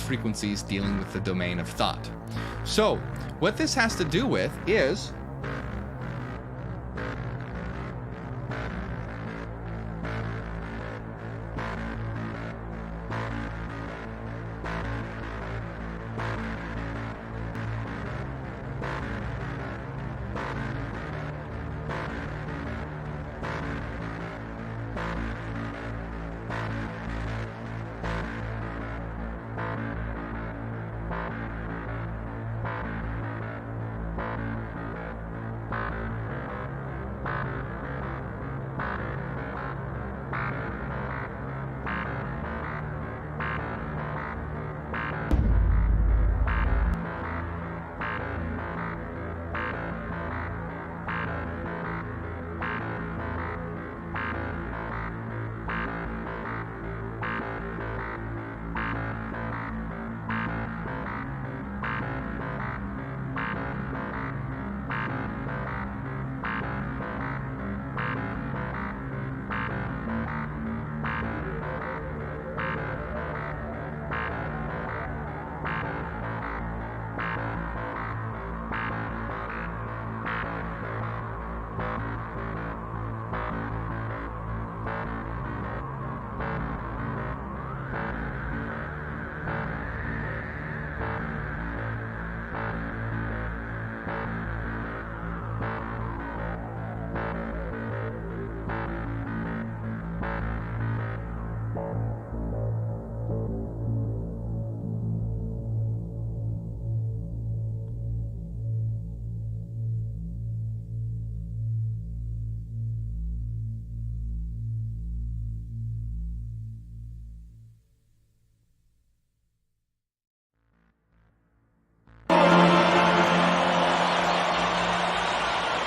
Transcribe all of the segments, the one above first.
frequencies dealing with the domain of thought. So what this has to do with is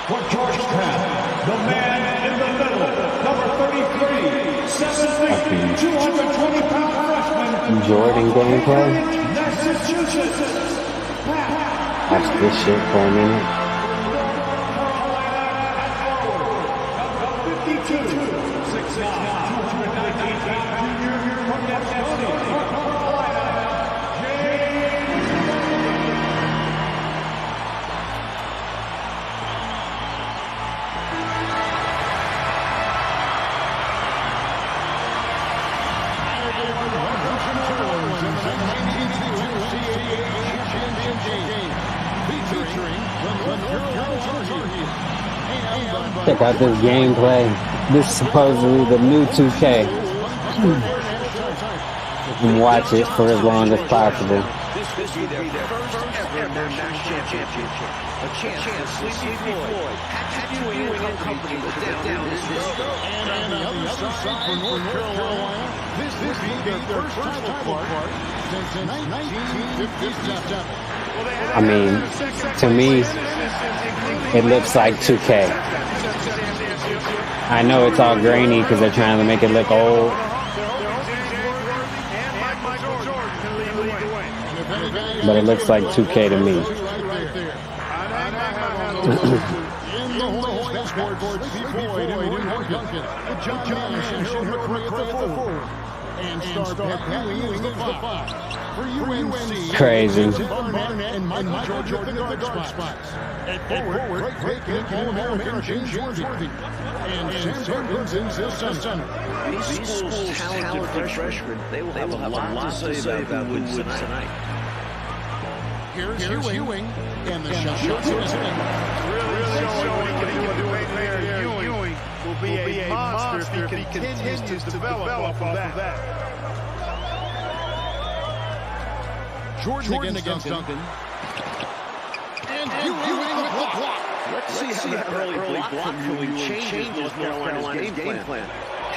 For Georgetown, the man in the middle, number 33, 7'8", 220-pound freshman, Jordan gameplay. Massachusetts. Watch this shit for a minute. Number 52, 6'9", 219-pound junior from Nebraska, North Carolina, James. Check out this gameplay. This is supposedly the new 2K. You can watch it for as long as possible. This will be their first ever national championship. A chance for Sleepy Floyd, tattooing and company down his logo. And on the other side for North Carolina, this will be their first title card since 1957. I mean, to me, it looks like 2K. I know it's all grainy because they're trying to make it look old. But it looks like 2K to me. Crazy. At forward, great All-American James Worthy. And Sam Burns in center. These schools' talented freshmen, they will have a lot to say about who wins tonight. Here's Ewing, and the shot is in. Really showing what he can do there. Ewing will be a monster if he continues to develop off of that. Jordan against Duncan. And Ewing with the block. Let's see how that early block from Ewing changes North Carolina's game plan.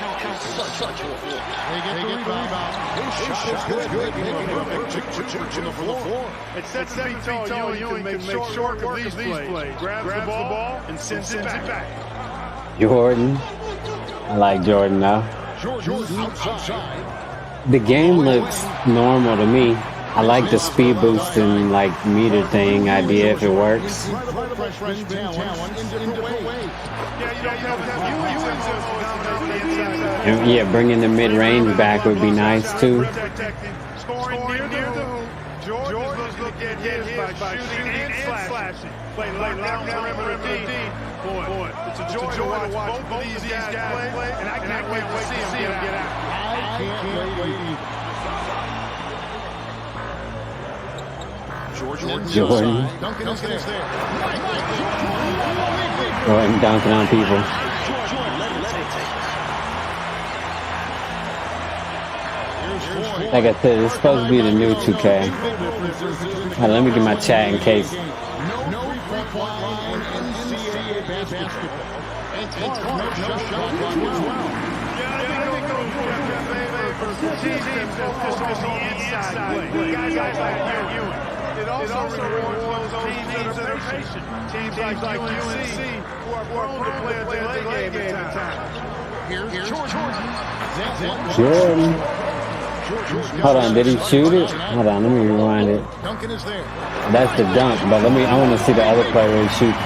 Such a They get the rebound. His shot is good. Perfect. For the floor. At 7 feet tall, Ewing can make short work of these plays. Grabs the ball and sends it back. Jordan. I like Jordan now. Jordan outside. The game looks normal to me. I like the speed boost and like meter thing idea if it works. Freshman talent in different ways. And yeah, bringing the mid-range back would be nice too. Scoring near the hoop. get his by shooting and slashing. Play lockdown perimeter D. Boy, it's a joy to watch both of these guys play, and I can't wait to see him get out. I can't wait either. Jordan. Duncan is there. Jordan dunking on people. Like I said, it's supposed to be the new 2K. Let me get my chat in case. No free-point line NCAA basketball. And Clark, no shot clock as well. Teams that focus on the inside play. Guys like Ewing. It also rewards those teams that are patient. Teams like UNC who are prone to play a delay game at times. Here's Jordan. Hold on, did he shoot it? Hold on, let me rewind it. Duncan is there. That's the dunk, but I want to see the other player where he shoots.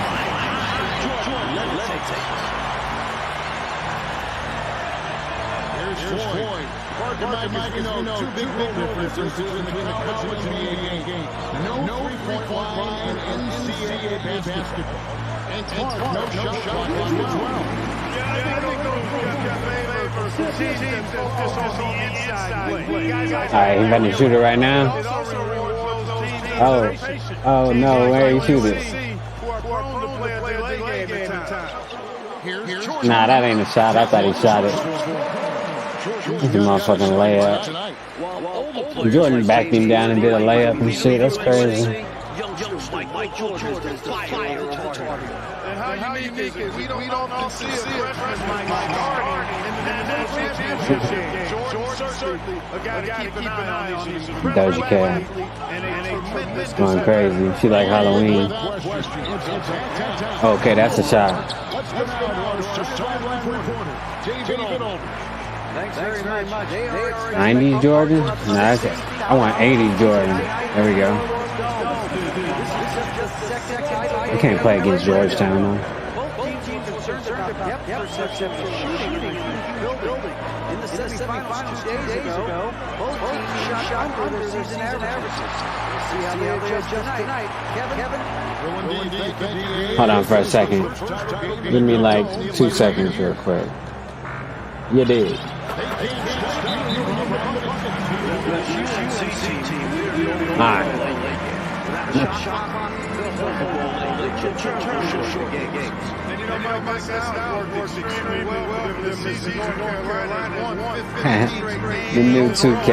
Here's Floyd. Mark, you know, two big differences between the college and NBA game. No free-point line NCAA basketball. And Clark, no shot clock as well. I think those teams that focus on the inside play. Alright, he's about to shoot it right now. It also rewards those teams that Oh, are patient. oh no, where he shoot it? Who are prone to play a delay game at times. Here's Nah, that ain't a shot. I thought he shot it. It's a motherfucking layup. Jordan backed him down and did a layup and shit. That's crazy. Michael Jordan is the fire retardant. And how unique is we don't often see a freshman like Harden in the national championship game. Jordan certainly a guy to keep an eye on. He's Doja Cat. It's going crazy. She like Halloween. Okay, that's a shot. Let's go now to sideline reporter David Olden. Thanks very much. 90s Jordan? Nah, I want 80s Jordan. There we go. I can't play against Georgetown though. Both teams concerned about depth perception for shooting in the building. In the semifinals 2 days ago, both teams shot under their season averages. We'll see how they adjust tonight. Kevin? Hold on for a second. Give me like 2 seconds real quick. You did. Alright. And you know, Mike Sal works extremely well for this season. North Carolina won 15 straight games. The new 2K.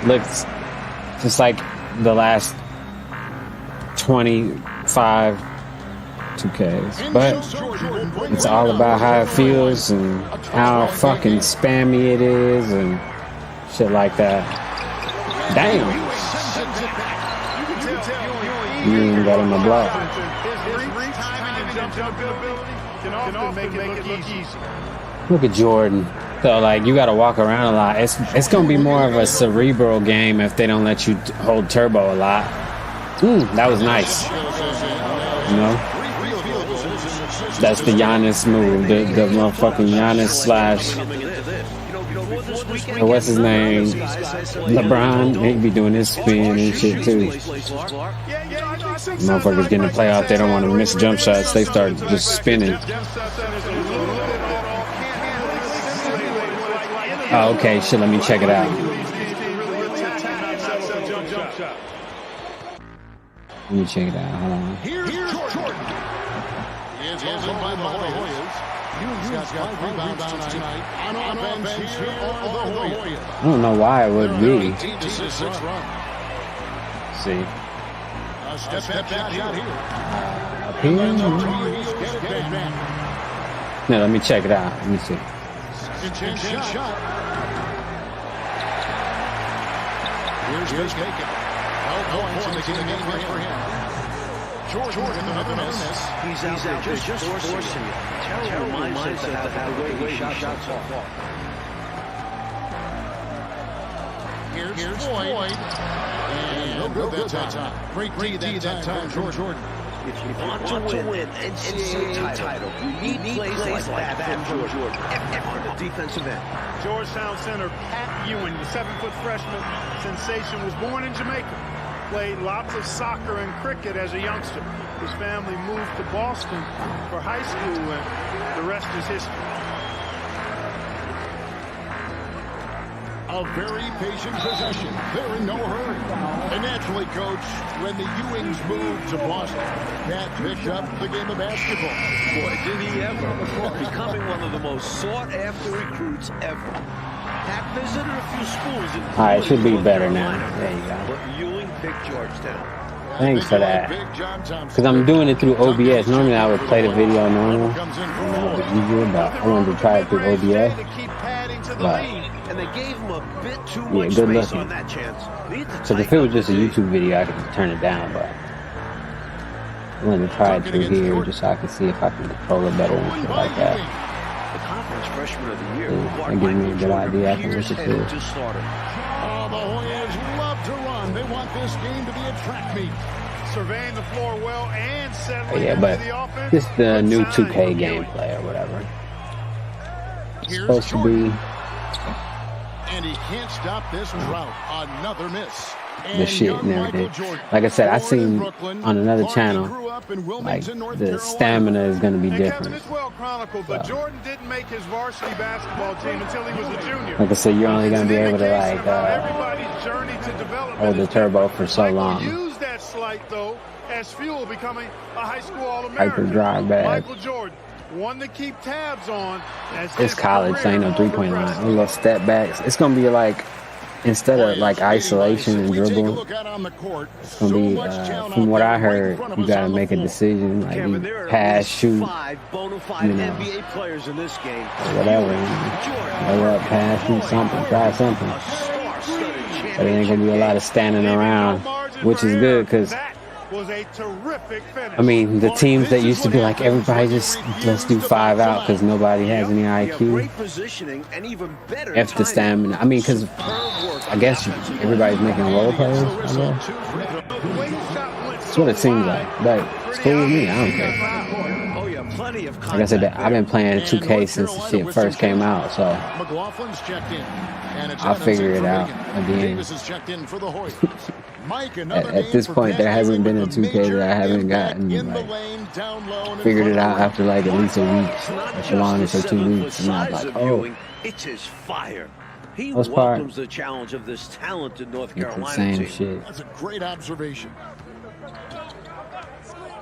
Looks just like the last 25 2Ks. But it's all about how it feels and how fucking spammy it is and shit like that. Damn. You ain't got on the block. His reach, timing, and jump ability can often make it look easy. Look at Jordan. So like you got to walk around a lot. It's gonna be more of a cerebral game if they don't let you hold turbo a lot. That was nice. You know, that's the Giannis move. The motherfucking Giannis slash. What's his name? LeBron. He be doing his spin and shit too. Motherfuckers getting the playoff. They don't want to miss jump shots. They start just spinning. Oh, okay, shit, let me check it out. Let me check it out, hold on. Here's Jordan. He is in by the Hoyas. He's got 5 rebounds tonight. On offense, here are the Hoyas. I don't know why it would be. 18-6 run. See. A step back shot here. Up here? No, let me check it out. Let me see. Second chance shot. Here's Bacon. 12 points in the game for him. Jordan, another miss. He's out there just forcing it. Terrible mindset to have the way he shot so far. Here's Floyd. And no good that time. Great D that time, Jordan. If you want to win an NCAA title, you need plays like that from Jordan on the defensive end. Georgetown center Pat Ewing, the 7-foot freshman sensation, was born in Jamaica. Played lots of soccer and cricket as a youngster. His family moved to Boston for high school, and the rest is history. A very patient possession. They're in no hurry. And naturally, Coach, when the Ewings moved to Boston, Pat picked up the game of basketball. Boy, did he ever. Becoming one of the most sought-after recruits ever. Pat visited a few schools. All right, it should be better now. There you go. But Ewing picked Georgetown. Thanks for that. Because I'm doing it through OBS. Normally I would play the video normal. It's easier, but I wanted to try it through OBS. But And they gave him a bit too yeah, much good space looking. on that chance. Because if it was just a YouTube video, I could turn it down. But I wanted to try it through here just so I could see if I can control it better and shit like that. The conference freshman of the year. Yeah, that gives me a good idea. I can look at this. Oh, the Hoyas love to run. They want this game to be a track meet. Surveying the floor well and But settling yeah, into but the offense. just the new Good 2K sign. gameplay or whatever. It's Here's supposed to Jordan. be And he can't stop this drought. Another miss. the shit and everything. Like I said, I seen on another channel, like the stamina is gonna be And Kevin, different. it's well chronicled, but Jordan didn't make his varsity basketball team until he was a junior. Like I said, you're only gonna be able to Indication like about everybody's journey to development hold the is turbo different. for so Michael long. used that slight though as fuel, becoming a high school All-American. Hyper drive bad. Michael Jordan, one to keep tabs on. As It's his college, so ain't no career 3-point line. progresses. A little step backs. It's gonna be like instead of like isolation and dribble, it's gonna be from what I heard, you gotta make a decision, like Kevin, you there are pass, at least shoot, 5 bona fide you know, NBA players in this game. or whatever. Lay up, pass, shoot something, try something. A star-studded But it ain't gonna be a lot of standing around, which is good because That was a terrific finish. I mean the teams that used to be like everybody just let's do 5 out because nobody has any IQ. Great positioning and even better F the timing. stamina. I mean, because I guess everybody's making role players. I guess. That's what it seems like. But it's cool with me. I don't care. Oh yeah, plenty of Like I said, I've been playing 2K since the shit first came out, so McLaughlin's checked in. And it's I'll figure it for out Reagan. again. Davis is checked in for the Hoyas. Mike, another At this name for point, there Pat hasn't Ewing been a with 2K major that I haven't impact gotten, in the like, lane, down low, and in figured it front of out the after like at least a week, as long as for 2 weeks, and I was like, oh, It's his fire. He Most part, welcomes the challenge of this talented North it's the Carolina same team. shit. That's a great observation.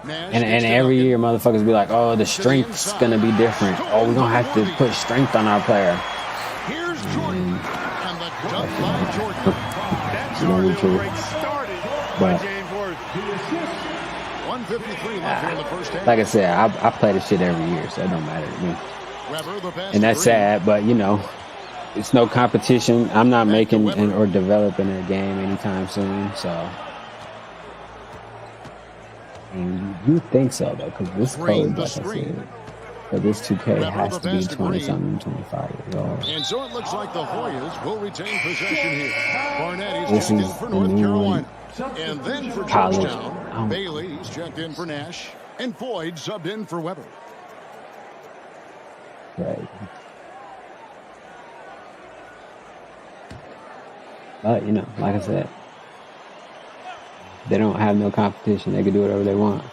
Nash And gets it every up. year, motherfuckers be like, oh, the strength's gonna be different. Oh, we're gonna have to put strength on our player. Here's Jordan. And the dunk by Jordan. That You know, started true. break started by But James Worthy. 153 left here in the first half. like I said, I play this shit every year, so it don't matter to me. Weber, the best And that's three. sad, but you know, it's no competition. I'm not making or developing a game anytime soon, so. And you think so though, because this code, like I said, for this 2K has to be 20-something, 25 years old. And so it looks like the Hoyas will retain possession here. Barnett This checked in is for the North new Carolina. And then for college. Georgetown, Oh. Bailey's checked in for Nash. And Floyd subbed in for Weber. Right. But you know, like I said, they don't have no competition. They can do whatever they want.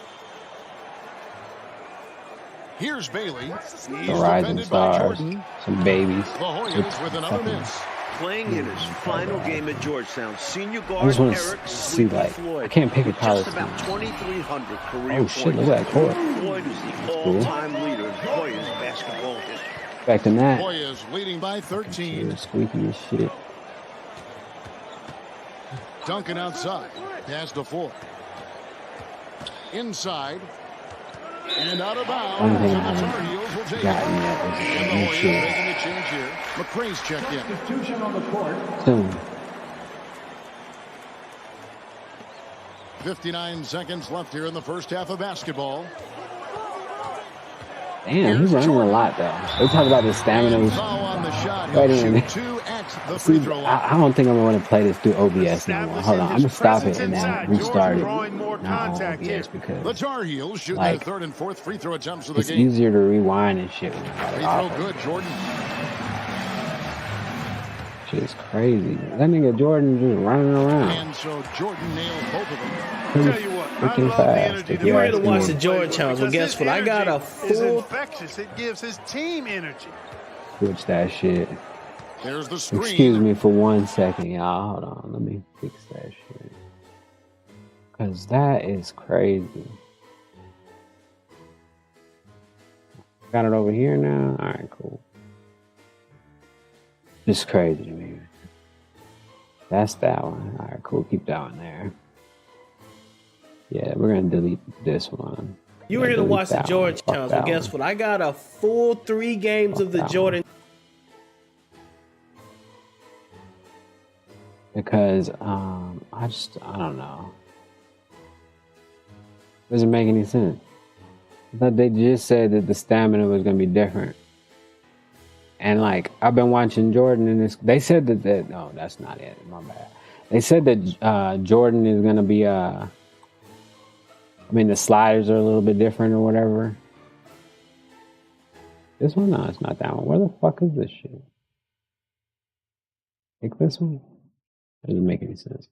Here's Bailey. He's The rising defended by stars, Jordan. some babies. The Hoyas with another Fucking- miss. Playing in his final game at Georgetown, senior I guard just want to Eric see Sleepy like Floyd. I can't pick a with college just team. about 2,300 career Oh shit! Look points. at that court. Floyd is the all-time leader in Hoyas basketball history. Expecting that. Hoyas leading by 13. Shit, squeaky as shit. Duncan outside. Pass to Floyd. Inside. And out of bounds. Only thing I And the Tar haven't Heels will take it. gotten yet And is the the new Hoyas shit. making a change here. McCrae's checked in. Substitution on the court. Soon. 59 seconds left here in the first half of basketball. Damn, he's running a lot though. They talk about the stamina. Foul on the shot. Wait a He'll minute. shoot 2 at the free See, throw line. I don't think I'm going to play this through OBS no more. Hold on, I'm going to stop it and then restart it. Drawing more Not on contact here. OBS The because Tar Heels shooting like, their third and fourth free throw attempts of the it's game. easier to rewind and shit when you got it Free off. throw good, Jordan. Shit is crazy. That nigga Jordan just running around. And so Jordan nailed both of them. Pretty Tell you what, I freaking love the fast. energy If that you Brady ask Ready to watch me. the George challenge. Well, Because guess his what? I got a energy is full. infectious. It gives his team energy. Switch that shit. There's the screen. Excuse me for 1 second, y'all. Hold on. Let me fix that shit. Because that is crazy. Got it over here now? Alright, cool. Just crazy to me. That's that one. Alright, cool. Keep that one there. Yeah, we're going to delete this one. You Yeah, were here to delete watch the that George one. Fuck challenge. Well, that guess one. what? I got a full 3 games Fuck of the that Jordan. Because I don't know. Doesn't make any sense. I thought they just said that the stamina was gonna be different. And like I've been watching Jordan in this. They said that no, that's not it. My bad. They said that Jordan is gonna be I mean the sliders are a little bit different or whatever. This one, no, it's not that one. Where the fuck is this shit? Like this one? Doesn't make any sense.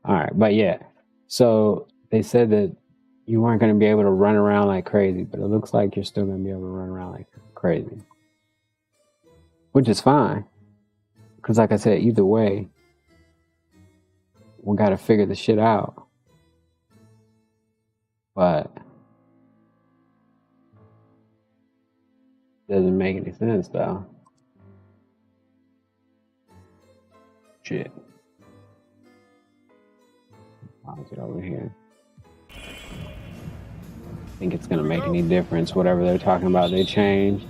All right, but yeah. So they said that you weren't going to be able to run around like crazy, but it looks like you're still going to be able to run around like crazy, which is fine. Because, like I said, either way, we got to figure the shit out. But doesn't make any sense, though. Shit. Pause it over here. Think it's gonna make any difference? Whatever they're talking about, they changed.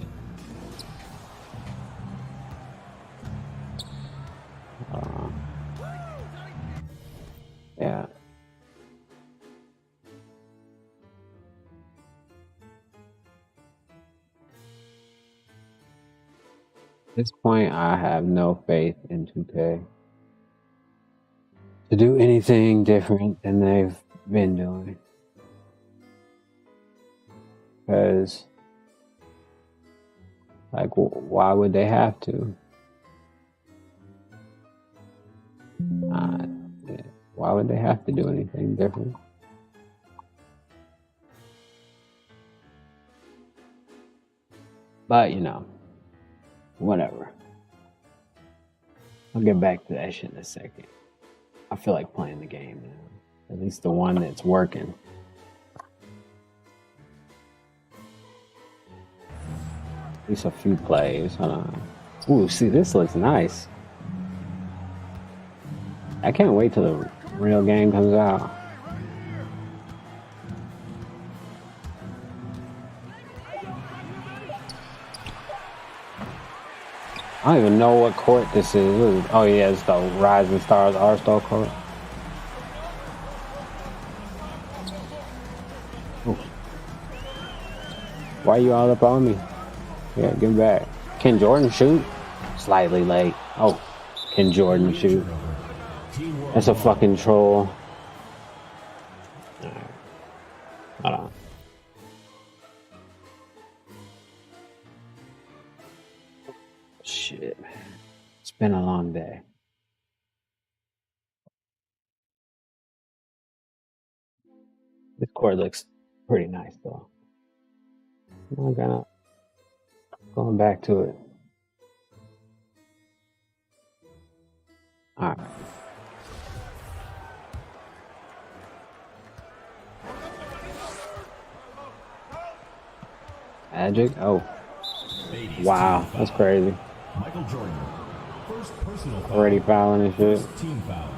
Yeah. At this point, I have no faith in 2K to do anything different than they've been doing. Because, like, why would they have to? Why would they have to do anything different? But, you know, whatever. I'll get back to that shit in a second. I feel like playing the game now. At least the one that's working. At least a few plays. Hold on. Ooh, see, this looks nice. I can't wait till the real game comes out. I don't even know what court this is. Oh yeah, it's the Rising Stars R-Star court. Ooh. Why are you all up on me? Yeah, get back. Can Jordan shoot? Slightly late. Oh, can Jordan shoot? That's a fucking troll. Alright. Hold on. Shit, man. It's been a long day. This court looks pretty nice, though. I'm gonna going back to it. All right. Magic? Oh. Wow, that's crazy. Michael Jordan, first personal foul. Already fouling and shit. First team foul.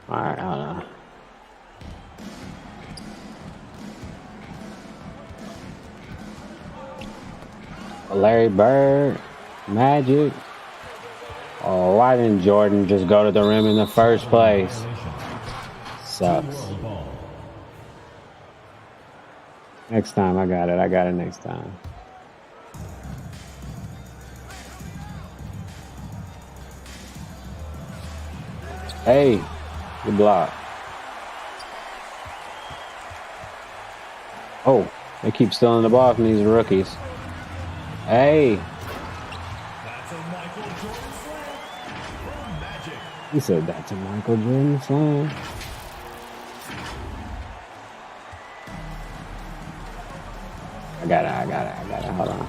Alright, hold on. Larry Bird, Magic. Oh, why didn't Jordan just go to the rim in the first place? Sucks. World ball. Next time, I got it. I got it next time. Hey, good block. Oh, they keep stealing the ball from these rookies. Hey. That's a Michael Jordan slam from Magic. He said that's a Michael Jordan slam. I got it. Hold on.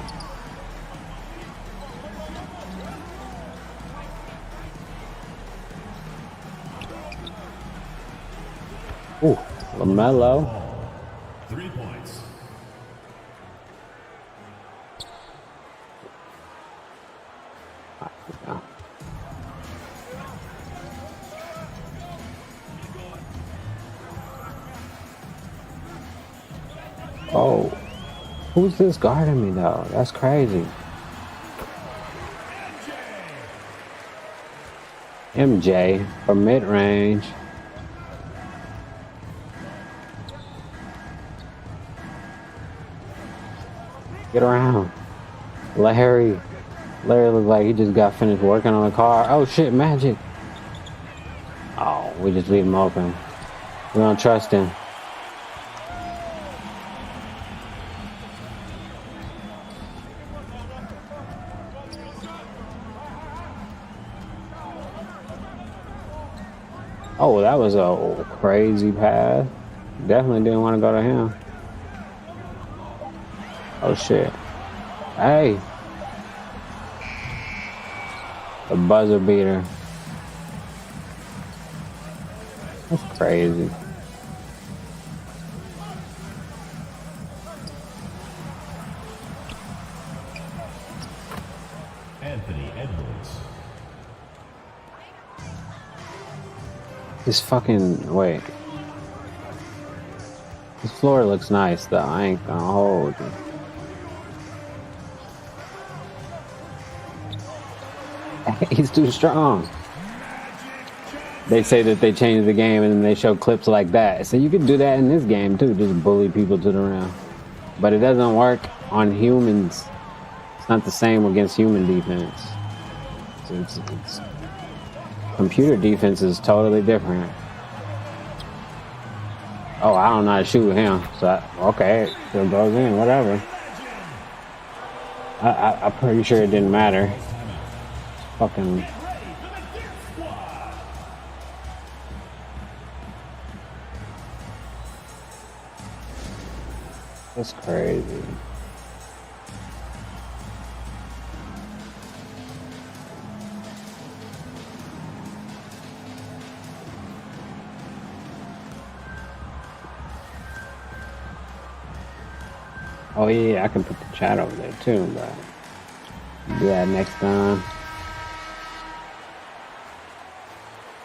Ooh, LaMelo. 3 points. Oh, who's this guarding me though? That's crazy. MJ for mid range. Get around. Larry looked like he just got finished working on a car. Oh shit, Magic. Oh, we just leave him open. We don't trust him. Oh, that was a crazy pass. Definitely didn't want to go to him. Oh shit. Hey. The buzzer beater. That's crazy. Anthony Edwards. This fucking, wait. This floor looks nice though. I ain't gonna hold you. He's too strong. They say that they changed the game and then they show clips like that. So you can do that in this game too, just bully people to the rim. But it doesn't work on humans. It's not the same against human defense. It's computer defense is totally different. Oh, I don't know how to shoot him. So, okay, still goes in, whatever. I'm pretty sure it didn't matter. Fucking... That's crazy. Oh yeah, I can put the chat over there too, but do that next time.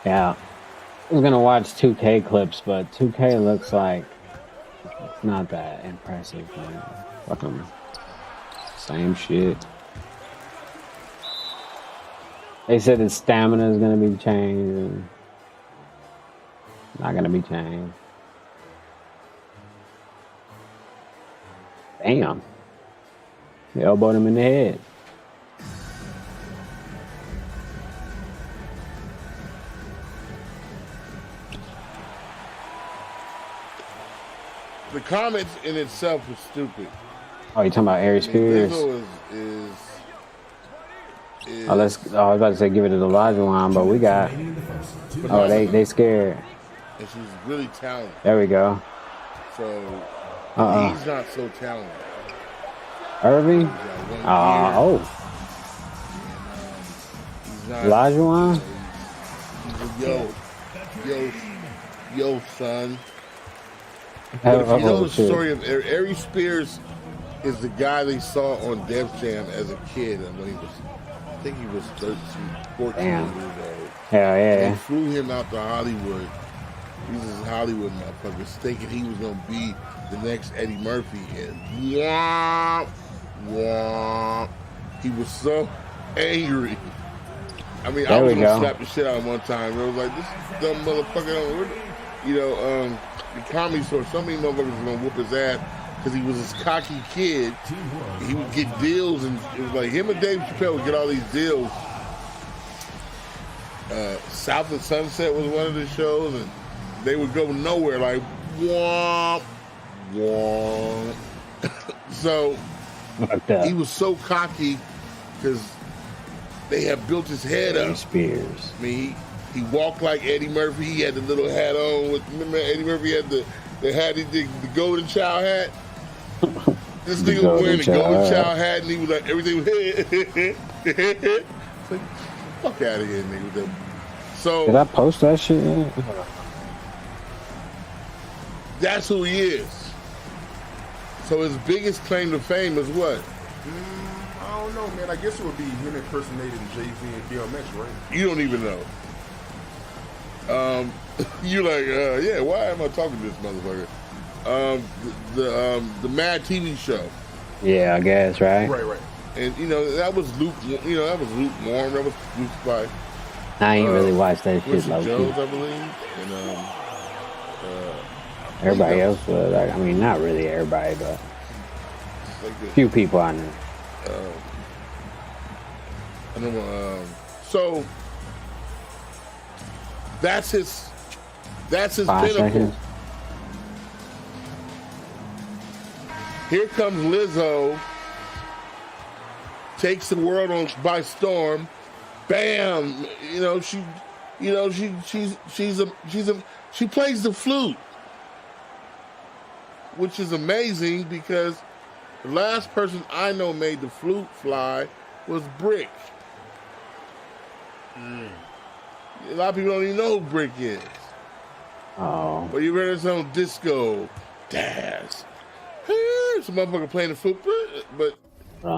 Yeah, I was gonna watch 2K clips, but 2K looks like it's not that impressive, man. Fucking same shit. They said his stamina is gonna be changed, and not gonna be changed. Damn. They elbowed him in the head. The comments in itself was stupid. Oh, you talking about Ari Spears? Is Oh, I was about to say give it to Olajuwon, but we got. Oh, they scared. And she's really talented. There we go. So he's not so talented. Irving? He's not, Olajuwon? He's a yo, son. But if you know the story of Ari Spears, is the guy they saw on Def Jam as a kid, and when he was, I think he was 13, 14 years old. Hell yeah. They flew him out to Hollywood. These is Hollywood motherfuckers thinking he was gonna be the next Eddie Murphy, and he was so angry. I mean, I was gonna slap the shit out of him one time. I was like, this dumb motherfucker, you know, the Comedy Store. So many motherfuckers are gonna whoop his ass because he was this cocky kid. He would get deals, and it was like him and Dave Chappelle would get all these deals. South of Sunset was one of the shows, and they would go nowhere, like womp, womp. So he was so cocky because they had built his head up. Spears. I mean, he walked like Eddie Murphy. He had the little hat on. Remember Eddie Murphy had the hat, the golden child hat? This nigga was wearing the golden child hat, and he was like, everything was it's like, fuck out of here, nigga. So did I post that shit? that's who he is. So his biggest claim to fame is what? I don't know, man. I guess it would be him impersonating Jay-Z and DMX, right? You don't even know. You're like, yeah, why am I talking to this motherfucker? The Mad TV show. Yeah, I guess, right? Right. And that was Luke. That was lukewarm. That was Luke by. I ain't really watched that shit. Quincy Low Jones, key. I believe, and Everybody else was. I mean, not really everybody, but like a few people I knew. I don't know. So that's his 5 pinnacle. seconds. Here comes Lizzo, takes the world by storm. Bam! She plays the flute, which is amazing because the last person I know made the flute fly was Brick. A lot of people don't even know who Brick is. Oh. But you read some disco, Daz. Some motherfucker playing the flute, but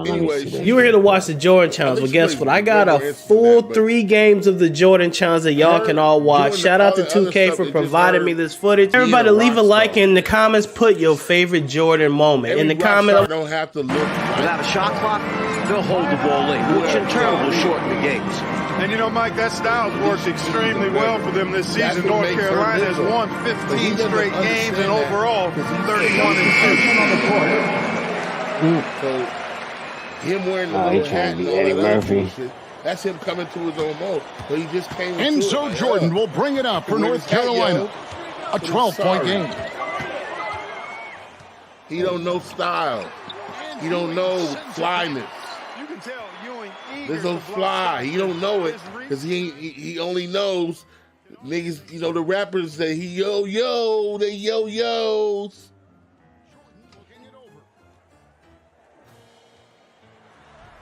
anyway, You were here to watch the Jordan Challenge, but guess what? I got a full 3 games of the Jordan Challenge that y'all can all watch. Shout out to 2K for providing me this footage. Everybody leave a like in the comments. Put your favorite Jordan moment in the comments. Don't have to look. Without a shot clock, they'll hold the ball in, which in turn will shorten the games. And Mike, that style's worked extremely well for them this season. North Carolina has won 15 straight games and overall 31-2. So him wearing the he little hat trying to and be all Eddie that other Murphy. bullshit, that's him coming to his own mode. But he just came. Enzo Jordan will bring it up for North Carolina. A 12-point game. He don't know style. He don't know flyness. You can tell Ewing There's no fly. He don't know it because he only knows niggas. The rappers say he yo, they yo-yos.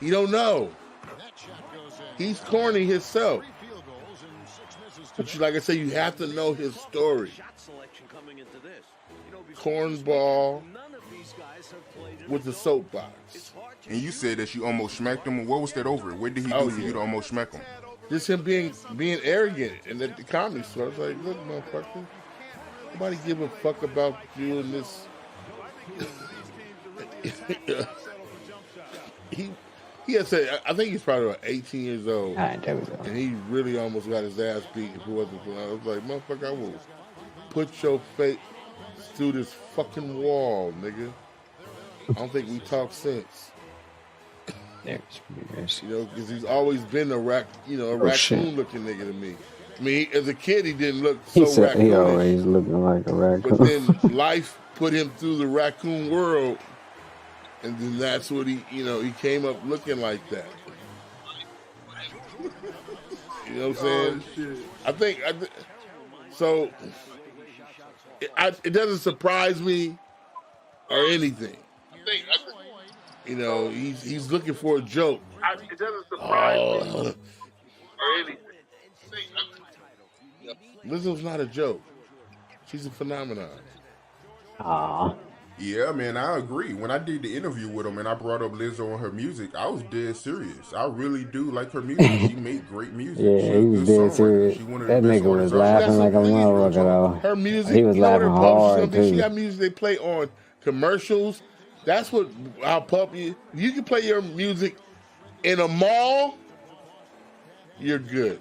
He don't know. He's corny himself. But like I say, you have to know his story. Cornball with the soapbox. And you said that you almost smacked him. What was that over? What did he do for you to almost smack him? Just him being arrogant. And at the comedy store, I was like, look, motherfucker, nobody give a fuck about you in this. He had said, I think he's probably about 18 years old. All right, there we go. And he really almost got his ass beat if it wasn't for that. I was like, motherfucker, I will put your face through this fucking wall, nigga. I don't think we talk since. Because he's always been a raccoon-looking nigga to me. I mean, as a kid, he didn't look so raccoonish. He always looking like a raccoon. But then life put him through the raccoon world, and then that's what he came up looking like that. You know what I'm saying? I think so. It doesn't surprise me or anything. He's looking for a joke. It doesn't surprise me or anything. Lizzo's not a joke. She's a phenomenon. Aw. Yeah, man, I agree. When I did the interview with him and I brought up Lizzo and her music, I was dead serious. I really do like her music. She made great music. Yeah, he was dead serious. That nigga was laughing like a motherfucker, though. Her music, He was laughing hard, She too. got music they play on commercials. That's what I'll pump you. You can play your music in a mall, you're good.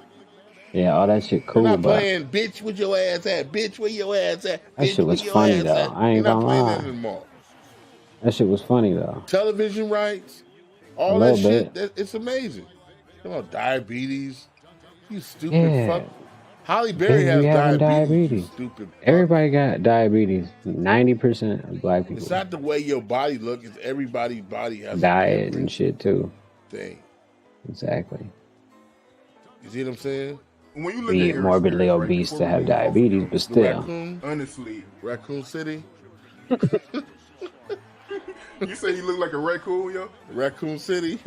Yeah, all that shit cool, You're not but playing bitch with your ass at, bitch where your ass at. that Bitch shit was where your funny, ass though. at. I ain't You're not gonna playing lie. that in the mall. That shit was funny though. Television rights, A all that little shit. bit. It's amazing. Come on, diabetes. You stupid Yeah. fuck. Holly Berry They has be having diabetes. You diabetes. stupid fuck. Everybody got diabetes. 90% of black It's people. not the way your body looks. It's everybody's body has Diet a and shit too. thing. Exactly. You see what I'm saying? When you look Be at morbidly Aries, right, obese before to we have move off of diabetes, him, but The still. raccoon, honestly, Raccoon City, you say you look like a raccoon, yo? Raccoon City.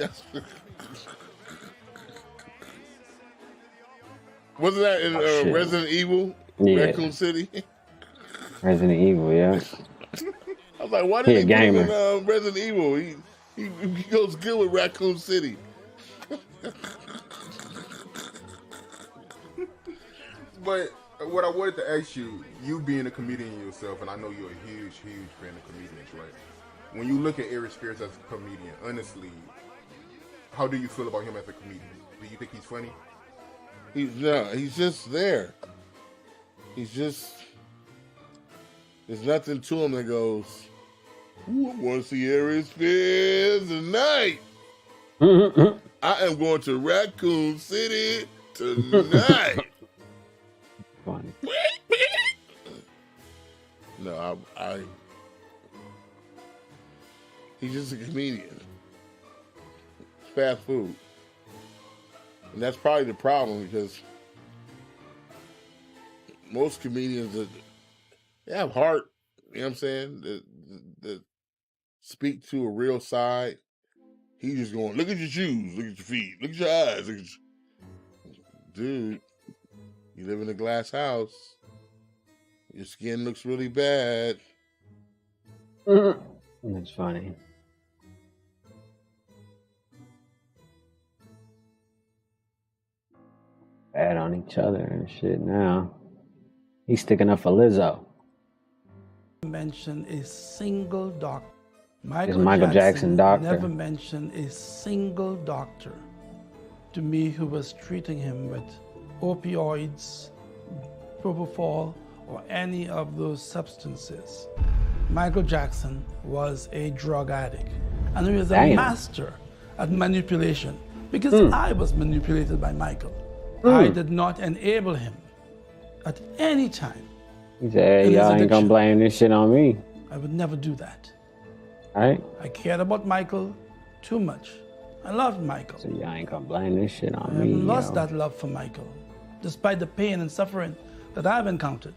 Wasn't that in shit. Resident Evil? Yeah. Raccoon City. Resident Evil, yeah. I was like, why He a did they put him gamer. in Resident Evil? He goes good with Raccoon City. But what I wanted to ask you, you being a comedian yourself, and I know you're a huge, huge fan of comedians, right? When you look at Aries Spears as a comedian, honestly, how do you feel about him as a comedian? Do you think he's funny? He's just there. He's just, there's nothing to him that goes, ooh, I want to see Aries Spears tonight. I am going to Raccoon City tonight. Funny. No, he's just a comedian. Fast food. And that's probably the problem because most comedians, they have heart, you know what I'm saying, that speak to a real side. He's just going, look at your shoes, look at your feet, look at your eyes. Look at Dude, you live in a glass house. Your skin looks really bad. That's funny. Bad on each other and shit now. He's sticking up for Lizzo. Mention a single doctor. Michael Jackson doctor. Never mentioned a single doctor to me who was treating him with opioids, propofol, or any of those substances. Michael Jackson was a drug addict, and he was a Damn. master at manipulation because I was manipulated by Michael. I did not enable him at any time. He said, in hey, his y'all ain't gonna addiction. blame this shit on me. I would never do that. Right? I cared about Michael too much. I loved Michael. So y'all ain't gonna blame this shit I on me. haven't lost yo. that love for Michael, despite the pain and suffering that I've encountered.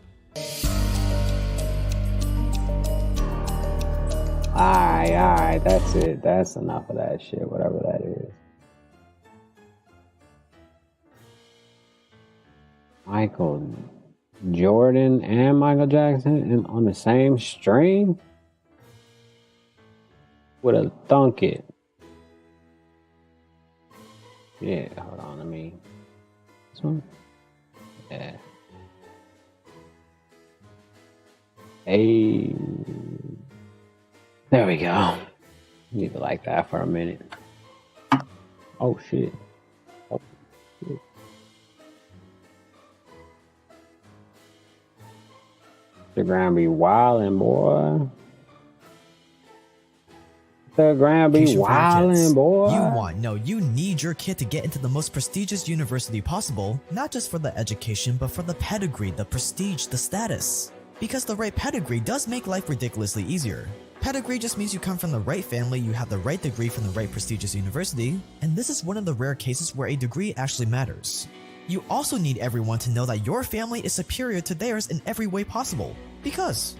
Alright, that's it. That's enough of that shit, whatever that is. Michael Jordan and Michael Jackson on the same string? With a thunk it. Yeah, hold on, let me. This one? Yeah. Hey. There we go. Leave it like that for a minute. Oh shit. Oh, shit. Instagram be wildin', boy. Instagram be Patient for your kids. wildin', boy. You need your kid to get into the most prestigious university possible, not just for the education, but for the pedigree, the prestige, the status. Because the right pedigree does make life ridiculously easier. Pedigree just means you come from the right family, you have the right degree from the right prestigious university, and this is one of the rare cases where a degree actually matters. You also need everyone to know that your family is superior to theirs in every way possible. Because.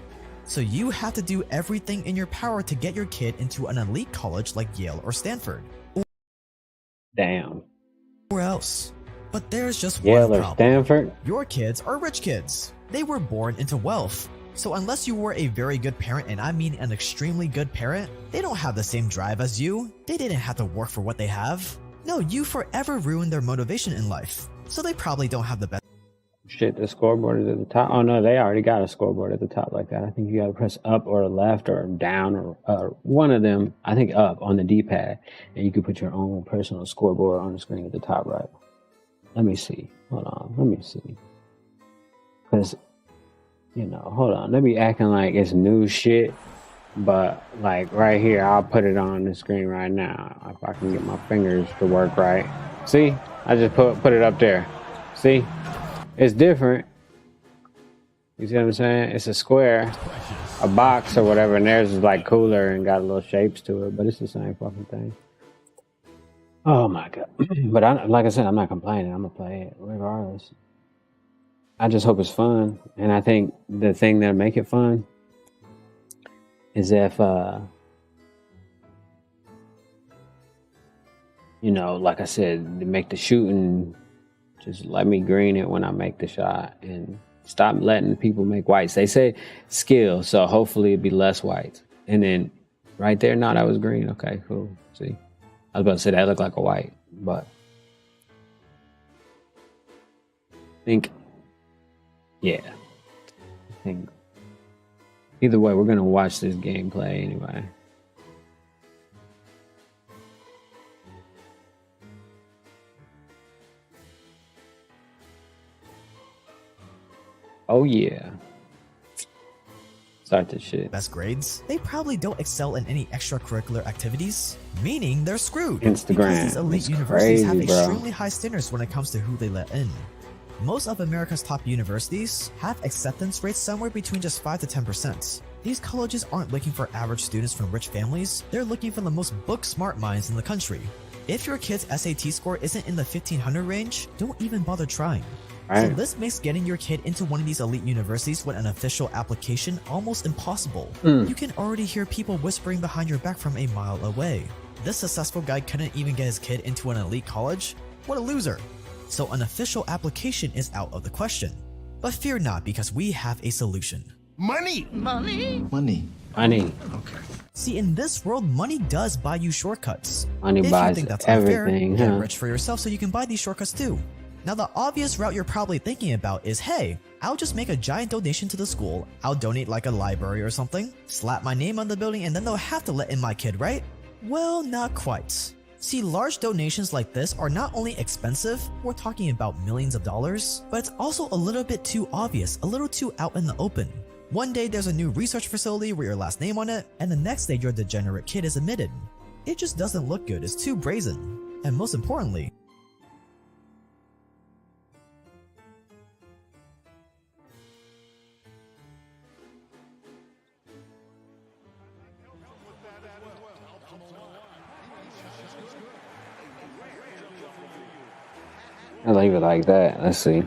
So you have to do everything in your power to get your kid into an elite college like Yale or Stanford. Damn. Or else. But there's just Yale one or problem. Stanford? Your kids are rich kids. They were born into wealth. So unless you were a very good parent, and I mean an extremely good parent, they don't have the same drive as you. They didn't have to work for what they have. No, you forever ruined their motivation in life. So they probably don't have the best. Shit, the scoreboard is at the top. Oh no, they already got a scoreboard at the top like that. I think you gotta press up or left or down or one of them. I think up on the D-pad, and you can put your own personal scoreboard on the screen at the top right. Let me see. Hold on. Let me see. Cause, hold on. They be acting like it's new shit, but like right here, I'll put it on the screen right now if I can get my fingers to work right. See, I just put it up there. See, it's different. You see what I'm saying? It's a square, a box or whatever, and theirs is like cooler and got little shapes to it, but it's the same fucking thing. Oh my god! But like I said, I'm not complaining. I'm gonna play it regardless. I just hope it's fun, and I think the thing that'll make it fun is if, you know, like I said, to make the shooting, just let me green it when I make the shot and stop letting people make whites. They say skill, so hopefully it'd be less whites. And then right there, no, that was green. Okay, cool. See, I was about to say that looked like a white, but I think, yeah, I think either way, we're gonna watch this gameplay anyway. Oh yeah. Start this shit. Best grades, they probably don't excel in any extracurricular activities, meaning they're screwed. Instagram. Because these elite It's universities have crazy, bro. extremely high standards when it comes to who they let in. Most of America's top universities have acceptance rates somewhere between just 5 to 10%. These colleges aren't looking for average students from rich families, they're looking for the most book-smart minds in the country. If your kid's SAT score isn't in the 1500 range, don't even bother trying. So Right. this makes getting your kid into one of these elite universities with an official application almost impossible. Mm. You can already hear people whispering behind your back from a mile away. This successful guy couldn't even get his kid into an elite college? What a loser. So an official application is out of the question. But fear not, because we have a solution. Money! Money? Money. See, in this world, money does buy you shortcuts. Money If you buys think that's everything, unfair, huh? get rich for yourself so you can buy these shortcuts too. Now, the obvious route you're probably thinking about is, hey, I'll just make a giant donation to the school, I'll donate like a library or something, slap my name on the building, and then they'll have to let in my kid, right? Well, not quite. See, large donations like this are not only expensive, we're talking about millions of dollars, but it's also a little bit too obvious, a little too out in the open. One day there's a new research facility with your last name on it, and the next day your degenerate kid is admitted. It just doesn't look good, it's too brazen. And most importantly, I leave it like that. Let's see.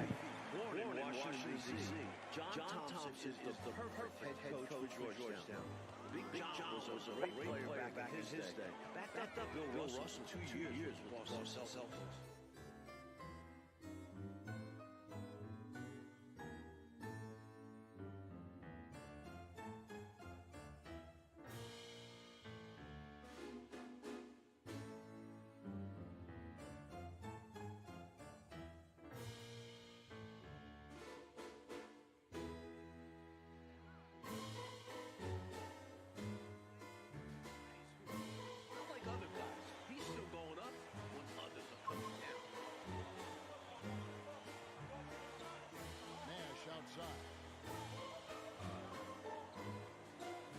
Nash outside.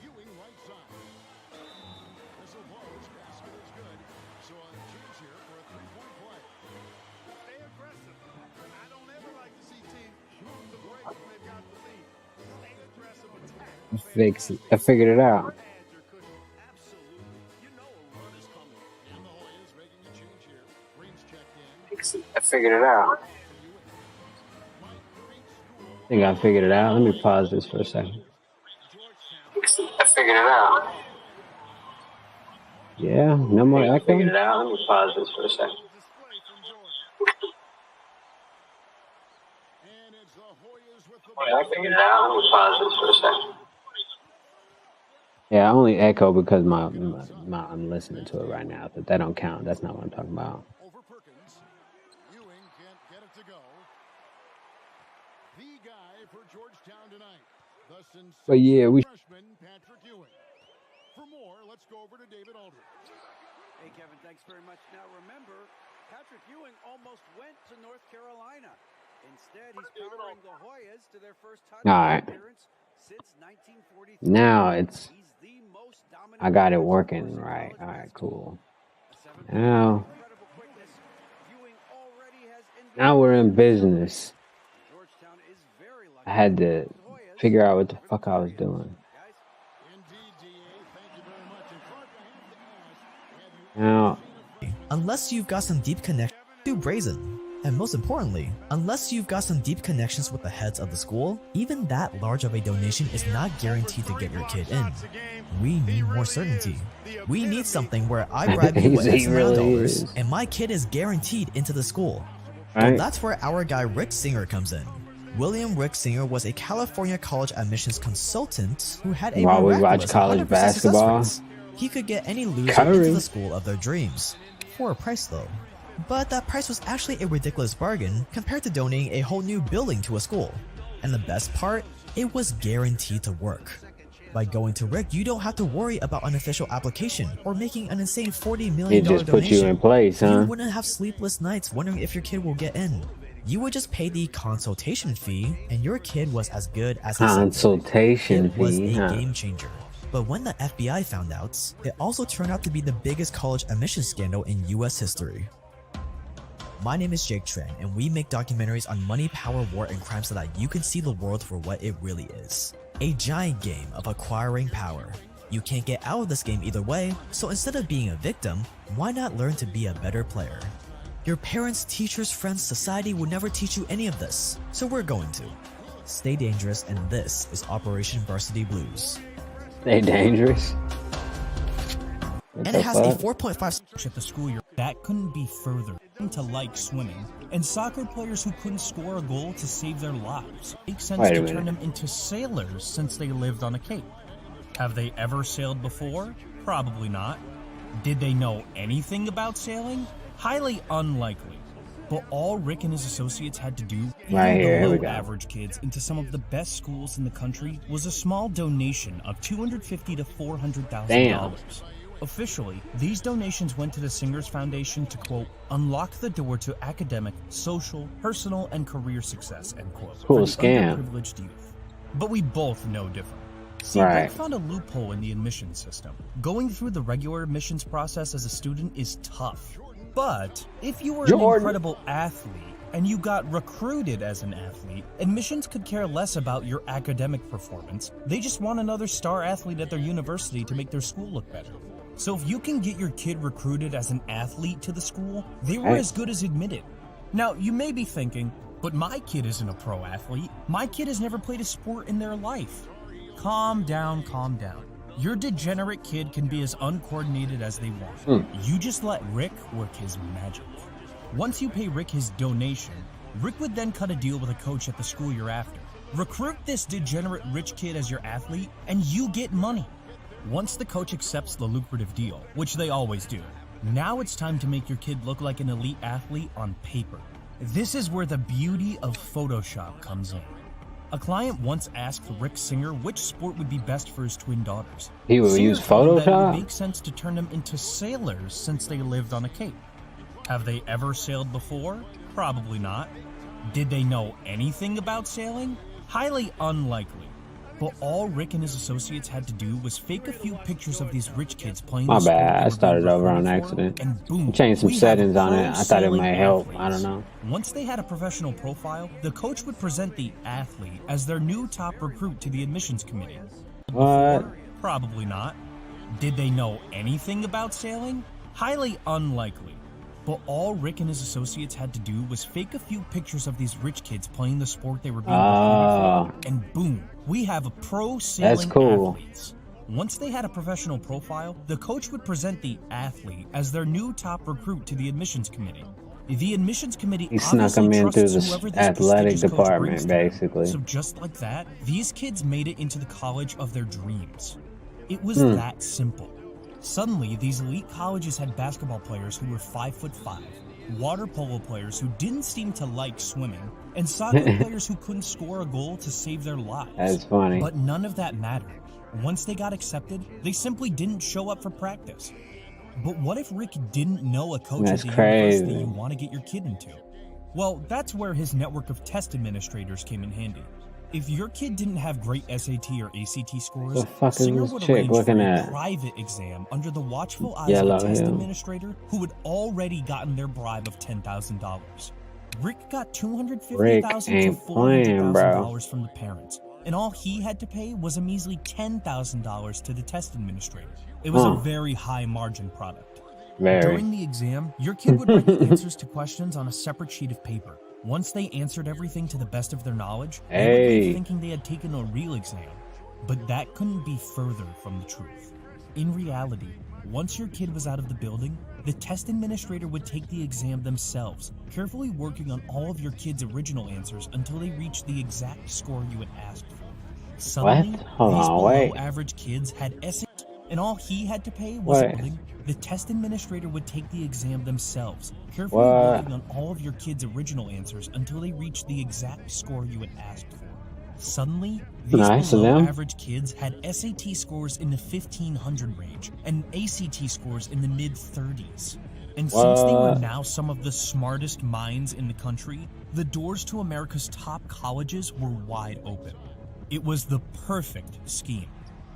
Ewing right side. Missile blows. Basket is good. So a change here for a three-point play. Stay aggressive. I don't ever like to see teams shoot the break when they've got the lead. Stay aggressive, attack. Fix it. I figured it out. And the Hoyas making a change here. Green's checked in. I figured it out. I think I figured it out. Let me pause this for a second. I figured it out. Yeah, no more echo. Figured it out. Let me pause this for a second. And it's the Hoyas with the I figured it out. Let me pause this for a second. Yeah, I only echo because I'm listening to it right now. But that don't count. That's not what I'm talking about. over Perkins. Ewing can't get it to go. The guy for Georgetown tonight. The But yeah, we freshman Patrick Ewing. For more, let's go over to David Aldridge. Hey, Kevin, thanks very much. Now, remember, Patrick Ewing almost went to North Carolina. Instead, he's powering the Hoyas to their first title All right. appearance since 1943. Now it's He's the most I got it working right. All right, cool. Now we're in business. I had to figure out what the fuck I was doing. Now, unless you've got some deep connection to Brazen. And most importantly, unless you've got some deep connections with the heads of the school, even that large of a donation is not guaranteed to get your kid in. We need more certainty. We need something where I bribe you with X amount of dollars, and my kid is guaranteed into the school. Right. Well, that's where our guy Rick Singer comes in. William Rick Singer was a California college admissions consultant who had a while we watch miraculous college 100% success basketball, rate. He could get any loser Curry. into the school of their dreams, for a price though. But that price was actually a ridiculous bargain compared to donating a whole new building to a school. And the best part, it was guaranteed to work. By going to Rick, you don't have to worry about an official application or making an insane $40 million it just put donation. you in place, huh? You wouldn't have sleepless nights wondering if your kid will get in. You would just pay the consultation fee, and your kid was as good as a Consultation It was fee, a huh? game changer. But when the FBI found out, it also turned out to be the biggest college admissions scandal in US history. My name is Jake Tran, and we make documentaries on money, power, war, and crime so that you can see the world for what it really is. A giant game of acquiring power. You can't get out of this game either way, so instead of being a victim, why not learn to be a better player? Your parents, teachers, friends, society will never teach you any of this, so we're going to. Stay dangerous, and this is Operation Varsity Blues. Stay dangerous. And it has a 4.5 at the school year that couldn't be further to like swimming, and soccer players who couldn't score a goal to save their lives. It makes sense Wait a to minute. turn them into sailors since they lived on a cape. Have they ever sailed before? Probably not. Did they know anything about sailing? Highly unlikely. But all Rick and his associates had to do, Right here, here we below go. average kids into some of the best schools in the country, was a small donation of $250,000 to $400,000. Damn. Officially, these donations went to the Singers Foundation to, quote, unlock the door to academic, social, personal, and career success, end quote, Cool for the scam. underprivileged youth. But we both know different. See, Right. Rick found a loophole in the admissions system. Going through the regular admissions process as a student is tough. But if you were an Jordan. incredible athlete and you got recruited as an athlete, admissions could care less about your academic performance. They just want another star athlete at their university to make their school look better. So if you can get your kid recruited as an athlete to the school, they were Hey. as good as admitted. Now, you may be thinking, but my kid isn't a pro athlete. My kid has never played a sport in their life. Calm down, calm down. Your degenerate kid can be as uncoordinated as they want. You just let Rick work his magic. Once you pay Rick his donation, Rick would then cut a deal with a coach at the school you're after. Recruit this degenerate rich kid as your athlete, and you get money. Once the coach accepts the lucrative deal, which they always do, now it's time to make your kid look like an elite athlete on paper. This is where the beauty of Photoshop comes in. A client once asked Rick Singer which sport would be best for his twin daughters. He would Singer use told that it Photoshop? would make sense to turn them into sailors since they lived on a cape. Have they ever sailed before? Probably not. Did they know anything about sailing? Highly unlikely. But all Rick and his associates had to do was fake a few pictures of these rich kids playing My the sport bad. they I were started being over on recruited for, accident. and boom, Changed some we have settings on pro it. I thought it sailing might help. I athletes. don't know. Once they had a professional profile, the coach would present the athlete as their new top recruit to the admissions committee. What? Probably not. Did they know anything about sailing? Highly unlikely. But all Rick and his associates had to do was fake a few pictures of these rich kids playing the sport they were being Oh. recruited for, and boom, we have a pro sailing cool. athletes. Once they had a professional profile, the coach would present the athlete as their new top recruit to the admissions committee. The admissions committee He snuck obviously him in through trusts the whoever this athletic prestigious coach department, brings to them. basically. So just like that, these kids made it into the college of their dreams. It was that simple. Suddenly, these elite colleges had basketball players who were 5'5", water polo players who didn't seem to like swimming, and soccer players who couldn't score a goal to save their lives. That's funny. But none of that mattered. Once they got accepted, they simply didn't show up for practice. But what if Rick didn't know a coach That's at the crazy. university you want to get your kid into? Well, that's where his network of test administrators came in handy. If your kid didn't have great SAT or ACT scores, The fuck is Singer this would chick arrange for looking a at? private exam under the watchful eyes Yellow of a test Hill. administrator who had already gotten their bribe of $10,000. Rick got Rick $250,000 to ain't playing, bro. $400,000 from the parents, and all he had to pay was a measly $10,000 to the test administrator. It was a very high margin product. Very. During the exam, your kid would write the answers to questions on a separate sheet of paper. Once they answered everything to the best of their knowledge, they would leave Hey. thinking they had taken a real exam. But that couldn't be further from the truth. In reality, once your kid was out of the building, the test administrator would take the exam themselves, carefully working on all of your kid's original answers until they reached the exact score you had asked for. Suddenly, What? Hold these on, wait. below-average kids had SAT, and all he had to pay was a Wait. building. The test administrator would take the exam themselves, carefully What? working on all of your kids' original answers until they reached the exact score you had asked for. Suddenly, these Nice of them. below-average kids had SAT scores in the 1500 range and ACT scores in the mid-30s. And since they were What? now some of the smartest minds in the country, the doors to America's top colleges were wide open. It was the perfect scheme.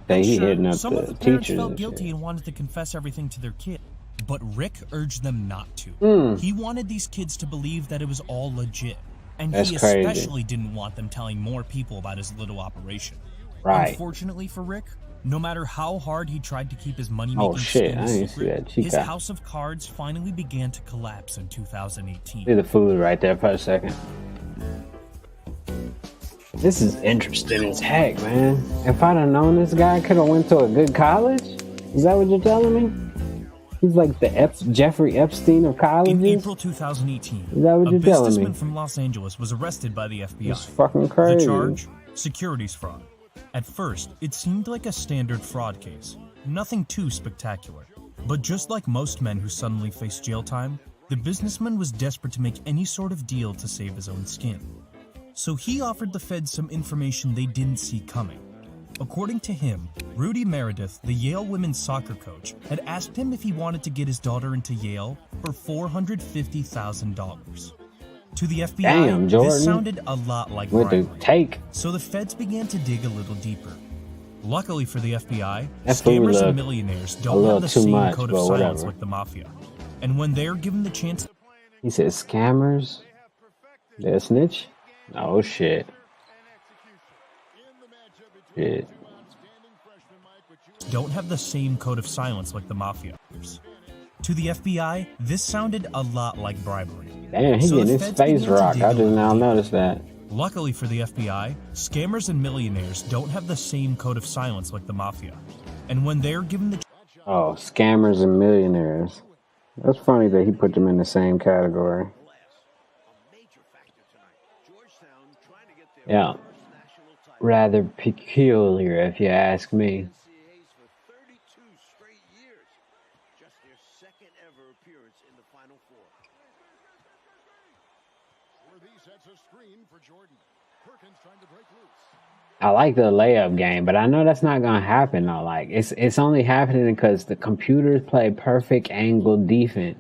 That he Sure, hitting up some of the the parents teachers felt and guilty shit. and wanted to confess everything to their kid, but Rick urged them not to. Hmm. He wanted these kids to believe that it was all legit, and That's he crazy. especially didn't want them telling more people about his little operation. Right. Unfortunately for Rick, no matter how hard he tried to keep his money-making Oh, shit, scheme I a didn't see secret, that. his Chica. house of cards finally began to collapse in 2018. See the food right there for a second. This is interesting as heck, man. If I'd have known this guy could have went to a good college, is that what you're telling me? He's like the Jeffrey Epstein of colleges. In April 2018, Is that what a you're telling businessman me? from Los Angeles was arrested by the FBI. It's fucking crazy. The charge? Securities fraud. At first, it seemed like a standard fraud case. Nothing too spectacular. But just like most men who suddenly face jail time, the businessman was desperate to make any sort of deal to save his own skin. So he offered the feds some information they didn't see coming. According to him, Rudy Meredith, the Yale women's soccer coach, had asked him if he wanted to get his daughter into Yale for $450,000. To the FBI, Damn, Jordan. this sounded a lot like With the bribery. take. So the feds began to dig a little deeper. Luckily for the FBI, That food scammers looked and millionaires a don't little have the too same much, code but of silence whatever. like the mafia. And when they're given the chance, He said scammers. They a snitch? Oh shit. Shit. don't have the same code of silence like the mafia. To the FBI, this sounded a lot like bribery. Damn, he So the getting his feds face began to rocked. dig I a just little now deeper. noticed that. Luckily for the FBI, scammers and millionaires don't have the same code of silence like the mafia. And when they're given the Oh, scammers and millionaires. That's funny that he put them in the same category. Yeah. Rather peculiar, if you ask me. I like the layup game, but I know that's not gonna happen though. Like it's only happening because the computers play perfect angle defense.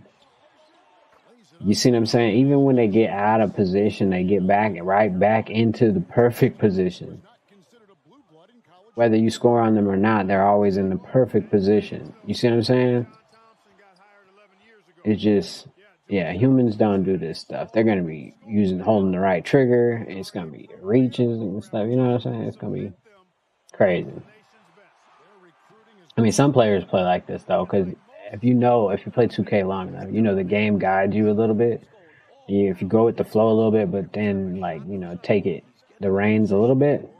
You see what I'm saying? Even when they get out of position, they get right back into the perfect position. Whether you score on them or not, they're always in the perfect position. You see what I'm saying? It's just, yeah, humans don't do this stuff. They're going to be holding the right trigger. It's going to be reaches and stuff. You know what I'm saying? It's going to be crazy. I mean, some players play like this, though, because if you play 2K long enough, you know the game guides you a little bit. If you go with the flow a little bit, but then, like, you know, take the reins a little bit,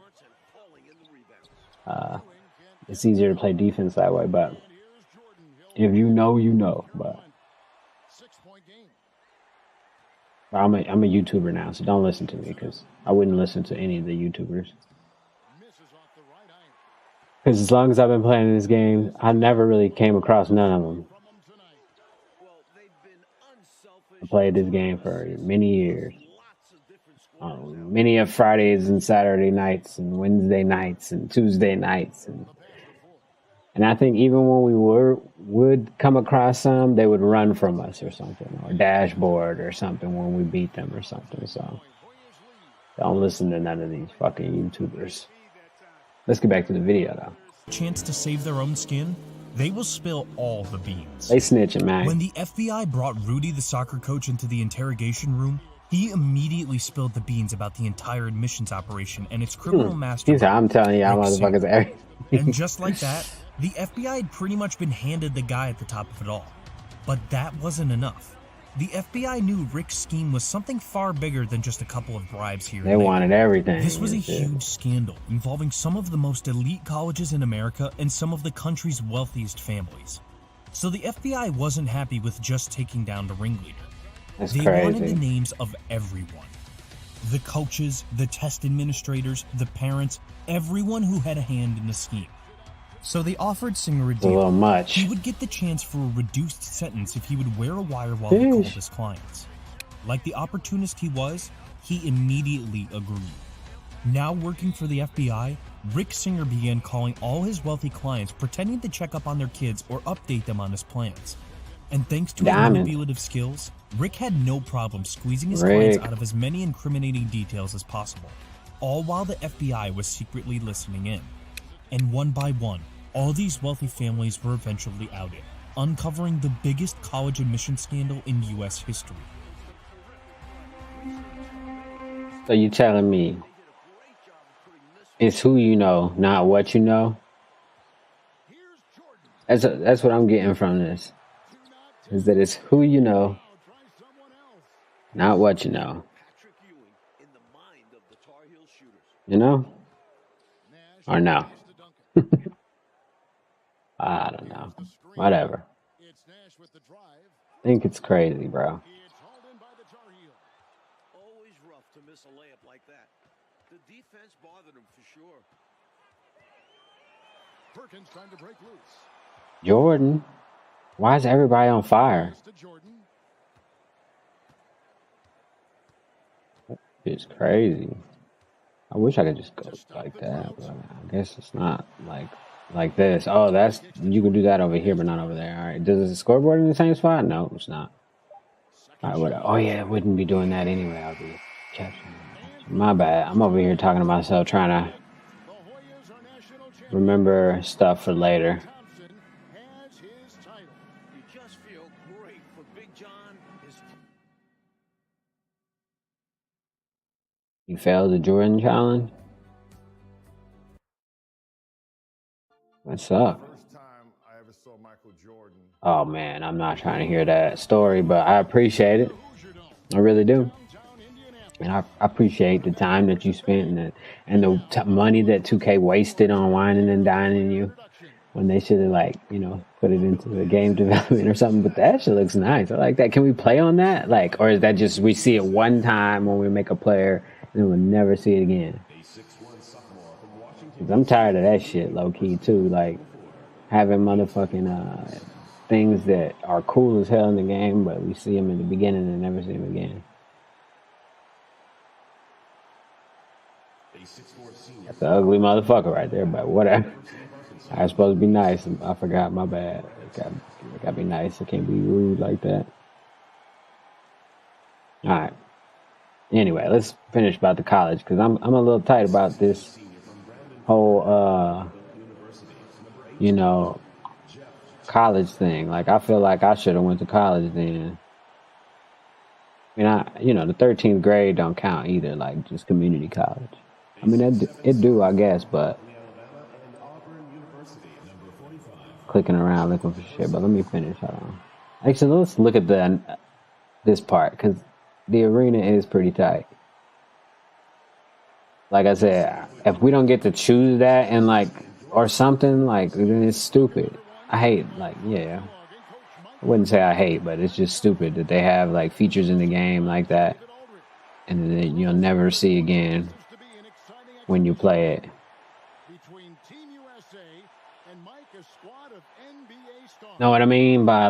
it's easier to play defense that way. But if you know, you know. But I'm a YouTuber now, so don't listen to me because I wouldn't listen to any of the YouTubers. Because as long as I've been playing this game, I never really came across none of them. I played this game for many years. Many of Fridays and Saturday nights and Wednesday nights and Tuesday nights. And I think even when we would come across some, they would run from us or something, or dashboard or something when we beat them or something. So Don't listen to none of these fucking YouTubers. Let's get back to the video though. Chance to save their own skin, they will spill all the beans. They snitching, man. When the FBI brought Rudy, the soccer coach, into the interrogation room, he immediately spilled the beans about the entire admissions operation and its criminal mastermind. He's I'm telling y'all motherfuckers everything. And just like that, the FBI had pretty much been handed the guy at the top of it all. But that wasn't enough. The FBI knew Rick's scheme was something far bigger than just a couple of bribes here. They wanted everything. This was a huge scandal involving some of the most elite colleges in America and some of the country's wealthiest families. So the FBI wasn't happy with just taking down the ringleader. They wanted the names of everyone. The coaches, the test administrators, the parents, everyone who had a hand in the scheme. So they offered Singer a deal. A little much. He would get the chance for a reduced sentence if he would wear a wire while he called his clients. Like the opportunist he was, he immediately agreed. Now working for the FBI, Rick Singer began calling all his wealthy clients, pretending to check up on their kids or update them on his plans. And thanks to his manipulative skills, Rick had no problem squeezing his clients out of as many incriminating details as possible, all while the FBI was secretly listening in. And one by one, all these wealthy families were eventually outed, uncovering the biggest college admission scandal in U.S. history. So you telling me it's who you know, not what you know? That's what I'm getting from this. Is that it's who you know, not what you know. You know? Or no? I don't know. Whatever. I think it's crazy, bro. Always rough to miss a layup like that. The defense bothered him for sure. Perkins trying to break loose. Jordan. Why is everybody on fire? It's crazy. I wish I could just go like that, but I guess it's not like this. Oh, that's you can do that over here, but not over there. All right. Does the scoreboard in the same spot? No, it's not. All right, oh yeah, it wouldn't be doing that anyway. I'll be catching. My bad. I'm over here talking to myself, trying to remember stuff for later. You failed the Jordan challenge? That sucks. Oh man, I'm not trying to hear that story, but I appreciate it. I really do. And I appreciate the time that you spent and the money that 2K wasted on whining and dining you when they should have put it into the game development or something. But that shit looks nice. I like that. Can we play on that? Or is that just we see it one time when we make a player and we'll never see it again? 'Cause I'm tired of that shit, low key too. Having motherfucking things that are cool as hell in the game, but we see them in the beginning and never see them again. That's an ugly motherfucker right there, but whatever. I was supposed to be nice. I forgot, my bad. I gotta be nice. I can't be rude like that. Alright. Anyway, let's finish about the college, because I'm a little tight about this whole, college thing. I feel like I should have went to college then. I mean, the 13th grade don't count either, just community college. I mean, it do, I guess, but clicking around looking for shit. But let me finish. Hold on. Actually, let's look at this part, because the arena is pretty tight. Like I said, if we don't get to choose that and or something, then it's stupid. I hate, I wouldn't say I hate, but it's just stupid that they have features in the game like that, and then you'll never see again when you play it. Know what I mean by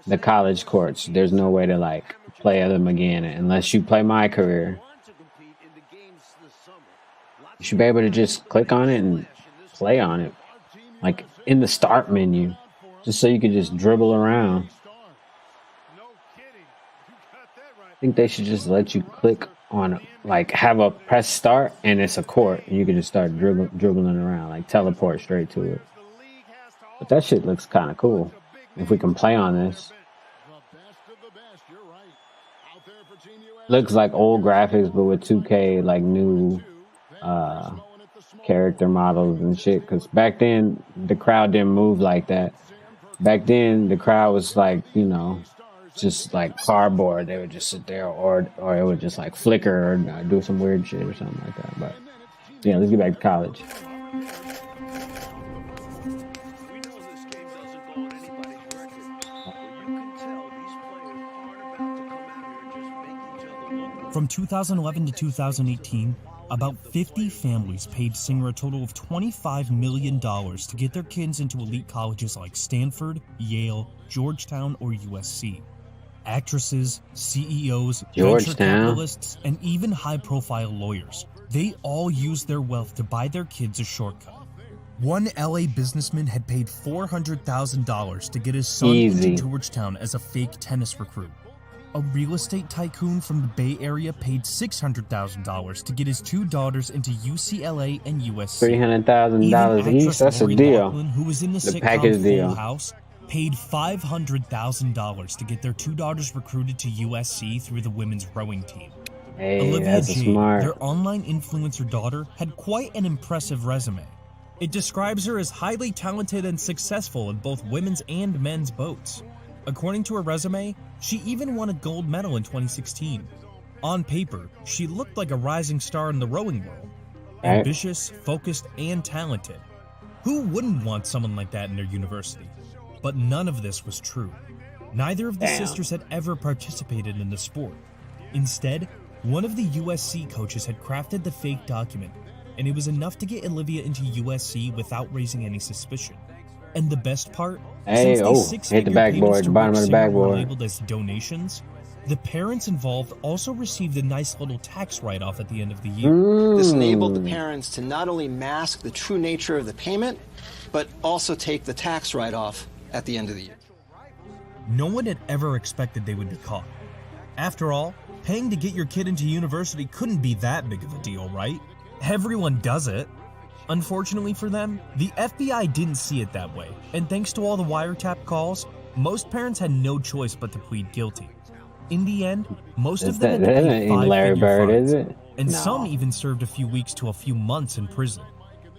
the college courts? There's no way to play them again unless you play my career. You should be able to just click on it and play on it, in the start menu, just so you could just dribble around. think they should just let you click on, like, have a press start and it's a court, and you can just start dribbling around, like teleport straight to it. But that shit looks kind of cool. If we can play on this, looks like old graphics, but with 2K, like new character models and shit. Because back then the crowd didn't move like that. Back then the crowd was like, you know, just like cardboard. They would just sit there, or it would just like flicker or do some weird shit or something like that. But yeah, let's get back to college. From 2011 to 2018, about 50 families paid Singer a total of $25 million to get their kids into elite colleges like Stanford, Yale, Georgetown, or USC. Actresses, CEOs, venture capitalists, and even high-profile lawyers, they all used their wealth to buy their kids a shortcut. One LA businessman had paid $400,000 to get his son into Georgetown as a fake tennis recruit. A real estate tycoon from the Bay Area paid $600,000 to get his two daughters into UCLA and USC. $300,000 each. That's a deal. Who was in the package sitcom deal. Full House, paid $500,000 to get their two daughters recruited to USC through the women's rowing team. Hey, Olivia that's Jade, smart. their online influencer daughter, had quite an impressive resume. It describes her as highly talented and successful in both women's and men's boats. According to her resume, she even won a gold medal in 2016. On paper, she looked like a rising star in the rowing world. Ambitious, focused, and talented. Who wouldn't want someone like that in their university? But none of this was true. Neither of the sisters had ever participated in the sport. Instead, one of the USC coaches had crafted the fake document, and it was enough to get Olivia into USC without raising any suspicion. And the best part, hey, hit the backboard, the bottom of the backboard. Were labeled as donations, the parents involved also received a nice little tax write-off at the end of the year. This enabled the parents to not only mask the true nature of the payment, but also take the tax write-off at the end of the year. No one had ever expected they would be caught. After all, paying to get your kid into university couldn't be that big of a deal, right? Everyone does it. Unfortunately for them, the FBI didn't see it that way, and thanks to all the wiretap calls, most parents had no choice but to plead guilty. In the end, most of them had to pay five-figure fines, and some even served a few weeks to a few months in prison.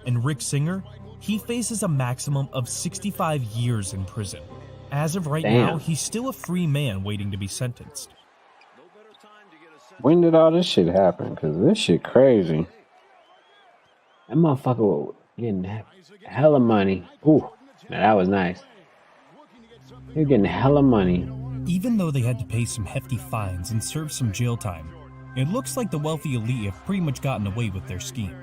And Rick Singer, he faces a maximum of 65 years in prison. As of right now, he's still a free man waiting to be sentenced. When did all this shit happen? Because this shit crazy. That motherfucker was getting hella money. Ooh, now that was nice. You're getting hella money. Even though they had to pay some hefty fines and serve some jail time, it looks like the wealthy elite have pretty much gotten away with their scheme.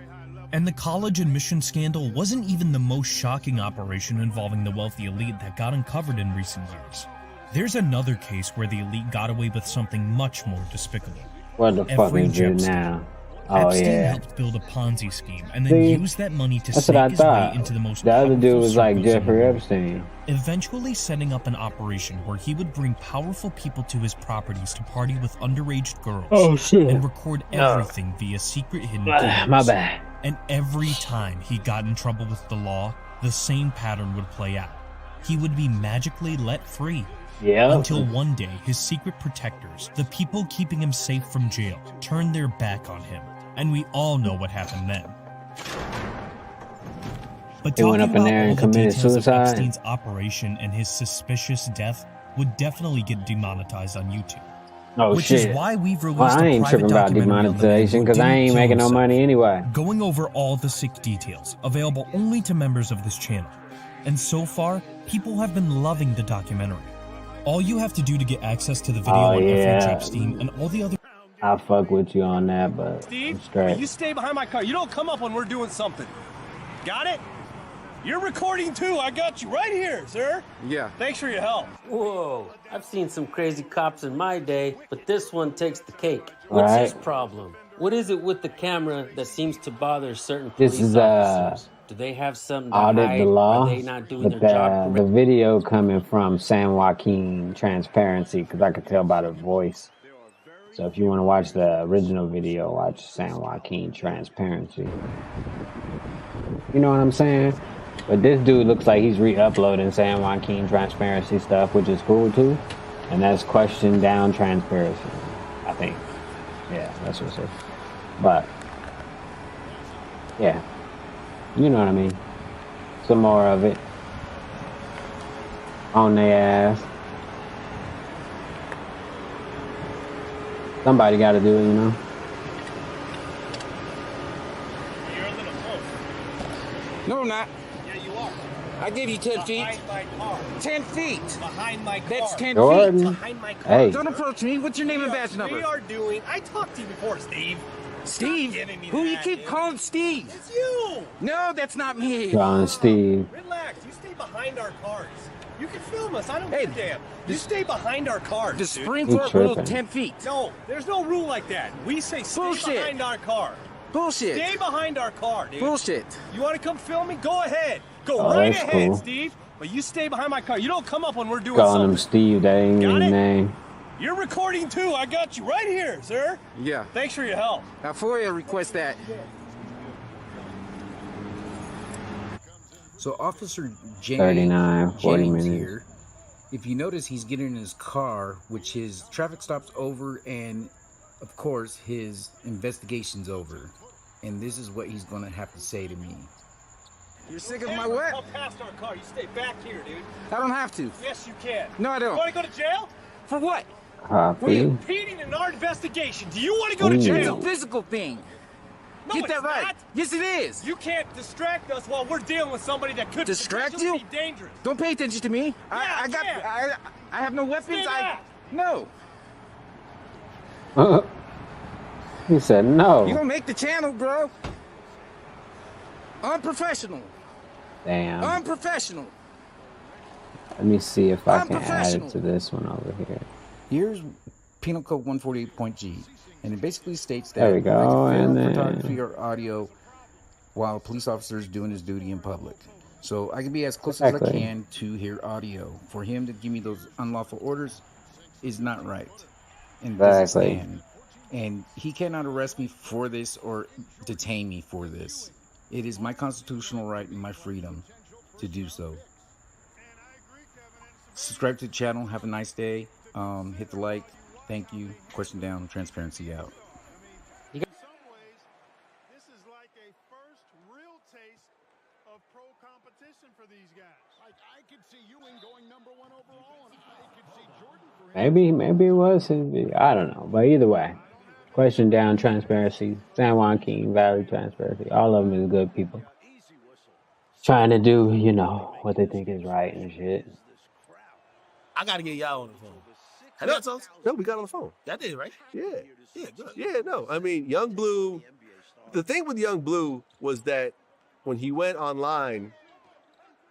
And the college admission scandal wasn't even the most shocking operation involving the wealthy elite that got uncovered in recent years. There's another case where the elite got away with something much more despicable. What the fuck is it now? Oh, Epstein helped build a Ponzi scheme and then used that money to snake his way into the most The other dude was like circles in the Jeffrey world, Epstein. eventually setting up an operation where he would bring powerful people to his properties to party with underage girls and record everything via secret hidden cameras. My bad. And every time he got in trouble with the law, the same pattern would play out. He would be magically let free. Until one day, his secret protectors, the people keeping him safe from jail, turned their back on him. And we all know what happened then. But He went up in there and committed suicide. Epstein's operation and his suspicious death would definitely get demonetized on YouTube. Oh which shit. is why we've released Well, I a ain't private tripping about documentary on the man demonetization who because I didn't ain't kill making no himself, money anyway. going over all the sick details, available only to members of this channel. And so far, people have been loving the documentary. All you have to do to get access to the video on FH Epstein and all the other... I'll fuck with you on that, but Steve, I'm straight. you stay behind my car. You don't come up when we're doing something. Got it? You're recording too. I got you right here, sir. Yeah. Thanks for your help. Whoa, I've seen some crazy cops in my day, but this one takes the cake. What's his problem? What is it with the camera that seems to bother certain police This is officers? Do they have something to audit hide? the law, Are they not doing but their job the video coming from San Joaquin Transparency, because I could tell by the voice. So if you want to watch the original video, watch San Joaquin Transparency. You know what I'm saying? But this dude looks like he's re-uploading San Joaquin Transparency stuff, which is cool too. And that's Question Down Transparency, I think. Yeah, that's what it says. But, yeah. You know what I mean. Some more of it. On their ass. Somebody got to do it, you know. No, I'm not. Yeah, you are. I gave you 10 feet. Behind my car. 10 feet. Behind my car. That's 10 Jordan. feet. Behind my car. Hey. Don't approach me. What's your name and badge number? We are doing. I talked to you before, Steve. Steve? Stop giving me Who you that, keep dude. calling Steve? It's you. No, that's not me. John Steve. Relax. You stay behind our cars. You can film us. I don't Hey, give a damn. You stay behind our cars. The dude. Supreme You Court ruled tripping. 10 feet. No, there's no rule like that. We say stay Bullshit. behind our car. Bullshit. Stay behind our car, dude. Bullshit. You want to come film me? Go ahead. Go Oh, right that's ahead, cool. Steve. But you stay behind my car. You don't come up when we're doing Calling him something. Steve, that ain't Got his it? name. You're recording too. I got you right here, sir. Yeah. Thanks for your help. Now, FOIA request that. So Officer 39, 40 James minutes. here, if you notice, he's getting in his car, which his traffic stop's over, and of course his investigation's over. And this is what he's gonna have to say to me. You're sick of my Never what? come past our car. You stay back here, dude. I don't have to. Yes, you can. No, I don't. You want to go to jail? For what? Copy. Impeding in our investigation. Do you want to go to Ooh. It's jail? a physical thing. No, Get it's that right. not. Yes, it is. You can't distract us while we're dealing with somebody that could Distract potentially you? be dangerous. Don't pay attention to me. I have no weapons. Stay back. No. He said You no. don't make the channel, bro. Unprofessional. Damn. Unprofessional. Let me see if I can add Unprofessional. it to this one over here. Here's Penal Code 148.G, and it basically states that There we go, right to film, and then- photography or audio while a police officer is doing his duty in public. So I can be as close as Exactly. I can to hear audio. For him to give me those unlawful orders is not right. And this is Exactly. Stan. And he cannot arrest me for this or detain me for this. It is my constitutional right and my freedom to do so. Subscribe to the channel. Have a nice day. Hit the like. Thank you. Question down. Transparency out. In some ways, this is like a first real taste of pro competition for these guys. Like, I could see Ewing going number 1 overall, and I could see Jordan for Maybe it was his video. I don't know. But either way. Question Down Transparency. San Joaquin Valley Transparency. All of them is good people. Trying to do, you know, what they think is right and shit. I got to get y'all on the phone. Have y'all talked? No, we got on the phone. That did, right? Yeah. Yeah, good. Yeah, no. I mean, Young Blue, the thing with Young Blue was that when he went online,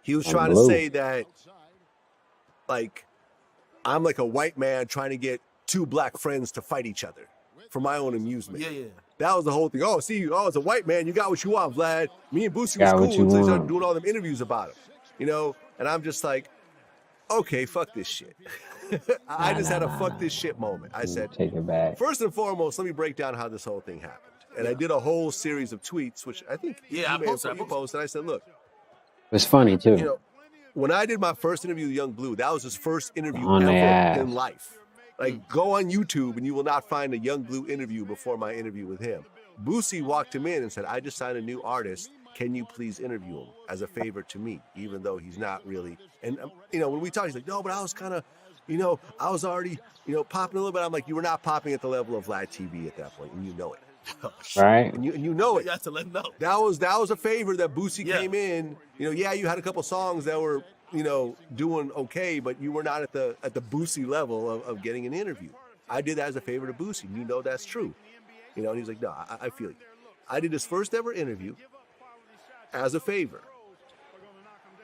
he was Young trying Blue. to say that, like, I'm like a white man trying to get two black friends to fight each other for my own amusement. Yeah, yeah. That was the whole thing. Oh, see, as a white man, you got what you want, Vlad. Me and Boosie was Got cool what you until he started want. doing all them interviews about him. You know? And I'm just like, okay, fuck this shit. I just had a fuck this shit moment. I said, Take it back. first and foremost, let me break down how this whole thing happened. And I did a whole series of tweets, which I think Yeah, I you may have posted. you posted. I said, look, It's funny too. you know, when I did my first interview with Young Blue, that was his first interview On their ever ass. in life. Like, go on YouTube and you will not find a Young Blue interview before my interview with him. Boosie walked him in and said, I just signed a new artist. Can you please interview him as a favor to me, even though he's not really. And, you know, when we talked, he's like, no, but I was kind of, you know, I was already, you know, popping a little bit. I'm like, you were not popping at the level of Vlad TV at that point, and you know it. Right? And you know it. You have to let him know. That was a favor that Boosie Yeah. came in. You know, yeah, you had a couple songs that were, you know, doing okay, but you were not at the Boosie level of getting an interview. I did that as a favor to Boosie. You know that's true. You know, and he's like, no, I feel you. I did his first ever interview as a favor.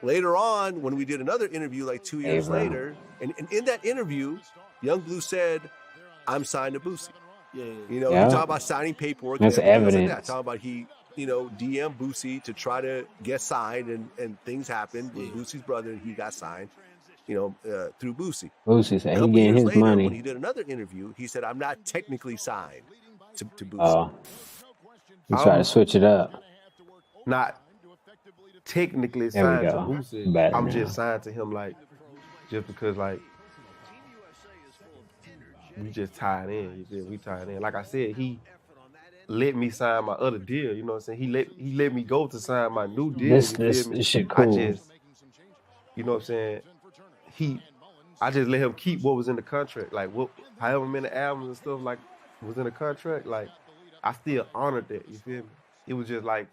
Later on, when we did another interview like 2 years Favor. later, and in that interview, Young Blue said, I'm signed to Boosie. Yeah. You know, Yeah. you talk about signing paperwork. That's and everything evidence. Like that. Talking about he, you know, DM Boosie to try to get signed, and things happened with Boosie's brother, and he got signed. through Boosie. Boosie A said he couple getting years his later, money. when he did another interview, he said, "I'm not technically signed to Boosie." Oh, he tried to switch it up. Not technically There we signed to go. Boosie. Better I'm now. just signed to him just because we just tied in. You feel? We tied in. Like I said, he let me sign my other deal. You know what I'm saying? He let me go to sign my new deal. This you feel me? this shit cool. You know what I'm saying? I just let him keep what was in the contract. Like however many albums and stuff was in the contract. Like I still honored that. You feel me? It was just like,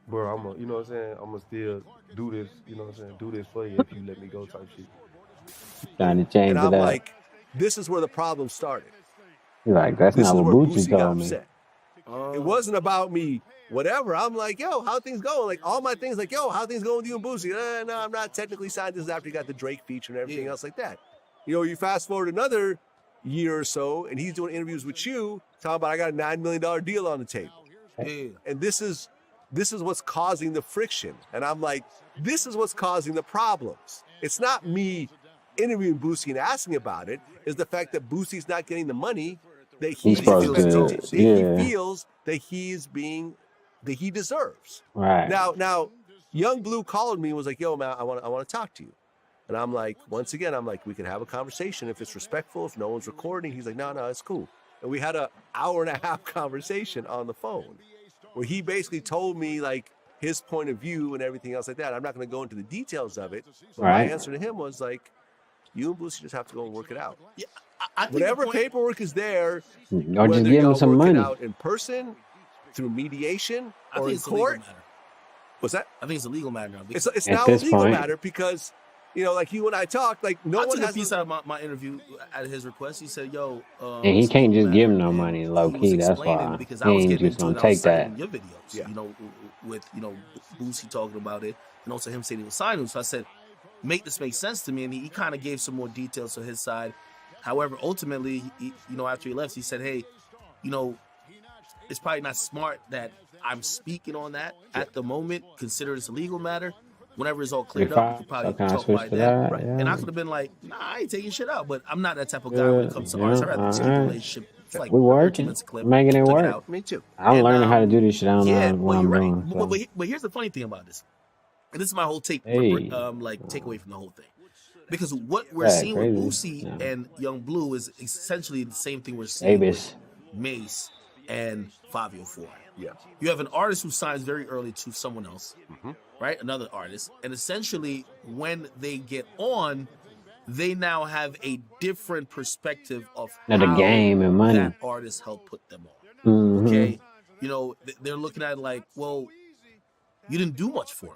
bro, you know what I'm saying? I'm gonna still do this. You know what I'm saying? Do this for you if you let me go type shit. Trying to change And it I'm up. like, this is where the problem started. You're like, that's This not is what where Boosie Boosie got told me. upset. It wasn't about me, whatever. I'm like, yo, how things going? Like all my things, like, yo, how things going with you and Boosie? No, I'm not technically signed. This is after you got the Drake feature and everything else like that. You fast forward another year or so, and he's doing interviews with you, talking about I got a $9 million deal on the table. Yeah. And this is what's causing the friction. And I'm like, this is what's causing the problems. It's not me interviewing Boosie and asking about it. It's the fact that Boosie's not getting the money that he feels that he deserves. Right. Now, Young Blue called me and was like, yo, man, I want to talk to you. And I'm like, once again, we can have a conversation if it's respectful, if no one's recording. He's like, no, it's cool. And we had an hour and a half conversation on the phone where he basically told me like his point of view and everything else like that. I'm not going to go into the details of it. But my answer to him was like, you and Boosie just have to go and work it out. Yeah, I think whatever paperwork is there, Or just give him some money. out in person, through mediation, or in it's a legal court. matter. What's that? I think it's a legal matter now. It's now a legal matter because, like you and I talked, like I one took a has piece out of my interview at his request. He said, "Yo," And he can't just give him no money, low key. That's why because he I was ain't getting just into gonna it. I take was citing that. your videos, with Boosie talking about it, and also him saying he was signing. So I said, "Make this make sense to me," and he kind of gave some more details to his side. However, ultimately, after he left, he said, "Hey, it's probably not smart that I'm speaking on that at the moment. Consider it's a legal matter. Whenever it's all cleared up, we could probably talk about that." Right. And I could have been like, "Nah, I ain't taking shit out," but I'm not that type of guy when it comes to artists. I'd rather keep the relationship. It's like we working, making it work. Me too. I'm learning how to do this shit. I don't Yeah, know well, what I'm you're doing. right. So. But here's the funny thing about this, and this is my whole take, takeaway from the whole thing. Because what we're seeing with Boosie and Young Blue is essentially the same thing we're seeing with Mace and Fabio Foreign. Yeah. You have an artist who signs very early to someone else, right? Another artist. And essentially, when they get on, they now have a different perspective of Now the how game and money. that artist helped put them on. Mhm. Okay? They're looking at it like, well, you didn't do much for me.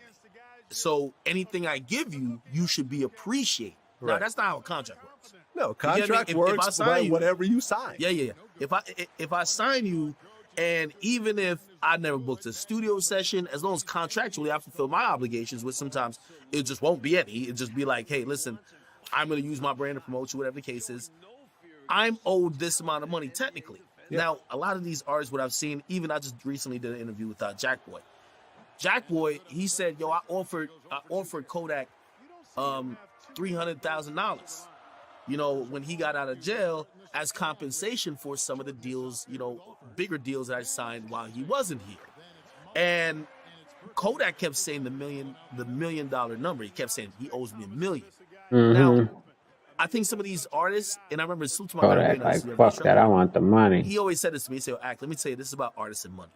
So anything I give you, you should be appreciated. Now, Right. that's not how a contract works. No, You get me? contract If I works sign by you- whatever you sign. Yeah. If I sign you, and even if I never booked a studio session, as long as contractually I fulfill my obligations, which sometimes it just won't be any. It just be like, hey, listen, I'm going to use my brand to promote you, whatever the case is. I'm owed this amount of money technically. Now, a lot of these artists, what I've seen, even I just recently did an interview with Jack Boy. Jack Boy, he said, yo, I offered Kodak $300,000, when he got out of jail as compensation for some of the deals, bigger deals that I signed while he wasn't here. And Kodak kept saying the $1 million number. He kept saying he owes me $1 million. Now, I think some of these artists, and I remember Salute to my Kodak, like, fuck that, I want the money. He always said this to me. He said, Act, let me tell you, this is about artists and money.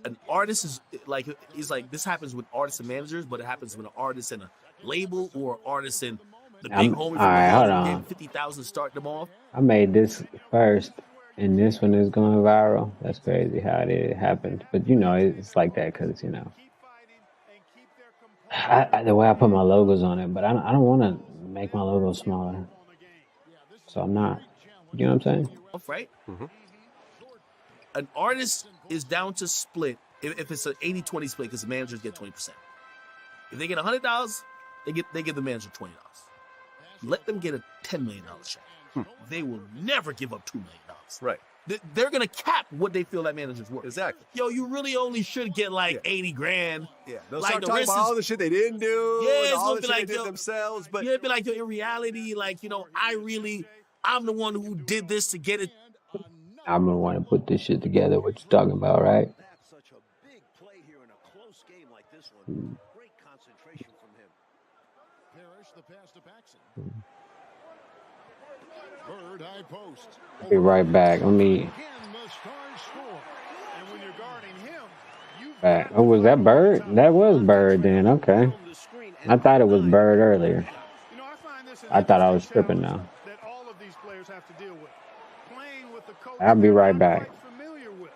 An artist is like, he's like, this happens with artists and managers, but it happens with an artist and a label or artist and the big homie from hold the on. 50,000 start them off. I made this first, and this one is going viral. That's crazy how it happened. But it's like that because the way I put my logos on it. But I don't want to make my logo smaller, so I'm not. You know what I'm saying? Right? An artist is down to split if it's an 80-20 split because the managers get 20%. If they get $100, they give the manager $20. Let them get a $10 million check. They will never give up $2 million. Right. they're gonna cap what they feel that manager's worth. Exactly. Yo, you really only should get like 80 grand. Yeah, they'll Like, start the talking risk about is- all the shit they didn't do, Yeah, and it's all gonna the be shit like, they did yo, themselves. But yeah, it'd be like, yo, in reality, like, you know, I'm the one who did this to get it. I'm the one to put this shit together. What you talking about, right? Such a big play here in a close game like this one. Great concentration from him. Parrish the pass to Paxson. Bird high post. Be right back. Let me. Again, the Stars score. And when you're guarding him, Back. Oh, was that Bird? That was Bird then. Okay. I thought it was Bird earlier. I thought I was tripping now. That all of these players have to deal with. Playing with the coach I'll be right back. familiar with.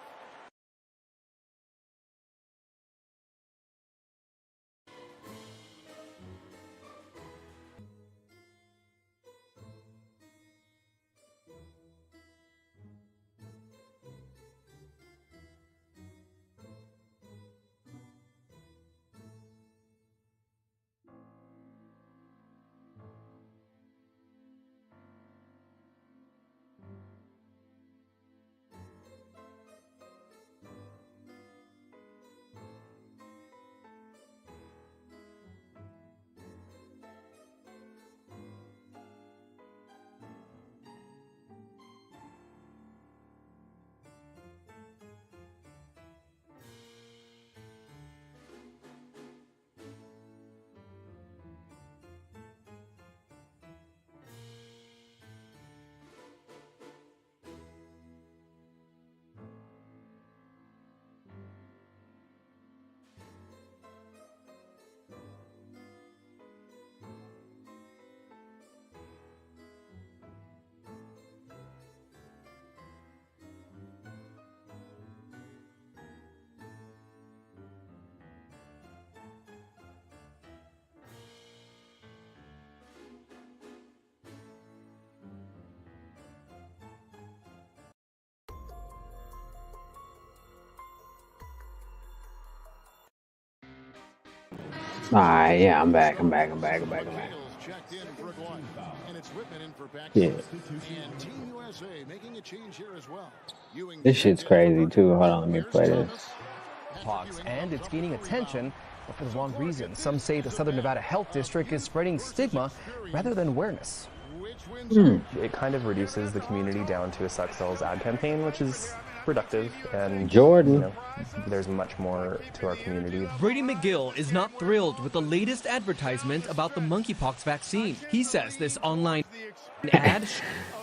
Alright, yeah, I'm back. checked in for Glenn. And it's Whitman in for back. Yeah. And Team USA making a change here as well. Ewing This shit's crazy too. Hold on, let me play this. Pox, and it's gaining attention, but for the wrong reason. Some say the Southern Nevada Health District is spreading stigma rather than awareness. It kind of reduces the community down to a sex sells ad campaign, which is productive, and Jordan. you know, there's much more to our community. Brady McGill is not thrilled with the latest advertisement about the monkeypox vaccine. He says this online ad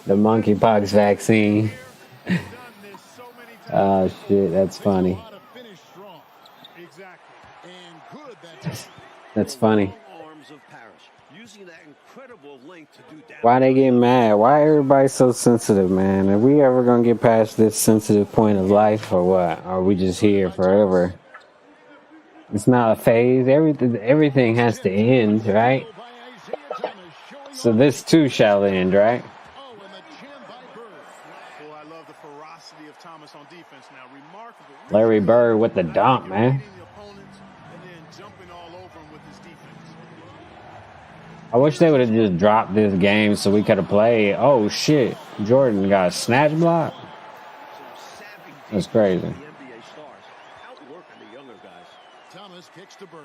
The monkeypox vaccine. Oh shit, that's funny. That's funny. Using that incredible length to do damage. Why they getting mad? Why everybody so sensitive, man? Are we ever gonna get past this sensitive point of life, or what? Or are we just here forever? It's not a phase. Everything has to end, right? So this too shall end, right? Well, I love the ferocity of Thomas on defense now. Remarkable. Larry Bird with the dunk, man. I wish they would have just dropped this game so we could have played. Oh shit, Jordan got a snatch block. That's crazy. Thomas kicks to Bird.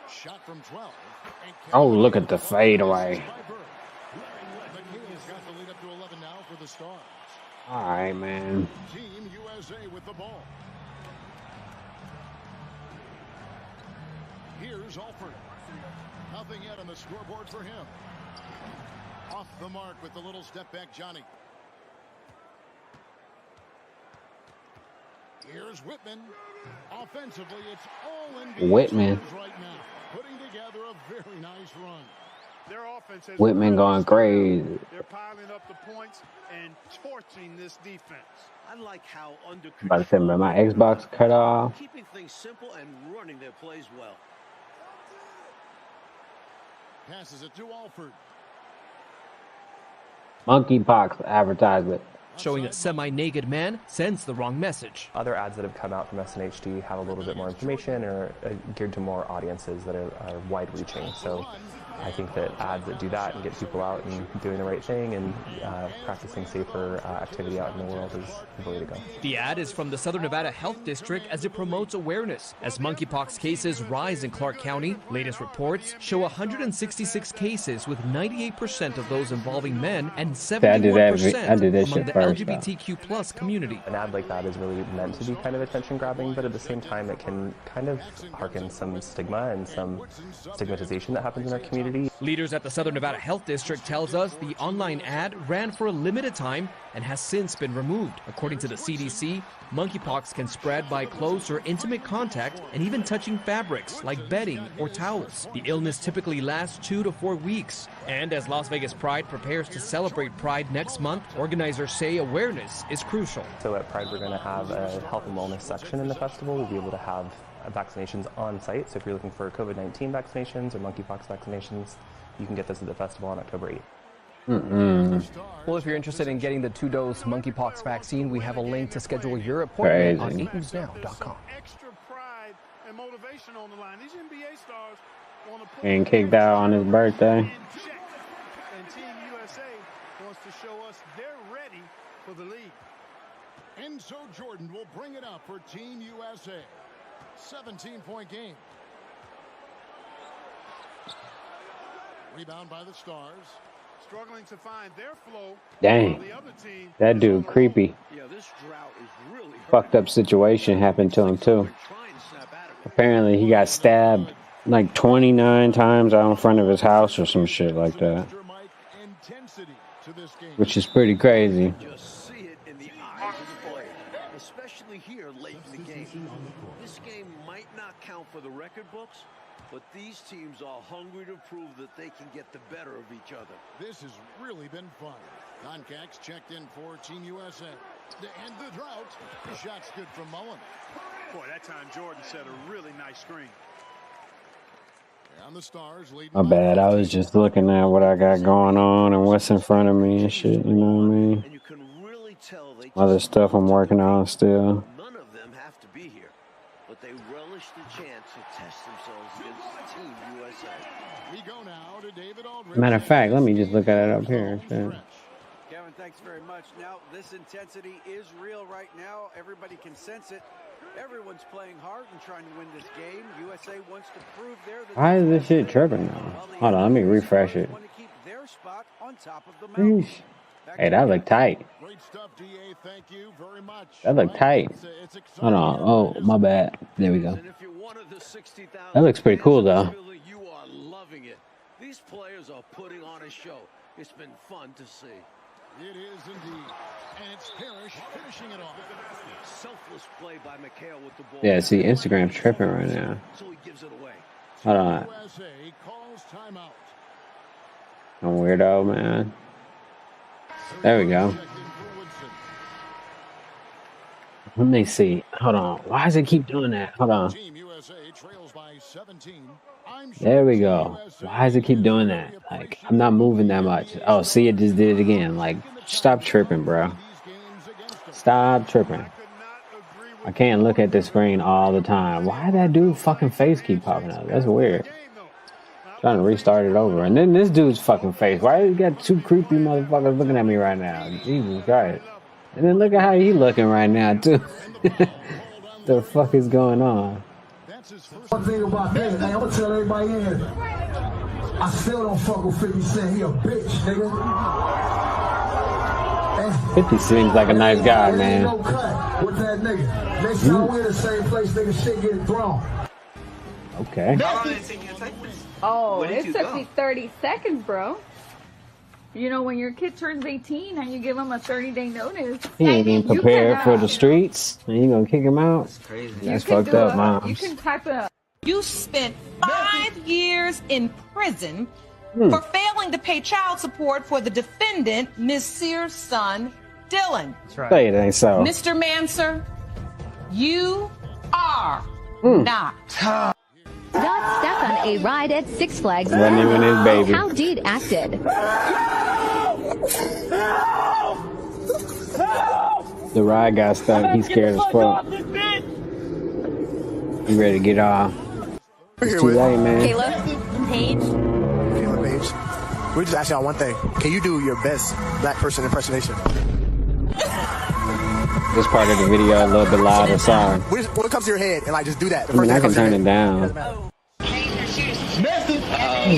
Shot from 12. Oh, look at the fadeaway. McHale's got the lead up to 11 now for the Stars. All right, man. Team USA with the ball. Here's Alford. Nothing yet on the scoreboard for him. Off the mark with the little step back, Johnny. Here's Whitman. Offensively, it's all in Whitman. right now. Putting together a very nice run. Their offense has Whitman going crazy. They're piling up the points and torching this defense. I like how under I'm about to say, man, my Xbox cut off. keeping things simple and running their plays well. Passes it to Alford. Monkeypox advertisement. showing a semi-naked man sends the wrong message. Other ads that have come out from SNHD have a little bit more information or geared to more audiences that are wide-reaching. So I think that ads that do that and get people out and doing the right thing and practicing safer activity out in the world is the way to go. The ad is from the Southern Nevada Health District as it promotes awareness. As monkeypox cases rise in Clark County, latest reports show 166 cases with 98% of those involving men and 71% among the LGBTQ plus community. An ad like that is really meant to be kind of attention grabbing, but at the same time it can kind of harken some stigma and some stigmatization that happens in our community. Leaders at the Southern Nevada Health District tells us the online ad ran for a limited time and has since been removed. According to the CDC, monkeypox can spread by close or intimate contact and even touching fabrics like bedding or towels. The illness typically lasts 2 to 4 weeks. And as Las Vegas Pride prepares to celebrate Pride next month, organizers say awareness is crucial. So at Pride, we're going to have a health and wellness section in the festival. We'll be able to have vaccinations on site. So if you're looking for COVID-19 vaccinations or monkeypox vaccinations, you can get those at the festival on October 8th. Well, if you're interested in getting the 2-dose monkeypox vaccine, we have a link to schedule your appointment on 8newsnow.com. Extra pride and motivation on the line. These NBA stars want to put And kicked out on his birthday. and Team USA wants to show us they're ready for the league. Enzo Jordan will bring it up for Team USA. 17-point game. Rebound by the Stars. Struggling to find their flow. Dang. That dude creepy. Fucked up situation happened to him too. Apparently he got stabbed like 29 times out in front of his house or some shit like that. Which is pretty crazy. Especially here late in the game. This game might not count for the record books, but these teams are hungry to prove that they can get the better of each other. This has really been fun. Concax checked in for Team USA. To end the drought, the shot's good from Mullen. Boy, that time Jordan set a really nice screen. And the Stars lead. My bad. I was just looking at what I got going on and what's in front of me and shit. You know what I mean? Other stuff I'm working on still. None of them have to be here, but they relish the chance to test themselves against Team USA. We go now to David Aldridge. Matter of fact, let me just look at it up here. Shit. Kevin, thanks very much. Now, this intensity is real right now. Everybody can sense it. Everyone's playing hard and trying to win this game. USA wants to prove they're the Why is this shit tripping now? Hold on, let me refresh it. want to keep their spot on top of the mountain. Yeesh. Hey, that look tight. Great stuff, DA. Thank you very much. That look tight. Hold on. Oh, my bad. There we go. That looks pretty cool, though. You are loving it. These players are putting on a show. It's been fun to see. It is indeed. And it's Parrish finishing it off. Selfless play by McHale with the ball. Yeah, see, Instagram's tripping right now. So he gives it away. Hold on. USA calls timeout. I'm weirdo, man. There we go. Let me see. Hold on. Why does it keep doing that? Hold on. Team USA trails by 17. There we go. Why does it keep doing that? Like, I'm not moving that much. Oh, see, it just did it again. Like, stop tripping, bro. Stop tripping. I can't look at the screen all the time. Why that dude fucking face keep popping up? That's weird. Trying to restart it over. And then this dude's fucking face. Why you got two creepy motherfuckers looking at me right now? Jesus Christ. And then look at how he looking right now, too. The fuck is going on? One thing about that, hey, I'm gonna tell everybody in here, I still don't fuck with 50 Cent. He a bitch, nigga. 50 seems like a nice guy, man. No cut with that nigga. Next time we're in the same place, nigga, shit get thrown. Okay. Oh, it took me 30 seconds, bro. You know, when your kid turns 18 and you give him a 30-day notice. He ain't even prepared for the streets. And you gonna kick him out? That's crazy. That's fucked up, Mom. You can type a... You spent 5 years in prison for failing to pay child support for the defendant, Ms. Sears' son, Dylan. That's right. Say it ain't so. Mr. Manser, you are not. Got stuck on a ride at Six Flags. Wasn't even his baby. How Deed acted. The ride got stuck. He's scared as fuck. He ready to get off. It's too late, man. Kayla, Paige. We just ask y'all one thing. Can you do your best black person impersonation? This part of the video a little bit louder. Sorry. What comes to your head and like just do that? I mean, I can turn it down. Who's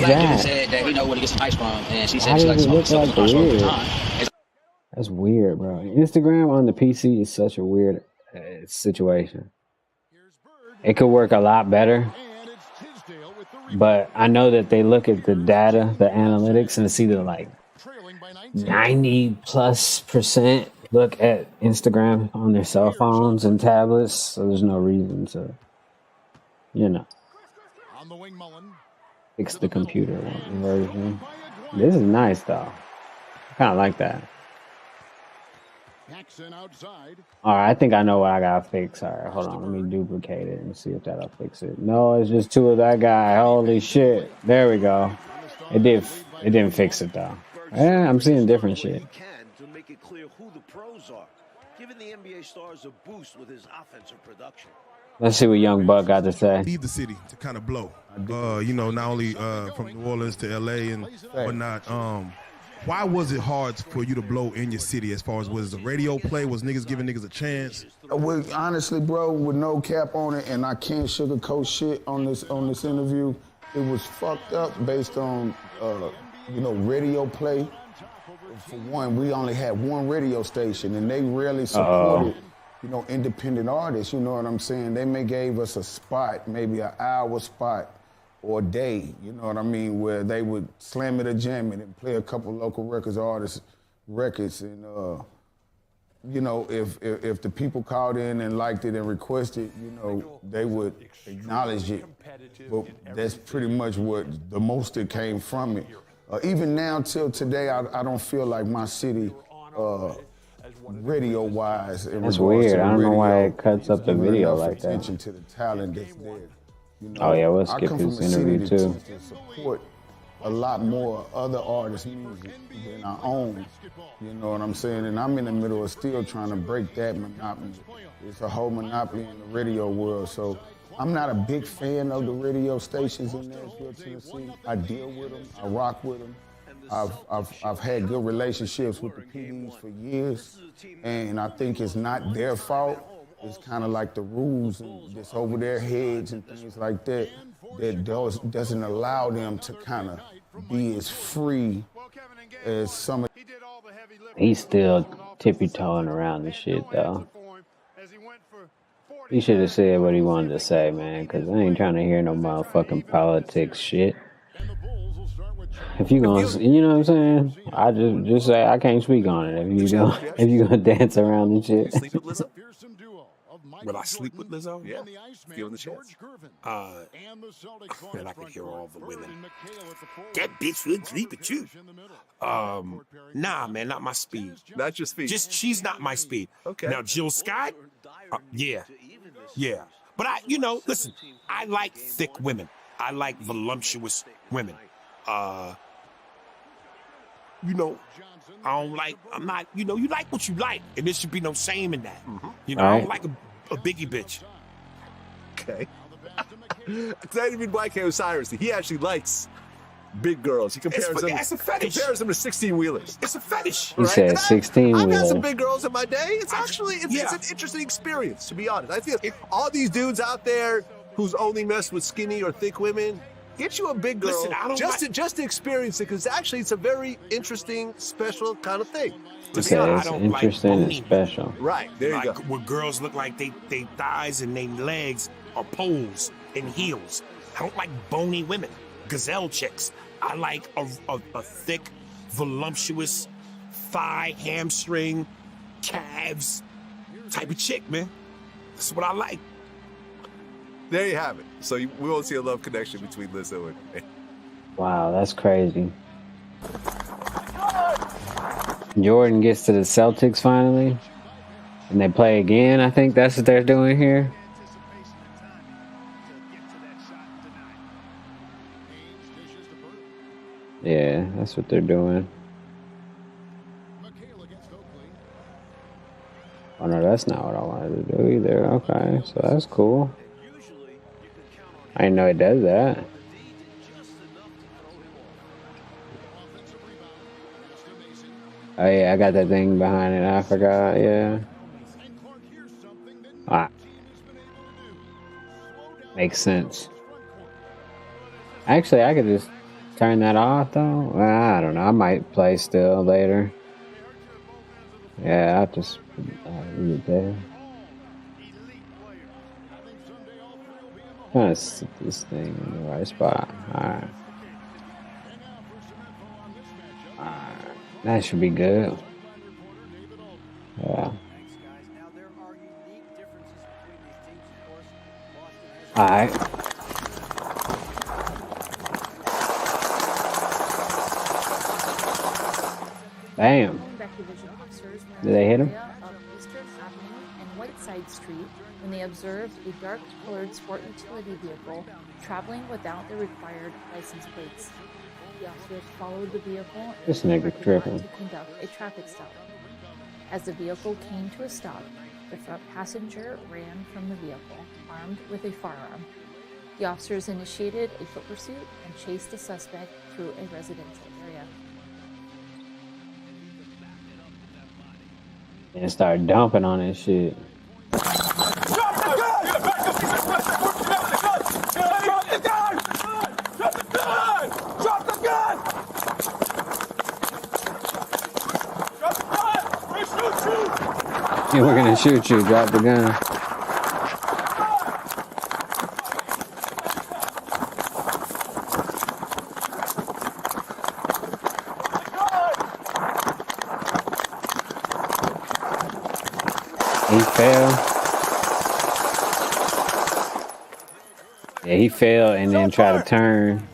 that? Said that he know where to get some ice from, and she Why said she does likes it look some like all the weird? time. That's weird, bro. Instagram on the PC is such a weird situation. It could work a lot better, but I know that they look at the data, the analytics, and see the like 90+% look at Instagram on their cell phones and tablets. So there's no reason to, fix the computer version. This is nice though. I kind of like that. All right, I think I know what I gotta fix. All right, hold on, let me duplicate it and see if that'll fix it. No, it's just two of that guy. Holy shit! There we go. It didn't fix it though. Yeah, I'm seeing different shit. To make it clear who the pros are, giving the NBA stars a boost with his offensive production. Let's see what Young Buck got to say. Need the city to kind of blow. Not only from New Orleans to LA and whatnot. Why was it hard for you to blow in your city as far as was the radio play? Was niggas giving niggas a chance? Well, honestly, bro, with no cap on it, and I can't sugarcoat shit on this interview, it was fucked up based on radio play. For one, we only had one radio station, and they rarely supported, independent artists. You know what I'm saying? They may gave us a spot, maybe an hour spot or a day, you know what I mean, where they would slam it or jam it and play a couple local artists' records. And, if the people called in and liked it and requested, they would acknowledge it. But that's pretty much what the most that came from it. Even now till today, I don't feel like my city, radio-wise, That's weird. I don't know why it cuts up the video like that. Attention to the talent that's there. Oh yeah, we'll skip this interview too. To support a lot more other artists' music than our own. You know what I'm saying? And I'm in the middle of still trying to break that monopoly. It's a whole monopoly in the radio world. So I'm not a big fan of the radio stations in Nashville, Tennessee. I deal with them. I rock with them. I've had good relationships with the PDs for years, and I think it's not their fault. It's kind of like the rules and just over their heads and things like that doesn't allow them to kind of be as free as some of. He's still tippy-toeing around the shit though. He should have said what he wanted to say, man, because I ain't trying to hear no motherfucking politics shit. If you gonna, you know what I'm saying? I just say I can't speak on it. If you gonna dance around the shit. Will I sleep with Lizzo? Yeah, given the chance. And I can hear all the women. That bitch would sleep with you. Nah, man, not my speed. Not your speed. Just she's not my speed. Okay. Now Jill Scott, yeah. But listen, I like thick women. I like voluptuous women. I don't like. I'm not. You like what you like, and there should be no shame in that. I don't like a biggie bitch. Okay. David White Osiris, he actually likes big girls. He compares them. It's a fetish. Compares them to 16-wheelers. It's a fetish. He said 16-wheelers. I've had some big girls in my day. It's actually it's an interesting experience, to be honest. I feel all these dudes out there who's only messed with skinny or thick women, get you a big girl. Listen, I don't just to experience it, because actually it's a very interesting, special kind of thing. Okay, it's interesting and special. Right, there you go. Where girls look like they thighs and they legs are poles and heels. I don't like bony women, gazelle chicks. I like a thick, voluptuous, thigh, hamstring, calves type of chick, man. That's what I like. There you have it. So we won't see a love connection between Lizzo and. Wow, that's crazy. Jordan gets to the Celtics finally, and they play again. I think that's what they're doing here. Yeah, that's what they're doing. Oh no, that's not what I wanted to do either. Okay, so that's cool. I didn't know it does that. Oh yeah, I got that thing behind it. I forgot. Yeah. Alright. Makes sense. Actually, I could just turn that off though. Well, I don't know. I might play still later. Yeah, I'll just leave it there. Trying to sit this thing in the right spot. Alright. That should be good. Yeah. Alright. Bam. Did they hit him? And Whiteside Street when they observed a dark-colored sport utility vehicle traveling without the required license plates. The officers followed the vehicle This and nigga tripping. to conduct a traffic stop. As the vehicle came to a stop, the front passenger ran from the vehicle, armed with a firearm. The officers initiated a foot pursuit and chased the suspect through a residential area. And start dumping on this shit. Yeah, we're gonna shoot you. Drop the gun. He fell. Yeah, he fell and then tried to turn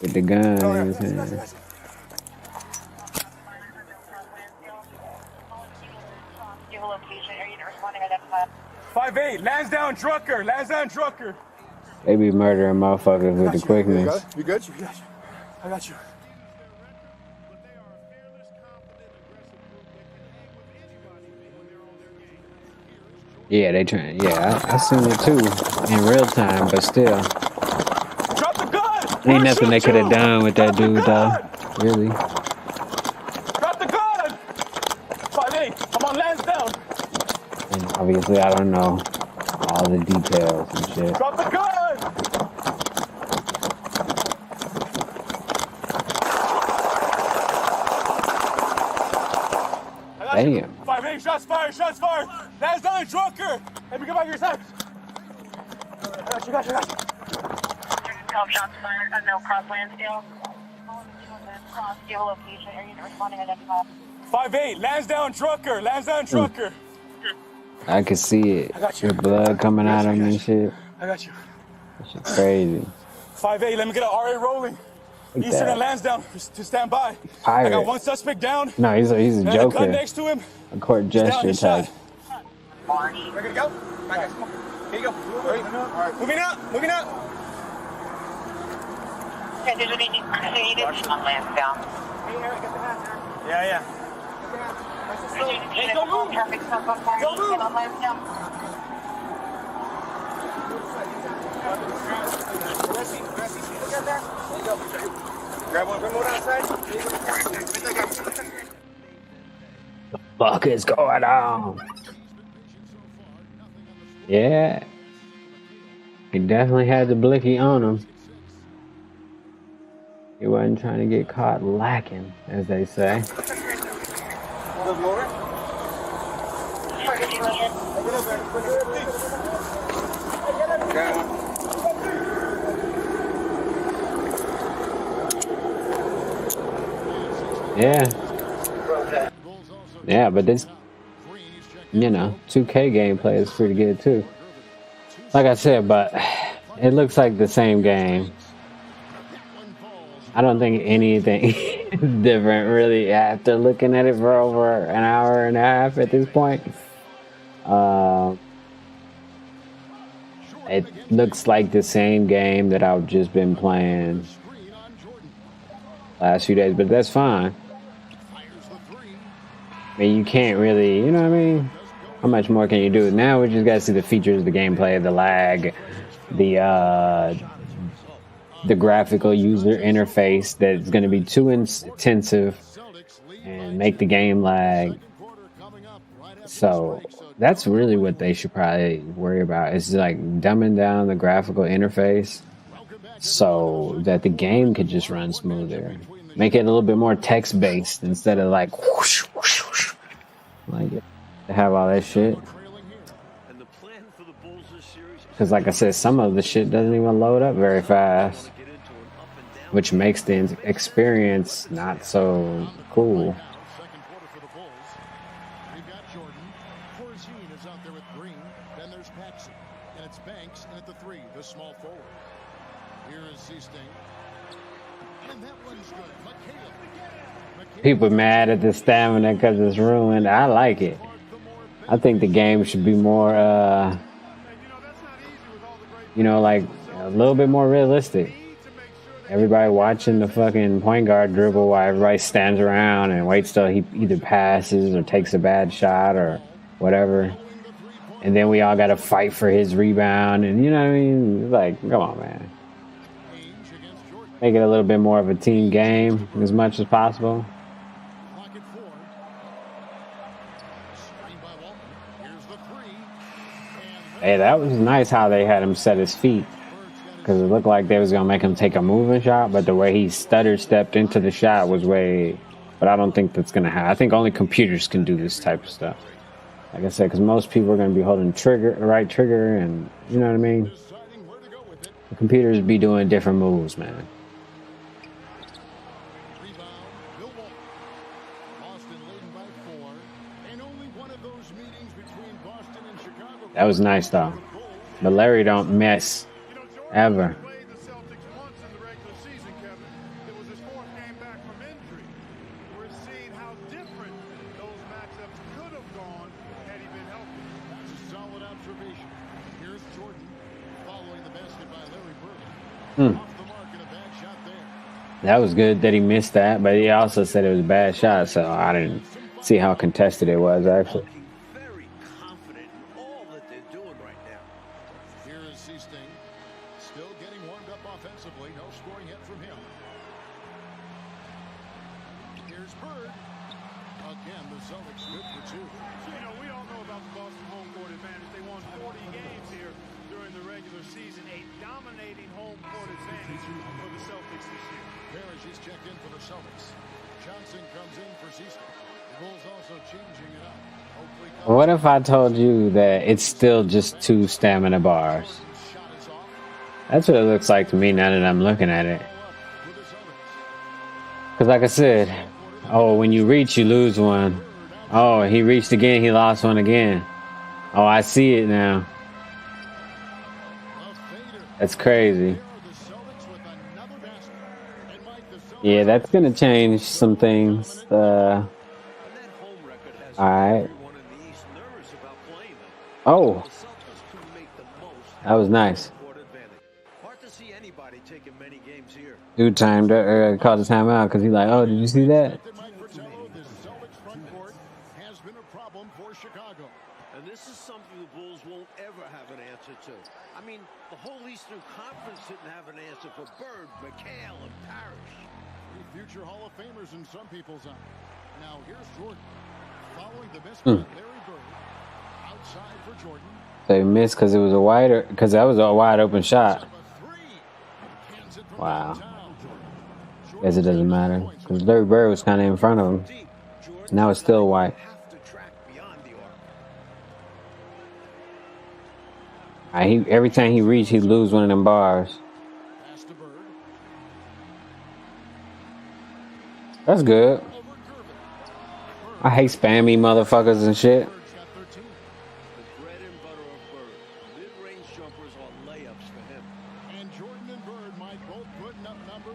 with the gun in his hand. 5-8, Lansdowne Drucker, Lansdowne Drucker. They be murdering motherfuckers with the quickness. You good? You got you. I got you. Yeah, they trying. Yeah, I seen it too in real time, but still. Drop the gun! Ain't nothing they could have done with that dude, though. Really. Drop the gun! 5-8, I'm on Lansdowne. And obviously, I don't know all the details and shit. Drop the gun! Damn. 5-8, shots fired, shots fired! Lansdowne Drucker! Let me get back your side. I got you, got you, got you. 12 shots fired, unknown cross Lansdale. Cross geolocation, are you responding identified? 5-8, Lansdowne Drucker, Lansdowne Drucker. I could see it. The blood coming out of him and shit. I got you. That shit crazy. 5-8, let me get an RA rolling. Look Eastern that. and Lansdowne to stand by. Pirate. I got one suspect down. No, he's a and joker. a gun next to him. A court He's down, gesture he's shot. type. We're gonna go. Right, guys, come on. Here you go. Right. Moving out, moving out. Okay, there's anything created on Lansdowne. Yeah, yeah. Hey, go move. Traffic stop on fire. Go move. On Lansdowne. Grab one, bring one outside. The fuck is going on? Yeah. He definitely had the blicky on him. He wasn't trying to get caught lacking, as they say. Yeah. Yeah, but this, 2K gameplay is pretty good too. Like I said, but it looks like the same game. I don't think anything is different really after looking at it for over an hour and a half at this point. It looks like the same game that I've just been playing last few days, but that's fine. I mean, you can't really, you know what I mean? How much more can you do? Now we just gotta see the features, the gameplay, the lag, the graphical user interface that's gonna be too intensive and make the game lag. So that's really what they should probably worry about. Is like dumbing down the graphical interface so that the game could just run smoother. Make it a little bit more text based instead of like whoosh, whoosh, whoosh. Like to have all that shit. Because like I said, some of the shit doesn't even load up very fast, which makes the experience not so cool. People mad at the stamina because it's ruined. I like it. I think the game should be more, like a little bit more realistic. Everybody watching the fucking point guard dribble while everybody stands around and waits till he either passes or takes a bad shot or whatever. And then we all got to fight for his rebound. And you know what I mean? It's like, come on, man. Make it a little bit more of a team game as much as possible. Hey, that was nice how they had him set his feet. Because it looked like they was going to make him take a moving shot. But the way he stepped into the shot was way... But I don't think that's going to happen. I think only computers can do this type of stuff. Like I said, because most people are going to be holding the right trigger. And you know what I mean? The computers be doing different moves, man. That was nice, though. But Larry don't miss. Ever. That was good that he missed that, but he also said it was a bad shot, so I didn't see how contested it was, actually. What if I told you that it's still just 2 stamina bars? That's what it looks like to me now that I'm looking at it. Because like I said, oh, when you reach, you lose one. Oh, he reached again, he lost one again. Oh, I see it now. That's crazy. Yeah, that's going to change some things. Alright. Oh, that was nice. Dude timed called the timeout because he's like, oh, did you see that? And this is something the Bulls won't ever have an answer to. I mean, the whole Eastern Conference didn't have an answer for Bird, McHale, and Parrish. Future Hall of Famers in some people's eyes. Now here's Jordan following the best Larry Bird. Outside for Jordan. They missed because it was because that was a wide open shot. Wow. Guess it doesn't matter because Larry Bird was kind of in front of him. Now it's still white. Every time he reached, he'd lose one of them bars. That's good. I hate spammy motherfuckers and shit.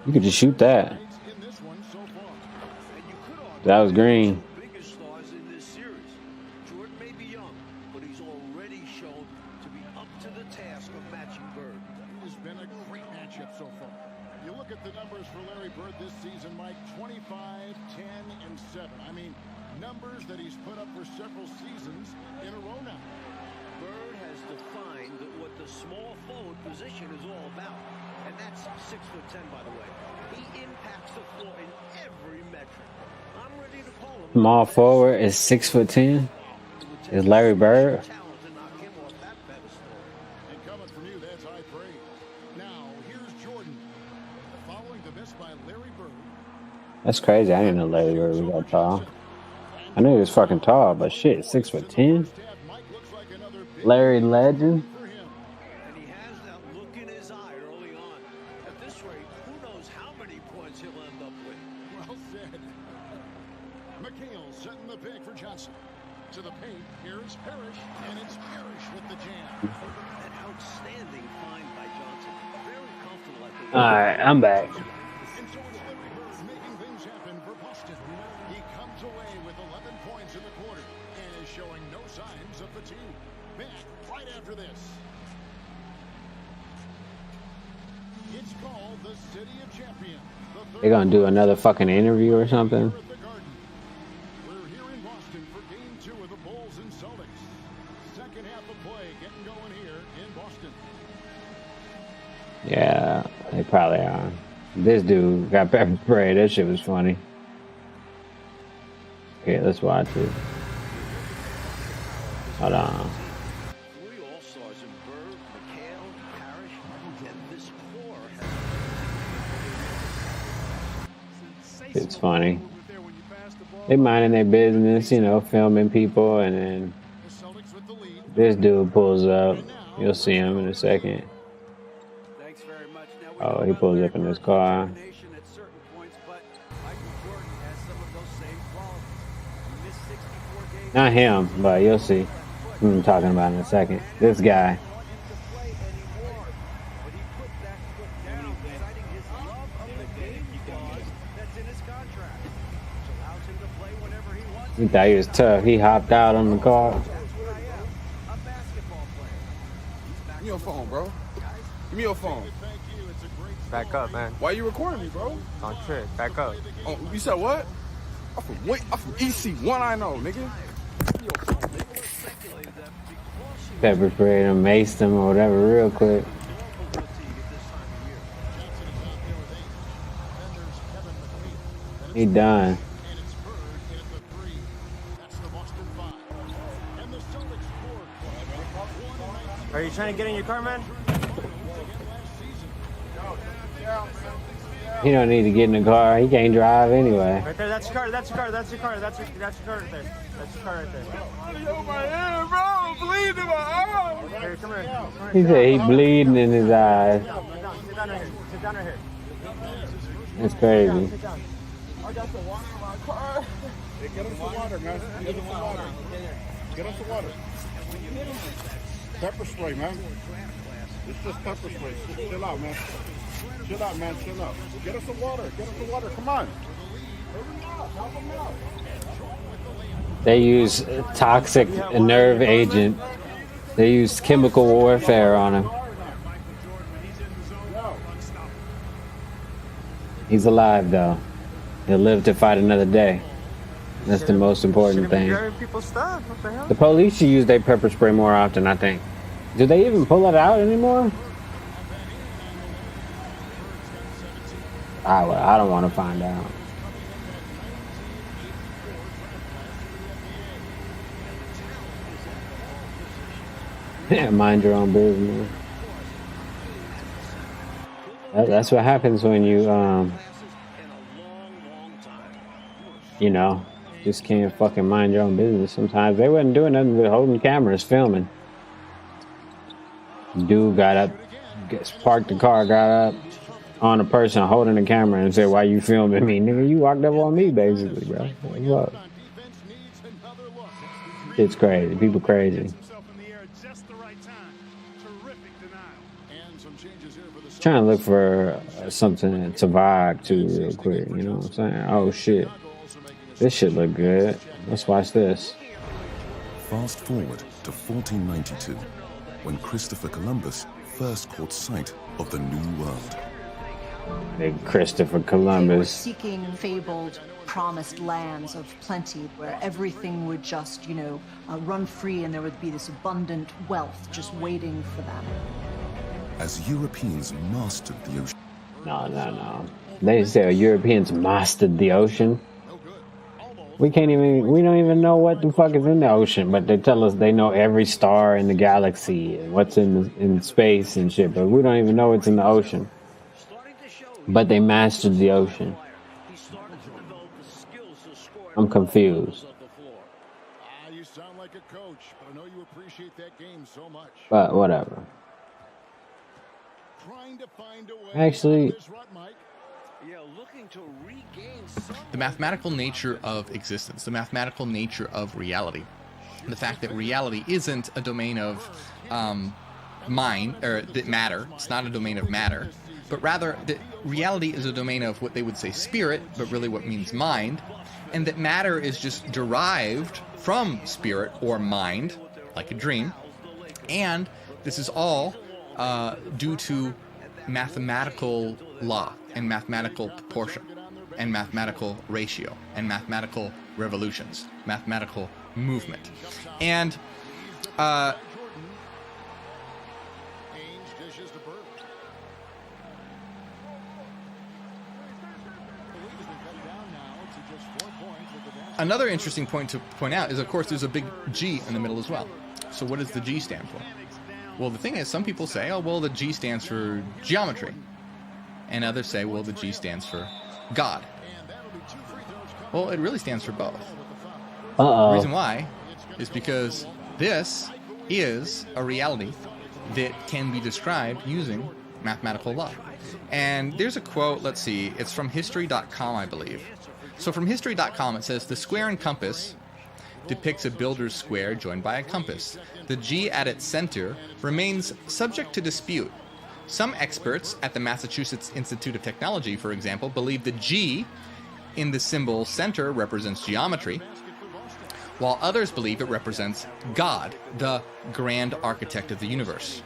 You could just shoot that. That was green. Jordan may be young, but he's already shown to be up to the task of matching Bird. It has been a great matchup so far. You look at the numbers for Larry Bird this season, Mike, 25, 10, and 7. I mean, numbers that he's put up for several seasons in a row now. Bird has defined what the small forward position is all about, and that's 6'10", by the way. He impacts the floor in every metric. I'm ready to call him. Small forward is 6'10". Is Larry Bird? And coming from you, that's high praise. Now, here's Jordan. Following the miss by Larry Bird. That's crazy. I didn't know Larry Bird was that tall. I knew he was fucking tall, but shit, 6'10". Larry Legend. And he has that look in his eye early on. At this rate, who knows how many points he'll end up with. Well said. McHale setting the pick for Johnson. To the paint, here's Parrish, and it's Parrish with the jam. An outstanding find by Johnson. Very comfortable at the Alright, I'm back. And so it's Larry Bird making things happen for Boston. He comes away with 11 points in the quarter and is showing no signs of fatigue. Back right after this. It's called the City of Champions. They're gonna do another fucking interview or something. We're here in Boston for game 2 of the Bulls and Celtics. Second half of play getting going here in Boston. Yeah, they probably are. This dude got pepper spray. That shit was funny. Okay, let's watch it. Hold on. Three All-Stars in Bird, McHale, Parrish, and this core It's funny. They minding their business, you know, filming people, and then this dude pulls up. You'll see him in a second. Oh, he pulls up in his car. Not him, but you'll see who I'm talking about in a second. This guy. He thought he was tough. He hopped out on the car. Give me your phone, bro. Give me your phone. Back up, man. Why you recording me, bro? On trick. Back up. Oh, you said what? I'm from EC1, I know, nigga. Pepper sprayed him, maced him, or whatever, real quick. He done. Are you trying to get in your car, man? He don't need to get in the car. He can't drive anyway. Right there, that's your car, that's your car, that's your car, that's your car right there. That's your car right there. Yo, my head, bro. I'm bleeding in my eyes. Here, come here. He said he bleeding in his eyes. Sit down right here. Sit down right here. That's crazy. Sit down. I got some water in my car. Hey, get him some water, man. Get him some water. Get him some water. Pepper spray, man. It's just pepper spray. Just chill out, man. Chill out, man. Chill out. Get us some water. Get us some water. Come on. Help him out. They use toxic nerve agent. They use chemical warfare on him. He's alive, though. He'll live to fight another day. That's the most important thing. The police should use their pepper spray more often, I think. Do they even pull it out anymore? I don't want to find out. Yeah, mind your own business. That's what happens when you, you know, just can't fucking mind your own business sometimes. They wasn't doing nothing but holding cameras, filming. Dude got up, parked the car, got up on a person holding the camera and said, "Why you filming me? Nigga, you walked up on me, basically, bro. What's up?" It's crazy. People crazy. Trying to look for something to vibe to real quick, you know what I'm saying? Oh shit. This shit look good. Let's watch this. Fast forward to 1492, when Christopher Columbus first caught sight of the New World. Big Christopher Columbus. Seeking fabled promised lands of plenty where everything would just, you know, run free and there would be this abundant wealth just waiting for them. As Europeans mastered the ocean. No. They say Europeans mastered the ocean. We don't even know what the fuck is in the ocean, but they tell us they know every star in the galaxy and what's in space and shit, but we don't even know what's in the ocean. But they mastered the ocean. I'm confused. You sound like a coach, but I know you appreciate that game so much. But whatever. Actually, the mathematical nature of existence, the mathematical nature of reality, the fact that reality isn't a domain of mind or matter. It's not a domain of matter, but rather that reality is a domain of what they would say spirit, but really what means mind, and that matter is just derived from spirit or mind, like a dream, and this is all due to mathematical law and mathematical proportion and mathematical ratio and mathematical revolutions, mathematical movement. And another interesting point to point out is, of course, there's a big G in the middle as well. So what does the G stand for? Well, the thing is, some people say, oh, well, the G stands for geometry. And others say, well, the G stands for God. Well, it really stands for both. The reason why is because this is a reality that can be described using mathematical law. And there's a quote, let's see, it's from history.com, I believe. So from history.com, it says, the square and compass depicts a builder's square joined by a compass. The G at its center remains subject to dispute. Some experts at the Massachusetts Institute of Technology, for example, believe the G in the symbol center represents geometry, while others believe it represents God, the grand architect of the universe.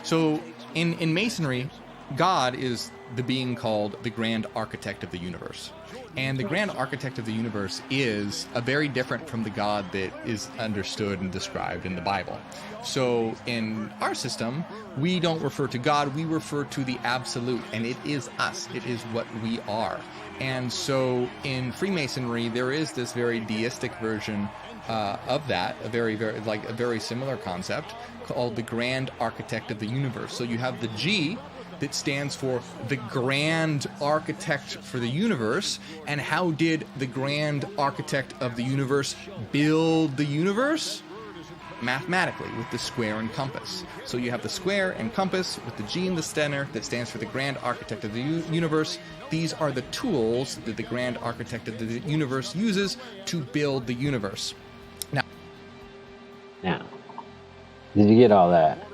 So in Masonry, God is the being called the grand architect of the universe. And the grand architect of the universe is a very different from the God that is understood and described in the Bible. So in our system, we don't refer to God, we refer to the absolute, and it is us, it is what we are. And so in Freemasonry, there is this very deistic version of that, a very similar concept called the grand architect of the universe. So you have the G that stands for the grand architect for the universe. And how did the grand architect of the universe build the universe? Mathematically, with the square and compass. So you have the square and compass with the G in the center that stands for the grand architect of the universe. These are the tools that the grand architect of the universe uses to build the universe. Now, did you get all that?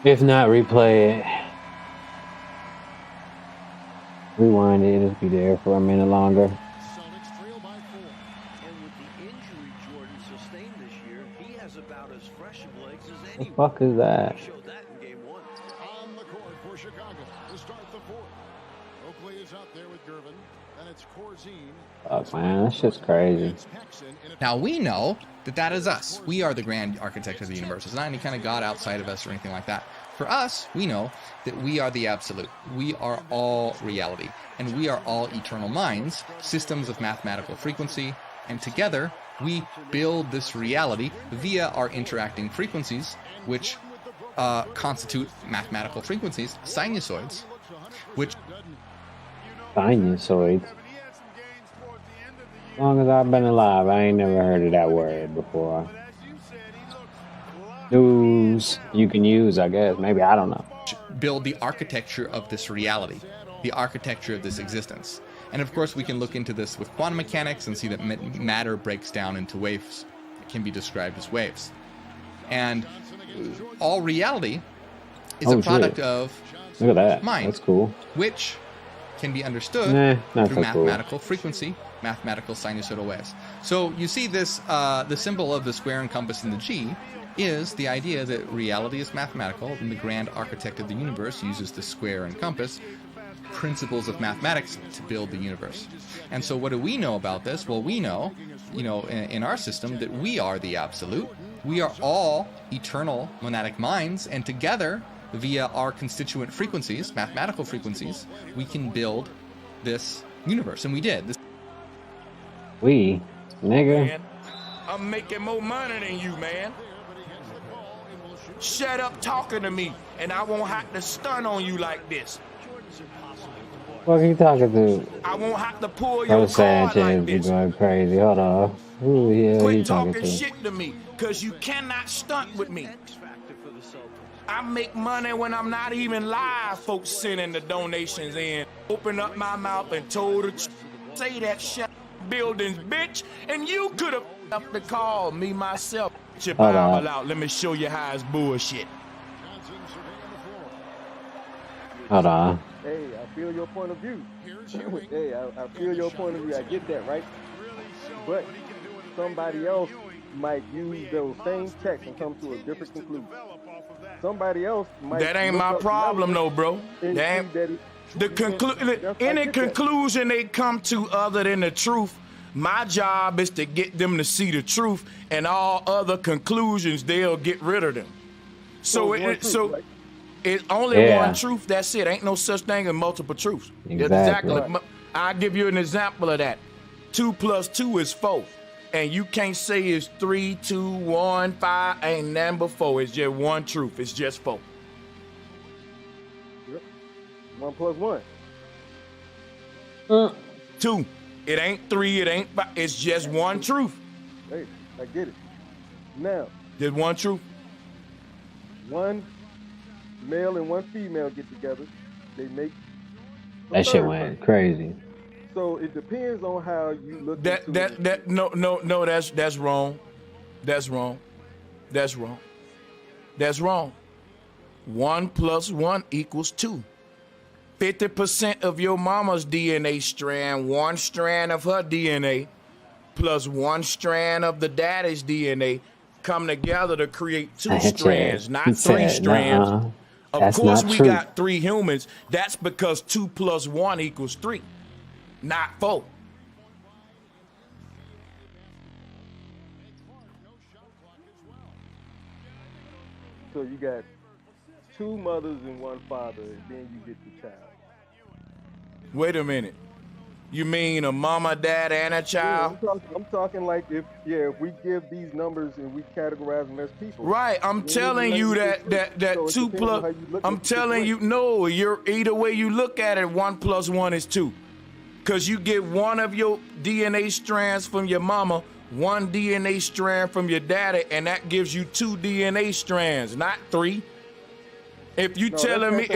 If not, replay it. Rewind it, it'll be there for a minute longer. About as fresh of legs as What anyone. the fuck is that? Showed that in game one. On the court for Chicago to start the fourth. Oakley is out there with Gervin, and it's Corzine. Fuck, man, that shit's crazy. Now we know that that is us. We are the grand architect of the universe. It's not any kind of God outside of us or anything like that. For us, we know that we are the absolute. We are all reality. And we are all eternal minds, systems of mathematical frequency. And together, we build this reality via our interacting frequencies, which constitute mathematical frequencies, sinusoids, which... Sinusoids? As long as I've been alive, I ain't never heard of that word before. News you can use, I guess. Maybe, I don't know. Build the architecture of this reality, the architecture of this existence. And of course, we can look into this with quantum mechanics and see that matter breaks down into waves. It can be described as waves. And all reality is a product of Look at that. mind. That's cool. Which can be understood not through so mathematical frequency, mathematical sinusoidal waves. So you see this, the symbol of the square and compass in the G is the idea that reality is mathematical, and the grand architect of the universe uses the square and compass principles of mathematics to build the universe. And so what do we know about this? Well, we know, in our system that we are the absolute. We are all eternal monadic minds, and together, via our constituent frequencies, mathematical frequencies, we can build this universe, and we did. We, nigga. Man, I'm making more money than you, man. Shut up talking to me, and I won't have to stun on you like this. What are you talking to? I won't have to pull I your was saying card like shit, you this. going crazy. Hold on. Who the hell Quit you talking talking to? shit to me, cause you cannot stunt with me. I make money when I'm not even live, folks sending the donations in. Open up my mouth and told her to say that shit buildings, bitch, and you could have up the call, me myself. Get your Bible out. Let me show you how it's bullshit. Hold on. Hey, I feel your point of view. Hey, I feel your point of view. I get that, right? But somebody else might use those same texts and come to a different conclusion. Somebody else might. That ain't my problem, though, bro. That ain't, any conclusion they come to other than the truth, my job is to get them to see the truth, and all other conclusions, they'll get rid of them. So it's only one truth. That's it. Ain't no such thing as multiple truths. Exactly. I'll give you an example of that. 2 + 2 is 4. And you can't say it's 3, 2, 1, 5. Ain't nothing but 4. It's just one truth. It's just 4. Yep. 1 + 1. 2. It ain't 3. It ain't 5. It's just one truth. Hey, I get it. Now. Just one truth. One male and one female get together. They make. That shit went crazy. So it depends on how you look. No, that's wrong. That's wrong. That's wrong. That's wrong. 1 + 1 = 2. 50% of your mama's DNA strand, one strand of her DNA, plus one strand of the daddy's DNA come together to create 2 strands, not 3 strands. Of course, we got 3 humans. That's because 2 + 1 = 3. Not 4. So you got 2 mothers and 1 father, and then you get the child. Wait a minute. You mean a mama, dad, and a child? Yeah, I'm talking like if we give these numbers and we categorize them as people. Right. I'm telling you that 2 plus. I'm telling you, no. You're either way you look at it, 1 + 1 is 2. Because you get one of your DNA strands from your mama, 1 DNA strand from your daddy, and that gives you 2 DNA strands, not 3. If you telling me,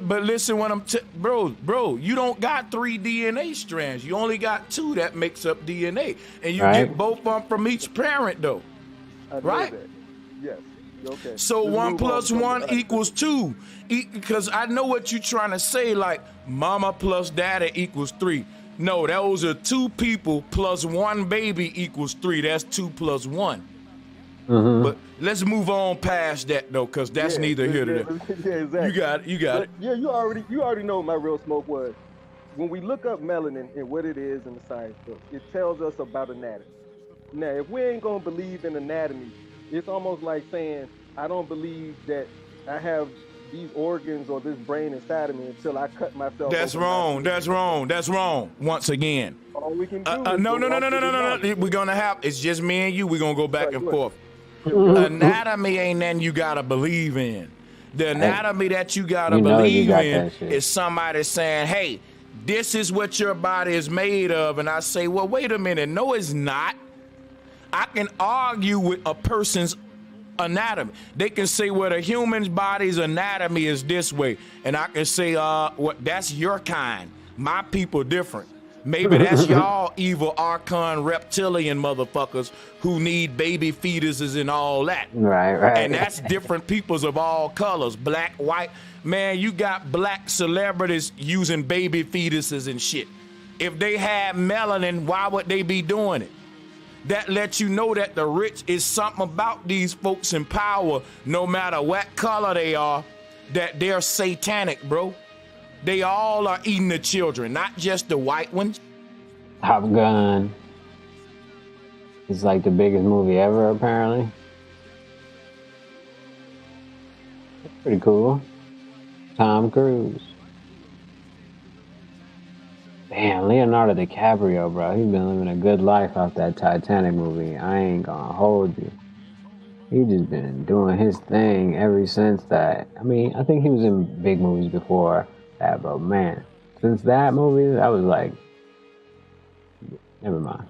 but listen, when bro, you don't got 3 DNA strands. You only got 2 that makes up DNA, and you get both of them from each parent, though. Right? Yes. Okay. So 1 + 1 = 2, because I know what you're trying to say, like mama plus daddy = 3. No, those are 2 people plus 1 baby = 3. That's 2 + 1. Mm-hmm. But let's move on past that though, because that's neither here nor there. Yeah, exactly. You got it. Yeah, you already know what my real smoke was. When we look up melanin and what it is in the science book, it tells us about anatomy. Now, if we ain't gonna believe in anatomy, it's almost like saying I don't believe that I have these organs or this brain inside of me until I cut myself. That's wrong. That's wrong. That's wrong. Once again. All we can do. No. We're gonna have. It's just me and you. We're gonna go back and forth. Anatomy ain't nothing you gotta believe in. The anatomy that you gotta believe in is somebody saying, hey, this is what your body is made of. And I say, well, wait a minute. No, it's not. I can argue with a person's anatomy. They can say, well, the human's body's anatomy is this way. And I can say, that's your kind. My people different. Maybe that's y'all evil archon reptilian motherfuckers who need baby fetuses and all that. Right. And that's different peoples of all colors, black, white. Man, you got black celebrities using baby fetuses and shit. If they had melanin, why would they be doing it? That lets you know that the rich is something about these folks in power, no matter what color they are, that they're satanic, bro. They all are eating the children, not just the white ones. Top Gun. It's like the biggest movie ever, apparently. That's pretty cool. Tom Cruise. Damn, Leonardo DiCaprio, bro. He's been living a good life off that Titanic movie. I ain't gonna hold you. He just been doing his thing ever since that. I mean, I think he was in big movies before that, but man, since that movie, I was like, never mind.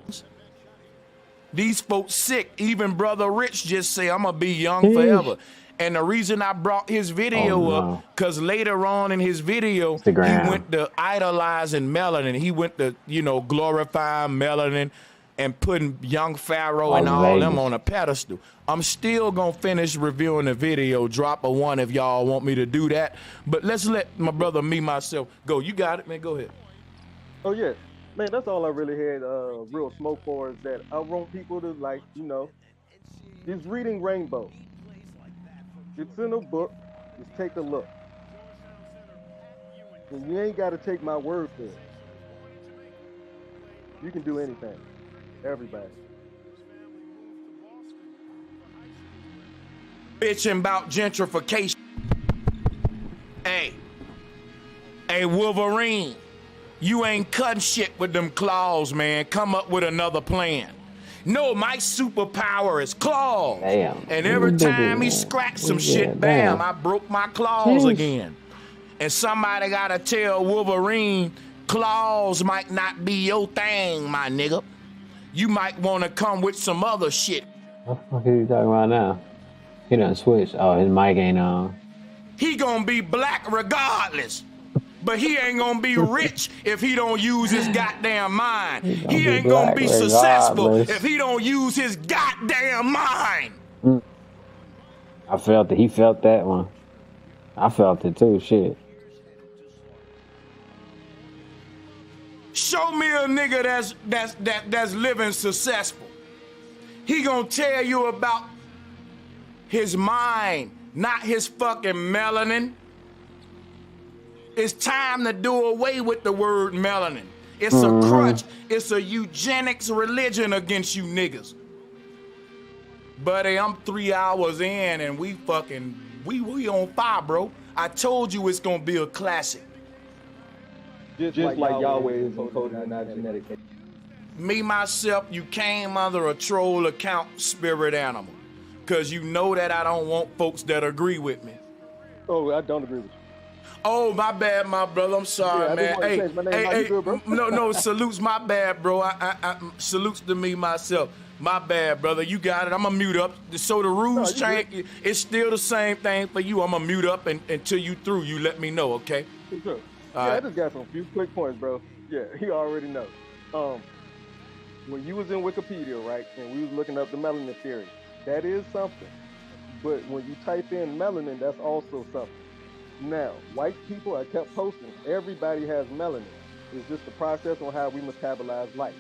These folks sick. Even Brother Rich just say, I'm gonna be young forever. And the reason I brought his video up, because later on in his video, Instagram. he went to idolizing melanin. He went to, you know, glorifying melanin and putting young Pharaoh and all them on a pedestal. I'm still gonna finish reviewing the video. Drop a 1 if y'all want me to do that. But let's let my brother, me, myself, go. You got it, man. Go ahead. Oh, yeah. Man, that's all I really had real smoke for is that I want people to, like, you know, just reading Rainbow. It's in a book. Just take a look. And you ain't got to take my word for it. You can do anything. Everybody. Bitching about gentrification. Hey, Wolverine, you ain't cutting shit with them claws, man. Come up with another plan. No, my superpower is claws. Damn. And every time he scratched some shit, bam, I broke my claws again. And somebody gotta tell Wolverine, claws might not be your thing, my nigga. You might wanna come with some other shit. What the fuck are you talking about now? He done switched. Oh, his mic ain't on. He gonna be black regardless. But he ain't gonna be rich if he don't use his goddamn mind. He ain't gonna be successful if he don't use his goddamn mind. I felt it. He felt that one. I felt it too. Shit. Show me a nigga that's living successful. He gonna tell you about his mind, not his fucking melanin. It's time to do away with the word melanin. It's a crutch. It's a eugenics religion against you niggas. Buddy, I'm 3 hours in and we on fire, bro. I told you it's gonna be a classic. Just like Yahweh is encoded in our genetic. Me, myself, you came under a troll account spirit animal. Cause you know that I don't want folks that agree with me. Oh, I don't agree with you. Oh, my bad, my brother. I'm sorry, man. Hey, good, no, salutes, my bad, bro. I salutes to me, myself. My bad, brother. You got it. I'm gonna mute up. So the rules change. It's still the same thing for you. I'm gonna mute up until you through. You let me know, okay? Sure. I just got some few quick points, bro. Yeah, he already know. When you was in Wikipedia, right, and we was looking up the melanin theory, that is something. But when you type in melanin, that's also something. Now, white people, I kept posting, everybody has melanin. It's just the process on how we metabolize light.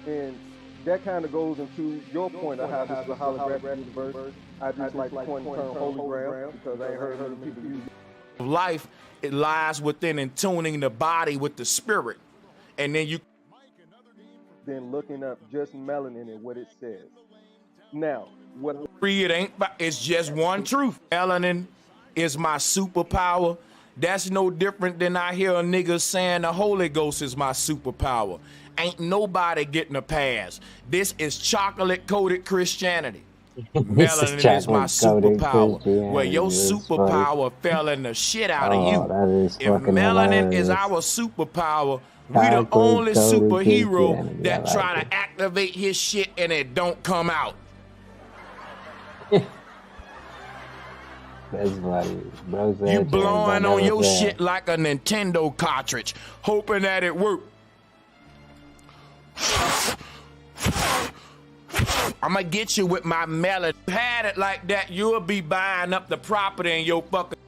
And that kind of goes into your point of how this is a holographic universe. I just like to coin the term hologram because I ain't heard other people use it. Life, it lies within and tuning the body with the spirit. And then you... Then looking up just melanin and what it says. Now, what... It ain't, it's just one truth. Melanin is my superpower. That's no different than I hear a nigga saying the Holy Ghost is my superpower. Ain't nobody getting a pass. This is chocolate-coated Christianity. Melanin is my superpower. Where your superpower fell in the shit out of you. If melanin is our superpower, we the only superhero that try to activate his shit and it don't come out. That's funny. Bro said you blowing on your shit like a Nintendo cartridge, hoping that it work. I'ma get you with my melody. Had it like that, you'll be buying up the property in your fucking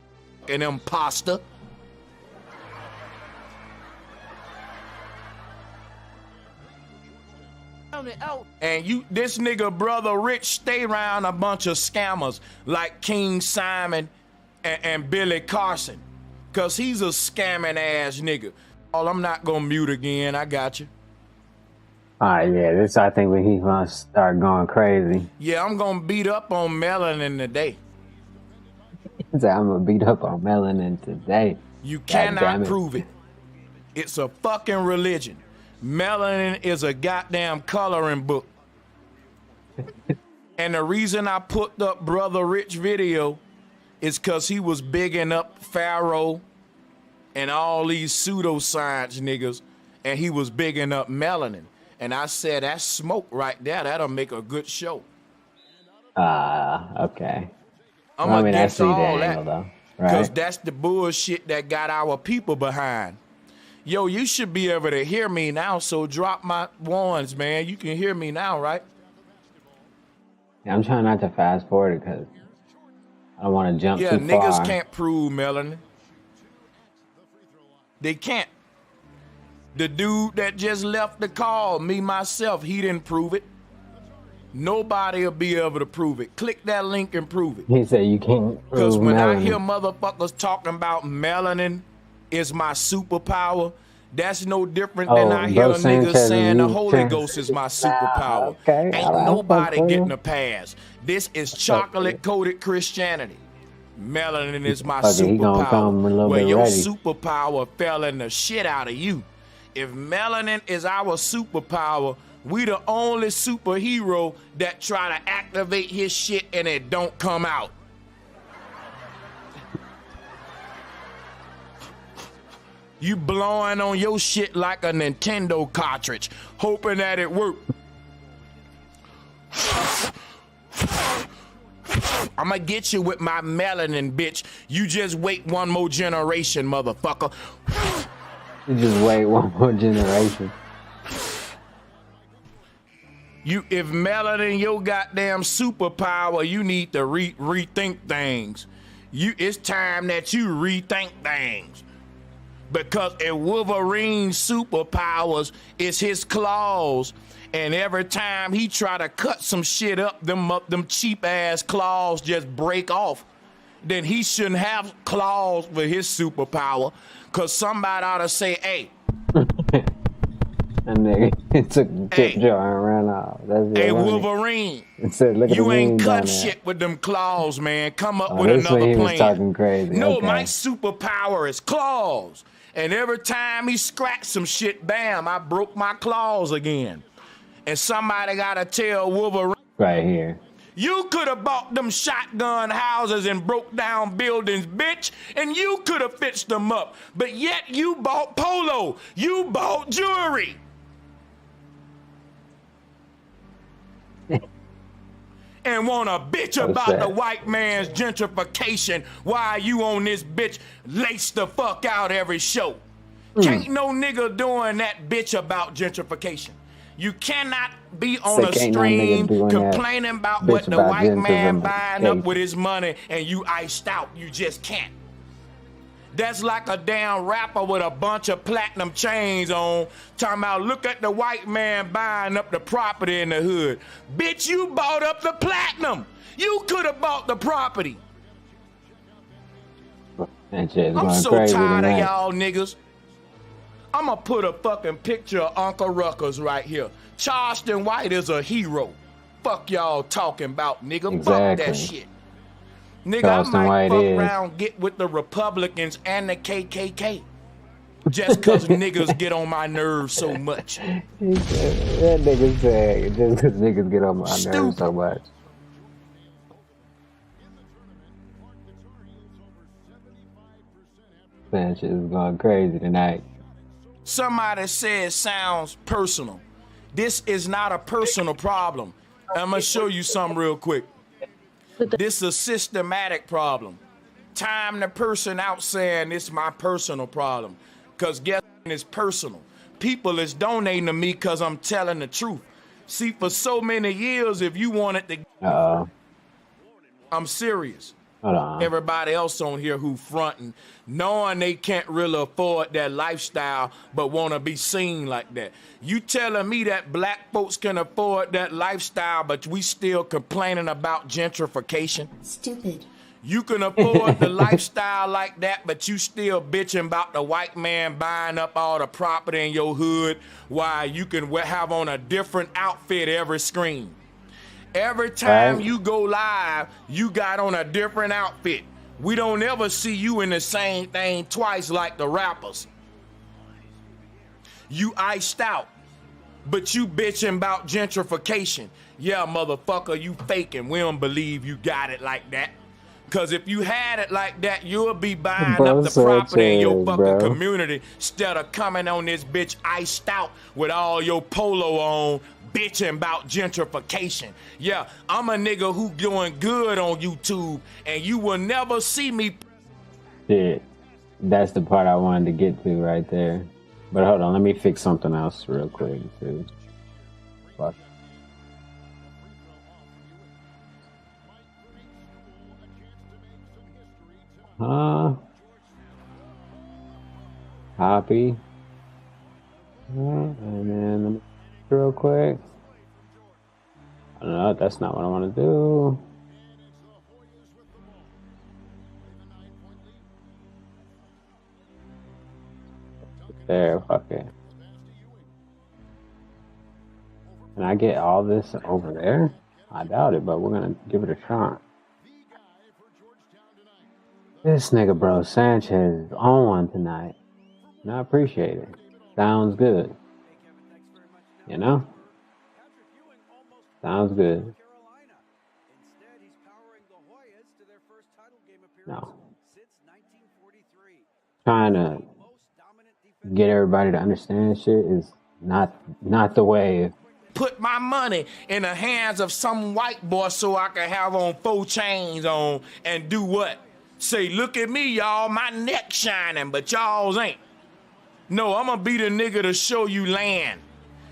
imposter. And you, this nigga brother Rich, stay around a bunch of scammers like King Simon and Billy Carson, cause he's a scamming ass nigga. Oh, I'm not gonna mute again. I got you. Yeah, this I think when he's gonna start going crazy. Yeah, I'm gonna beat up on melanin today. He said, I'm gonna beat up on melanin today. You God cannot damn it. prove it. It's a fucking religion. Melanin is a goddamn coloring book. And the reason I put up Brother Rich video is because he was bigging up Pharaoh and all these pseudoscience niggas, and he was bigging up melanin. And I said, that's smoke right there. That'll make a good show. Okay. I'm I against see the all angle, that. though. Because Right? that's the bullshit that got our people behind. Yo, you should be able to hear me now, so drop my ones, man. You can hear me now, right? Yeah, I'm trying not to fast forward because I don't want to jump Yeah, too niggas far. can't prove melanin. They can't. The dude that just left the call, me, myself, he didn't prove it. Nobody will be able to prove it. Click that link and prove it. He said you can't Because prove when I melanin. hear motherfuckers talking about melanin is my superpower, that's no different than I hear a Bro nigga Sanchez saying the is Holy trans- Ghost is my superpower. Okay, Ain't all right, nobody fuck getting you. a pass. This is chocolate-coated Christianity. Melanin is my Fuck it, he gonna come a superpower. little Where bit your ready. superpower fell in the shit out of you. If melanin is our superpower, we the only superhero that try to activate his shit and it don't come out. You blowing on your shit like a Nintendo cartridge, hoping that it work. I'ma get you with my melanin, bitch. You just wait one more generation, motherfucker. You just wait one more generation. If melanin your goddamn superpower, you need to rethink things. It's time that you rethink things. Because if Wolverine's superpowers is his claws, and every time he try to cut some shit up, them cheap ass claws just break off, then he shouldn't have claws for his superpower. Cause somebody ought to say, hey, That nigga took the tip jar and ran off. That's it. hey, wasn't it? Wolverine, It said, look at you the ain't memes cut on there. shit with them claws, man. Come up Oh, with this another when he was plan. talking crazy. No, Okay. my superpower is claws. And every time he scratched some shit, bam, I broke my claws again. And somebody gotta tell Wolverine, Right here. you could have bought them shotgun houses and broke down buildings, bitch, and you could have fixed them up. But yet you bought polo. You bought jewelry. And want to bitch What's about that? the white man's gentrification while you on this bitch lace the fuck out every show. Can't no nigga doing that bitch about gentrification. You cannot be on Say a can't no nigga stream doing that complaining about bitch what the about white man buying up gentrification. with his money and you iced out. You just can't. That's like a damn rapper with a bunch of platinum chains on, talking about, look at the white man buying up the property in the hood. Bitch, you bought up the platinum. You could have bought the property. That shit's I'm going so crazy tired tonight. of y'all niggas. I'm gonna put a fucking picture of Uncle Ruckus right here. Charleston White is a hero. Fuck y'all talking about, nigga. Fuck that Exactly. shit. Nigga, Charleston I might White fuck is. around, get with the Republicans and the KKK. Just cause niggas get on my nerves so much. He said, that nigga said, just because niggas get on my nerves so much. Man, shit is going crazy tonight. Somebody said it sounds personal. This is not a personal problem. I'm gonna show you something real quick. This is a systematic problem. Time the person out saying it's my personal problem. Cause guess what? It's personal. People is donating to me cause I'm telling the truth. See, for so many years, if you wanted to, Uh-oh. I'm serious. Hold on. Everybody else on here who fronting, knowing they can't really afford that lifestyle, but want to be seen like that. You telling me that black folks can afford that lifestyle, but we still complaining about gentrification? Stupid. You can afford the lifestyle like that, but you still bitching about the white man buying up all the property in your hood while you can have on a different outfit every screen. Every time you go live, you got on a different outfit. We don't ever see you in the same thing twice like the rappers. You iced out, but you bitching about gentrification. Yeah, motherfucker, you faking. We don't believe you got it like that. Because if you had it like that, you'll be buying up the property in your fucking community instead of coming on this bitch iced out with all your polo on, bitching about gentrification. Yeah, I'm a nigga who doing good on YouTube, and you will never see me. Shit, that's the part I wanted to get to right there. But hold on, let me fix something else real quick, too. Fuck. Copy. And then let me real quick. No, that's not what I want to do. There, fuck it. Can I get all this over there? I doubt it, but we're gonna give it a shot. This nigga, bro, Sanchez is on one tonight. And I appreciate it. Sounds good. You know? Sounds good. No. Trying to get everybody to understand shit is not the way. Put my money in the hands of some white boy so I can have on 4 chains on and do what? Say, look at me, y'all, my neck shining, but y'all's ain't. No, I'm gonna be the nigga to show you land.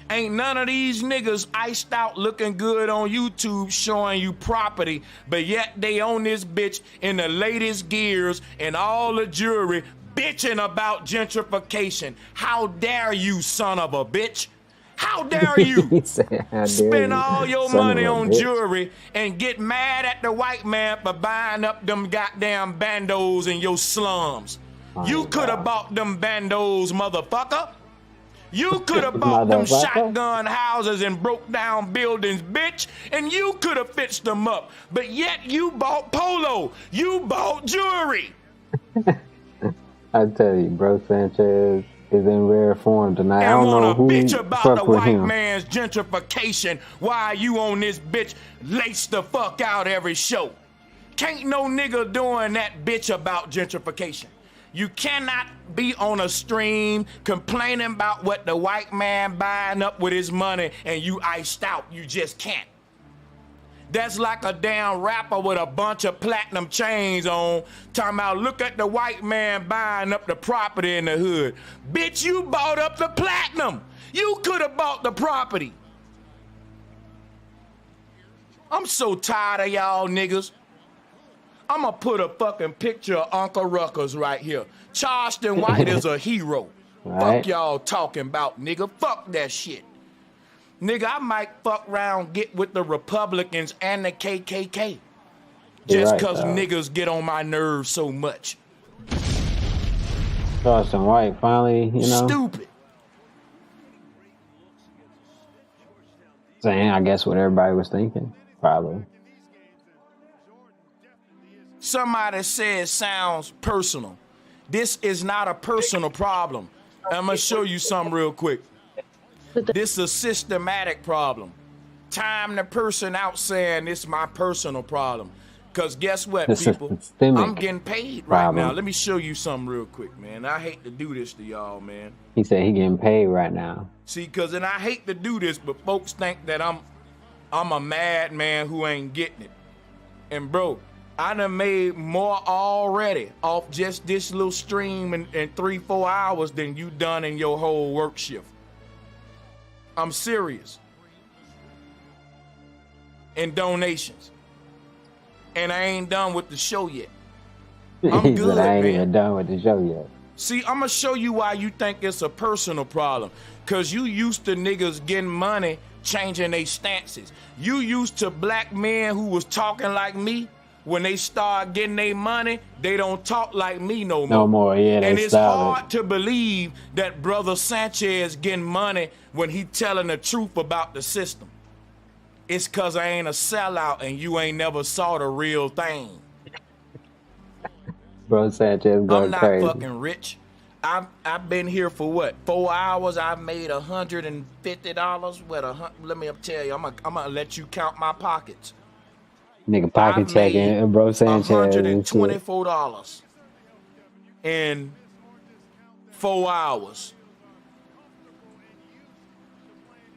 Ain't none of these niggas iced out looking good on YouTube showing you property, but yet they own this bitch in the latest gears and all the jewelry bitching about gentrification. How dare you, son of a bitch? How dare you spend all your money on jewelry and get mad at the white man for buying up them goddamn bandos in your slums? You could have bought them bandos, motherfucker. You could have bought them shotgun houses and broke down buildings, bitch, and you could have fixed them up. But yet you bought polo. You bought jewelry. I tell you, bro, Sanchez is in rare form tonight. I don't know who bitch about the fuck with white him. man's gentrification while you on this bitch lace the fuck out every show. Can't no nigga doing that bitch about gentrification. You cannot be on a stream complaining about what the white man buying up with his money and you iced out. You just can't. That's like a damn rapper with a bunch of platinum chains on, talking about, look at the white man buying up the property in the hood. Bitch, you bought up the platinum. You could have bought the property. I'm so tired of y'all niggas. I'm gonna put a fucking picture of Uncle Ruckus right here. Charleston White is a hero. Fuck y'all talking about, nigga. Fuck that shit. Nigga, I might fuck around, get with the Republicans and the KKK. Just cause niggas get on my nerves so much. Charleston White finally, you know. Stupid. Saying, I guess, what everybody was thinking. Probably. Somebody said it sounds personal. This is not a personal problem. I'm gonna show you something real quick. This is a systematic problem. Time the person out saying it's my personal problem. Because guess what, people? I'm getting paid right now. Let me show you something real quick, man. I hate to do this to y'all, man. He said he getting paid right now. See, because and I hate to do this, but folks think that I'm a madman who ain't getting it. And bro, I done made more already off just this little stream in 3-4 hours than you done in your whole work shift. I'm serious. And donations. And I ain't done with the show yet. I'm good, I ain't man. even done with the show yet. See, I'm gonna show you why you think it's a personal problem. Cause you used to niggas getting money changing their stances. You used to black men who was talking like me when they start getting their money, they don't talk like me no more. No more, yeah, they And it's style hard to believe that Brother Sanchez getting money when he telling the truth about the system. It's cause I ain't a sellout and you ain't never saw the real thing. Bro Sanchez going I'm not crazy. fucking rich. I've been here for what? 4 hours. I made $150. Let me tell you, I'm gonna let you count my pockets. Nigga pocket checking and Bro Sanchez and shit. $124 in 4 hours.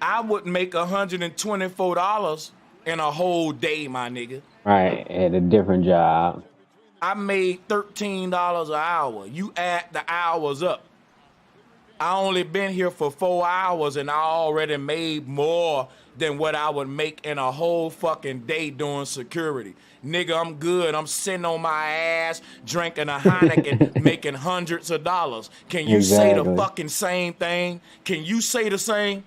I would make $124 in a whole day, my nigga. Right, at a different job. I made $13 an hour. You add the hours up. I only been here for 4 hours and I already made more than what I would make in a whole fucking day doing security. Nigga, I'm good. I'm sitting on my ass, drinking a Heineken, making hundreds of dollars. Can you say the fucking same thing? Can you say the same?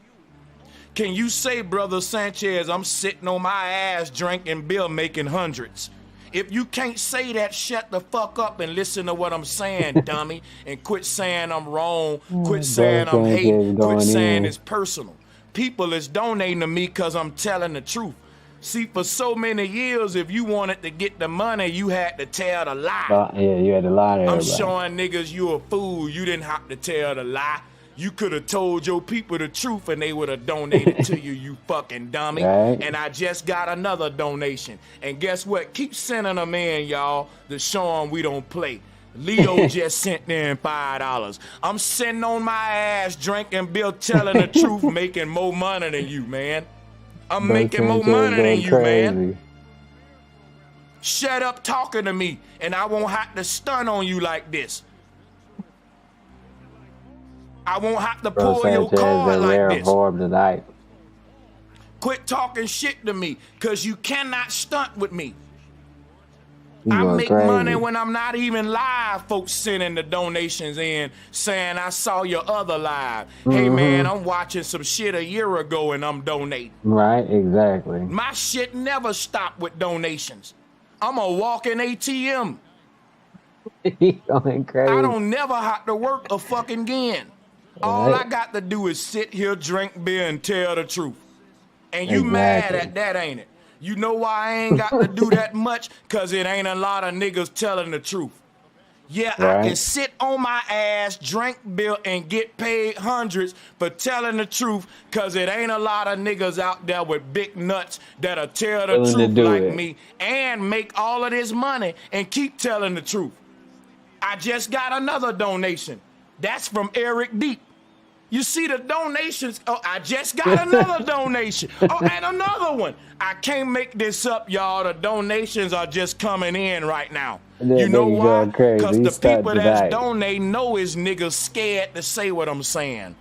Can you say, Brother Sanchez, I'm sitting on my ass, drinking beer, making hundreds? If you can't say that, shut the fuck up and listen to what I'm saying, dummy. And quit saying I'm wrong. Quit saying I'm hate. Quit saying it's personal. People is donating to me because I'm telling the truth. See, for so many years, if you wanted to get the money, you had to tell the lie. Yeah, you had to lie to I'm everybody. showing niggas you a fool. You didn't have to tell the lie. You could have told your people the truth and they would have donated to you, you fucking dummy. Right. And I just got another donation. And guess what? Keep sending them in, y'all, to show them we don't play. Leo just sent in $5. I'm sitting on my ass, drinking beer, telling the truth, making more money than you, man. I'm making more money than you, man. Shut up talking to me, and I won't have to stun on you like this. I won't have to Bro pull your Sanchez card and like Rare this. Vorb tonight. Quit talking shit to me, because you cannot stunt with me. You I going make crazy. money when I'm not even live. Folks sending the donations in saying I saw your other live. Hey man, I'm watching some shit a year ago and I'm donating. Right, exactly. My shit never stopped with donations. I'm a walking ATM. He going crazy. I don't never have to work a fucking again. All I got to do is sit here, drink beer, and tell the truth. And you mad at that, ain't it? You know why I ain't got to do that much? Because it ain't a lot of niggas telling the truth. Yeah, I can sit on my ass, drink beer, and get paid hundreds for telling the truth because it ain't a lot of niggas out there with big nuts that'll tell the truth like me and make all of this money and keep telling the truth. I just got another donation. That's from Eric Deep. You see the donations. Oh, I just got another donation. Oh, and another one. I can't make this up, y'all. The donations are just coming in right now. You know why? Because the people that's donating know is niggas scared to say what I'm saying.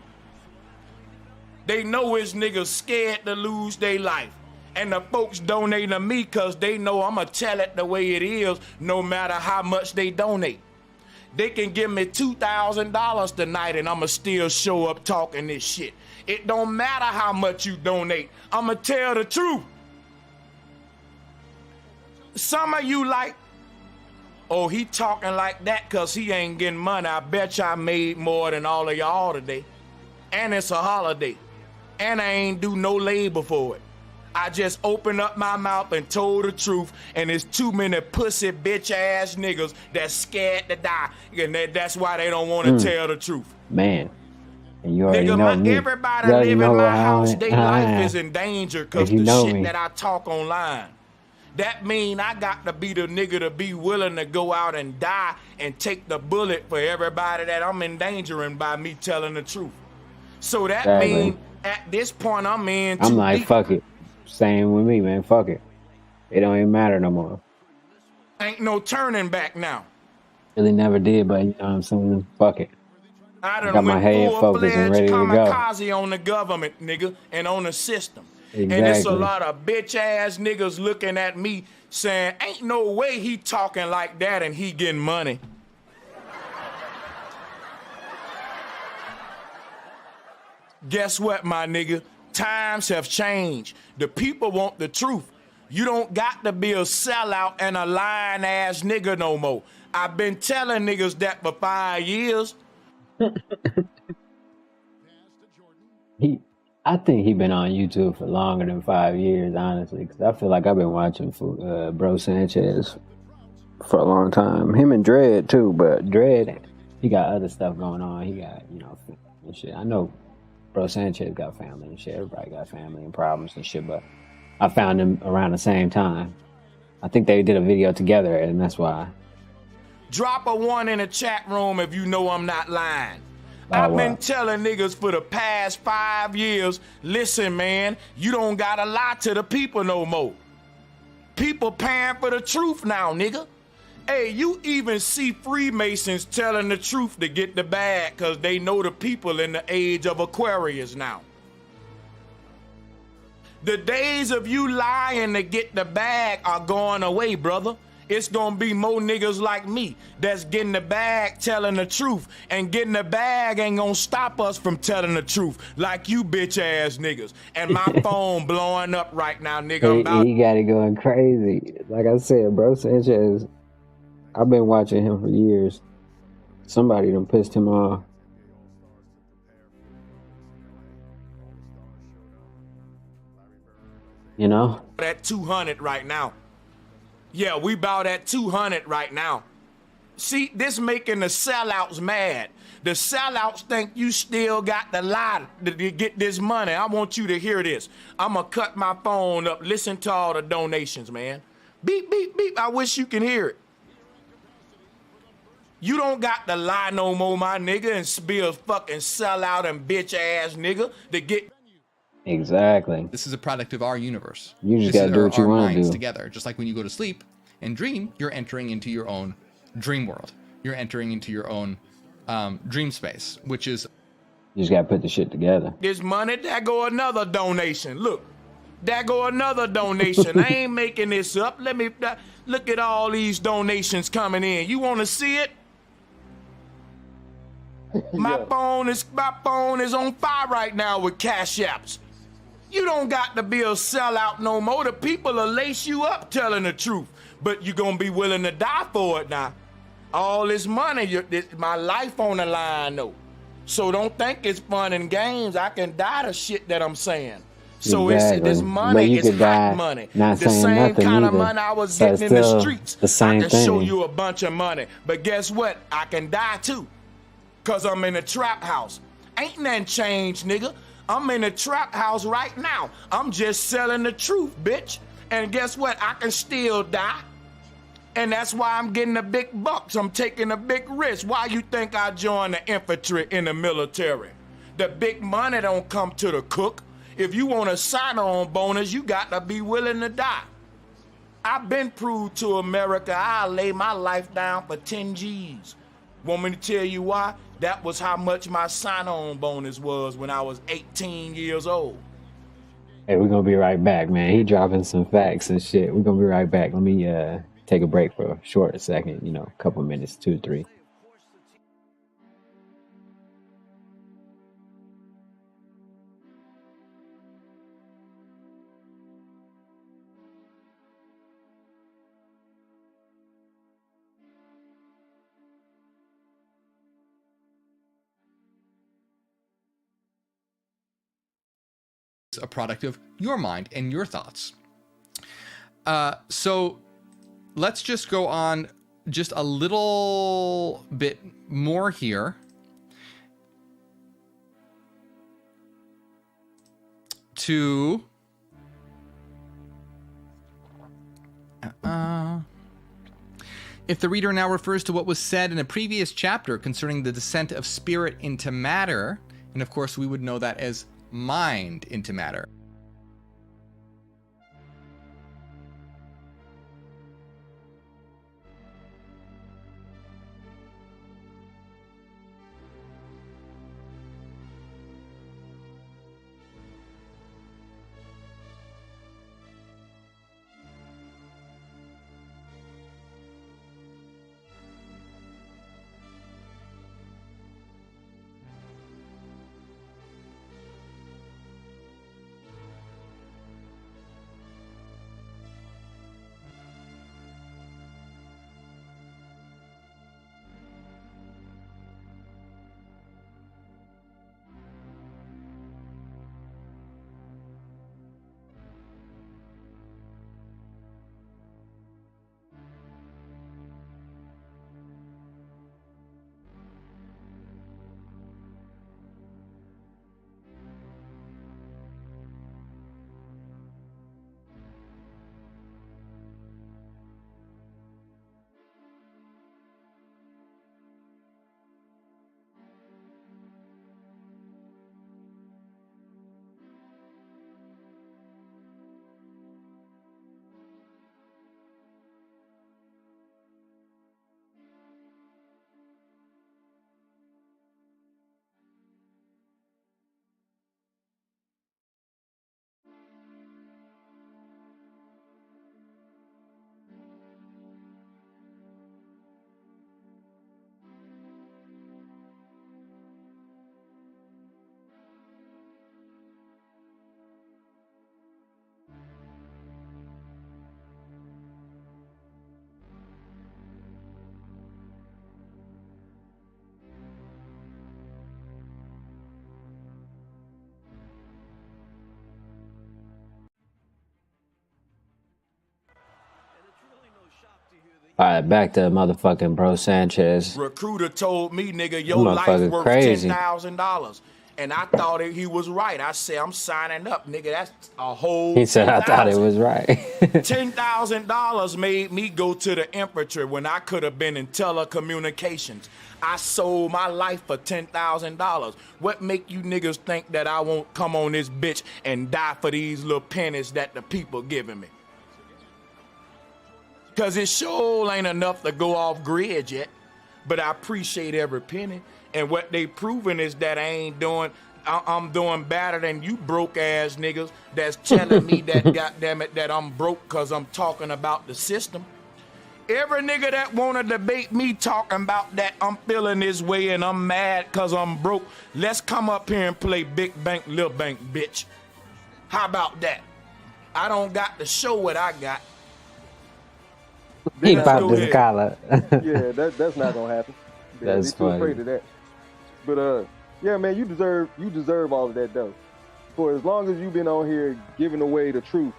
They know is niggas scared to lose their life. And the folks donating to me because they know I'm going to tell it the way it is no matter how much they donate. They can give me $2,000 tonight and I'ma still show up talking this shit. It don't matter how much you donate. I'ma tell the truth. Some of you like, oh, he talking like that because he ain't getting money. I bet you I made more than all of y'all today. And it's a holiday. And I ain't do no labor for it. I just opened up my mouth and told the truth, and there's too many pussy bitch ass niggas that's scared to die, and that's why they don't want to tell the truth. Man, and you already Nigga, know me. everybody You already live know in my how house, I- their how I life am. is in danger because If you the know shit me. that I talk online. That mean I got to be the nigga to be willing to go out and die and take the bullet for everybody that I'm endangering by me telling the truth. So that Exactly. mean at this point I'm in I'm too like, deep. fuck it. Same with me, man. Fuck it. It don't even matter no more. Ain't no turning back now. Really never did, but you know what I'm saying? Fuck it. I done got my went head focused and full-fledged ready to go. kamikaze on the government, nigga, and on the system. And it's a Exactly. lot of bitch-ass niggas looking at me saying, ain't no way he talking like that and he getting money. Guess what, my nigga? Times have changed. The people want the truth. You don't got to be a sellout and a lying ass nigga no more. I've been telling niggas that for 5 years. I think he been on YouTube for longer than 5 years, honestly, because I feel like I've been watching Bro Sanchez for a long time. Him and Dredd too, but Dredd, he got other stuff going on. He got, and shit. I know Bro Sanchez got family and shit. Everybody got family and problems and shit, but I found him around the same time. I think they did a video together, and that's why. Drop a 1 in the chat room if you know I'm not lying. I've been telling niggas for the past 5 years, listen, man, you don't gotta lie to the people no more. People paying for the truth now, nigga. Hey, you even see Freemasons telling the truth to get the bag because they know the people in the age of Aquarius now. The days of you lying to get the bag are going away, brother. It's gonna be more niggas like me that's getting the bag telling the truth, and getting the bag ain't gonna stop us from telling the truth like you bitch ass niggas. And my phone blowing up right now, nigga. He got it going crazy. Like I said, Bro Sanchez, I've been watching him for years. Somebody done pissed him off. You know? At 200 right now. Yeah, we about at 200 right now. See, this making the sellouts mad. The sellouts think you still got the lie to get this money. I want you to hear this. I'm going to cut my phone up. Listen to all the donations, man. Beep, beep, beep. I wish you can hear it. You don't got to lie no more, my nigga, and be a fucking sellout and bitch ass nigga to get. Exactly. This is a product of our universe. You just gotta do what you want to do. Together, just like when you go to sleep and dream, you're entering into your own dream world. You're entering into your own dream space, which is. You just gotta put the shit together. This money, there go another donation. Look, there go another donation. I ain't making this up. Let me look at all these donations coming in. You want to see it? My phone is on fire right now with cash apps. You don't got to be a sellout no more. The people will lace you up telling the truth, but you gonna be willing to die for it now. All this money, my life on the line though. So don't think it's fun and games. I can die to shit that I'm saying. So exactly. It's this money, it's hot money. Not the same nothing kind either. of money I was getting in the streets. The same I can thing. show you a bunch of money, but guess what? I can die too. Cause I'm in a trap house. Ain't nothing changed, nigga. I'm in a trap house right now. I'm just selling the truth, bitch. And guess what? I can still die. And that's why I'm getting the big bucks. I'm taking a big risk. Why you think I joined the infantry in the military? The big money don't come to the cook. If you want a sign-on bonus, you got to be willing to die. I've been proved to America I'll lay my life down for 10 G's. Want me to tell you why? That was how much my sign-on bonus was when I was 18 years old. Hey, we're gonna be right back, man. He dropping some facts and shit. We're gonna be right back. Let me take a break for a short second, a couple minutes, 2 to 3. A product of your mind and your thoughts. So let's just go on just a little bit more here. If the reader now refers to what was said in a previous chapter concerning the descent of spirit into matter, and of course we would know that as mind into matter. All right, back to motherfucking Bro Sanchez. Recruiter told me, nigga, your Motherfucker life worth crazy. $10,000. And I thought he was right. I said, I'm signing up, nigga. That's a whole He said, I thought it $10,000. was right. $10,000 made me go to the infantry when I could have been in telecommunications. I sold my life for $10,000. What make you niggas think that I won't come on this bitch and die for these little pennies that the people giving me? Cause it sure ain't enough to go off grid yet. But I appreciate every penny. And what they proving is that I'm doing better than you broke ass niggas that's telling me that goddamn it that I'm broke cause I'm talking about the system. Every nigga that wanna debate me talking about that I'm feeling this way and I'm mad cause I'm broke, let's come up here and play big bank, little bank, bitch. How about that? I don't got to show what I got. He Let's popped go his ahead. collar. Yeah, that's not gonna happen. That's they too funny. afraid of that. But yeah, man, you deserve all of that though. For as long as you've been on here giving away the truth,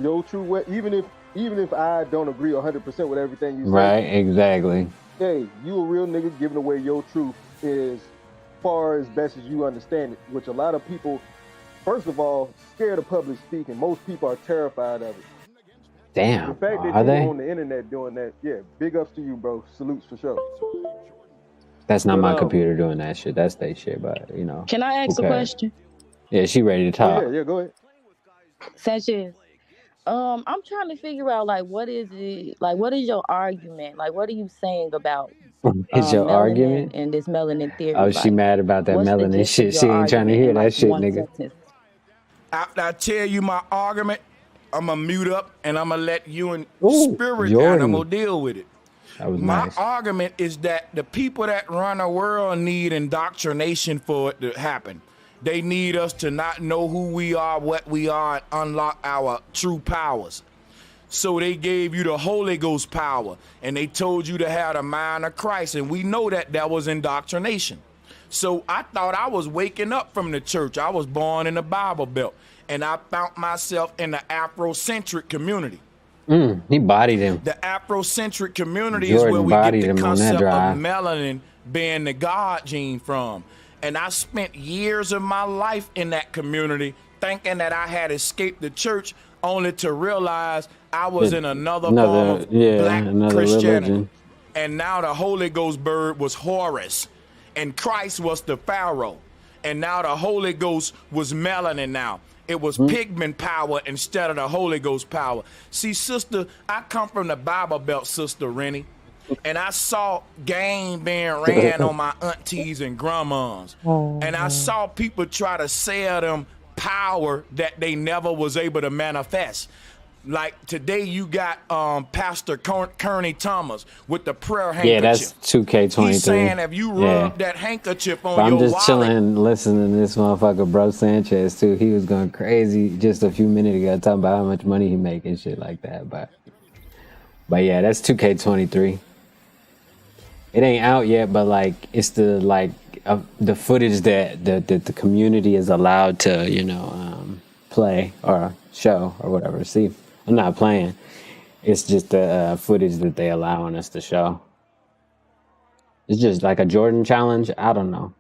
your true way, even if I don't agree 100% with everything you say, Right, exactly. hey, you a real nigga giving away your truth as far as best as you understand it, which a lot of people, first of all, scared of public speaking. Most people are terrified of it. Damn, The fact that are you they? on the internet doing that, yeah, big ups to you, bro. Salutes for sure. That's not But, my computer doing that shit. That's they shit, but you know. Can I ask who a cares? question? Yeah, she ready to talk. Yeah, go ahead. Sanchez, I'm trying to figure out like what is it like what is your argument? Like what are you saying about Is your melanin argument? and this melanin theory? Oh, she Like mad about that what's the melanin gist shit. of She your ain't trying to argument hear in that like shit, one nigga. sentence? After I tell you my argument, I'm gonna mute up and I'm gonna let you and Ooh, Spirit Jordan. Animal deal with it. That was My nice. argument is that the people that run the world need indoctrination for it to happen. They need us to not know who we are, what we are, and unlock our true powers. So they gave you the Holy Ghost power, and they told you to have the mind of Christ, and we know that that was indoctrination. So I thought I was waking up from the church. I was born in the Bible Belt, and I found myself in the Afrocentric community. He bodied him. The Afrocentric community is where Jordan we get bodied the him on that concept of drive. melanin being the God gene from. And I spent years of my life in that community thinking that I had escaped the church, only to realize I was in another form of black Christianity. religion. And now the Holy Ghost bird was Horus, and Christ was the Pharaoh. And now the Holy Ghost was melanin now. It was pigment power instead of the Holy Ghost power. See, sister, I come from the Bible Belt, Sister Rennie, and I saw game being ran on my aunties and grandmas. And I saw people try to sell them power that they never was able to manifest. Like today you got Pastor Kearney Thomas with the prayer handkerchief. Yeah, that's 2K23. He's saying if you Yeah. rub that handkerchief on But I'm your just wallet, chilling, listening to this motherfucker, Bro Sanchez, too. He was going crazy just a few minutes ago, talking about how much money he make and shit like that. But yeah, that's 2K23. It ain't out yet, but like it's the footage that the community is allowed to play or show or whatever. See, I'm not playing. It's just the footage that they allowing us to show. It's just like a Jordan challenge. I don't know.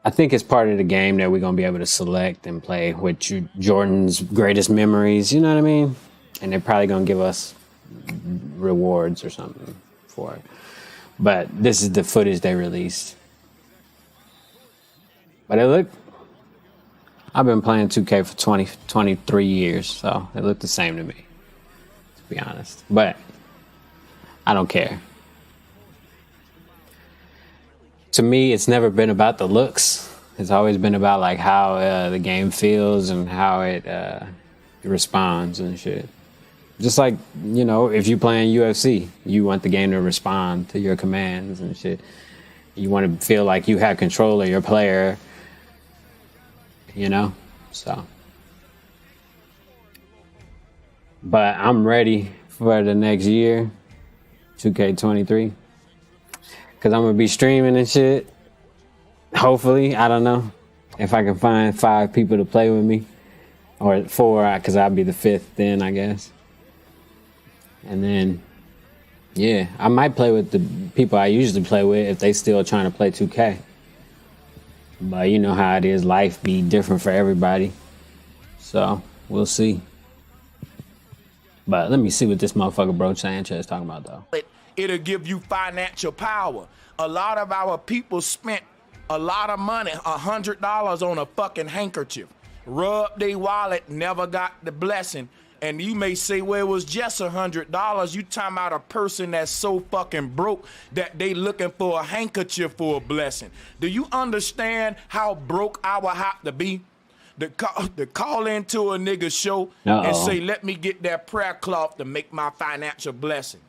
I think it's part of the game that we're gonna be able to select and play with Jordan's greatest memories. You know what I mean? And they're probably gonna give us rewards or something for it. But this is the footage they released. But I've been playing 2K for 23 years, so it looked the same to me, to be honest. But I don't care. To me, it's never been about the looks. It's always been about like how the game feels and how it responds and shit. Just like, if you're playing UFC, you want the game to respond to your commands and shit. You want to feel like you have control of your player, so. But I'm ready for the next year, 2K23. Because I'm going to be streaming and shit. Hopefully, I don't know. If I can find 5 people to play with me. Or 4, because I'll be the 5th then, I guess. And then, yeah, I might play with the people I usually play with if they still trying to play 2K. But you know how it is. Life be different for everybody. So, we'll see. But let me see what this motherfucker Bro Sanchez talking about, though. It'll give you financial power. A lot of our people spent a lot of money, $100 on a fucking handkerchief. Rubbed their wallet, never got the blessing. And you may say, well, it was just $100. You talking about a person that's so fucking broke that they looking for a handkerchief for a blessing. Do you understand how broke I would have to be? To call into a nigga show and say, let me get that prayer cloth to make my financial blessing.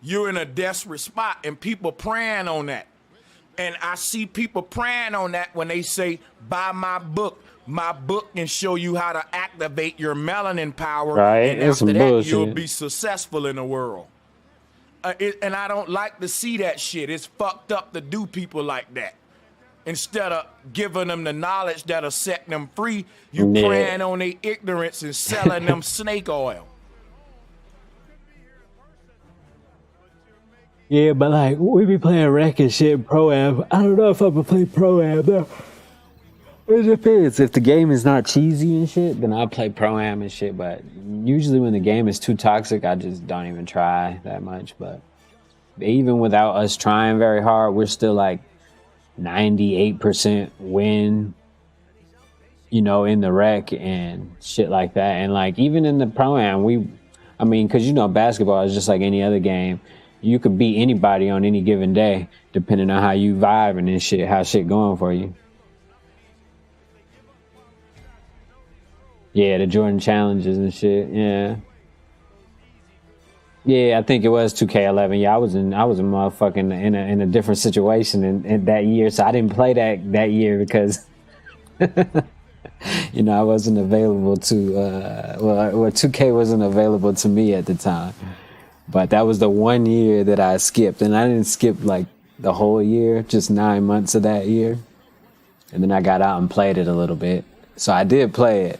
You're in a desperate spot and people praying on that. And I see people praying on that when they say, buy my book. My book can show you how to activate your melanin power. Right, and it's after some that, bullshit. you'll be successful in the world. And I don't like to see that shit. It's fucked up to do people like that. Instead of giving them the knowledge that'll set them free, you preying on their ignorance and selling them snake oil. Yeah, but like, we be playing rec and shit, Pro-Am. I don't know if I'm gonna play Pro-Am, though. It depends. If the game is not cheesy and shit, then I'll play Pro-Am and shit. But usually when the game is too toxic, I just don't even try that much. But even without us trying very hard, we're still like 98% win, you know, in the rec and shit like that. And like, even in the Pro-Am, because you know, basketball is just like any other game. You could beat anybody on any given day, depending on how you vibe and shit, how shit going for you. Yeah, the Jordan challenges and shit. Yeah. Yeah, I think it was 2K11. Yeah, I was a motherfucking in a different situation in that year, so I didn't play that year because you know, I wasn't available to 2K wasn't available to me at the time. But that was the 1 year that I skipped, and I didn't skip like the whole year, just 9 months of that year. And then I got out and played it a little bit. So I did play it.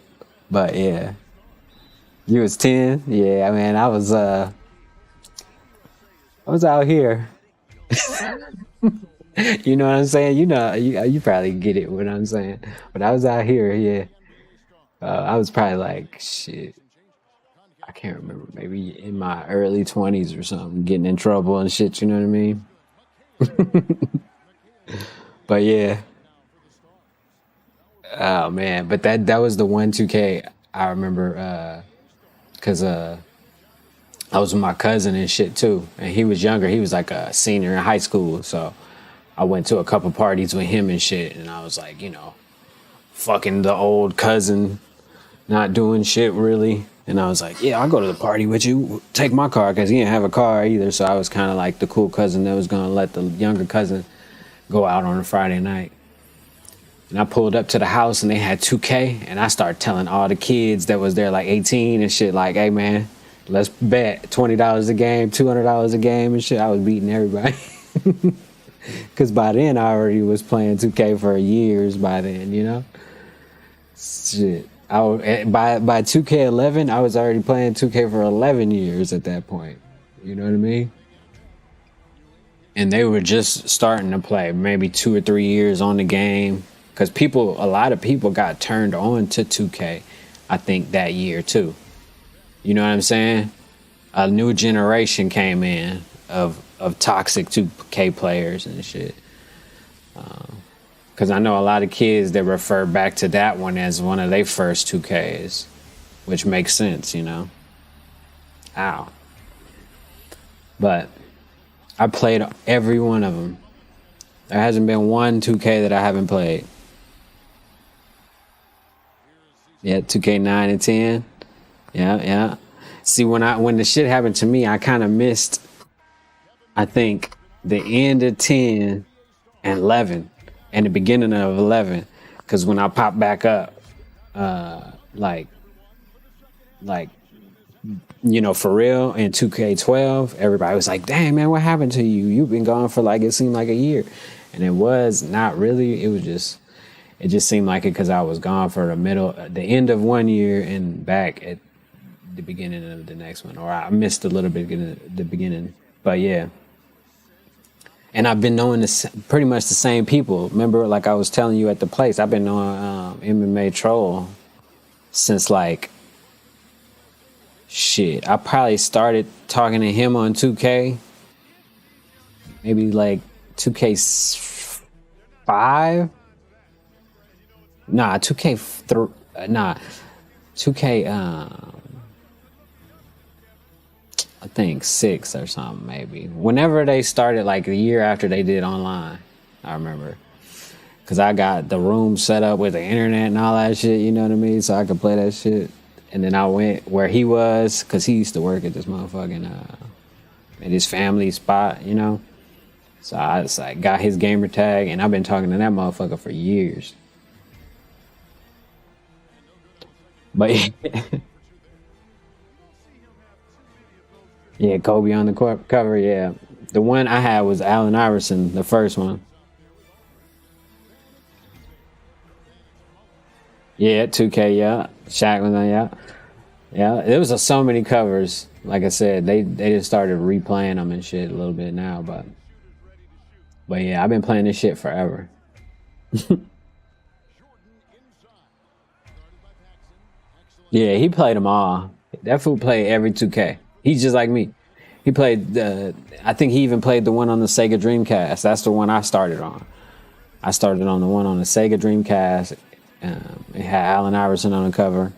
But yeah. You was 10? Yeah, man, I was out here. You know what I'm saying? You know, you probably get it what I'm saying. But I was out here, yeah. I was probably like, shit, I can't remember, maybe in my early 20s or something, getting in trouble and shit, you know what I mean? But yeah. Oh man, but that was the 2K I remember, because I was with my cousin and shit too, and he was younger. He was like a senior in high school, so I went to a couple parties with him and shit, and I was like, you know, fucking the old cousin, not doing shit really. And I was like, yeah, I'll go to the party with you. Take my car, because he didn't have a car either. So I was kind of like the cool cousin that was going to let the younger cousin go out on a Friday night. And I pulled up to the house and they had 2K. And I started telling all the kids that was there like 18 and shit like, hey, man, let's bet $20 a game, $200 a game and shit. I was beating everybody. Because by then I already was playing 2K for years by then, you know? Shit. By 2K11, I was already playing 2K for 11 years at that point. You know what I mean? And they were just starting to play, maybe 2 or 3 years on the game. Because a lot of people got turned on to 2K, I think, that year too. You know what I'm saying? A new generation came in of toxic 2K players and shit. Because I know a lot of kids that refer back to that one as one of their first 2Ks, which makes sense, you know? Ow. But I played every one of them. There hasn't been one 2K that I haven't played. Yeah, 2K9 and 10. Yeah. See, when the shit happened to me, I kind of missed, I think, the end of 10 and 11. And the beginning of 11, because when I popped back up, like, you know, for real, in 2K12, everybody was like, "Dang, man, what happened to you? You've been gone for like, it seemed like a year," and it was not really. It just seemed like it because I was gone for the end of 1 year and back at the beginning of the next one, or I missed a little bit in the beginning. But yeah. And I've been knowing this pretty much the same people. Remember, like I was telling you at the place, I've been knowing MMA Troll since like shit. I probably started talking to him on 2K, maybe like 2K5. Nah, 2K3. Nah, 2K. I think 6 or something, maybe. Whenever they started, like a year after they did online, I remember. Because I got the room set up with the internet and all that shit, you know what I mean? So I could play that shit. And then I went where he was, because he used to work at this motherfucking, at his family spot, you know? So I just like got his gamer tag, and I've been talking to that motherfucker for years. But yeah, Kobe on the cover, yeah. The one I had was Allen Iverson, the first one. Yeah, 2K, yeah. Shaq was on, yeah. Yeah, there was so many covers. Like I said, they just started replaying them and shit a little bit now, but yeah, I've been playing this shit forever. Yeah, he played them all. That fool played every 2K. He's just like me. He played I think he even played the one on the Sega Dreamcast. That's the one I started on. I started on the one on the Sega Dreamcast. It had Allen Iverson on the cover.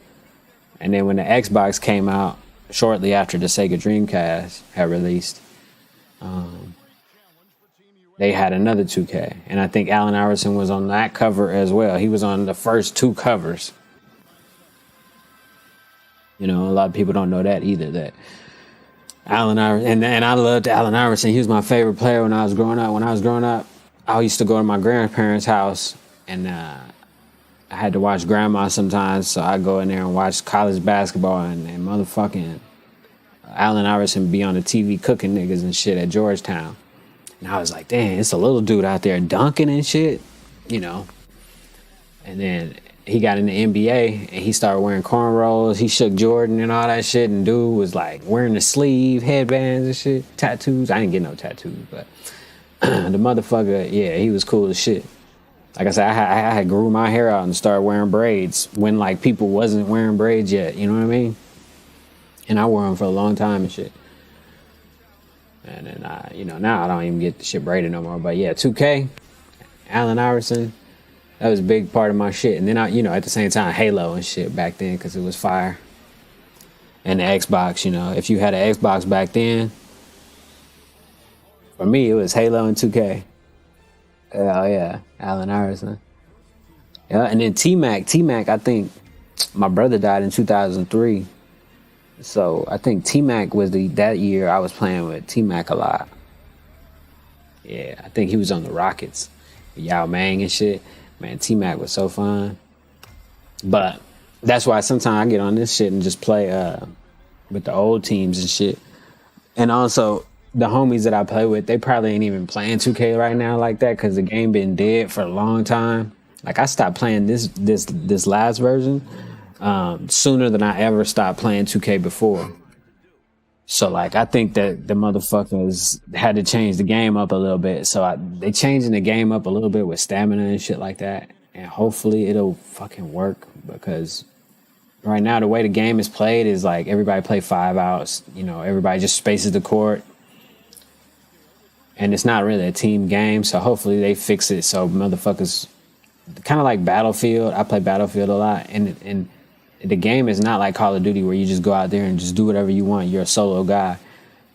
And then when the Xbox came out, shortly after the Sega Dreamcast had released, they had another 2K. And I think Allen Iverson was on that cover as well. He was on the first 2 covers. You know, a lot of people don't know that either, that Allen Iverson, and I loved Allen Iverson. He was my favorite player when I was growing up. When I was growing up, I used to go to my grandparents' house, and I had to watch grandma sometimes, so I'd go in there and watch college basketball, and motherfucking Allen Iverson be on the TV cooking niggas and shit at Georgetown. And I was like, damn, it's a little dude out there dunking and shit, you know. And then he got in the NBA and he started wearing cornrows. He shook Jordan and all that shit. And dude was like wearing the sleeve, headbands and shit, tattoos. I didn't get no tattoos, but the motherfucker, yeah, he was cool as shit. Like I said, I had grew my hair out and started wearing braids when like people wasn't wearing braids yet. You know what I mean? And I wore them for a long time and shit. And then now I don't even get the shit braided no more. But yeah, 2K, Allen Iverson. That was a big part of my shit. And then at the same time, Halo and shit back then, because it was fire. And the Xbox, if you had an Xbox back then, for me, it was Halo and 2K. Oh, yeah. Allen Iverson. Yeah, and then T-Mac, I think my brother died in 2003. So I think T-Mac was that year I was playing with T-Mac a lot. Yeah, I think he was on the Rockets. Yao Ming and shit. Man, T-Mac was so fun. But that's why sometimes I get on this shit and just play with the old teams and shit. And also, the homies that I play with, they probably ain't even playing 2K right now like that because the game been dead for a long time. Like, I stopped playing this last version sooner than I ever stopped playing 2K before. So, like, I think that the motherfuckers had to change the game up a little bit. So they changing the game up a little bit with stamina and shit like that. And hopefully it'll fucking work, because right now the way the game is played is like everybody play 5 outs. Everybody just spaces the court. And it's not really a team game. So hopefully they fix it so motherfuckers, kind of like Battlefield. I play Battlefield a lot. And the game is not like Call of Duty where you just go out there and just do whatever you want. You're a solo guy,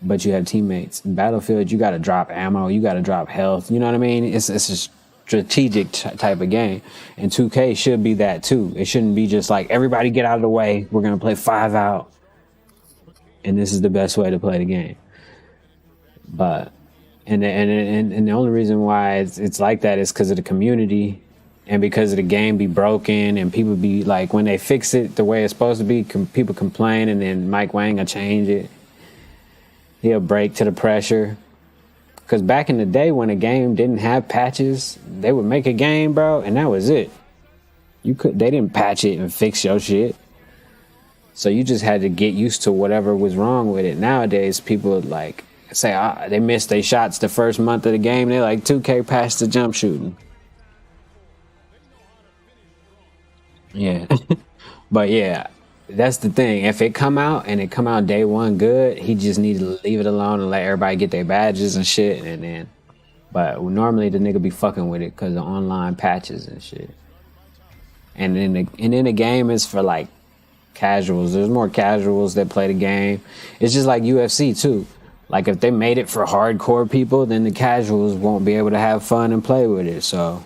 but you have teammates. In Battlefield, you got to drop ammo. You got to drop health. You know what I mean? It's a strategic type of game. And 2K should be that too. It shouldn't be just like, everybody get out of the way. We're going to play 5 out. And this is the best way to play the game. But, and the only reason why it's like that is because of the community. And because of the game be broken and people be like, when they fix it the way it's supposed to be, people complain, and then Mike Wang will change it. He'll break to the pressure. Because back in the day when a game didn't have patches, they would make a game, bro, and that was it. They didn't patch it and fix your shit. So you just had to get used to whatever was wrong with it. Nowadays, people like say they missed their shots the first month of the game. They're like 2K passed the jump shooting. Yeah. But yeah, that's the thing. If it come out and it come out day one good, he just need to leave it alone and let everybody get their badges and shit. And then, but normally the nigga be fucking with it because of online patches and shit. And then the game is for like casuals. There's more casuals that play the game. It's just like UFC too. Like if they made it for hardcore people, then the casuals won't be able to have fun and play with it. So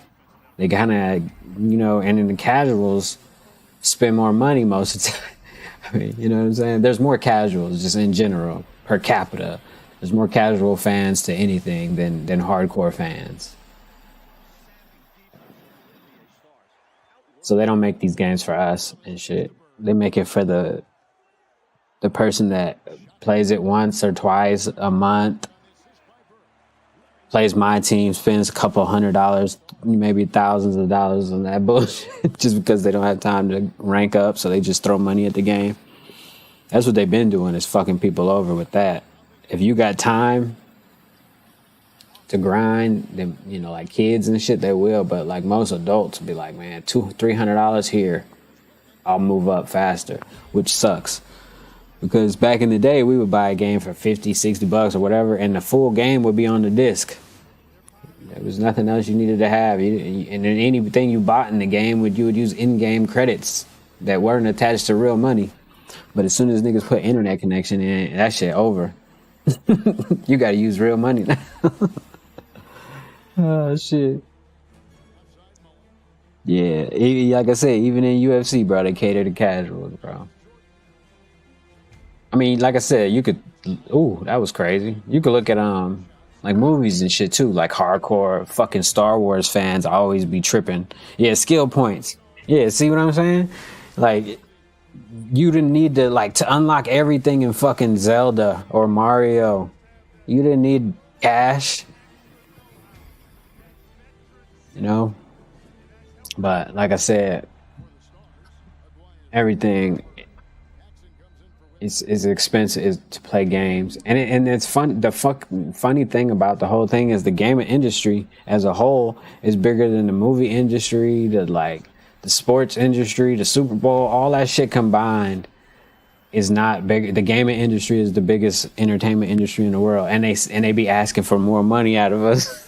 they kind of, and then the casuals spend more money most of the time. I mean, you know what I'm saying? There's more casuals just in general, per capita. There's more casual fans to anything than hardcore fans. So they don't make these games for us and shit. They make it for the person that plays it once or twice a month, plays my team, spends a couple $100, maybe thousands of dollars on that bullshit just because they don't have time to rank up, so they just throw money at the game. That's what they've been doing, is fucking people over with that. If you got time to grind, then, like kids and shit, they will, but like most adults be like, man, $200-$300 here, I'll move up faster, which sucks. Because back in the day, we would buy a game for $50-$60 or whatever, and the full game would be on the disc. There was nothing else you needed to have. And then anything you bought in the game, you would use in-game credits that weren't attached to real money. But as soon as niggas put internet connection in, that shit over. You got to use real money now. Oh, shit. Yeah, like I said, even in UFC, bro, they cater to casuals, bro. I mean, like I said, you could. Ooh, that was crazy. You could look at like movies and shit too. Like hardcore fucking Star Wars fans always be tripping. Yeah, skill points. Yeah, see what I'm saying? Like, you didn't need to unlock everything in fucking Zelda or Mario. You didn't need cash. But like I said, everything is expensive to play games, and it's fun. The funny thing about the whole thing is the gaming industry as a whole is bigger than the movie industry, the sports industry, the Super Bowl, all that shit combined is not big. The gaming industry is the biggest entertainment industry in the world, and they be asking for more money out of us.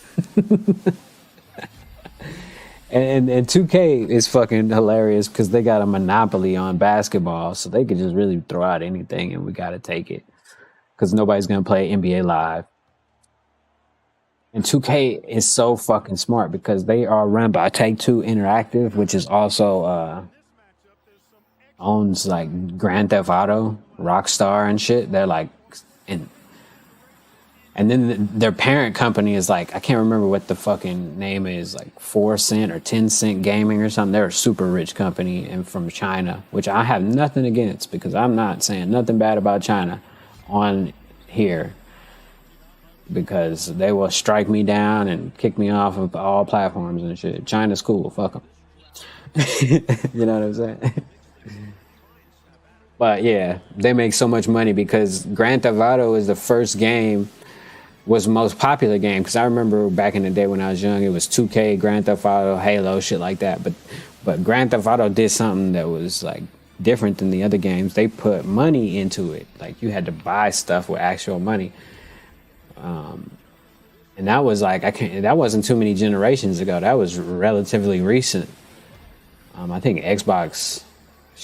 And 2K is fucking hilarious because they got a monopoly on basketball, so they could just really throw out anything and we got to take it because nobody's going to play NBA Live. And 2K is so fucking smart because they are run by Take-Two Interactive, which is also owns like Grand Theft Auto, Rockstar and shit. They're like, and then their parent company is like, I can't remember what the fucking name is, like 4 Cent or 10 Cent Gaming or something. They're a super rich company and from China, which I have nothing against because I'm not saying nothing bad about China on here because they will strike me down and kick me off of all platforms and shit. China's cool, fuck them. You know what I'm saying? But yeah, they make so much money because Grand Theft Auto is the first game, was the most popular game, because I remember back in the day when I was young, it was 2K, Grand Theft Auto, Halo, shit like that. But Grand Theft Auto did something that was like different than the other games. They put money into it. Like you had to buy stuff with actual money. And that was like, that wasn't too many generations ago. That was relatively recent. I think Xbox,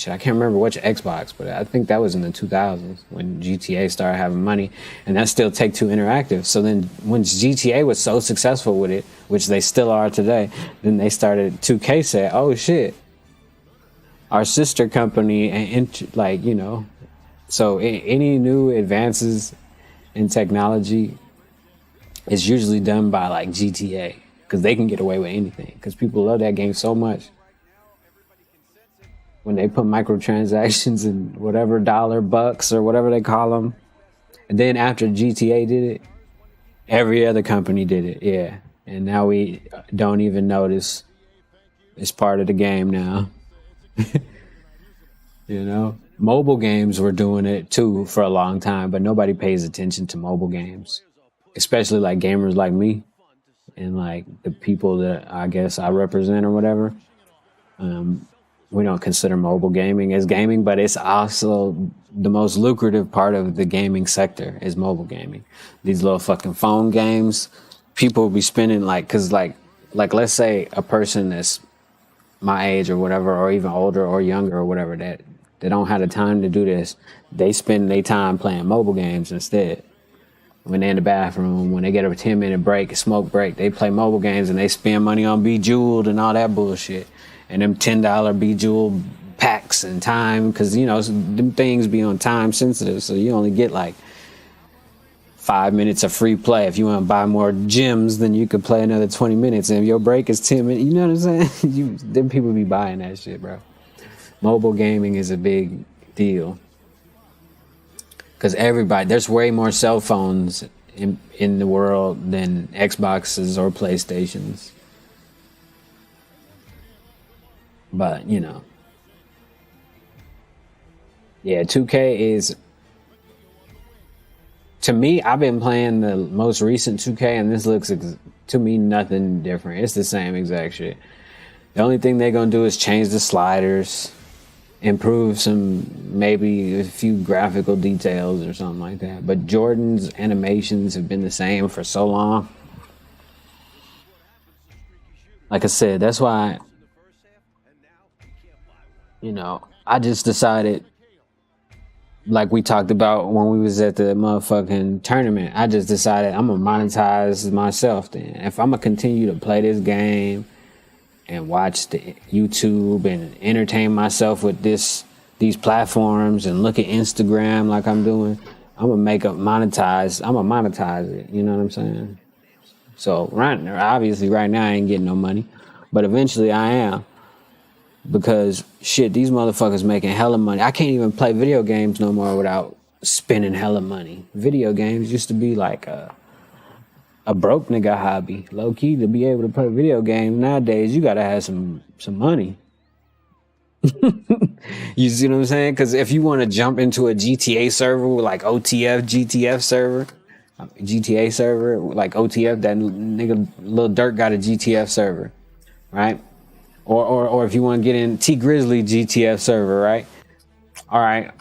I can't remember which Xbox, but I think that was in the 2000s when GTA started having money, and that's still Take-Two Interactive. So then when GTA was so successful with it, which they still are today, then they started, 2K said, oh shit, our sister company, and so any new advances in technology is usually done by like GTA, because they can get away with anything, because people love that game so much. When they put microtransactions and whatever $bucks or whatever they call them. And then after GTA did it, every other company did it, yeah. And now we don't even notice. It's part of the game now. You know? Mobile games were doing it too for a long time, but nobody pays attention to mobile games, especially like gamers like me and like the people that I guess I represent or whatever. We don't consider mobile gaming as gaming, but it's also the most lucrative part of the gaming sector is mobile gaming. These little fucking phone games, people will be spending like, cause like let's say a person that's my age or whatever, or even older or younger or whatever, that they don't have the time to do this. They spend their time playing mobile games instead. When they're in the bathroom, when they get a 10-minute break, a smoke break, they play mobile games and they spend money on Bejeweled and all that bullshit. And them $10 Bejeweled packs and time, because, you know, them things be on time sensitive, so you only get like 5 minutes of free play. If you want to buy more gems, then you could play another 20 minutes. And if your break is 10 minutes, you know what I'm saying? Them people be buying that shit, bro. Mobile gaming is a big deal. Because there's way more cell phones in the world than Xboxes or PlayStations. But, you know. Yeah, 2K is... To me, I've been playing the most recent 2K, and this looks, to me, nothing different. It's the same exact shit. The only thing they're going to do is change the sliders, improve maybe a few graphical details or something like that. But Jordan's animations have been the same for so long. Like I said, that's why, you know, I just decided, like we talked about when we was at the motherfucking tournament, I just decided I'm gonna monetize myself then. If I'm gonna continue to play this game and watch the YouTube and entertain myself with these platforms and look at Instagram like I'm doing, I'm gonna monetize it, you know what I'm saying? So obviously right now I ain't getting no money, but eventually I am. Because shit, these motherfuckers making hella money. I can't even play video games no more without spending hella money. Video games used to be like a broke nigga hobby. Low key, to be able to play video games nowadays, you gotta have some money. You see what I'm saying? Because if you want to jump into a GTA server with like GTA server, like OTF, that nigga Lil Durk got a GTF server, right? Or if you want to get in T Grizzly GTF server, right? All right,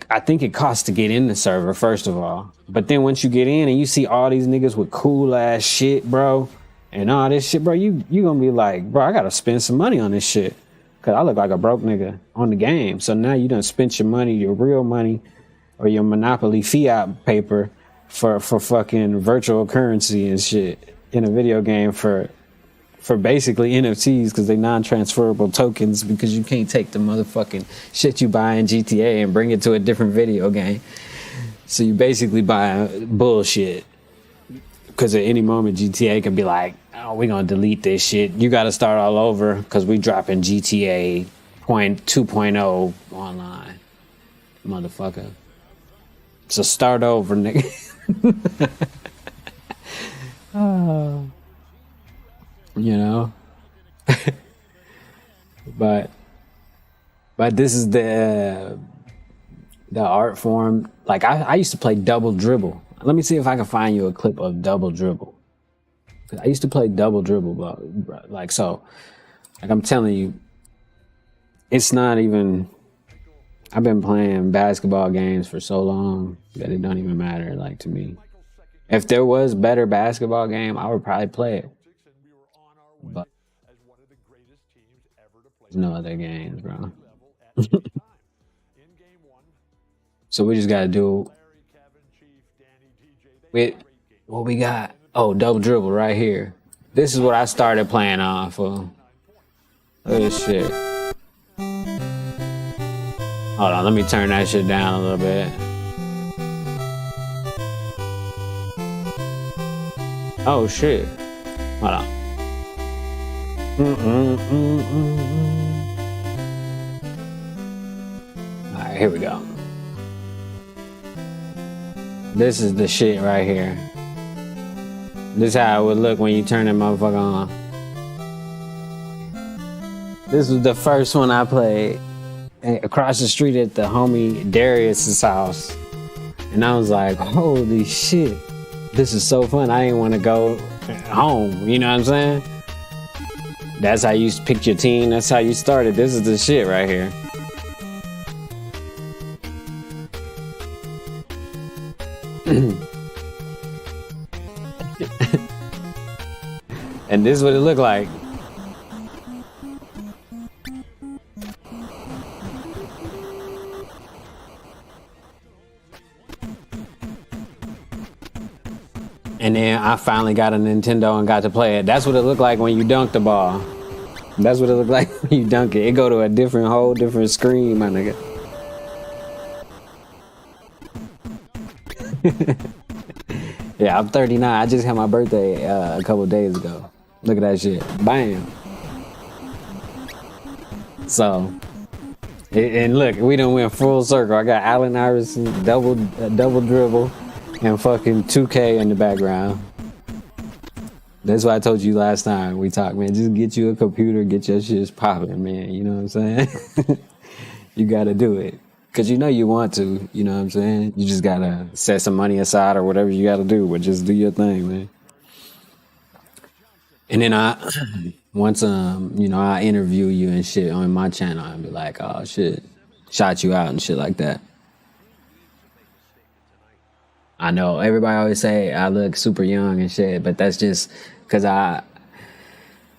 I think it costs to get in the server, first of all. But then once you get in and you see all these niggas with cool ass shit, bro, and all this shit, bro, you gonna be like, bro, I gotta spend some money on this shit. Cause I look like a broke nigga on the game. So now you done spent your money, your real money, or your Monopoly fiat paper for fucking virtual currency and shit in a video game for basically NFTs, because they non-transferable tokens, because you can't take the motherfucking shit you buy in GTA and bring it to a different video game. So you basically buy bullshit, because at any moment GTA can be like, oh, we're going to delete this shit. You got to start all over because we dropping GTA 2.0 online, motherfucker. So start over, nigga. Oh. You know, but this is the art form. Like I used to play Double Dribble. Let me see if I can find you a clip of Double Dribble. I used to play Double Dribble, but like, so, like I'm telling you, it's not even. I've been playing basketball games for so long that it don't even matter. Like, to me, if there was better basketball game, I would probably play it. But there's no other games, bro. So we just gotta do with what we got. Oh, Double Dribble right here. This is what I started playing on for. Look at this shit. Hold on, let me turn that shit down a little bit. Oh shit. Hold on. Alright, here we go. This is the shit right here. This is how it would look when you turn that motherfucker on. This was the first one I played. across the street at the homie Darius's house. And I was like, holy shit, this is so fun. I didn't want to go home. You know what I'm saying? That's how you picked your team. That's how you started. This is the shit right here. And this is what it looked like. And then I finally got a Nintendo and got to play it. That's what it looked like when you dunk the ball. That's what it looked like when you dunk it. It go to a whole different screen, my nigga. Yeah, I'm 39. I just had my birthday a couple days ago. Look at that shit. Bam. So, and look, we done went full circle. I got Allen Iverson, double dribble, and fucking 2K in the background. That's why I told you last time we talked, man. Just get you a computer, get your shit popping, man. You know what I'm saying? You gotta do it. Cause you know you want to, you know what I'm saying? You just gotta set some money aside or whatever you gotta do, but just do your thing, man. And then once you know, I interview you and shit on my channel and be like, oh shit, shout you out and shit like that. I know everybody always say I look super young and shit, but that's just because I'm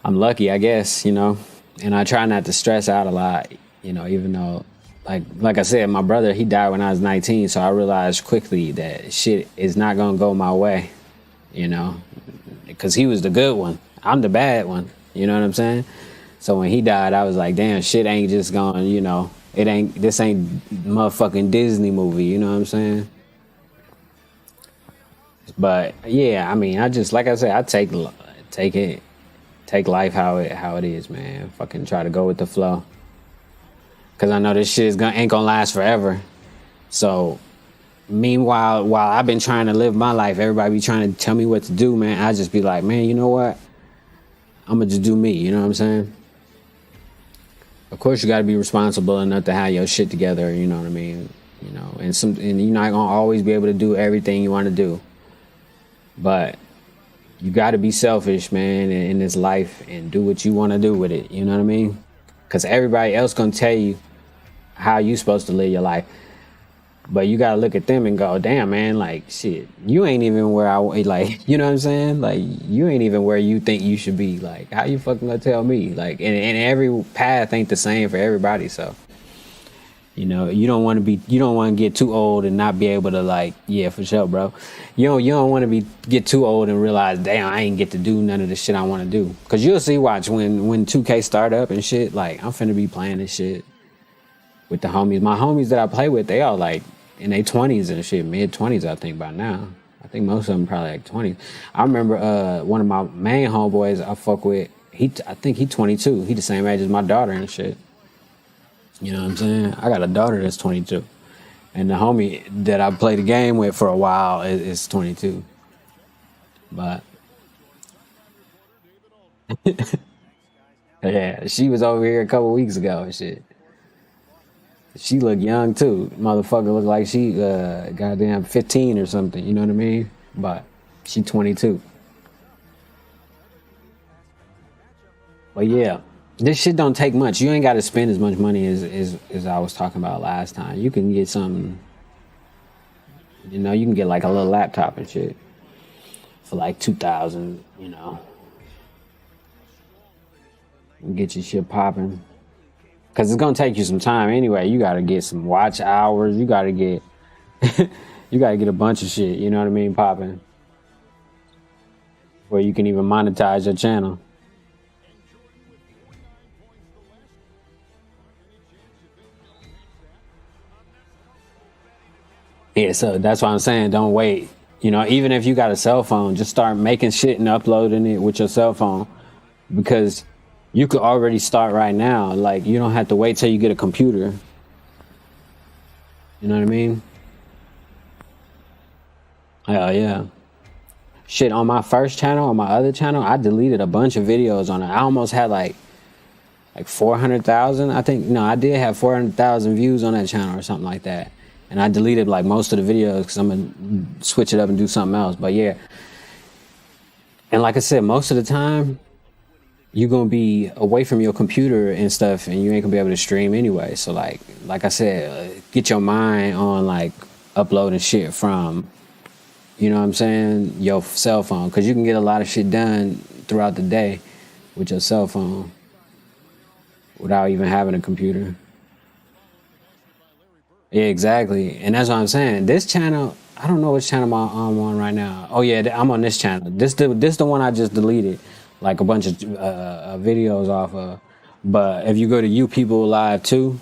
lucky, I guess, you know, and I try not to stress out a lot, you know, even though, like I said, my brother, he died when I was 19, so I realized quickly that shit is not gonna go my way, you know, because he was the good one. I'm the bad one, you know what I'm saying? So when he died, I was like, damn, shit ain't just going, you know, this ain't motherfucking Disney movie, you know what I'm saying? But yeah, I mean, I just, like I said, I take life how it is, man. Fucking try to go with the flow. Cause I know this shit ain't gonna last forever. So meanwhile, while I've been trying to live my life, everybody be trying to tell me what to do, man. I just be like, man, you know what? I'm gonna just do me, you know what I'm saying? Of course you gotta be responsible enough to have your shit together, you know what I mean? You know, and you're not gonna always be able to do everything you wanna do. But you gotta be selfish, man, in this life and do what you wanna do with it, you know what I mean? Cause everybody else gonna tell you how you supposed to live your life. But you gotta look at them and go, damn, man, like, shit, you ain't even where like, you know what I'm saying? Like, you ain't even where you think you should be. Like, how you fucking gonna tell me? Like, and every path ain't the same for everybody, so. You know, you don't want to get too old and not be able to, like, yeah, for sure, bro. You don't want to get too old and realize, damn, I ain't get to do none of the shit I want to do. Cause you'll see, watch, when 2K start up and shit, like, I'm finna be playing this shit with the homies. My homies that I play with, they all like in their 20s and shit, mid-20s, I think, by now. I think most of them probably like 20s. I remember one of my main homeboys I fuck with, I think he 22. He the same age as my daughter and shit. You know what I'm saying? I got a daughter that's 22. And the homie that I played the game with for a while is 22. But yeah, she was over here a couple weeks ago and shit. She looked young too. Motherfucker looked like she goddamn 15 or something, you know what I mean? But she 22. But yeah. This shit don't take much. You ain't got to spend as much money as I was talking about last time. You can get something, you know, you can get like a little laptop and shit for like $2,000, you know. And get your shit popping. Cause it's gonna take you some time anyway. You gotta get some watch hours. You gotta get a bunch of shit, you know what I mean, popping. Where you can even monetize your channel. Yeah, so that's why I'm saying don't wait. You know, even if you got a cell phone, just start making shit and uploading it with your cell phone. Because you could already start right now. Like, you don't have to wait till you get a computer. You know what I mean? Hell yeah. Shit, on my first channel, on my other channel, I deleted a bunch of videos on it. I almost had like like 400,000. I think, no, I did have 400,000 views on that channel or something like that. And I deleted like most of the videos because I'm going to switch it up and do something else. But yeah. And like I said, most of the time, you're going to be away from your computer and stuff, and you ain't going to be able to stream anyway. So like I said, get your mind on like uploading shit from, you know what I'm saying, your cell phone. Because you can get a lot of shit done throughout the day with your cell phone without even having a computer. Yeah, exactly. And that's what I'm saying. This channel, I don't know which channel I'm on right now. Oh yeah, I'm on this channel. This the one I just deleted like a bunch of videos off of. But if you go to You People Live 2,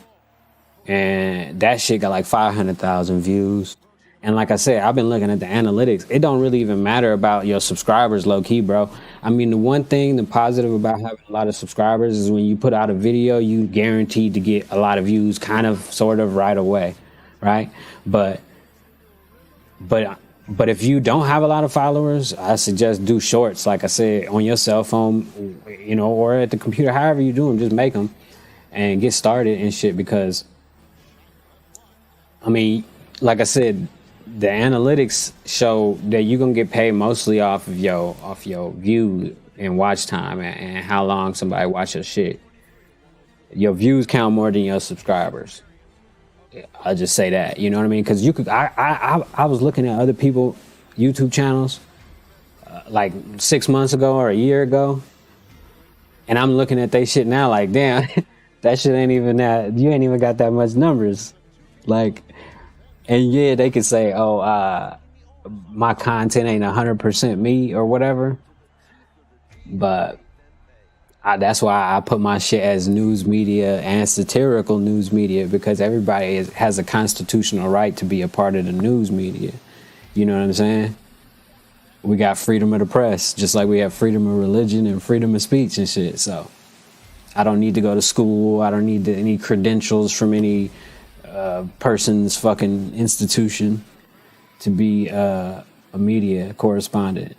and that shit got like 500,000 views. And like I said, I've been looking at the analytics. It don't really even matter about your subscribers, low key, bro. I mean, the one thing, the positive about having a lot of subscribers is when you put out a video, you guaranteed to get a lot of views kind of, sort of right away, right? But if you don't have a lot of followers, I suggest do shorts, like I said, on your cell phone, you know, or at the computer, however you do them, just make them and get started and shit. Because, I mean, like I said, the analytics show that you're gonna get paid mostly off of your view and watch time and how long somebody watch your shit. Your views count more than your subscribers. I'll just say that, you know what I mean? Because you could, I was looking at other people YouTube channels like 6 months ago or a year ago, and I'm looking at they shit now like, damn, that shit ain't even that. You ain't even got that much numbers, like. And yeah, they could say, oh, my content ain't 100% me or whatever. But that's why I put my shit as news media and satirical news media, because everybody has a constitutional right to be a part of the news media. You know what I'm saying? We got freedom of the press, just like we have freedom of religion and freedom of speech and shit. So I don't need to go to school. I don't need any credentials from any person's fucking institution to be a media correspondent.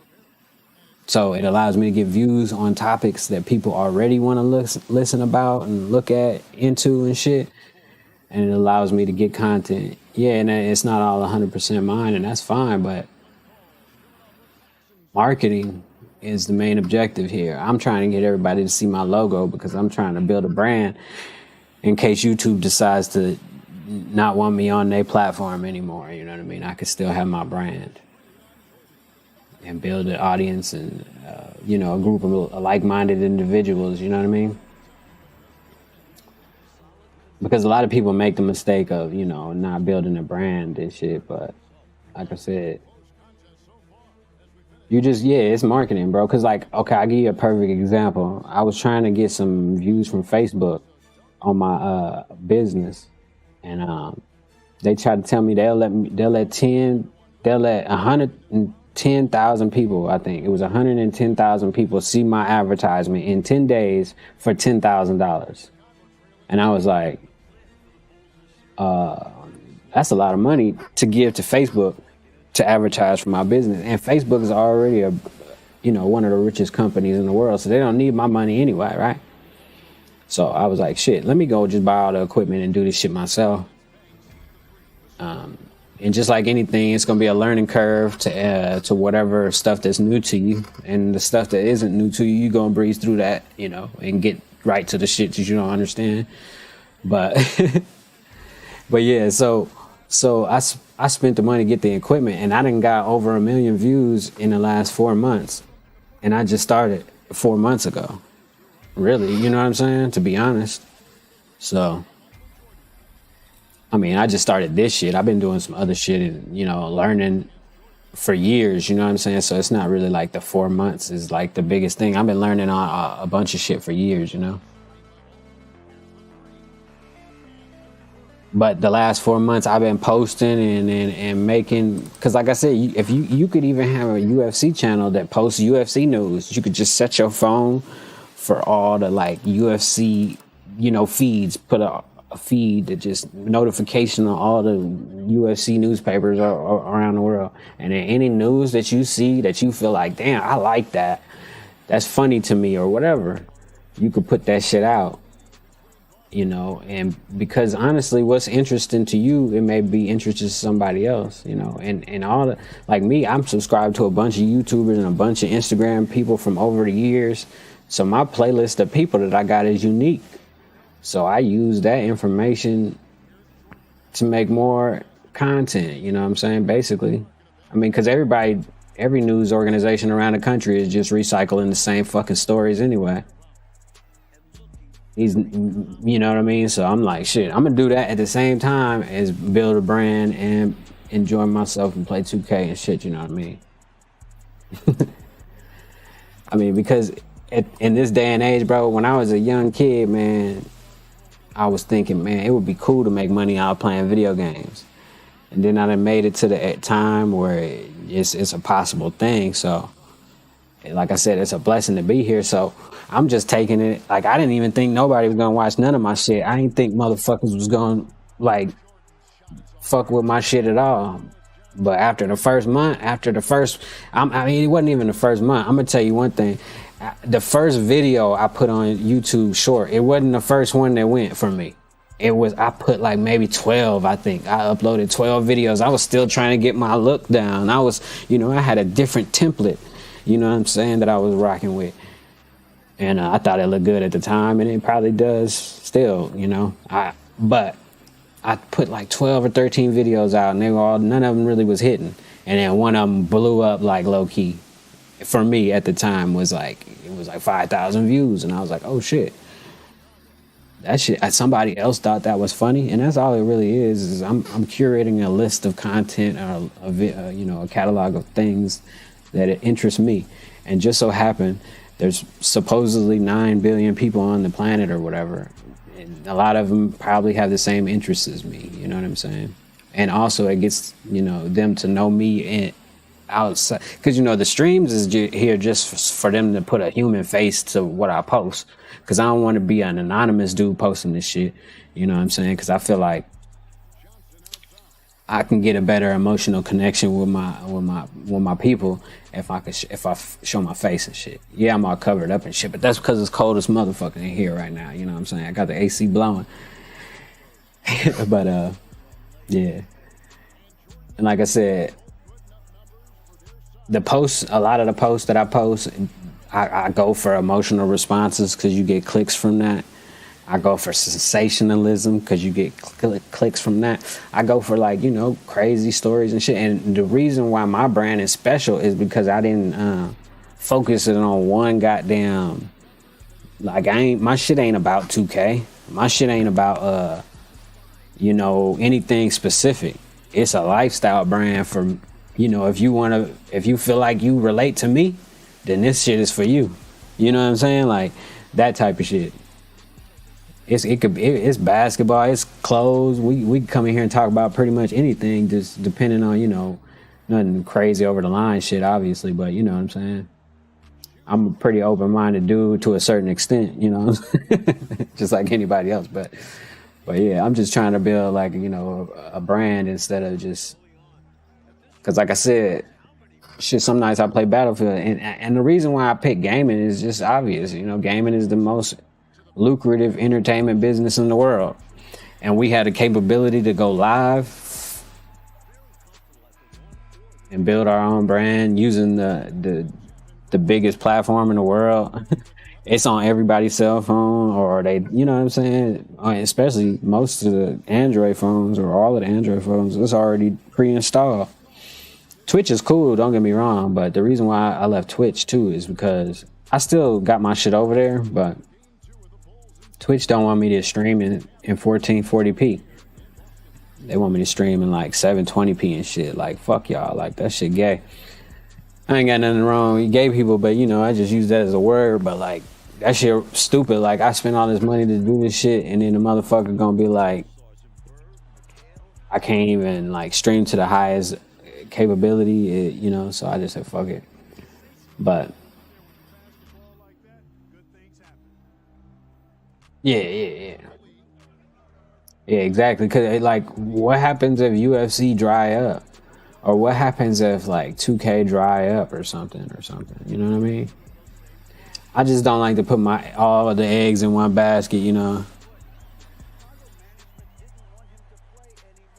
So it allows me to get views on topics that people already want to listen about and look at into and shit. And it allows me to get content. Yeah, and it's not all 100% mine, and that's fine, but marketing is the main objective here. I'm trying to get everybody to see my logo because I'm trying to build a brand in case YouTube decides to not want me on their platform anymore. You know what I mean? I could still have my brand and build an audience and, you know, a group of like-minded individuals. You know what I mean? Because a lot of people make the mistake of, you know, not building a brand and shit. But like I said, you just, yeah, it's marketing, bro. Because like, okay, I'll give you a perfect example. I was trying to get some views from Facebook on my business. And they tried to tell me they'll let 110,000 people, I think it was 110,000 people see my advertisement in 10 days for $10,000. And I was like, that's a lot of money to give to Facebook to advertise for my business. And Facebook is already one of the richest companies in the world, so they don't need my money anyway, right? So I was like, shit, let me go just buy all the equipment and do this shit myself. And just like anything, it's going to be a learning curve to whatever stuff that's new to you. And the stuff that isn't new to you, you're going to breeze through that, you know, and get right to the shit that you don't understand. But, but yeah, so I spent the money to get the equipment, and I done got over 1 million views in the last 4 months. And I just started 4 months ago. Really, you know what I'm saying? To be honest. So, I mean, I just started this shit. I've been doing some other shit and, you know, learning for years, you know what I'm saying? So it's not really like the 4 months is like the biggest thing. I've been learning a bunch of shit for years, you know? But the last 4 months I've been posting and making, because like I said, if you could even have a UFC channel that posts UFC news. You could just set your phone for all the like UFC, you know, feeds, put a feed that just notification on all the UFC newspapers around the world. And then any news that you see that you feel like, damn, I like that, that's funny to me or whatever, you could put that shit out you know, and because honestly, what's interesting to you, it may be interesting to somebody else, you know, and all the, like me, I'm subscribed to a bunch of YouTubers and a bunch of Instagram people from over the years. So my playlist of people that I got is unique. So I use that information to make more content, you know what I'm saying? Basically, I mean, because every news organization around the country is just recycling the same fucking stories anyway. You know what I mean? So I'm like, shit, I'm gonna do that at the same time as build a brand and enjoy myself and play 2K and shit, you know what I mean? I mean, because in this day and age, bro, when I was a young kid, man, I was thinking, man, it would be cool to make money out playing video games. And then I done made it to the time where it's a possible thing. So, like I said, it's a blessing to be here. So I'm just taking it. Like, I didn't even think nobody was gonna watch none of my shit. I didn't think motherfuckers was gonna like fuck with my shit at all. But after the first month, I mean, it wasn't even the first month. I'm gonna tell you one thing. The first video I put on YouTube short, it wasn't the first one that went for me. I put like maybe 12, I think. I uploaded 12 videos. I was still trying to get my look down. I had a different template, you know what I'm saying, that I was rocking with. And I thought it looked good at the time, and it probably does still, you know. But I put like 12 or 13 videos out, and none of them really was hitting. And then one of them blew up like low key. For me at the time it was like 5,000 views, and I was like, oh shit, that shit, somebody else thought that was funny. And that's all it really is I'm curating a list of content or a catalog of things that it interests me. And just so happen there's supposedly 9 billion people on the planet or whatever, and a lot of them probably have the same interests as me, you know what I'm saying? And also it gets, you know, them to know me outside, because, you know, the streams is here just for them to put a human face to what I post, because I don't want to be an anonymous dude posting this shit, you know what I'm saying? Because I feel like I can get a better emotional connection with my people if I show my face and shit. Yeah, I'm all covered up and shit, but that's because it's cold as motherfucker in here right now, you know what I'm saying? I got the AC blowing. But yeah, and like I said, a lot of the posts that I post, I go for emotional responses because you get clicks from that. I go for sensationalism because you get clicks from that. I go for, like, you know, crazy stories and shit. And the reason why my brand is special is because I didn't focus it on one goddamn, like, my shit ain't about 2K. My shit ain't about anything specific. It's a lifestyle brand for, you know, if you feel like you relate to me, then this shit is for you. You know what I'm saying? Like, that type of shit. It's basketball, it's clothes. We come in here and talk about pretty much anything, just depending on, you know, nothing crazy over the line shit, obviously, but you know what I'm saying? I'm a pretty open-minded dude to a certain extent, you know, just like anybody else. But yeah, I'm just trying to build, like, you know, a brand instead of just, because like I said, shit, some nights I play Battlefield, and the reason why I pick gaming is just obvious. You know, gaming is the most lucrative entertainment business in the world, and we had the capability to go live and build our own brand using the biggest platform in the world. It's on everybody's cell phone, or they, you know what I'm saying, especially most of the Android phones, or all of the Android phones, it's already pre-installed. Twitch is cool, don't get me wrong, but the reason why I left Twitch too is because I still got my shit over there, but Twitch don't want me to stream in 1440p. They want me to stream in like 720p and shit. Like, fuck y'all, like, that shit gay. I ain't got nothing wrong with gay people, but, you know, I just use that as a word. But, like, that shit stupid. Like, I spent all this money to do this shit, and then the motherfucker gonna be like, I can't even, like, stream to the highest capability, you know, so I just said fuck it. But yeah, exactly. Because, like, what happens if UFC dry up, or what happens if, like, 2K dry up or something, you know what I mean? I just don't like to put all of the eggs in one basket, you know.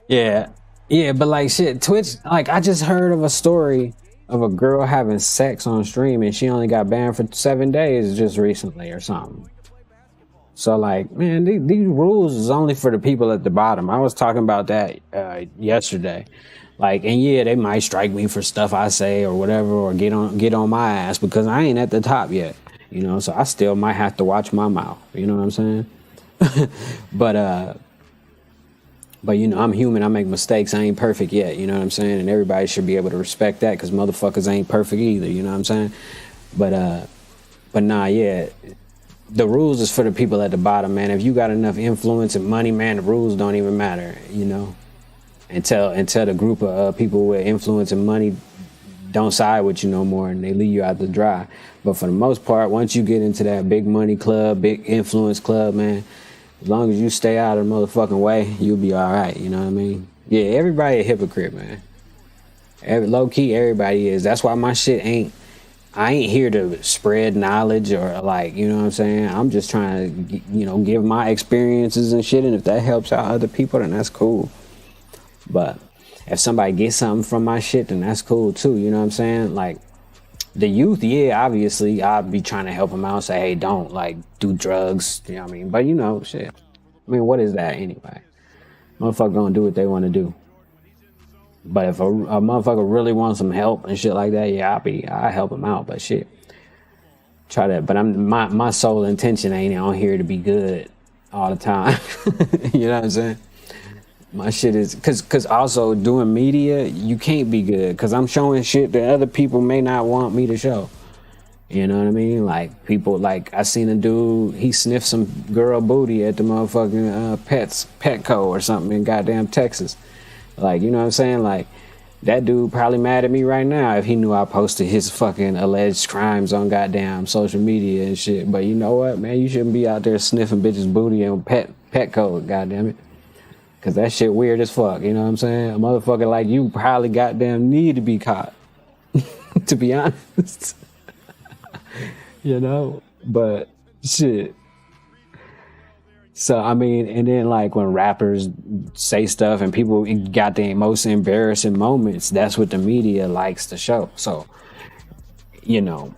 Yeah. Yeah, but like shit, Twitch, like I just heard of a story of a girl having sex on stream and she only got banned for 7 days just recently or something. So like, man, these rules is only for the people at the bottom. I was talking about that yesterday. Like, and yeah, they might strike me for stuff I say or whatever, or get on my ass because I ain't at the top yet, you know. So I still might have to watch my mouth. You know what I'm saying? But you know, I'm human. I make mistakes. I ain't perfect yet. You know what I'm saying? And everybody should be able to respect that because motherfuckers ain't perfect either. You know what I'm saying? But nah, yeah. The rules is for the people at the bottom, man. If you got enough influence and money, man, the rules don't even matter, you know. Until the group of people with influence and money don't side with you no more and they leave you out to dry. But for the most part, once you get into that big money club, big influence club, man, as long as you stay out of the motherfucking way, you'll be all right. You know what I mean? Yeah, everybody a hypocrite, man. Low key, everybody is. That's why my shit I ain't here to spread knowledge or like, you know what I'm saying? I'm just trying to, you know, give my experiences and shit. And if that helps out other people, then that's cool. But if somebody gets something from my shit, then that's cool too. You know what I'm saying? Like the youth, yeah, obviously I'd be trying to help them out. Say, hey, don't like do drugs. You know what I mean? But you know, shit. I mean, what is that anyway? Motherfucker gonna do what they want to do. But if a motherfucker really wants some help and shit like that, yeah, I help him out. But shit, try that. But my sole intention ain't on here to be good all the time. You know what I'm saying? My shit is cause also doing media, you can't be good cause I'm showing shit that other people may not want me to show. You know what I mean? Like people, like I seen a dude, he sniffed some girl booty at the motherfucking Petco or something in goddamn Texas. Like, you know what I'm saying? Like, that dude probably mad at me right now if he knew I posted his fucking alleged crimes on goddamn social media and shit. But you know what, man? You shouldn't be out there sniffing bitches' booty on Petco, goddamn it. Because that shit weird as fuck, you know what I'm saying? A motherfucker like you probably goddamn need to be caught, to be honest. You know? But shit. So, I mean, and then like when rappers say stuff and people got the most embarrassing moments, that's what the media likes to show. So, you know,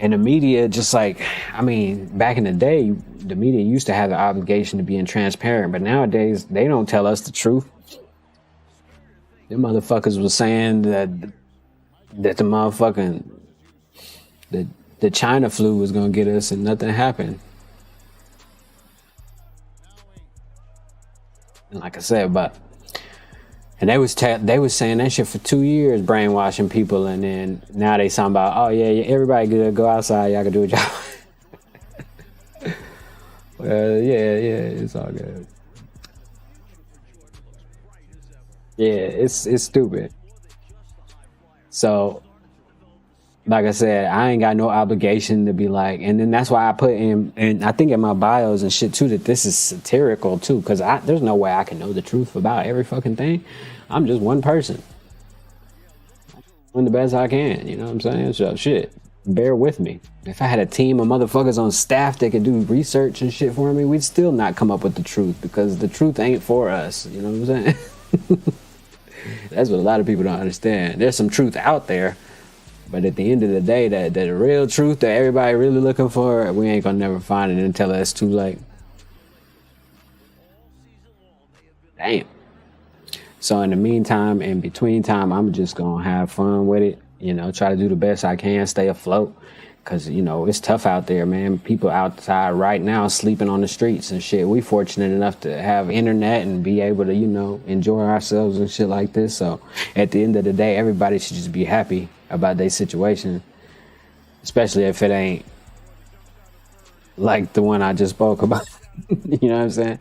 and the media just like, I mean, back in the day, the media used to have the obligation to be transparent, but nowadays they don't tell us the truth. The motherfuckers was saying that the motherfucking, the China flu was gonna get us and nothing happened. Like I said, and they was saying that shit for 2 years, brainwashing people, and then now they talking about, oh yeah, everybody good, go outside, y'all can do a job. Yeah, it's all good. Yeah, it's stupid. So, like I said, I ain't got no obligation to be like, and then that's why I put in, and I think in my bios and shit too, that this is satirical too, because there's no way I can know the truth about every fucking thing. I'm just one person. Doing the best I can, you know what I'm saying? So shit, bear with me. If I had a team of motherfuckers on staff that could do research and shit for me, we'd still not come up with the truth, because the truth ain't for us, you know what I'm saying? That's what a lot of people don't understand. There's some truth out there, but at the end of the day, that the real truth that everybody really looking for, we ain't gonna never find it until it's too late. Damn. So in the meantime, in between time, I'm just gonna have fun with it. You know, try to do the best I can, stay afloat. Cause you know, it's tough out there, man. People outside right now sleeping on the streets and shit. We fortunate enough to have internet and be able to, you know, enjoy ourselves and shit like this. So at the end of the day, everybody should just be happy about their situation. Especially if it ain't like the one I just spoke about. You know what I'm saying?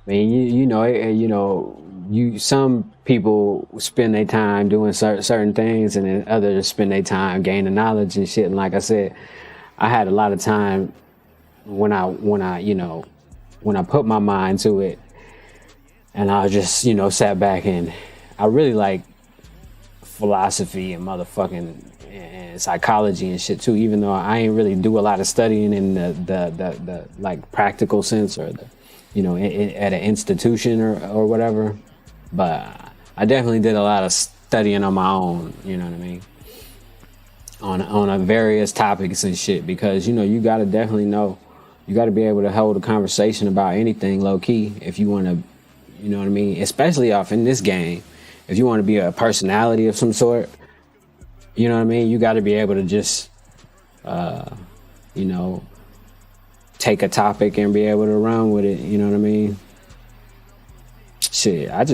I mean, some people spend their time doing certain things, and then others spend their time gaining knowledge and shit. And like I said, I had a lot of time when I put my mind to it, and I just, sat back, and I really like philosophy and motherfucking and psychology and shit too. Even though I ain't really do a lot of studying in the like practical sense or the, you know, at an institution or whatever. But I definitely did a lot of studying on my own. You know what I mean? On a various topics and shit, because you know you got to definitely know, you got to be able to hold a conversation about anything low key if you want to, you know what I mean, especially off in this game. If you want to be a personality of some sort, you know what I mean, you got to be able to just you know, take a topic and be able to run with it, you know what I mean. I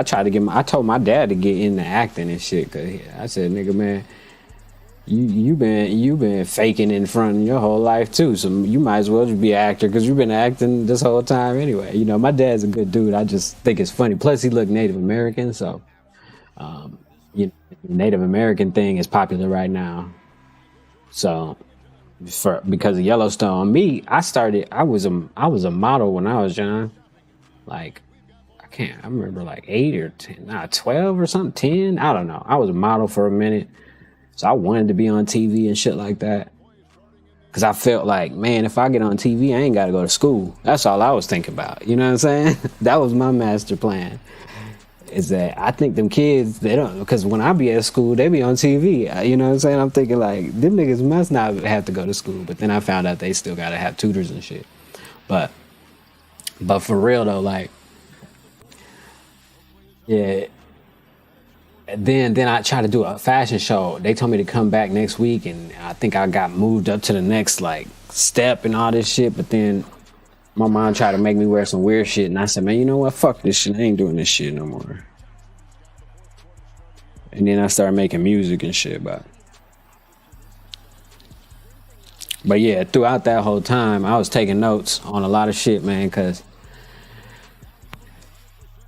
tried to I told my dad to get into acting and shit, cause I said, nigga, man, you been faking in front of your whole life too, so you might as well just be an actor, because you've been acting this whole time anyway. You know, my dad's a good dude. I just think it's funny. Plus, he looked Native American, so you know, the Native American thing is popular right now. So because of Yellowstone, I was a model when I was young. Like I remember like 8 or 10, 12 or something, 10. I don't know. I was a model for a minute. So I wanted to be on TV and shit like that. Because I felt like, man, if I get on TV, I ain't got to go to school. That's all I was thinking about. You know what I'm saying? That was my master plan. Is that I think them kids, they don't, because when I be at school, they be on TV. You know what I'm saying? I'm thinking like, them niggas must not have to go to school. But then I found out they still got to have tutors and shit. But for real though, like, yeah. Then I tried to do a fashion show. They told me to come back next week, and I think I got moved up to the next like step and all this shit. But then my mom tried to make me wear some weird shit, and I said, man, you know what? Fuck this shit. I ain't doing this shit no more. And then I started making music and shit. But yeah, throughout that whole time, I was taking notes on a lot of shit, man, because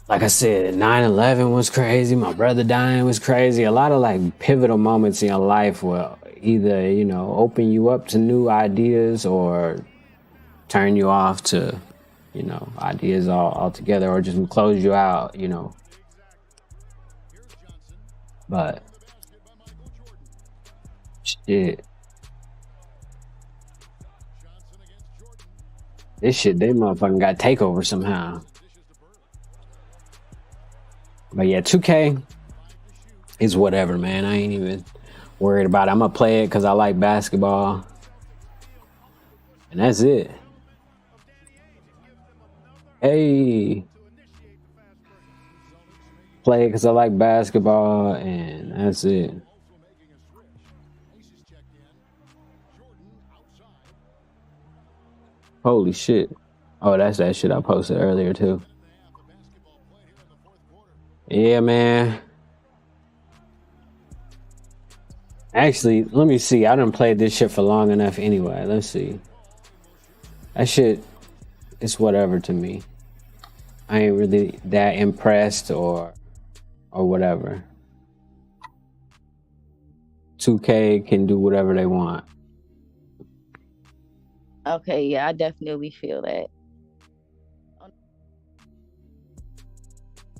like I said, 9/11 was crazy. My brother dying was crazy. A lot of like pivotal moments in your life will either, you know, open you up to new ideas or turn you off to, you know, ideas altogether, or just close you out, you know. But shit. This shit, they motherfucking got takeover somehow. But yeah, 2K is whatever, man. I ain't even worried about it. I'm gonna play it because I like basketball. And that's it. Hey. Play it because I like basketball, and that's it. Holy shit. Oh, that's that shit I posted earlier too. Yeah, man. Actually, let me see. I done played this shit for long enough anyway. Let's see. That shit is whatever to me. I ain't really that impressed or whatever. 2K can do whatever they want. Okay, yeah, I definitely feel that.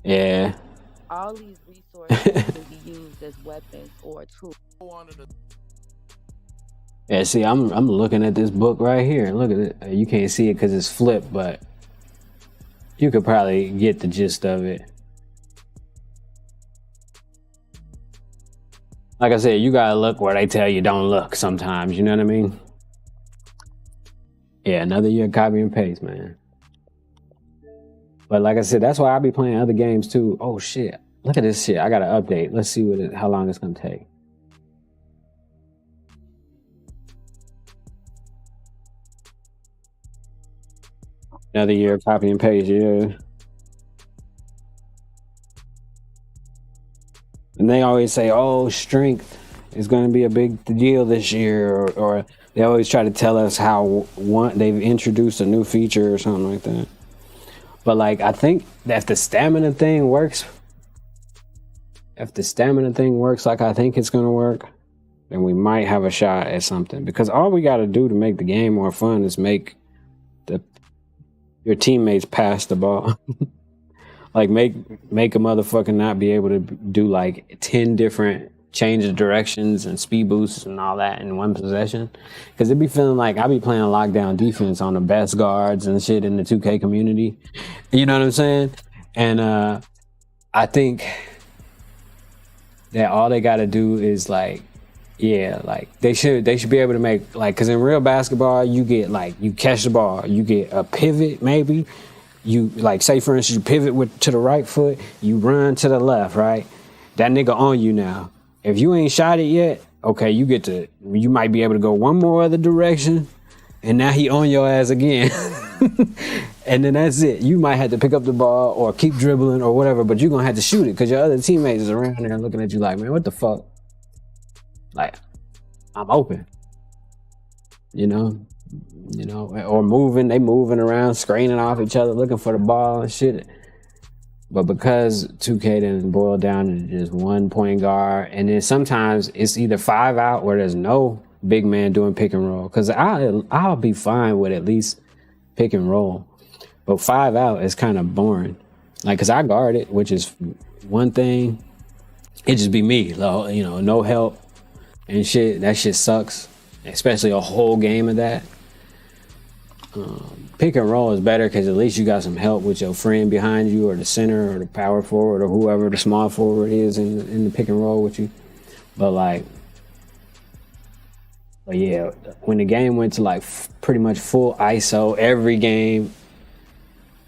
Yeah. All these resources can be used as weapons or tools. Yeah, see, I'm looking at this book right here. Look at it. You can't see it because it's flipped, but you could probably get the gist of it. Like I said, you gotta look where they tell you don't look sometimes, you know what I mean? Yeah, another year copy and paste, man. But like I said, that's why I be playing other games too. Oh shit. Look at this shit. I got to update. Let's see how long it's going to take. Another year of copy and paste, yeah. And they always say, oh, strength is going to be a big deal this year. Or they always try to tell us how they've introduced a new feature or something like that. But like, I think that if the stamina thing works like I think it's going to work, then we might have a shot at something. Because all we got to do to make the game more fun is make your teammates pass the ball. Like make a motherfucker not be able to do like 10 different change of directions and speed boosts and all that in one possession. Because it be feeling like I be playing lockdown defense on the best guards and shit in the 2K community. You know what I'm saying? And I think that all they got to do is like, yeah, like they should be able to make like, because in real basketball you get like, you catch the ball, you get a pivot maybe, you like, say for instance you pivot to the right foot, you run to the left, right? That nigga on you now. If you ain't shot it yet, okay, you might be able to go one more other direction, and now he on your ass again. And then that's it. You might have to pick up the ball or keep dribbling or whatever, but you're going to have to shoot it because your other teammates is around there looking at you like, man, what the fuck? Like, I'm open. You know, or they moving around, screening off each other, looking for the ball and shit. But because 2K didn't boil down to just one point guard, and then sometimes it's either 5 out where there's no big man doing pick and roll. Because I'll be fine with at least pick and roll. But 5 out is kind of boring. Like, because I guard it, which is one thing. It just be me, you know, no help and shit. That shit sucks, especially a whole game of that. Pick and roll is better because at least you got some help with your friend behind you or the center or the power forward or whoever the small forward is in the pick and roll with you. But yeah, when the game went to like pretty much full ISO every game,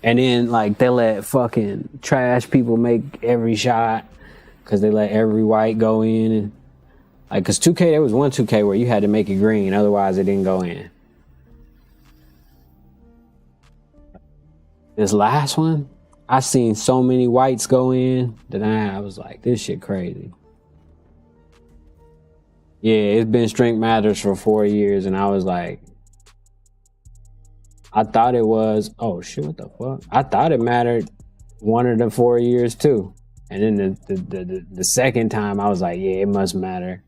and then like they let fucking trash people make every shot because they let every white go in, and like, because 2K, there was one 2K where you had to make it green, otherwise it didn't go in. This last one, I seen so many whites go in that I was like, this shit crazy. Yeah, it's been Strength Matters for 4 years, and I was like, I thought it was, oh shit, what the fuck? I thought it mattered 1 of the 4 years too. And then the second time I was like, yeah, it must matter.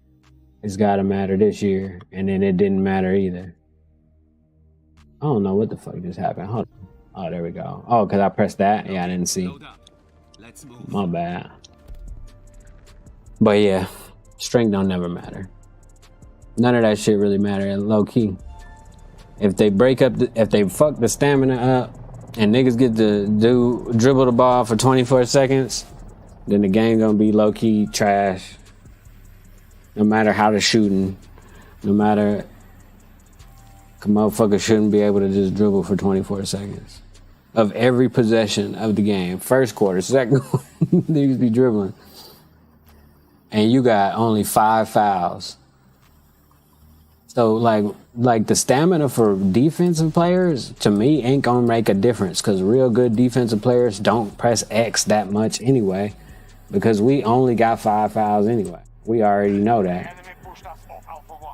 It's gotta matter this year. And then it didn't matter either. I don't know what the fuck just happened. Hold on. Oh, there we go. Oh, because I pressed that? Yeah, I didn't see. My bad. But yeah, strength don't never matter. None of that shit really matter, low key. If they if they fuck the stamina up and niggas get to dribble the ball for 24 seconds, then the game gonna be low key trash. No matter how they're shooting, no matter, a motherfucker shouldn't be able to just dribble for 24 seconds. Of every possession of the game. First quarter, second quarter, niggas be dribbling. And you got only 5 fouls. So like the stamina for defensive players, to me, ain't gonna make a difference, because real good defensive players don't press X that much anyway, because we only got 5 fouls anyway. We already know that.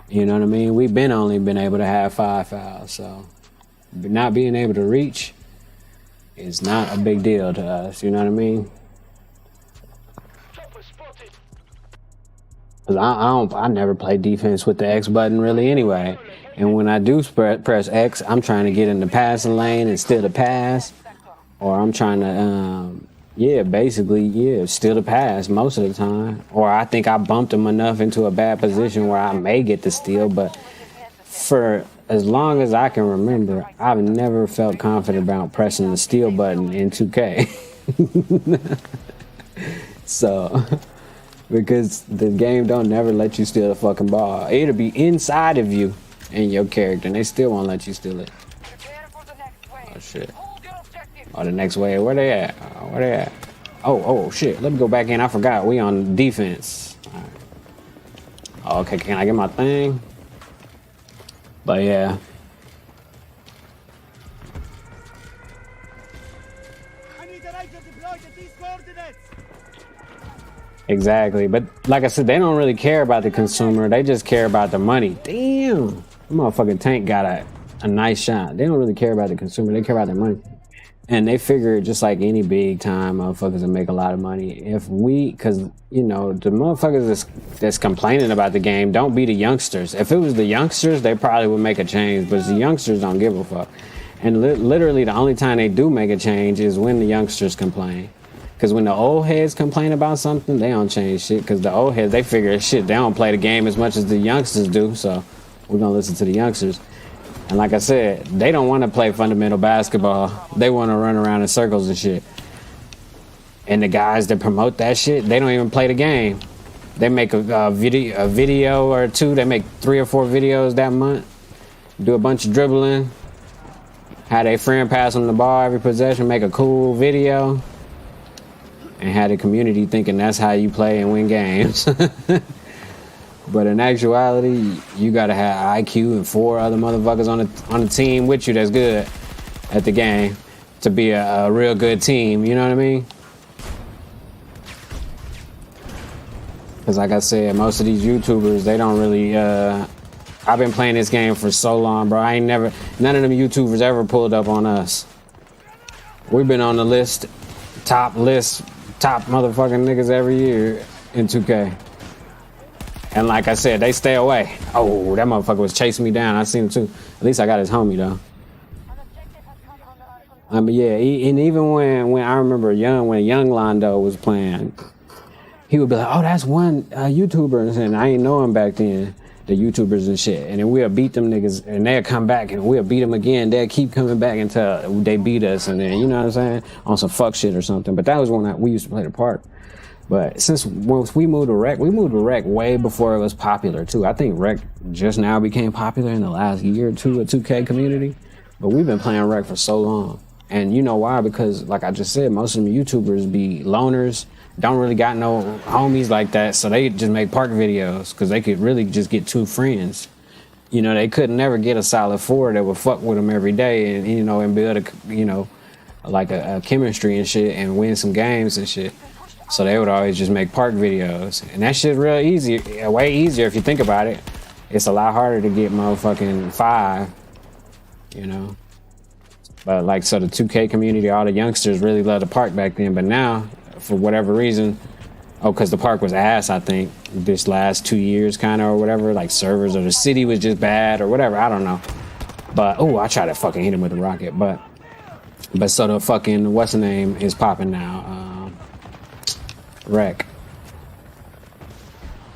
You know what I mean? We've only been able to have 5 fouls, so not being able to reach is not a big deal to us. You know what I mean? Cause I never play defense with the X button really anyway. And when I do press X, I'm trying to get in the passing lane and steal the pass, or I'm trying to basically steal the pass most of the time. Or I think I bumped him enough into a bad position where I may get the steal, but for as long as I can remember, I've never felt confident about pressing the steal button in 2K. So, because the game don't never let you steal the fucking ball. It'll be inside of you and your character, and they still won't let you steal it. Oh shit. Oh, the next wave. Where they at? Where they at? Oh shit. Let me go back in. I forgot. We on defense. All right. Oh, okay. Can I get my thing? But yeah. Exactly. But like I said, they don't really care about the consumer. They just care about the money. Damn. The motherfucking tank got a nice shot. They don't really care about the consumer. They care about the money. And they figure, just like any big time motherfuckers that make a lot of money, because the motherfuckers that's complaining about the game don't be the youngsters. If it was the youngsters, they probably would make a change, but the youngsters don't give a fuck. And literally the only time they do make a change is when the youngsters complain. Because when the old heads complain about something, they don't change shit. Because the old heads, they figure shit, they don't play the game as much as the youngsters do. So we're going to listen to the youngsters. And like I said, they don't want to play fundamental basketball. They want to run around in circles and shit. And the guys that promote that shit, they don't even play the game. They make a video or two. They make 3 or 4 videos that month. Do a bunch of dribbling. Have their friend pass on the ball every possession. Make a cool video. And have the community thinking that's how you play and win games. But in actuality, you gotta have IQ and 4 other motherfuckers on the team with you that's good at the game to be a real good team. You know what I mean? Because like I said, most of these YouTubers, they don't really, I've been playing this game for so long, bro. None of them YouTubers ever pulled up on us. We've been on the list, top motherfucking niggas every year in 2K. And like I said, they stay away. Oh, that motherfucker was chasing me down. I seen him too. At least I got his homie though. But yeah, and even when I remember when Young Londo was playing, he would be like, oh, that's one YouTuber. And I ain't know him back then, the YouTubers and shit. And then we'll beat them niggas and they'll come back and we'll beat them again. They'll keep coming back until they beat us. And then, you know what I'm saying? On some fuck shit or something. But that was when we used to play the park. But once we moved to Rec way before it was popular too. I think Rec just now became popular in the last year or two of 2K community. But we've been playing Rec for so long. And you know why? Because like I just said, most of them YouTubers be loners, don't really got no homies like that. So they just make park videos because they could really just get 2 friends. You know, they could never get a solid 4 that would fuck with them every day and, you know, and build a chemistry and shit and win some games and shit. So they would always just make park videos. And that shit's real easy, way easier if you think about it. It's a lot harder to get motherfucking 5, you know. But like, so the 2K community, all the youngsters really loved the park back then. But now, for whatever reason, because the park was ass, I think, this last 2 years kind of or whatever, like servers or the city was just bad or whatever, I don't know. But, I tried to fucking hit him with a rocket. But so the fucking, what's the name, is popping now. Rec.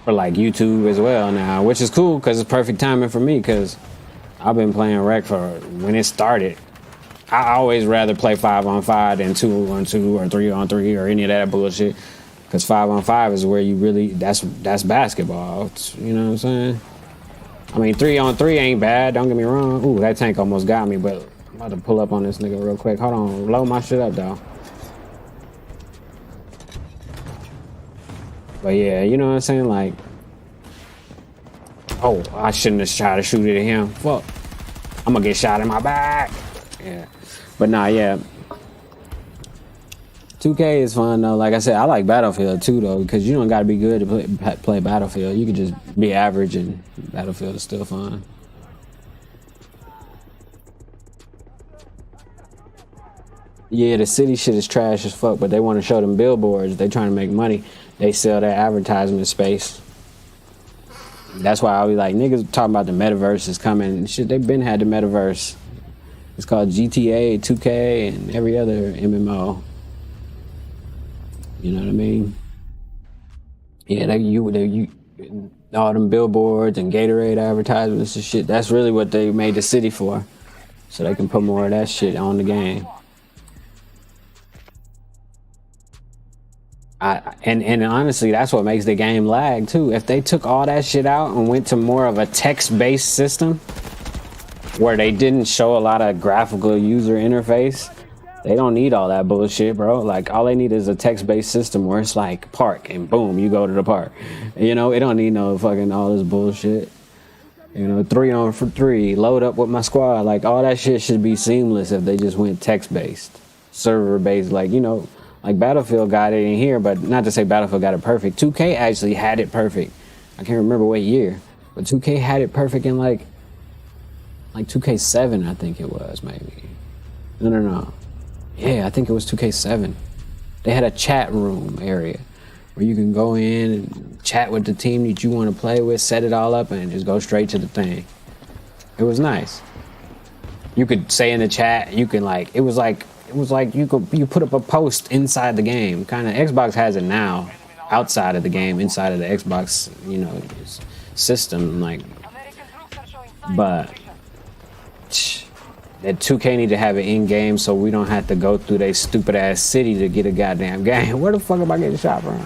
For like YouTube as well now, which is cool because it's perfect timing for me because I've been playing Rec for when it started. I always rather play 5-on-5 than 2-on-2 or 3-on-3 or any of that bullshit. Because 5-on-5 is where you really, that's basketball. You know what I'm saying? I mean, 3-on-3 ain't bad, don't get me wrong. Ooh, that tank almost got me, but I'm about to pull up on this nigga real quick. Hold on, load my shit up, though. But yeah, you know what I'm saying? Like, oh, I shouldn't have tried to shoot it at him. Fuck. I'm gonna get shot in my back. Yeah. But nah, yeah. 2K is fun though. Like I said, I like Battlefield too though, because you don't gotta be good to play Battlefield. You can just be average and Battlefield is still fun. Yeah, the city shit is trash as fuck, but they want to show them billboards. They trying to make money. They sell their advertisement space. That's why I be like, niggas talking about the metaverse is coming. Shit, they been had the metaverse. It's called GTA, 2K, and every other MMO. You know what I mean? Yeah, all them billboards and Gatorade advertisements and shit. That's really what they made the city for, so they can put more of that shit on the game. And honestly, that's what makes the game lag too. If they took all that shit out and went to more of a text-based system where they didn't show a lot of graphical user interface, they don't need all that bullshit, bro. Like, all they need is a text-based system where it's like park and boom, you go to the park. You know, it don't need no fucking all this bullshit. You know, 3-on-3, load up with my squad. Like, all that shit should be seamless if they just went text-based, server-based. Like, you know, like Battlefield got it in here, but not to say Battlefield got it perfect. 2K actually had it perfect. I can't remember what year, but 2K had it perfect in like 2K7, I think it was, maybe. No. Yeah, I think it was 2K7. They had a chat room area where you can go in and chat with the team that you want to play with, set it all up, and just go straight to the thing. It was nice. You could say in the chat, you can like, it was like it was like you put up a post inside the game. Kind of Xbox has it now, outside of the game, inside of the Xbox, you know, system. Like, but that 2K need to have it in game so we don't have to go through their stupid ass city to get a goddamn game. Where the fuck am I getting shot from?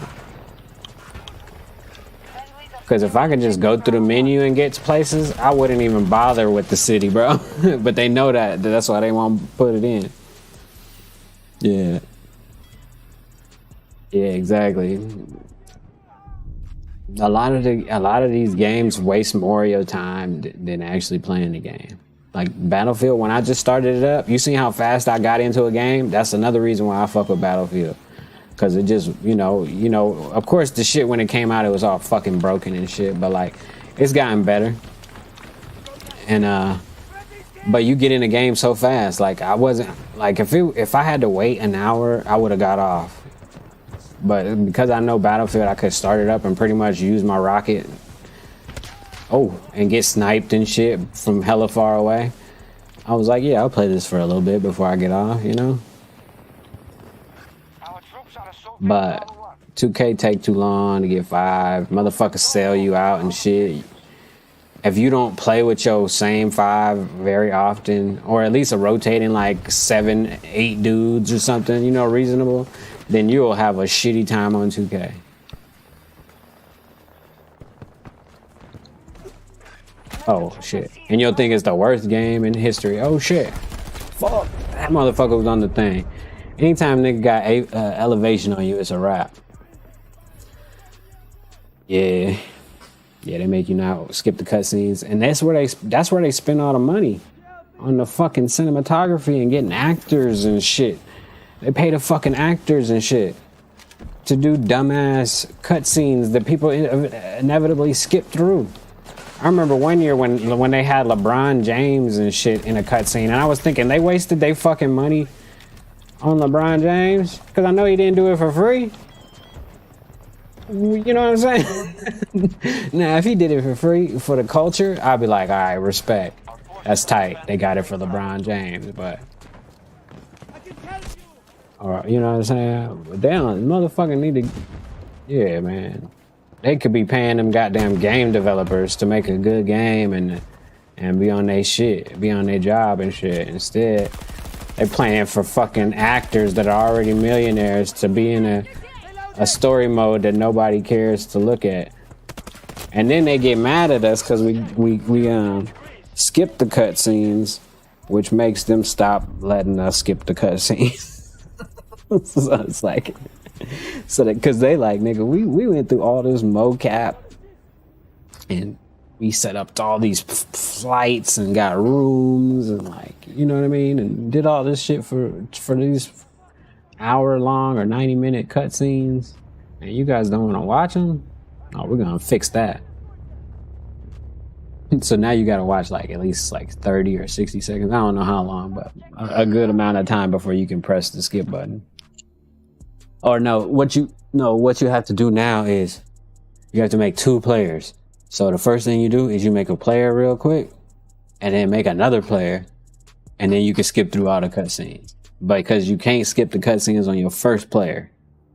Because if I could just go through the menu and get to places, I wouldn't even bother with the city, bro. But they know that. That's why they won't put it in. Yeah. Yeah, exactly. A lot of these games waste more of your time than actually playing the game. Like Battlefield, when I just started it up, you see how fast I got into a game? That's another reason why I fuck with Battlefield. Cause it just, you know, of course the shit when it came out, it was all fucking broken and shit, but like, it's gotten better. And, but you get in the game so fast. Like I wasn't, like if I had to wait an hour, I would have got off. But because I know Battlefield, I could start it up and pretty much use my rocket. Oh, and get sniped and shit from hella far away. I was like, yeah, I'll play this for a little bit before I get off, you know? But 2K take too long to get 5. Motherfuckers sell you out and shit. If you don't play with your same 5 very often, or at least a rotating like 7, 8 dudes or something, you know, reasonable, then you'll have a shitty time on 2K. Oh shit. And you'll think it's the worst game in history. Oh shit. Fuck. That motherfucker was on the thing. Anytime nigga got elevation on you, it's a wrap. Yeah. Yeah, they make you not skip the cutscenes. And that's where they spend all the money. On the fucking cinematography and getting actors and shit. They pay the fucking actors and shit to do dumbass cutscenes that people inevitably skip through. I remember one year when they had LeBron James and shit in a cutscene, and I was thinking they wasted their fucking money on LeBron James because I know he didn't do it for free. You know what I'm saying? Now, if he did it for free for the culture, I'd be like, all right, respect. That's tight. They got it for LeBron James, but. Or, you know what I'm saying? But damn, motherfucking need to. Yeah, man. They could be paying them goddamn game developers to make a good game and be on their shit, be on their job and shit. Instead, they playing for fucking actors that are already millionaires to be in a story mode that nobody cares to look at. And then they get mad at us because we skip the cutscenes, which makes them stop letting us skip the cutscenes. So it's like, so that because they like, nigga, we went through all this mocap and we set up all these flights and got rooms and like, you know what I mean, and did all this shit for these hour-long or 90-minute cutscenes, and you guys don't want to watch them. Oh, we're gonna fix that. So now you gotta watch like at least like 30 or 60 seconds. I don't know how long, but a good amount of time before you can press the skip button. Or what you have to do now is you have to make 2 players. So the first thing you do is you make a player real quick and then make another player, and then you can skip through all the cutscenes. But because you can't skip the cutscenes on your first player,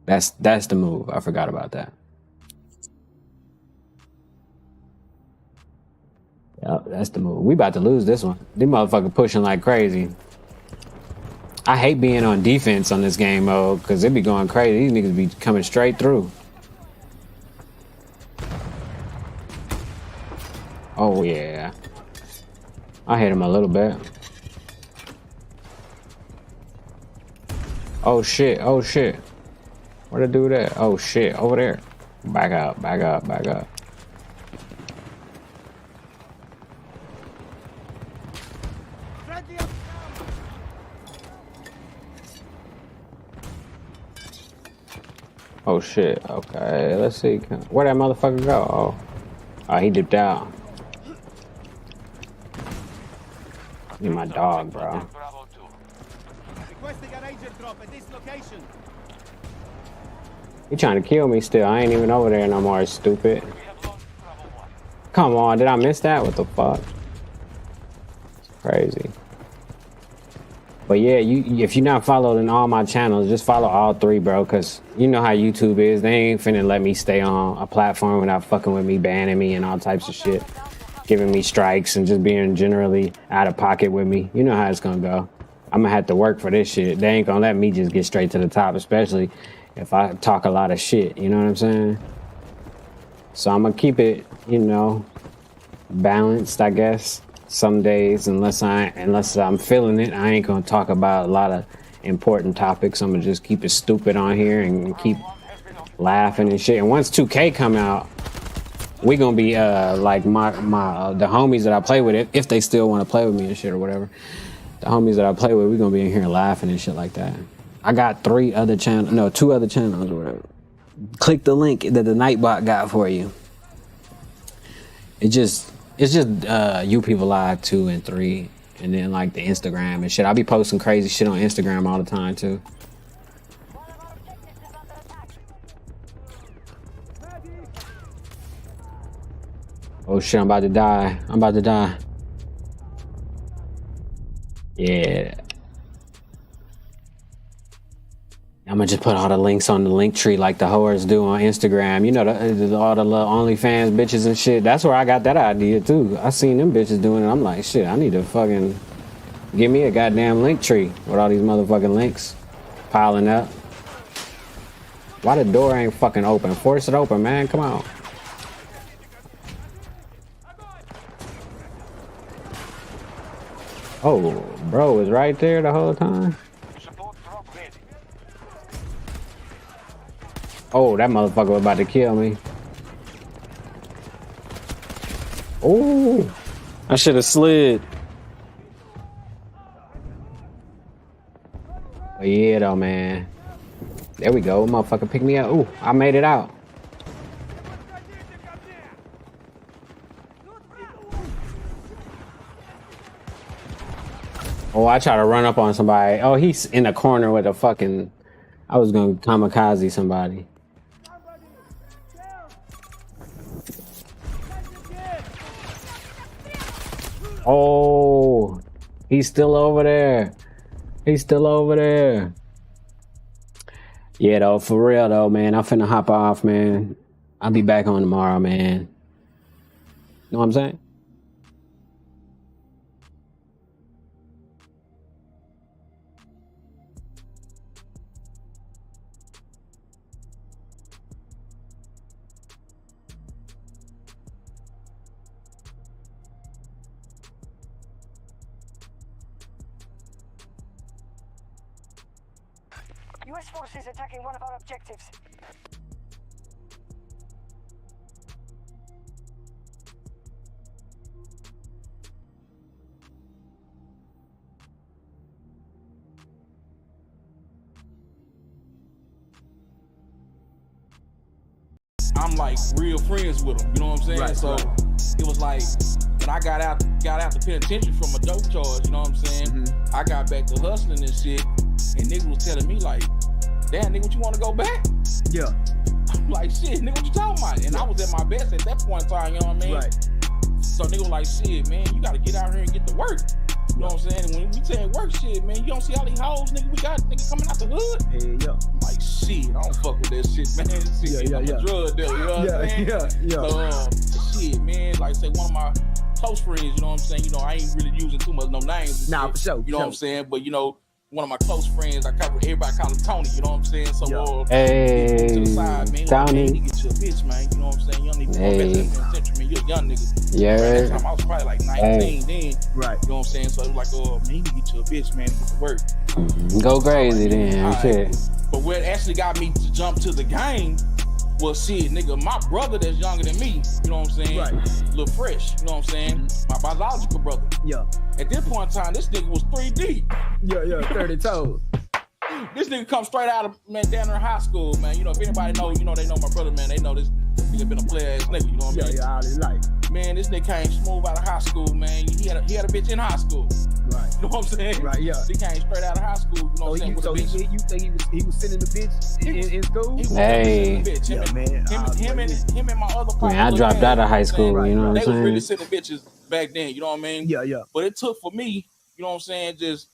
that's the move. I forgot about that. Yep, that's the move. We about to lose this one. These motherfuckers pushing like crazy. I hate being on defense on this game mode because it be going crazy. These niggas be coming straight through. Oh yeah. I hit him a little bit. Oh shit, oh shit. Where'd I do that? Oh shit, over there. Back up, back up, back up. Oh shit, okay, let's see. Where'd that motherfucker go? Oh, he dipped out. You're my dog, bro. He trying to kill me still. I ain't even over there no more, stupid. Come on, did I miss that? What the fuck? It's crazy. But yeah, if you're not following all my channels, just follow all 3, bro. Cause you know how YouTube is. They ain't finna let me stay on a platform without fucking with me, banning me and all types of shit, giving me strikes and just being generally out of pocket with me. You know how it's gonna go. I'm gonna have to work for this shit. They ain't gonna let me just get straight to the top, especially if I talk a lot of shit. You know what I'm saying? So I'm gonna keep it, you know, balanced, I guess. Some days, unless I'm feeling it, I ain't gonna talk about a lot of important topics. I'm gonna just keep it stupid on here and keep laughing and shit. And once 2K come out, we gonna be like the homies that I play with, if they still want to play with me and shit or whatever. The homies that I play with, we gonna be in here laughing and shit like that. I got 2 other channels or whatever. Click the link that the Nightbot got for you. It's just You People Live 2 and 3, and then like the Instagram and shit. I'll be posting crazy shit on Instagram all the time too. Oh shit, I'm about to die. Yeah. I'm gonna just put all the links on the link tree like the whores do on Instagram. You know, all the little OnlyFans bitches and shit. That's where I got that idea too. I seen them bitches doing it. I'm like, shit, I need to fucking give me a goddamn link tree with all these motherfucking links piling up. Why the door ain't fucking open? Force it open, man. Come on. Oh, bro is right there the whole time. Oh, that motherfucker was about to kill me. Oh, I should have slid. But yeah, though, man. There we go. Motherfucker pick me up. Ooh, I made it out. Oh, I try to run up on somebody. Oh, he's in the corner with a fucking... I was gonna kamikaze somebody. Oh, he's still over there. Yeah, though, for real though, man. I'm finna hop off, man. I'll be back on tomorrow, man. Know what I'm saying? U.S. forces attacking one of our objectives. I'm like real friends with him, you know what I'm saying? Right, so it was like when I got out the penitentiary from a dope charge, you know what I'm saying? I got back to hustling and shit, and niggas was telling me like, damn nigga, what you want to go back? Yeah. I'm like, shit, nigga, what you talking about? And I was at my best at that point in time, you know what I mean? Right. So nigga was like, shit, man, you gotta get out here and get to work. You know what I'm saying? And when we saying work, shit, man, you don't see all these hoes, nigga, we got nigga coming out the hood. Hey, yo. I'm like, shit, I don't fuck with that shit, man. Shit, I'm a drug dealer, you know what I'm saying? So, shit, man, like I say, one of my close friends, you know what I'm saying? You know, I ain't really using too much no names. Nah, for sure. You know what I'm saying? But, you know, one of my close friends, everybody call him Tony, you know what I'm saying? So, hey, to the side, man, Tony. Like, man, get you a bitch, man, you know what I'm saying? You don't need to go back to the penitentiary, man, you're a young nigga. Yeah. That time I was probably like 19 then. Right. You know what I'm saying? So it was like, oh, man, you can get you a bitch, man, to get to work. Go crazy then, shit. But what actually got me to jump to the game was, shit, nigga, my brother that's younger than me, you know what I'm saying? Right. Lil Fresh, you know what I'm saying? My biological brother. Yeah. At this point in time, this nigga was 3D. Yeah, 30 toes. This nigga come straight out of, man, down there high school, man. You know, if anybody know, you know, they know my brother, man. They know this nigga been a player ass nigga, you know what I mean? Yeah, all his life. Man, this nigga came smooth out of high school, man. He had a bitch in high school. Right. You know what I'm saying? Right, yeah. He came straight out of high school, you know what I'm saying? So you think he was sending the bitch in school? Hey. Him and my other partner. Man, I dropped out of high school, you know what I'm They was really saying? sending bitches back then, you know what I mean? Yeah. But it took for me, you know what I'm saying, just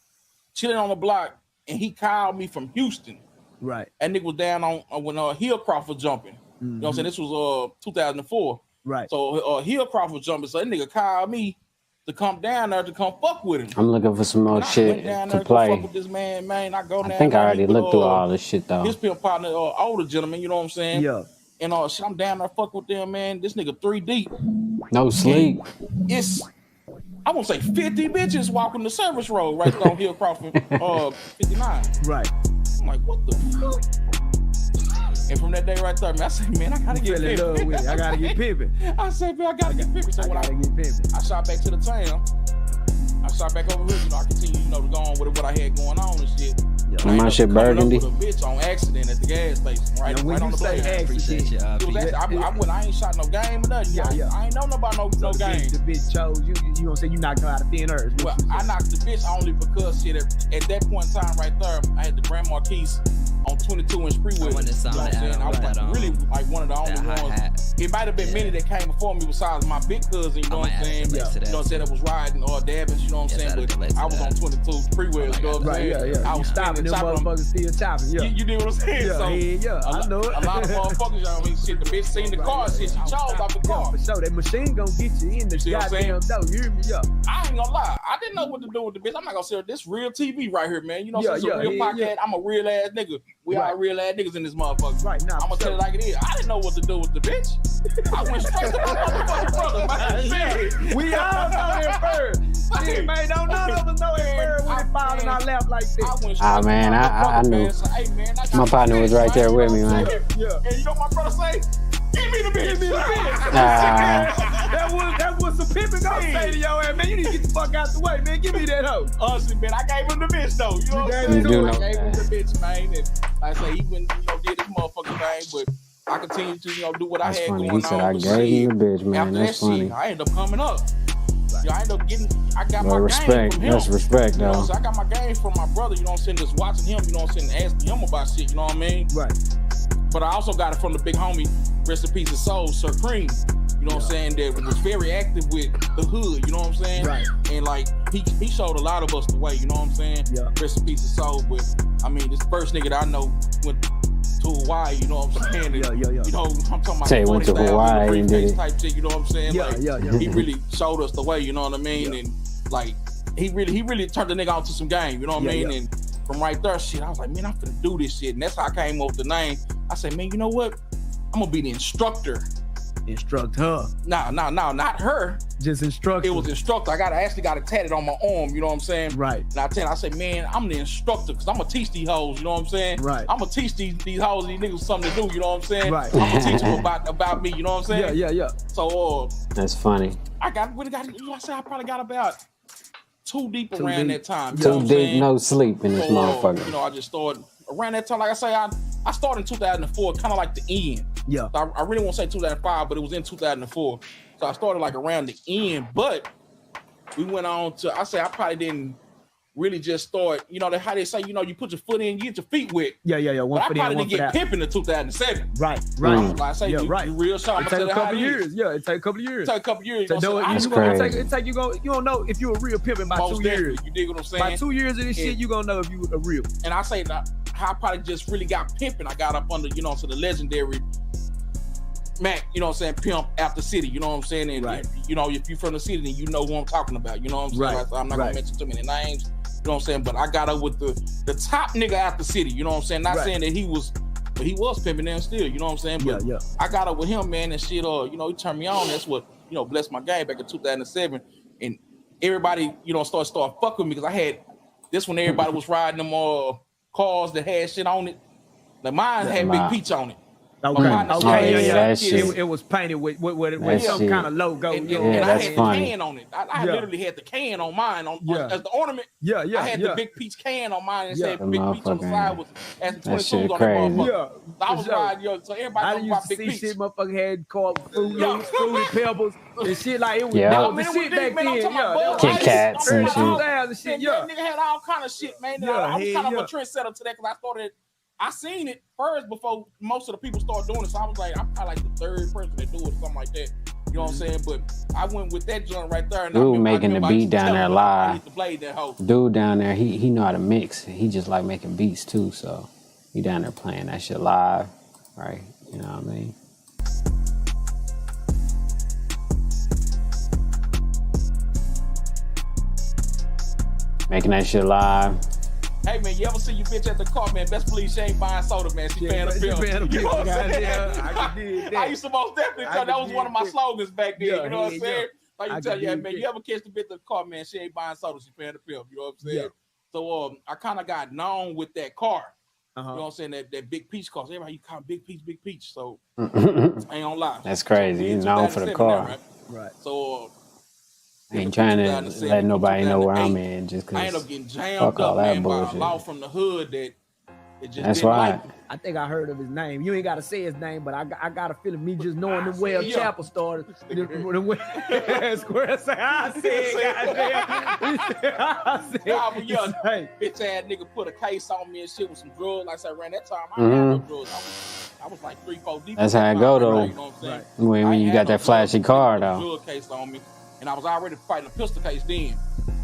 chilling on the block, and he called me from Houston. Right. And nigga was down on when Hillcroft was jumping. You know what I'm saying? This was 2004. Right. So Hillcroft was jumping. So that nigga called me to come down there to come fuck with him. I'm looking for some more And I shit went down to there go fuck play. with this man. I go down I think I there, already he looked through with, all this shit though. his pimp partner, older gentleman, you know what I'm saying? Yeah. And shit, I'm down there fuck with them, man. This nigga 3 deep. No sleep. It's I won't say 50 bitches walking the service road right there on Hillcroft 59. Right. I'm like, what the fuck? And from that day right there, man, I said, man, I gotta get Fell in love pimping. with it. I gotta get pimping. I said, man, I gotta get pimping. So when I get pimping. I shot back to the town. I shot back over here, I continue, to go on with what I had going on and shit. And my shit burgundy. With a bitch on accident at the gas station, right? Now, when right you on the say blade. accident, It was actually, I ain't shot no game or nothing. I ain't know nobody no game. The bitch chose you. You gonna say you knocked her out of thin earth? Well, I knocked the bitch only because shit. At that point in time, right there, I had the Grand Marquis on 22-inch freeway. I was really like one of the only ones. It might have been many that came before me besides my big cousin. You know what I'm saying? You know what I'm saying? That was riding or Davis. You know what I'm saying? But I was on 22 freeway. You know what I'm saying? I was stopping them motherfuckers still chopping. Yeah. You did what I'm saying? I know it. A lot of motherfuckers, you know what I mean? Shit, the bitch seen the car, shit, she chose off the car. For sure, that machine gonna get you in the goddamn door. You hear me? Yeah. I ain't gonna lie, I didn't know what to do with the bitch. I'm not gonna say this real TV right here, man. You know, it's a real podcast. I'm a real ass nigga. We all real ass niggas in this motherfucker. Right now, I'm gonna tell it like it is. I didn't know what to do with the bitch. I went straight to my motherfucking brother, man. We all know it first. Shit, man, don't none of us know it first when it fall in our lap like this. Ah man, I knew. My partner was right there with me, man. Yeah. And you know what my brother say? Give me the bitch. Give me the bitch. That was some pimping gonna say to your ass, man. You need to get the fuck out the way, man. Give me that hoe. Honestly, man, I gave him the bitch though. You know what I'm saying? I gave him the bitch, man. And like I say, he went, did his motherfucking thing, but I continued to, do what That's I had funny. going on. He said I gave you the bitch, man. After That's that funny. shit, I ended up coming up. I ended up getting, I got Well, my respect. game from him. That's respect, You know, though. so I got my game from my brother, you know what I'm saying, just watching him, you know what I'm saying, asking him about shit, you know what I mean? Right. But I also got it from the big homie, rest in peace of soul, Sir Cream. You know what I'm saying, that was very active with the hood, you know what I'm saying? Right. And like, he showed a lot of us the way, you know what I'm saying? Yeah. Rest in peace of soul, but I mean, this first nigga that I know went to Hawaii, you know what I'm saying? And, you know, I'm talking about Say he went to 40 Hawaii and did it. type shit, you know what I'm saying? Yeah, Like, he really showed us the way, you know what I mean? And like, he really turned the nigga onto some game, you know what I mean? And from right there, shit, I was like, man, I'm finna do this shit. And that's how I came up with the name. I said, man, you know what? I'm gonna be the instructor. Instruct her. No, not her. Just instructor. It was instructor. I actually got it tatted on my arm, you know what I'm saying? Right. And I said, man, I'm the instructor because I'm gonna teach these hoes, you know what I'm saying? Right. I'm gonna teach these hoes, these niggas something to do, you know what I'm saying? Right. I'm gonna teach them about me, you know what I'm saying? Yeah. So That's funny. I probably got about 2 deep Too around deep. that time. You know Too what I'm deep, saying? no sleep in this So, motherfucker. I just started around that time. Like I say, I started in 2004, kind of like the end. Yeah. So I really won't say 2005, but it was in 2004. So I started like around the end, but we went on to, I probably didn't really just start, how they say, you put your foot in, you get your feet wet. Yeah. But I probably didn't get pimping in 2007. Right. Like I say, you right. real shot. It take a couple years. Yeah, it take a couple years. It take a couple years. So That's crazy. It take you don't know if you a real pimping by Most 2 years. definitely. You dig what I'm saying? By 2 years of this shit, you gonna know if you a real. And I say that how I probably just really got pimping. I got up under, to the legendary Mac, you know what I'm saying, pimp after city, you know what I'm saying? And if you from the city, then you know who I'm talking about, you know what I'm saying? Right. I'm not gonna mention too many names, you know what I'm saying? But I got up with the top nigga after city, you know what I'm saying? Not saying that he was pimping them still, you know what I'm saying? But I got up with him, man, and shit, he turned me on. That's what, blessed my game back in 2007. And everybody, started fucking with me because I had this when everybody was riding them cars that had shit on it. Like mine had Big Peach on it. Okay. It was painted with some kind of logo. And I had the can on it. I literally had the can on mine as the ornament. I had the Big Peach can on mine and said Big Peach on the side with as 22s on that motherfucker. I was riding, so everybody knows about Big Peach. Shit, motherfucker had called Fruity Pebbles and shit like it was. Yeah. That was the shit back then. Kit Kats and shit. Nigga had all kind of shit, man. I was kind of a trendsetter to that because I seen it first before most of the people started doing it. So I was like, I'm probably like the third person to do it or something like that. You know what I'm saying? But I went with that joint right there. And Dude making the beat down there live. That hoe. Dude down there, he know how to mix. He just like making beats too, so he down there playing that shit live, right? You know what I mean? Making that shit live. Hey man, you ever see your bitch at the car, man? Best believe she ain't buying soda, man. She paying the bill. You know what I'm saying? I used to most definitely tell that was one of my slogans back then. You know what I'm saying? Like you tell you, man, you ever catch the bitch at the car, man? She ain't buying soda, she paying the bill. You know what I'm saying? So I kind of got known with that car. You know what I'm saying? That Big Peach car. So everybody, you call Big Peach. So I ain't gonna lie. That's crazy. He's known for the car. Right. So I ain't trying to let nobody know where I'm in just because. I end up getting jammed up, man, by a law from the hood that it just That's didn't right. like. I think I heard of his name. You ain't got to say his name, but I got a feeling me just knowing the way Chapel started. The way Square say, I said, Bitch ass nigga put a case on me and shit with some drugs. Like I said, around that time, I didn't have no drugs. I was like 3-4 deep. That's how it go though. You know what I'm saying? When you got that flashy car though. Drug case on me, and I was already fighting a pistol case then.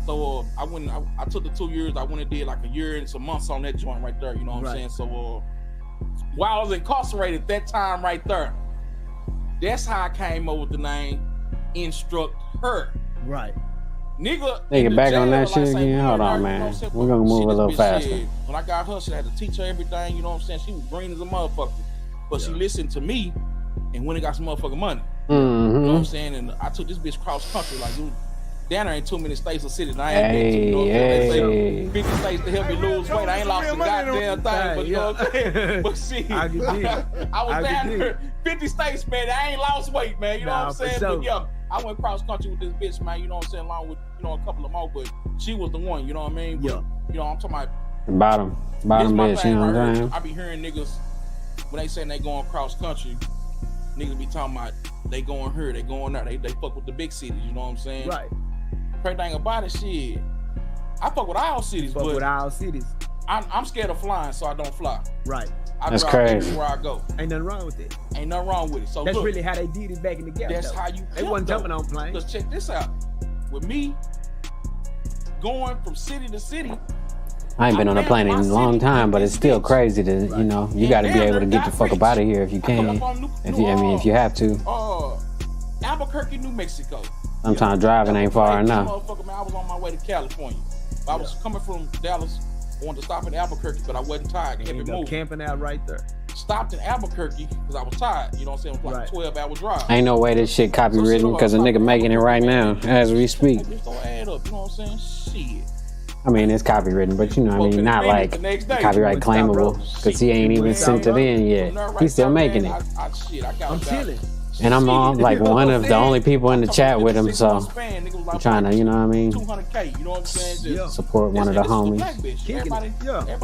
So I took the 2 years. I went and did like a year and some months on that joint right there. You know what I'm saying? So while I was incarcerated that time right there, that's how I came up with the name Instruct Her. Right. Nigga, back on that shit again. Hold on, man. We're gonna move a little faster. When I got her, she had to teach her everything. You know what I'm saying? She was green as a motherfucker, but she listened to me and went and got some motherfucking money. You know what I'm saying? And I took this bitch cross country. Like, dude, down there ain't too many states or cities I ain't been to. You know what I'm saying? They say 50 states to help me lose weight. I ain't lost a goddamn thing, but you know what I'm saying? But see, I was down there 50 states, man. I ain't lost weight, man. You know what I'm saying? But yeah, I went cross country with this bitch, man. You know what I'm saying? Along with, you know, a couple of more, but she was the one. You know what I mean? But, you know, I'm talking about bottom bitch. You know what I'm saying? I be hearing niggas when they saying they going cross country. Niggas be talking about they going here, they going there. They fuck with the big cities. You know what I'm saying? Right. Crazy thing about it, shit. I fuck with all cities, but with all cities. I'm scared of flying, so I don't fly. Right. That's crazy. Where I go. Ain't nothing wrong with it. Ain't nothing wrong with it. So that's look, really how they did it back in the gap. That's though. how you. They wasn't jumping on planes. Let's check this out. With me going from city to city. I ain't been on a plane in a long time, but it's still crazy to, you know, you got to be able to get the fuck up out of here if you can. If you have to. Albuquerque, New Mexico. Sometimes driving ain't far enough. Motherfucker, man, I was on my way to California. I was coming from Dallas, wanted to stop in Albuquerque, but I wasn't tired. Kept it moving. Camping out right there. Stopped in Albuquerque because I was tired. You know what I'm saying? It was like a 12-hour drive. Ain't no way this shit copywritten because a nigga making it right now as we speak. Just don't add up. You know what I'm saying? Shit. I mean, it's copywritten, but you know what I mean? Not like copyright claimable because he ain't even sent it in yet. He's still making it. I'm chilling. And I'm on like one of the only people in the chat with him, so I'm trying to, you know what I mean? 200K, you know what I'm saying? Support one of the homies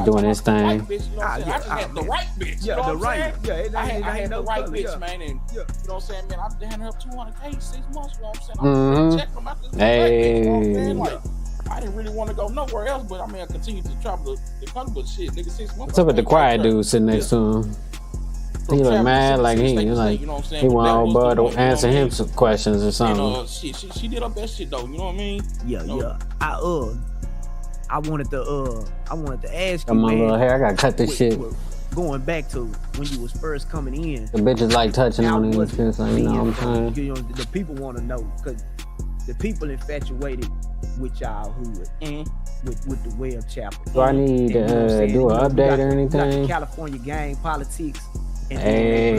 doing his thing. I just had the right bitch. Yeah, the right. Yeah, I had the right bitch, man. And you know what I'm saying, man? I had her 200K 6 months. You know what I'm saying? I'm checking them out this Hey. I didn't really want to go nowhere else, but I mean, I continued to travel the country, but shit, nigga, 6 months. What's up with the quiet dude sitting next to him? He look mad, like he want old bud to answer him some questions or something. She did her best shit though, you know what I mean? Yeah. I wanted to ask you, my man. little hair, I gotta cut this shit. Going back to when you was first coming in. The bitches like touching on these shit, so you know what I'm saying? You know, the people want to know because the people infatuated with y'all hood, with the Webb Chapel. Do I need to do an update or anything? California gang politics. And Hey.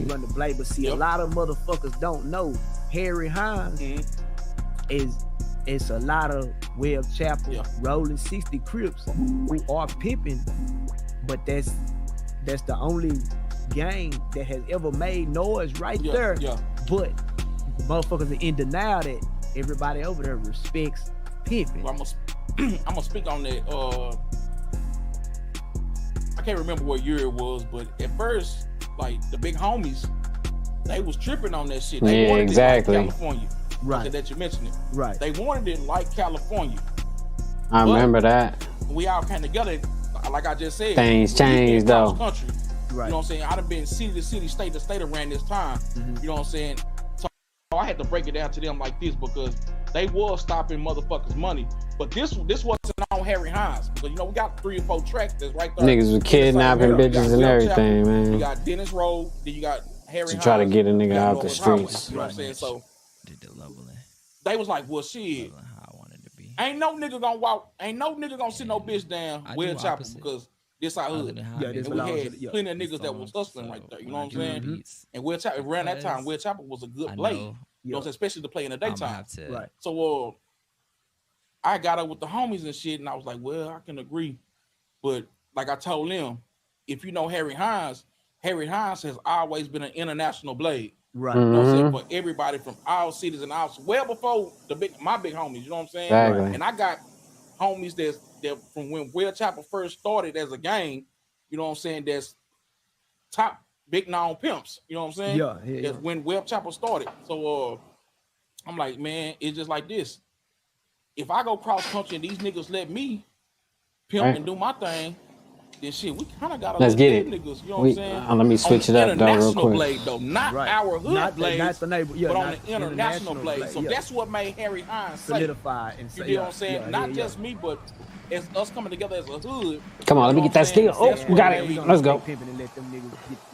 Run the blade, but see, a lot of motherfuckers don't know Harry Hines is a lot of Webb Chapel rolling 60 Crips who are pimping, but that's the only gang that has ever made noise right there. But motherfuckers are in denial that everybody over there respects pimping. Well, I'm gonna speak on that. I can't remember what year it was, but at first, like the big homies, they was tripping on that shit. They wanted it like California. Right. That you mentioned it. Right. They wanted it like California. I remember that. We all came together, like I just said. Things changed though. Country. You know what I'm saying? I done been city to city, state to state around this time. You know what I'm saying? So I had to break it down to them like this because they was stopping motherfuckers' money. But this wasn't on Harry Hines. Because, you know, we got 3 or 4 tracks that's right there. Niggas was kidnapping bitches and everything, man. You got Dennis Road, then you got Harry Hines. To try to get a nigga out the streets. You know what I'm saying? So they was like, well, shit. Ain't no nigga gonna sit no bitch down Will Chopper because this our hood. And we had plenty of niggas that was hustling right there. You know what I'm saying? And Will Chopper, around that time, Will Chopper was a good blade. You know what I'm saying? Especially to play in the daytime. Right. So I got up with the homies and shit, and I was like, well, I can agree. But like I told them, if you know Harry Hines has always been an international blade. Right. You know what I'm saying? For everybody from all cities and all, well before my big homies, you know what I'm saying? Exactly. And I got homies that from when Will Chopper first started as a gang, you know what I'm saying, that's top big known pimps, you know what I'm saying? Yeah. That's when Will Chopper started. So I'm like, man, it's just like this. If I go cross country and these niggas let me pimp and do my thing, then shit, we kind of got Let's get it. Niggas, you know what I'm saying? Let me switch it up though real quick. Blade, though, not our hood blades, not the neighbor, but on the international blade. So that's what made Harry Hines solidify and say, you know what I'm saying? Not just me, but as us coming together as a hood. Come on, let me get that steal. Oh, we got it. Let's go.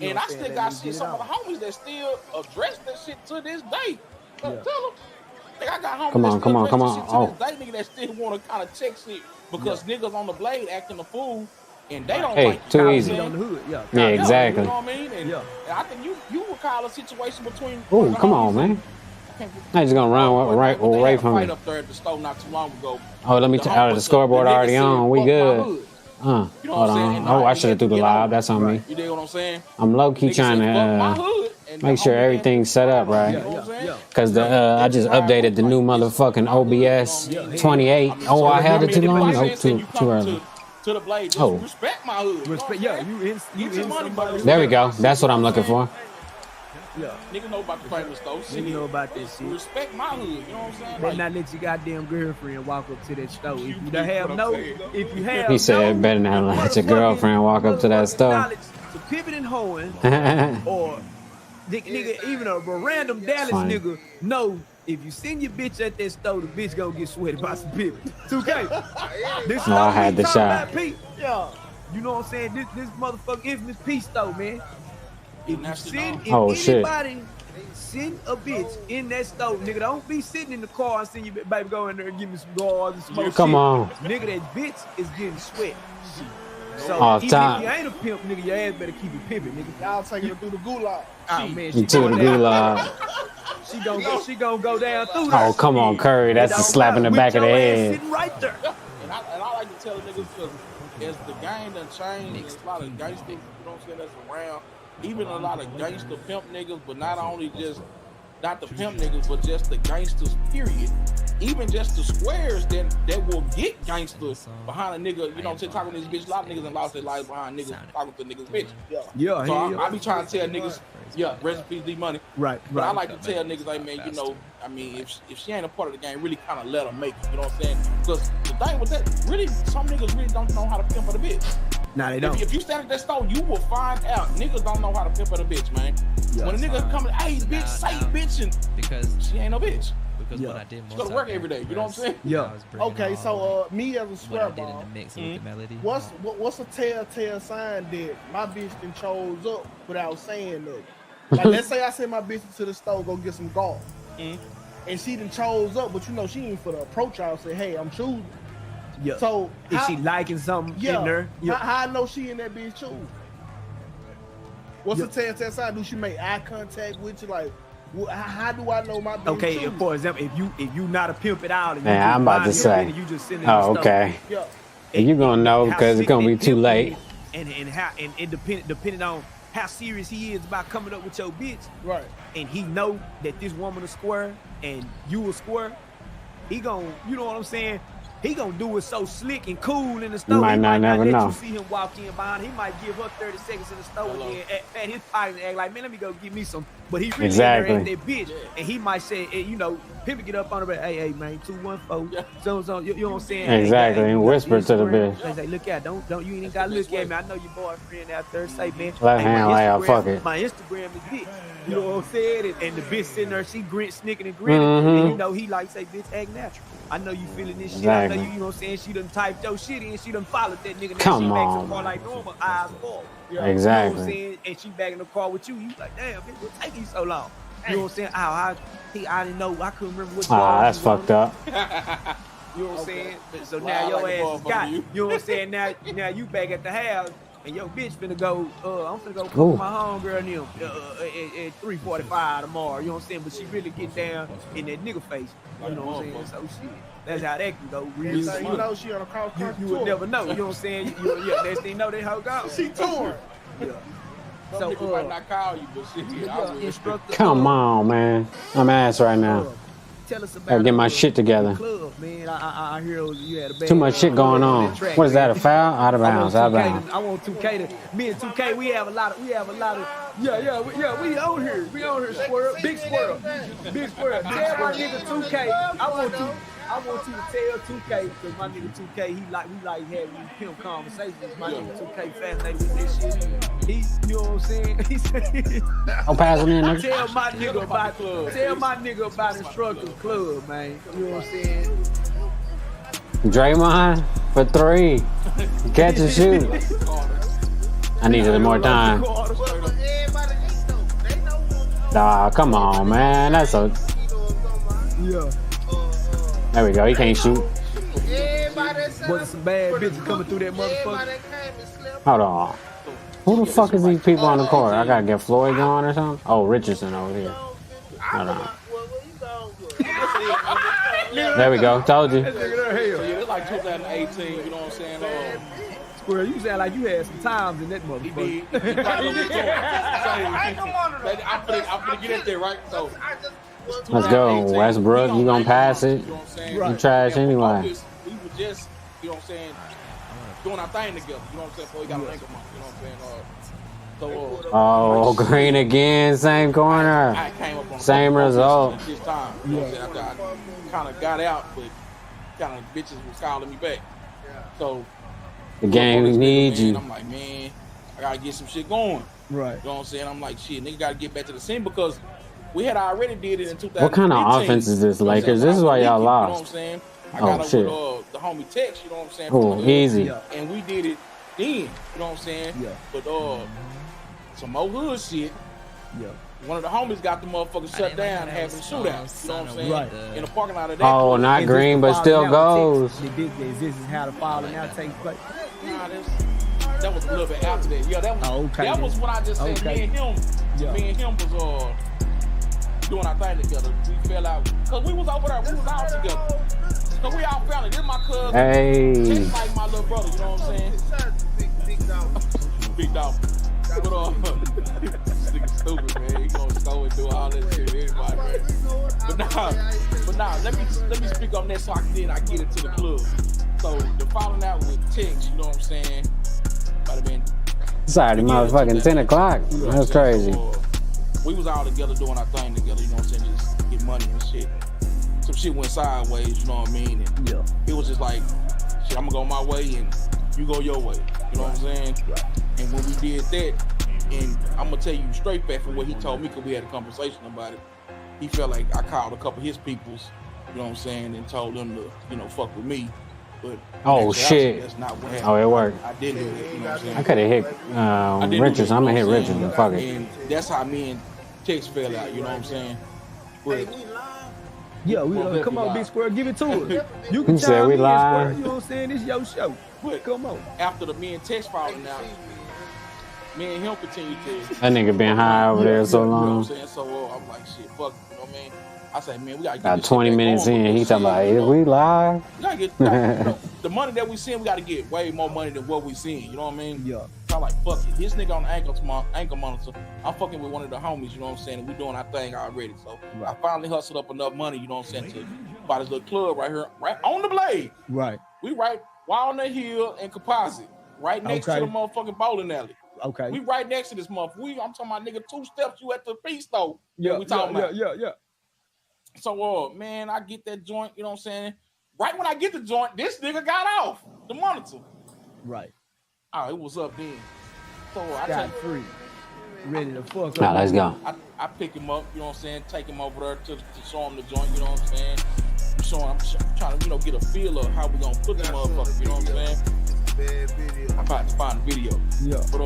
And I still got shit. Some of the homies that still address that shit to this day. Tell them. Like I got homies come on. To this day, nigga, that still want to kind of check shit because niggas on the blade acting a fool. And they don't like too easy. On the hood. Yeah, exactly. You know what I mean? And I think you would call a situation between. Oh, come on, man! I just gonna run right away from me. Up there at the store not too long ago. Oh, let me tell you, the scoreboard already on. We good. Hold on. Oh, I should have threw the live. That's on me. You dig what I'm saying? I'm low key trying to make sure everything's set up right. Cause I just updated the new motherfucking OBS 28. Oh, I held it too long. No, too early. To the blade, just respect my hood. Respect, you in somebody. There we go. That's what I'm looking for. Yeah. Nigga know about the famous though. Nigga know about this shit. Respect my hood, you know what I'm saying? Better not let your goddamn girlfriend walk up to that stove. If you don't have no, if you have he said better not let your girlfriend walk up to that stove. To pivot and hoeing, or nigga, even a random Dallas nigga know. If you send your bitch at that store, the bitch gonna get sweated by some people. 2K. This I had the shot. Yeah. You know what I'm saying? This motherfucker infamous P store, man. If you send anybody send a bitch in that store, nigga, don't be sitting in the car and send your baby go in there and give me some guards and smoke. Come on. Nigga, that bitch is getting sweat. So even if you ain't a pimp, nigga, your ass better keep it pimping, nigga. Y'all taking her through the gulag. Oh man, she to the gulag. She gonna go down through that. Oh, come on, Curry. That's a slap in the back of the head. Sitting right there. And I like to tell the niggas because as the game done changed, there's a lot of gangsters, you know what I'm saying, that's around. Even a lot of gangster pimp niggas, but not only just not the pimp niggas, but just the gangsters, period. Even just the squares that will get gangsters behind a nigga, you know what I'm saying, talking to this bitch. A lot of niggas done lost their lives behind niggas talking to niggas bitch. Yeah. So I be trying to tell niggas, rest in peace, D Money. Right. But I like to tell niggas like, man, you know, I mean, if she ain't a part of the game, really kind of let her make it, you know what I'm saying? Because the thing with that, really, some niggas really don't know how to pimp for the bitch. Nah, they don't. If you stand at that store, you will find out niggas don't know how to pimp for the bitch, man. When a nigga come, hey, bitch, say bitch, and because she ain't no bitch. Because what I did most, she go to work every day. You know what I'm saying? Yeah. Okay, so me as a scrap ball, what's a telltale sign that my bitch done chose up without saying nothing? Like, let's say I send my bitch to the store, go get some golf, and she done chose up, but you know she ain't for the approach. I'll say, hey, I'm choosing. Yeah. So if she liking something in there, how I know she in that bitch choosing? What's the telltale sign? Do she make eye contact with you? Like, how do I know my bitch? Okay, for example, if you not a pimp at all, and you I'm about to say. you just sitting in oh, okay. Yeah. And you gonna know because it's gonna be too late. And depending on how serious he is about coming up with your bitch, right? And he know that this woman is square and you a square, he gon', you know what I'm saying? he gonna do it so slick and cool in the You store. might He not never let know. you see him walk in behind. He might give her 30 seconds in the store and then at his pocket and act like, man, let me go get me some. But he really Exactly. in there at that bitch, and he might say, you know, people get up on her, hey, man, 214. So you know what I'm saying? Exactly, Hey, and you got whisper to the Instagram? bitch. They say, look at, don't you ain't gotta look at me. I know your boyfriend out there. Say, man, Left hey, hand my like, oh, Instagram- fuck it. My Instagram is this. You know what I'm saying? And the bitch sitting there, she snicking and grinning. Mhm. And you know, he like say, bitch, act natural. I know you feeling this shit. I know Exactly. you know what I'm saying? She done typed your shit in. She done followed that nigga. Now Come she on, makes a car man. like normal, eyes forward. You know Exactly. what I'm saying? And she back in the car with you. You like, damn, bitch, what take you so long? You know what I'm saying? I didn't know. I couldn't remember what. Ah, that's fucked up. You know what I'm saying? So Well, now I your like a ass is motherfucker, got. you. You know what I'm saying? Now you back at the house. And your bitch finna go, I'm finna go cook Ooh. my homegirl and them at 3:45 tomorrow, you know what I'm saying? But she really get down in that nigga face, you know what I'm saying? So shit, that's how that can go real Next thing you smooth. know, she on a cross You country would tour. never know, you know what I'm saying? Yeah, next thing you know, that hoe gone. She touring. Yeah. Some So, niggas might not call you, but shit, I will. instructor, Come on, man. I'm ass right now. tell us about Gotta get my the shit together. club, man. I hear you had a bad Too much shit going on. What is that, a foul? Out of bounds, out of bounds. I want 2K to me and 2K. We have a lot of. We on here. Squirrel, big squirrel. Tell my nigga 2K. I want you to tell 2K because my nigga 2K, we like having these pimp conversations. My nigga 2K fascinated with this shit. You know what I'm saying? He said, I'll pass it in, nigga. tell my nigga about Instructors Club, man. You know what I'm saying? Draymond for 3. Catch and shoot. I needed more time. Nah, come on, man. That's a. Yeah. There we go. He can't shoot. Wasn't some bad bitches coming through that motherfucker. Hold on. Who the fuck is these people on the court? I gotta get Floyd going or something? Oh, Richardson over here. Hold on. There we go. Told you. So, yeah, it's like 2018, you know what I'm saying? Squirrel, you sound like you had some times in that motherfucker. I'm finna get in there, right? So, Let's go. Westbrook, you gonna pass it? You trash anyway. We were just, you know what I'm saying, doing our thing together, you know what I'm saying, before we got an ankle month, you know what I'm saying? Oh, Green again, same corner. I came up on Same result. this time, you know what I'm saying, after I kind of got out, but kind of bitches was calling me back. So, The game needs man, you. I'm like, man, I gotta get some shit going. Right. You know what I'm saying? I'm like, shit, nigga gotta get back to the scene because we had already did it in 2015. What kind of offense is this, Lakers? This is why y'all You know what I'm lost. saying? I Oh, got up shit. with the homie Tex, you know what I'm saying? Oh, easy. And we did it then, you know what I'm saying? Yeah. But some old hood shit. Yeah. One of the homies got the motherfucker shut down having shootouts, you know what I'm saying? Right. In the parking lot of that. Oh, club. not Is Green, this but the still falling out goes. takes- This is how the falling out takes place. Nah, that was a little bit after that. Yeah, that was okay, that then. was when I just said Okay. me and him was doing our thing together. We fell out because we was over there. We was out together. So we all family. This my cousin. Hey. He's like my little brother. You know what I'm saying? Big dog. But this nigga stupid, man. He gonna go and do all that shit. Anybody, man. But nah. Let me speak on that so I get into the club. So the falling out with Tex, you know what I'm saying? Might have been. Saturday, motherfucking 10 o'clock. That's crazy. We was all together doing our thing together, you know what I'm saying? Just get money and shit. Some shit went sideways, you know what I mean? And Yeah. it was just like, shit, I'm gonna go my way and you go your way. You know what I'm saying? Right. And when we did that, and I'm gonna tell you straight back from what he told me, because we had a conversation about it, he felt like I called a couple of his peoples, you know what I'm saying, and told them to, you know, fuck with me. But Oh, actually, shit. that's not what happened. Oh, it worked. I didn't do it, you know what I'm saying? I could have hit Richards. I'm going to hit Richards. Fuck it. And that's how me and Tex fell out, you know what I'm saying? But Yeah, we come on, Big Square, give it to us. You He can said chime we in, live. Square. You know what I'm saying? This your show. But come on. After the me and Tex falling out, me and him continued to. That nigga been high over there so You know long. what I'm saying? So I'm like, shit, fuck, you know what I mean? I say, man, we gotta get About this shit 20 back minutes going in, he because talking about, shit, you is know, we live? we gotta get, you know, the money that we seeing, we gotta get way more money than what we seeing. You know what I mean? Yeah. So I'm like, fuck it. This nigga on the ankle monitor. I'm fucking with one of the homies. You know what I'm saying? And we doing our thing already. So I finally hustled up enough money. You know what I'm saying? To by this little club right here, right on the blade. Right. We right on the hill and Composite, right next to the motherfucking bowling alley. Okay. We right next to this motherfucker. I'm talking about nigga 2 steps. You at the feast though. Yeah. We talking about. Yeah. So, man, I get that joint. You know what I'm saying? Right when I get the joint, this nigga got off the monitor. Right. Oh, it was up then. So I got free. Ready to fuck up. Let's go. I pick him up, you know what I'm saying? Take him over there to show him the joint, you know what I'm saying? I'm trying to, get a feel of how we gonna put the motherfucker, you know what I'm saying? I'm about to find the video. Yeah. But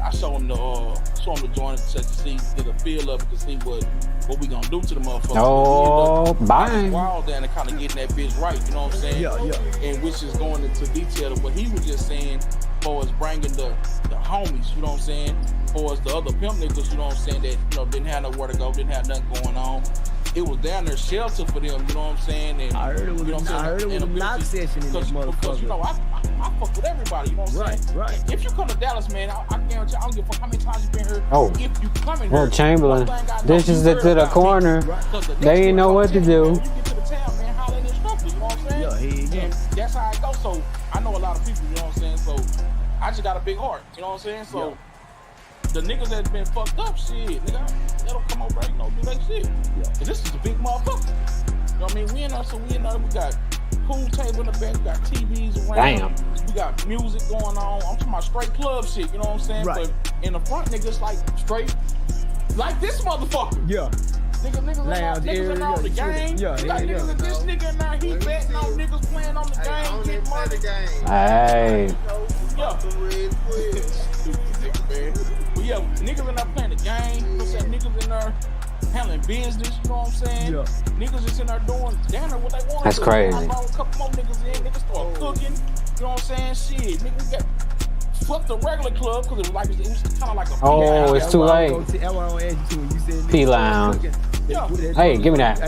I show him the joint to see, get a feel of it to see what we gonna do to the motherfucker. Oh, bye. Wild down and kind of getting that bitch right, you know what I'm saying? Yeah. And which is going into detail of what he was just saying, for us bringing the homies, you know what I'm saying? For us the other pimp niggas, you know what I'm saying, that didn't have nowhere to go, didn't have nothing going on. It was down there shelter for them, you know what I'm saying? And I heard it was, a knock session in this motherfucker. Because, I fuck with everybody, you know what I'm saying? Right. If you come to Dallas, man, I guarantee I don't give a fuck how many times you been here. Oh. If you come in Will here, Chamberlain dishes it to the corner. They ain't know what to do. You get to the town, man, holler at the instructor, you know what I'm saying? Yeah. And that's how it goes. So I know a lot of people, you know what I'm saying? So I just got a big heart, you know what I'm saying? So the niggas that's been fucked up, shit, nigga, they don't come over and do that shit. Cause this is a big motherfucker. You know what I mean? We in there, we got pool table in the back, we got TVs around. Damn. We got music going on. I'm talking about straight club shit, you know what I'm saying? Right. But in the front, niggas like straight, like this motherfucker. Yeah. Niggas in on the game. Yeah. Niggas in this nigga in there, he betting on niggas playing on the game, getting money. Hey. But yeah, niggas in there playing the game. You know what I'm saying? Niggas in there handling business, you know what I'm saying? Yeah. Niggas just in there doing damn near what they want. That's crazy. I brought a couple more niggas in, niggas start cooking, you know what I'm saying? Shit, niggas got fuck the regular club because it was kind of like a Oh, it's too late. P Lounge. Hey, give me that.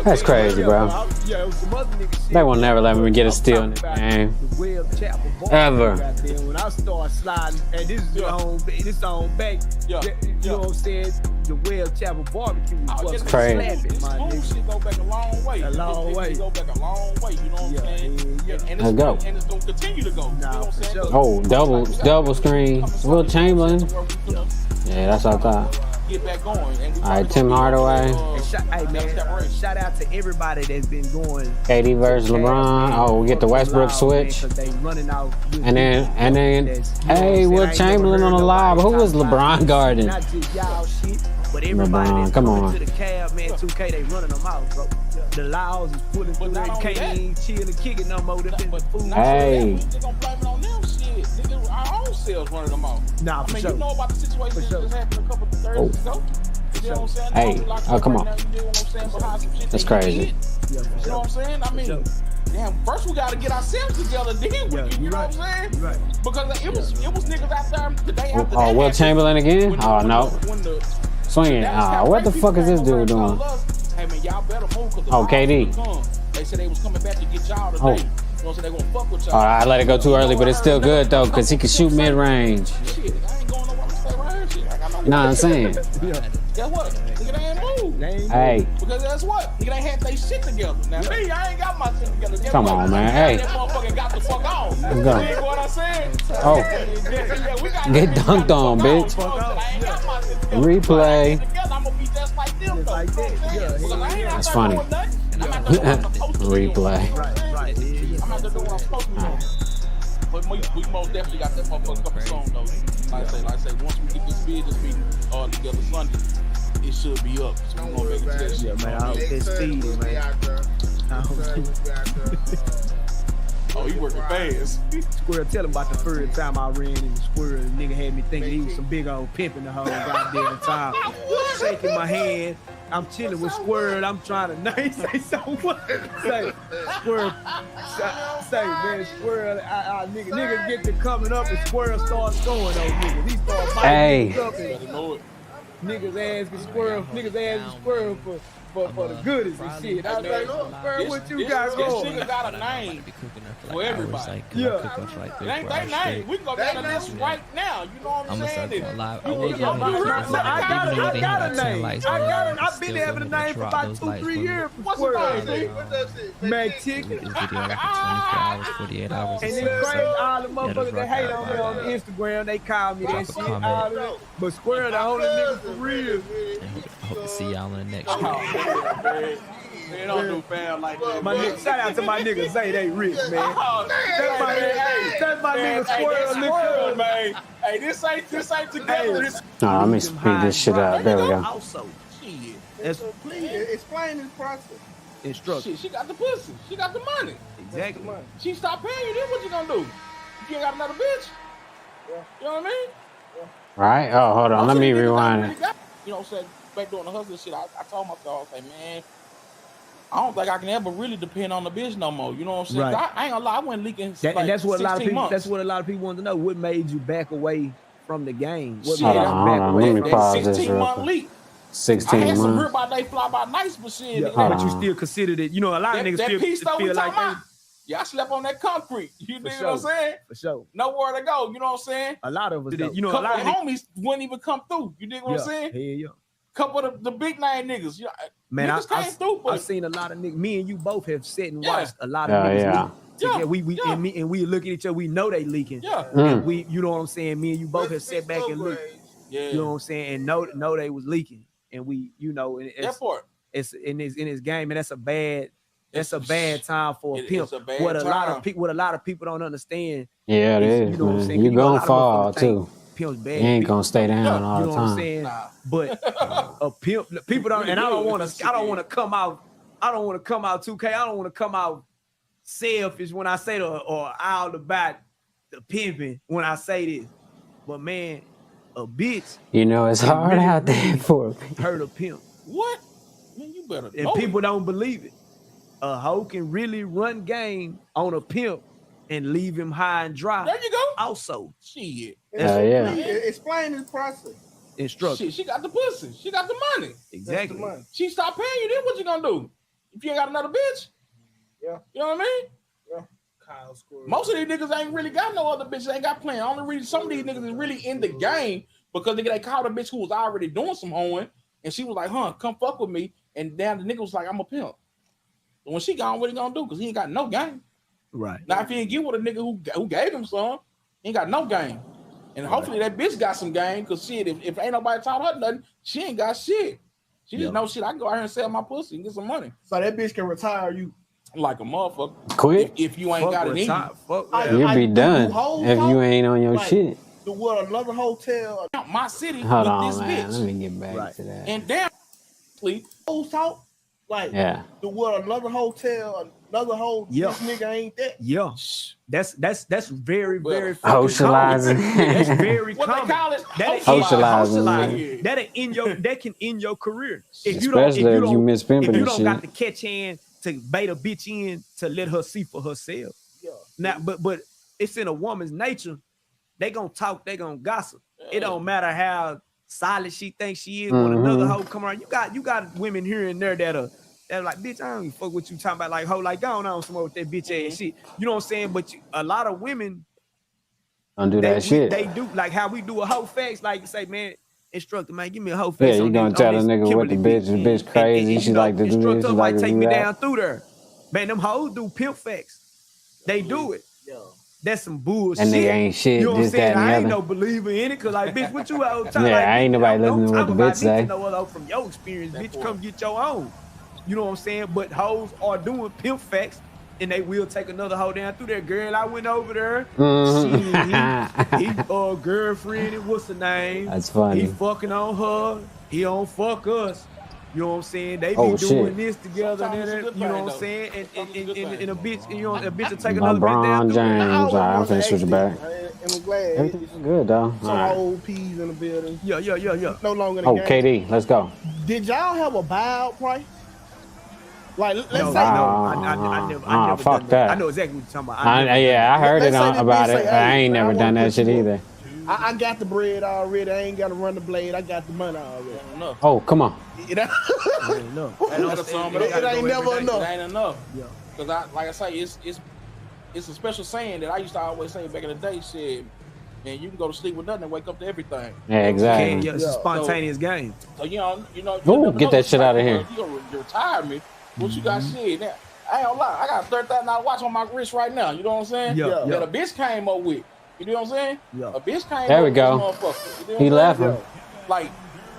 That's crazy, bro. They will never let me get a steal in the game. Ever. When I start sliding, and this is on back, you know what I'm saying? The Webb Chapel barbecue was crazy. This shit go back a long way. A long way. Go back a long way, you know what I'm saying? And Let's go. And it's gonna continue to go. You know what I'm saying? Oh, double screen. Will Chamberlain. Yeah, that's what I thought. Get back going. All right, Tim Hardaway. Hey man, shout out to everybody that's been going. KD versus LeBron. Oh, we get the Westbrook switch. And then, hey, Will Chamberlain on the live. Who was LeBron guarding? Not just y'all shit, but everybody LeBron, that's come coming on. to the cab, man. 2K, they running them out, bro. The Laws is pulling through. They can't even chill and kick it no more. Hey. They're gonna blame it on them shit. Nigga, our own sales running them out. Nah, I mean, you know about the situation that just happened a couple of Thursdays ago. You know what I'm saying? Hey, oh, come on. That's crazy. You know what I'm saying? I mean, damn, first we gotta get ourselves together, then we can, you know what I'm saying? Right. Because it was niggas out there the day after Oh, that Will happened, Chamberlain again? Oh, no. when the Swinging. What the fuck is this dude doing? Hey man, y'all better move because Oh, KD. They said they was coming back to get y'all today. Oh. You know what I'm saying? They gonna fuck with y'all. All right, I let it go too early, but it's still good though, cause he can shoot mid range. Shit, I ain't going nowhere to stay right here. Shit, like, I know You know what I'm saying? Guess what? Nigga, they ain't moved. Hey. Because that's what? Nigga, they had they shit together. Now me, I ain't got my shit together. Guess Come what? on, man. Hey. That motherfucker got the fuck on. Let's go. You know what I'm saying? Oh. Yeah, we got Get dunked on, bitch. I ain't got my shit together. Replay. I'm gonna be just like them, though. That's funny. Replay. I'm out there doing what I'm supposed to be doing. But we most definitely got that motherfucker couple song though. Like I say, once we get this business meeting all together Sunday, it should be up. So we're gonna make it to that shit. Man, I hope that's speedy, man. I hope Oh, he working fast. Squirrel, tell him about the first time I ran into Squirrel. The nigga had me thinking he was some big old pimp in the whole goddamn time. Shaking my hand. I'm chilling with Squirrel. I'm trying to nice say so what? Say, Squirrel. Say, man, Squirrel. Nigga get to coming up and Squirrel starts going on niggas. He starts biting niggas up and niggas asking Squirrel for for the goodies and shit. I was like, look, bro, what you got This going? nigga got a name for everybody. Yeah. It ain't they name. We can go down the list right now. You know what I'm saying? I got a name. I've been having a name for about 2-3 years. What's the name? Mac Chicken. This video like 24 hours, 48 hours. And then crazy, all the motherfuckers that hate on me on Instagram, they call me that shit. All of that. But Square the only nigga for real. I hope to see y'all in the next Oh, one. man, don't do fam like that. My nigga, shout out to my niggas, say they rich, man. That's my nigga Square, man. Hey, this ain't together. This let me speed this shit up. There we go. Also, explain this process. Instruction. Shit, she got the pussy. She got the money. Exactly. She stopped paying you, then what you gonna do? You ain't got another bitch? Yeah. You know what I mean? Right? Oh, hold on. Let me rewind it. You know what I'm saying? Back doing the hustle shit, I told myself, I was like, man, I don't think I can ever really depend on the bitch no more. You know what I'm saying? Right. I ain't gonna lie, I wasn't leaking. And that's what a lot of people. months. That's what a lot of people want to know. What made you back away from the game? What Hold made you on, back hold on. away Let me from pause that? this 16 real month quick. leak. 16 I had some months. real by day, fly by nights, but shit. Yeah, Hold but you on. still considered it. You know, a lot of niggas that still piece though we feel like talking about. Yeah, I slept on that concrete. You dig what I'm saying? For sure. Nowhere to go. You know what I'm saying? A lot of us, you know, a Couple lot of of homies wouldn't even come through. You dig what I'm saying? Yeah. Couple of the big name niggas. You know, Man, niggas came through, but I've seen a lot of niggas. Me and you both have sat and Yeah. watched a lot of Yeah, niggas yeah. leak. And we look at each other. We know they leaking. Yeah. And we, you know what I'm saying. Me and you both have sat back and looked. Yeah. You know what I'm saying, and know they was leaking. And we, you know, and that part. it's in his game, and that's a bad time for a pimp. It's a bad What a lot time. of people don't understand. Yeah, it is, you know what I'm man. saying? You You know, a gonna lot of fall motherfuckers think too. Pimp's bad. You ain't gonna stay down all You the know what I'm time. saying? But a pimp, people don't, and I don't want to come out 2K. I don't want to come out selfish when I say or out about the pimping when I say this. But man, a bitch. You know, it's hard really, out there for a pimp. Hurt a pimp. What? Man, you better. And people don't believe it. A hoe can really run game on a pimp and leave him high and dry. There you go. Also, shit. Yeah. Explain this process. Instruction. Shit, she got the pussy. She got the money. Exactly. She stopped paying you. Then what you gonna do? If you ain't got another bitch? Yeah. You know what I mean? Yeah. Most of these niggas ain't really got no other bitches. Ain't got playing. Only reason some of these niggas is really in the game because they called a bitch who was already doing some hoeing, and she was like, "Huh, come fuck with me." And then the nigga was like, "I'm a pimp." And when she gone, what he gonna do? Because he ain't got no game. Right. Now, if he ain't get with a nigga who gave him some, he ain't got no game. And hopefully that bitch got some game. Because shit, if ain't nobody taught her nothing, she ain't got shit. She just know shit. I can go out here and sell my pussy and get some money. So that bitch can retire you like a motherfucker. Quick. If you ain't got it in you. You'll be done if you ain't on your shit. The what another hotel? My city Hold with on, this man. bitch. Let me get back to that. And damn, whole talk like Yeah. the what another hotel, another whole. This nigga ain't that. Yeah, that's very fucking Socializing. common. That's very What common. they call it? Socializing. That can end your career Especially if you miss pimping If you and don't shit. got the catch hand to bait a bitch in to let her see for herself. Yeah. Now, but it's in a woman's nature. They gonna talk. They gonna gossip. It don't matter how solid she thinks she is. When another hoe come around, you got women here and there that are like, bitch, I don't even fuck what you talking about. Like, hoe, like, go on smoke with that bitch ass shit. You know what I'm saying? But a lot of women Don't do that shit. They do like how we do a hoe facts. Like, say, man, instructor, man, give me a hoe face. Yeah, you gonna tell a nigga what the bitch crazy. She like to do this. She Instructor like might to take do me that. down through there. Man, them hoes do pimp facts. They do it. That's some bullshit. That nigga ain't shit, You know what I'm this, saying? that, and the I ain't other. no believer in it, cause like, bitch, what you out Yeah, like, I ain't nobody listening to what the bitch say. No other from your experience, bitch. Come get your own. You know what I'm saying? But hoes are doing pimp facts, and they will take another hoe down through there. Girl, I went over there. He girlfriend, and what's the name? That's funny. He fucking on her. He don't fuck us. You know what I'm saying? They be Oh, doing shit. this together, and then, you know what I'm saying? And a bitch, you know, a bitch will take another bitch LeBron down through there. James. Alright, I'm finna switch it back. And I'm glad Everything's good though. some Alright. old peas in the building. Yeah. No longer in the Oh, game. KD, let's go. Did y'all have a buyout price? Like, let's say I never done fuck that. I know exactly what you're talking about. I heard it about it. I ain't never done that shit either. I got the bread already. I ain't got to run the blade. I got the money already. Oh, come on. It ain't enough. It ain't never enough. It ain't enough. Yeah. Because like I say, it's a special saying that I used to always say back in the day. Shit, man, you can go to sleep with nothing and wake up to everything. Yeah, exactly. It's a spontaneous game. So you know. Ooh, get that shit out of here. You retire me. What you got shit now? I ain't gonna lie. I got a $30,000 watch on my wrist right now. You know what I'm saying? Yeah. That a bitch came up with. You know what I'm saying? Yeah. A bitch came There up we with go. this motherfucker. You know He what left I'm him. saying? Like,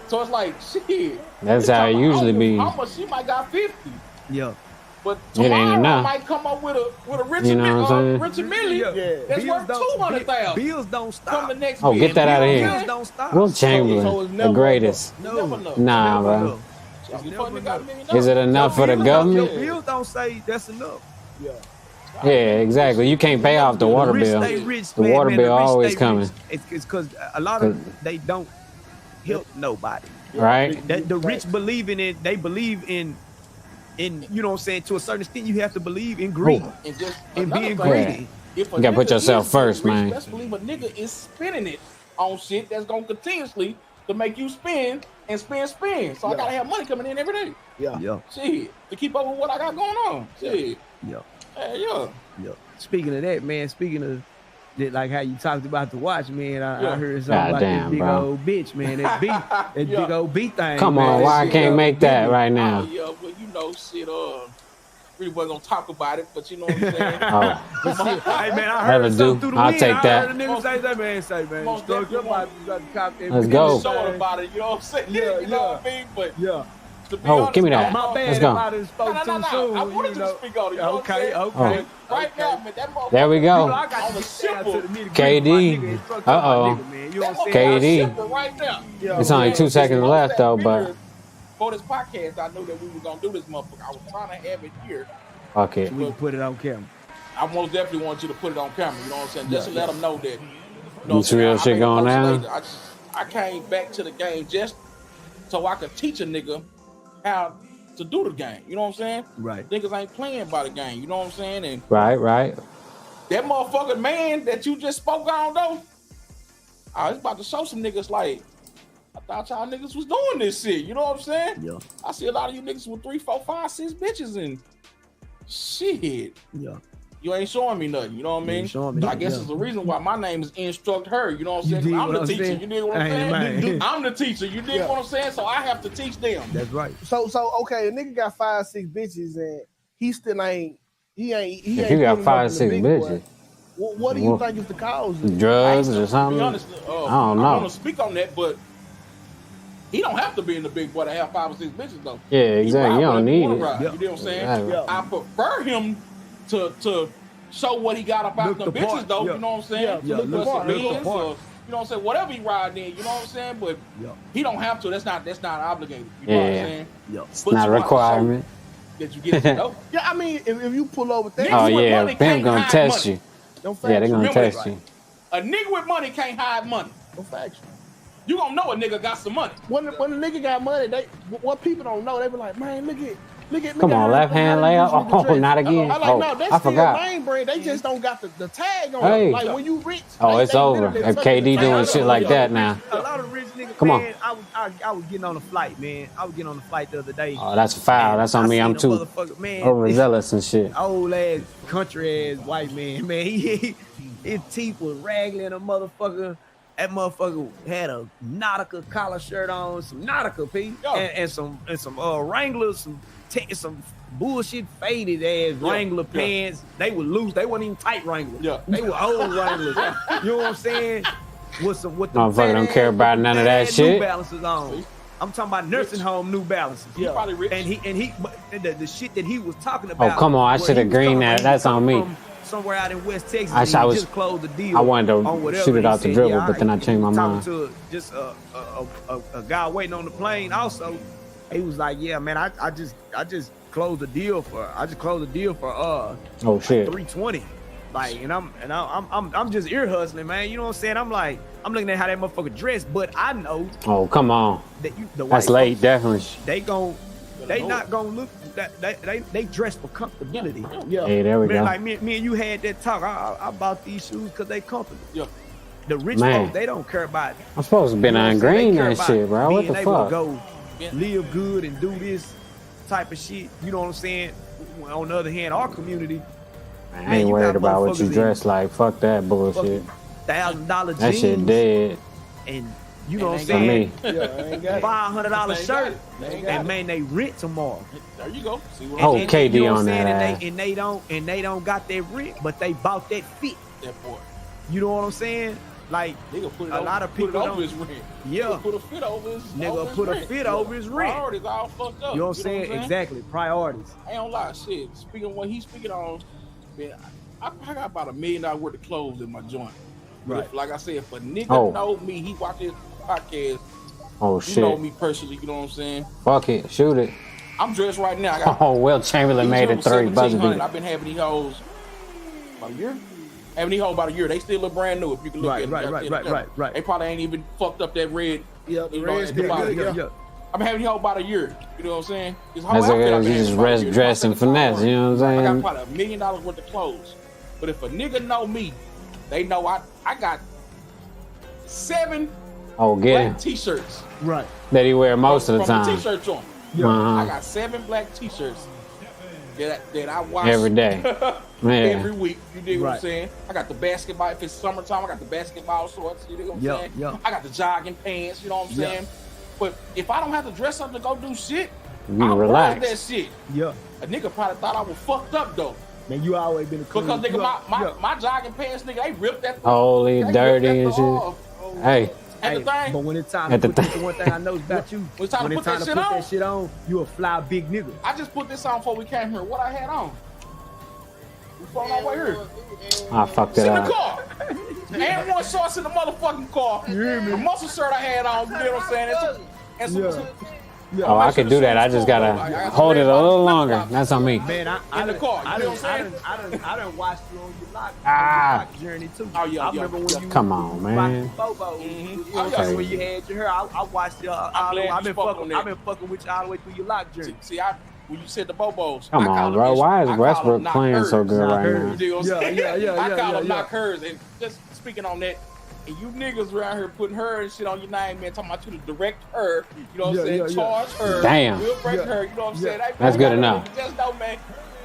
so it's like shit. That's how it usually be. How much she might got 50. Yeah. But It ain't tomorrow I enough. might come up with a Richard, You know what I'm saying? Richard Millie that's worth 200,000. Bills don't stop. Come the next Oh, get that out of Bills here. don't stop. Will Chamberlain, the greatest. Nah, bro. Is it enough for the government? Bills don't say that's enough. Yeah. Yeah, exactly. You can't pay off the water bill. The water bill always coming. It's because a lot of them, they don't help nobody. Right. The rich believe in it. They believe in you know what I'm saying, to a certain extent you have to believe in greed. And just and being another thing, greedy. if a You gotta put nigga yourself is first, rich, man. Best believe a nigga is spending it on shit that's gonna continuously to make you spend and spend. So I gotta have money coming in every day. Yeah. Shit, to keep up with what I got going on. Shit. Yeah. Yeah. Speaking of that, man, speaking of that, like how you talked about the watch, man, I Yeah. heard something about Goddamn, that big bro. old bitch, man. That beat, that big old beat thing. Come man. on, That why I shit, can't make that right Oh, now? yeah, well, you know, shit, really wasn't gonna talk about it, but you know what I'm saying? Oh. But shit, hey, man, I That'll heard do. something through the I'll wind. take I that. heard a nigga say, man, Most struck definitely up about you got to cop that Let's bitch. go. Showing about it, you know what I'm saying? Yeah, You know what I mean? But to be Oh, honest, give me that. My bad Let's if go. I done spoke too soon. I wanted you to know. speak on it. You know what I'm Okay, saying? okay. Right now, man, that motherfucker. There we You know, go. I got On to the get down simple. to the nitty-gritty. KD. My nigga instructed my Uh-oh. nigga, man. You know what I'm That saying? KD. motherfucker simple right now. Yeah, It's only 2 seconds left, though, but For this podcast, I knew that we were gonna do this motherfucker. I was trying to have it here. fuck it. We can put it on camera. I most definitely want you to put it on camera. You know what I'm saying? Just to let them know that. You know This real shit going down? I came back to the game just so I could teach a nigga how to do the game. You know what I'm saying? Right. Niggas ain't playing by the game. You know what I'm saying? And Right. that motherfucking man that you just spoke on though, I was about to show some niggas like, I thought y'all niggas was doing this shit. You know what I'm saying? Yeah. I see a lot of you niggas with 3, 4, 5, 6 bitches and shit. Yeah. You ain't showing me nothing. You know what I mean? ain't showing me I nothing, guess yeah. it's the reason why my name is Instruct Her. You know what I'm You saying? 'Cause dig I'm what the I'm teacher. saying? You dig what I'm Hey, man. saying? I'm the teacher. You dig what I'm saying? So I have to teach them. That's right. So okay, a nigga got 5, 6 bitches and he still ain't. He ain't. If you got putting 5, up in the 6 big bitches, boy. What do you think is the cause? of it? drugs or To be something, honest, I don't I know. want to speak on that, but he don't have to be in the big boy to have 5 or 6 bitches though. Yeah, exactly. You ride don't whatever he need wanna it. ride. Yeah. You know what I'm saying? Yeah. I prefer him to show what he got about Look the the bitches part. though. Yeah. You know what I'm saying? Yeah, Look look for the some part. Benz or, you know what I'm saying? Whatever he riding in, you know what I'm saying? But he don't have to. That's not obligated. You know what I'm Yeah. saying? It's But not a you want to show requirement. that you get to know. Yeah, I mean, if you pull over there, Oh Niggas with yeah, money them can't gonna hide test money. you. don't Yeah, they gonna Remember that, test you. A nigga with money can't hide money. No facts. You gonna know a nigga got some money. When a nigga got money, what people don't know, they be like, man, look at. Come on, left hand layup. Oh, not again. I like, Oh, no, that's I still forgot. name brand. They just don't got the tag on Hey. it. Like when you rich. Oh, they it's over. literally If touch KD the doing tag. shit like that now. A lot of rich niggas, Come on. man, I was getting on a flight, man. I was getting on a flight the other day. Oh, that's a foul. That's on I me. I'm seen a too motherfucker, man, overzealous and shit. old ass country ass white man, his teeth was raggedy and a motherfucker. That motherfucker had a Nautica collar shirt on, some Nautica and some Wranglers, some bullshit faded ass Wrangler pants. They were loose. They weren't even tight Wranglers. They were old Wranglers. You know what I'm saying? With the Motherfucker don't care about none of that New shit. Balances on. I'm talking about nursing home New Balances. He probably rich. And he, but the shit that he was talking about. Oh, come on. I was should he have was greened talking that. about That's he was on me. coming from somewhere out in West Texas. I and he was- just closed the deal. I wanted to on whatever. shoot it He out the said, dribble, yeah, but then I changed my talking mind. to just a guy waiting on the plane. Also, he was like, "Yeah, man, I just closed the deal for Oh shit. 320." Like, and I'm just ear hustling, man. You know what I'm saying? I'm like, I'm looking at how that motherfucker dressed, but I know Oh, come on. that the That's white late, folks, definitely. they not gonna look that they dress for comfortability. Yeah. Hey, there we Man, go. like me and you had that talk. I bought these shoes because they comfortable. Yeah. The rich Man. folks, they don't care about. I'm supposed to be on green that shit, bro. What the fuck? Go live good and do this type of shit. You know what I'm saying? On the other hand, our community, I ain't worried about what you dress like. Fuck that bullshit. $1,000 jeans. That shit dead. And you know what I'm For me. saying? $500 shirt. And man, they rent tomorrow. There you go. See what Oh, I'm saying? KD You know what on I'm that saying? ass. And they don't got that rent, but they bought that fit. That boy. You know what I'm saying? Like Put it a lot of people over don't. his rent. Yeah. Put a fit over his Nigga put a fit over his rent. Priorities all fucked up. You know what I'm saying? Exactly. Priorities. I ain't gonna lie, shit. Speaking of what he's speaking on, man, I got about $1 million worth of clothes in my joint. Right. If, like I said, if a nigga know me, he watch this podcast. Oh He shit. know me personally. You know what I'm saying? Fuck it. Shoot it. I'm dressed right now. I got Oh, Will Chamberlain made it 3 buzzer 1700. beat. I've been having these hoes about a year. Having these hoes about a year. They still look brand new. If you can look at them. Right. They probably ain't even fucked up that red. Yeah, the you know, red's at the good, bottom. yeah. I've been having these hoes about a year. You know what I'm saying? This whole That's outfit okay. I've You been just having about a year. dress and finesse. You know what I I'm got saying? probably $1 million worth of clothes. But if a nigga know me, they know I got 7 Oh, get black him. t-shirts. Right. That he wear most of the From the time. t-shirts on. Yeah. I got 7 black t-shirts that I wash Every day. Man. every week. You dig what I'm Right. saying? I got the basketball. If it's summertime, I got the basketball shorts. You dig what I'm Yeah, saying? yeah. I got the jogging pants. You know what I'm Yeah. saying? But if I don't have to dress up to go do shit, You I'll relax. wear that shit. Yeah. A nigga probably thought I was fucked up though. Man, you always been a clean. Because nigga, Yeah. my jogging pants, nigga, they ripped that. Holy, they dirty ripped and that shit. off. Hey. And the thing, But when it's time At to the put th- this one thing I know about you, When it's time to put that shit on? that shit on, you a fly big nigga. I just put this on before we came here. What I had on? We falling our way here. I fucked Sit it in the up. car. And one shorts in the motherfucking car. The muscle shirt I had on, you know what I'm saying? And some Oh, I could do that. I just gotta hold it a little longer. That's on me. Man, in the car. I You know what I'm done watched you on your lock, Ah. journey too. Oh, yeah, I remember when you Come on, man. Bobo. You know what I'm Okay. saying? When you had your hair, I watched you. glad you I've been spoke on fucking. that. I've been fucking with you all the way through your lock journey. See, when you said the Bobos, Come I call on, them bro. issues. Why I is call Westbrook them not playing so hers. good Not right hers. now? You dig what I'm saying? Yeah, I call them yeah. not hers. And just speaking on that, and you niggas around here putting her and shit on your name, man, talking about you to direct her, you know what I'm saying? Charge her. Damn. We'll break her, you know what I'm saying? Hey, That's bro, good enough. Just know, man.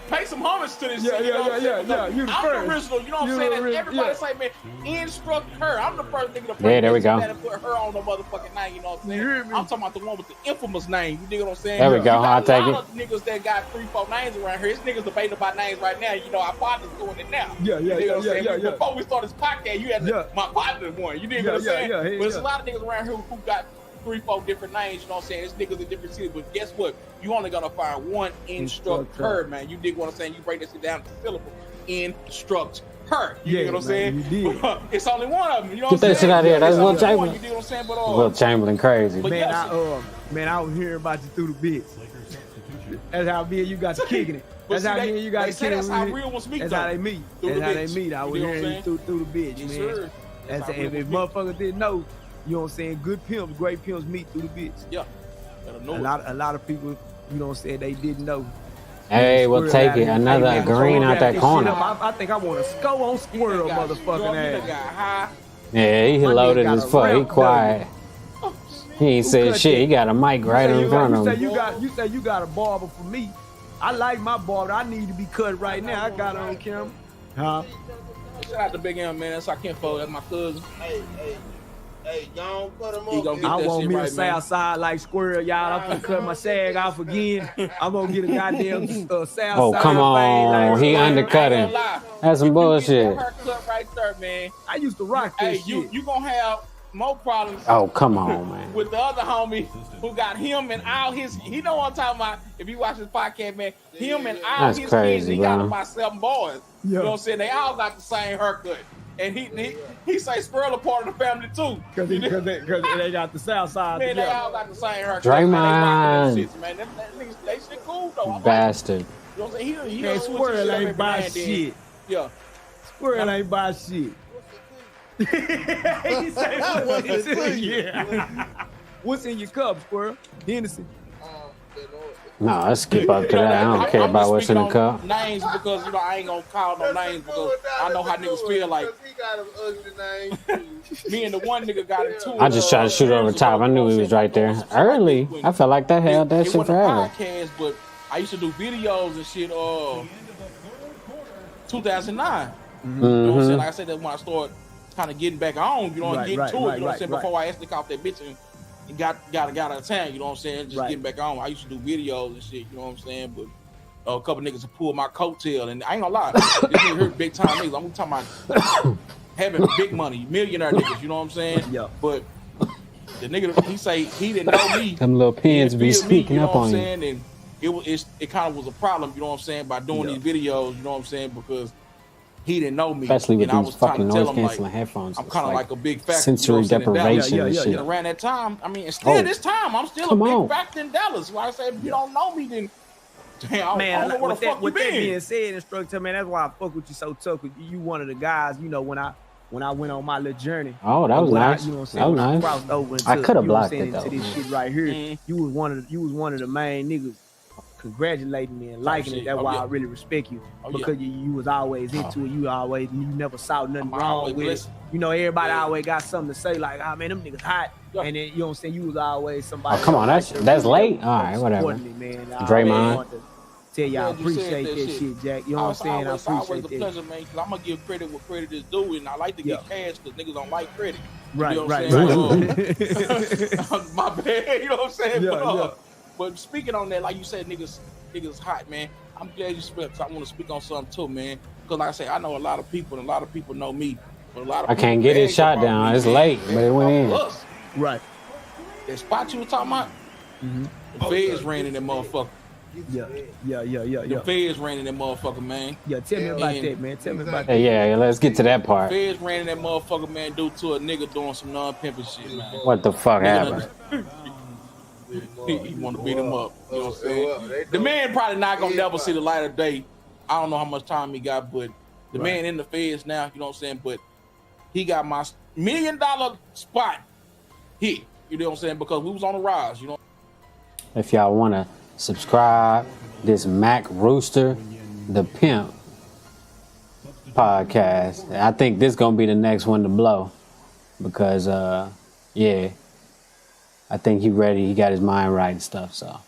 Pay some homage to this Yeah, shit. You know what I'm saying? yeah. You the I'm first. the original, you know what You I'm the saying? And original, everybody yeah. say, man, instruct her. I'm the first nigga to Yeah, there we go. and put her on the motherfucking name, you know what I'm saying? You hear me? I'm talking about the one with the infamous name. You dig what I'm saying? There we You go. got I'll a take lot it. of niggas that got 3-4 names around here. It's niggas debating about names right now. You know, our partner's doing it now. Yeah, You dig what I'm saying? yeah. Before we started this podcast, you had my partner one. You dig what I'm saying? yeah, But there's yeah. a lot of niggas around here who got 3-4 different names, you know what I'm saying? It's niggas in different cities, but guess what? You only gonna find one instructor, man. You dig what I'm saying? You break this shit down to syllable. Instruct her. You dig what I'm saying? You did. It's only one of them. You know Get what I'm that saying? shit out of here. That's It's Will only one, Chamberlain. You dig what I'm saying? But Will Chamberlain crazy. But Man, I was hearing about you through the bits. That's how me and you got to kicking it. But That's see, how they- me and you got they to say kicking that's it. how real ones meet, That's though. how they meet. Through That's the how they bits. meet. I was You know what I'm hearing you saying? through the bits, Yes, man. sir. That's how if real ones motherfuckers didn't know, you know what I'm saying? Good pimps, great pimps meet through the bits. Yeah. Gotta know A lot of people, you know what I'm saying, they didn't know. Hey, we'll Squirrel take out it. here. Another Hey, man, green Squirrel out that this corner. shit up. I think I want to go on Squirrel, motherfucking ass. Yeah, he My loaded nigga as got a fuck. He rap, quiet. He ain't Who said cut shit. that? He got a mic right in front of You say him. you say you got a barber for me. I like my barber. I need to be cut right now. I got it on camera. Huh? Shout out to Big M, man. That's our kinfolk. That's my cousin. Hey, y'all put him He gonna get I that want shit me right, a man. south side like Squirrel, y'all. I'm gonna cut my sag off again. I'm gonna get a goddamn south side. Oh, come fade on. like He Squirrel. undercutting. That's some bullshit. Haircut right there, man. I used to rock that Hey, shit. you gonna have more problems Oh, come on, man. with the other homie who got him and all his. He know what I'm talking about. If you watch his podcast, man, him and all That's his crazy, kids, he got bro. about 7 boys. You know what I'm saying? They all got the same haircut. And he say Squirrel a part of the family too. Cause they got the south side. Man, they together. all got the same haircut. Draymond. Man, they rocking them shits, man. Them niggas, they shit cool though. I like it. Bastard. You know what I'm saying? He Man, done switch his Squirrel shit up ain't every buy now and then. shit. Yeah. Squirrel ain't buy shit. He said, "What's in your cup, Squirrel? Hennessy." No, let's skip up to that. I don't care about what's in the cup. Names because I ain't gonna call no names because I know how niggas feel like. He got an ugly name. Me and the one nigga got into it. I just tried to shoot over top. I knew he was right there early. I felt like that held that shit forever. Podcast, but I used to do videos and shit. 2009. You know what I'm saying? Like I said, that's when I started kind of getting back on. And getting to it. You know what I'm saying? Before I actually caught that bitch and got out of town. You know what I'm saying? Just getting back on. I used to do videos and shit. You know what I'm saying? But a couple niggas pulled my coattail, and I ain't gonna lie, this nigga hurt big time niggas. I'm talking about having big money, millionaire niggas. You know what I'm saying? Yeah. But the nigga, he say he didn't know me. Them little pins be speaking up on you. And it kind of was a problem. You know what I'm saying? By doing these videos. You know what I'm saying? Because he didn't know me, especially with and these fucking noise canceling headphones. I'm kind of like a big factor. Sensory deprivation and shit. And around that time, I mean, and still this time, I'm still a big factor in Dallas. Why I say if you don't know me, then damn, man, I don't know where the fuck you been. That being said, instructor, man, that's why I fuck with you so tough. You one of the guys, you know, when I went on my little journey. Oh, that was nice. You know what I'm saying? That was nice. I crossed over into, I could have blocked it though. Into this shit right here. You was one of the main niggas congratulating me and liking it. That's why I really respect you because you was always into it. You never saw nothing wrong with it. You know, everybody always got something to say like, "Ah, man, them niggas hot." And then you know what I'm saying. You was always somebody. Oh, come on, that's late. All right, whatever. Draymond. Tell y'all I appreciate that shit, Jack. You know what I'm saying? I appreciate always a pleasure, man. Cause I'm gonna give credit where credit is due, and I like to get cash because niggas don't like credit. Right, you know right. My bad. You know what I'm saying? But speaking on that, like you said, niggas hot, man. I'm glad you spoke. I want to speak on something too, man. Because like I say, I know a lot of people, and a lot of people know me. But a lot of I can't get his shot down. It's late, but it went in. Right. That spot you were talking about, the feds ran in that motherfucker. Yeah. The feds ran in that motherfucker, man. Yeah, tell me about that, man. Tell me about that. Yeah, let's get to that part. The feds ran in that motherfucker, man, due to a nigga doing some non-pimping shit, man. What the fuck happened? He want to beat him up. You know what I'm saying? The man probably not gonna never see the light of day. I don't know how much time he got, but the man in the feds now, you know what I'm saying? But he got my $1 million spot hit. You know what I'm saying? Because we was on the rise, you know. If y'all wanna subscribe, this Mac Rooster, the Pimp podcast. I think this gonna be the next one to blow because I think he ready. He got his mind right and stuff. So,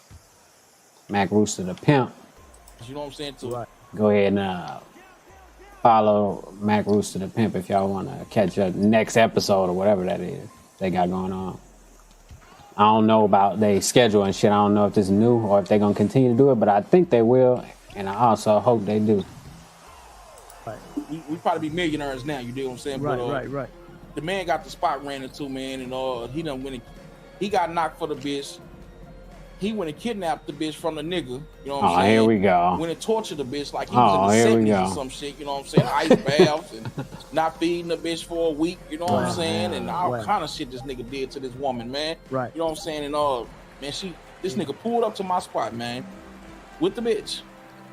Mac Rooster, the Pimp. You know what I'm saying? Too. Go ahead and follow Mac Rooster, the Pimp if y'all want to catch up next episode or whatever that is they got going on. I don't know about their schedule and shit. I don't know if this is new or if they're going to continue to do it, but I think they will, and I also hope they do. Right. We probably be millionaires now, you know what I'm saying? Right. The man got the spot ran into, man, and he done went and he got knocked for the bitch. He went and kidnapped the bitch from the nigga. You know what I'm saying? Here we go. Went and tortured the bitch like he was in the 70s or some shit. You know what I'm saying? Ice baths and not feeding the bitch for a week. You know what I'm saying? And all kind of shit this nigga did to this woman, man. Right. You know what I'm saying? And man, this nigga pulled up to my spot, man, with the bitch.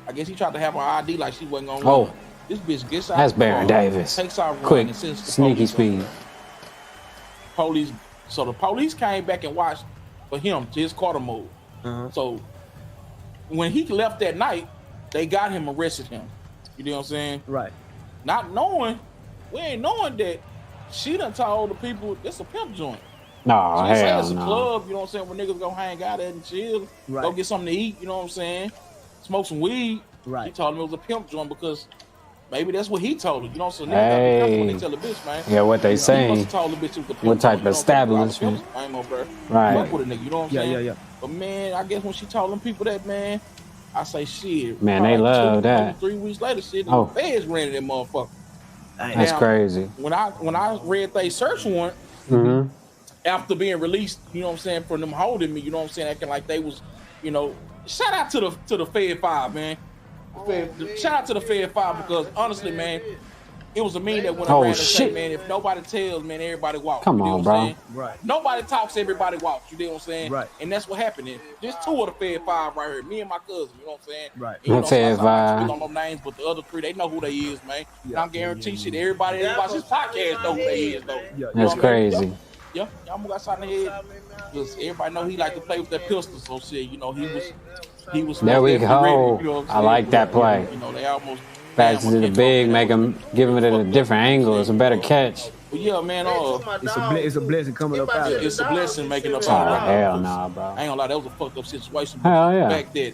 I guess he tried to have her ID like she wasn't gonna run. This bitch gets out. That's Baron Davis. Takes out quick, and sends the sneaky speed. Police. So the police came back and watched for him to his quarter mode. So when he left that night, they got him, arrested him. You know what I'm saying? Right. Not knowing, we ain't knowing that she done told the people it's a pimp joint. No, so hell it's a no. club, you know what I'm saying, where niggas go hang out at and chill, go get something to eat, you know what I'm saying? Smoke some weed. Right. He told him it was a pimp joint because maybe that's what he told her. You know what I'm saying? Niggas gotta be careful when they tell a bitch, man. Yeah, what they saying. He must have told the bitch it was a pimp What type joint, of establishment? I ain't no bro. Right. Fuck with a nigga, you know what I'm saying? Yeah. But man, I guess when she told them people that, man, I say shit. Man, they love that. 3 weeks later, shit, the feds ran in that motherfucker. That's crazy. When I read they search warrant, after being released, you know what I'm saying, from them holding me, you know what I'm saying, acting like they was, you know, shout out to the Fed 5, man. Shout out to the Fed 5 because honestly, man, it was a meme that went around and said, man, if nobody tells, man, everybody walks. Come you know on, what I'm bro. saying? Right. Nobody talks, everybody walks. You know what I'm saying? Right. And that's what happened. There's 2 of the Fed 5 right here. Me and my cousin. You know what I'm saying? Right. And, you know, Fed so I 5. don't know names, but the other 3, they know who they is, man. And I guarantee shit, everybody that watch this podcast know who they is, though. You know That's crazy. Yeah, y'all got shot in the head. Because everybody know he like to play with that pistol. So shit, you know, he was he was. There we supposed to be ready, go. you know what I'm I saying? like that But, play. You know, they almost. Back to the big, give him it at a different angle. It's a better catch. But yeah, man. It's a blessing coming up out of it. It's a blessing making up Oh, out of it. hell nah, bro. I ain't gonna lie, that was a fucked up situation. Hell yeah. Back then,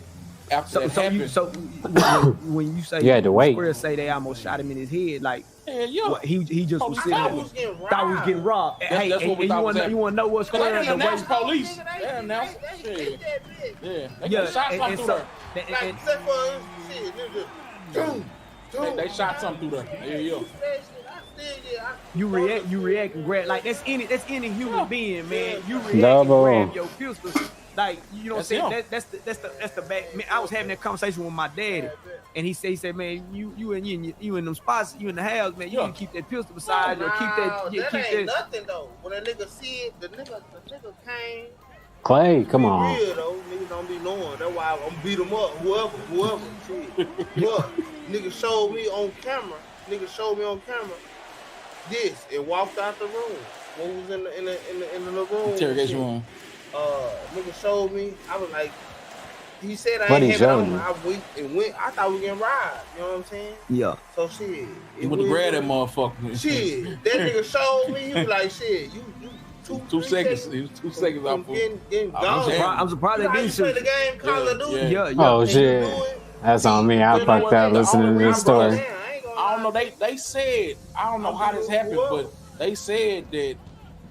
after that happened. When you say You had to wait. Square say they almost shot him in his head, like Hell yeah. what, he just was sitting there, thought he was getting robbed. Hey, That's what we and thought was you want to know what's Cause they Square? didn't The way, announce police. They announced shit. Yeah, they yeah, shot something and through so, there. They shot something through there. There you go. you react and grab like that's any human being, man. You react Double. and grab your pistol. Like, you know what I'm saying? That's That's the back. Man, I was having that conversation with my daddy, and he said, man, you in them spots, you in the house, man, you need to keep that pistol beside you. Keep that. That ain't nothing though. When a nigga see it, the nigga came. Clay, come on. Real though, niggas don't be knowing. That's why I'm beat them up. Whoever. Shit. But nigga showed me on camera. This and walked out the room. What was in the room? Interrogation room. Nigga showed me. I was like, he said I What ain't he have it showed on. you? I thought we getting robbed. You know what I'm saying? Yeah. So shit. You would have grabbed that motherfucker. Shit. That nigga showed me. He was like, shit. You 2 seconds. It was 2 seconds out. getting gone. I'm surprised they How you didn't play shoot. the game Call of Duty? Yeah. Oh shit. That's on me. I fucked up listening to this story. I don't know. They said, I don't know how this happened, but they said that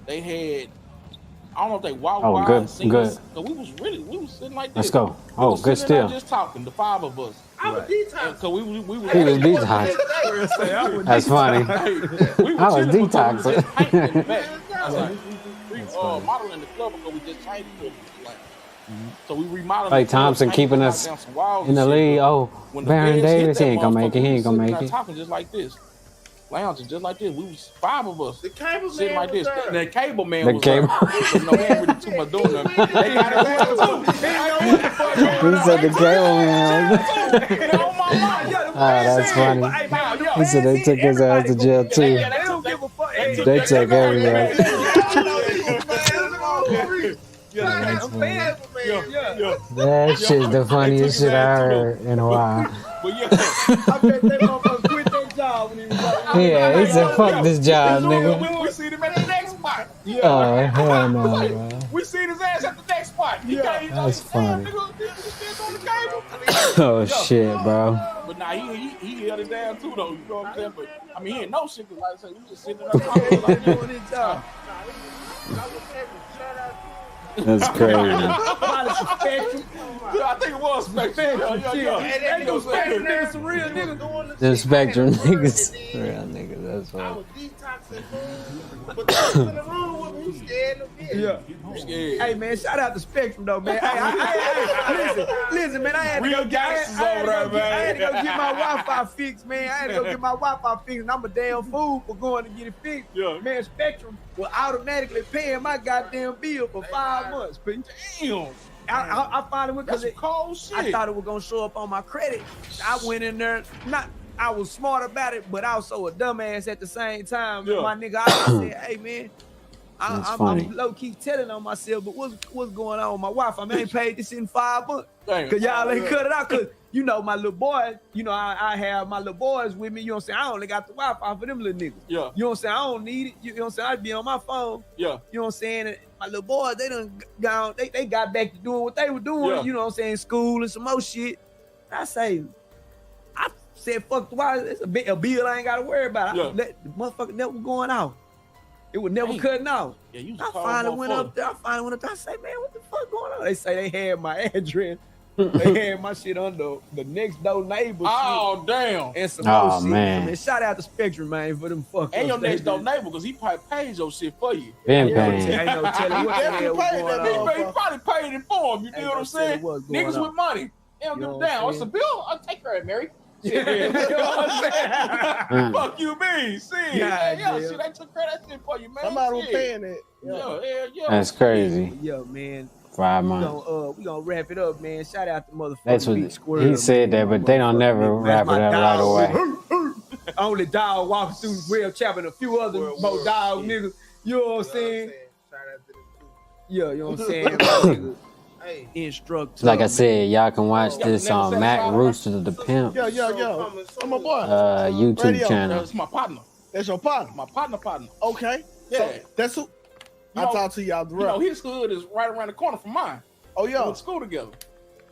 they had. I don't know if they walked Oh, by good, and seen good. us. So we was sitting like this. Let's go. We Oh, was good sitting there steal. just talking, the 5 of us. I was detox. Cause we He was detox. That's funny. I was detoxing. Modeling the club because we just changed it. So we remodeled. Like Thompson keeping us in the lead. Oh, Baron Davis, he ain't gonna make it. He ain't gonna make it. Talking just like this, lounging just like this. We was 5 of us The cable sitting man like this. was there. The cable man The was cable. there. No, he ain't really too much doing nothing. They got his ass too. He said the cable man. Ah, that's funny. He said they took his ass to jail too. They take everything. That shit's the funniest shit I heard in a while. I bet they motherfuckers quit their job when he was like, Yeah, he said, fuck this job, nigga. We seen him at the next spot. Oh, hell no, bro. We seen his ass at the next spot. That's funny. Oh, shit, bro. But nah, he held it down too, though. You know what I'm saying? But I mean, he ain't no shit. 'Cause like I said, we just sitting there talking like doing his job. That's crazy. I think it was Spectrum. The Spectrum niggas. Real niggas, that's funny. But they in the room with me, scared of it. Yeah. Hey man, shout out to Spectrum though, man. Hey, listen, man. I had to go get my Wi-Fi fixed, man. I had to go get my Wi-Fi fixed, and I'm a damn fool for going to get it fixed. Yeah. Man, Spectrum will automatically paying my goddamn bill for 5 months. But damn. I finally went because cold shit. I thought it was gonna show up on my credit. I went in there, I was smart about it, but also a dumbass at the same time. Yeah. My nigga, I said, hey man, funny. I'm low key telling on myself, but what's going on with my Wi-Fi? Man, I ain't paid this in 5 months. Damn. Cause y'all ain't cut it out. Cause you know my little boy, you know I have my little boys with me. You know what I'm saying? I only got the Wi-Fi for them little niggas. Yeah. You know what I'm saying? I don't need it. You know what I'm saying? I'd be on my phone. Yeah. You know what I'm saying? And my little boys, they done gone. They got back to doing what they were doing. Yeah. You know what I'm saying? School and some more shit. I said, fuck the Wi-Fi. It's a bill I ain't got to worry about. Yeah. Let the motherfucker never going out. It was never cutting out. Yeah, you I finally went up there. I say, man, what the fuck going on? They say they had my address. They had my shit under the next door neighbor. Oh, damn. And some Oh, more shit. man. I mean, shout out to Spectrum, man, for them fuck. And your next door neighbor, because he probably pays your shit for you. Been Ain't paying. no telling what the hell was going on. He probably paid it for him. You know what I'm saying? Niggas with money. They don't give a damn. What's the bill? I'll take care of it, Mary. Yeah. You know what I'm saying? Fuck you, me. See, yeah, shit, they took care of that shit for you, man. Somebody was Shit. paying it. Yeah. That's crazy. Yeah, man. 5 We months. gonna wrap it up, man. Shout out to motherfucking That's what Big Squirrel. he said that, but they don't never wrap it up right away. Only dog walking through Real Chapel and a few other more dog niggas. You know what I'm saying? Yeah, you know what I'm saying? instructor. Like I said, y'all can watch this on Mac Rooster the Pimp Yeah. I'm a boy. YouTube Radio. channel. That's my partner. That's your partner. My partner. Okay. Yeah. So that's who. I talk to y'all You know, direct. his hood is right around the corner from mine. Oh yeah. We went to school together.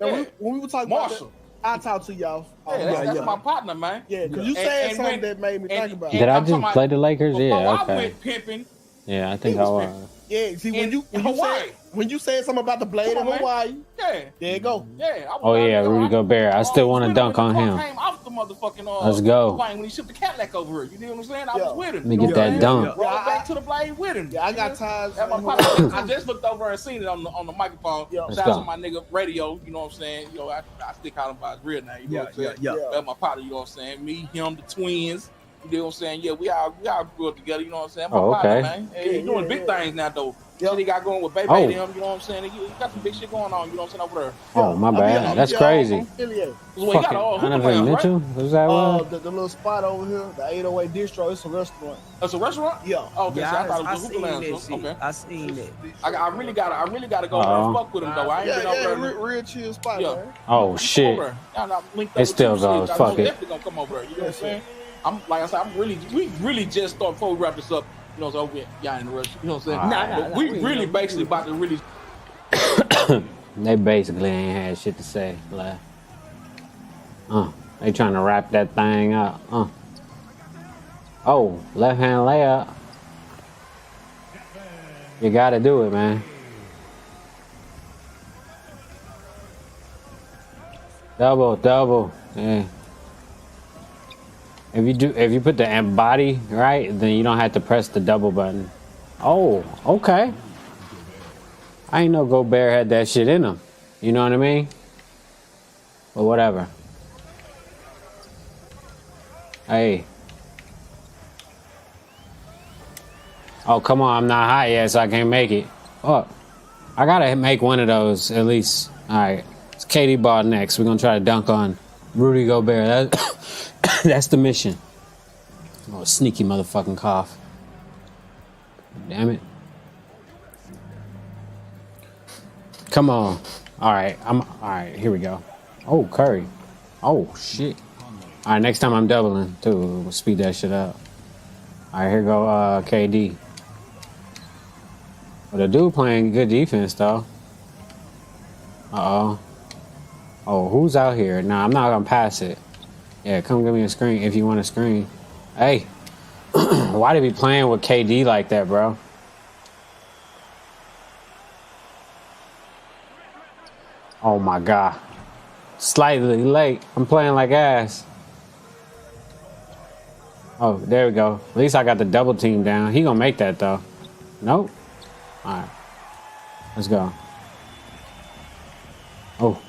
Now, Yeah. when we were talking Marshall. about that, I talk to y'all. Yeah, that's my partner, man. Yeah, because you said something that made me think about it. Did I just play the Lakers? Before Yeah, I okay. went pimping, Yeah, I think I was. Yeah, see in Hawaii. when you said something about the blade in Come on, man. Hawaii, Yeah. there you go. Yeah. I was Oh out yeah, there, Rudy Gobert. I still want to dunk on Car him. came off the motherfucking Let's go. plane when he shipped the Cadillac over here. You know what I'm saying? I was with him. Let me You know get what I'm that saying? dunk. Rolled back to the blade with him. Yeah, I got times. That's my partner. I just looked over and seen it on the microphone. Let's Shout out go. to my nigga Radio. You know what I'm saying? You know, I still call him by his real name. You know what I'm saying? yeah. That's my partner. You know what I'm saying? Me, him, the twins. You know what I'm saying? Yeah, we all grew up together. You know what I'm saying? My Oh, partner, okay. man. Hey, he doing big things now though. Shit he got going with Baby Oh. them. You know what I'm saying? He got some big shit going on. You know what I'm saying over there. Oh my bad. That's crazy. Well, he Fucking got all hookah Donovan lounge, Mitchell. right? Was that one? The little spot over here, the 808 Distro, it's a restaurant. It's a restaurant? Yeah. Oh, okay. Yeah, so I thought it I was a hookah seen lounge. that shit. Okay. I seen that. I really gotta go over there and fuck with him though. I ain't been over there. Real chill spot, Yeah. man. Oh shit. Over there. I'm linked It up still with you, goes. shit. Fuck I'm it. definitely gonna come over there. You know what I'm saying? I'm like I said, we really just start before we wrap this up. You know, so y'all in the rush. You know what I'm saying? Nah, we really basically about to really. They basically ain't had shit to say. Like, they trying to wrap that thing up. Oh, left hand layup. You gotta do it, man. Double. Yeah. If you put the body right, then you don't have to press the double button. Oh, okay. I ain't know Gobert had that shit in him. You know what I mean? But whatever. Hey. Oh, come on. I'm not hot yet, so I can't make it. Oh, I gotta make one of those at least. All right. It's KD ball next. We're gonna try to dunk on Rudy Gobert. That's the mission. Oh, sneaky motherfucking cough. Damn it. Come on. All right, here we go. Oh, Curry. Oh, shit. All right, next time I'm doubling, too. We'll speed that shit up. All right, here go KD. Well, the dude playing good defense, though. Uh-oh. Oh, who's out here? Nah, I'm not going to pass it. Yeah, come give me a screen if you want a screen. Hey, why they be playing with KD like that, bro? Oh my God. Slightly late. I'm playing like ass. Oh, there we go. At least I got the double team down. He gonna make that though. Nope. All right. Let's go. Oh.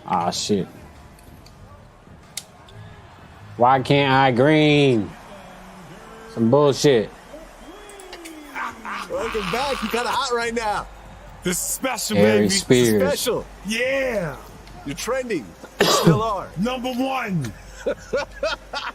Ah, shit. Why can't I green? Some bullshit. Welcome back. You kind of hot right now. This is special, Harry baby. Spears. This is special. Yeah. You're trending. You still are. Number one.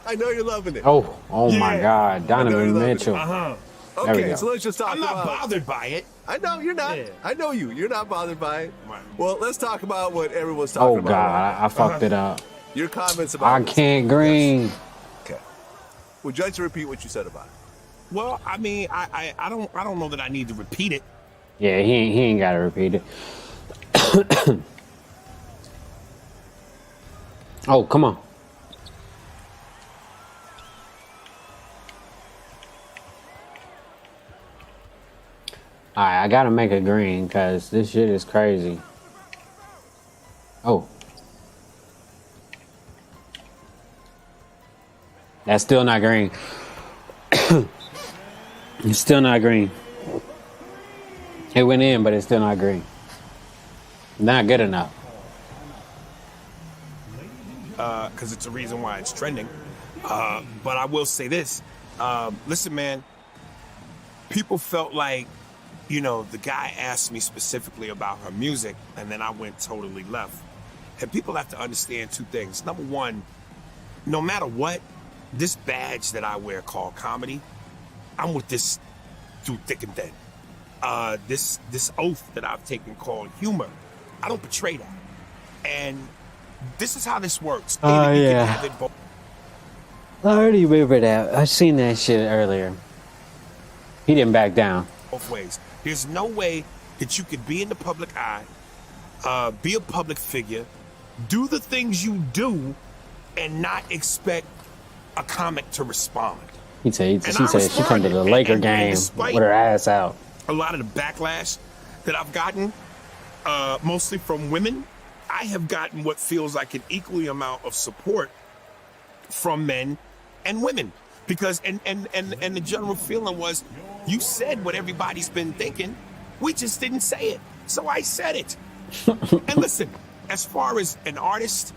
I know you're loving it. Oh my God. Donovan Mitchell. Uh-huh. There we Okay, go. so let's just talk I'm not about... bothered by it. I know you're not. Yeah. I know you. You're not bothered by it. Well, let's talk about what everyone's talking Oh about. God, I fucked it up. Your comments about I can't green. Okay. Would you like to repeat what you said about it? Well, I mean, I don't know that I need to repeat it. Yeah, he ain't got to repeat it. Oh, come on. All right, I gotta make a green because this shit is crazy. Oh. That's still not green. It's still not green. It went in, but it's still not green. Not good enough. Because it's a reason why it's trending. But I will say this. Listen, man. People felt like, you know, the guy asked me specifically about her music, and then I went totally left. And people have to understand two things. Number one, no matter what, this badge that I wear called comedy, I'm with this through thick and thin. this oath that I've taken called humor. I don't portray that. And this is how this works. Oh, You can yeah. have it both I already remember that. I seen that shit earlier. He didn't back down. ways. There's no way that you could be in the public eye, be a public figure, do the things you do, and not expect a comic to respond. She said she come to the Laker game with her ass out. A lot of the backlash that I've gotten, mostly from women, I have gotten what feels like an equally amount of support from men and women. Because and the general feeling was, you said what everybody's been thinking, we just didn't say it. So I said it. And listen, as far as an artist,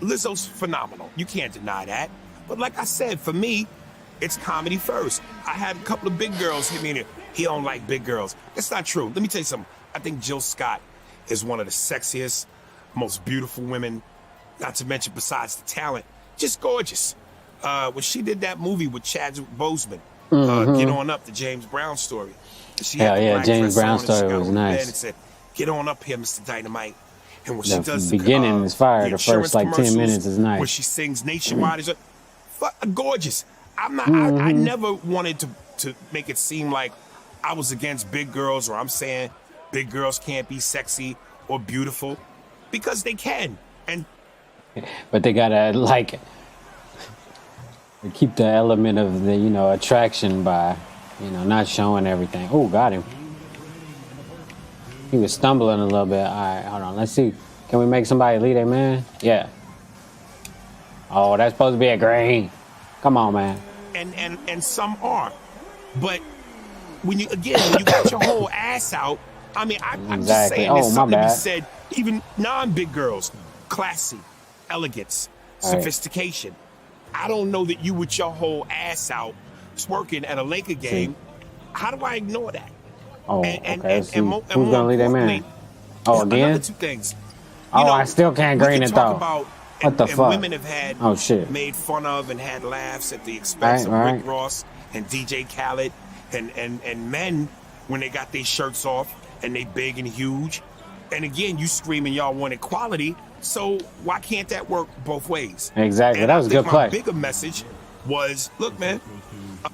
Lizzo's phenomenal. You can't deny that. But like I said, for me, it's comedy first. I had a couple of big girls hit me in here. He don't like big girls. That's not true. Let me tell you something. I think Jill Scott is one of the sexiest, most beautiful women, not to mention besides the talent, just gorgeous. When she did that movie with Chadwick Boseman, Get On Up, the James Brown story. She had Hell the yeah, black James dress Brown on and she story got was on the bed nice. and said, "Get on up here, Mr. Dynamite." And when she The does beginning is fire. The insurance first like 10 commercials, minutes is nice. when she sings Nationwide, is gorgeous. I'm not. I never wanted to make it seem like I was against big girls, or I'm saying big girls can't be sexy or beautiful, because they can. And But they gotta like keep the element of the, you know, attraction by, you know, not showing everything. Oh, got him. He was stumbling a little bit. All right, hold on. Let's see. Can we make somebody lead a man? Yeah. Oh, that's supposed to be a green. Come on, man. and some are, but when you got your whole ass out. I mean, I'm just Exactly. saying, Oh, there's my something to be bad. said. Even non-big girls, classy, elegance, All right. sophistication. I don't know that you with your whole ass out twerking at a Laker game. How do I ignore that? Oh, And- okay. and- Let's see. and Who's more gonna lead that man? importantly, Oh, again? Another two things. Oh, I still can't we green can it talk though. about, What the and fuck? women have had Oh shit. made fun of and had laughs at the expense Right, of Rick right. Ross and DJ Khaled, and men when they got their shirts off and they big and huge. And again, you screaming y'all want equality, so why can't that work both ways? Exactly. And That I was a think good play. My bigger message was, look, man,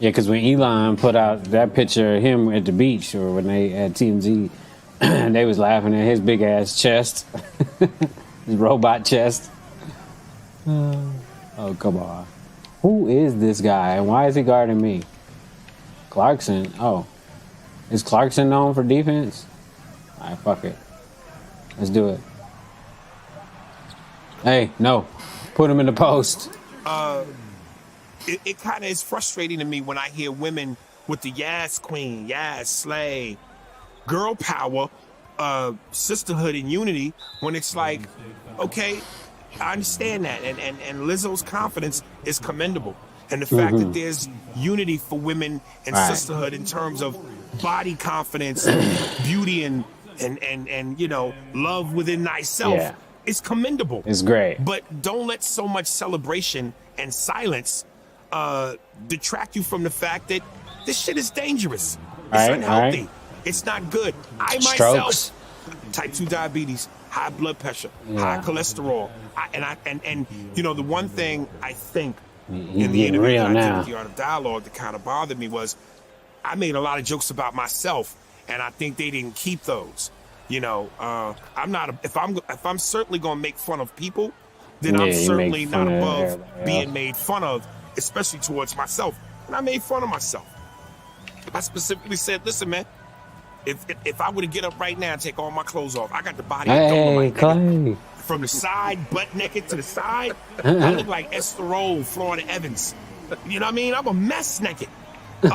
Yeah, because when Elon put out that picture of him at the beach, or when they at TMZ, they was laughing at his big ass chest, his robot chest. Oh, come on. Who is this guy, and why is he guarding me? Clarkson. Oh, is Clarkson known for defense? All right, fuck it. Let's do it. Hey, no, put him in the post. it kind of is frustrating to me when I hear women with the Yas Queen, Yas Slay, girl power, sisterhood and unity, when it's like, okay, I understand that. And Lizzo's confidence is commendable. And the fact that there's unity for women and Right. sisterhood in terms of body confidence, beauty, and you know, love within thyself Yeah. is commendable. It's great. But don't let so much celebration and silence detract you from the fact that this shit is dangerous. It's All right, unhealthy. all right. It's not good. I Strokes. myself, type 2 diabetes, high blood pressure, high cholesterol, and you know, the one thing I think He's in the getting interview real that I did now. with the Art of Dialogue that kind of bothered me was I made a lot of jokes about myself, and I think they didn't keep those. You know, I'm not. If I'm certainly going to make fun of people, then Yeah, I'm you make certainly fun not of above everybody being else. made fun of, especially towards myself. And I made fun of myself. I specifically said, "Listen, man, if I were to get up right now and take all my clothes off, I got the body of Hey, Dolomite, nigga. Clay. From the side, butt naked to the side. I look like Esther Roll, Florida Evans. You know what I mean? I'm a mess naked. He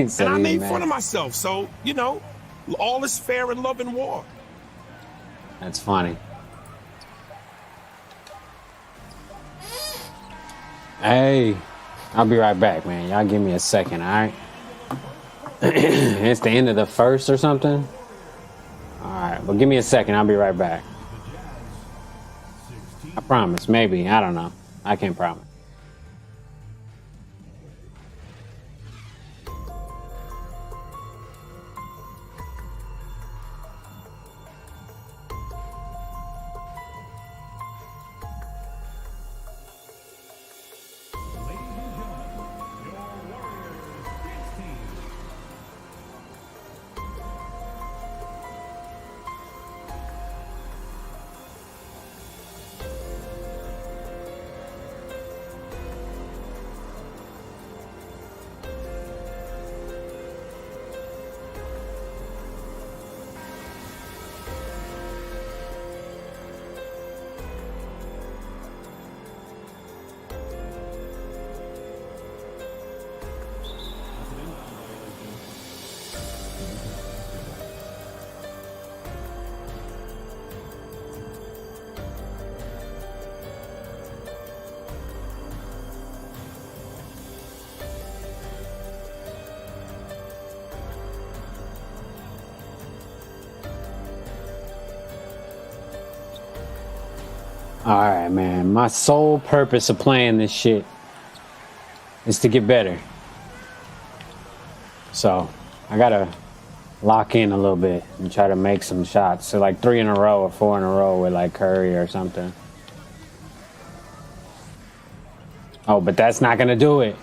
said And I he made mad. fun of myself. So, you know, all is fair in love and war. That's funny. Hey, I'll be right back, man. Y'all give me a second, all right? It's the end of the first or something? All right, well, give me a second. I'll be right back. I promise. Maybe. I don't know. I can't promise. All right, man. My sole purpose of playing this shit is to get better. So I gotta lock in a little bit and try to make some shots. So like 3 in a row or 4 in a row with like Curry or something. Oh, but that's not gonna do it.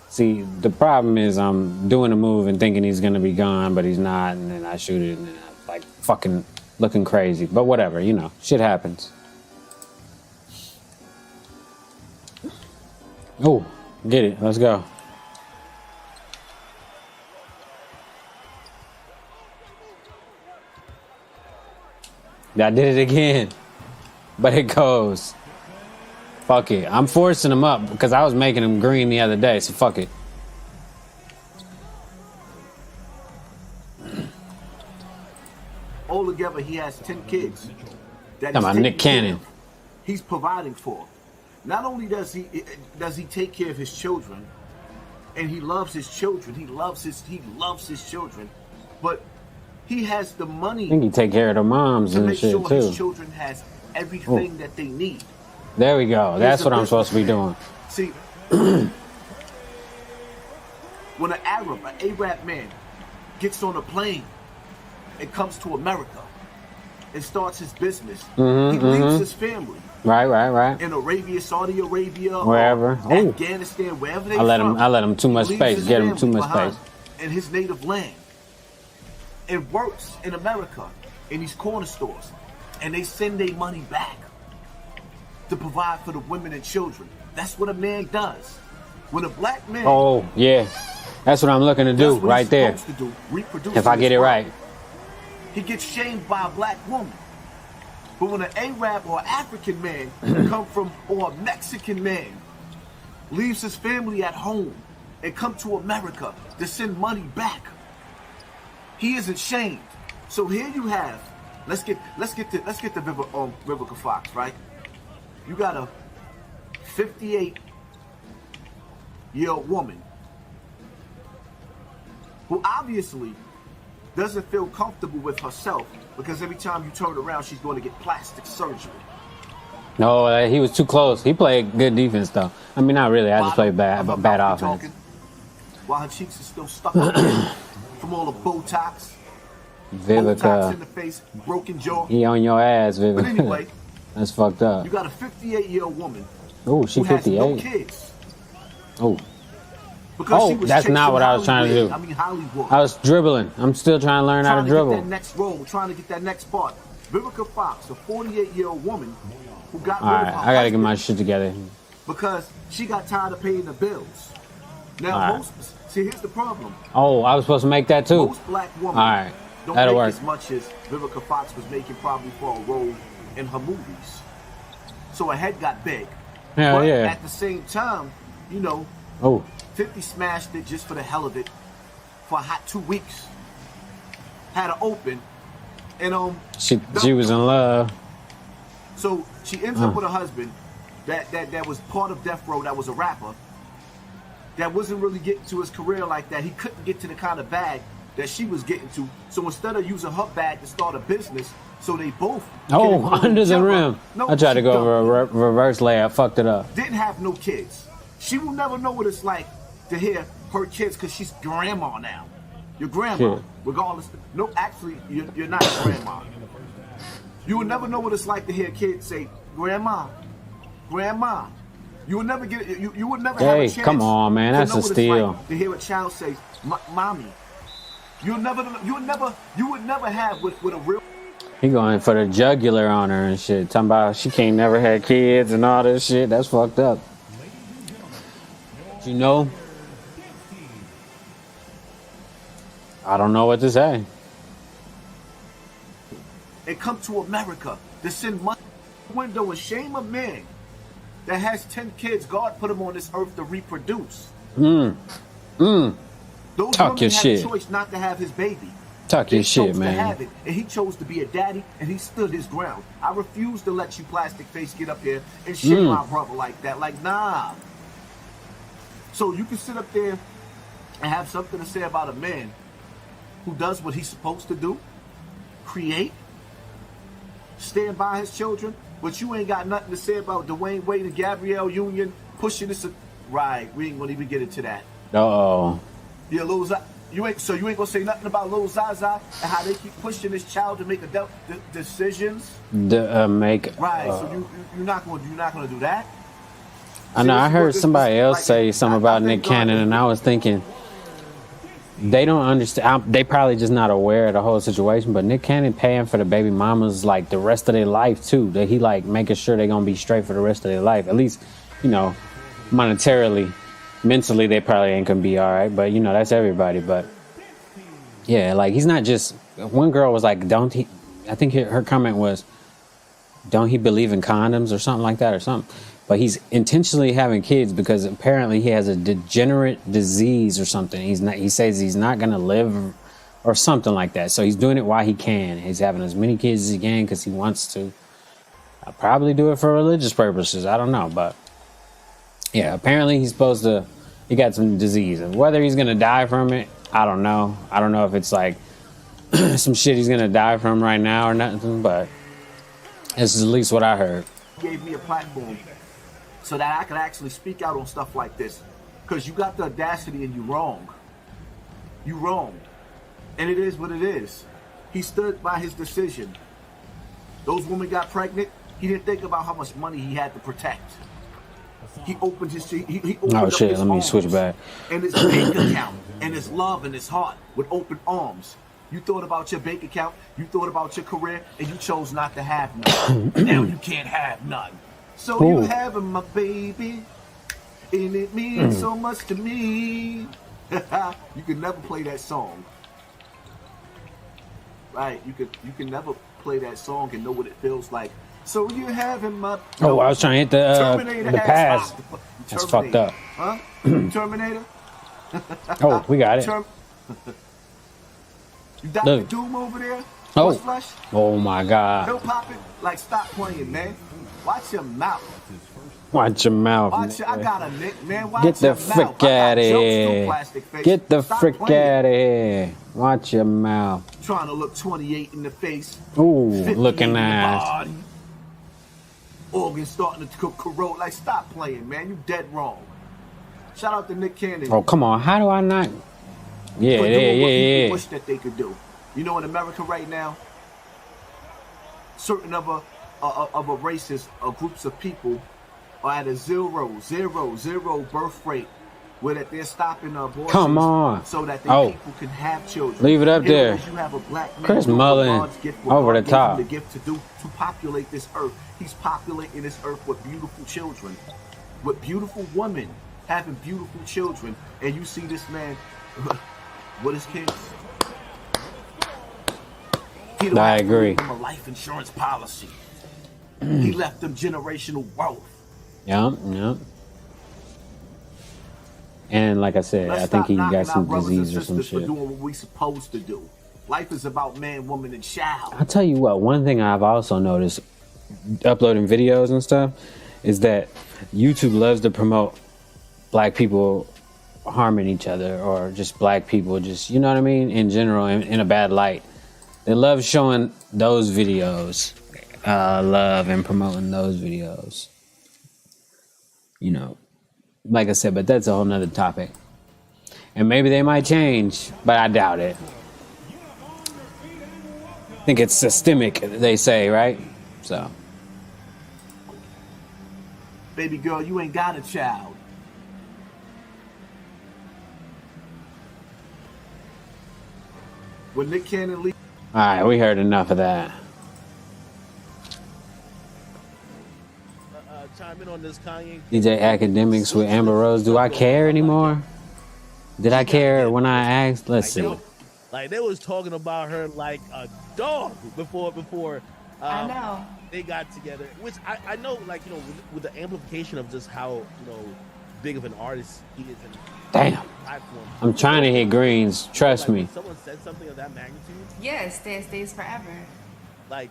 See, the problem is I'm doing a move and thinking he's gonna be gone, but he's not, and then I shoot it and then I'm like fucking looking crazy. But whatever, you know, shit happens. Oh, get it. Let's go. I did it again, but it goes. Fuck it. I'm forcing him up because I was making him green the other day, so fuck it. Altogether, he has 10 kids. That Come on, Nick Cannon. He's providing for. Not only does he take care of his children, and he loves his children. He loves his children, but he has the money. I think he take care of the moms to and make shit sure too. his children has everything that they need. There we go. That's what I'm supposed to be doing. See, when an Arab man, gets on a plane and comes to America and starts his business, he leaves his family. Right. In Arabia, Saudi Arabia, Wherever. Afghanistan, wherever they I let him too much space. Get him too much space. In his native land, and works in America in these corner stores, and they send their money back to provide for the women and children. That's what a man does. When a black man, Oh yeah, that's what I'm looking to do right there. If I get it right. He gets shamed by a black woman. But when an Arab or African man or a Mexican man leaves his family at home and come to America to send money back, he isn't shamed. So here you have, let's get to Vivica Fox, right? You got a 58-year-old woman who obviously doesn't feel comfortable with herself because every time you turn around, she's going to get plastic surgery. No, he was too close. He played good defense though. I mean, not really. I just played bad offense. While her cheeks are still stuck up from all the Botox. Botox in the face, broken jaw. He on your ass, Vivica. But anyway, that's fucked up. You got a 58-year-old woman. Oh, she who has 58. no kids. Oh. Because she was that's not what I was trying to do. I mean, Hollywood. I was dribbling. I'm still trying to learn how to dribble. Get that next role, trying to get that next part. Vivica Fox, a 48-year-old woman who got rid of her I gotta get my shit together. Because she got tired of paying the bills. Now, here's the problem. Oh, I was supposed to make that too. Most black women don't that'll make work. as much as Vivica Fox was making probably for a role in her movies. So her head got big. Hell but yeah. at the same time, 50 smashed it just for the hell of it for a hot 2 weeks. Had her open, and she was in love. So she ends up with a husband that was part of Death Row, that was a rapper, that wasn't really getting to his career like that. He couldn't get to the kind of bag that she was getting to. So instead of using her bag to start a business, so they both under the rim. No, I tried to go over a reverse layup, fucked it up. Didn't have no kids. She will never know what it's like to hear her kids because she's grandma now. Your grandma, regardless. No, actually, you're not grandma. You will never know what it's like to hear kids say, "Grandma, grandma." You would never get it. You would never have a chance. Come on, man, that's a steal. Like to hear a child say, "Mommy." You would never have with a real. He going for the jugular on her and shit. Talking about she can't never have kids and all this shit. That's fucked up. You know, I don't know what to say. They come to America to send money out the window and shame a man that has 10 kids. God put him on this earth to reproduce. Those Talk your women had shit. a choice not to have his baby. Talk your shit, To man. have it, and he chose to be a daddy, and he stood his ground. I refuse to let you plastic face get up here and shit my brother like that. Like, nah. So you can sit up there and have something to say about a man who does what he's supposed to do, create, stand by his children, but you ain't got nothing to say about Dwayne Wade and Gabrielle Union pushing this. Right, we ain't gonna even get into that. Uh-oh. Yeah, Lil Zaza, you ain't gonna say nothing about Lil Zaza and how they keep pushing this child to make decisions. Make right. So you're not gonna do that. I know. I heard somebody else say something about Nick Cannon, and I was thinking they don't understand. They probably just not aware of the whole situation. But Nick Cannon paying for the baby mamas like the rest of their life too. That he like making sure they're gonna be straight for the rest of their life. At least, you know, monetarily, mentally they probably ain't gonna be all right. But you know, that's everybody. But yeah, like he's not just. One girl was like, "Don't he?" I think her comment was, "Don't he believe in condoms or something like that or something?" But he's intentionally having kids because apparently he has a degenerate disease or something. He says he's not going to live or something like that. So he's doing it while he can. He's having as many kids as he can because he wants to. I'll probably do it for religious purposes. I don't know. But yeah, apparently he got some disease. And whether he's going to die from it, I don't know. I don't know if it's like some shit he's going to die from right now or nothing. But this is at least what I heard. Gave me a platform so that I could actually speak out on stuff like this. Because you got the audacity and you wrong. You wrong. And it is what it is. He stood by his decision. Those women got pregnant. He didn't think about how much money he had to protect. He opened his he opened oh up shit, his let me arms switch back. And his bank account and his love and his heart with open arms. You thought about your bank account, you thought about your career, and you chose not to have none. Now you can't have none. So you having my baby, and it means so much to me. You could never play that song. Right, you can never play that song and know what it feels like. So you're having my Oh, I was trying to hit the pass. That's fucked up. Huh? Terminator? Oh, we got it. You Dr. Doom over there? Oh. Flush? Oh my God. He'll pop it. Like, stop playing, man. Watch your mouth. Watch your mouth. Watch I got a nick, man. Watch Get the your frick mouth. out of I got jokes too, here. plastic face. Get the Stop frick playing. out of here. Watch your mouth. Trying to look 28 in the face. Ooh, 58 looking in the nice. body. Organs starting to corrode. Like, stop playing, man. You dead wrong. Shout out to Nick Cannon. Oh, come on. How do I not? Yeah, for yeah, doing what yeah, people yeah. wish that they could do. You know, in America right now, certain other races or groups of people are at a zero birth rate, where that they're stopping abortions. Come on. So that the people can have children. Leave it up Here there. You have a black man Chris doing Mullin, God's gift, what over God the gave top. him the gift to populate this earth. He's populating this earth with beautiful children, with beautiful women having beautiful children, and you see this man with his kids. He don't I have to agree. leave them a life insurance policy. He left them generational wealth. Yep. And like I said, Let's I think stop he knocking got our some brothers disease and or some sisters for shit. doing what we supposed to do. Life is about man, woman, and child. I'll tell you what, one thing I've also noticed uploading videos and stuff is that YouTube loves to promote black people harming each other, or just black people, just, you know what I mean, in general, in a bad light. They love showing those videos, love and promoting those videos. You know, like I said, but that's a whole nother topic. And maybe they might change, but I doubt it. I think it's systemic, they say, right? So. Baby girl, you ain't got a child. When Nick Cannon leaves. All right, we heard enough of that. Chime in on this Kanye. DJ Academics with Amber Rose. Do I care anymore? Did I care when I asked? Let's see. Like they was talking about her like a dog before I know. They got together, which I know, like, you know, with the amplification of just how, you know, big of an artist he is in Damn. platform. I'm trying to hit greens. Trust me. When someone said something of that magnitude, Yes, that stays forever. like,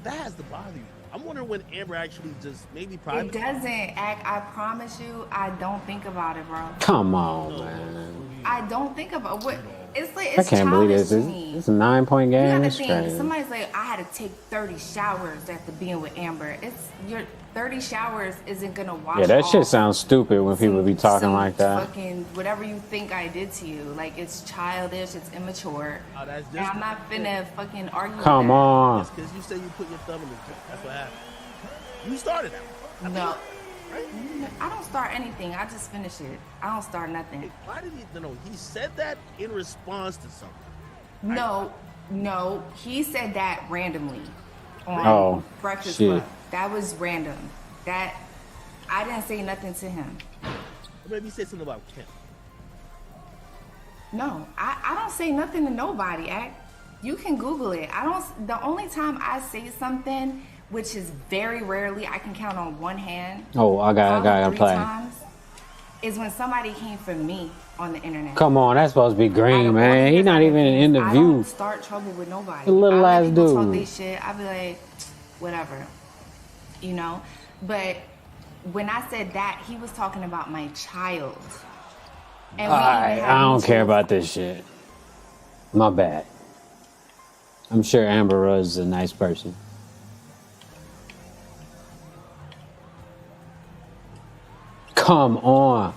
that has to bother you. I'm wondering when Amber actually just maybe It private. doesn't act. I promise you, I don't think about it, bro. Come on, man. I don't think about what. It's like I it's can't believe childish this. to me. It's a 9-point You game. gotta It's think, crazy. somebody's like, I had to take 30 showers after being with Amber. It's your 30 showers isn't gonna wash Yeah, that shit off sounds stupid when people be talking some like that. fucking whatever you think I did to you. Like it's childish, it's immature. And I'm not finna fucking argue. Come with that. on. Because you say you put your thumb in the drink. That's what happened. You started that. No. I don't start anything. I just finish it. I don't start nothing. Why did he? No, he said that in response to something. No, he said that randomly on Oh, Breakfast shit. Club. That was random. That I didn't say nothing to him. Or maybe he said something about Kim. No, I don't say nothing to nobody. You can Google it. The only time I say something, which is very rarely, I can count on one hand. Oh, I got to 3 play. times, is when somebody came for me on the internet. Come on, that's supposed to be green, man. He not even in the I view. don't start trouble with nobody. The little I let ass people talk dude. they shit. I be like, whatever, you know. But when I said that, he was talking about my child. And Alright, I don't care about this shit. My bad. I'm sure Amber Rose is a nice person. Come on.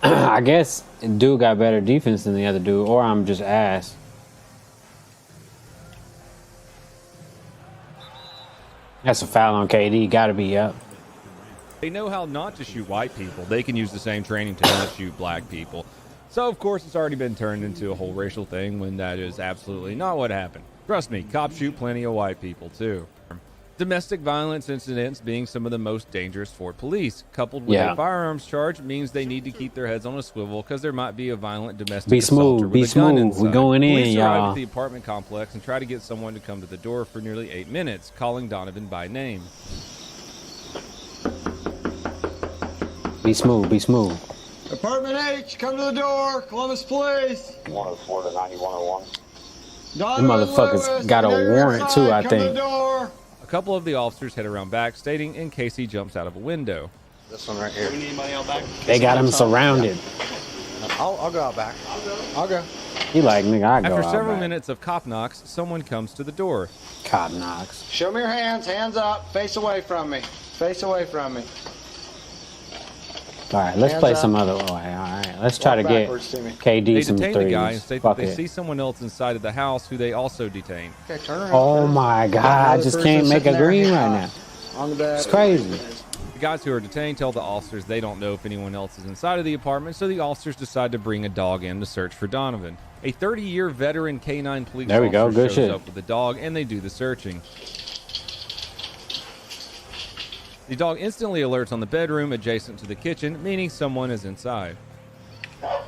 I guess dude got better defense than the other dude, or I'm just ass. That's a foul on KD. Gotta be up. They know how not to shoot white people. They can use the same training to not shoot black people. So, of course, it's already been turned into a whole racial thing when that is absolutely not what happened. Trust me, cops shoot plenty of white people, too. Domestic violence incidents being some of the most dangerous for police, coupled with a firearms charge, means they need to keep their heads on a swivel because there might be a violent domestic Be assaulter smooth, with a gun we inside. going in, Police arrive y'all. at the apartment complex and try to get someone to come to the door for nearly 8 minutes, calling Donovan by name. Be smooth, be smooth. Apartment H, come to the door. Columbus Police. 104 to 9101. Them motherfuckers got a warrant too, I think. A couple of the officers head around back, stating in case he jumps out of a window. This one right here. We need anybody out back? They got him surrounded. I'll go out back. I'll go. He like, nigga, I go After out several back. minutes of cop knocks, someone comes to the door. Cop knocks. Show me your hands. Hands up. Face away from me. Face away from me. All right, let's Hands play up. some other way. All right, let's try to Walk get backwards to me. KD They some detain threes. the guy and state Fuck that they it. see someone else inside of the house who they also detain. Okay, turn around. Oh my God, I Another just person can't make a sitting there. green right now. On the bed. It's crazy. The guys who are detained tell the officers they don't know if anyone else is inside of the apartment, so the officers decide to bring a dog in to search for Donovan. A 30-year veteran canine police There we go, officer good shows shit. up with the dog, and they do the searching. The dog instantly alerts on the bedroom adjacent to the kitchen, meaning someone is inside. Okay,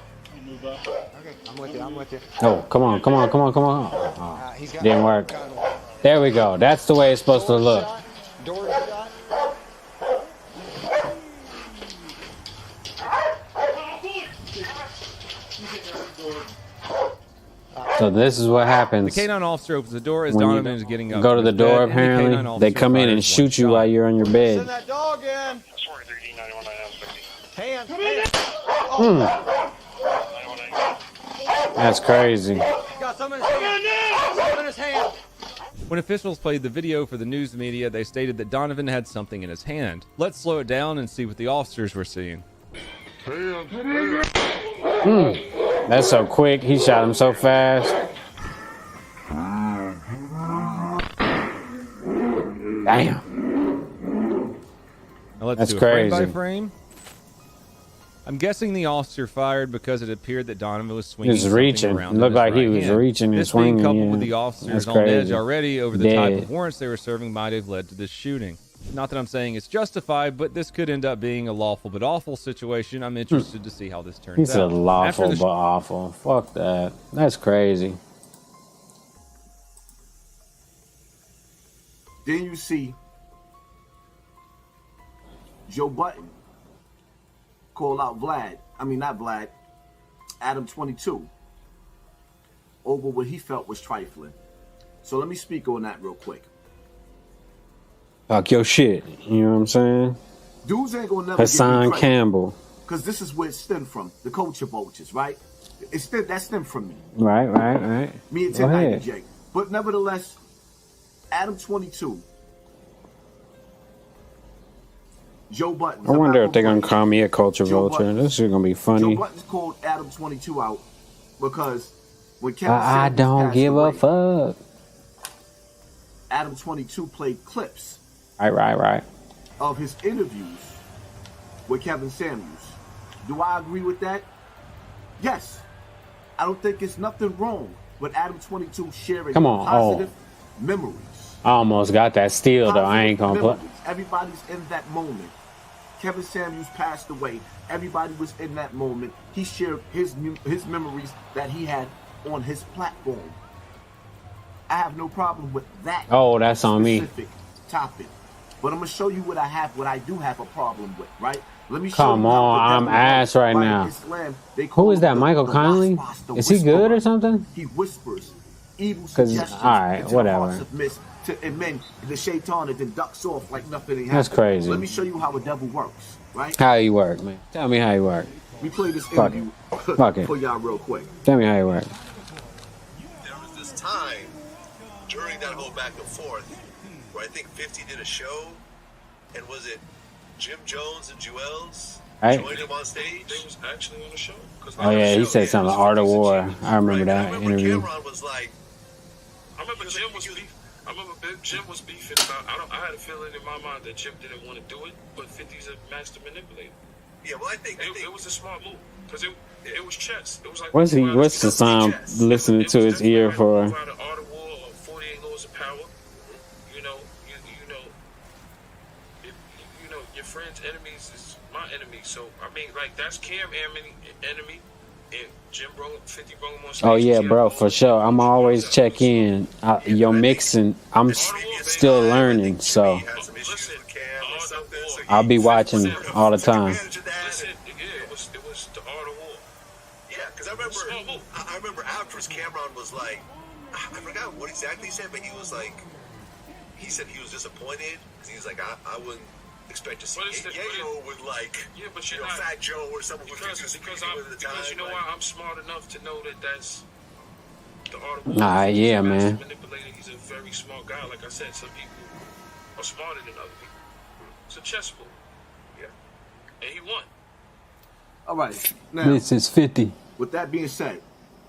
I'm with you. I'm with you. Oh, come on, come on, come on, come on. Oh, He's got didn't work. There we go. That's the way it's supposed to look. Door shut. So this is what The happens. canine officer opens the door as When you Donovan is getting up. go to from the his door, bed, and the canine apparently, officer they come in fires and one shoot you shot. while you're on your bed. Send that dog in. Hands. That's crazy. Got some in his hand. Some in his hand. When officials played the video for the news media, they stated that Donovan had something in his hand. Let's slow it down and see what the officers were seeing. That's so quick. He shot him so fast. Damn. Now let's That's do a frame by crazy. frame. I'm guessing the officer fired because it appeared that Donovan was swinging He was something reaching. around It in looked his like he right was hand. reaching and This swinging, being coupled yeah. with the officers That's on edge crazy. already over the type Dead. of warrants they were serving might have led to this shooting. Not that I'm saying it's justified, but this could end up being a lawful but awful situation. I'm interested to see how this turns He said out. lawful After the but awful. Fuck that. That's crazy. Then you see Joe Button call out Adam 22 over what he felt was trifling. So let me speak on that real quick. Fuck your shit. You know what I'm saying? Dudes ain't gonna never Hassan give me credit. Campbell. Because this is where it stemmed from, the culture vultures, right? That stemmed from me. Right. Me and Go 1090 ahead. Jake. But nevertheless, Adam 22. Joe Button. I wonder if they're gonna call me a culture vulture. Button. This is gonna be Joe funny. Button's called Adam 22 out because when Kevin I Samuels don't passed give away, a fuck. Adam 22 played clips Right. of his interviews with Kevin Samuels. Do I agree with that? Yes. I don't think it's nothing wrong with Adam 22 sharing Come on, positive memories. I almost got that steal though. I ain't gonna play. Memories. Everybody's in that moment. Kevin Samuels passed away. Everybody was in that moment. He shared his memories that he had on his platform. I have no problem with that. Oh, that's on me. Specific topic. But I'm gonna show you what I do have a problem with, right? Let me show Come you how on, the I'm devil ass right by now. Islam, they call Who is that? him Michael the Conley? waspas, the Is he good whisperer. or something? He whispers evil 'Cause, suggestions alright, into the whatever. hearts of men, the shaitan, and then ducks off like nothing ain't That's happened. crazy. Let me show you how a devil works, right? How you work, man? Tell me how you work. We play this Fuck interview Fuck it. for y'all real quick. Tell me how you work. There was this time during that whole back and forth where I think 50 did a show, and was it Jim Jones and Jewels Right. joined him on stage? They was actually on the show. Oh yeah, he said something. Art of War. I remember that interview. Cameron was like, I remember Jim was beefing. I remember Jim was beefing about. I had a feeling in my mind that Jim didn't want to do it, but 50's a master manipulator. yeah, well, I think It was a smart move because it was chess. It was like What's the song listening to his ear for? Art of War or 48 Laws of Power. You know, your friend's enemies is my enemy. So I mean, like that's Cam enemy, and Jim 50 brought him on stage. Oh yeah, bro, for sure. I'm always check in. Your mixing, I'm still learning, so I'll be watching all the time. It was the Art of War. yeah, because I remember afterwards Cameron was like, I forgot what exactly he said, but he was like, he said he was disappointed because he was like, I wouldn't expect to see Yayo with like, but you know, Fat Joe or someone with because you know why I'm smart enough to know that that's the Art of War. Nah, yeah, He's a master man. manipulator. He's a very smart guy. Like I said, some people are smarter than other people. It's a chess move. Yeah, and he won. All right. Now, This is 50. with that being said,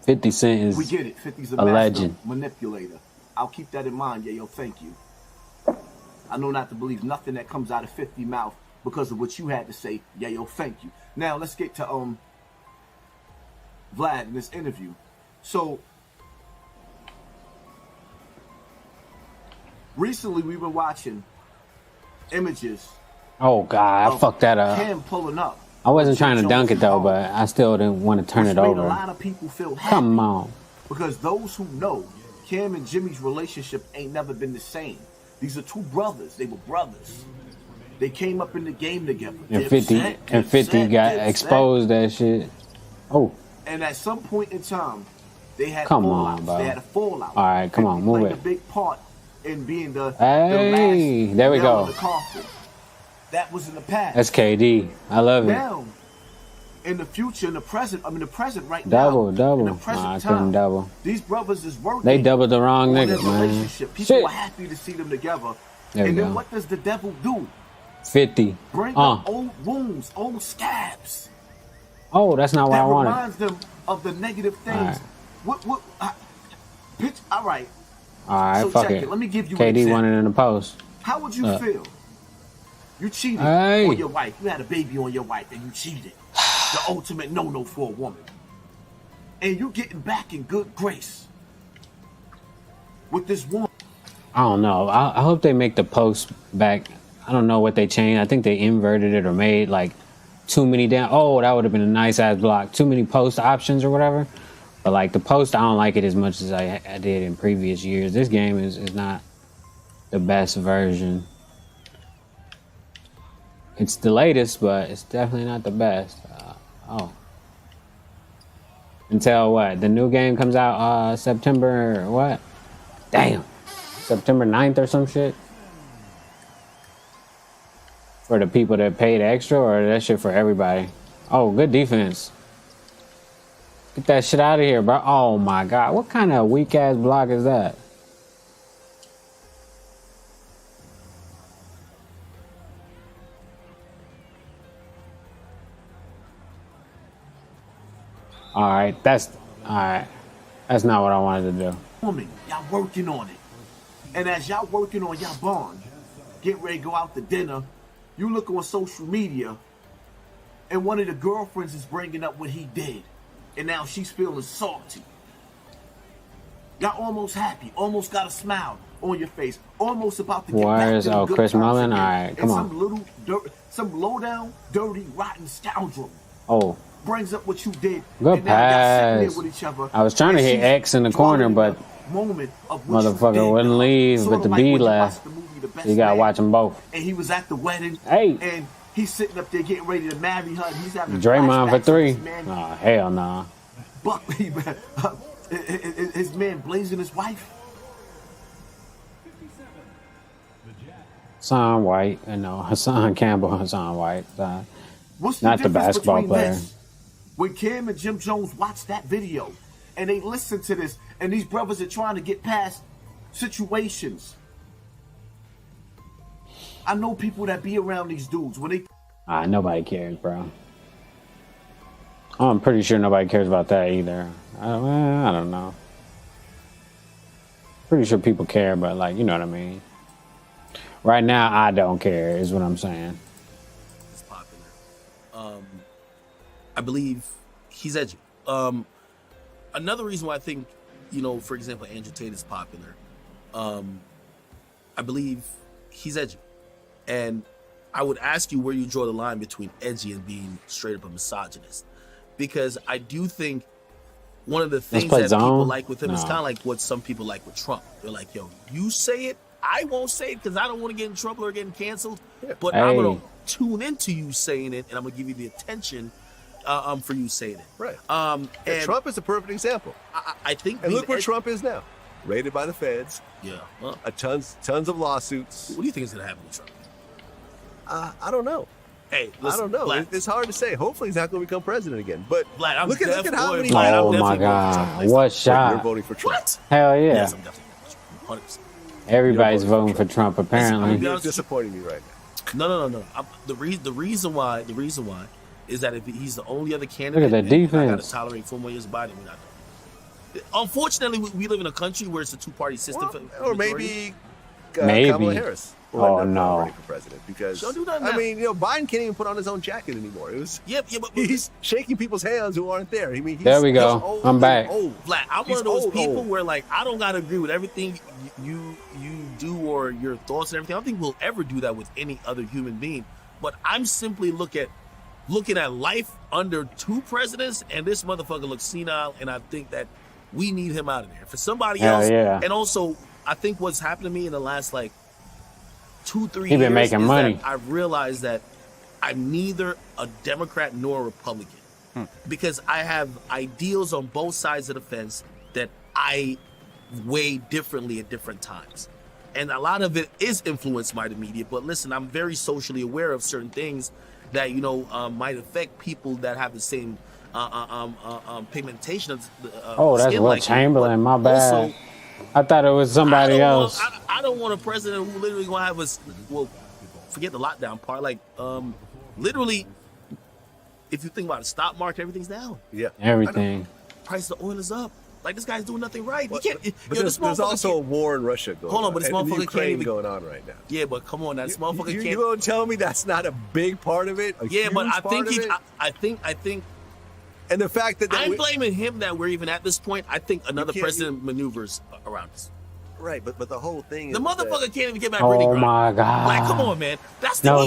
50 Cent is we get it. 50's a a master legend. manipulator. I'll keep that in mind. Yeah, yo, thank you. I know not to believe nothing that comes out of 50 mouth because of what you had to say. Yeah, yo, thank you. Now let's get to Vlad in this interview. So recently we've been watching images Oh God, I fucked that up. Cam pulling up. I wasn't trying to dunk it though, but I still didn't want to turn Which it made over. a lot of people feel happy. Come on. Because those who know, Cam and Jimmy's relationship ain't never been the same. These are two brothers. They were brothers. They came up in the game together. And 50 got exposed that shit. Oh, And at some point in time, they had come fallouts. on, bro. They had a fallout. All right, come on, move Played a it. big part in being the Hey, last there we nail in go. the coffin. That was in the past. That's KD. I love it. Now, in the future, in the present, the present right now. Double. In the Nah, present I time, couldn't double. these brothers is working. They doubled the wrong on their nigga, man. relationship. People Shit. are happy to see them together. There we And then go. what does the devil do? 50. Bring up old wounds, old scabs. Oh, that's not what That I wanted. reminds them of the negative things. Alright. Pitch. All right. All right, So fuck check it. it. Let me give you an KD example. won it in the post. How would you feel? You cheated Hey. on your wife. You had a baby on your wife, and you cheated. The ultimate no-no for a woman. And you getting back in good grace with this woman. I don't know. I hope they make the post back. I don't know what they changed. I think they inverted it or made like too many down. Oh, that would have been a nice ass block. Too many post options or whatever. But like the post, I don't like it as much as I did in previous years. This game is not the best version. It's the latest, but it's definitely not the best. Until what? The new game comes out September what? Damn. September 9th or some shit? For the people that paid extra, or that shit for everybody? Oh, good defense. Get that shit out of here, bro. Oh my god. What kind of weak ass block is that? Alright, that's alright. That's not what I wanted to do. Woman, y'all working on it. And as y'all working on y'all bond, get ready to go out to dinner, you look on social media, and one of the girlfriends is bringing up what he did. And now she's feeling salty. Y'all almost happy, almost got a smile on your face, almost about to get back to the good Chris times Mullin? again. Alright, come on. Some low down, dirty, rotten scoundrel Oh, brings up what you did. good and now y'all sitting pass. there with each other, I was trying to and hit she's X in the corner, but moment of what you motherfucker did, wouldn't dog. leave, Sorta but the like B when you left. watch the movie The Best You gotta Man, watch them both. and he was at the wedding, Hey. and he's sitting up there getting ready to marry her, and he's having Draymond for flashbacks of 3. his man, Oh, hell nah. his man blazing his wife. Hassan White, no, Hassan Campbell, Hassan White. What's Not the difference basketball between player. this? When Cam and Jim Jones watched that video and they listen to this, and these brothers are trying to get past situations. I know people that be around these dudes when they Nobody cares, bro. I'm pretty sure nobody cares about that either. I don't know. Pretty sure people care, but like, you know what I mean. Right now, I don't care, is what I'm saying. It's popular. I believe he's edgy. Another reason why I think, for example, Andrew Tate is popular. I believe he's edgy. And I would ask you where you draw the line between edgy and being straight up a misogynist. Because I do think one of the things that people like with him is kind of like what some people like with Trump. They're like, yo, you say it, I won't say it because I don't want to get in trouble or getting canceled. But I'm going to tune into you saying it, and I'm going to give you the attention for you saying it. Right. And Trump is a perfect example. I think. And look where Trump is now. Raided by the feds. Yeah. Tons of lawsuits. What do you think is going to happen with Trump? I don't know. Hey, listen, I don't know. Black. It's hard to say. Hopefully, he's not going to become president again. But Black, look at how many. Oh my God! What shot? You're voting for Trump. What? Hell yeah! Yes, I'm definitely voting for Trump. 100%. Everybody's voting for Trump. Apparently, You're disappointing me right now. No. The reason why is that if he's the only other candidate, look at that defense. I got to tolerate 4 more years of Biden. We're not doing it. Unfortunately, we live in a country where it's a two-party system. Or maybe maybe Kamala Harris. Oh no! Running for president because I mean, Biden can't even put on his own jacket anymore. It was but he's shaking people's hands who aren't there. I mean, there we go. I'm back. Vlad, I'm one of those people where like I don't gotta agree with everything you do or your thoughts and everything. I don't think we'll ever do that with any other human being. But I'm simply looking at life under 2 presidents, and this motherfucker looks senile, and I think that we need him out of there for somebody else. Yeah. And also, I think what's happened to me in the last 2-3 years, he been making money. I realized that I'm neither a Democrat nor a Republican because I have ideals on both sides of the fence that I weigh differently at different times. And a lot of it is influenced by the media. But listen, I'm very socially aware of certain things that, might affect people that have the same pigmentation of that's skin Will like Chamberlain. me. My bad. Also, I thought it was somebody else. I don't want a president who literally gonna have us. Well, forget the lockdown part. Like, literally, if you think about the stock market, everything's down. Yeah, everything. Price of oil is up. Like this guy's doing nothing right. Well, he can't. But there's also a war in Russia going on. Hold on, but this motherfucker Ukraine can't even going on right now. Yeah, but come on, this motherfucker can't. You gonna tell me that's not a big part of it? Yeah, but I think. And the fact that I'm blaming him that we're even at this point. I think another president maneuvers around us. Right, but the whole thing is the motherfucker can't even get back. Oh my God! Like, come on, man. That's the No,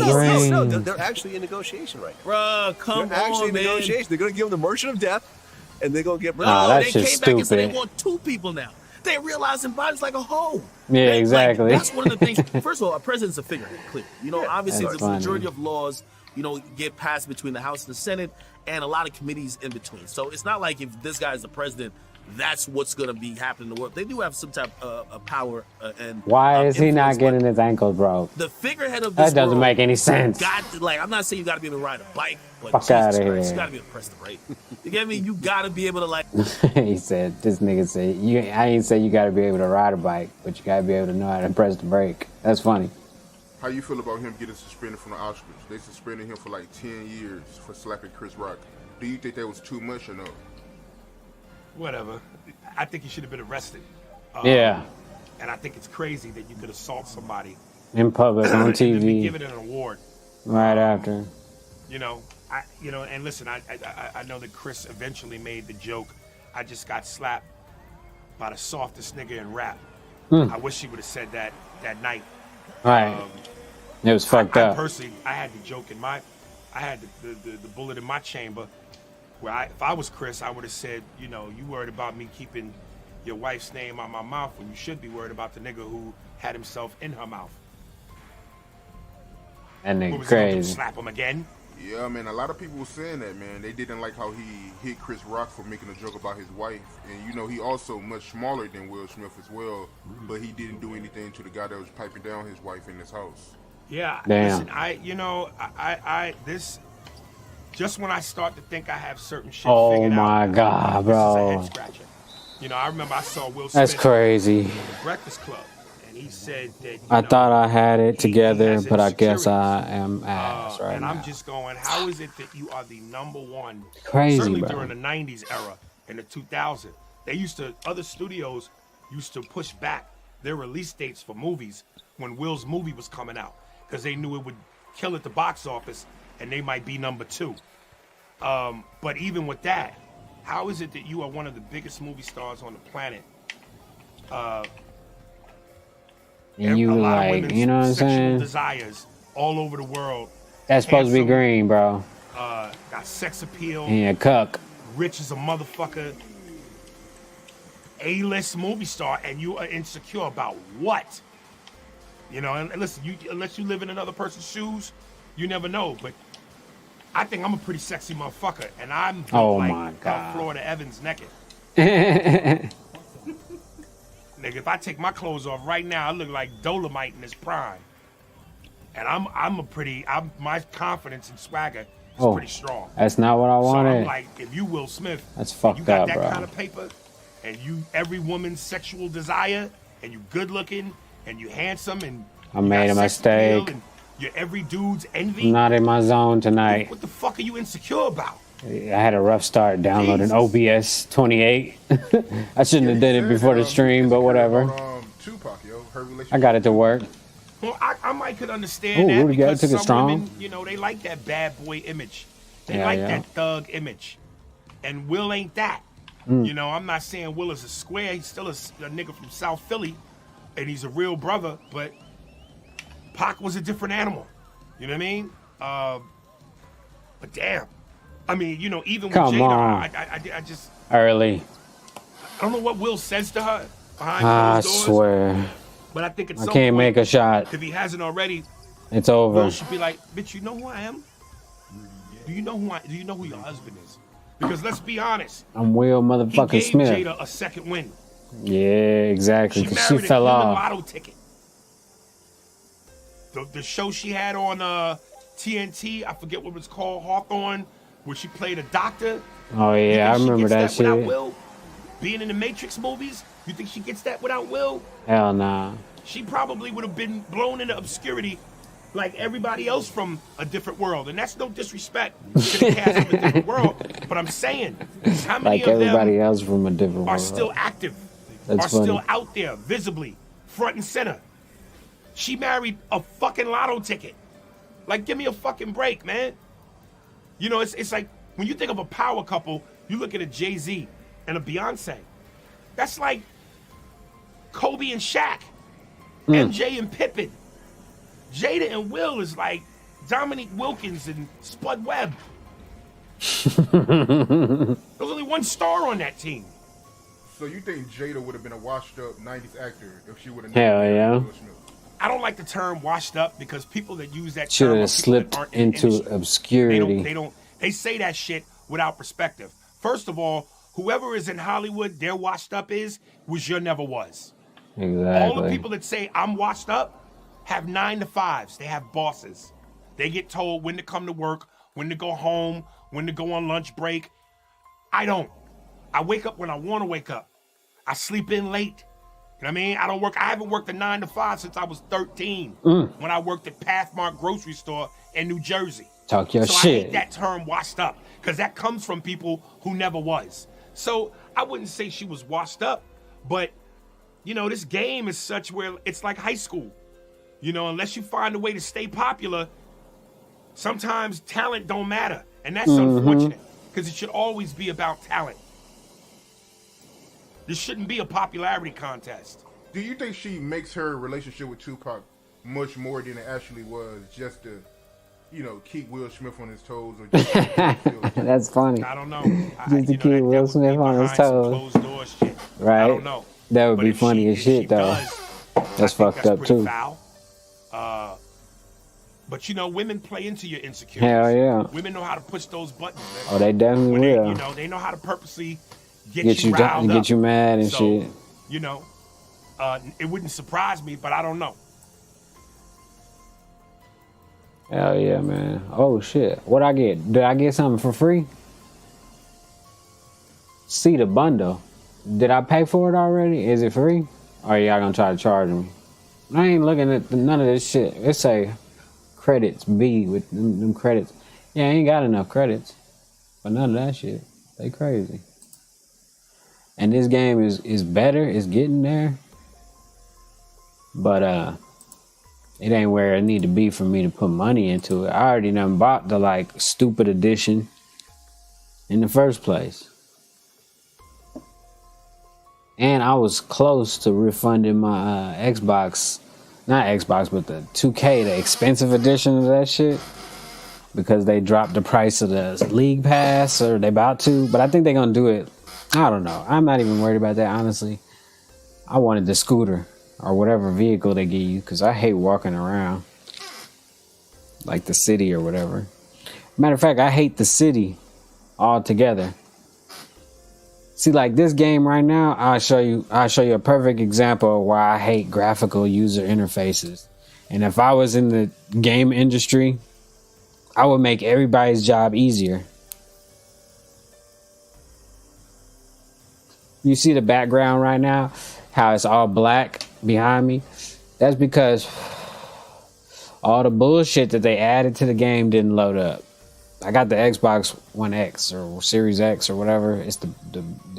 they're actually in negotiation right now. Bruh, come on, man. They're actually in negotiation. They're gonna give them the Merchant of Death, and they're gonna get. They came back and said they want 2 people now. They're realizing Biden's like a hoe. Yeah, exactly. That's one of the things. First of all, a president's a figurehead, clear. Obviously, the majority of laws get passed between the House and the Senate and a lot of committees in between. So it's not like if this guy is the president, that's what's going to be happening in the world. They do have some type of power and Why is he not influence, getting his ankles broke? the figurehead of this That doesn't world make any sense. I'm not saying you got to be able to ride a bike, but Fuck Jesus outta Christ, here. you got to be able to press the brake. You get me? You got to be able to like. He said, this nigga said, I ain't say you got to be able to ride a bike, but you got to be able to know how to press the brake. That's funny. How you feel about him getting suspended from the Oscars? They suspended him for like 10 years for slapping Chris Rock. Do you think that was too much or no? Whatever. I think he should have been arrested. Yeah. And I think it's crazy that you could assault somebody In public, on and then be TV, given an award. right after. And listen, I know that Chris eventually made the joke. I just got slapped by the softest nigga in rap. I wish he would have said that night. Right. It was fucked up. Personally, I had the joke I had the bullet in my chamber. Where if I was Chris, I would have said, you worried about me keeping your wife's name out my mouth when you should be worried about the nigga who had himself in her mouth. That What nigga was he gonna do, crazy. slap him again? Yeah, man, a lot of people were saying that, man. They didn't like how he hit Chris Rock for making a joke about his wife. And, he also much smaller than Will Smith as well, but he didn't do anything to the guy that was piping down his wife in his house. Yeah. Damn. Listen, this, just when I start to think I have certain shit Oh figured my out, God, this is a bro. head scratcher. I remember I saw Will Smith That's crazy. at the Breakfast Club, and he said that, I thought I had it together, has but I guess insecurities. I am ass right and now. I'm just going, how is it that you are the number one? Crazy, certainly bro. during the 90s era and the 2000s. Other studios used to push back their release dates for movies when Will's movie was coming out because they knew it would kill at the box office and they might be number 2. But even with that, how is it that you are one of the biggest movie stars on the planet? And you a lot of like, women's you know what I'm sexual saying? desires all over the world. That's supposed to be handsome, green, bro. Got sex appeal. Yeah, cuck. Rich as a motherfucker. A-list movie star, and you are insecure about what? And listen, unless you live in another person's shoes, you never know. But I think I'm a pretty sexy motherfucker, and I'm built Oh like my God. Florida Evans naked. That's Nigga, if I take my clothes off right now, I look like Dolomite in his prime. And my confidence and swagger is pretty strong. not what I So wanted. I'm like, if you Will Smith, That's you fucked got up, that bro. kind of paper, and you every woman's sexual desire, and you good looking, and you handsome, and I you made got a sex appeal, mistake. and you're every dude's envy. I'm not in my zone tonight. What the fuck are you insecure about? I had a rough start downloading OBS 28. I shouldn't have did it before the stream, but whatever. Tupac, her relationship. I got it to work. Well, I might could understand Ooh, that Rudy Gay because took it some strong. women, they like that bad boy image. They Yeah, like yeah. that thug image. And Will ain't that. Mm. I'm not saying Will is a square. He's still a nigga from South Philly, and he's a real brother, but Pac was a different animal. You know what I mean? But damn. I mean, even with Come Jada, on. I just, Early. I don't know what Will says to her behind I closed doors. swear. But I think at I some can't point, make a shot. if he hasn't already, It's over. Will should be like, bitch, you know who I am? Do you know who your husband is? Because let's be honest, I'm Will he motherfucking gave Smith. Jada a second win. Yeah, exactly. She Because she married fell a human off. lotto ticket. The show she had on TNT, I forget what it was called, Hawthorne, where she played a doctor. Oh, You yeah, I think she remember gets that without shit. Will? Being in the Matrix movies, you think she gets that without Will? Hell nah. She probably would have been blown into obscurity like everybody else from a different world. And that's no disrespect to the cast of a different world. But I'm saying, how many Like of everybody them else from a different are world. still active, That's are funny. still out there, visibly, front and center? She married a fucking lotto ticket. Like, give me a fucking break, man. It's like, when you think of a power couple, you look at a Jay-Z and a Beyonce. That's like Kobe and Shaq, MJ and Pippen. Jada and Will is like Dominique Wilkins and Spud Webb. There's only one star on that team. So you think Jada would have been a washed-up 90s actor if she would have Hell yeah. Will Smith? I don't like the term washed up because people that use that should term have slipped into obscurity. They say that shit without perspective. First of all, whoever is in Hollywood, their washed up was your never was. Exactly. All the people that say I'm washed up have 9 to 5s. They have bosses. They get told when to come to work, when to go home, when to go on lunch break. I don't. I wake up when I want to wake up. I sleep in late. You know what I mean? I haven't worked a 9 to 5 since I was 13 when I worked at Pathmark grocery store in New Jersey. Talk your so shit. I hate that term washed up because that comes from people who never was. So I wouldn't say she was washed up, but you know, this game is such where it's like high school. You know, unless you find a way to stay popular, sometimes talent don't matter. And that's unfortunate because it should always be about talent. This shouldn't be a popularity contest. Do you think she makes her relationship with Tupac much more than it actually was just to, you know, keep Will Smith on his toes? Or just That's funny. I don't know. Just to keep Will Smith on his toes. Right? I don't know. That would be funny as shit, though. That's fucked up, too. Foul. But, you know, women play into your insecurities. Hell yeah. Women know how to push those buttons. Man. Oh, they definitely will. You know, they know how to purposely get you riled up. Get you mad and shit. You know, it wouldn't surprise me, but I don't know. Hell yeah, man. Oh, shit. What'd I get? Did I get something for free? See the bundle. Did I pay for it already? Is it free? Or y'all gonna try to charge me? I ain't looking at none of this shit. It say credits B with them credits. Yeah, I ain't got enough credits for none of that shit. They crazy. And this game is better. It's getting there. But it ain't where it need to be for me to put money into it. I already done bought the like stupid edition in the first place. And I was close to refunding my Xbox, not Xbox, but the 2K, the expensive edition of that shit. Because they dropped the price of the League Pass, or they about to. But I think they're going to do it. I don't know. I'm not even worried about that, honestly. I wanted the scooter or whatever vehicle they give you because I hate walking around. Like the city or whatever. Matter of fact, I hate the city altogether. See, like this game right now, I'll show you a perfect example of why I hate graphical user interfaces. And if I was in the game industry, I would make everybody's job easier. You see the background right now, how it's all black behind me? That's because all the bullshit that they added to the game didn't load up. I got the Xbox One X or Series X or whatever. It's the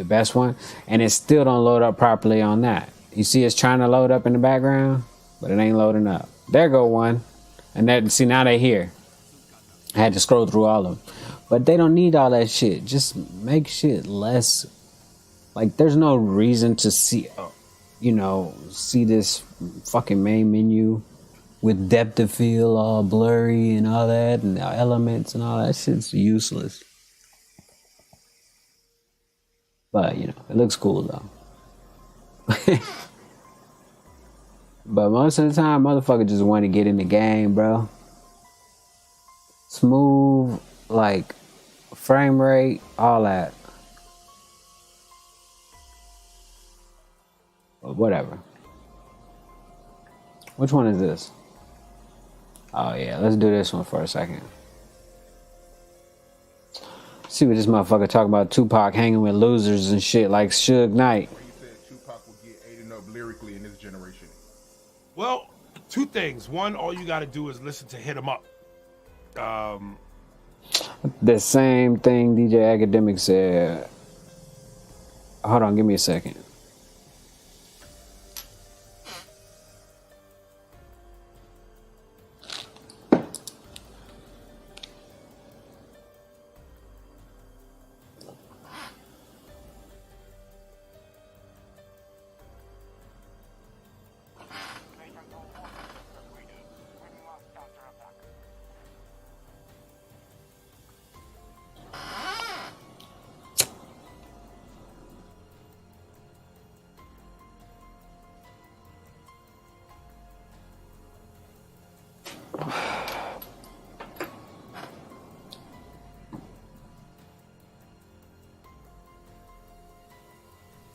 best one. And it still don't load up properly on that. You see it's trying to load up in the background, but it ain't loading up. There go one. And that, see, now they here. I had to scroll through all of them. But they don't need all that shit. Just make shit less. Like, there's no reason to see, see this fucking main menu with depth of field all blurry and all that, and elements and all that shit's useless. But, it looks cool though. But most of the time, motherfucker just want to get in the game, bro. Smooth, like, frame rate, all that. But whatever. Which one is this? Oh yeah, let's do this one for a second. See what this motherfucker talking about. Tupac hanging with losers and shit like Suge Knight. He said Tupac will get ate up lyrically in this generation. Well, two things. One, all you got to do is listen to Hit 'Em Up. The same thing DJ Academic said. Hold on, give me a second.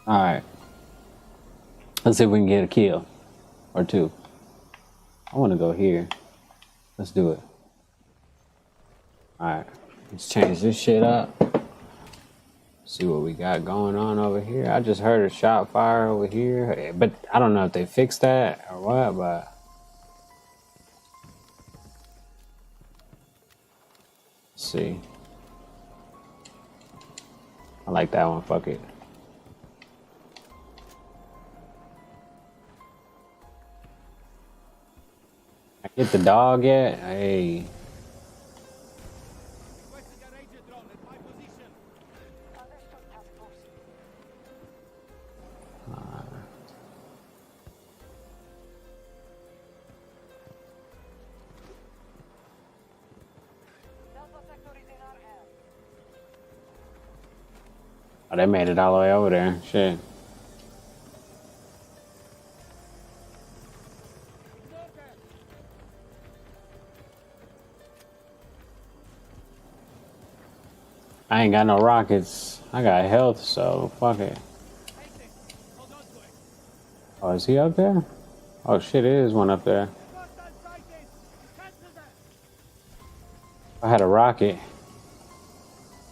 All right. Let's see if we can get a kill or two. I want to go here. Let's do it. All right. Let's change this shit up. See what we got going on over here. I just heard a shot fire over here, but I don't know if they fixed that or what, but let's see. I like that one. Fuck it. I get the dog yet? Hey. Oh, they made it all the way over there. Shit. I ain't got no rockets. I got health, so fuck it. Oh, is he up there? Oh shit, it is one up there. I had a rocket.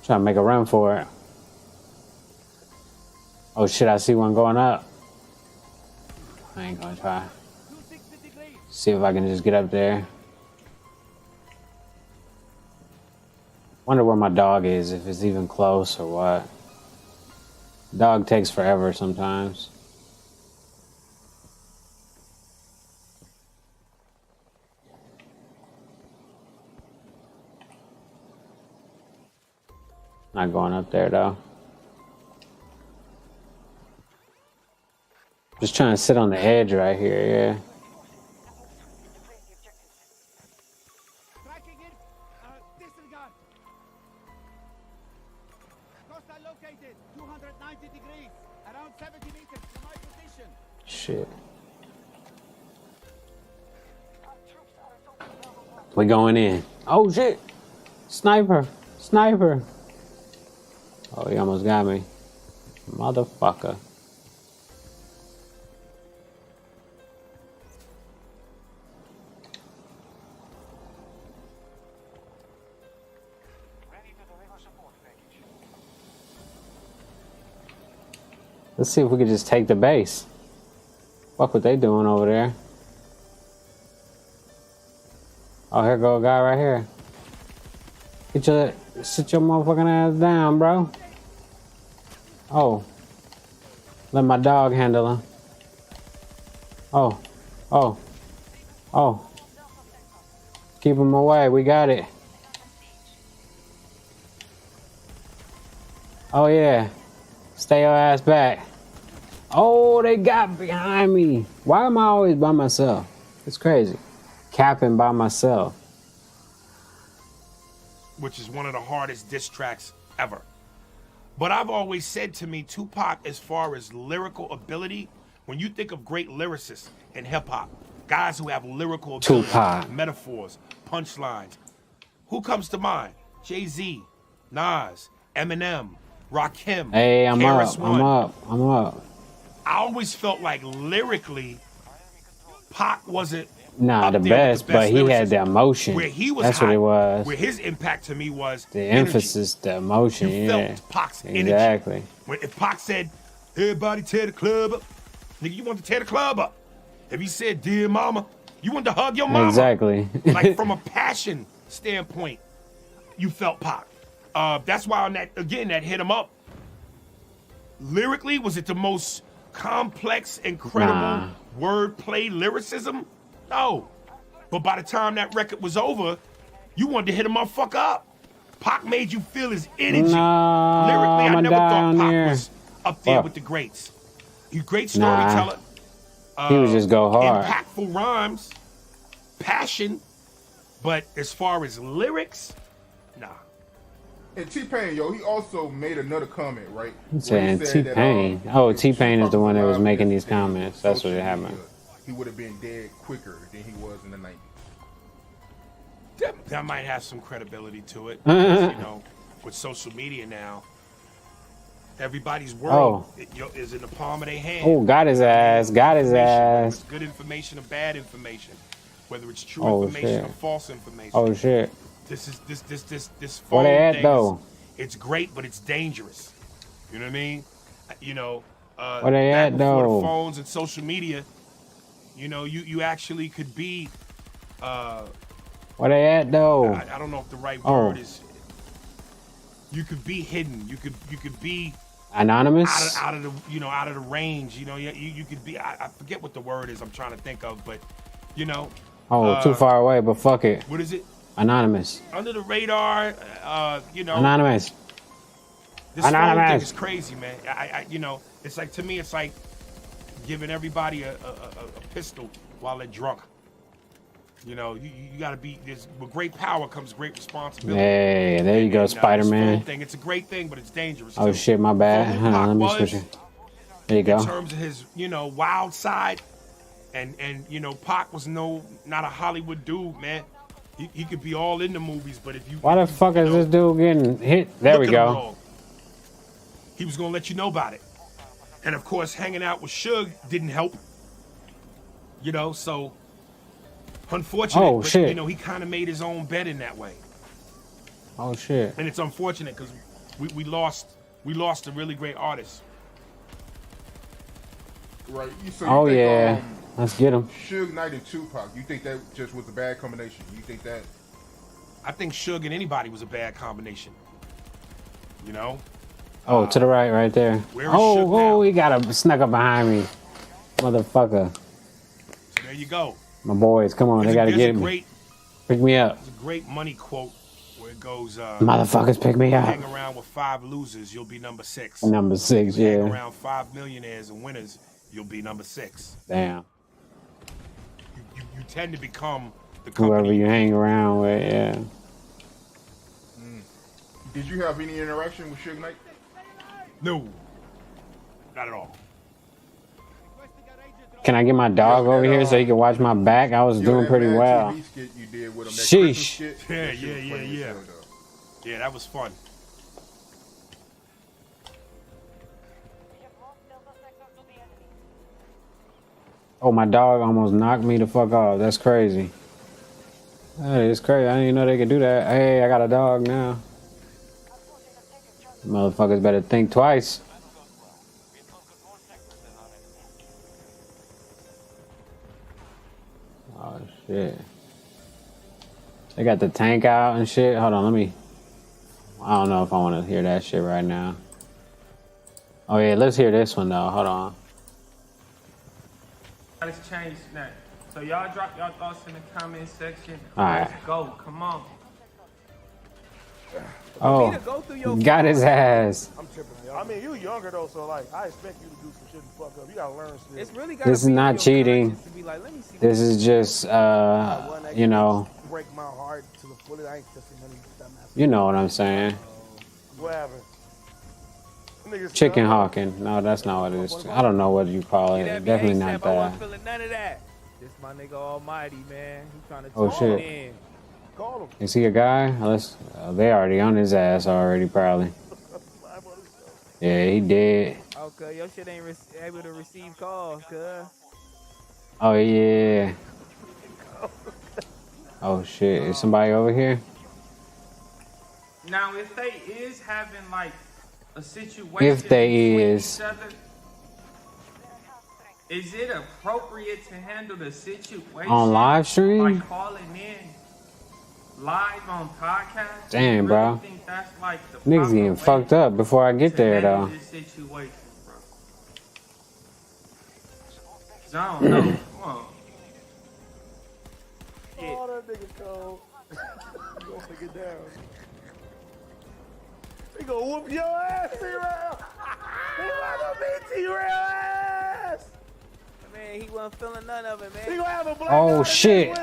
Trying to make a run for it. Oh shit, I see one going up. I ain't gonna try. See if I can just get up there. Wonder where my dog is, if it's even close or what. Dog takes forever sometimes. Not going up there though. Just trying to sit on the edge right here, yeah. Shit. We going in. Oh shit! Sniper! Sniper! Oh, he almost got me. Motherfucker. Let's see if we could just take the base. Fuck what they doing over there. Oh, here go a guy right here. Sit your motherfucking ass down, bro. Oh. Let my dog handle him. Oh. Oh. Oh. Keep him away. We got it. Oh, yeah. Stay your ass back. Oh, they got behind me. Why am I always by myself? It's crazy. Capping by myself. Which is one of the hardest diss tracks ever. But I've always said to me, Tupac, as far as lyrical ability, when you think of great lyricists in hip hop, guys who have lyrical ability, Tupac. metaphors, punchlines, who comes to mind? Jay-Z, Nas, Eminem, Rakim. Hey, I'm KRS One. I'm up. I always felt like lyrically, Pac wasn't Nah, the best, but he had the emotion. Where he was That's hot, what it was. Where his impact to me was The energy. emphasis, the emotion, You yeah. felt Pac's Exactly. energy. When if Pac said, "Everybody tear the club up," nigga, you want to tear the club up. If he said, "Dear mama," you want to hug your mama. Exactly. Like from a passion standpoint, you felt Pac. That's why on that again that hit him up. Lyrically, was it the most complex, incredible wordplay lyricism? No. But by the time that record was over, you wanted to hit a motherfucker up. Pac made you feel his energy. Nah, Lyrically, I I'ma never die thought on Pac there. was up there Fuck. with the greats. He's a great Nah. storyteller. He would just go hard. Impactful rhymes, passion, but as far as lyrics, nah. And T-Pain, yo, he also made another comment, right? I'm saying T-Pain. Oh, T-Pain is the one that was making these comments. That's what happened. He would have been dead quicker than he was in the 90s. That might have some credibility to it. You know, with social media now. Everybody's world is in the palm of their hand. Oh, got his ass. Got his ass. It's good information or bad information, whether it's true information or false information. Oh shit. This phone Where they at thing though? It's great, but it's dangerous. You know what I mean? You know, Where they back at before though? the phones and social media, you know, you actually could be. Where they at though? I don't know if the right word is. You could be hidden. You could be anonymous. Out of the out of the range. You know, you could be. I forget what the word is. I'm trying to think of, but you know. Oh, too far away, but fuck it. What is it? Anonymous. Under the radar. You know. Anonymous. This phone thing is crazy, man. I you know, it's like, to me, it's like giving everybody a pistol while they're drunk. You know, you gotta be. With great power comes great responsibility. Hey, there you go, Spider-Man. It's a great thing, but it's dangerous. Oh shit, my bad. Hold on, let me switch it. There you go. In terms of his, wild side, and Pac was not a Hollywood dude, man. He could be all in the movies, but if you why the fuck is this dude getting hit? There we go. He was gonna let you know about it, and of course, hanging out with Suge didn't help. You know, so. Unfortunate, but he kind of made his own bet in that way. Oh shit! And it's unfortunate because we lost a really great artist. Right. Oh yeah, let's get him. Suge Knight and Tupac. You think that just was a bad combination? You think that? I think Suge and anybody was a bad combination. You know. Oh, to the right there. Oh, he got him snuck up behind me, motherfucker. So there you go. My boys, come on, they gotta get me. Pick me up. It's a great money quote where it goes, motherfuckers, pick me up. Hang around with 5 losers, you'll be number 6. Number 6, yeah. Hang around 5 millionaires and winners, you'll be number 6. Damn. You tend to become the company. Whoever you hang around with, yeah. Did you have any interaction with Suge Knight? No. Not at all. Can I get my dog over here so he can watch my back? I was doing pretty well. Sheesh. Yeah. Yeah, that was fun. Oh, my dog almost knocked me the fuck off. That's crazy. That is crazy. I didn't even know they could do that. Hey, I got a dog now. Motherfuckers better think twice. Oh shit. They got the tank out and shit. Hold on, I don't know if I want to hear that shit right now. Oh yeah, let's hear this one though. Hold on. Let's change that. So y'all drop y'all thoughts in the comment section. Alright. Let's go. Come on. Oh, got his ass. I'm tripping. I mean, you younger though, so like I expect you to do some shit and fuck up. You gotta learn shit. It's really This is not cheating. This is just, you know. Break my heart to the fullest. I ain't kissing none of these dumbass. You know what I'm saying. Whatever. Chicken hawking. No, that's not what it is. I don't know what you call it. Definitely not that. I wasn't feeling none of that. This my nigga Almighty, man. He trying to Oh, talk shit. in. Call him. Is he a guy? They already on his ass already, probably. Yeah, he did. Okay, your shit ain't able to receive calls, cuz. Oh, yeah. Oh, shit. Is somebody over here? Now, if they is having like a situation If they between is. each other, is it appropriate to handle the situation On live stream? by calling in live on podcast? Damn, You bro. really think that's like the Niggas proper getting way fucked up before I get to there, handle though. this situation, bro? 'Cause I don't know. Come on. Oh, that nigga cold. You gonna take it down. He gonna whoop your ass, T-Rail. He gonna beat T-Rail ass. Man, he wasn't feeling none of it, man. He gonna have a black Oh, shit.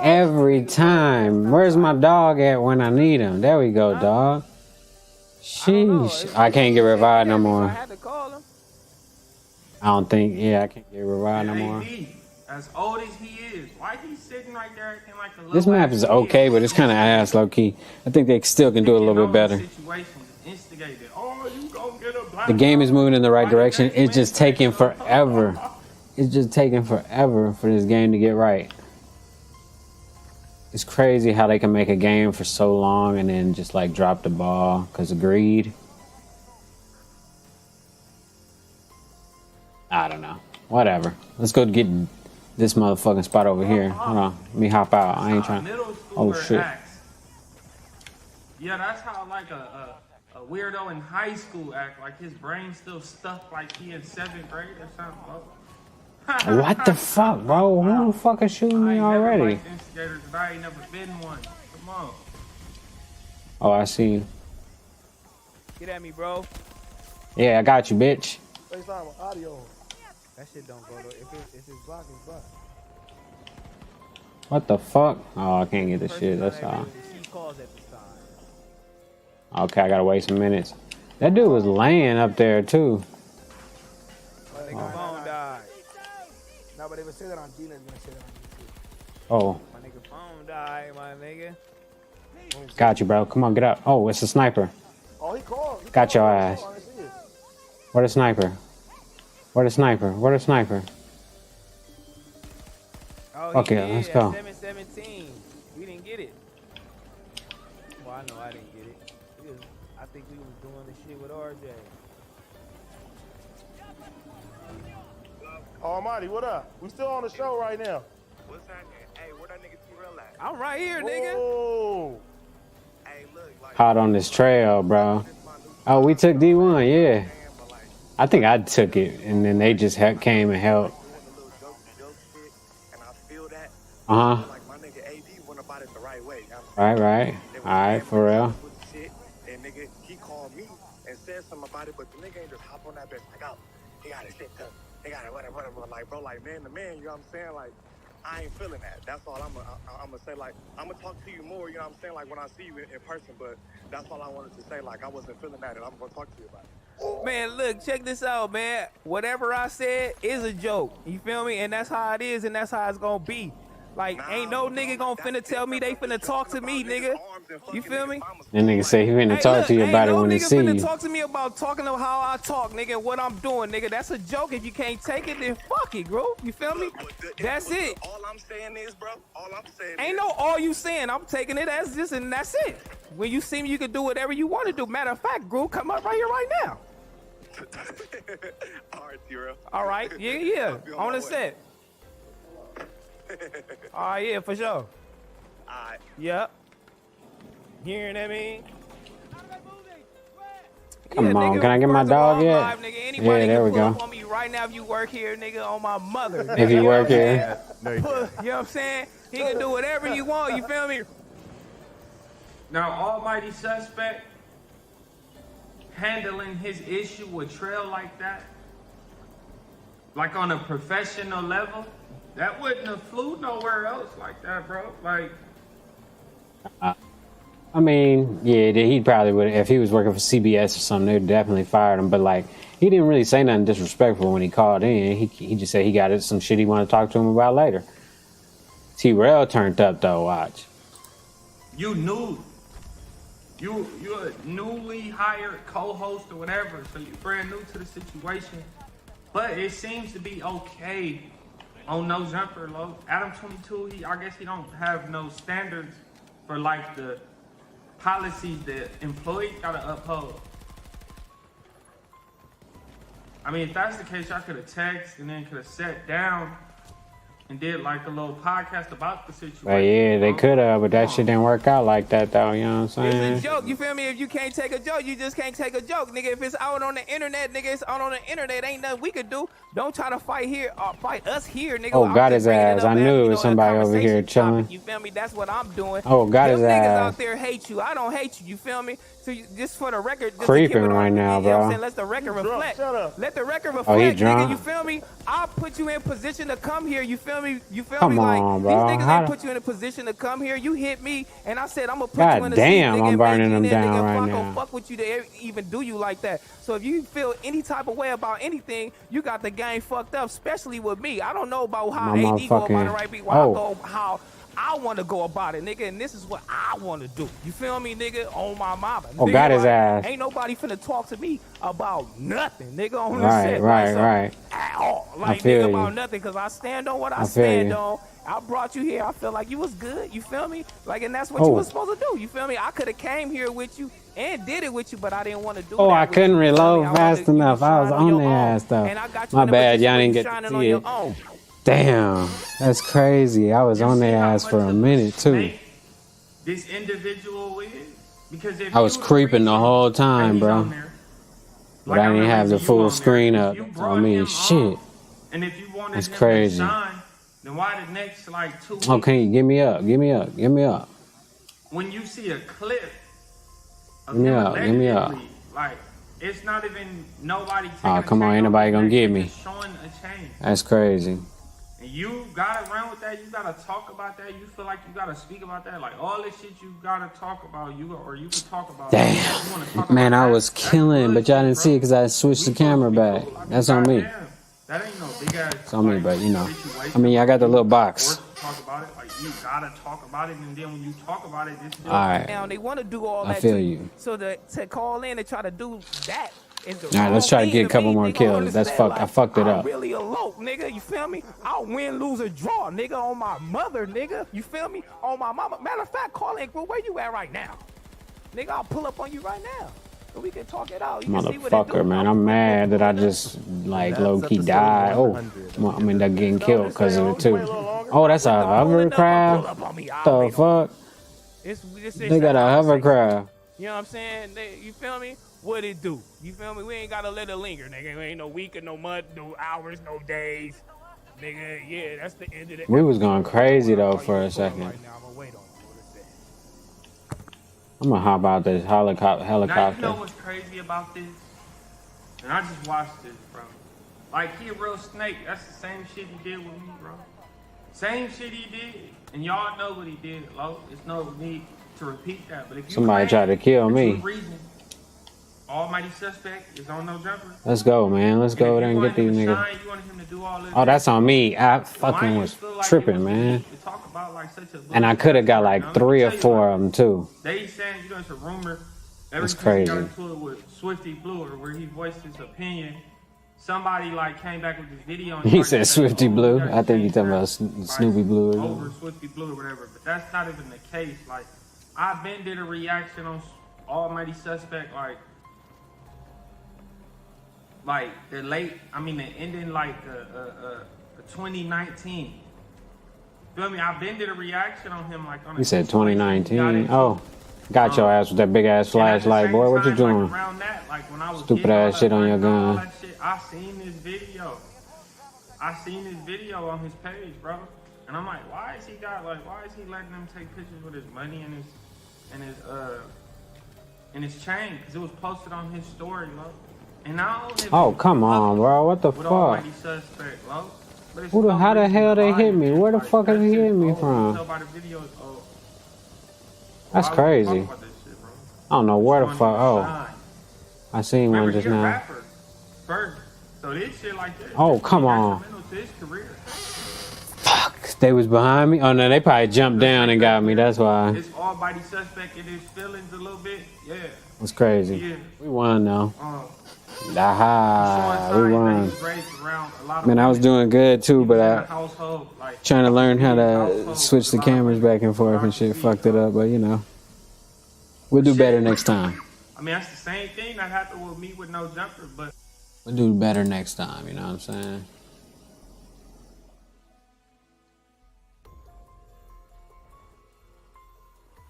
Every time. Where's my dog at when I need him? There we go, dog. Sheesh. I can't get revived no more. I don't think, I can't get revived no more. As old as he is, why he sitting right there acting like a little This map is okay, but it's kind of ass low key. I think they still can do it a little bit better. situations instigated. Oh, you gonna get a black The game is moving in the right direction. It's just taking forever. It's just taking forever for this game to get right. It's crazy how they can make a game for so long and then just like drop the ball because of greed. I don't know. Whatever. Let's go get this motherfucking spot over here. Hold on. Let me hop out. I ain't trying. Oh shit. Acts. Yeah, that's how like a weirdo in high school act. Like his brain still stuffed like he in 7th grade or something, bro. What the fuck, bro? Who the fuck is shooting me already? I ain't instigators, but I ain't never been one. Come on. Oh, I see you. Get at me, bro. Yeah, I got you, bitch. FaceTime with audio. That shit don't go though. If it's blocked, it's blocked. What the fuck? Oh, I can't get this shit. That's all. Okay, I gotta wait some minutes. That dude was laying up there too. My nigga phone died. No, but they would say that on Gina's gonna say that on YouTube. Oh. My nigga phone died, my nigga. Got you, bro. Come on, get up. Oh, it's a sniper. Oh, he called. Got your ass. Where the sniper? Where the sniper? Where the sniper? Oh, okay, let's go. 7-17. We didn't get it. Well, I know I didn't get it. I think we was doing the shit with RJ. Almighty, what up? We still on the show right now. What's happening? Hey, where that nigga T-Real at? I'm right here, nigga. Whoa. Hey, look, like, Hot on this trail, bro. Oh, we took D1, yeah. I think I took it, and then they just came and helped. Uh-huh. Right. Alright, for real. And nigga, he called me and said something about it, but the nigga ain't just hop on that bitch like, oh, he got his shit done. He got it, whatever. Like, bro, like, man to man, you know what I'm saying? Like, I ain't feeling that. That's all I'm gonna say. Like, I'm gonna talk to you more, you know what I'm saying? Like, when I see you in person, but that's all I wanted to say. Like, I wasn't feeling that, and I'm gonna talk to you about it. Man, look, check this out, man. Whatever I said is a joke. You feel me? And that's how it is, and that's how it's gonna be. Like, ain't no nigga gonna finna tell me they finna talk to me, nigga. You feel me? That nigga say he finna talk to you about it when he see you. Ain't no nigga finna talk to me about talking to how I talk, nigga, what I'm doing, nigga. That's a joke. If you can't take it, then fuck it, bro. You feel me? That's it. All I'm saying is, bro, all I'm saying ain't no all you saying. I'm taking it as this, and that's it. When you see me, you can do whatever you want to do. Matter of fact, Groove, come up right here, right now. All right, T-Real. All right, yeah. On the set. All right, yeah, for sure. All right. Yep. Hearing that, mean? Come on, can I get my dog yet? Yeah, there we go. On me right now, if you work here, nigga, on my mother. If you work here. You know what I'm saying? He can do whatever you want, you feel me? Now, Almighty Suspect handling his issue with Trail like that, like on a professional level, that wouldn't have flew nowhere else like that, bro. Like, I mean, yeah, he probably would. If he was working for CBS or something, they'd definitely fired him. But like, he didn't really say nothing disrespectful when he called in. He just said he got some shit he wanted to talk to him about later. T-Rail turned up though. Watch. You're a newly hired co-host or whatever, so you're brand new to the situation. But it seems to be okay on No Jumper, low. Adam 22, I guess he don't have no standards for like the policies that employees gotta uphold. I mean, if that's the case, y'all could have texted and then could have sat down and did like a little podcast about the situation. Well, yeah, they could have, but that shit didn't work out like that, though. You know what I'm saying? It's a joke. You feel me? If you can't take a joke, you just can't take a joke, nigga. If it's out on the internet, nigga, it's out on the internet. Ain't nothing we could do. Don't try to fight us here, nigga. Oh, got his ass. I knew it was somebody over here chilling. You feel me? That's what I'm doing. Oh, got his ass. Niggas out there hate you. I don't hate you. You feel me? So just for the record, just creeping right now, bro. You know what I'm saying? Let the record reflect. Let the record reflect, oh, he drunk. Nigga. You feel me? I'll put you in position to come here. You feel me? You feel me? Like, on, bro. These niggas ain't put you in a position to come here. You hit me, and I said I'm gonna put you in a damn, seat, I'm burning them down nigga, right I'm now. gonna fuck with you to even do you like that. So if you feel any type of way about anything, you got the game fucked up, especially with me. I don't know about how AD go about it right beat. I go how I want to go about it, nigga, and this is what I want to do. You feel me, nigga? On my mama. Oh, nigga, got his ass. Ain't nobody finna talk to me about nothing, nigga, on this Right, shit. right. At all. I Like, feel nigga, you. about nothing, because I stand on what I feel stand you. on. I brought you here. I feel like you was good. You feel me? Like, and that's what Oh. you was supposed to do. You feel me? I could have came here with you and did it with you, but I didn't want to do Oh, that I with couldn't you. You feel me? reload I wanted fast you to enough. I was shine on your their own. ass though. And I got you My in a bad, position y'all where didn't you get to shining see on it. your own. Damn, that's crazy. I was on their ass for a minute too. This individual is because if I was you creeping the whole time, bro. But I didn't have the full screen up on me. Shit. and if you wanted That's him crazy. to shine, then why the next like 2 weeks? Okay, give me up. Give me up. Give me up. When you see a clip of Give me him up. Give me up. allegedly, like it's not even nobody taking Oh, a come on. chain Ain't off nobody his gonna neck, get it's me. just showing a chain. That's crazy. And you gotta run with that. You gotta talk about that. You feel like you gotta speak about that. Like all this shit you gotta talk about. You can talk about. Damn. You wanna talk Man, about I that. was killing, but y'all didn't see it because I switched the camera back. That's on me. That ain't no big ass. It's on me, but you know. I mean, I got the little box. Talk about it. Like you gotta talk about it, and then when you talk about it, this. All right. Now they want to do all I that. feel to you. So to call in and try to do that is the All right, let's try to get a couple more kills. That's fucked. I fucked it I'm up. really a lope, nigga. You feel me? I'll win, lose, or draw, nigga. On my mother, nigga. You feel me? On my mama. Matter of fact, call in. Where you at right now, nigga? I'll pull up on you right now. So we can talk it out. You can see what it do. Motherfucker, man. I'm mad that I just, like, low-key died. Oh, I'm end up getting killed because of it, too. Oh, that's a hovercraft? The fuck? They got a hovercraft. You know what I'm saying? You feel me? What it do? You feel me? We ain't gotta let it linger, nigga. Ain't no week or no month, no hours, no days. Nigga, yeah, that's the end of the We was going crazy, though, for a second. I'm gonna hop out this Now you helicopter. know what's crazy about this? And I just watched this, bro. Like he a real snake. That's the same shit he did with me, bro. Same shit he did. And y'all know what he did, Lo. There's no need to repeat that. But if you Somebody tried to kill me. Almighty Suspect is on no jumper. Let's go, man. Let's go over there and get these niggas. Oh, that's on me. I fucking was tripping, man. And I could have got like 3 or 4 of them, too. They saying, you know, it's a rumor. That's He crazy. got into it with Swifty Blue, where he voiced his opinion. Somebody like came back with this video. And He started said saying, Swifty "Oh, we Blue. gotta I think he change talking that about Snoopy Blue or over something. Swifty Blue or whatever." But that's not even the case. Like I've been did a reaction on Almighty Suspect, like the ending like 2019. Feel me? I've been did a reaction on him like on. He said 2019. Oh, got your ass with that big ass flashlight, boy. What you doing? Around that, like when I was Stupid ass shit on your gun. I seen this video. On his page, bro. And I'm like, why is he letting them take pictures with his money and his chain? Because it was posted on his story, bro. And now Oh, come on, bro. What the fuck? Almighty Suspect, bro. How the hell they hit me? Where the fuck is he hitting me from? That's crazy. I don't know where the fuck. Oh, I seen one just now. First. So this shit like this. Oh, come on. To his career. Fuck. They was behind me. Oh, no, they probably jumped down and got me. That's why. It's Almighty Suspect in his feelings a little bit. Yeah. It's crazy. Yeah. We won, though. Aha. We won. Around Man, I was doing good, too, but I trying to learn how to switch the cameras back and forth and shit. Fucked it up, but, you know. We'll do better next time. I mean, that's the same thing that happened with me with no jumper, but We'll do better next time, you know what I'm saying?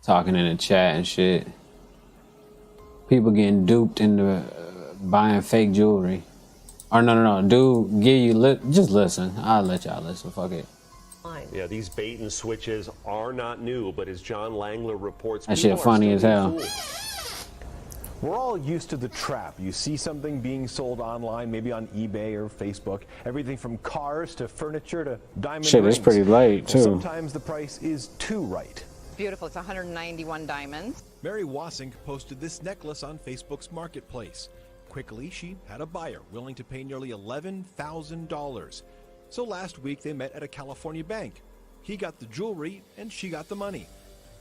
Talking in the chat and shit. People getting duped into buying fake jewelry. Or no. Dude, give you just listen. I'll let y'all listen. Fuck it. Yeah, these bait and switches are not new, but as John Langler reports, That shit funny as hell. We're all used to the trap. You see something being sold online, maybe on eBay or Facebook, everything from cars to furniture to diamond Shit, rings. it's pretty late, too. Sometimes the price is too right. Beautiful. It's 191 diamonds. Mary Wassink posted this necklace on Facebook's marketplace. Quickly, she had a buyer willing to pay nearly $11,000. So last week, they met at a California bank. He got the jewelry and she got the money.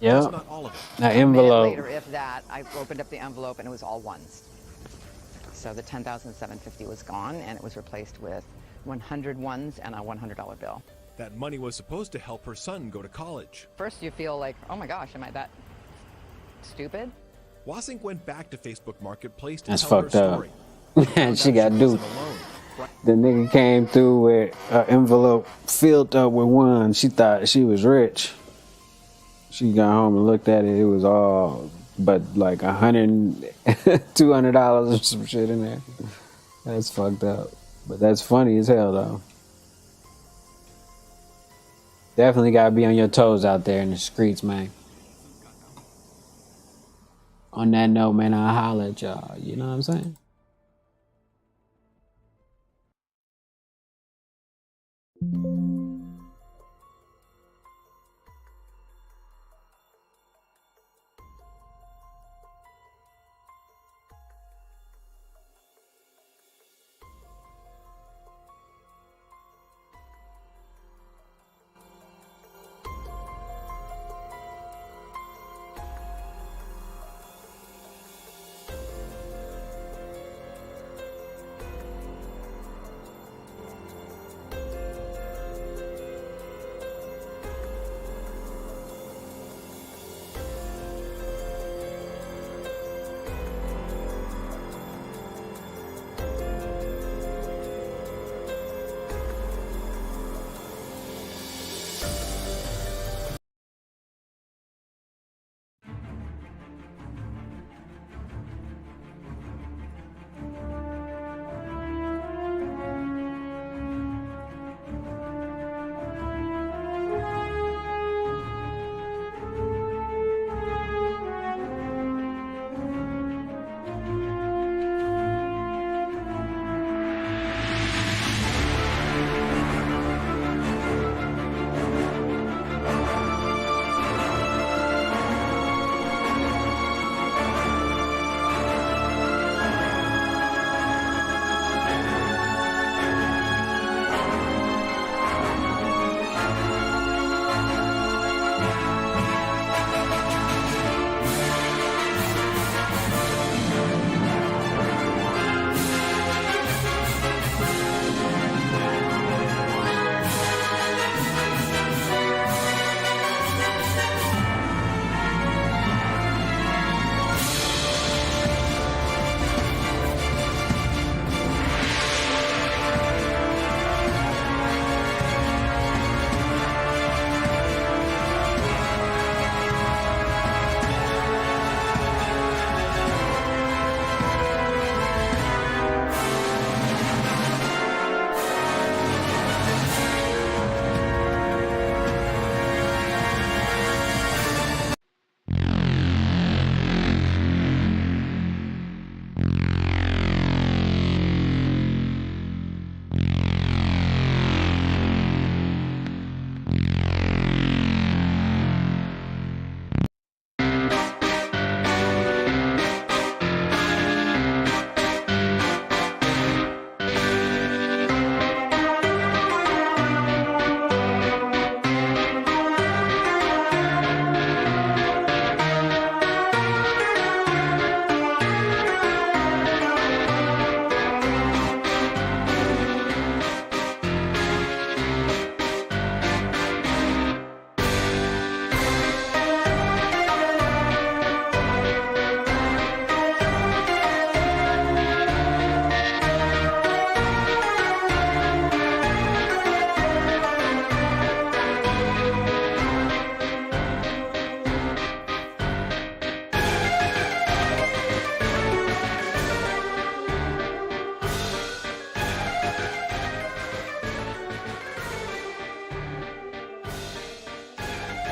Yeah. That's not all of it. That A minute envelope. later, if that, I opened up the envelope and it was all ones. So the $10,750 was gone, and it was replaced with 100 ones and a $100 bill. That money was supposed to help her son go to college. First, you feel like, oh my gosh, am I that stupid? Wasink went back to Facebook Marketplace to That's tell fucked her up. story. And she got duped. The nigga came through with an envelope filled up with ones. She thought she was rich. She got home and looked at it. It was all but like $200 or some shit in there. That's fucked up. But that's funny as hell though. Definitely gotta be on your toes out there in the streets, man. On that note, man, I'll holler at y'all. You know what I'm saying?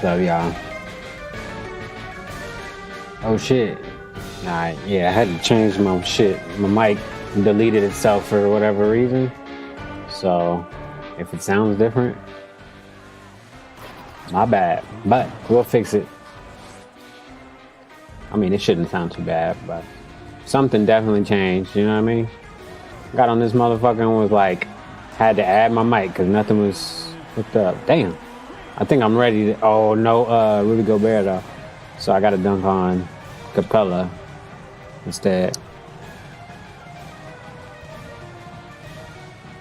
What's up, y'all? Oh shit. Alright, yeah, I had to change my shit. My mic deleted itself for whatever reason. So, if it sounds different, my bad. But we'll fix it. I mean, it shouldn't sound too bad, but something definitely changed, you know what I mean? Got on this motherfucker and was like, had to add my mic because nothing was hooked up. Damn. I think I'm ready to. Oh no, Rudy Gobert though. So I got to dunk on Capella instead.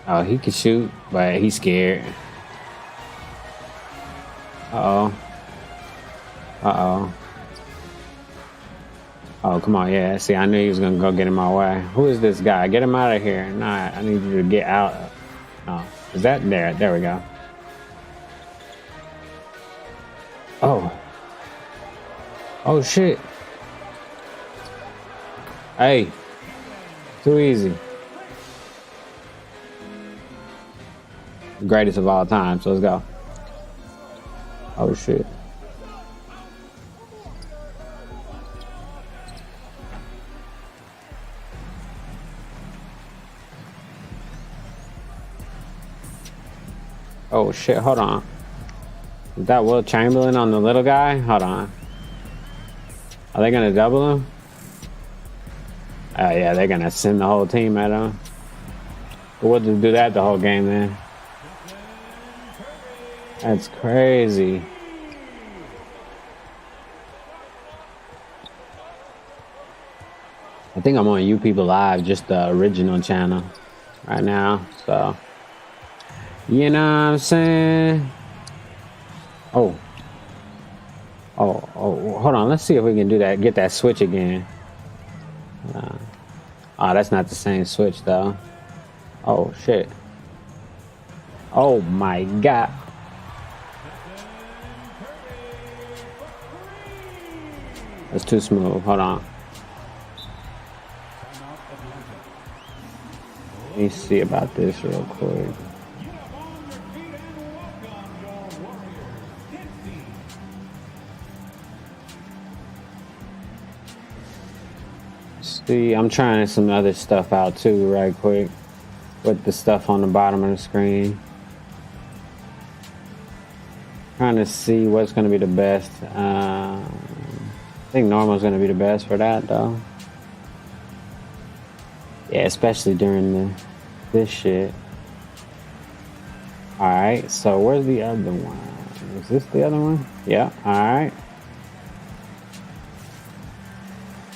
Oh, he can shoot, but he's scared. Uh-oh. Uh-oh. Oh, come on, yeah. See, I knew he was going to go get in my way. Who is this guy? Get him out of here. Nah, I need you to get out. Oh, is that there? There we go. Oh. Oh, shit. Hey. Too easy. Greatest of all time, so let's go. Oh, shit. Oh shit, hold on. Is that Will Chamberlain on the little guy? Hold on. Are they gonna double him? Oh yeah, they're gonna send the whole team at him. But we'll just do that the whole game then. That's crazy. I think I'm on You People Live, just the original channel right now, so. You know what I'm saying? Oh, hold on. Let's see if we can do that. Get that switch again. Oh, that's not the same switch though. Oh, shit. Oh my God. That's too smooth. Hold on. Let me see about this real quick. See, I'm trying some other stuff out too, right quick, with the stuff on the bottom of the screen. Trying to see what's going to be the best. I think normal's going to be the best for that, though. Yeah, especially during this shit. All right, so where's the other one? Is this the other one? Yeah. All right.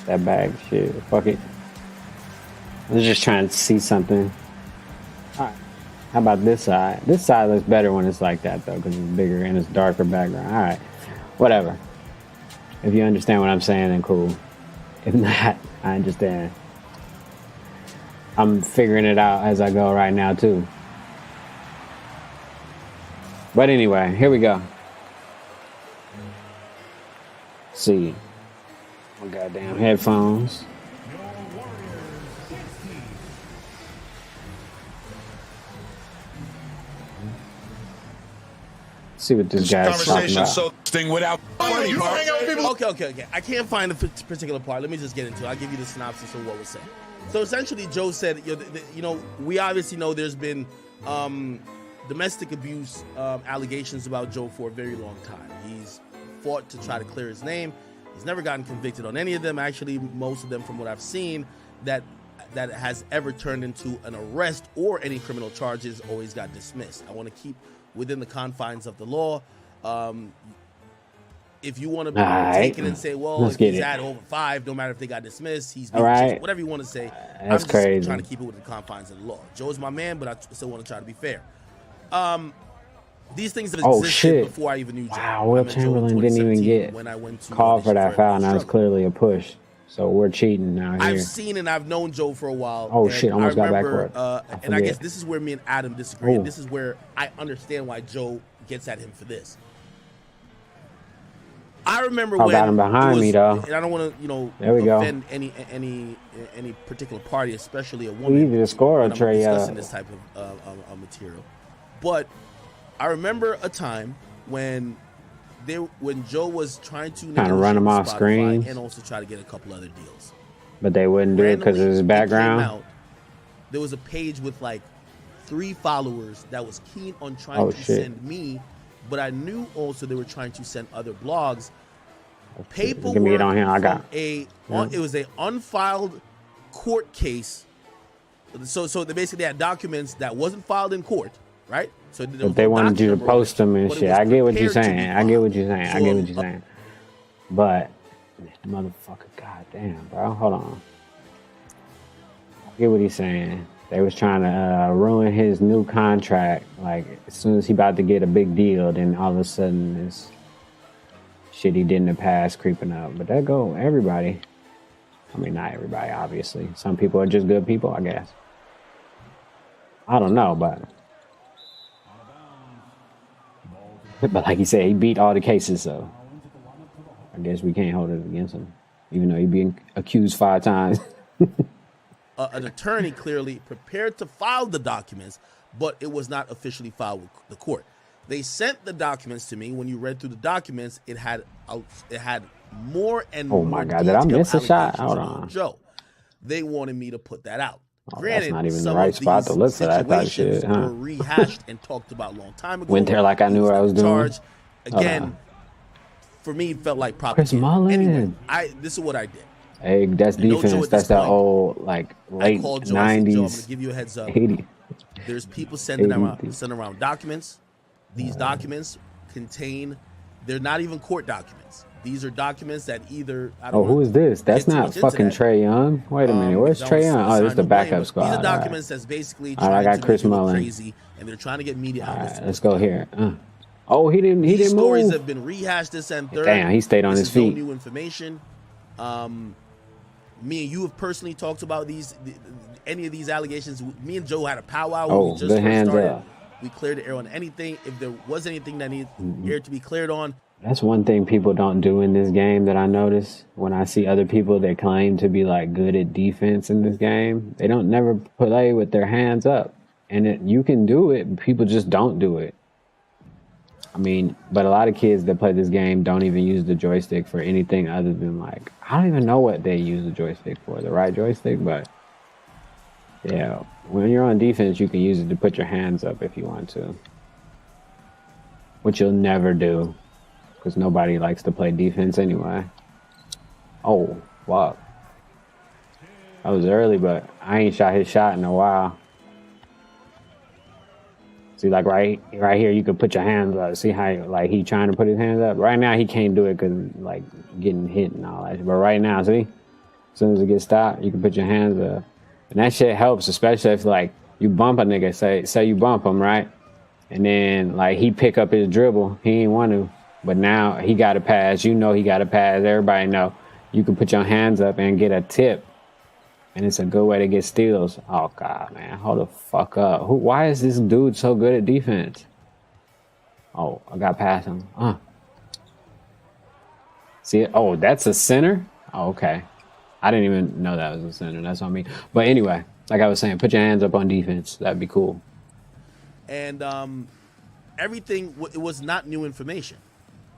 That bag shit. Fuck it. I was just trying to see something. Alright. How about this side? This side looks better when it's like that though, because it's bigger and it's darker background. Alright. Whatever. If you understand what I'm saying, then cool. If not, I understand. I'm figuring it out as I go right now too. But anyway, here we go. Let's see. My goddamn headphones. Let's see what this guy's talking about. So thing without Okay. I can't find the particular part. Let me just get into it. I'll give you the synopsis of what was said. So essentially, Joe said, we obviously know there's been domestic abuse allegations about Joe for a very long time. He's fought to try to clear his name. He's never gotten convicted on any of them. Actually, most of them, from what I've seen, that has ever turned into an arrest or any criminal charges always got dismissed. I want to keep within the confines of the law. If you want to take it and say, well, if he's at over 5, no matter if they got dismissed, he's being dismissed, whatever you want to say. I'm just crazy. Trying to keep it within the confines of the law. Joe's my man, but I still want to try to be fair. These things have existed before I even knew Joe. Wow, Will Chamberlain didn't even get called for that foul, and that was clearly a push. So we're cheating now here. I've seen and I've known Joe for a while. Oh shit, almost got back for it. And I guess this is where me and Adam disagree. And this is where I understand why Joe gets at him for this. I remember when got him behind me though. And I don't want to, there we offend any particular party, especially a woman. We need to score a tray. Discussing this type of material, but I remember a time when Joe was trying to run him off screen and also try to get a couple other deals, but they wouldn't do it because of his background. There was a page with like 3 followers that was keen on trying to send me, but I knew also they were trying to send other blogs paperwork. Get on here. I got it was a unfiled court case. So they basically had documents that wasn't filed in court, right? So but they wanted you to post them and shit. I get what you're saying. I get what you're saying. I get what you're saying. But motherfucker, goddamn, bro, hold on. I get what he's saying. They was trying to ruin his new contract. Like as soon as he about to get a big deal, then all of a sudden this shit he did in the past creeping up. But that go everybody. I mean, not everybody, obviously. Some people are just good people, I guess. I don't know, but like he said, he beat all the cases, so I guess we can't hold it against him, even though he being accused 5 times. An attorney clearly prepared to file the documents, but it was not officially filed with the court. They sent the documents to me. When you read through the documents, it had more and more. Oh my God, did I miss a shot? Hold on. Joe, they wanted me to put that out. Oh, Granted, that's not even the some right of spot to these look for that type of situations shit, huh? were rehashed and talked about a long time ago. Went there like I knew what I was doing. Charge. Again, for me, it felt like Chris propaganda. Mullin. Anyway, this is what I did. Hey, that's defense. That's that old like late I called Joe. I said, Joe, I'm 90s. gonna give you a heads up. 80. There's people sending around documents. These documents contain. They're not even court documents. These are documents that either. Who is this? That's not fucking Trey Young. Wait a minute. Where's Trey Young? Oh, this is the backup squad. These are documents that's basically all right, I trying got to Chris make you look Mullin. crazy, and they're trying to get media outlets. Let's go here. Oh, he didn't These stories move. have been rehashed this and third. Damn, he stayed on This his is no feet. new information. Me and you have personally talked about any of these allegations. Me and Joe had a powwow when we just good first hands started. up. We cleared the air on anything. If there was anything that needed air to be cleared on, That's one thing people don't do in this game that I notice when I see other people that claim to be like good at defense in this game. They don't never play with their hands up, and you can do it. But people just don't do it. I mean, but a lot of kids that play this game don't even use the joystick for anything other than like, I don't even know what they use the joystick for, the right joystick, but yeah, when you're on defense, you can use it to put your hands up if you want to, which you'll never do because nobody likes to play defense anyway. Oh, wow. That was early, but I ain't shot his shot in a while. See, like right here, you can put your hands up. See how like he trying to put his hands up? Right now, he can't do it because like getting hit and all that. But right now, see, as soon as it gets stopped, you can put your hands up. And that shit helps, especially if like you bump a nigga. Say you bump him, right? And then like he pick up his dribble. He ain't want to. But now he got to pass. You know he got to pass. Everybody know. You can put your hands up and get a tip. And it's a good way to get steals. Oh, God, man. Hold the fuck up. Why is this dude so good at defense? Oh, I got past him. See it? Oh, that's a center? Oh, okay. I didn't even know that was a center. That's on me. But anyway, like I was saying, put your hands up on defense. That'd be cool. And everything, it was not new information.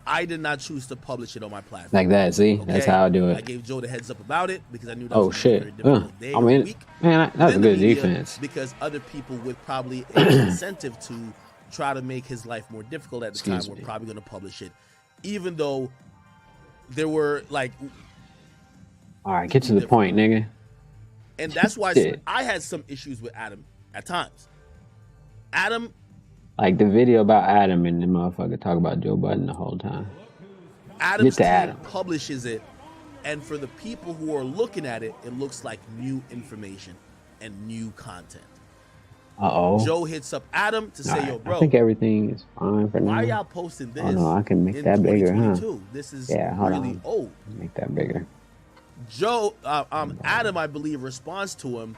I did not choose to publish it on my platform. Like that, see? Okay? That's how I do it. I gave Joe the heads up about it because I knew that Oh, was shit. a very difficult day I or mean, week. man, that's a Within the good media, defense. Because other people with probably an incentive to try to make his life more difficult at the Excuse time me. were probably going to publish it. Even though there were like... All right, get to the point, nigga. And that's why Shit. I had some issues with Adam at times. Adam... Like the video about Adam and the motherfucker talk about Joe Budden the whole time. Adam's Get to team Adam. publishes it, and for the people who are looking at it, it looks like new information and new content. Uh-oh. Joe hits up Adam to say, All right, yo, bro, I think everything is fine for now. why y'all posting this? Oh, no, I can make in that bigger, huh? 2022? This is hold really on. old. Make that bigger. Joe, Adam, I believe, responds to him.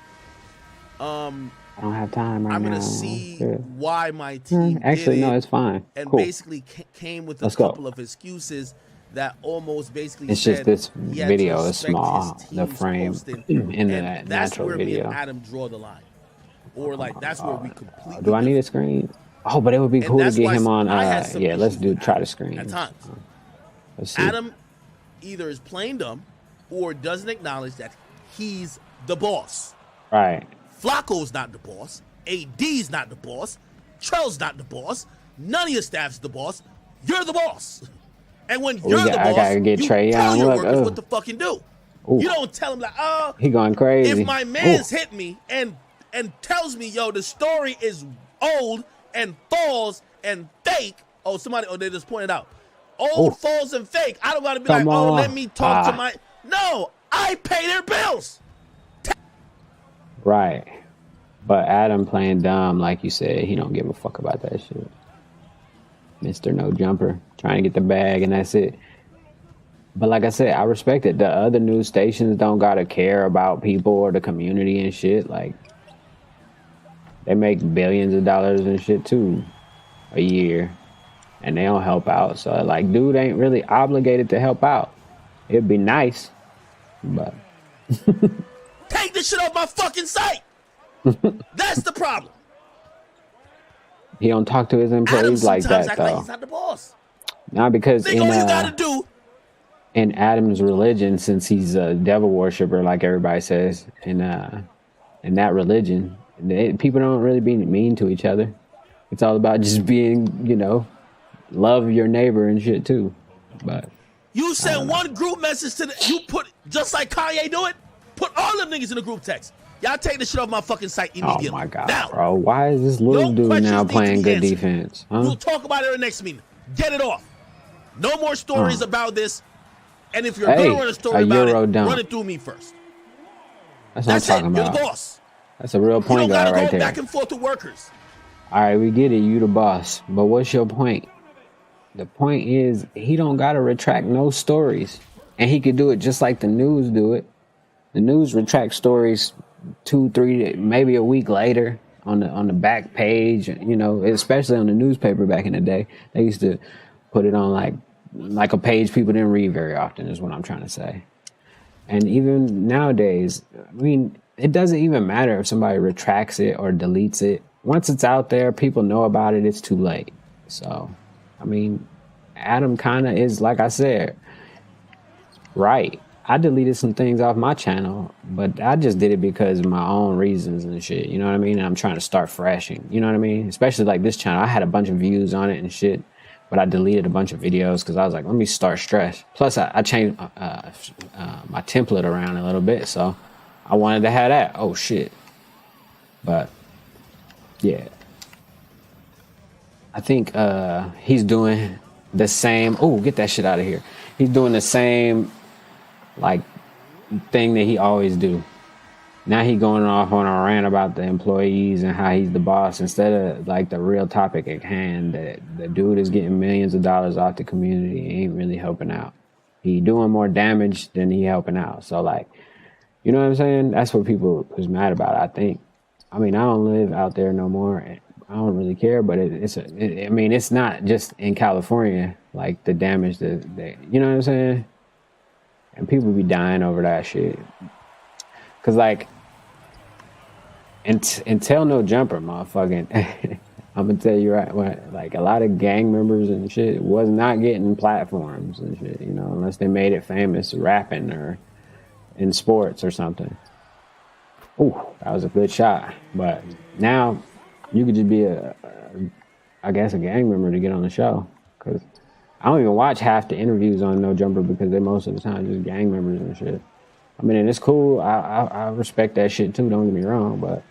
I don't have time right now. I'm gonna see Shit. why my team Actually, did no, it, it's fine. and Cool. basically came with a Let's go. couple of excuses that almost basically It's said just this he had to video is respect small. his The team's frame posting, in the and that's natural where me video. and Adam draw the line, or like that's where we completely. Do I need a screen? Oh, but it would be And cool to that's get why him on. I had some Yeah, let's issues do try the screen. at times. Let's see. Adam either is plain dumb or doesn't acknowledge that he's the boss. Right. Flacco's not the boss. AD's not the boss. Trell's not the boss. None of your staff's the boss. You're the boss. And when you're the I boss, gotta get you Trey tell Young. your Look, workers what to fucking do. Ooh. You don't tell them like, oh, He going crazy. if my man's hit me and tells me, yo, the story is old, and false and fake. Oh, somebody, they just pointed out. Old, false, and fake. I don't got to be Come like, oh, on. let me talk to my. No, I pay their bills. Right. But Adam playing dumb, like you said, he don't give a fuck about that shit. Mr. No Jumper, trying to get the bag, and that's it. But like I said, I respect it. The other news stations don't gotta care about people or the community and shit. Like, they make billions of dollars and shit too a year, and they don't help out. So like, dude ain't really obligated to help out. It'd be nice, but take this shit off my fucking site. That's the problem. He don't talk to his employees like that, though. Like he's not the boss. Not because Think all you gotta do. In Adam's religion, since he's a devil worshiper, like everybody says, in that religion, people don't really be mean to each other. It's all about just being, you know, love your neighbor and shit too. But you send one group message to you put just like Kanye do it. Put all them niggas in the group text. Y'all take this shit off my fucking site immediately. Oh my god, now, bro! Why is this little dude now playing good defense? Huh? We'll talk about it in the next meeting. Get it off. No more stories about this. And if you're going to run a story about it, run it through me first. That's what I'm talking about. You're the boss. That's a real point guy right there. Back and forth to workers. All right, we get it. You the boss. But what's your point? The point is he don't got to retract no stories. And he could do it just like the news do it. The news retract stories 2, 3, maybe a week later on the back page, you know, especially on the newspaper back in the day. They used to put it on like a page people didn't read very often is what I'm trying to say. And even nowadays, I mean, it doesn't even matter if somebody retracts it or deletes it. Once it's out there, people know about it, it's too late. So, I mean, Adam kind of is, like I said, right. I deleted some things off my channel, but I just did it because of my own reasons and shit. You know what I mean? And I'm trying to start freshing. You know what I mean? Especially like this channel. I had a bunch of views on it and shit, but I deleted a bunch of videos because I was like, let me start fresh. Plus, I changed my template around a little bit, so I wanted to have that. Oh, shit. But, yeah. I think he's doing the same. Oh, get that shit out of here. He's doing the same like thing that he always do. Now he going off on a rant about the employees and how he's the boss instead of like the real topic at hand, that the dude is getting millions of dollars off the community and ain't really helping out. He doing more damage than he helping out. So like, you know what I'm saying? That's what people was mad about, I think. I mean, I don't live out there no more. I don't really care, but I mean, it's not just in California, like the damage that you know what I'm saying? And people be dying over that shit. Cause like, until No Jumper, motherfucking, I'm gonna tell you right, like a lot of gang members and shit was not getting platforms and shit, you know, unless they made it famous rapping or in sports or something. Ooh, that was a good shot. But now you could just be I guess a gang member to get on the show. Cause I don't even watch half the interviews on No Jumper because they most of the time just gang members and shit. I mean, and it's cool. I respect that shit too. Don't get me wrong, but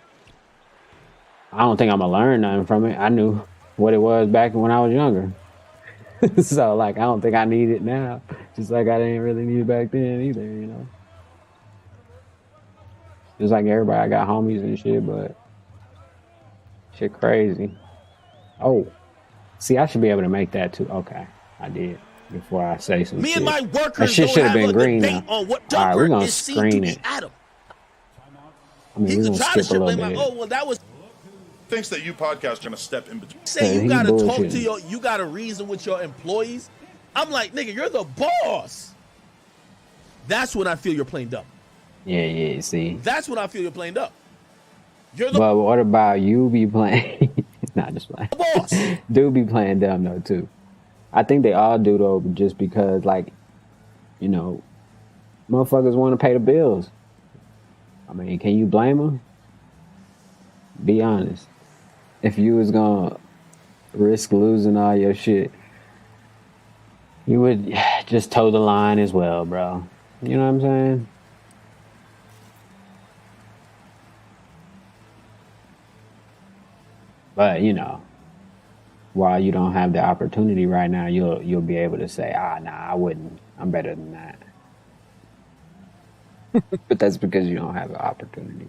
I don't think I'm gonna learn nothing from it. I knew what it was back when I was younger, so like I don't think I need it now. Just like I didn't really need it back then either, you know. Just like everybody, I got homies and shit, but shit crazy. Oh, see, I should be able to make that too. Okay. I did before I say some Me shit. and my workers that shit should have been green now. On what all right, we're gonna is screen it. Adam. I mean, we're gonna skip a little bit. Like, oh, well, that was. Thinks that you podcast gonna step in between. Say you gotta talk to you gotta reason with your employees. I'm like, nigga, you're the boss. That's when I feel you're playing dumb. Yeah, see. That's when I feel you're playing dumb. You're the But what about you be playing? Not just playing. Boss. Do be playing dumb though too. I think they all do though, just because like, you know, motherfuckers want to pay the bills. I mean, can you blame them? Be honest. If you was gonna risk losing all your shit, you would just toe the line as well, bro. You know what I'm saying? But, you know, while you don't have the opportunity right now, you'll be able to say, nah, I wouldn't. I'm better than that. But that's because you don't have the opportunity.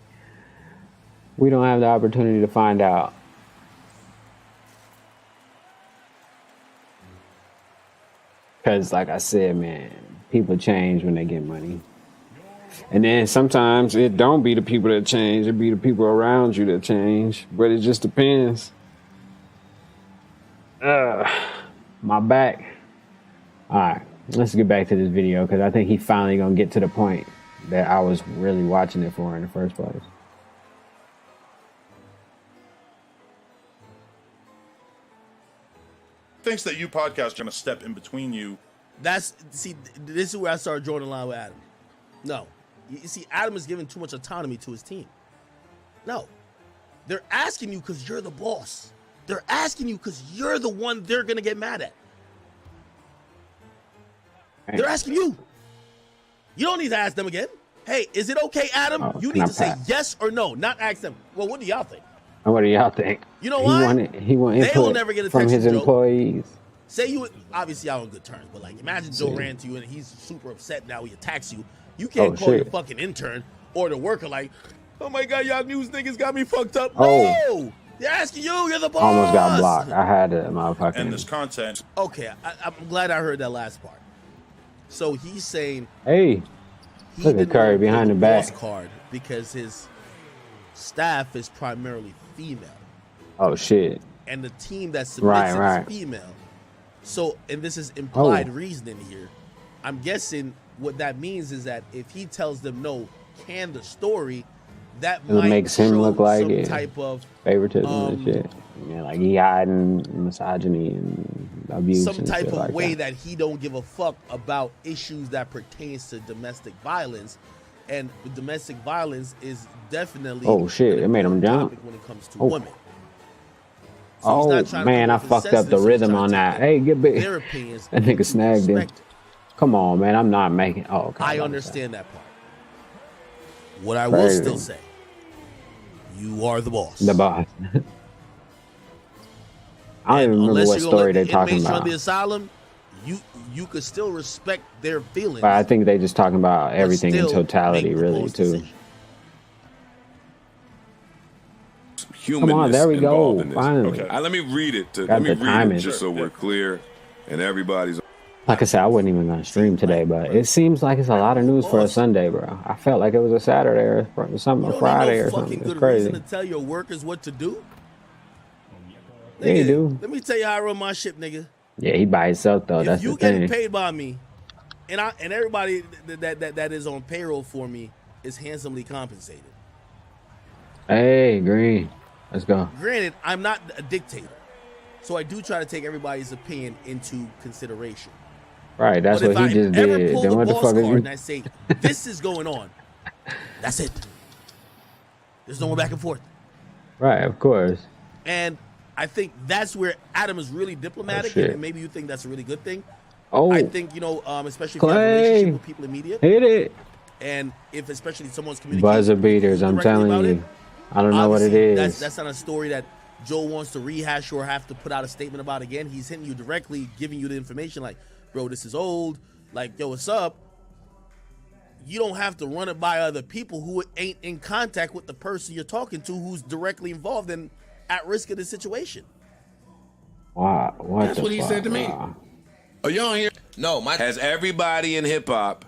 We don't have the opportunity to find out. Because, like I said, man, people change when they get money. And then sometimes it don't be the people that change. It be the people around you that change. But it just depends. My back. All right, let's get back to this video because I think he finally going to get to the point that I was really watching it for in the first place. Thinks that you podcast are going to step in between you. This is where I started drawing the line with Adam. No. You see, Adam is giving too much autonomy to his team. No. They're asking you because you're the boss. They're asking you because you're the one they're going to get mad at. They're asking you. You don't need to ask them again. Hey, is it okay, Adam? You need to say yes or no, not ask them. Well, what do y'all think? What do y'all think? You know why? He want input they will never get from his Joe. employees. Say you, obviously y'all on good terms, but like imagine Joe ran to you and he's super upset now he attacks you. You can't call your fucking intern or the worker like, oh my God, y'all news niggas got me fucked up. No! They're asking you, you're the boss. Almost got blocked. I had to motherfucking. And this content. Okay, I'm glad I heard that last part. So he's saying, hey, look at Curry behind the back. Card because his staff is primarily female. Oh shit. And the team that submits is female. So, and this is implied reasoning here. I'm guessing what that means is that if he tells them no, can the story, that it might makes him look like some it. Type of favoritism and shit. Yeah, like he hiding misogyny and abuse. Some and type shit of like way that he don't give a fuck about issues that pertains to domestic violence. And domestic violence is definitely it made him jump when it comes to women. So man, I fucked up the rhythm on that. Hey, get big. Their opinions. That nigga snagged him. Come on, man. I'm not making. Oh, okay. I understand that part. What I will still say, you are the boss. The boss. I don't even remember what story they're talking about. The asylum, you could still respect their feelings. But I think they just talking about everything in totality, really, too. Come on, there we go. Finally. Okay. Let me read it. Let me read it just so we're clear and everybody's. Like I said, I wasn't even going to stream today, but it seems like it's a lot of news for a Sunday, bro. I felt like it was a Saturday or something, a Friday or something. It's crazy. To tell your workers what to do? Nigga, yeah, you do. Let me tell you how I run my ship, nigga. Yeah, he by himself though. That's the thing. You get paid by me, and everybody that is on payroll for me is handsomely compensated. Hey, Green, let's go. Granted, I'm not a dictator, so I do try to take everybody's opinion into consideration. Right, that's what he just did. Then what the fuck is you? And I say, this is going on. That's it. There's no more back and forth. Right, of course. And I think that's where Adam is really diplomatic, and maybe you think that's a really good thing. I think, especially if you have a relationship with people in media. Hit it. And if especially someone's communicating. Buzzer beaters, I'm telling you. I don't know what it is. That's not a story that Joe wants to rehash or have to put out a statement about again. He's hitting you directly, giving you the information like, bro, this is old. Like, yo, what's up? You don't have to run it by other people who ain't in contact with the person you're talking to who's directly involved and at risk of the situation. Wow. That's what he said to me. Are y'all here? No, has everybody in hip hop.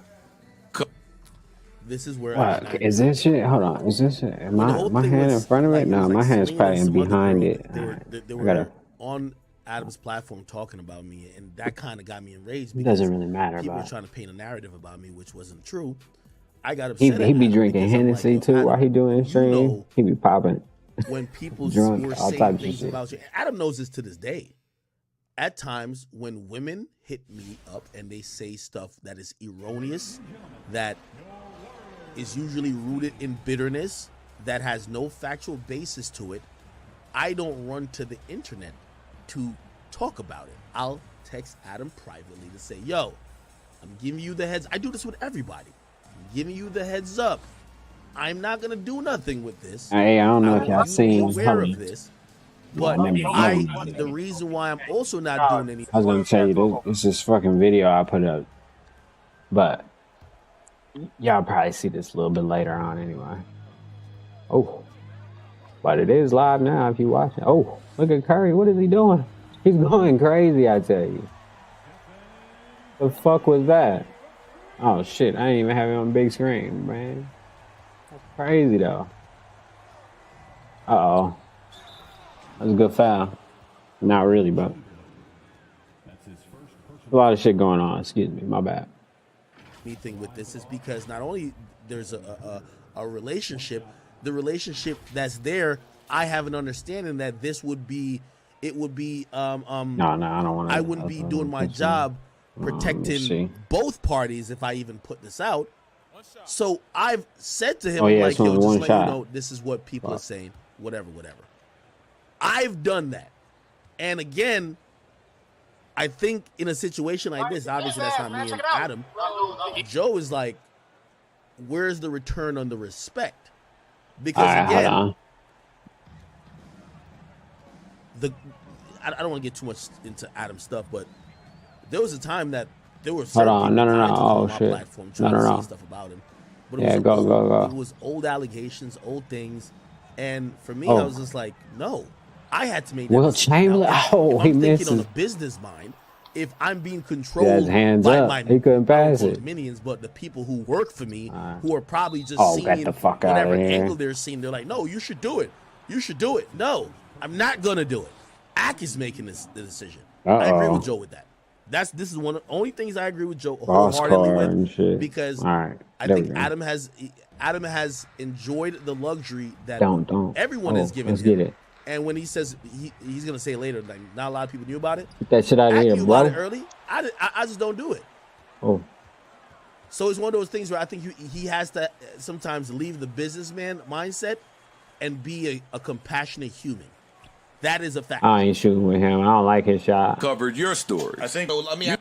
This is where is this shit? Hold on. Is this shit? My hand in front of it? No, my hand's probably behind it. They were on Adam's platform talking about me, and that kind of got me enraged. It doesn't really matter. People were trying to paint a narrative about me, which wasn't true. I got upset. He be drinking Hennessy too while he doing stream. He be popping. When people drunk, were saying things about you, Adam knows this to this day. At times, when women hit me up and they say stuff that is erroneous, that is usually rooted in bitterness, that has no factual basis to it, I don't run to the internet to talk about it. I'll text Adam privately to say, yo, I'm giving you the heads. I do this with everybody. I'm giving you the heads up. I'm not going to do nothing with this. Hey, I don't know if y'all seen aware of this. But the reason why I'm also not doing anything. I was gonna tell you this fucking video I put up, but y'all probably see this a little bit later on anyway. Oh, but it is live now if you watch it. Oh, look at Curry. What is he doing? He's going crazy, I tell you. The fuck was that? Oh shit, I didn't even have it on big screen, man. That's crazy though. Uh-oh. That was a good foul. Not really, but a lot of shit going on. Excuse me, my bad. Me thing with this is because not only there's a relationship, the relationship that's there, I have an understanding that this would be, it would be no, I don't want to. I wouldn't be doing my job protecting both parties if I even put this out. So I've said to him, like, yo, just let you know, this is what people are saying, whatever. I've done that. And again, I think in a situation like this, obviously that's not me and Adam, Joe is like, where's the return on the respect? Because again, I don't want to get too much into Adam's stuff, but there was a time that there were certain platform trying to say stuff about him. But it was it was old allegations, old things. And for me, I was just like, no. I had to make that Will Chamberlain. He misses. On a business mind, if I'm being controlled by my he couldn't pass it. Minions, but the people who work for me, who are probably just seeing get the fuck whatever out of here. angle they're seeing, they're like, no, you should do it. You should do it. No, I'm not gonna do it. Ak is making the decision. I agree with Joe with that. This is one of the only things I agree with Joe wholeheartedly with, because I think Adam has enjoyed the luxury that everyone has given him. Get it. And when he says he's gonna say it later, like not a lot of people knew about it. Get that shit out of here, bro. Early, I just don't do it. Oh. So it's one of those things where I think he has to sometimes leave the businessman mindset and be a compassionate human. That is a fact. I ain't shooting with him. I don't like his shot. Covered your story. I think. Let me. All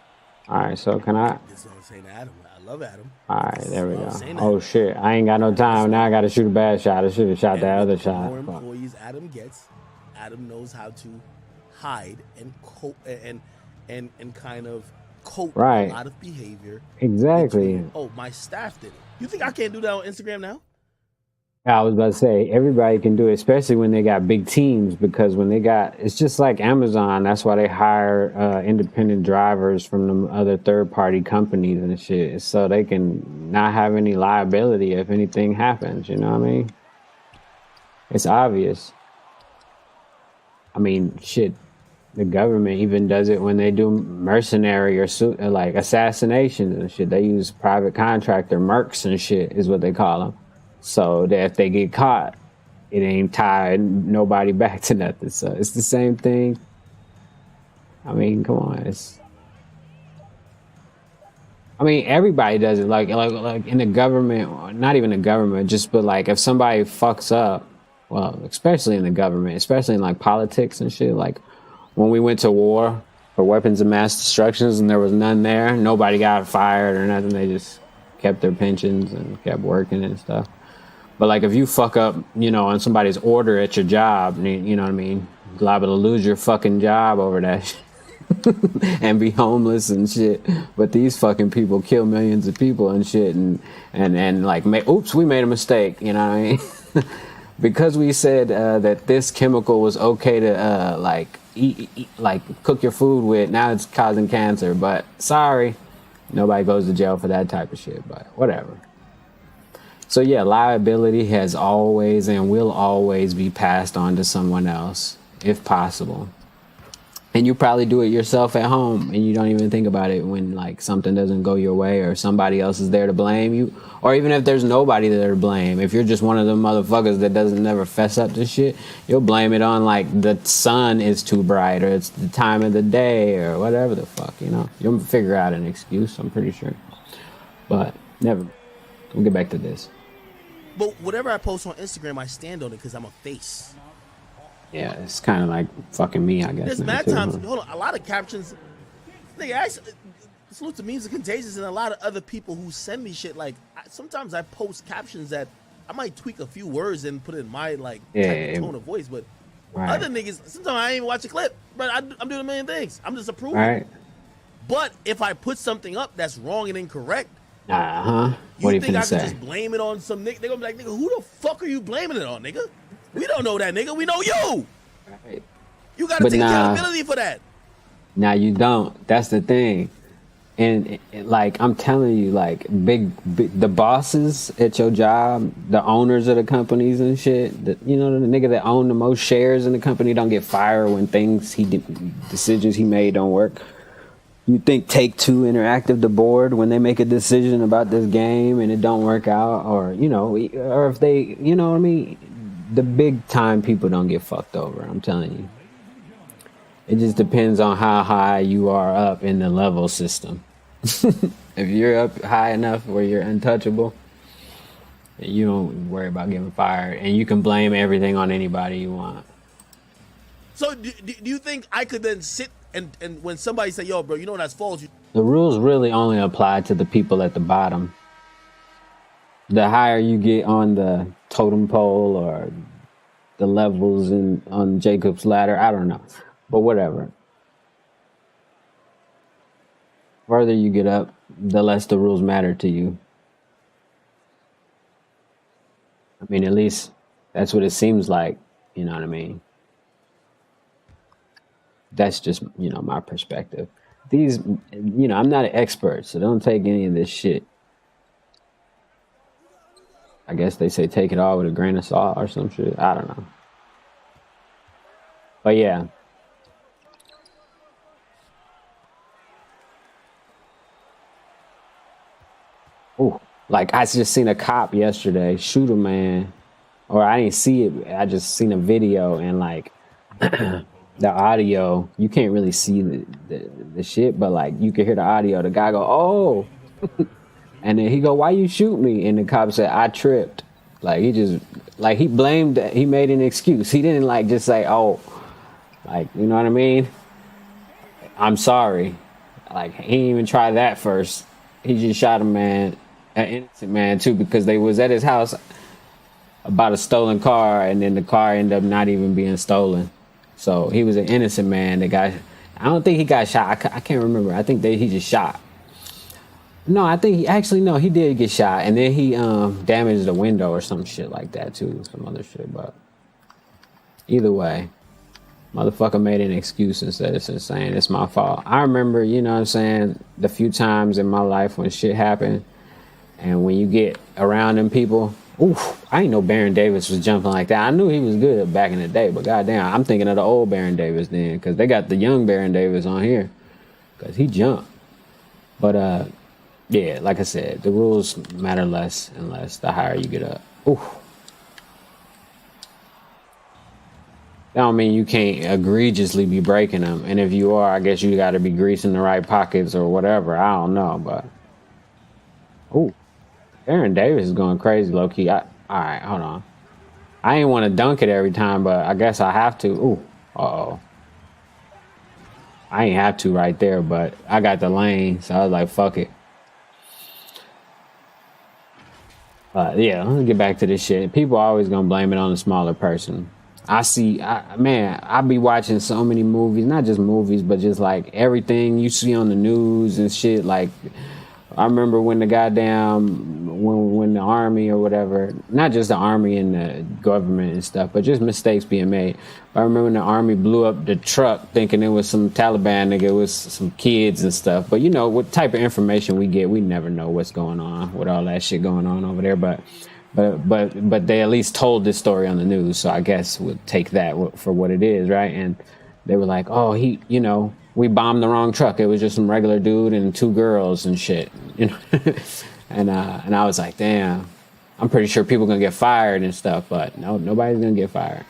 right, so can I? That's what I'm saying to Adam. I love Adam. All right, there we go. Oh shit, I ain't got no time now. I got to shoot a bad shot. I should have shot that other shot. The more employees Adam gets, Adam knows how to hide and kind of cope with a lot of behavior. Exactly. My staff did it. You think I can't do that on Instagram now? I was about to say, everybody can do it, especially when they got big teams, because when they got, it's just like Amazon. That's why they hire independent drivers from the other third-party companies and shit, so they can not have any liability if anything happens, you know what I mean? It's obvious. I mean, shit, the government even does it when they do mercenary or like assassinations and shit. They use private contractor mercs and shit is what they call them. So that if they get caught, it ain't tied nobody back to nothing. So it's the same thing. I mean, come on. Everybody does it. Like in the government, not even the government, but like if somebody fucks up, well, especially in the government, especially in like politics and shit. Like when we went to war for weapons of mass destruction and there was none there, nobody got fired or nothing. They just kept their pensions and kept working and stuff. But like if you fuck up, on somebody's order at your job, you know what I mean? You're liable to lose your fucking job over that shit and be homeless and shit. But these fucking people kill millions of people and shit and like, oops, we made a mistake, you know what I mean? Because we said that this chemical was okay to like cook your food with, now it's causing cancer. But sorry, nobody goes to jail for that type of shit, but whatever. So yeah, liability has always and will always be passed on to someone else, if possible. And you probably do it yourself at home and you don't even think about it when like something doesn't go your way or somebody else is there to blame you. Or even if there's nobody there to blame, if you're just one of them motherfuckers that doesn't never fess up to shit, you'll blame it on like the sun is too bright or it's the time of the day or whatever the fuck, You'll figure out an excuse, I'm pretty sure. But never. We'll get back to this. But whatever I post on Instagram, I stand on it because I'm a face. Yeah, it's kind of like fucking me, I guess. There's mad times, hold on, a lot of captions, salute to Memes Are Contagious and a lot of other people who send me shit. Like, sometimes I post captions that I might tweak a few words and put it in my, type of tone of voice, but Right. Other niggas, sometimes I ain't even watch a clip, but I'm doing a million things. I'm just approving. Right. But if I put something up that's wrong and incorrect, What do you think I say? can just blame it on some nigga? They're gonna be like, nigga, who the fuck are you blaming it on, nigga? We don't know that, nigga. We know you. Right. You gotta take accountability for that. Now you don't. That's the thing. And like I'm telling you, like big the bosses at your job, the owners of the companies and shit, the nigga that own the most shares in the company don't get fired when decisions he made don't work. You think Take-Two Interactive, the board, when they make a decision about this game and it don't work out, or if they, what I mean, the big time people don't get fucked over. I'm telling you. It just depends on how high you are up in the level system. If you're up high enough where you're untouchable, you don't worry about getting fired, and you can blame everything on anybody you want. So do you think I could then sit and when somebody say, yo, bro, you know that's false? The rules really only apply to the people at the bottom. The higher you get on the totem pole or the levels on Jacob's ladder, I don't know. But whatever. Further you get up, the less the rules matter to you. I mean, at least that's what it seems like. You know what I mean? That's just, my perspective. These, I'm not an expert, so don't take any of this shit. I guess they say take it all with a grain of salt or some shit. I don't know. But yeah. Ooh, like I just seen a cop yesterday shoot a man, or I didn't see it. I just seen a video and like the audio. You can't really see the shit, but like you can hear the audio. The guy go, "Oh," and then he go, "Why you shoot me?" And the cop said, "I tripped." Like he just like he blamed. He made an excuse. He didn't like just say, "Oh," like you know what I mean. I'm sorry. Like he didn't even try that first. He just shot a man. An innocent man too, because they was at his house about a stolen car, and then the car ended up not even being stolen. So he was an innocent man. I don't think he got shot. I can't remember. I think he just shot. No, I think he did get shot, and then he damaged the window or some shit like that too, some other shit. But either way, motherfucker made an excuse instead of saying it's my fault. I remember, you know what I'm saying, the few times in my life when shit happened. And when you get around them people, I ain't know Baron Davis was jumping like that. I knew he was good back in the day, but goddamn, I'm thinking of the old Baron Davis then, because they got the young Baron Davis on here, because he jumped. But yeah, like I said, the rules matter less and less the higher you get up. That don't mean you can't egregiously be breaking them, and if you are, I guess you got to be greasing the right pockets or whatever. I don't know, but Baron Davis is going crazy, low key. All right, hold on. I ain't want to dunk it every time, but I guess I have to. I ain't have to right there, but I got the lane, so I was like, fuck it. Yeah, let's get back to this shit. People are always gonna blame it on the smaller person. I be watching so many movies, not just movies, but just like everything you see on the news and shit. Like, I remember when the when the army or whatever, not just the army and the government and stuff, but just mistakes being made. I remember when the army blew up the truck thinking it was some Taliban nigga, it was some kids and stuff. But what type of information we get, we never know what's going on with all that shit going on over there. But they at least told this story on the news, so I guess we'll take that for what it is, right? And they were like, oh, we bombed the wrong truck. It was just some regular dude and 2 girls and shit, and I was like, damn, I'm pretty sure people are gonna get fired and stuff, but no, nobody's gonna get fired.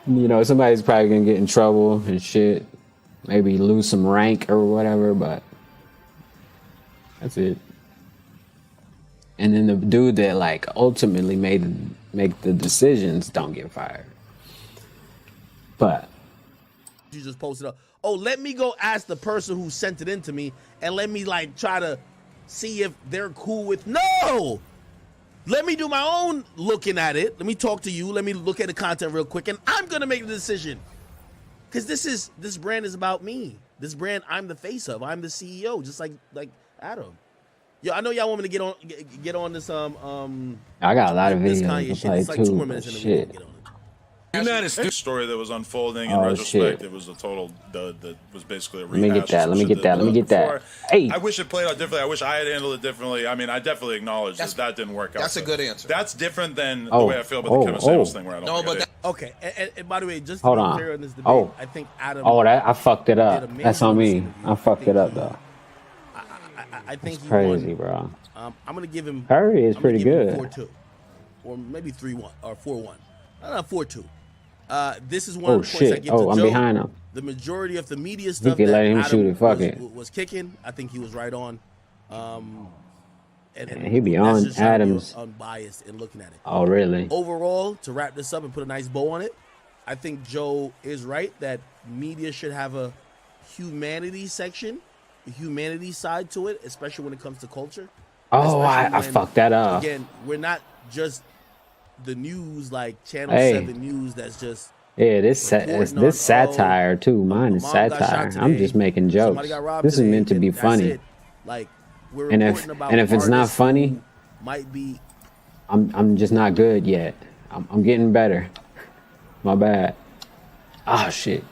Somebody's probably gonna get in trouble and shit, maybe lose some rank or whatever, but that's it. And then the dude that like ultimately make the decisions don't get fired. But you just posted up, oh, let me go ask the person who sent it in to me and let me like try to see if they're cool with. No, Let me do my own looking at it. Let me talk to you. Let me look at the content real quick, and I'm gonna make the decision. Because this brand is about me. This brand, I'm the face of. I'm the CEO, just like Adam. Yo, I know y'all want me to get on this I got a lot of this videos Kanye to shit. play It's like 2 more too. minutes But and then we shit. won't get on it. United States story that was unfolding in Oh, retrospect. shit. It was a total that was basically a Let me get rehash. that. of Let me shit get that. Let me get before. that. Hey. I wish it played out differently. I wish I had handled it differently. I mean, I definitely acknowledge that didn't work out. That's a good answer. That's different than the Oh, way I feel about the Kevin Samuels thing, where I don't No, get but it. Okay, and by the way, just to Hold be on. clear on this debate, Oh. I think Adam. I fucked it did up. amazing That's on in this me. interview. I fucked it up though. I think It's he crazy, won. bro. I'm gonna give him. Curry is I'm gonna pretty give him good. 4-2, or maybe 3-1 or 4-1. 4-2. This is one of the points I shit. give Oh, to I'm Joe. behind him. The majority of the media stuff can that let him Adam shoot it. Fuck it. was kicking, I think he was right on. And He be that's on just trying to be Adams. unbiased in looking at it. Oh, really? Overall, to wrap this up and put a nice bow on it, I think Joe is right that media should have a humanity section, a humanity side to it, especially when it comes to culture. Oh, Especially I when, fucked that up. Again, we're not just the news like Channel Hey. 7 News that's just Yeah, this reporting on, this satire too. Mine is mom got shot satire. today, I'm just making jokes. somebody got robbed This is today, meant to be and that's funny. it. Like we're And reporting about if it's not artists funny, who might be I'm just not good yet. I'm getting better. My bad. Oh shit.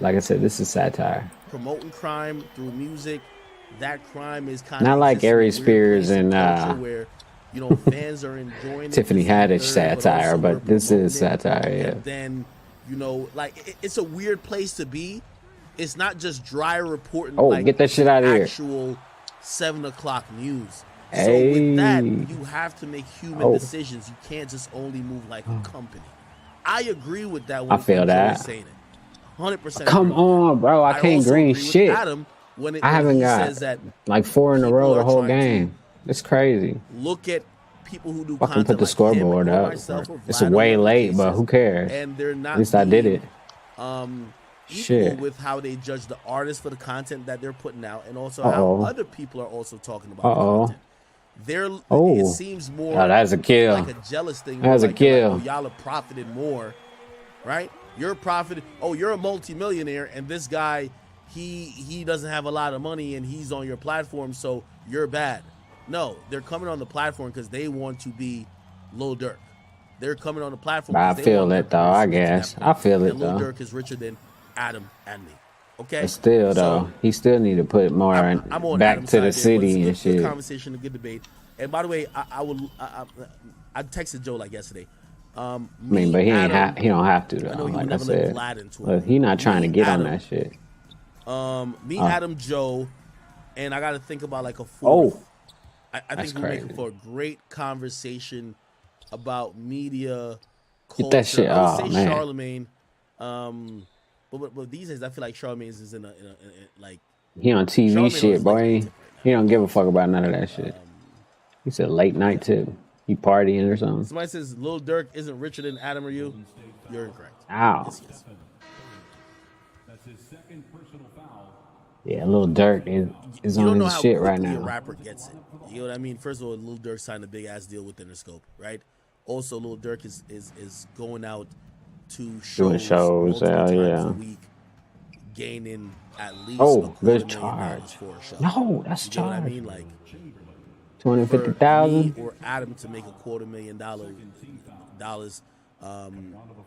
Like I said, this is satire. promoting crime through music. That crime is kind Not of like Ari Spears and where you know fans are enjoying Tiffany it, this and the Haddish third, satire, also we're but this is promoting it. satire, yeah. And then you know, like it's a weird place to be. It's not just dry reporting. Oh, like get that shit out of here. Actual 7 o'clock news. So Hey. with that, you have to make human Oh. decisions. You can't just only move like a company. I agree with that. I feel that. Saying it, 100%. Come on, bro. I can't also green agree with shit. Adam when I haven't he got says that like 4 in a row people the are whole trying to game. It's crazy. look at people who do Fucking content put the like scoreboard him or up. myself or It's Vlad or way whatever late, the but case who is, cares? and they're not At least I did being, it. equal Shit. with how they judge the artists for the content that they're putting out, and also Uh-oh. how other people are also talking about the Uh-oh. content. They're Oh. it seems more Oh, that's a kill. like a jealous thing. That's a like, they're kill. like, oh, y'all have profited more, right? You're profited. Oh, you're a multimillionaire, and this guy, he doesn't have a lot of money, and he's on your platform, so you're bad. No, they're coming on the platform because they want to be Lil Durk. They're coming on the platform. But I 'cause they feel want their it though, I careers to get to that guess. point. I feel it And Lil though. Durk is richer than Adam and me. Okay. But still So, though, he still need to put more I'm on back Adam's to side the there, city but and it's a good shit. conversation, a good debate. And by the way, I texted Joe like yesterday. I mean, but he ain't he don't have to I though. know you Like I never let said, Vlad into it. look, he not trying to Me, get on Adam, that shit. Me, Oh. Adam, Joe, and I got to think about like a fourth. Oh, I that's think we're making crazy. for a great conversation about media culture. Get that shit. I would Oh say man, Charlemagne. But these days I feel like Charlemagne's is in a like he on TV Charlemagne shit, looks like boy. He don't give a fuck about none of that shit. He said late night too. He partying or something. somebody says Lil Durk isn't richer than Adam or you. You're incorrect. Ow. Yes, he is. Yeah, Lil Durk is You don't on know his how shit right quickly a now. rapper gets it. You know what I mean? First of all, Lil Durk signed a big ass deal with Interscope, right? Also, Lil Durk is going out to Doing shows, multiple hell times yeah. a week, gaining at least Oh, $250,000 good charge. for a show. No, that's You know what I charge. mean? Like $250,000. for me or Adam to make $250,000,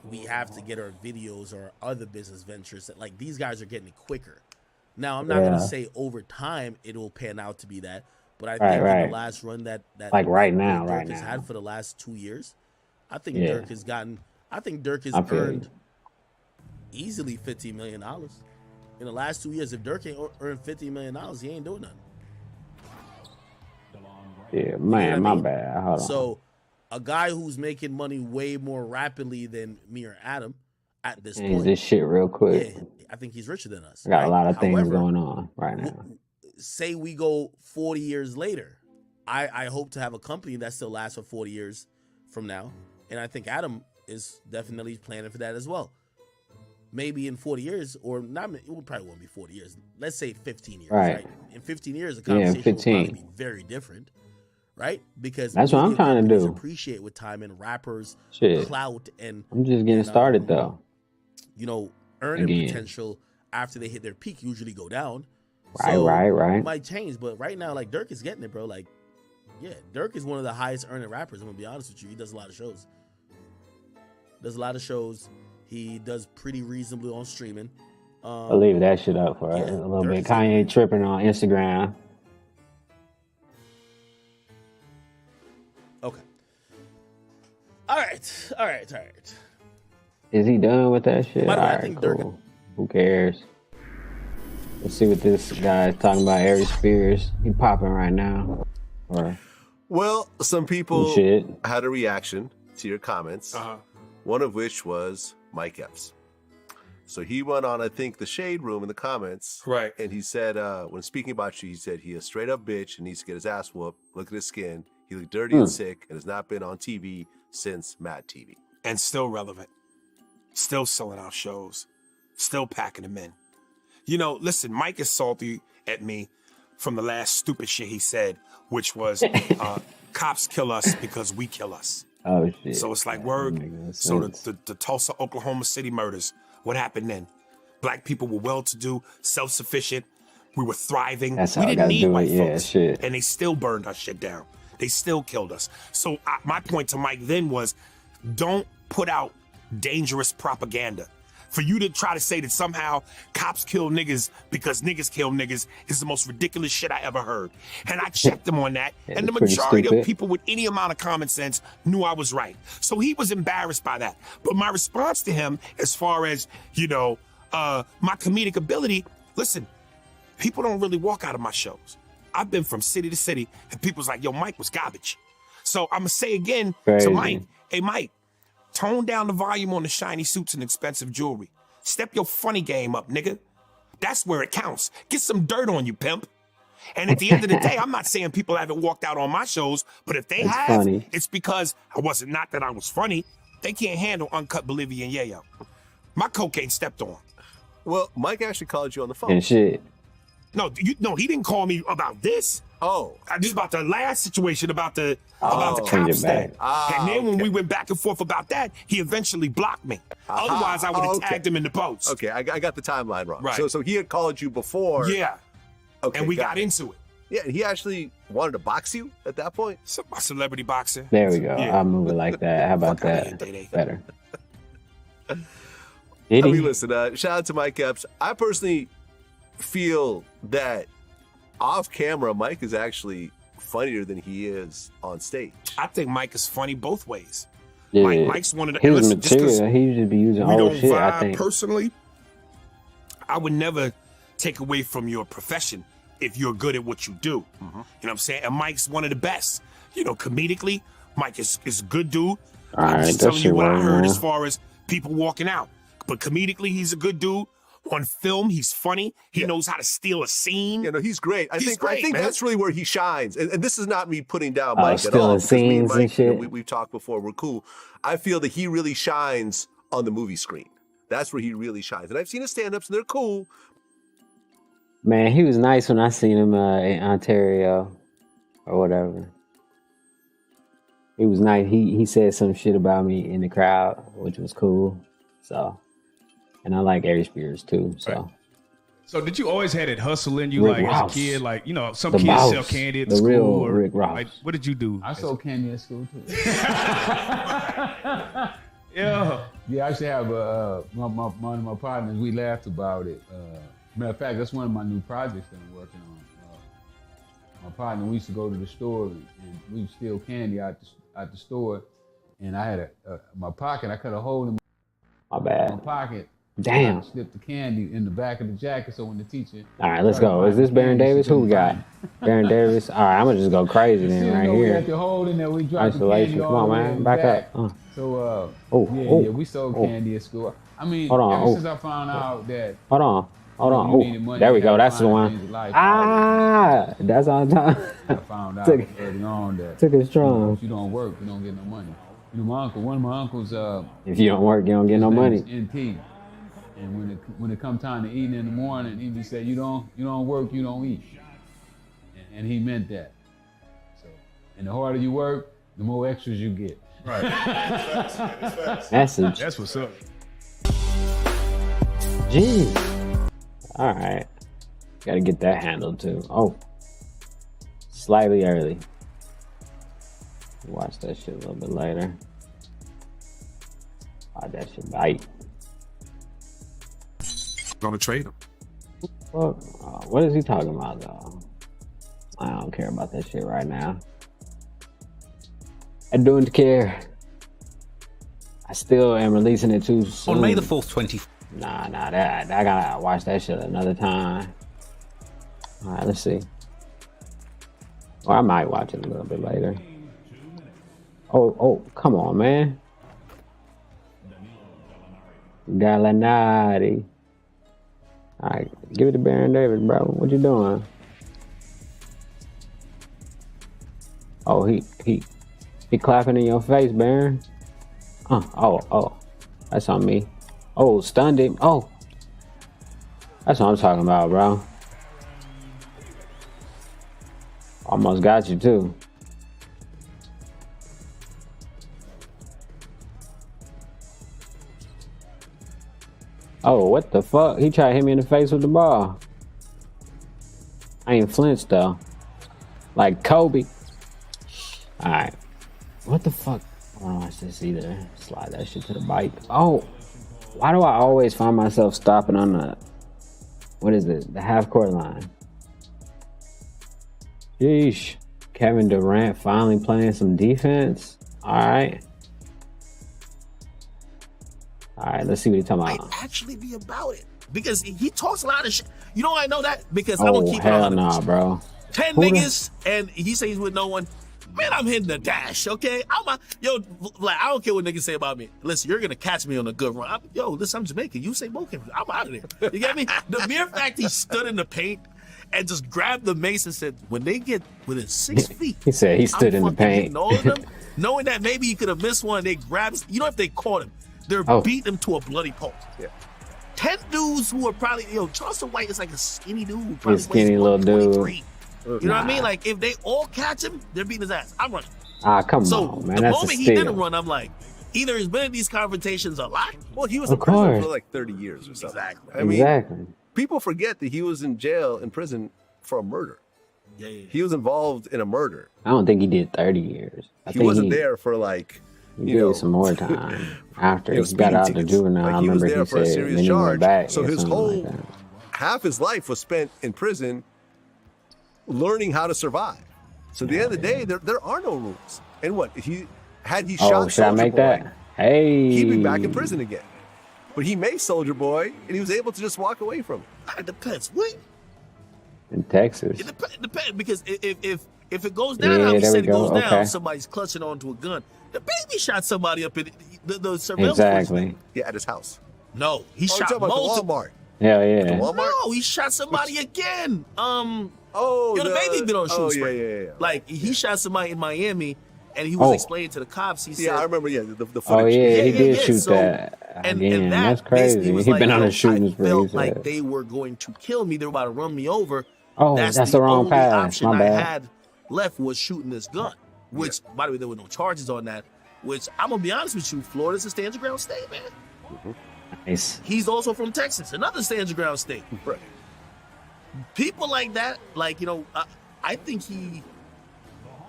we have to get our videos or other business ventures. Like these guys are getting it quicker. Now, I'm not Yeah. gonna say over time it will pan out to be that, but I Right, think in right. the last run that Like right Lil now, Durk right has now. had for the last 2 years, I think Yeah. Durk has gotten. I think Durk has I feel earned you. easily $15 million in the last 2 years. If Durk ain't earned $15 million, he ain't doing nothing. Yeah, You know man, what I my mean? bad. Hold on. So, a guy who's making money way more rapidly than me or Adam at this Change point, this shit real quick. yeah, I think he's richer than us. I got right? a lot of things However, going on right now. say we go 40 years later, I hope to have a company that still lasts for 40 years from now. And I think Adam is definitely planning for that as well. Maybe in 40 years, or not, it probably won't be 40 years. Let's say 15 years, Right. right? In 15 years, the Yeah, conversation will 15. probably be very different, right? Because that's what I'm trying to do. Appreciate with time and rappers, shit, clout, and I'm just getting started though. You know, earning potential after they hit their peak usually go down. Right, so right. It might change, but right now, like Dirk is getting it, bro. Like, yeah, Dirk is one of the highest earning rappers. I'm gonna be honest with you. He does a lot of shows. He does pretty reasonably on streaming. I'll leave that shit up for a little bit. Kanye tripping on Instagram. Okay. All right. Is he done with that shit? By the way, All right, cool. Who cares? Let's see what this guy is talking about. Aries Spears. He popping right now. Well, some people had a reaction to your comments. One of which was Mike Epps. So he went on, I think, the Shade Room in the comments. Right. And he said, when speaking about you, he said he a straight up bitch and needs to get his ass whooped. Look at his skin. He looked dirty and sick and has not been on TV since Mad TV. And still relevant. Still selling out shows. Still packing them in. You know, listen, Mike is salty at me from the last stupid shit he said, which was cops kill us because we kill us. Oh, shit. So it's like, word. So the Tulsa, Oklahoma City murders, what happened then? Black people were well-to-do, self-sufficient. We were thriving. We didn't need white folks. And they still burned our shit down. They still killed us. So my point to Mike then was, don't put out dangerous propaganda. For you to try to say that somehow cops kill niggas because niggas kill niggas is the most ridiculous shit I ever heard. And I checked him on that. And the majority of people with any amount of common sense knew I was right. So he was embarrassed by that. But my response to him, as far as, you know, my comedic ability, listen, people don't really walk out of my shows. I've been from city to city and people's like, yo, Mike was garbage. So I'm going to say again to Mike, hey, Mike, tone down the volume on the shiny suits and expensive jewelry. Step your funny game up, nigga. That's where it counts. Get some dirt on you, pimp. And at the end of the day, I'm not saying people haven't walked out on my shows, but if they have, it's because I wasn't, not that I was funny. They can't handle uncut Bolivian yayo. My cocaine stepped on. Well, Mike actually called you on the phone. And shit. No, he didn't call me about this. Oh. This is about the last situation about the cops thing. And then when we went back and forth about that, he eventually blocked me. Otherwise, I would have tagged him in the post. Okay, I got the timeline wrong. Right. So he had called you before. Yeah. Okay, and we got into it. Yeah, and he actually wanted to box you at that point? A celebrity boxer. There we go. I'll move it like that. How about that? Better. Listen, shout out to Mike Epps. I personally feel that off camera, Mike is actually funnier than he is on stage. I think Mike is funny both ways. Yeah. Mike's one of the his material. He used to be using old shit. I think personally, I would never take away from your profession if you're good at what you do. You know what I'm saying? And Mike's one of the best. You know, comedically, Mike is a good dude. I'm just telling you what I heard as far as people walking out. But comedically, he's a good dude. On film, he's funny. He knows how to steal a scene. You know, he's great. I think man. that's really where he shines. And this is not me putting down Mike at stealing all. scenes Mike, and shit. We've talked before. We're cool. I feel that he really shines on the movie screen. That's where he really shines. And I've seen his stand-ups, and they're cool. Man, he was nice when I seen him in Ontario or whatever. He was nice. He said some shit about me in the crowd, which was cool. So, and I like Aries Spears too. So. Right. So did you always had it hustle in you, Rick like Ross. as a kid? Like, you know, some The kids boss. sell candy at The school. real Or, Rick Ross. like, what did you do? I sold candy at school too. Yeah. Yeah, I used to have one of my partners. We laughed about it. Matter of fact, that's one of my new projects that I'm working on. My partner, we used to go to the store and we would steal candy out the store. And I had my pocket. I cut a hole in My bad. my pocket. Damn. I slipped the candy in the back of the jacket. So when the teacher. All right, let's go. Is this Baron Davis? Who we got? Baron Davis. All right, I'm gonna just go crazy then right We here. had the hole in there. We dropped the Isolation. candy Come all on, the way man. in Back the up. back. So Oh, yeah, we sold candy at school. I mean, Hold on. ever since I found out that Hold on. you needed money There we to go. have That's the fun one. things in life, That's on time. I found out Took it. early on that Took it strong. if you don't work, you don't get no money. You know, one of my uncles. If you don't work, you don't get no his name money. is NT. And when it come time to eating in the morning, he would say, "You don't work, you don't eat," and he meant that. So, And the harder you work, the more extras you get. Right. Message. That's what's up. Jeez. All right. Got to get that handled too. Oh, slightly early. Watch that shit a little bit later. Oh, that shit bite. Gonna trade him. Well, what is he talking about though? I don't care about that shit right now. I don't care. I still am releasing it too soon. On May the 4th, 20. Nah, that I gotta watch that shit another time. All right, let's see. Or I might watch it a little bit later. Oh, come on, man. Gallinari. All right, give it to Baron David, bro. What you doing? Oh, he clapping in your face, Baron. Oh, that's on me. Oh, stunned him. Oh, that's what I'm talking about, bro. Almost got you too. Oh, what the fuck? He tried to hit me in the face with the ball. I ain't flinched though. Like Kobe. Alright. What the fuck? I don't watch this either. Slide that shit to the bike. Oh, why do I always find myself stopping on the, what is it? The half court line. Sheesh. Kevin Durant finally playing some defense. Alright. Alright, let's see what he's talking about. Might actually be about it. Because he talks a lot of shit. You know I know that? Because I'm Oh, going to keep it hell on. nah, bro. 10 Who the- niggas, and he says he's with no one. Man, I'm hitting the dash, okay? I don't care what niggas say about me. Listen, you're gonna catch me on a good run. Listen, I'm Jamaican. You say Moken. I'm out of there. You get me? The mere fact he stood in the paint and just grabbed the mace and said, when they get within 6 feet, He said he stood in the fucking paint. hitting all of them, knowing that maybe he could have missed one. They grabbed. You know, if they caught him, they're Oh. beating him to a bloody pulp. Yeah. 10 dudes who are probably Charleston White is like a skinny dude. Who probably He's skinny little dude. You know what I mean? Like if they all catch him, they're beating his ass. I'm running. Come So on, man. the That's a moment he didn't steal. run, I'm like, either he's been in these confrontations a lot. Well, he was Of in prison course. for like 30 years or something. Exactly. I mean, Exactly. people forget that he was in jail, in prison for a murder. Yeah. He was involved in a murder. I don't think he did 30 years. I He think wasn't there for like, He did some more time after he got out the juvenile. Like, I he was remember there he for a said, serious then he went charge. back. So or his something whole like that. half his life was spent in prison learning how to survive. So at the end of the day, there are no rules. And what had he shot should I Soulja make Boy, that? Hey, he'd be back in prison again. But he made Soulja Boy, and he was able to just walk away from it. It depends. What? in Texas. It depends because if it goes down Yeah, how he there said we it goes go. down, Okay. somebody's clutching onto a gun. The baby shot somebody up in the surveillance. Exactly. Yeah, at his house. No, he Oh, shot you're talking about the multiple. Walmart. Hell yeah. No, he shot somebody again. The the- baby been on shoe oh, spray. yeah. Like he shot somebody in Miami, and he was Oh. explaining to the cops. He said, Yeah, I remember. Yeah, the footage. Oh yeah, he did shoot So- that and again. that That's basically crazy. was He like, been on yo, a shooting I spree. felt he like said. they were going to kill me. They were about to run me over. Oh, that's the wrong only pass. option My I bad. had left was shooting this gun. Which, by the way, there were no charges on that. Which I'm gonna be honest with you, Florida's a stand your ground state, man. Nice. He's also from Texas, another stand your ground state. Right. People like that, like I think he.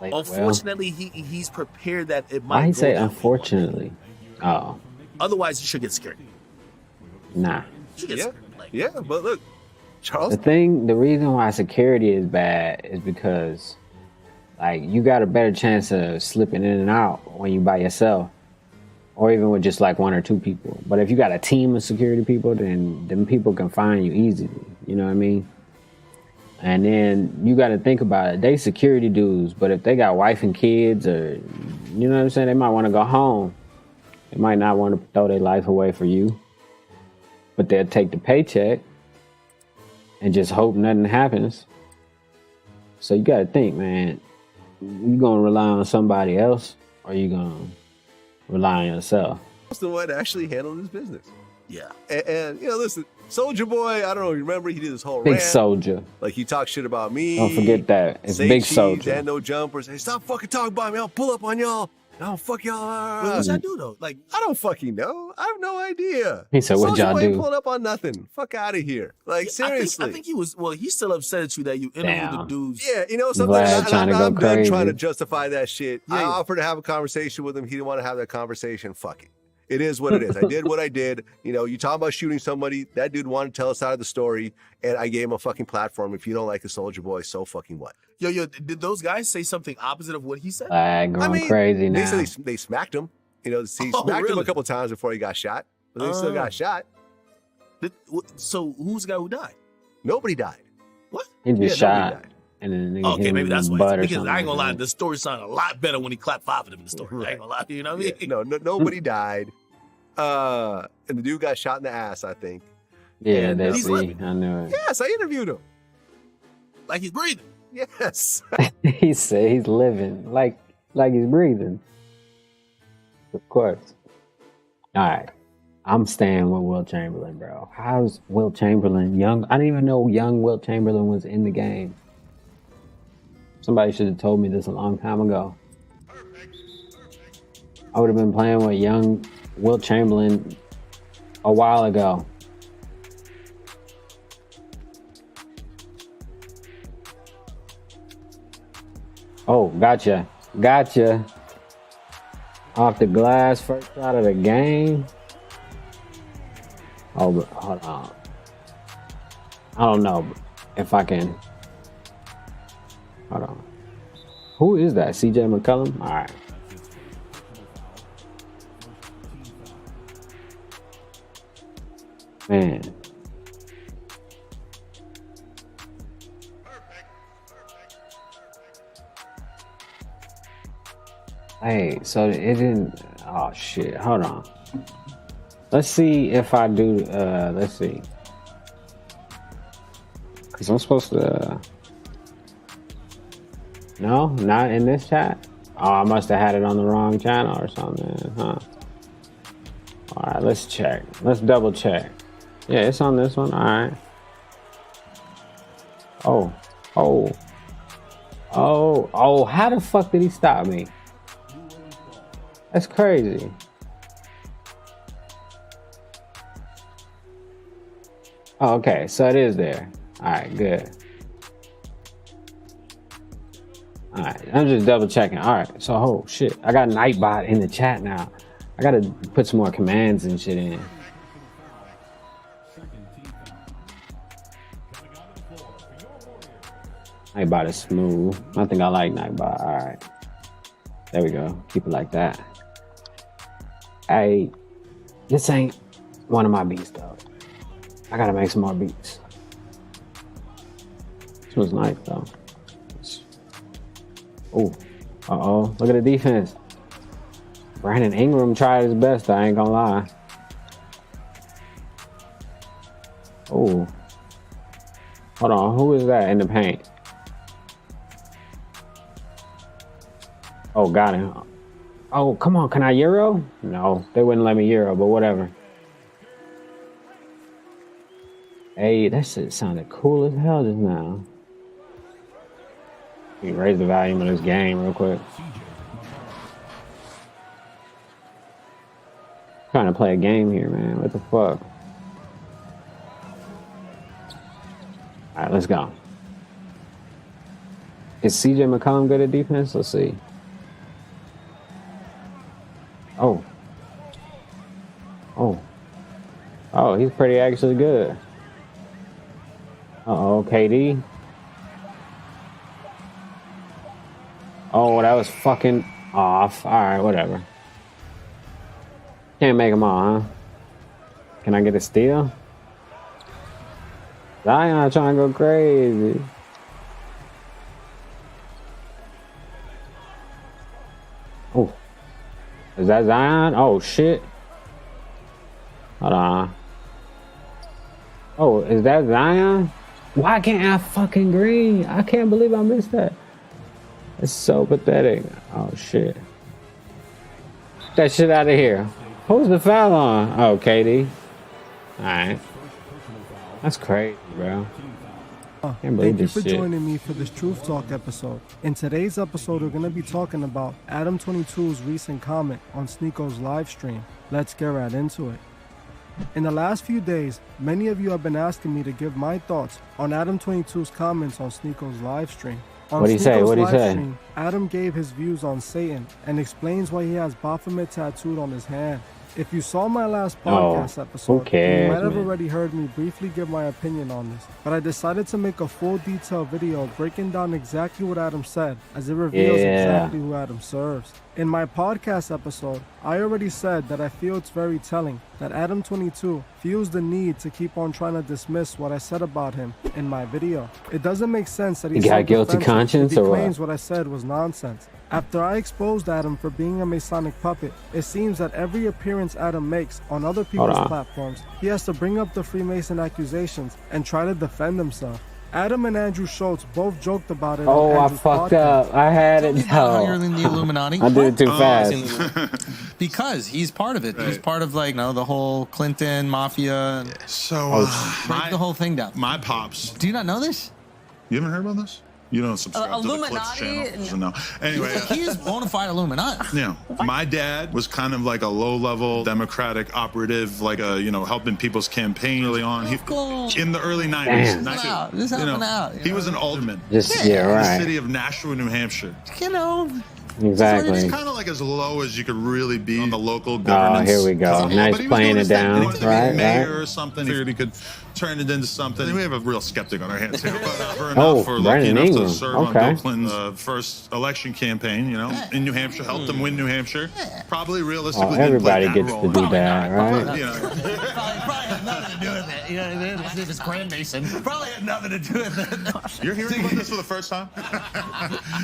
Like, Unfortunately, he's prepared that it might. Why he go say that way. unfortunately? Oh, Otherwise, you should get scared. nah. You should get Yeah, scared. Like, yeah, but look, Charles. The reason why security is bad is because, like, you got a better chance of slipping in and out when you by yourself, or even with just like one or two people. But if you got a team of security people, then them people can find you easily. You know what I mean? And then you got to think about it. They security dudes, but if they got wife and kids, or you know what I'm saying, they might want to go home. They might not want to throw their life away for you, but they'll take the paycheck and just hope nothing happens. So you got to think, man, you going to rely on somebody else, or you going to rely on yourself? The one that actually handled his business. Yeah. And listen, Soldier Boy, I don't know. Remember, he did this whole Big rant. Soldier. Like he talked shit about me. Don't forget that. It's say Big cheese Soldier. and no jumpers. Hey, stop fucking talking about me. I'll pull up on y'all. I'll fuck y'all. What's I do though? Like I don't fucking know. I have no idea. He said, "What Soulja y'all Boy ain't do?" pulling up on nothing. Fuck out of here. Like seriously. I think he was. Well, he's still upset at you that you interviewed the dudes. Yeah, you know something. Vlad trying to go I'm done crazy. trying to justify that shit. Yeah, I yeah. offered to have a conversation with him. He didn't want to have that conversation. Fuck it. It is what it is. I did what I did. You know, you talk about shooting somebody. That dude wanted to tell us side of the story, and I gave him a fucking platform. If you don't like the Soldier Boy, so fucking what? Yo, did those guys say something opposite of what he said? Going crazy now. They smacked him. You know, he smacked him really? a couple times before he got shot, but he still got shot. So who's the guy who died? Nobody died. What? He just Yeah, nobody shot. died. And then the nigga Okay, hit him maybe that's with why. butt or Because something I ain't gonna like lie, that. the story sounded a lot better when he clapped five of them in the story. I ain't gonna lie, you know what I mean? Yeah, nobody died. And the dude got shot in the ass, I think. Yeah, And, that's he's me. living. I knew it. Yes, I interviewed him. Like he's breathing. Yes. He said he's living like he's breathing. Of course. All right. I'm staying with Will Chamberlain, bro. How's Will Chamberlain young? I didn't even know young Will Chamberlain was in the game. Somebody should have told me this a long time ago. I would have been playing with young Will Chamberlain a while ago. Oh, gotcha. Gotcha. Off the glass, first shot of the game. Oh, but hold on. I don't know if I can. Hold on. Who is that? CJ McCollum? All right. Man. Hey, so it didn't. Oh shit! Hold on. Let's see if I do. Let's see. Cause I'm supposed to. No, not in this chat. Oh, I must have had it on the wrong channel or something, huh? All right, let's check. Let's double check. Yeah, it's on this one. All right. Oh! How the fuck did he stop me? That's crazy. Oh, okay, so it is there. All right, good. All right, I'm just double checking. All right, so oh shit, I got Nightbot in the chat now. I gotta put some more commands and shit in. Nightbot is smooth. I think I like Nightbot. All right, there we go. Keep it like that. Hey, this ain't one of my beats though. I gotta make some more beats. This was nice though. Oh, look at the defense. Brandon Ingram tried his best, I ain't gonna lie. Oh, hold on, who is that in the paint? Oh, got him. Oh, come on, can I Euro? No, they wouldn't let me Euro, but whatever. Hey, that shit sounded cool as hell just now. Let me raise the volume of this game real quick. Trying to play a game here, man. What the fuck? Alright, let's go. Is CJ McCollum good at defense? Let's see. Oh, he's pretty actually good. KD. Oh, that was fucking off. Alright, whatever. Can't make them all, huh? Can I get a steal? Zion trying to go crazy. Oh. Is that Zion? Oh, shit. Hold on. Oh, is that Zion? Why can't I fucking green? I can't believe I missed that. It's so pathetic. Oh, shit. Get that shit out of here. Who's the foul on? Oh, KD. Alright. That's crazy, bro. Can't believe Thank you this for shit. joining me for this Truth Talk episode. In today's episode, we're going to be talking about Adam22's recent comment on Sneako's live stream. Let's get right into it. In the last few days, many of you have been asking me to give my thoughts on Adam22's comments on Sneako's live stream. On What'd he say? Sneako's What'd he live say? stream, Adam gave his views on Satan and explains why he has Baphomet tattooed on his hand. If you saw my last podcast episode, who cares, you might have man? already heard me briefly give my opinion on this, but I decided to make a full detailed video breaking down exactly what Adam said, as it reveals exactly who Adam serves. In my podcast episode, I already said that I feel it's very telling that Adam22 feels the need to keep on trying to dismiss what I said about him in my video. It doesn't make sense that he's He got so guilty defensive conscience if he or what? claims what I said was nonsense. After I exposed Adam for being a Masonic puppet, it seems that every appearance Adam makes on other people's on. platforms, he has to bring up the Freemason accusations and try to defend himself. Adam and Andrew Schultz both joked about it. Oh, on I Andrew's fucked podcast. up. I had it. You're in the Illuminati. I did it too fast. Because he's part of it. He's part of like the whole Clinton mafia. So break the whole thing down. My pops. Do you not know this? You haven't heard about this? You don't subscribe to the Clips channel. So no. Anyway, He's bona fide Illuminati. yeah. My dad was kind of like a low-level Democratic operative, like a helping people's campaign early on. In the early 90s. Damn. Just helping out, he was an alderman. Just in right. the city of Nashua, New Hampshire. Exactly. It's kind of like as low as you could really be on the local Oh, governance. here we go. Now he's playing it down, right? Mayor or something. Figured he could turn it into something. We have a real skeptic on our hands here. But Oh, for lucky Brandon enough Ingram. to serve on Bill Clinton's first election campaign, in New Hampshire, helped him win New Hampshire. Probably realistically Oh, didn't play everybody that gets role. to do that, right? Probably had nothing to do with it. You know what I mean? If it's Grand Mason, probably had nothing to do with it. You're hearing about this for the first time?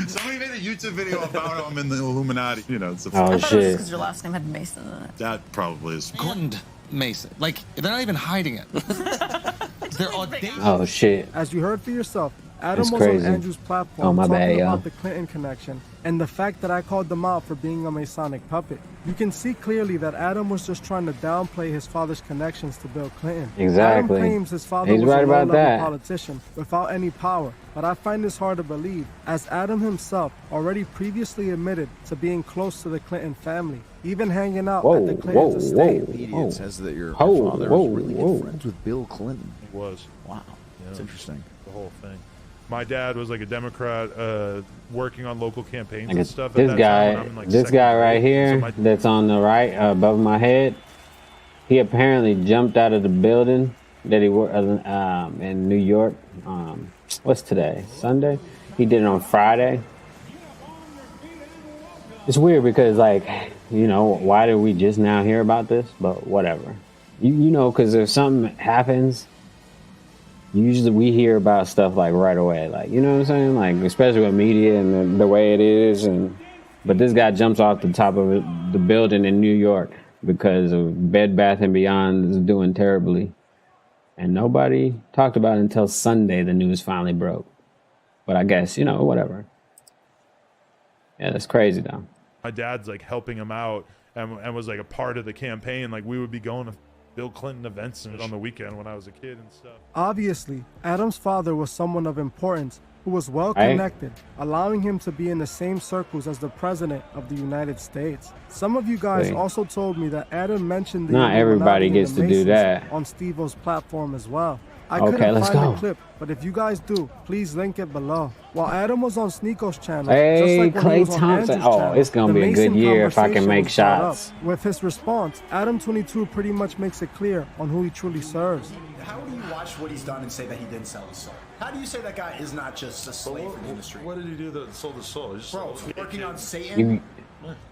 Somebody made a YouTube video about him in the Illuminati. It's a Oh, shit. Because your last name had Mason in it. That probably is. Gordon Mason. Like, they're not even hiding it. They're audacious. Oh, shit. As you heard for yourself, Adam That's was crazy. on Andrew's platform Oh, my talking bad, about y'all. the Clinton connection and the fact that I called them out for being a Masonic puppet. You can see clearly that Adam was just trying to downplay his father's connections to Bill Clinton. Exactly. Adam claims his father He's was right a about low-level that. politician without any power, but I find this hard to believe, as Adam himself already previously admitted to being close to the Clinton family, even hanging out at the Clintons' estate. It says that your Whoa, father whoa, was really whoa. good friends with Bill Clinton. He was. Wow, that's interesting. The whole thing. My dad was like a Democrat working on local campaigns Like and stuff. At this that guy, time when I'm in, like, this second guy grade. right here, So my- that's on the right above my head. He apparently jumped out of the building that he worked in New York. What's today? Sunday. He did it on Friday. It's weird because, why did we just now hear about this? But whatever. Because if something happens, usually we hear about stuff like right away, you know what I'm saying, especially with media and the way it is. But this guy jumps off the top of the building in New York because of Bed Bath & Beyond is doing terribly, and nobody talked about it until Sunday. The news finally broke, but I guess whatever. Yeah, that's crazy though. My dad's like helping him out and was like a part of the campaign. Like we would be going to Bill Clinton events on the weekend when I was a kid and stuff. Obviously, Adam's father was someone of importance who was well connected, allowing him to be in the same circles as the President of the United States. Some of you guys Wait. also told me that Adam mentioned the Not everybody Illuminati and gets the to do Masons that. on Steve-O's platform as well. I Okay, couldn't let's find go. the clip, but if you guys do, please link it below. While Adam was on Sneako's channel, Hey, just like when Clay he was on Thompson. Andrew's Oh, channel, it's gonna the be a good Mason year if I can conversation make was brought up. shots. With his response, Adam22 pretty much makes it clear on who he truly serves. How do you watch what he's done and say that he didn't sell his soul? How do you say that guy is not just a slave for the industry? What did he do that sold his soul? Bro, working on Satan.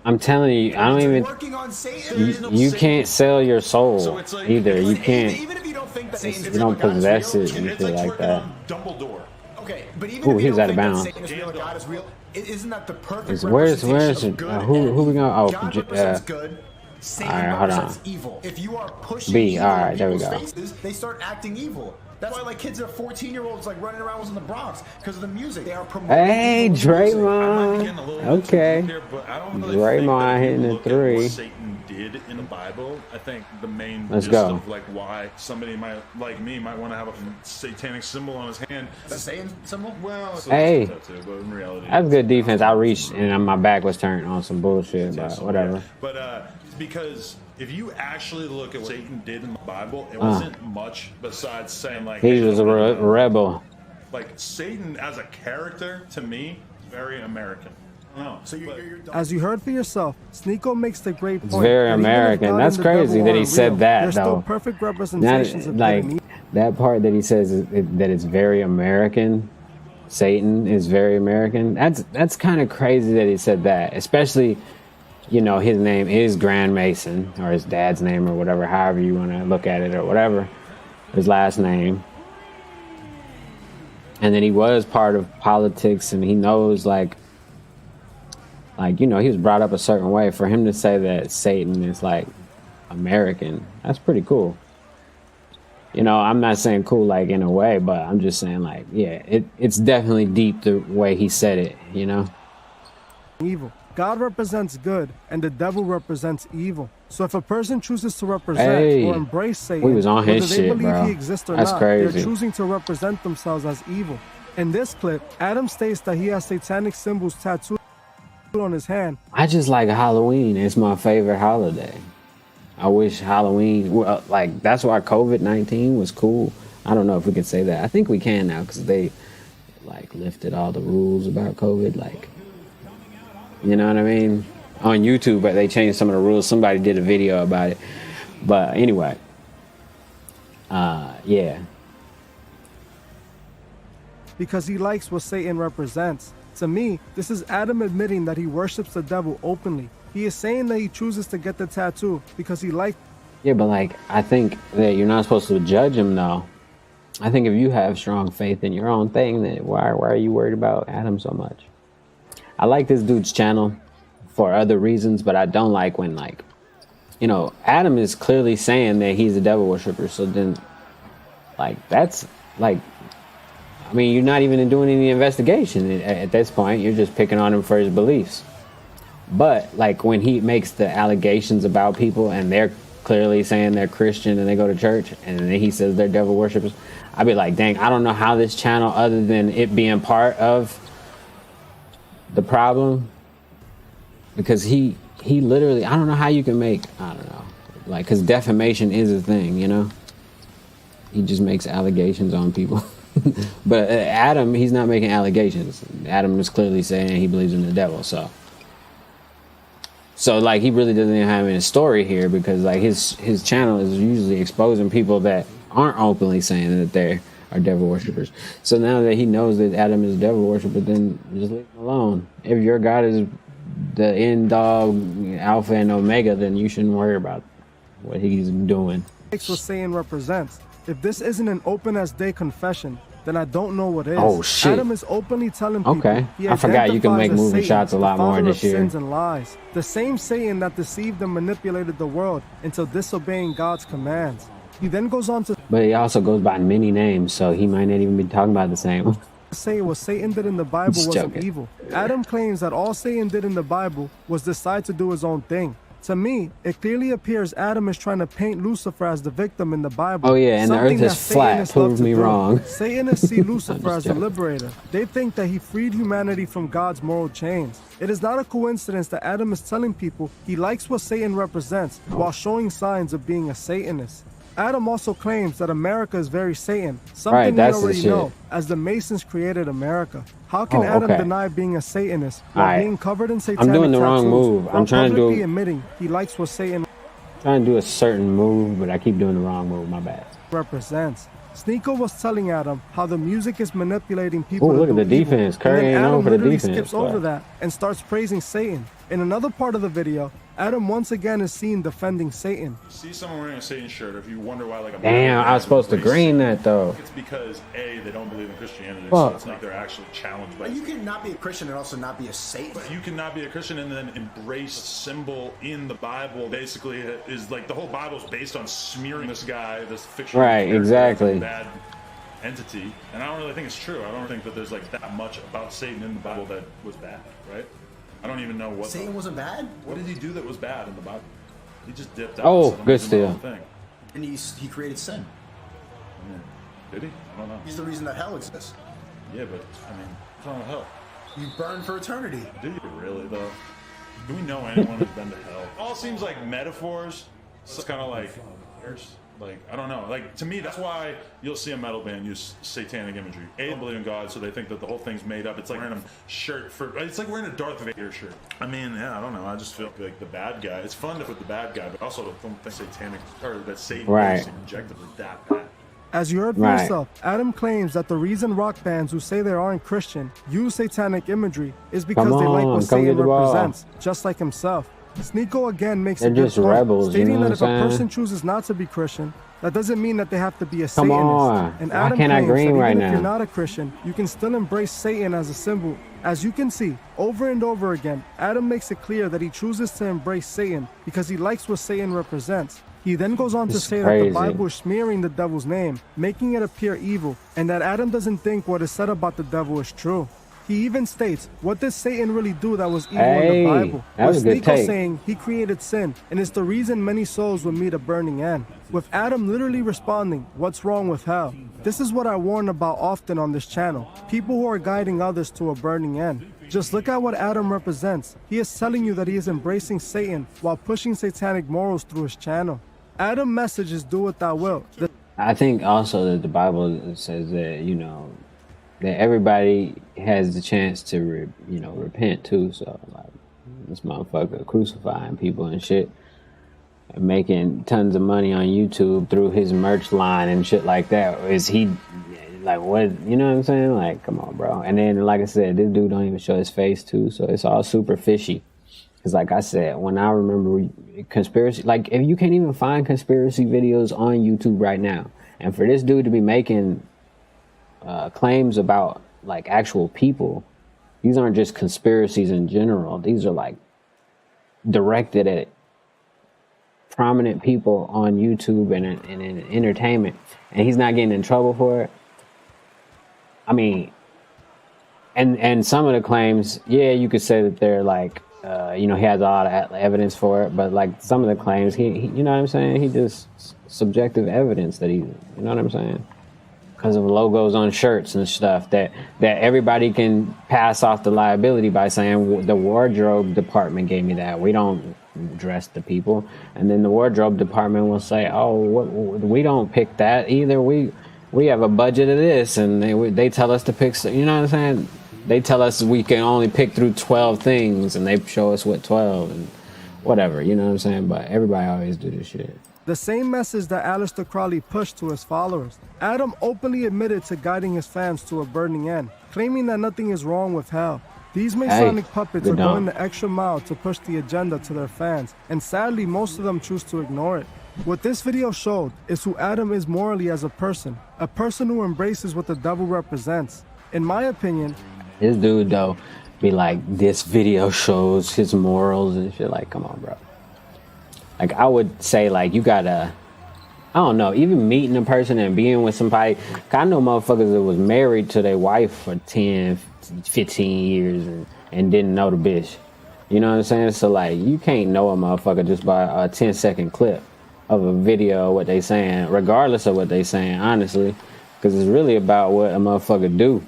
I'm telling you, I don't even. Working on Satan. You can't sell your soul either. You can't. Even if you don't think that You don't possess it and shit like that. Dumbledore. Okay, but even Ooh, if he you was don't out of think that bounds. Satan is real, God is real, isn't that the perfect Where's representation of good who we gonna? Oh, God represents good. Satan all right, hold on. represents evil. If you are pushing B, evil all right, in there we people's go. faces, they start acting evil. That's why like kids that are 14-year-olds like running around in the Bronx because of the music. They are promoting. Hey, Draymond. Okay. Draymond hitting the three. Satan did in the Bible. I think the main Let's gist go. of like why somebody might like me might want to have a satanic symbol on his hand. The Satan symbol? Well, it's Hey, that too, but in reality, that's good defense. I reached and my back was turned on some bullshit, but whatever. But because if you actually look at what Satan did in the Bible, it wasn't much besides saying like He was a rebel. Like Satan as a character to me, very American. No. So you're As you heard for yourself, Sneeko makes the great point. It's very that even if American. God That's and the devil crazy that he aren't said real, that, they're still though. perfect representations of Like good and evil. that part that he says that it's very American. Satan is very American. That's kind of crazy that he said that, especially, you know, his name is Grand Mason, or his dad's name, or whatever, however you want to look at it, or whatever, his last name. And then he was part of politics, and he knows, like, you know, he was brought up a certain way. For him to say that Satan is, like, American, that's pretty cool. You know, I'm not saying cool, like, in a way, but I'm just saying, like, yeah, it's definitely deep the way he said it, you know? Evil. God represents good, and the devil represents evil. So if a person chooses to represent Hey, or embrace Satan, we was on his whether they shit, believe bro. he exists or That's not, crazy. they're choosing to represent themselves as evil. In this clip, Adam states that he has satanic symbols tattooed on his hand. I just like Halloween. It's my favorite holiday. I wish Halloween, well, like, that's why COVID-19 was cool. I don't know if we could say that. I think we can now because they, like, lifted all the rules about COVID. Like, you know what I mean? On YouTube, but they changed some of the rules. Somebody did a video about it. But anyway, yeah. Because he likes what Satan represents. To me, this is Adam admitting that he worships the devil openly. He is saying that he chooses to get the tattoo because he likes. Yeah, but, like, I think that you're not supposed to judge him, though. I think if you have strong faith in your own thing, then why are you worried about Adam so much? I like this dude's channel for other reasons, but I don't like when, like, you know, Adam is clearly saying that he's a devil worshiper. So then, like, that's, like, I mean, you're not even doing any investigation at this point. You're just picking on him for his beliefs. But, like, when he makes the allegations about people and they're clearly saying they're Christian and they go to church and then he says they're devil worshippers, I'd be like, dang, I don't know how this channel, other than it being part of the problem, because he literally, I don't know how you can make, I don't know, like, because defamation is a thing, you know? He just makes allegations on people. But Adam, he's not making allegations. Adam is clearly saying he believes in the devil, so like, he really doesn't even have any story here, because, like, his channel is usually exposing people that aren't openly saying that they are devil worshippers. So now that he knows that Adam is a devil worshiper, then just leave him alone. If your God is the end dog, alpha and omega, then you shouldn't worry about what he's doing. what Satan represents. If this isn't an open as day confession, then I don't know what is. Oh, shit. Adam is openly telling people. Okay. He I forgot you can identifies make as movie Satan, shots a lot the more father this of year. Sins and lies. The same Satan that deceived and manipulated the world into disobeying God's commands. He then goes on to But he also goes by many names, so he might not even be talking about the same. say what Satan did in the Bible Just wasn't joking. evil. Adam claims that all Satan did in the Bible was decide to do his own thing. To me, it clearly appears Adam is trying to paint Lucifer as the victim in the Bible. Oh, yeah, and the something earth is that flat. Satanists love Prove to me do. wrong. Satanists see Lucifer I'm as just the joking. liberator. They think that he freed humanity from God's moral chains. It is not a coincidence that Adam is telling people he likes what Satan represents while showing signs of being a Satanist. Adam also claims that America is very Satan, something Right, we that's the already shit. know, as the Masons created America. How can Oh, Adam okay. deny being a Satanist while Alright. being covered in satanic I'm doing the wrong tattoos, move. while I'm trying to publicly do admitting he likes what Satan trying to do a certain move, but I keep doing the wrong move. My bad. represents? Sneeko was telling Adam how the music is manipulating people. Ooh, to look at do the evil. defense. And Curry then ain't known Adam for the literally defense, skips but- over that and starts praising Satan. In another part of the video, Adam once again is seen defending Satan. See someone wearing a Satan shirt, if you wonder why, like, a Damn, I was supposed to green that though. It's because A, they don't believe in Christianity, Fuck. so it's like they're actually challenged by. But you can not be a Christian and also not be a Satanist. But you cannot be a Christian and then embrace a symbol in the Bible. Basically, is like the whole Bible's based on smearing this guy, this fictional Right, character, exactly. bad entity, and I don't really think it's true. I don't think that there's like that much about Satan in the Bible that was bad, right? I don't even know what Satan wasn't bad. What did he do that was bad in the Bible? He just dipped out. Oh, and good said, "I'm gonna do my steal. own thing." And he created sin. Did he? I don't know. He's the reason that hell exists. Yeah, but I mean, what's wrong with hell? You burn for eternity. Do you really though? Do we know anyone who's been to hell? It all seems like metaphors. It's kind of like I don't know. Like to me, that's why you'll see a metal band use satanic imagery. They don't believe in God, so they think that the whole thing's made up. It's like wearing a shirt for. It's like wearing a Darth Vader shirt. I mean, yeah, I don't know. I just feel like the bad guy. It's fun to put the bad guy, but also don't think satanic or that Satan Right. is objectively that bad. As you heard for Right. yourself, Adam claims that the reason rock bands who say they aren't Christian use satanic imagery is because Come they like on, what come get Satan the ball. represents, just like himself. Sneeko again makes They're a good just point, rebels, you stating know that what if a I'm saying? person chooses not to be Christian, that doesn't mean that they have to be a Come Satanist. on. And Why Adam can't I claims that green even right if now? you're not a Christian, you can still embrace Satan as a symbol. As you can see, over and over again, Adam makes it clear that he chooses to embrace Satan because he likes what Satan represents. He then goes on to This is say that crazy. the Bible is smearing the devil's name, making it appear evil, and that Adam doesn't think what is said about the devil is true. He even states, what did Satan really do that was evil in Hey, the Bible? that was a good Sneeko take. saying he created sin, and it's the reason many souls will meet a burning end. With Adam literally responding, what's wrong with hell? This is what I warn about often on this channel. People who are guiding others to a burning end. Just look at what Adam represents. He is telling you that he is embracing Satan while pushing satanic morals through his channel. Adam's message is do what thou wilt. I think also that the Bible says that, you know, that everybody has the chance to, repent too. So, like, this motherfucker crucifying people and shit, and making tons of money on YouTube through his merch line and shit like that. Is he, like, what, you know what I'm saying? Like, come on, bro. And then, like I said, this dude don't even show his face too, so it's all super fishy. Because like I said, when I remember conspiracy, like if you can't even find conspiracy videos on YouTube right now, and for this dude to be making claims about like actual people, these aren't just conspiracies in general. These are like directed at prominent people on YouTube and in entertainment, and he's not getting in trouble for it. I mean, and some of the claims, yeah, you could say that they're like, he has a lot of evidence for it, but like some of the claims, he you know what I'm saying? He just subjective evidence that you know what I'm saying? Because of logos on shirts and stuff that everybody can pass off the liability by saying the wardrobe department gave me that. We don't dress the people, and then the wardrobe department will say, "Oh, we don't pick that either. We have a budget of this," and they tell us to pick. You know what I'm saying? They tell us we can only pick through 12 things, and they show us what 12 and whatever. You know what I'm saying? But everybody always do this shit. The same message that Aleister Crowley pushed to his followers. Adam openly admitted to guiding his fans to a burning end, claiming that nothing is wrong with hell. These Masonic puppets are going the extra mile to push the agenda to their fans, and sadly, most of them choose to ignore it. What this video showed is who Adam is morally as a person who embraces what the devil represents. In my opinion, this dude though be like, this video shows his morals and shit. Like, come on, bro. Like, I would say, like, you gotta, I don't know, even meeting a person and being with somebody. I know motherfuckers that was married to their wife for 10, 15 years and didn't know the bitch. You know what I'm saying? So, like, you can't know a motherfucker just by a 10-second clip of a video of what they saying, regardless of what they saying, honestly. Because it's really about what a motherfucker do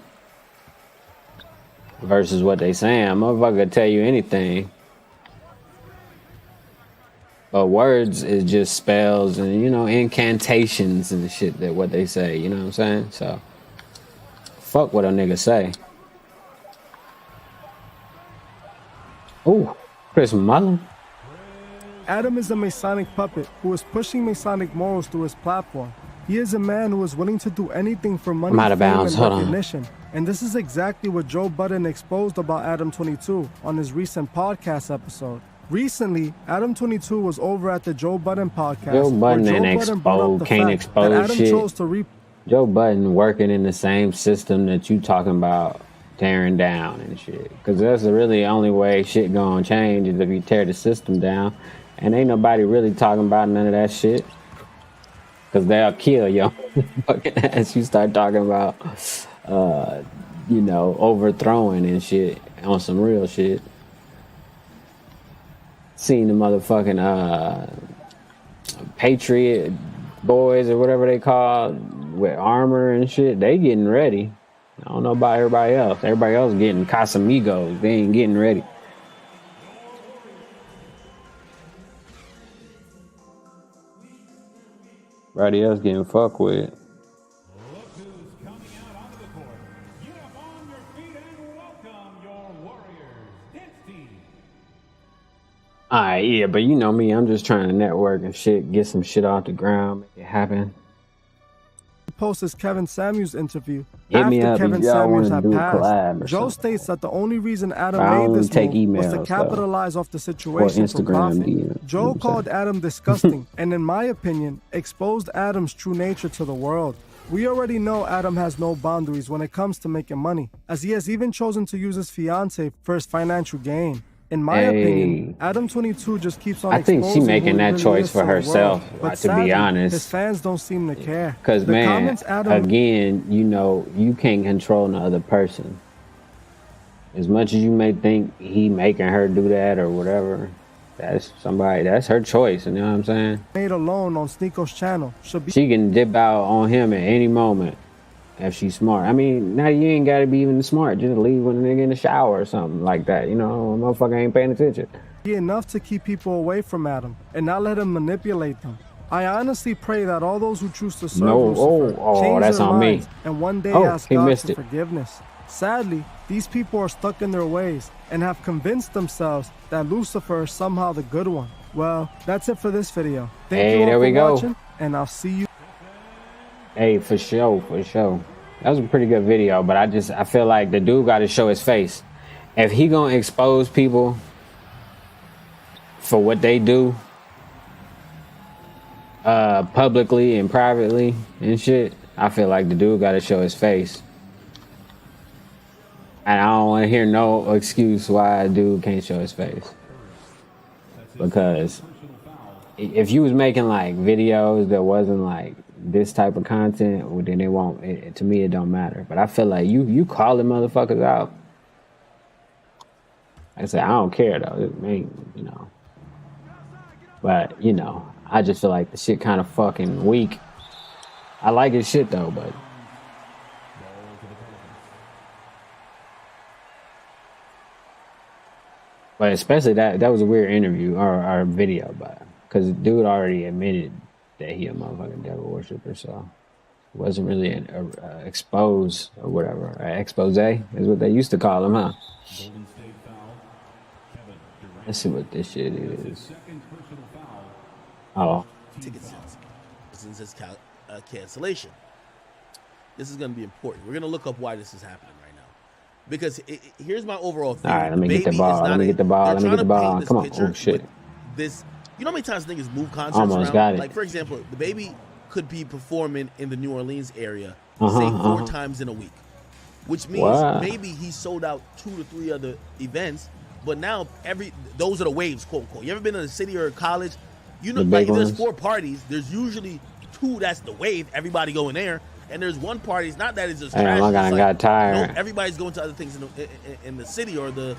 versus what they saying. A motherfucker could tell you anything. But words is just spells and, incantations and shit that what they say, you know what I'm saying? So, fuck what a nigga say. Ooh, Chris Mullen. Adam is a Masonic puppet who is pushing Masonic morals through his platform. He is a man who is willing to do anything for money, I'm out of fame, bounds. and Hold on. recognition. And this is exactly what Joe Budden exposed about Adam 22 on his recent podcast episode. Recently, Adam 22 was over at the Joe Budden podcast. Joe Budden where ain't Budden brought up the can't fact expose that Adam shit. chose to Joe Budden working in the same system that you talking about tearing down and shit. Because that's really the only way shit gonna change is if you tear the system down. And ain't nobody really talking about none of that shit. because they'll kill you. As you start talking about, you know, overthrowing and shit on some real shit. Seen the motherfucking Patriot boys or whatever they call with armor and shit. They getting ready. I don't know about everybody else. Everybody else getting Casamigos. They ain't getting ready. Everybody else getting fucked with. Alright, yeah, but you know me, I'm just trying to network and shit, get some shit off the ground, make it happen. Post his Kevin Samuels interview. Hit me After up Kevin if y'all Samuels want had to do a collab passed, or Joe something. states that the only reason Adam I made only this take move was to emails, though. capitalize off the situation for Instagram profit. DMs, Joe you know what I'm called Adam disgusting, and in my opinion, exposed Adam's true nature to the world. We already know Adam has no boundaries when it comes to making money, as he has even chosen to use his fiance for his financial gain. In my opinion, Adam 22 just keeps on I think she exposing making who he that really choice is for to the herself, world. But to sadly, be honest. his fans don't seem to care. Because, The man, comments Adam again, you know, you can't control the other person. As much as you may think he making her do that or whatever, that's her choice, you know what I'm saying? made alone on Sneako's channel should be She can dip out on him at any moment if she's smart. I mean, now you ain't gotta be even smart. Just leave when a nigga in the shower or something like that. You know, a motherfucker ain't paying attention. enough to keep people away from Adam and not let him manipulate them. I honestly pray that all those who choose to serve Lucifer change that's their on me. minds and one day Oh, ask he God missed for it. forgiveness. Sadly, these people are stuck in their ways and have convinced themselves that Lucifer is somehow the good one. Well, that's it for this video. Thank Hey, you all there for we go. watching, and I'll see you. Hey, for sure, for sure. That was a pretty good video, but I feel like the dude got to show his face. If he gonna expose people for what they do, publicly and privately and shit, I feel like the dude got to show his face. And I don't want to hear no excuse why a dude can't show his face. Because if you was making like videos that wasn't like this type of content, well, then it won't. To me, it don't matter. But I feel like you calling motherfuckers out. I say I don't care though. It ain't, you know. But you know, I just feel like the shit kind of fucking weak. I like his shit though, but. But especially that was a weird interview or video, but because the dude already admitted that he a motherfucking devil worshiper, so it wasn't really an expose or whatever. Expose is what they used to call him, huh? Let's see what this shit is. Oh. Ticket sales. Since this cancellation. This is going to be important. We're going to look up why this is happening right now. Because here's my overall theory. All right, let me get the ball. Let me get the ball. Let me get the ball. Come on. Oh, shit. This, you know how many times niggas move concerts Almost around? got it. Like, for example, the baby could be performing in the New Orleans area, Uh-huh, say 4 uh-huh. times in a week. Which means Wow. maybe he sold out 2 to 3 other events, but now those are the waves, quote unquote. You ever been in a city or a college? You know, The like big if there's ones? 4 parties, there's usually 2 that's the wave, everybody going there. And there's 1 party, it's not that it's just Damn, trash, I it's got like, tired. no, everybody's going to other things in the city or the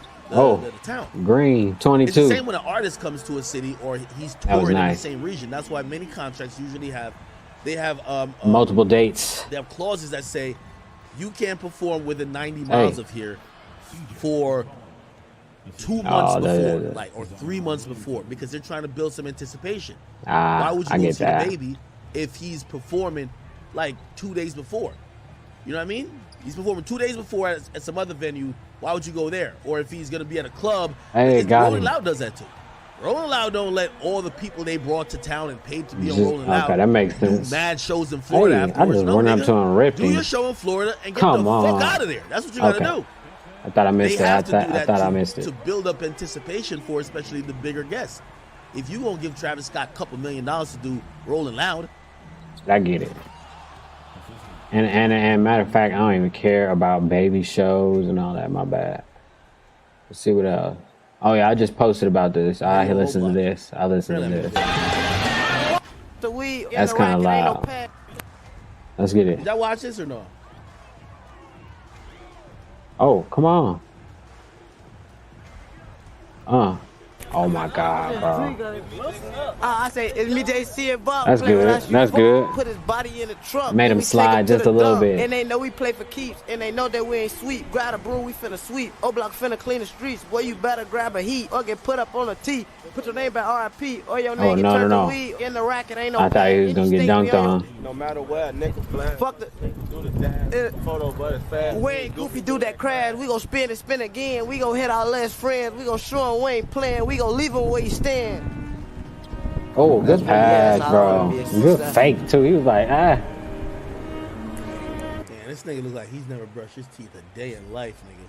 town. Green, It's 22. the same when an artist comes to a city or he's That was touring in the nice. same region. That's why many contracts usually have Multiple dates. They have clauses that say you can't perform within 90 miles Hey. of here for 2 months Oh, before, that- like, or 3 months before, because they're trying to build some anticipation. Ah, Why would you I go get see that. the baby if he's performing like 2 days before? You know what I mean? He's performing 2 days before at some other venue. Why would you go there? Or if he's gonna be at a club, Hey, got Rolling him. Loud does that too. Rolling Loud don't let all the people they brought to town and paid to be on Just- Rolling Loud okay, that makes do sense. mad shows in Florida Hey, I afterwards. just No, went up nigga. to him and ripped Do him. your show in Florida and get Come the on. fuck out of there. That's what you gotta Okay. do. I thought I missed They it. have to do I that thought I to- missed it. to build up anticipation for especially the bigger guests. If you gonna give Travis Scott a couple $1 million to do Rolling Loud, I get it. And matter of fact, I don't even care about baby shows and all that. My bad. Let's see what else. Oh yeah, I just posted about this. I listen to this. I listen to this. the weed. That's kind of loud. Let's get it. Did y'all watch this or no? Oh, come on. Oh my God, bro. I say, it's me, JC and Bob. That's good. That's good. Put his body in the truck. Made him slide just a little bit. And they know we play for keeps. And they know that we ain't sweep. Grab a broom, we finna sweep. O-Block finna clean the streets. Boy, you better grab a heat or get put up on a T. Put your name back RIP or your name get turned to weed. In the racket, ain't no I thought he was gonna get dunked on. No matter what, nickel flat. Fuck the photo, but it's fast. We ain't goofy do that crash. We gon' spin and spin again. We gon' hit our last friends. We gon' show him we ain't playing. We gon' leave him where he stand. Oh, good pass, bro. Good fake too. He was like, Damn, this nigga looks like he's never brushed his teeth a day in life, nigga.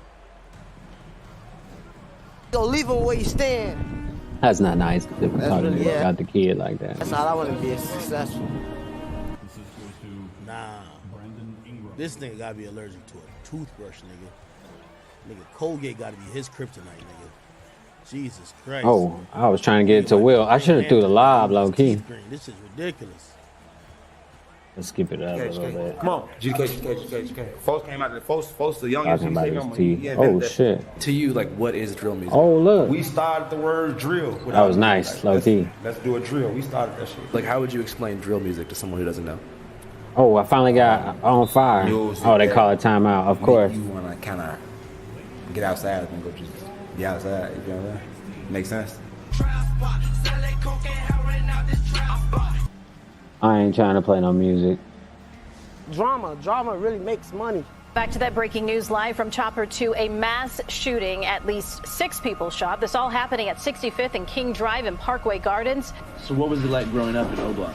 Gon' leave him where he stand. That's not nice because we're talking about the kid like that. That's all I want to be successful. Nah. This nigga gotta be allergic to a toothbrush, nigga. Nigga, Colgate gotta be his kryptonite, nigga. Jesus Christ. Oh, I was trying to get it to Will. I should have threw the lob low key. This is ridiculous. Let's skip it up a little bit. Come on, GK. Folks came out. Folks, the youngest. Talking about his teeth. Oh shit. To you, like, what is drill music? Oh look. We started the word drill. That was nice, low key. Let's do a drill. We started that shit. Like, how would you explain drill music to someone who doesn't know? Oh, I finally got on fire. Oh, they call it timeout. Of course. You want to kind of get outside and go just be outside. You know what I mean? Makes sense. I ain't trying to play no music. Drama really makes money. Back to that breaking news live from Chopper 2, a mass shooting. At least 6 people shot. This all happening at 65th and King Drive in Parkway Gardens. So what was it like growing up in O-Block?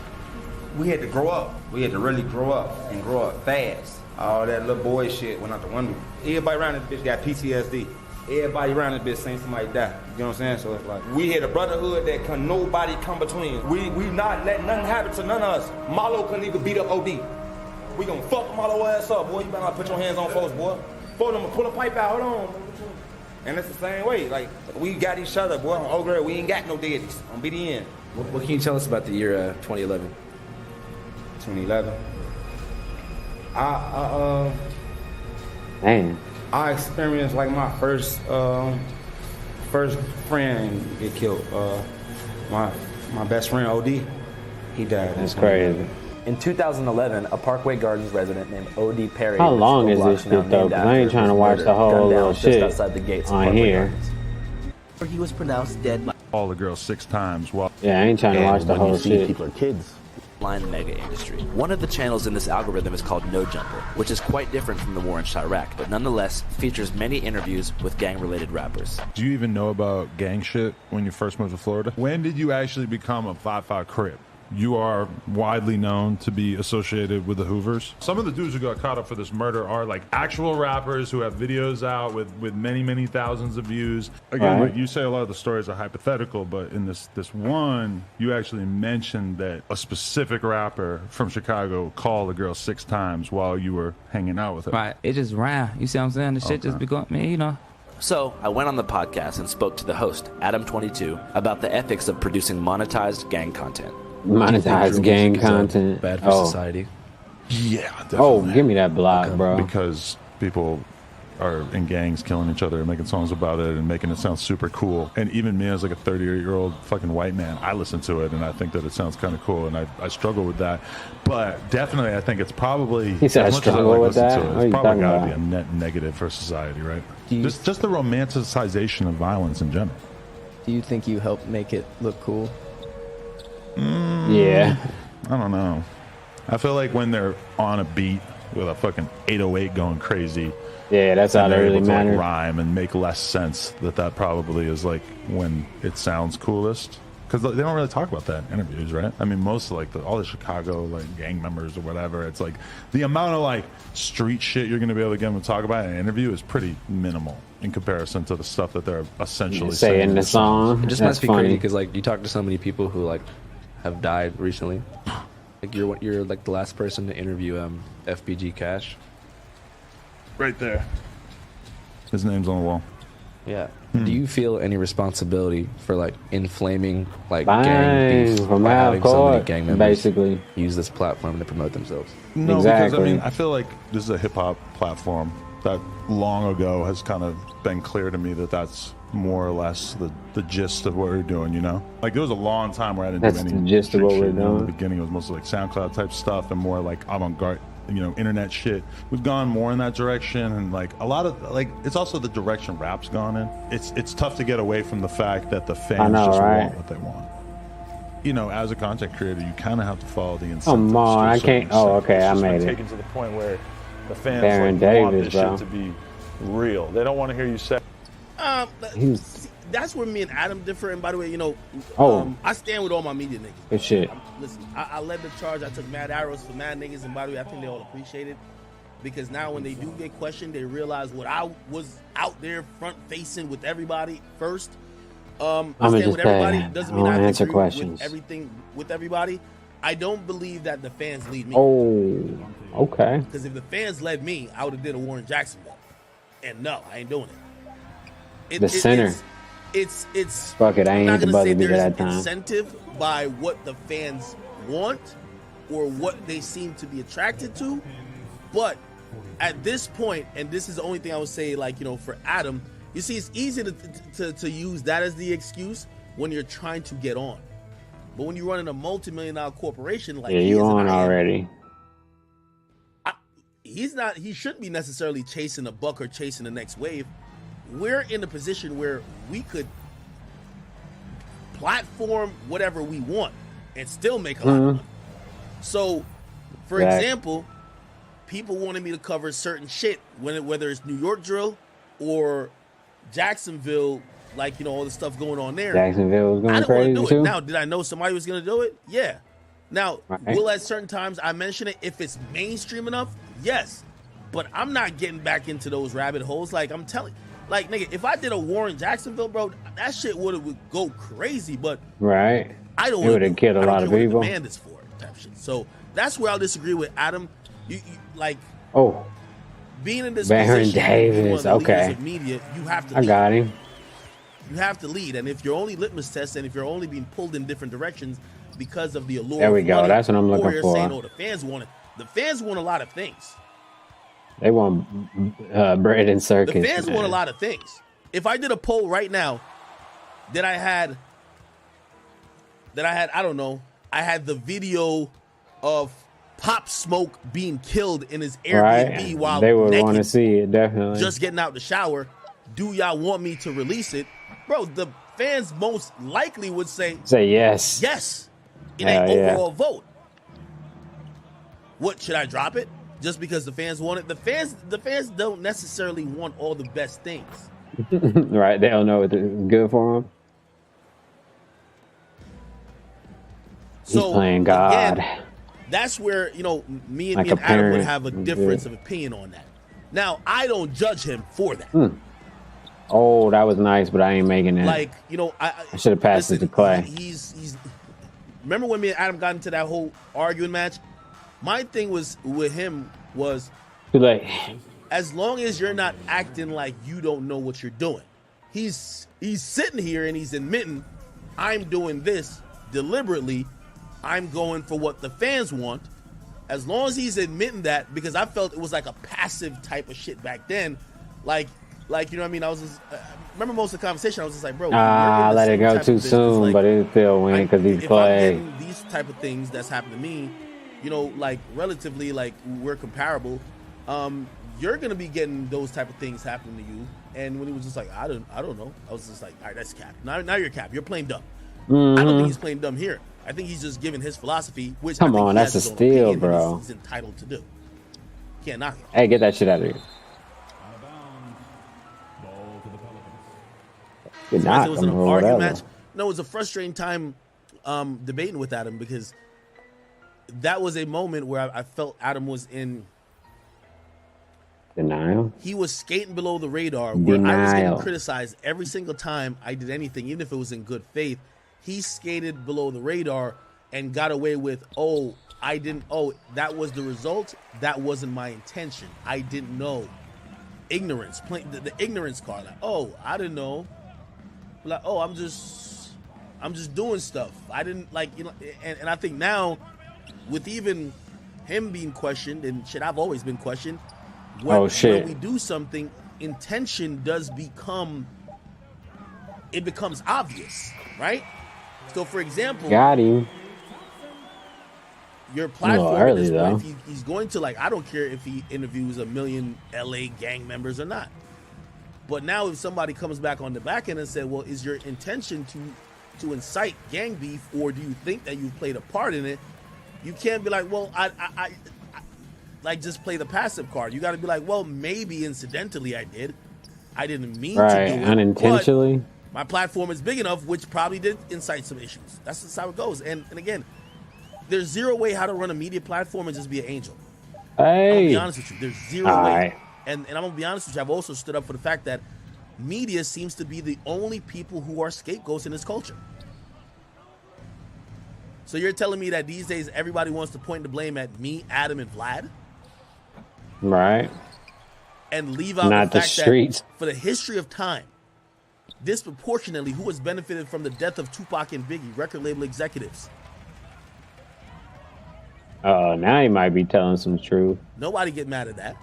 We had to grow up. We had to really grow up and grow up fast. All that little boy shit went out the window. Everybody around this bitch got PTSD. Everybody around this bitch saying somebody died. You know what I'm saying? So it's like, we had a brotherhood that can nobody come between. We not letting nothing happen to none of us. Marlo couldn't even beat up OD. We gonna fuck Marlo ass up, boy. You better not put your hands on folks, boy. Folks them pull a pipe out, hold on. And it's the same way. Like, we got each other, boy. On Grade, we ain't got no daddies on BDN. What can you tell us about the year 2011? 2011. Damn. I experienced like my first friend get killed. My best friend OD, he died. That's crazy. In 2011, a Parkway Gardens resident named O.D. Perry. How long is this shit though? Because I ain't trying to watch the whole little shit outside the gates on here. He was pronounced dead by all the girls 6 times. While yeah, I ain't trying to watch the whole shit. People are kids. Line mega industry. One of the channels in this algorithm is called No Jumper, which is quite different from the war in Chirac, but nonetheless features many interviews with gang-related rappers. Do you even know about gang shit when you first moved to Florida? When did you actually become a 5'5" Crip? You are widely known to be associated with the Hoovers. Some of the dudes who got caught up for this murder are like actual rappers who have videos out with many thousands of views. Again, like you say, a lot of the stories are hypothetical, but in this one, you actually mentioned that a specific rapper from Chicago called a girl 6 times while you were hanging out with her. Right, it just ran. You see what I'm saying? The shit just be going, man, you know. So, I went on the podcast and spoke to the host, Adam22, about the ethics of producing monetized gang content. Monetized gang content. Bad for society. Yeah, definitely. Oh, give me that block, bro. Because people are in gangs killing each other and making songs about it and making it sound super cool. And even me as like a 38-year-old fucking white man, I listen to it and I think that it sounds kind of cool, and I struggle with that. But definitely I think it's probably, he said, as much as I like listening to it, it's probably got to be about? a net negative for society, right? Just the romanticization of violence in general. Do you think you helped make it look cool? Yeah. I don't know. I feel like when they're on a beat with a fucking 808 going crazy, yeah, that's how they really matter. Like rhyme and make less sense. That probably is like when it sounds coolest, because they don't really talk about that in interviews, right? I mean, most of like all the Chicago like gang members or whatever, it's like the amount of like street shit you're going to be able to get them to talk about in an interview is pretty minimal in comparison to the stuff that they're essentially saying in the song. It just must be crazy because like you talk to so many people who like have died recently. Like you're like the last person to interview FBG Cash. Right there. His name's on the wall. Yeah. Do you feel any responsibility for like inflaming like Bang, gang beef from by half having so many court, gang members basically use this platform to promote themselves? No, Exactly. because I mean, I feel like this is a hip hop platform that long ago has kind of been clear to me that that's more or less the gist of what we're doing, you know? Like, there was a long time where I didn't That's do the any gist of what street we're shit, you know? In the doing. beginning, it was mostly like SoundCloud type stuff and more like avant-garde, you know, internet shit. We've gone more in that direction, and like a lot of like it's also the direction rap's gone in. It's tough to get away from the fact that the fans know, just right? want what they want. You know, as a content creator, you kind of have to follow the incentives. Come on, to a I certain can't. Oh, extent. okay, It's I just been made it. taken to the point where the fans Baron like, want Davis, this bro. shit to be real. They don't want to hear you say. See, that's where me and Adam differ. And by the way, you know, I stand with all my media niggas. Good shit. Listen, I led the charge. I took mad arrows for mad niggas, and by the way, I think they all appreciate it, because now when they do get questioned, they realize what I was out there front facing with everybody first. I stand just with everybody. say, Doesn't I mean I don't answer agree questions. with everything with everybody. I don't believe that the fans lead me. Oh, okay. Because if the fans led me, I would have did a war in Jacksonville. And no, I ain't doing it. The center. It's Fuck it, I I'm ain't not hit the gonna buzzer say beater there's that time. incentive by what the fans want or what they seem to be attracted to, but at this point, and this is the only thing I would say, like, you know, for Adam, you see, it's easy to use that as the excuse when you're trying to get on, but when you're running a multi-million-dollar corporation like Yeah, he you is and on I am, already. he shouldn't be necessarily chasing a buck or chasing the next wave. We're in a position where we could platform whatever we want and still make a lot of money. So, for example, people wanted me to cover certain shit, whether it's New York drill or Jacksonville, like, you know, all the stuff going on there. Jacksonville was going I didn't want crazy to do too. it. Now, did I know somebody was going to do it? Yeah. Now, Right. will at certain times I mention it if it's mainstream enough? Yes. But I'm not getting back into those rabbit holes. Like, I'm telling, like, nigga, if I did a war in Jacksonville, bro, that shit would go crazy. But Right. I don't It would have killed a lot of people. demand is for it, type shit. So that's where I'll disagree with Adam. You like Oh, being in this Baron position, being one Davis. of the leaders Okay. of media, you have to I lead. got him. You have to lead, and if you're only litmus test, and if you're only being pulled in different directions because of the allure, There we of go. money, That's what I'm looking or you're for. saying, oh, the fans want it. The fans want a lot of things. They want bread and circus. The fans want a man. lot of things. If I did a poll right now, that I had, I don't know, I had the video of Pop Smoke being killed in his Airbnb Right. while They would naked, want to see it, definitely. just getting out the shower. Do y'all want me to release it? Bro, the fans most likely would say yes. Yes. In Hell an yeah. overall vote. What, should I drop it? Just because the fans want it? The fans don't necessarily want all the best things. Right. They don't know what is good for them. He's playing God. Again, that's where, you know, me and Like Adam a would parent. have a difference Yeah. of opinion on that. Now, I don't judge him for that. Oh, that was nice, but I ain't making it. Like, you know, I should have passed it to Clay. He's remember when me and Adam got into that whole arguing match? My thing was with him was Too late. as long as you're not acting like you don't know what you're doing. He's sitting here and he's admitting, I'm doing this deliberately. I'm going for what the fans want. As long as he's admitting that, because I felt it was like a passive type of shit back then. Like you know what I mean? I was just, remember most of the conversation, I was just like, bro, I let it go too soon, but it still win because he's if Clay. I'm getting these type of things that's happened to me, you know, like relatively, like we're comparable. You're gonna be getting those type of things happening to you. And when he was just like, I don't know, I was just like, all right, that's cap. Now you're cap. You're playing dumb. I don't Mhm. think he's playing dumb here. I think he's just giving his philosophy, which Come I think on, he that's has a his own steal, opinion, and bro. He's entitled to do. Can't knock it. Hey, get that shit out of here. Good So knock. it was I'm an or arguing whatever. match. No, it was a frustrating time debating with Adam because that was a moment where I felt Adam was in. Denial. He was skating below the radar where I was getting Denial. criticized every single time I did anything, even if it was in good faith. He skated below the radar and got away with, that was the result. That wasn't my intention. I didn't know. Ignorance, playing the ignorance card. Like, I didn't know. like, oh, I'm just doing stuff. I didn't like, you know, and I think now with even him being questioned and shit, I've always been questioned. When we do something, intention does becomes obvious, right? So, for example, got him. Your platform early, is though. if he's going to, like, I don't care if he interviews 1 million LA gang members or not. But now if somebody comes back on the back end and said, well, is your intention to incite gang beef, or do you think that you played a part in it? You can't be like, well, I like just play the passive card. You got to be like, well, maybe incidentally I did. I didn't mean to do it. Unintentionally. But my platform is big enough, which probably did incite some issues. That's just how it goes. And again, there's zero way how to run a media platform and just be an angel. Hey. I'm gonna be honest with you. There's zero All way. right. And I'm gonna be honest with you. I've also stood up for the fact that media seems to be the only people who are scapegoats in this culture. So you're telling me that these days everybody wants to point the blame at me, Adam, and Vlad, Right. and leave out Not the the fact streets. that for the history of time, disproportionately, who has benefited from the death of Tupac and Biggie, record label executives? Now he might be telling some truth. Nobody get mad at that.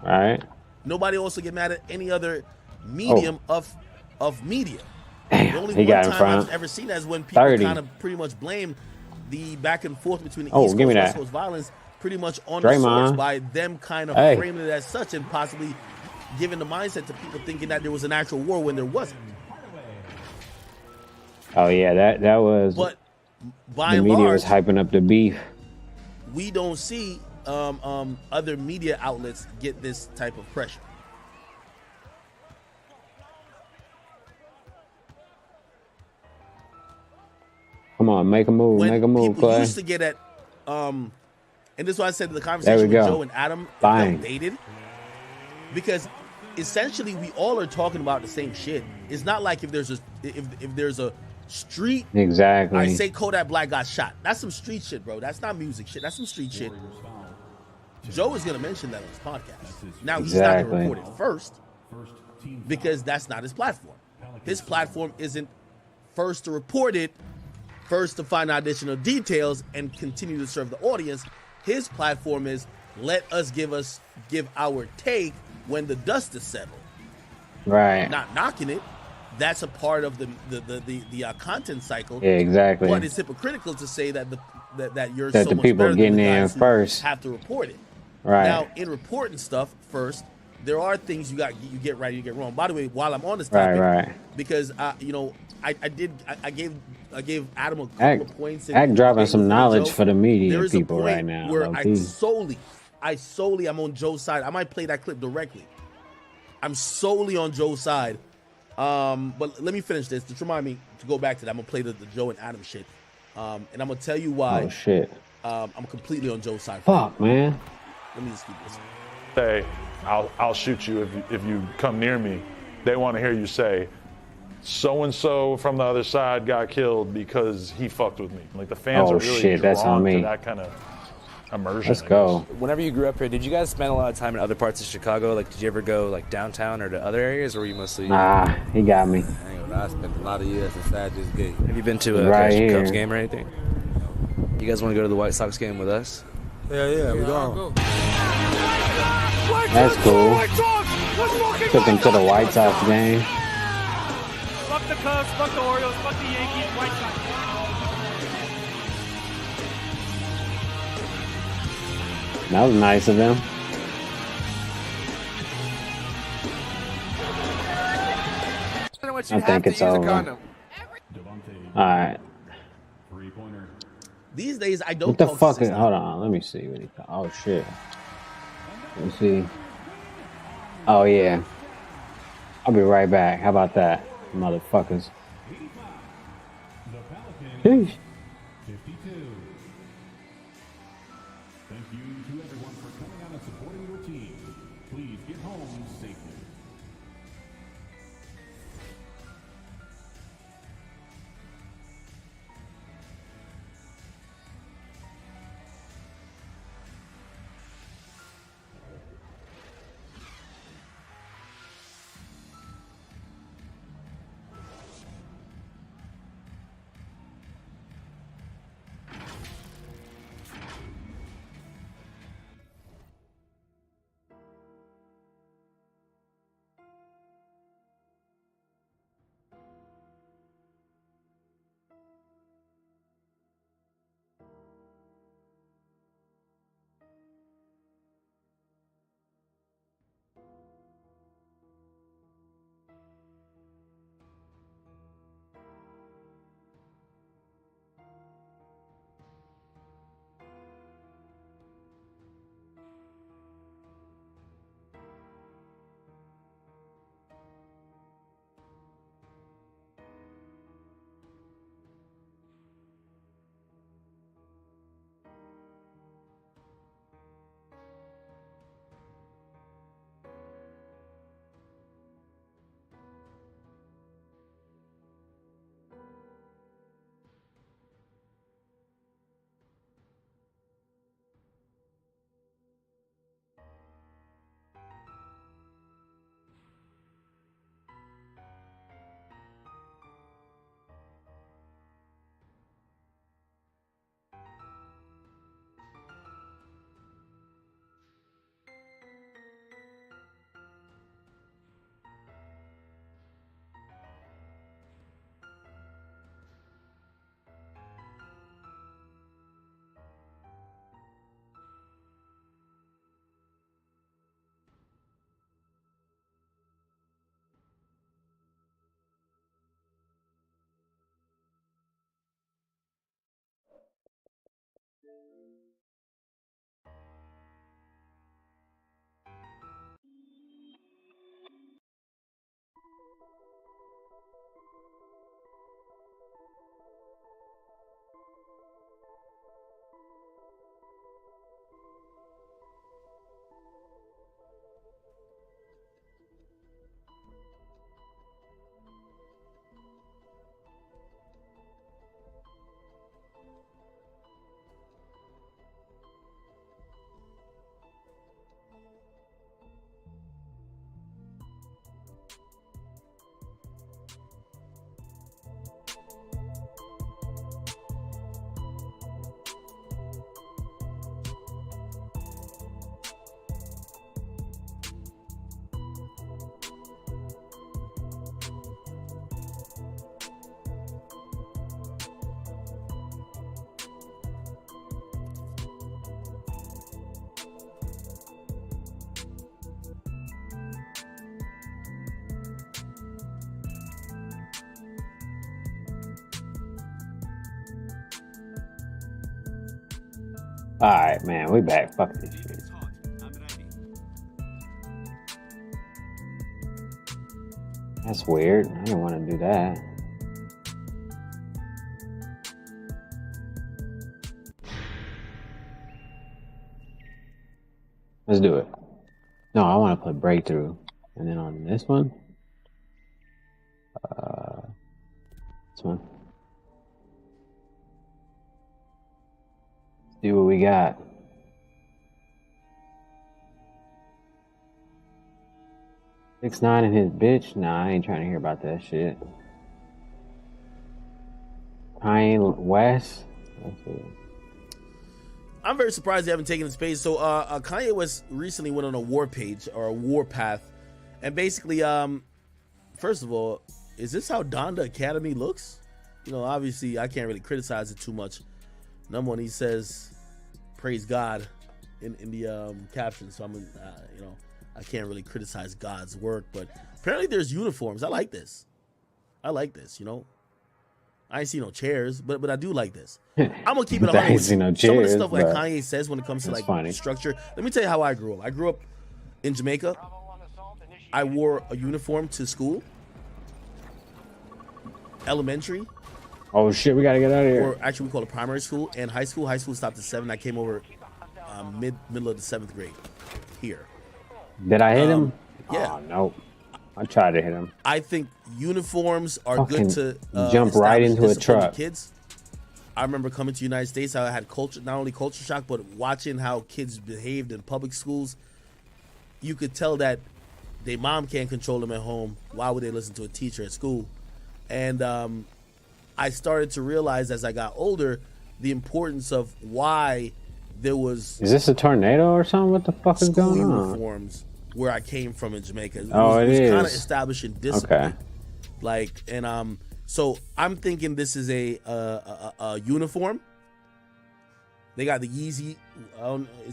Right. Nobody also get mad at any other medium of media. Damn, The only he one got in time front. I've ever seen that is when people 30. kind of pretty much blame the back and forth between the Oh, East give me Coast West that. Coast violence pretty much on the Draymond. source by them kind of Hey. framing it as such and possibly giving the mindset to people thinking that there was an actual war when there wasn't. Oh yeah, that was. But by the and media large, was hyping up the beef. we don't see other media outlets get this type of pressure. Come on, make a move, When make a move, people Clay. used to get at, and this is why I said the There conversation we with go. Joe and Adam Bang. felt dated, because essentially we all are talking about the same shit. It's not like if there's a street, Exactly. I say Kodak Black got shot. That's some street shit, bro. That's not music shit. That's some street shit. Joe is gonna mention that on his podcast. Now he's not Exactly. gonna report it first because that's not his platform. His platform isn't first to report it, first to find out additional details and continue to serve the audience. His platform is let us give our take when the dust is settled. Right. Not knocking it. That's a part of the content cycle. Yeah, exactly. But it's hypocritical to say that that you're That so the much people better than getting the in guys who first. have to report it. Right. Now, in reporting stuff first, there are things you get right, you get wrong. By the way, while I'm on this topic, Right. because I gave Adam a couple Act- of points. Act dropping some knowledge Joe. for the media There is a people point right now, where low-key. I solely I'm on Joe's side. I might play that clip directly. I'm solely on Joe's side. But let me finish this. Just remind me to go back to that. I'm gonna play the Joe and Adam shit. And I'm gonna tell you why. Oh shit. I'm completely on Joe's side. Fuck, man. Let me just keep this. Say, I'll shoot you if you come near me. They want to hear you say, so and so from the other side got killed because he fucked with me. Like the fans Oh, are really shit, that's drawn on me. to that kind of immersion. Let's I go. Whenever you grew up here, did you guys spend a lot of time in other parts of Chicago? Like, did you ever go like downtown or to other areas, or were you mostly? Nah, he got me. I spent a lot of years inside this gate. Have you been to a Right Cubs here. game or anything? You guys want to go to the White Sox game with us? Yeah, we go. That's cool. Took him to the White Sox game. Fuck the Cubs, fuck the Orioles, fuck the Yankees, White Sox. That was nice of him. I think it's over. All right. These days, I don't. What the talk fuck? 60. Hold on. Let me see what he. Oh shit. Let me see. Oh yeah. I'll be right back. How about that, motherfuckers? Sheesh. Thank you to everyone for coming out and supporting your team. Please get home safely. All right, man, we back. Fuck this shit. That's weird. I didn't want to do that. Let's do it. No, I want to put breakthrough. And then on this one, this one. See what we got. Six 9 and his bitch. Nah, I ain't trying to hear about that shit. Kanye West. I'm very surprised they haven't taken the space. So Kanye West recently went on a war page or a war path, and basically, first of all, is this how Donda Academy looks? You know, obviously, I can't really criticize it too much. Number one, he says, "Praise God," in the caption. So I'm, you know, I can't really criticize God's work, but apparently there's uniforms. I like this. You know. I ain't see no chairs, but I do like this. I'm gonna keep it 100 with you. No Some chairs, of the stuff like Kanye says when it comes to like funny. structure. Let me tell you how I grew up. I grew up in Jamaica. I wore a uniform to school, elementary. Oh shit, we gotta get out of here. Or actually, we call it primary school and high school. High school stopped at 7. I came over middle of the 7th grade here. Did I hit him? Yeah. Oh, no. I tried to hit him. I think uniforms are Fucking good to jump right establish into a discipline truck. to kids. I remember coming to the United States. I had culture, not only culture shock, but watching how kids behaved in public schools. You could tell that their mom can't control them at home. Why would they listen to a teacher at school? And I started to realize as I got older the importance of why there was. Is this a tornado or something? What the fuck is school going on? uniforms where I came from in Jamaica. It Oh, was it kind of is. establishing discipline. Okay. Like, and so I'm thinking this is a uniform. They got the Yeezy.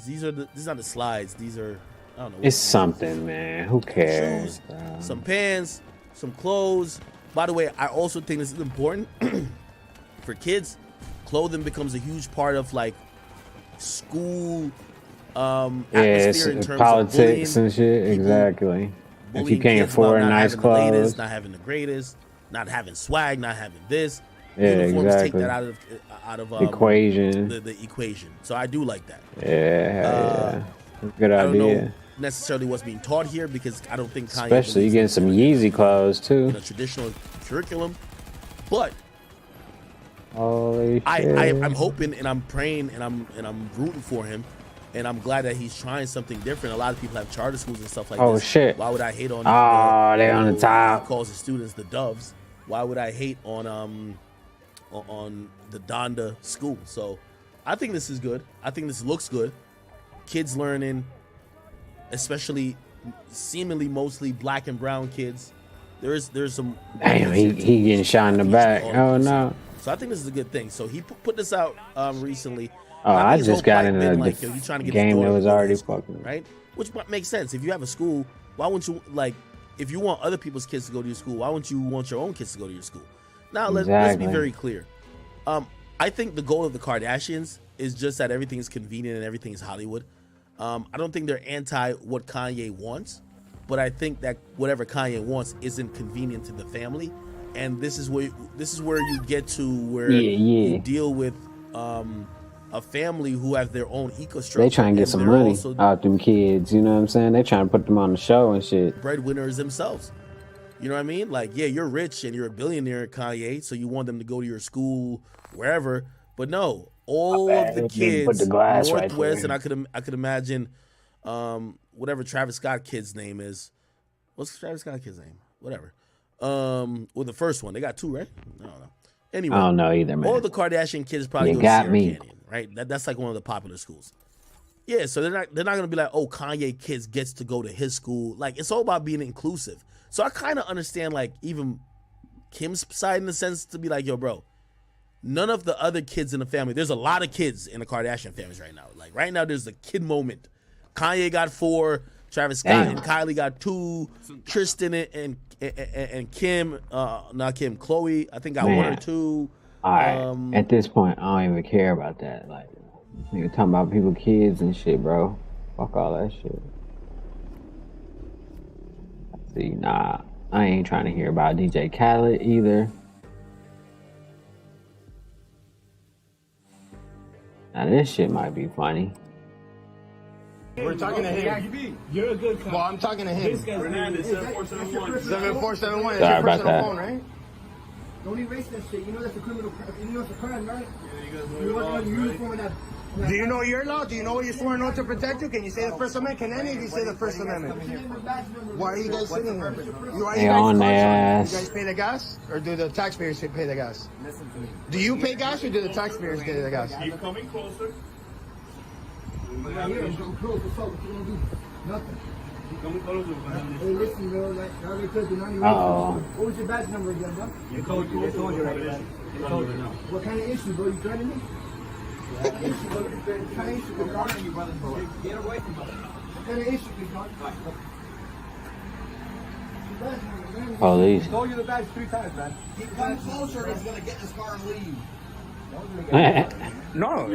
These are not the slides. These are, I don't know. It's something, man. Who cares? Shoes, some pants, some clothes. By the way, I also think this is important for kids. Clothing becomes a huge part of like school atmosphere in terms politics of and shit. Exactly. If you can't afford nice clothes, not having the greatest, not having swag, not having this. Yeah, Uniforms exactly. take that out of equation. The equation. So I do like that. Yeah. Good I don't idea. know necessarily what's being taught here because I don't think Kanye Especially you getting some Yeezy clothes too. in a traditional curriculum, but Holy shit. I'm hoping and I'm praying and I'm rooting for him, and I'm glad that he's trying something different. A lot of people have charter schools and stuff like Oh, this. shit. Why would I hate on? Oh, they on the top. He calls the students the doves. Why would I hate on the Donda school? So I think this is good. I think this looks good. Kids learning, especially seemingly mostly black and brown kids. There's some. Damn, he getting shot in the back. Oh no. So I think this is a good thing. So he put this out recently. Oh, I his just whole got plight in been a like, yo, you trying to get game his that daughter was to go to already school, fucking right. Which makes sense. If you have a school, why wouldn't you like? If you want other people's kids to go to your school, why wouldn't you want your own kids to go to your school? Now let's be Exactly. very clear. I think the goal of the Kardashians is just that everything is convenient and everything is Hollywood. I don't think they're anti what Kanye wants, but I think that whatever Kanye wants isn't convenient to the family, and this is where you get to where you deal with a family who have their own ecostructure. They trying to get and some they're money also out them kids. You know what I'm saying? They trying to put them on the show and shit. breadwinners themselves. You know what I mean? Like, yeah, you're rich and you're a billionaire, Kanye, so you want them to go to your school wherever. But no, all of the They kids, put the glass right Northwest, there. and I could imagine whatever Travis Scott kid's name is. What's Travis Scott kid's name? Whatever. Well, the first one. They got two, right? I don't know. Anyway, I don't know either, man. all the Kardashian kids probably You go got to Sierra me. Canyon, right? That's like one of the popular schools. Yeah, so they're not gonna be like, oh, Kanye kids gets to go to his school. Like, it's all about being inclusive. So I kind of understand like even Kim's side in the sense to be like, yo, bro, none of the other kids in the family. There's a lot of kids in the Kardashian families right now. Like right now, there's the kid moment. Kanye got 4, Travis Scott and Kylie got 2, Tristan and Kim, not Kim, Chloe, I think got 1 or 2. All right. At this point, I don't even care about that. Like, Nigga talking about people, kids and shit, bro. Fuck all that shit. See, nah, I ain't trying to hear about DJ Khaled either. Now this shit might be funny. We're talking to him. You're a good cop. Well, I'm talking to him. Hernandez, 7471. 7471. Sorry about that. Phone, right? Don't erase that shit. You know that's a criminal. You know it's a crime, right? You work on uniform and that. Do you know your law? Do you know what you're sworn on to protect you? Can you say the First Amendment? Can any of you say the First Amendment? Why are you guys sitting here? They on their ass. You guys pay the gas? Or do the taxpayers pay the gas? Listen to me. Do you pay gas or do the taxpayers pay the gas? Keep coming closer. Right here, I'm close. What's up? What you gonna do? Nothing. Keep coming closer. Hey, listen, bro. Like, what was your badge number again, bro? They told you right there. What kind of issue, bro? You threatening me? What kind of issue, bro? What kind of issue, bro? Get away from us. What kind of issue, bro? Police. I told you the badge 3 times, man. Keep coming closer. He's gonna get in this car and leave. No.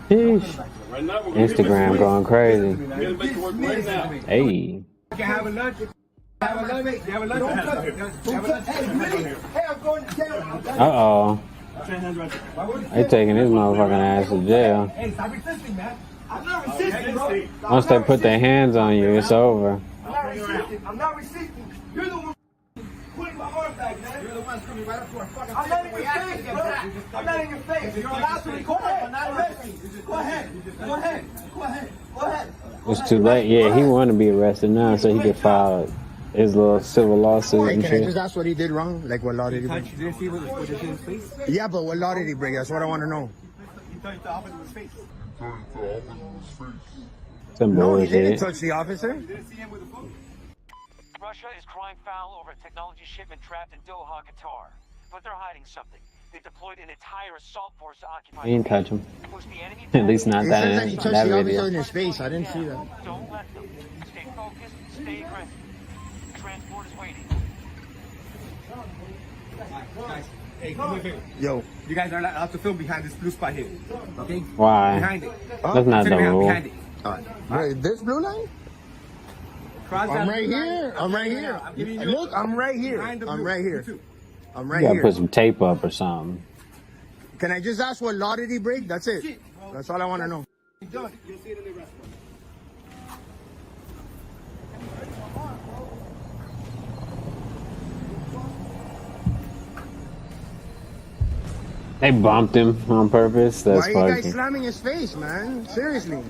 Instagram going crazy. Hey. Have a lunch. Have a lunch. Have a lunch. Hey, I'm going to jail. Uh-oh. They taking this motherfucking ass to jail. Hey, stop resisting, man. I'm not resisting, bro. Once they put their hands on you, it's over. I'm not resisting. You're the one putting my arm back, man. You're the one coming right up for a fucking. I'm not in your face, bro. I'm not in your face. You're allowed to record. I'm not arresting. Go ahead. Go ahead. Go ahead. Go ahead. It's too late. Yeah, he wanted to be arrested now so he could file his little civil lawsuit and Can I shit. just ask what he did wrong? Like what law did he break? You didn't see what it in his face? Yeah, but what law did he break? That's what I want to know. You touched the officer with his face. Some No, he didn't bullshit. touch the officer. You didn't see him with the phone? Russia is crying foul over a technology shipment trapped in Doha, Qatar. But they're hiding something. They deployed an entire assault force to occupy. He didn't touch him. At least not He that, said that he touched that the officer video. in his face. I didn't see that. Don't let them. Stay focused, stay aggressive. Transport is waiting. Guys, hey, do me a favor. Yo. You guys are not allowed to film behind this blue spot here. Okay? Why? Behind it. That's not the rule. Behind it. Wait, this blue line? I'm right here. I'm right here. Look, I'm right here. I'm right here. I'm right You gotta here. put some tape up or something. Can I just ask what law did he break? That's it. That's all I want to know. You'll see it in the rest. They bumped him on purpose. That's Why are you guys fucking. slamming his face, man? Seriously.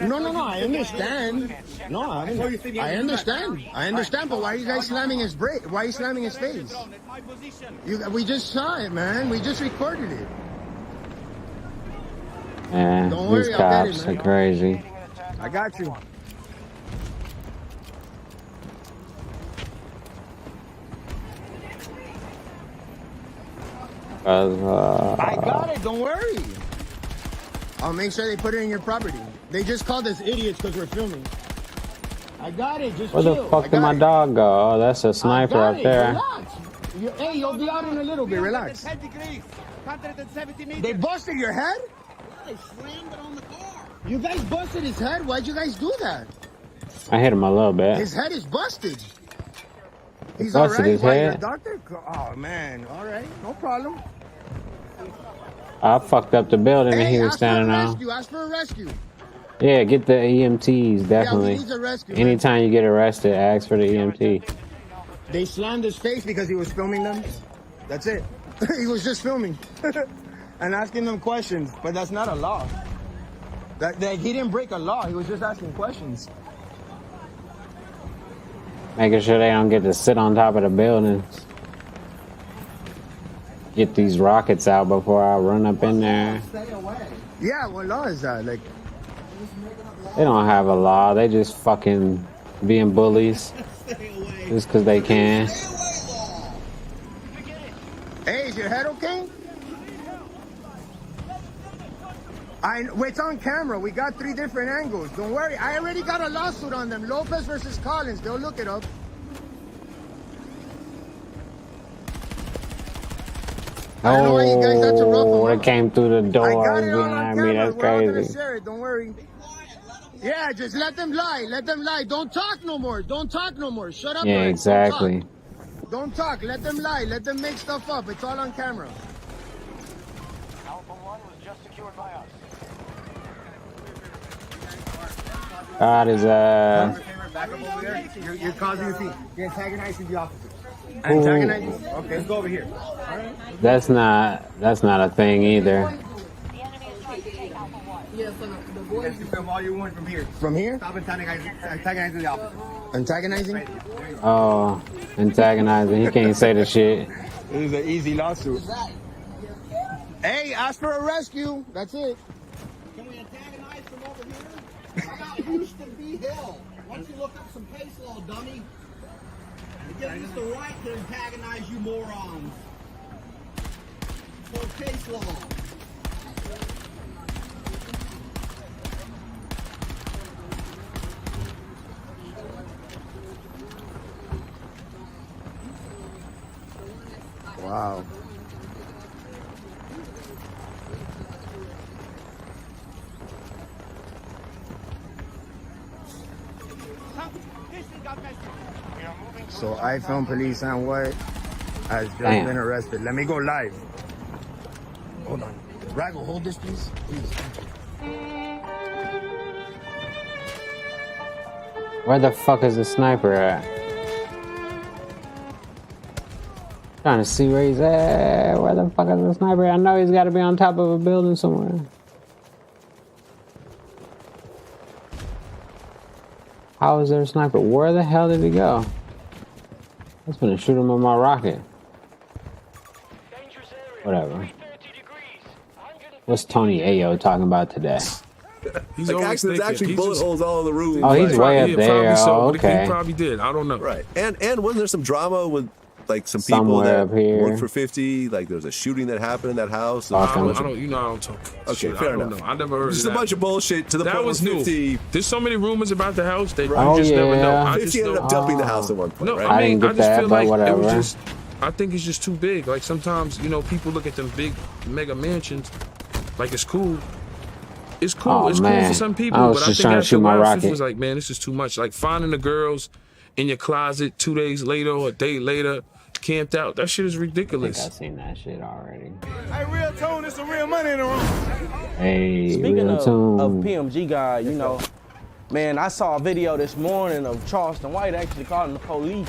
No, I understand. No, I understand. I understand, but why are you guys slamming his brake? Why are you slamming his face? We just saw it, man. We just recorded it. Yeah, Don't worry, these I'll get it, cops man. are crazy. I got you. I got it. Don't worry. I'll make sure they put it in your property. They just called us idiots because we're filming. I got it. Just Where the chill. fuck did my dog go? Oh, that's a sniper got up it. there. Relax. Hey, you'll be out in a little bit. Relax. 170 meters. They busted your head? They slammed it on the car. You guys busted his head? Why'd you guys do that? I hit him a little bit. His head is busted. He's Busted alright. his Why, you're a head? doctor? Oh, man. All right. No problem. I fucked up the building that he was standing on. Ask for a rescue. Yeah, get the EMTs, definitely. need the rescue, man. Anytime you get arrested, ask for the E EMT. They slammed his face because he was filming them. That's it. He was just filming and asking them questions, but that's not a law. That he didn't break a law. He was just asking questions. Making sure they don't get to sit on top of the buildings. Get these rockets out before I run up in there. Yeah, what law is that? Like, They don't have a law. They just fucking being bullies. Just because they can. hey, is your head okay? It's on camera. We got 3 different angles. Don't worry. I already got a lawsuit on them. Lopez versus Collins. They'll look it up. Oh, it came through the door I got it all on behind me. camera. That's We're all gonna crazy. share it. Don't worry. Yeah, just let them lie. Let them lie. Don't talk no more. Don't talk no more. Shut up. Yeah, already. exactly. Don't talk. Let them lie. Let them make stuff up. It's all on camera. Alpha 1 was just secured by us. God is Back up over there. You're causing a scene. You're antagonizing the officers. Antagonizing? Okay, let's go over here. That's not a thing either. Yes, the boys. You film all you want from here. From here? Stop antagonizing the officer. Antagonizing? Oh, antagonizing. He can't say the shit. This is an easy lawsuit. Hey, ask for a rescue. That's it. Can we antagonize from over here? How about Houston v. Hill? Why don't you look up some case law, dummy? It gives us the right to antagonize you morons. For case law. Wow. So iPhone police and what has just been arrested. Let me go live. Hold on. Rago, hold this please. Where the fuck is the sniper at? Trying to see where he's at. Where the fuck is the sniper at? I know he's got to be on top of a building somewhere. How is there a sniper? Where the hell did he go? I was gonna shoot him with my rocket. Whatever. What's Tony Ayo talking about today? He's like there's actually bullet holes all in the room. Oh, he's way up there. Oh, okay. He probably did. I don't know. Right. And wasn't there some drama with like some people Somewhere that up here. worked for 50? Like there was a shooting that happened in that house. I And don't, I don't talk. Okay, shit. fair I don't enough. know. I never heard Just of a that. bunch of bullshit to the That point was where new. 50. There's so many rumors about the house that Oh, you just never know. yeah. I 50 just ended know. up dumping the house at one point, No, right? I I mean, didn't I get just that, feel but like it whatever. was just. I think it's just too big. Like sometimes, you know, people look at them big mega mansions, like it's cool. It's cool. Oh, It's man. cool for some people, I was but I just think trying to after shoot a my while, rocket. people was like, man, this is too much. Like finding the girls in your closet 2 days later or a day later, camped out. That shit is I think ridiculous. I've seen that shit already. Hey, real tone, there's some real money in the room. Hey, Speaking real of tune. PMG guy, you know, man, I saw a video this morning of Charleston White actually calling the police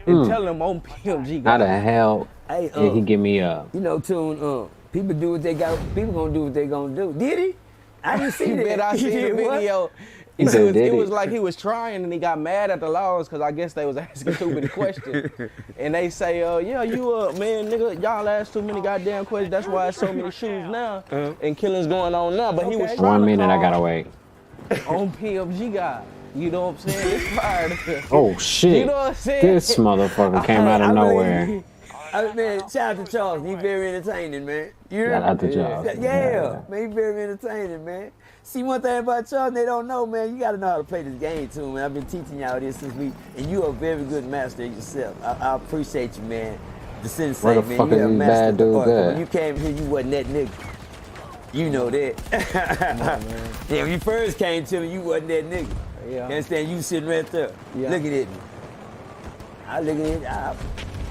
and telling them on PMG guy. How the hell Hey, did he get me up? You know, Tune, people do what they got, people gonna do what they gonna do. Did he? I didn't see that. Man, I seen the What? video. He said, It did was he? like he was trying and he got mad at the laws because I guess they was asking too many questions. And they say, yeah, you man, nigga, y'all ask too many goddamn questions. That's why there's so many shootings now and killings going on now. But he was trying 1 to minute, I call gotta wait. on PMG guy. You know what I'm saying? It's fired. Oh shit! You know what I'm saying? This motherfucker came out of nowhere. Man, shout out to Charles. He's very entertaining, man. You hear Shout me? out to Charles. Yeah, man, he's very entertaining, man. See, one thing about Charles, they don't know, man. You got to know how to play this game, too, man. I've been teaching y'all this since and you are a very good master yourself. I appreciate you, man. The sensei, Where the man. fuck You is have this mastered bad the dude art. at? When you came here, you wasn't that nigga. You know that. Yeah, when you first came to me, you wasn't that nigga. Yeah. You understand? You sitting right there, looking at me. I look at it.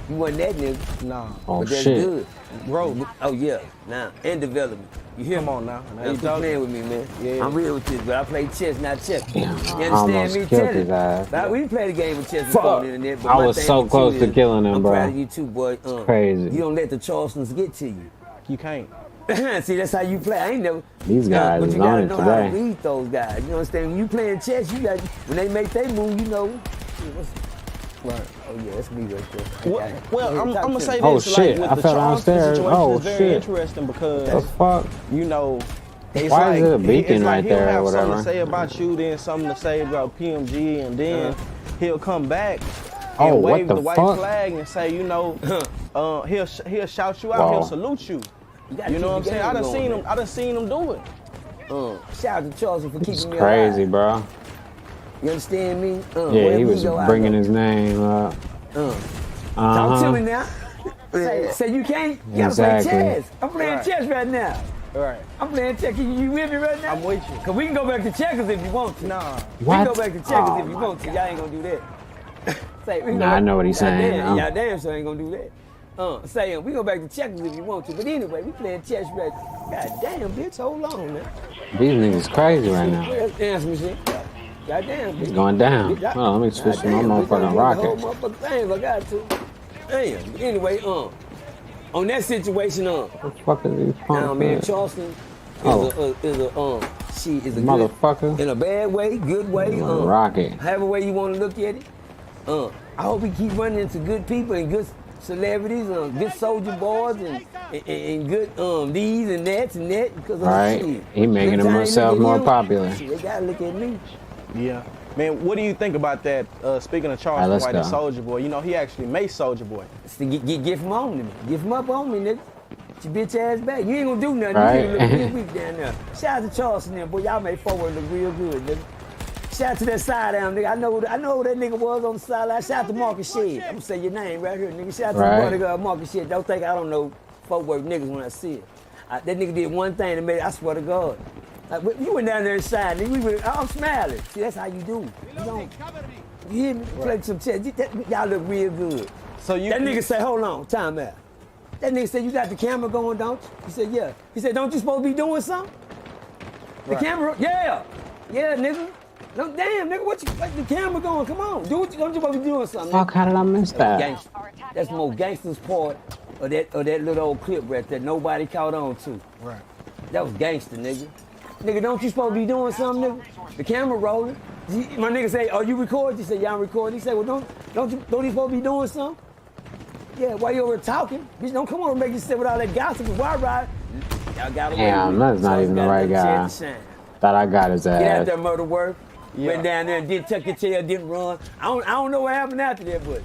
You wasn't that nigga. Nah. Oh But that's shit! good. Bro, oh yeah. Now, and development. You hear Come me? on now. Now Now you quit talking. playing with me, man. Yeah. I'm real with this, but I play chess, not chess. Damn, You I understand almost me? killed Tell his it. ass. Now, we played a game of chess before on the internet, but I my was thing so with close you to is, killing him, I'm bro. proud of you too, boy. Crazy. You don't let the Charlestons get to you. You can't. See, that's how you play. I ain't never. These guys but is you gotta on it know how to today. read those guys. You understand? When you playing chess, you got when they make their move, you know. Right. Oh yeah, that's me right there. Well, I'm gonna say this. Oh, like, shit, with I the fell Charleston downstairs. situation, Oh, it's very shit. interesting because The fuck? you know, it's Why like, is it a beacon it's like right he'll there or have whatever? something to say about you, then something to say about PMG, and then he'll come back Oh, and what wave the the white fuck? flag and say, you know, he'll shout you out, Wow. he'll salute you. You know what I'm saying? I done seen him do it. Shout out to Charles for It's keeping me crazy, alive. bro. You understand me? Yeah, wherever he we was go, I bringing go. his name up. Talk to me now. Say you can't. You gotta Exactly. play chess. I'm playing chess right now. Right. I'm playing checkers. You with me right now? I'm with you. Cause we can go back to checkers if you want to. Nah. We What? can go back to checkers Oh, if you want to. Y'all ain't gonna do that. Say, we can Nah, go I know what he's saying, Y'all though. damn sure ain't gonna do that. Say, we go back to checkers if you want to. But anyway, we playing chess right. God damn, bitch, hold on, man. These niggas crazy right now. Answer me, shit. God damn, bitch. It's going down. Bitch, Hold on, let me switch to my motherfucking rocket. rocket. Whole motherfucking thing if I got to. Damn. Anyway, on that situation, What the fuck is these now, man, punks? Charleston is a Motherfucker. good, in a bad way, good way, Rocket. however way you want to look at it. I hope we keep running into good people and good celebrities, good soldier boys and good these and that and that because Right. He making himself more popular. Shit, they gotta look at me. Yeah. Man, what do you think about that? Speaking of Charles let's White and go. Soldier Boy, you know, he actually made Soldier Boy. Get him on to me. Get him up on me, nigga. Get your bitch ass back. You ain't gonna do nothing. Right. You look real weak down there. Shout out to Charleston there, boy. Y'all made forward look real good, nigga. Shout out to that sidearm, nigga. I know who that nigga was on the sideline. Shout out to Marcus Shed. I'm gonna say your name right here, nigga. Shout out to Right. the brother Marcus Shed. Don't think I don't know Fort Worth niggas when I see it. That nigga did one thing that made I swear to God. You went down there and signed, nigga. I'm smiling. See, that's how you do. You don't. You hear me? Play some chess. Y'all look real good. So you that nigga say, hold on, time out. That nigga said, you got the camera going, don't you? He said, yeah. He said, don't you supposed to be doing something? The camera, yeah. Yeah, nigga. No, damn, nigga, what the camera going? Come on, do what you, don't you supposed to be doing something? Fuck, how did I miss that? Gangster. That's the most gangster's part of that little old clip right there nobody caught on to. Right. That was gangster, nigga. Nigga, don't you supposed to be doing something, nigga? The camera rolling. My nigga say, oh, you record? He said, yeah, I'm recording. He said, well, don't you supposed to be doing something? Yeah, while you over talking, bitch, don't come on and make you sit with all that gossip and why ride. Y'all got away Damn, with it. that's not So even the got right that guy. shit to shine. Thought I got his Get out ass. there, murder work. Went down there and didn't tuck your tail, didn't run. I don't know what happened after that, but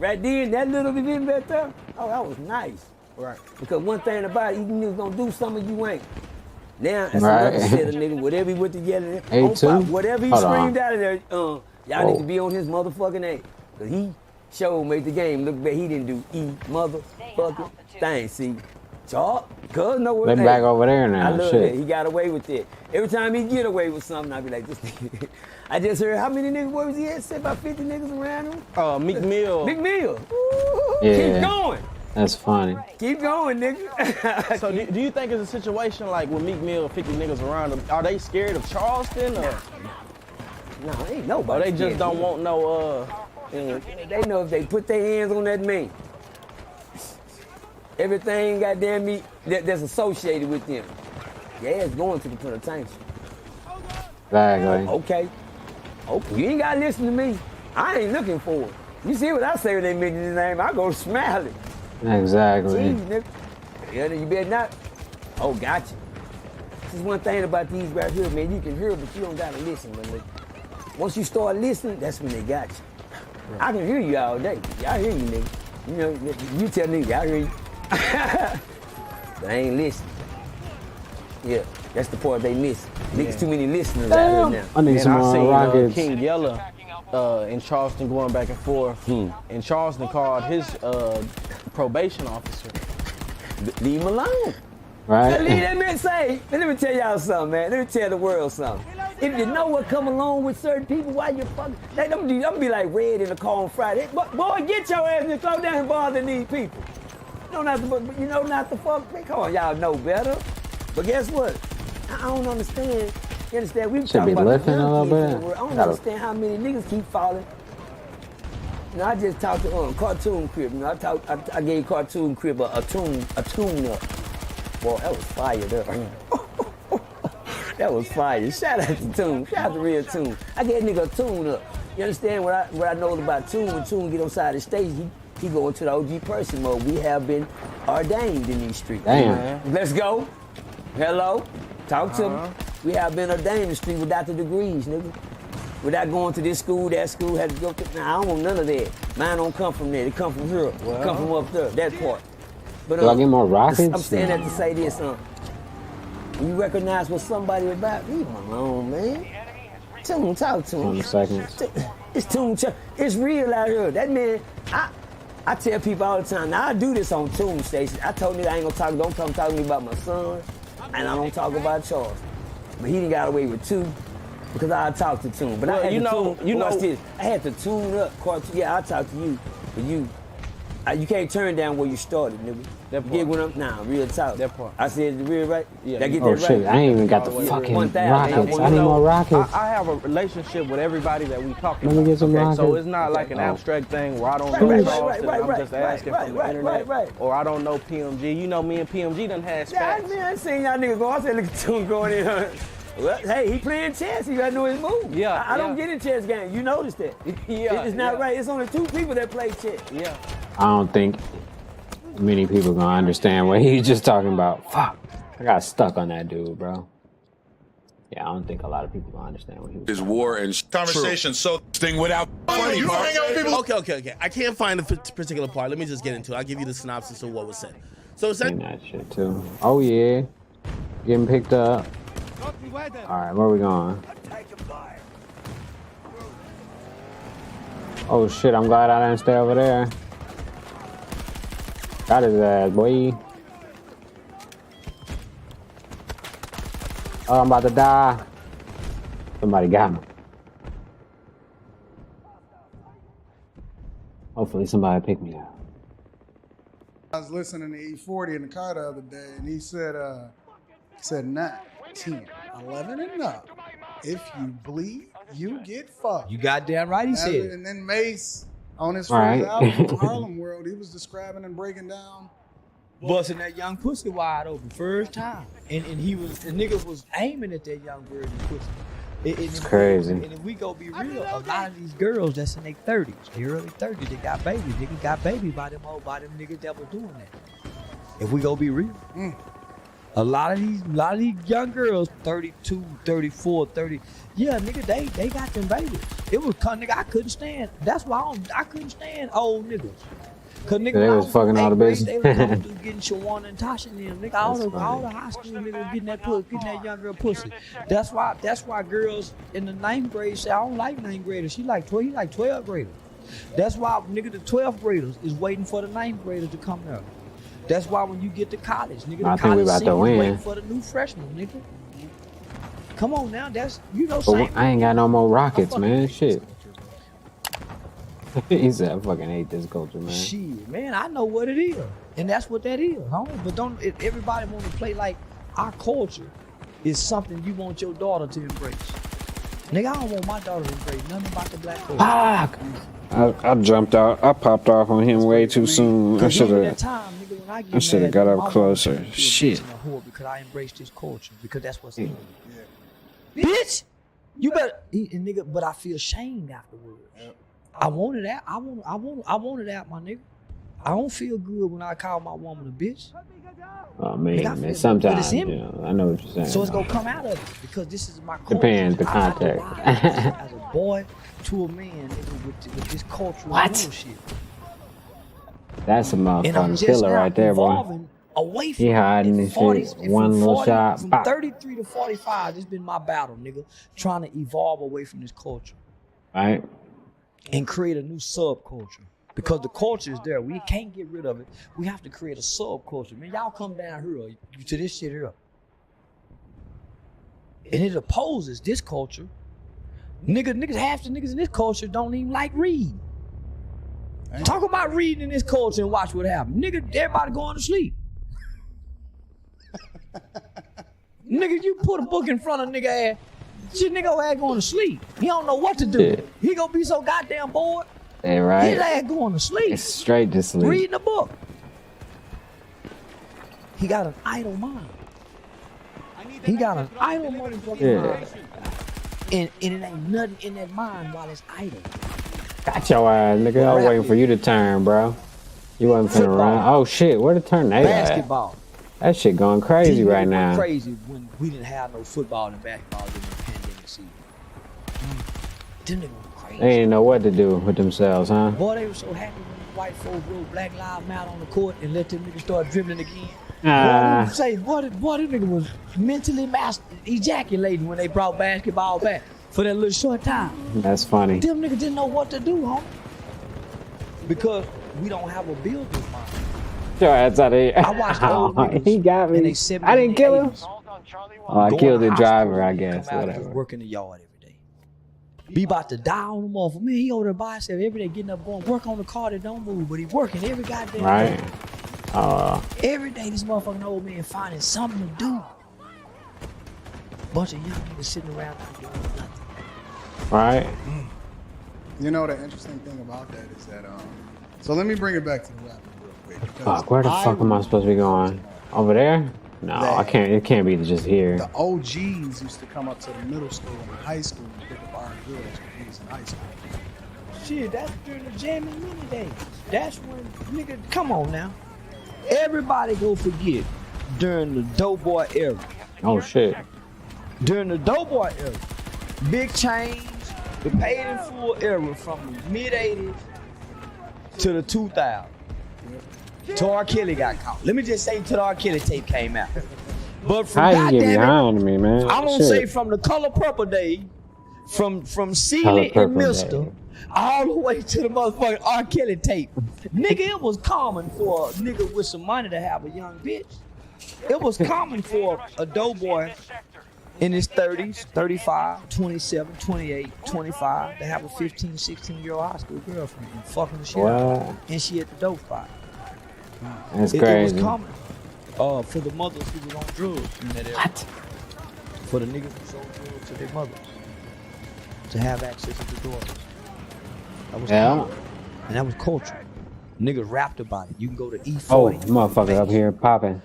right then, that little event right there, oh, that was nice. Right. Because one thing about it, you niggas gonna do something you ain't. Now, that's Right. another set of niggas, whatever he went to yelling, A2? whatever he Hold screamed on. out of there, y'all need to be on his motherfucking ass. Because he showed made the game look bad. He didn't do motherfucking thing, see. Charles, cuz know what They back over there now, I love shit. that. He got away with it. Every time he get away with something, I be like, this nigga. I just heard how many niggas was he had? Said about 50 niggas around him? Meek Mill. Meek Mill. Yeah. Keep going. That's funny. Keep going, nigga. So do you think it's a situation like with Meek Mill, 50 niggas around him, are they scared of Charleston or? No, ain't nobody. Or they just don't want no, they know if they put their hands on that man, everything goddamn me that's associated with them, yeah, it's going to the penitentiary. Exactly. Okay. You ain't gotta listen to me. I ain't looking for it. You see what I say when they mention his name, I go smiling. Exactly. Jeez, nigga. Yeah, you better not. Oh, gotcha. This is one thing about these right here, man. You can hear, but you don't gotta listen, man. Once you start listening, that's when they got you. I can hear you all day. I hear you, nigga. You know, you tell me, I hear you. But I ain't listening. Yeah, that's the part they miss. Niggas too many listeners out here now. I need some I more seen rockets. King Yella in Charleston going back and forth. And Charleston called his probation officer. Leave him alone. Right. Leave that man say, let me tell y'all something, man. Let me tell the world something. If you know what come along with certain people, why you fucking, I'm gonna be like Red in the car on Friday. Boy, get your ass and come down and bother these people. You know not to fuck me. Come on, y'all know better. But guess what? I don't understand. You understand? We Should talking be about lifting the a young little kids in bit. the world. I don't Gotta- understand how many niggas keep falling. You know, I just talked to Cartoon Crib. You know, I gave Cartoon Crib a tune up. Boy, that was fire there. That was fire. Shout out to Tune. Shout out to Real Tune. I gave nigga a tune up. You understand what I know about Tune? When Tune get on side of the stage, he go into the OG person mode. We have been ordained in these streets. Damn. Let's go. Hello. Talk to me. We have been ordained in the street without the degrees, nigga. Without going to this school, that school, had to go to. Nah, I don't want none of that. Mine don't come from there. It come from here. It come from up there, that part. But Do I get more rockets? I'm saying that to say this, when you recognize what somebody about, leave him alone, man. Tune, talk to him. 20 seconds. It's Tune. It's real out here. That man, I tell people all the time, now I do this on Tune Station. I told nigga I ain't gonna don't come talk to me about my son, and I don't talk about Charles. But he done got away with 2 because I talked to Tune. But I had to tune up. Yeah, I talk to you, but you can't turn down where you started, nigga. That part. Real talk. That part. I said the real right? Yeah. That get that shit, right? I ain't even got the fucking rockets. I need more rockets. I have a relationship with everybody that we talking about. Let me get some rockets. So it's not like an abstract thing where I don't know Charleston, I'm just asking from the internet. Or I don't know PMG. You know me and PMG done had spats. Yeah, I seen y'all niggas go. I said, look at Tune going in here. Well, hey, he playing chess. He gotta know his move. Yeah, I don't get in chess games. You noticed that. It's not right. It's only 2 people that play chess. Yeah. I don't think many people gonna understand what he's just talking about. Fuck, I got stuck on that dude, bro. Yeah, I don't think a lot of people gonna understand what he was. His war and conversation. So thing without funny. You hang out with people. Okay. I can't find the particular part. Let me just get into it. I'll give you the synopsis of what was said. So it's that shit too. Oh yeah, getting picked up. All right, where we going? Oh shit, I'm glad I didn't stay over there. Got his ass, boy. Oh, I'm about to die. Somebody got me. Hopefully somebody pick me up. I was listening to E40 in the car the other day, and he said 9, 10, 11 and up. If you bleed, you get fucked. You goddamn right, he said. And then Mace, on his first album, Harlem World, he was describing and breaking down. Busting that young pussy wide open, first time. And the nigga was aiming at that young virgin pussy. It's crazy. And if we go be real, a lot of these girls that's in their 30s, the early 30s, they got babies. Niggas got babies by them niggas that was doing that. If we go be real. A lot of these young girls, 32, 34, 30, yeah, nigga, they got them babies. It was, nigga, I couldn't stand. That's why I couldn't stand old niggas. Cause nigga, they was fucking all the bitches. They was going through getting Shawana and Tasha and them. Nigga, all the high school niggas getting that young girl pussy. That's why girls in the 9th grade say, I don't like 9th graders. He like 12 graders. That's why nigga the 12th graders is waiting for the 9th graders to come out. That's why when you get to college, nigga, I think we about to win. Waiting for the new freshmen, nigga. Come on now, that's I ain't got no more rockets, man. Shit. He said, I fucking hate this culture, man. Shit, man, I know what it is. And that's what that is, homie. But everybody want to play like our culture is something you want your daughter to embrace. Nigga, I don't want my daughter to embrace nothing about the black culture. Fuck! I jumped out. I popped off on him way too soon. I should have got up closer. Shit. Because I embrace this culture. Because that's what's in it. Bitch! You better, nigga, but I feel shamed afterwards. I want it out. I want it out, my nigga. I don't feel good when I call my woman a bitch. Oh man, sometimes, you know, I know what you're saying. So it's gonna come out of it because this is my culture. Depends the context. As a boy to a man, nigga, with this cultural bullshit. That's a motherfucking killer right there, boy. Away from he hiding this shit. One little shot. From 33 to 45, this been my battle, nigga. Trying to evolve away from this culture. Right. And create a new subculture. Because the culture is there. We can't get rid of it. We have to create a subculture. Man, y'all come down here to this shit here. And it opposes this culture. Niggas, half the niggas in this culture don't even like reading. Talk about reading in this culture and watch what happens. Nigga, everybody going to sleep. Nigga, you put a book in front of nigga ass, shit nigga ass going to sleep. He don't know what to do. Yeah. He gonna be so goddamn bored. Hey, right. His ass going to sleep. It's straight to sleep. Reading a book. He got an idle mind. He got an idle motherfucking mind. And it ain't nothing in that mind while it's idle. Got your ass, nigga. I was waiting for you to turn, bro. You wasn't finna run. Oh shit, where to turn that basketball. That shit going crazy right now. Crazy when we didn't have no football and basketball during the pandemic season. Them niggas were crazy. They didn't know what to do with themselves, huh? Boy, they were so happy when white folks wrote Black Lives Matter on the court and let them niggas start dribbling again. Boy, them niggas was mentally ejaculating when they brought basketball back for that little short time. That's funny. Them niggas didn't know what to do, homie. Because we don't have a builder's mind. Your ass out of here. I watched old niggas He got in me. they 70s I didn't and kill him. 80s Oh, I going killed to the driver, I hospitals and guess. come out and Whatever. work in the yard every day. Be about to die on the motherfucker. Man, he over there by himself every day getting up, going work on the car that don't move, but he working every goddamn Right. day. Every day this motherfucking old man finding something to do. Bunch of young niggas sitting around not doing nothing. Right. You know, the interesting thing about that is that, so let me bring it back to the rap real quick. because Fuck, where the fuck am I supposed to be going? Over there? No, I can't. It can't be just here. The OGs used to come up to the middle school and high school and pick up our girls when we was in high school. Shit, that's during the jamming mini days. That's when, nigga, come on now. Everybody go forget during the Doughboy era. Oh shit. During the Doughboy era, big change, the paid in full era from the mid 80s to the 2000s. Till R. Kelly got caught. Let me just say till the R. Kelly tape came out. But from How you goddamn get it, behind me, man? I'm gonna Shit. say from the Color Purple day, from Color Seeley and Purple Mister, Day. all the way to the motherfucking R. Kelly tape. Nigga, it was common for a nigga with some money to have a young bitch. It was common for a doughboy in his 30s, 35, 27, 28, 25 to have a 15, 16-year-old high school girlfriend and fucking the shit out of her. Wow. And she at the dope spot. That's It crazy. was common for the mothers who was on drugs in that area. What? For the niggas who sold drugs to their mothers to have access to the daughters. That was common. And that was culture. Niggas rapped about it. You can go to E40. Oh, motherfucker up here popping.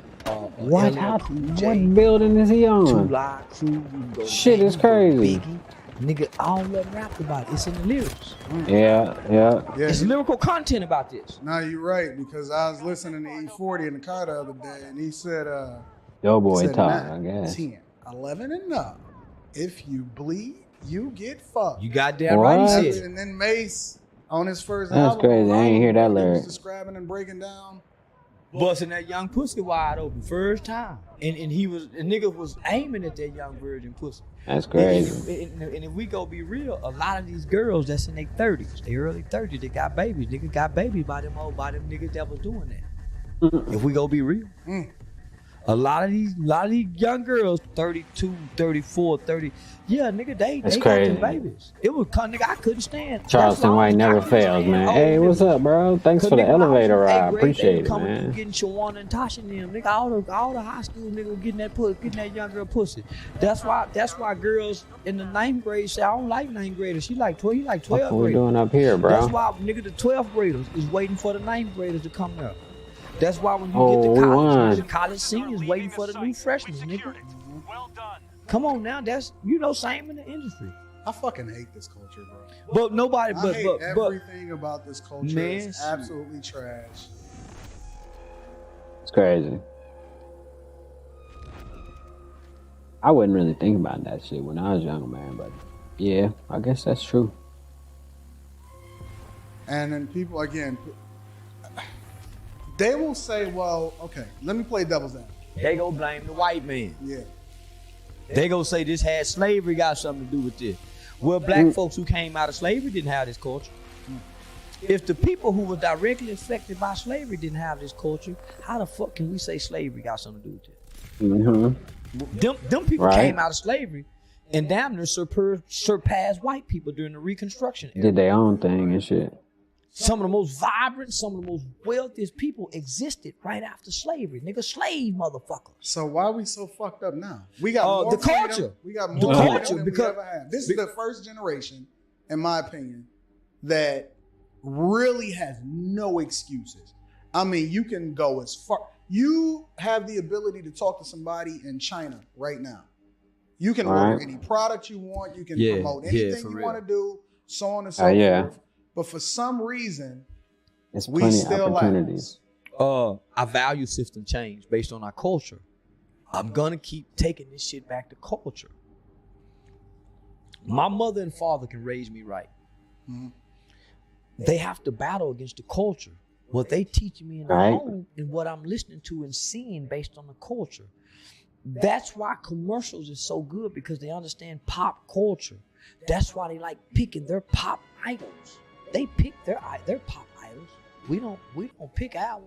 What? What building is he on? Two Live Crew. You can go to Shit is crazy. Biggie. Nigga, all of them rapped about it. It's in the lyrics. Yeah. It's lyrical content about this. No, you're right, because I was listening to E40 in the car the other day, and he said, Doughboy he said, talk, I 9, guess. 10, 11 and up. If you bleed, you get fucked. You goddamn right, he said. And then Mace, on his first That's album, crazy. I ain't hear that he was lyric. describing and breaking down. Busting that young pussy wide open first time. And he was, a nigga was aiming at that young virgin pussy. That's crazy. And if we go be real, a lot of these girls that's in their 30s, they early 30s, they got babies. Niggas got babies by them niggas that was doing that. If we go be real. A lot of these young girls, 32, 34, 30, yeah, nigga, they got crazy. them babies. It was, nigga, I couldn't stand. Charleston White never fails, man. Hey, what's up, bro? Thanks for the elevator ride. Appreciate it, man. Getting Shawana and Tasha and them, nigga, all the high school niggas getting that young girl pussy. That's why girls in the 9th grade say I don't like 9th graders. She like 12, he like 12 What we graders. doing up here, bro? That's why nigga the 12th graders is waiting for the 9th graders to come up. That's why when you Oh, get we to college, won. the college seniors waiting for the new freshmen, nigga. Come on now, that's same in the industry. I fucking hate this culture, bro. But nobody, I but hate everything about this culture Man, is absolutely trash. It's crazy. I wouldn't really think about that shit when I was younger, man, but yeah, I guess that's true. And then people, again, they will say, well, okay, let me play devil's advocate. They go blame the white man. Yeah. They go say this had slavery got something to do with this. Well, black folks who came out of slavery didn't have this culture. If the people who were directly affected by slavery didn't have this culture, how the fuck can we say slavery got something to do with it? Them people Right. came out of slavery and damn near surpassed white people during the Reconstruction era. Did their own thing and shit. Some of the most vibrant, some of the most wealthiest people existed right after slavery. Nigga, slave motherfucker. So why are we so fucked up now? We got more the freedom. culture. We got The more culture, freedom than because- we ever had. This is the first generation, in my opinion, that really has no excuses. I mean, you can go as far. You have the ability to talk to somebody in China right now. You can order Right. any product you want. You can Yeah, promote yeah, anything for you real. want to do, so on and so Yeah. forth. But for some reason, There's we plenty of still opportunities. Our value system changed based on our culture. I'm gonna keep taking this shit back to culture. My mother and father can raise me right. They have to battle against the culture. What they teach me in the Right. home and what I'm listening to and seeing based on the culture. That's why commercials is so good, because they understand pop culture. That's why they like picking their pop idols. They pick their pop idols. We don't pick ours.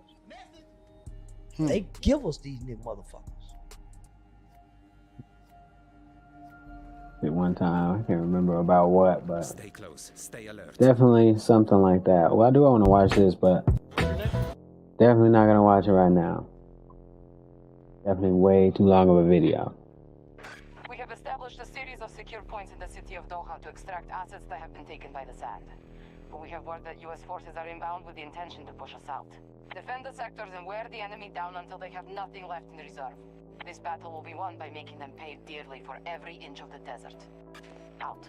They give us these nigga motherfuckers. At one time, I can't remember about what, but Stay close, stay alert. definitely something like that. Well, I do want to watch this, but definitely not gonna watch it right now. Definitely way too long of a video. We have established a series of secure points in the city of Doha to extract assets that have been taken by the SAT. We have word that U.S. forces are inbound with the intention to push us out. Defend the sectors and wear the enemy down until they have nothing left in reserve. This battle will be won by making them pay dearly for every inch of the desert. Out.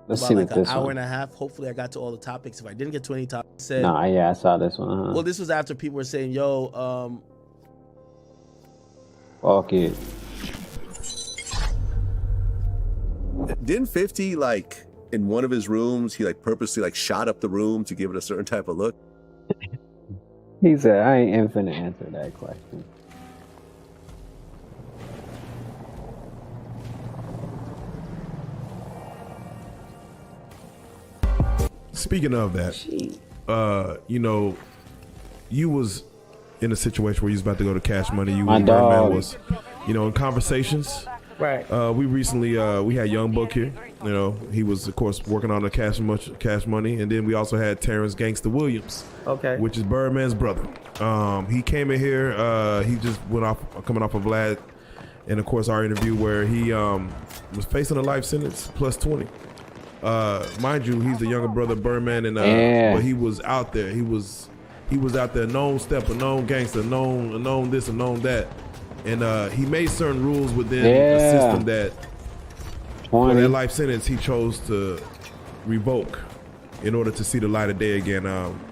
Let's About see like what this an hour one. and a half. Hopefully, I got to all the topics. If I didn't get to any topics, said. Nah, yeah, I saw this one. Well, this was after people were saying, "Yo, Fuck it. Didn't 50 like in one of his rooms, he like purposely like shot up the room to give it a certain type of look? He said, I ain't finna answer that question. Speaking of that, you know, you was in a situation where you was about to go to Cash Money. You My and Birdman dog. was, you know, in conversations. Right. We recently we had Young Buck here. You know, he was of course working on the Cash Money, and then we also had Terrence Gangsta Williams. Okay. Which is Birdman's brother. He came in here. He just went off coming off of Vlad, and of course our interview where he was facing a life sentence plus 20. Mind you, he's the younger brother of Birdman, and Yeah. but he was out there. He was out there, known stepper, known gangster, known this and known that, and he made certain rules within the system that for that life sentence he chose to revoke in order to see the light of day again.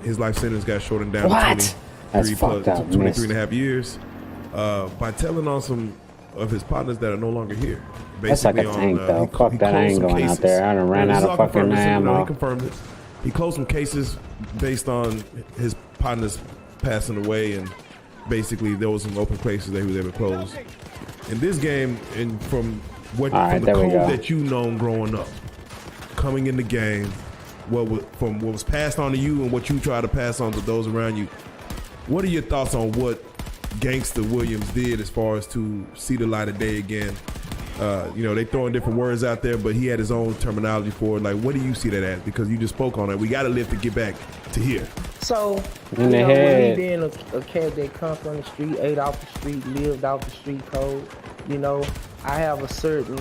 His life sentence got shortened down What? to That's fucked up, 23 and a half years by telling on some of his partners that are no longer here. That's like a tank, though. Fuck that, I ain't going out there. I done ran out of fucking ammo. He confirmed it. He closed some cases based on his partners passing away, and basically there was some open cases that he was able to close. In this game, and from what All right, from the there we code go. that you known growing up, coming in the game, from what was passed on to you and what you try to pass on to those around you, what are your thoughts on what Gangsta Williams did as far as to see the light of day again? You know, they throwing different words out there, but he had his own terminology for it. Like, what do you see that as? Because you just spoke on it. We got to live to get back to here. So, In the with me head. being a cat that come from the street, ate off the street, lived off the street code, you know, I have a certain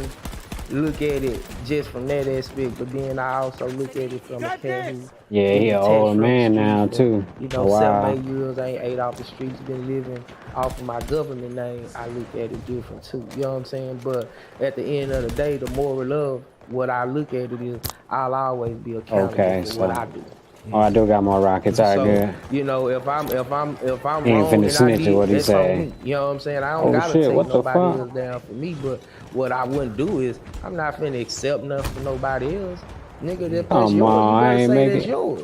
look at it just from that aspect, but then I also look at it from a cat who Yeah, he an detached old from the man now, streets, too. You know, Wow. 7, 8 years, I ain't ate off the streets, been living off of my government name. I look at it different too, you know what I'm saying? But at the end of the day, the moral of what I look at it is I'll always be accountable Okay, for so. what I do. Oh, I do got more rockets. All right, So, good. you know, if I'm He ain't wrong, finna and I snitch, did, what he that's on say. me. You know what I'm saying? I don't Oh, gotta shit, take what the nobody fuck? else down for me, but what I wouldn't do is I'm not finna accept nothing for nobody else. Nigga, that place Come yours, on, you I better ain't say make that's it. yours.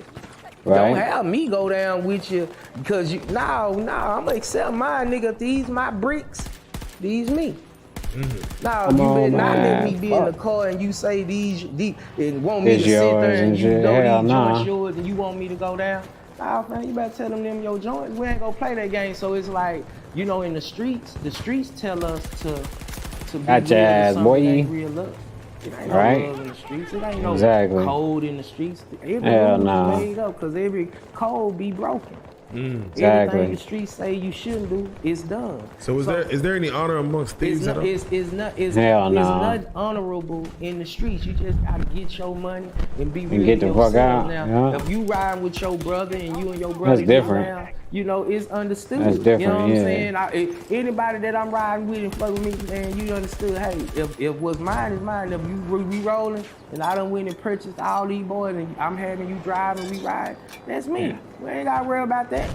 Right. Don't have me go down with you because you no, I'm gonna accept mine, nigga. These my bricks, these me. No, Come you on, better not let man. me be in the Fuck. car and you say these and want me It's to sit yours there and and you shit. know Hell these nah. joints yours and you want me to go down. Nah, man, you better tell them your joints. We ain't gonna play that game. So it's like, you know, in the streets tell us to be Got your real, ass, something boy. ain't real love. It ain't no Right. love in the streets. It ain't no Exactly. code in the streets. Every Hell rule is nah. made up because every code be broken. Exactly. Everything the streets say you shouldn't do is done. So is there any honor amongst thieves? It's at all? it's Hell no. not honorable in the streets. You just gotta get your money and be real get the fuck yourself. out, Now, yeah. if you riding with your brother and you and your brother That's get different. around, you know, it's understood. That's You different, know what I'm yeah. saying? Anybody that I'm riding with and fuck with me, man, you understood, hey, if what's mine is mine. If you we rolling and I done went and purchased all these boys and I'm having you drive and we ride, that's me. We ain't gotta worry about that.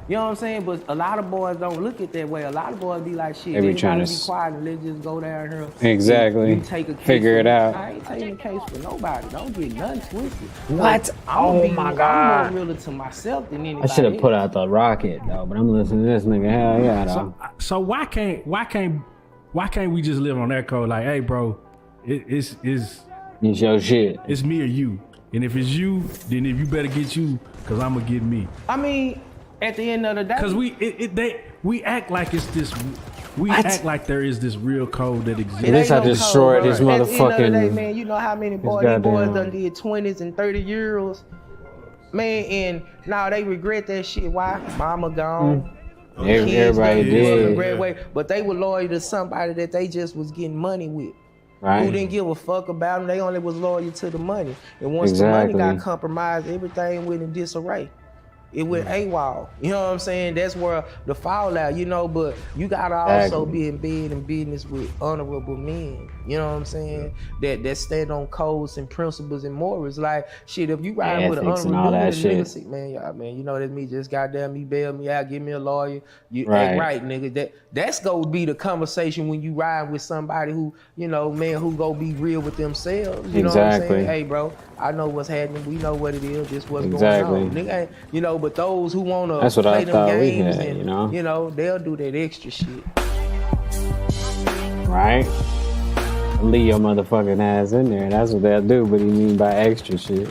You know what I'm saying? But a lot of boys don't look at that way. A lot of boys be like, shit, They be anybody trying to be quiet and let's just go down here. Exactly. You take a case Figure for it me. out. I ain't taking a case for nobody. Don't get nothing twisted. What? I'ma Oh be my more- God. I'm more realer to myself than anybody I should have put else. out the rocket, though, but I'm listening to this nigga. Hell yeah, though. So why can't we just live on that code? Like, hey, bro, it's your shit. It's me or you. And if it's you, then if you better get you, cause I'm gonna get me. I mean, at the end of the day, Cause we act like it's this. We act like there is this real code that exists. This I destroyed his At the end of the day, motherfucking. man, you know how many his boys, these boys goddamn- done did 20s and 30-year-olds, man, and now they regret that shit. Why? Mama gone. Everybody did. Graduate, but they were loyal to somebody that they just was getting money with. Right. Who didn't give a fuck about them. They only was loyal to the money. And once Exactly. the money got compromised, everything went in disarray. It went AWOL. You know what I'm saying? That's where the fallout, you know, but you gotta also be in bed and business with honorable men. You know what I'm saying? That stand on codes and principles and morals. Like, shit, if you ride with an Ethics and all honorable that nigga, shit. see, man, y'all, man, you know that's me. Just goddamn me, bail me out, give me a lawyer. You Right. ain't right, nigga. That's gonna be the conversation when you ride with somebody who, you know, man, who go be real with themselves. You know what I'm Exactly. saying? Hey, bro, I know what's happening. We know what it is. This what's Exactly. going on. Nigga, ain't- you know, but those who wanna That's what play I them thought we games had, and, you know? they'll do that extra shit. Right? Leave your motherfucking ass in there. That's what they'll do, but you mean by extra shit.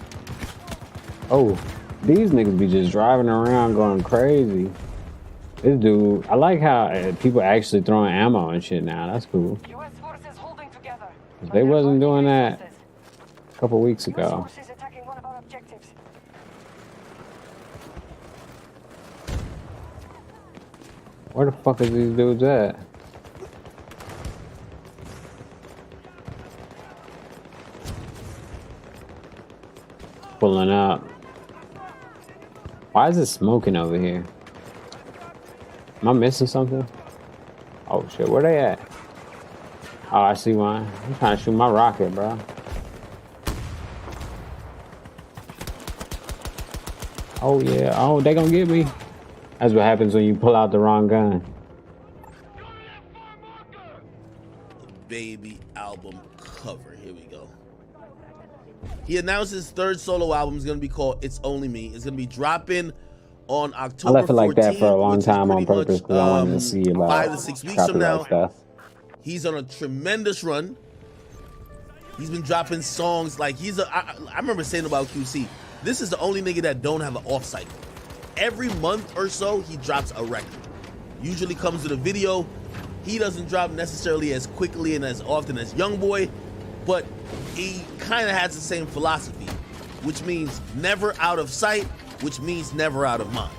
Oh, these niggas be just driving around going crazy. This dude, I like how people actually throwing ammo and shit now. That's cool. U.S. forces holding together. They wasn't doing that a couple weeks ago. Forces attacking one of our objectives. Where the fuck is these dudes at? Pulling up. Why is it smoking over here? Am I missing something? Oh shit, where they at? Oh, I see one. I'm trying to shoot my rocket, bro. Oh yeah, oh, they gonna get me. That's what happens when you pull out the wrong gun. Baby album cover. Here we go. He announced his third solo album is going to be called It's Only Me. It's going to be dropping on October 14th. I left it like that for a long time on purpose because I wanted to see about 5 to 6 weeks from now. stuff. He's on a tremendous run. He's been dropping songs like I remember saying about QC, this is the only nigga that don't have an off cycle. Every month or so, he drops a record. Usually comes with a video. He doesn't drop necessarily as quickly and as often as Youngboy, but he kind of has the same philosophy, which means never out of sight, which means never out of mind.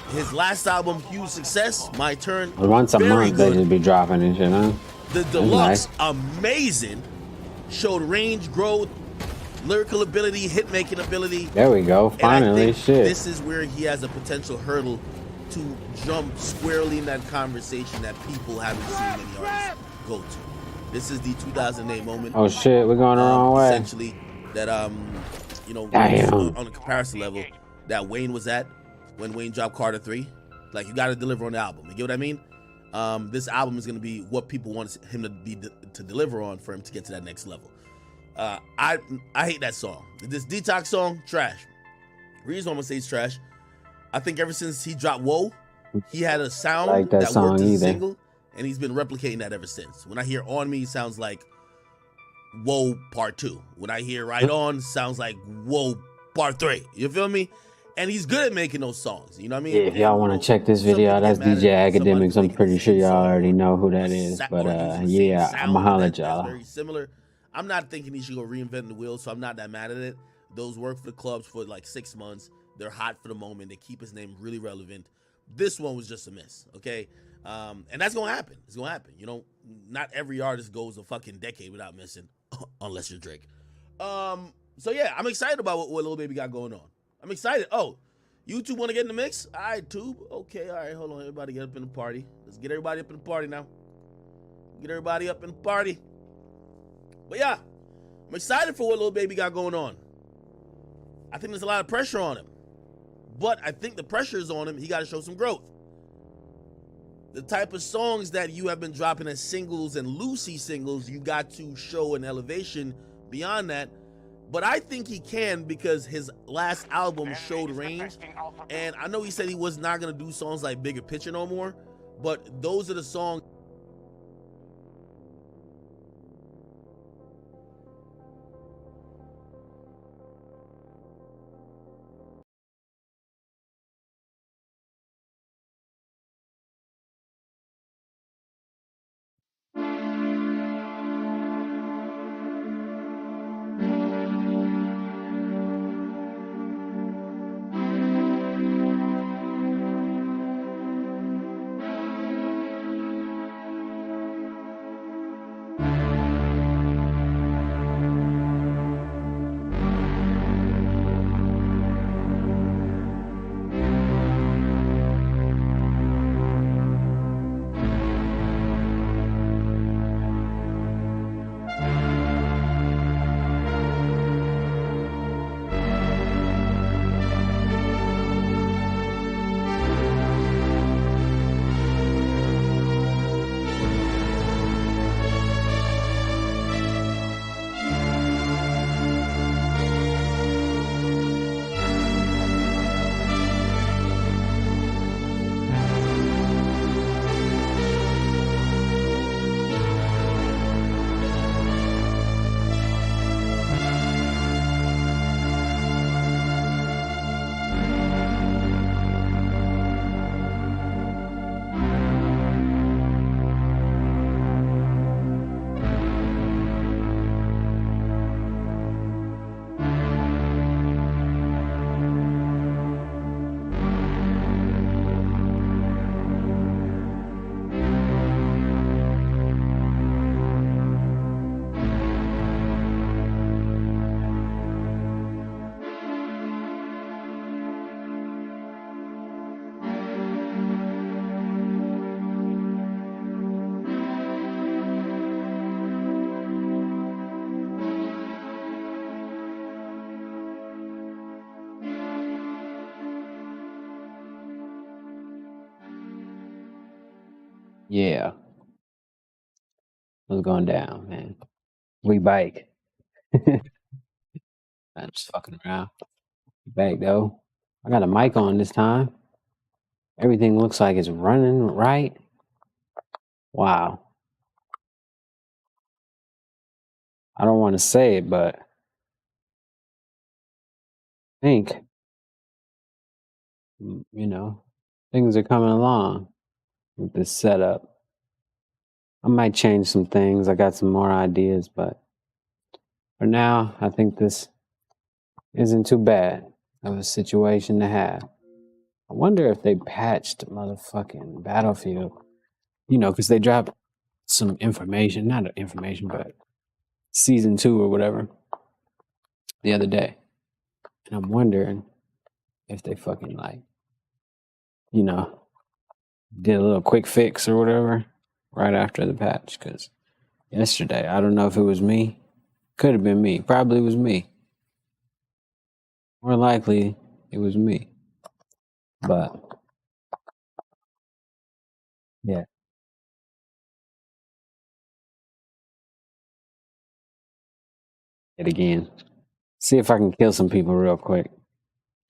His last album, huge success, My Turn. Once a very month, they good. just be dropping and shit, huh? The That's Deluxe, nice. amazing. Showed range, growth, lyrical ability, hit-making ability. There we go. And I Finally, think shit. this is where he has a potential hurdle to jump squarely in that conversation that people haven't seen many artists go to. This is the 2008 moment. Oh shit, we're going the wrong way. Essentially, that Damn. on a comparison level, that Wayne was at when Wayne dropped Carter 3. Like, you got to deliver on the album. You get what I mean? This album is going to be what people want him to deliver on for him to get to that next level. I hate that song. This Detox song, trash. Reason why I'm gonna say it's trash, I think ever since he dropped Whoa, he had a sound Like that that song worked as a either. single, and he's been replicating that ever since. When I hear On Me, it sounds like Whoa Part 2. When I hear Right On, sounds like Whoa Part 3. You feel me? And he's good at making those songs. You know what I mean? Yeah, if y'all want to check this video out, that's DJ Academics. I'm pretty sure y'all already know who that is. But yeah, I'ma holla at y'all. Very similar. I'm not thinking he should go reinvent the wheel, so I'm not that mad at it. Those work for the clubs for like 6 months. They're hot for the moment. They keep his name really relevant. This one was just a miss, okay? And that's gonna happen. It's gonna happen. You know, not every artist goes a fucking decade without missing, unless you're Drake. So yeah, I'm excited about what Lil Baby got going on. I'm excited. Oh, you two want to get in the mix? All right, Tube. Okay, all right, hold on. Everybody get up in the party. Let's get everybody up in the party now. Get everybody up in the party. But yeah, I'm excited for what Lil Baby got going on. I think there's a lot of pressure on him. But I think the pressure is on him. He got to show some growth. The type of songs that you have been dropping as singles and Lucy singles, you got to show an elevation beyond that. But I think he can, because his last album showed range. And I know he said he was not going to do songs like Bigger Picture no more. But those are the songs. Yeah. What's going down, man? We bike. I'm just fucking around. Back though. I got a mic on this time. Everything looks like it's running right. Wow. I don't want to say it, but I think, things are coming along with this setup. I might change some things. I got some more ideas, but for now, I think this isn't too bad of a situation to have. I wonder if they patched motherfucking Battlefield, because they dropped some information, not information, but season 2 or whatever the other day. And I'm wondering if they fucking did a little quick fix or whatever right after the patch. Because yesterday, I don't know if it was me. Could have been me. Probably was me. More likely, it was me. But, yeah. It again. See if I can kill some people real quick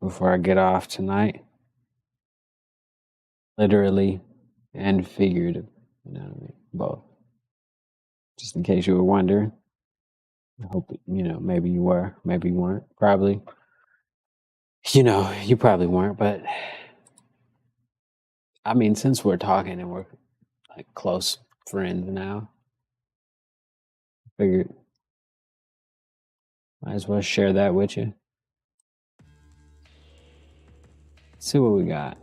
before I get off tonight. Literally and figurative. You know what I mean? Both. Just in case you were wondering. I hope, maybe you were. Maybe you weren't. Probably. You probably weren't, but I mean, since we're talking and we're like close friends now, figured might as well share that with you. See what we got.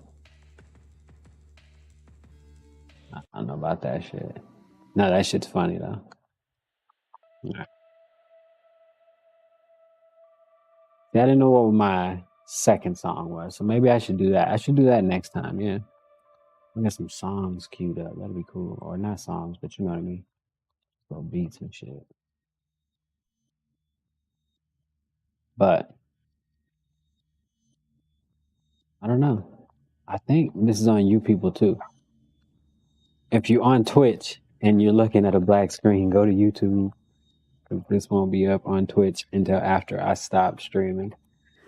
I don't know about that shit. No, that shit's funny though. Right. See, I didn't know what my second song was, so maybe I should do that. I should do that next time, yeah. I got some songs queued up. That'd be cool. Or not songs, but you know what I mean. Little beats and shit. But I don't know. I think this is on you people too. If you're on Twitch and you're looking at a black screen, go to YouTube. This won't be up on Twitch until after I stop streaming.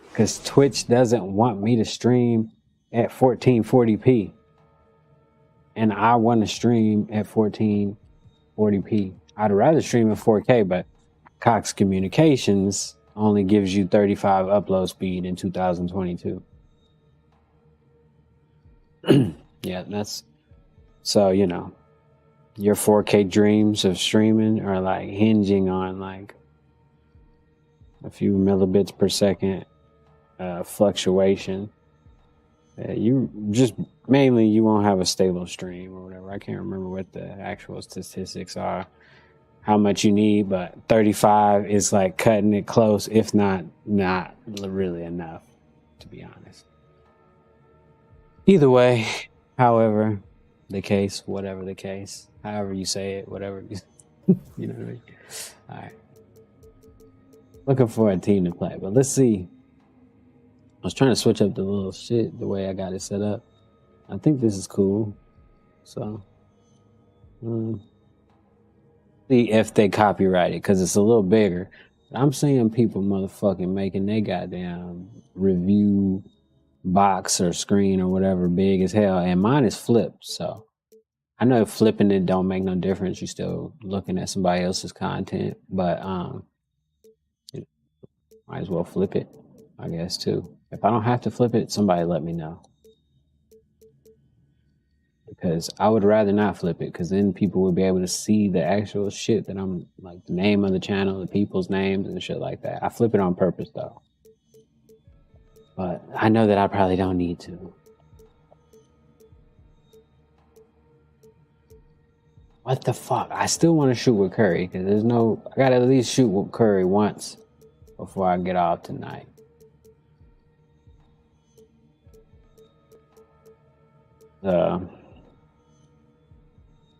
Because Twitch doesn't want me to stream at 1440p. And I want to stream at 1440p. I'd rather stream in 4K, but Cox Communications only gives you 35 upload speed in 2022. Yeah, that's... So, your 4K dreams of streaming are like hinging on like a few millibits per second fluctuation. You won't have a stable stream or whatever. I can't remember what the actual statistics are, how much you need, but 35 is like cutting it close, if not really enough, to be honest. Either way, however you say it, whatever, you know what I mean? All right. Looking for a team to play, but let's see. I was trying to switch up the little shit, the way I got it set up. I think this is cool. So, see if they copyright it, because it's a little bigger. I'm seeing people motherfucking making they goddamn review box or screen or whatever big as hell, and mine is flipped, so I know flipping it don't make no difference. You're still looking at somebody else's content, but might as well flip it, I guess, too. If I don't have to flip it, somebody let me know. Because I would rather not flip it, because then people would be able to see the actual shit that I'm, like the name of the channel, the people's names and shit like that. I flip it on purpose, though. But I know that I probably don't need to. What the fuck? I still want to shoot with Curry, because I gotta at least shoot with Curry once before I get off tonight.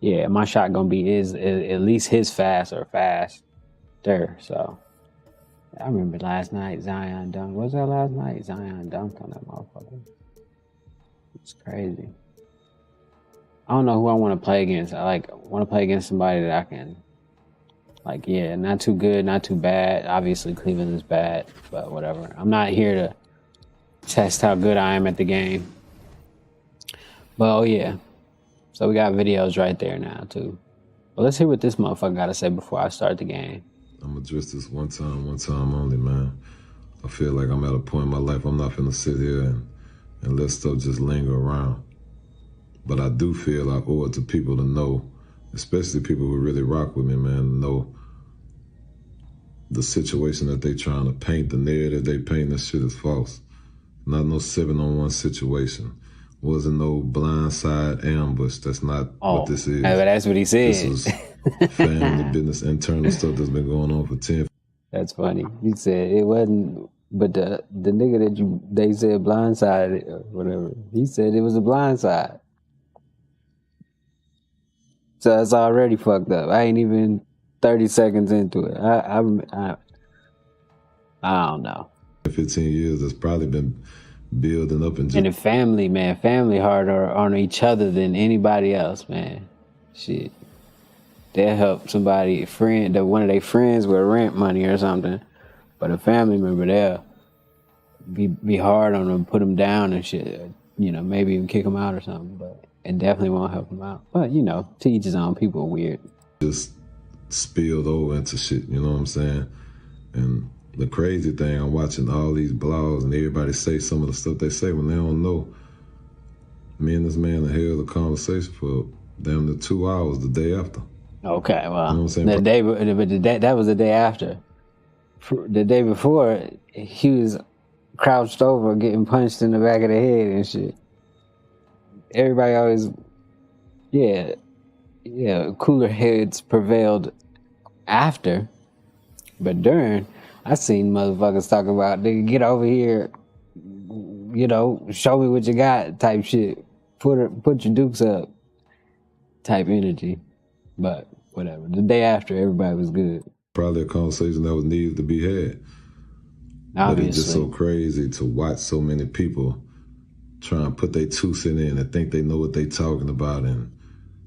Yeah, my shot gonna be at least his fast or faster. So I remember last night Zion dunked. Was that last night? Zion dunked on that motherfucker. It's crazy. I don't know who I want to play against. I want to play against somebody that I can, not too good, not too bad. Obviously, Cleveland is bad, but whatever. I'm not here to test how good I am at the game. But, oh, yeah. So we got videos right there now, too. But let's hear what this motherfucker got to say before I start the game. I'm going to address this one time only, man. I feel like I'm at a point in my life I'm not finna sit here and let stuff just linger around. But I do feel I owe it to people to know, especially people who really rock with me, man, to know the situation that they trying to paint, the narrative they paint, this shit is false. Not no 7-on-1 situation. Wasn't no blindside ambush. That's not what this is. But that's what he said. This is family business, internal stuff that's been going on for 10. That's funny. He said it wasn't, but the nigga that they said blindside or whatever, he said it was a blindside. So it's already fucked up. I ain't even 30 seconds into it. I don't know. 15 years, that's probably been building up and the family, man, family harder on each other than anybody else, man. Shit. They'll help somebody, one of their friends with rent money or something. But a family member, they'll be hard on them, put them down and shit. Maybe even kick them out or something. But it definitely won't help them out. But, to each his own. People are weird. Just spilled over into shit, you know what I'm saying? And the crazy thing, I'm watching all these blogs and everybody say some of the stuff they say when they don't know. Me and this man held a conversation for damn near 2 hours the day after. Okay, well, you know what I'm saying? That was the day after. The day before, he was crouched over, getting punched in the back of the head and shit. Everybody always, cooler heads prevailed after, but during, I seen motherfuckers talk about, nigga, get over here, show me what you got type shit. Put your dukes up type energy. But whatever. The day after, everybody was good. Probably a conversation that was needed to be had. Obviously. But it's just so crazy to watch so many people try and put their 2 cents in and think they know what they talking about and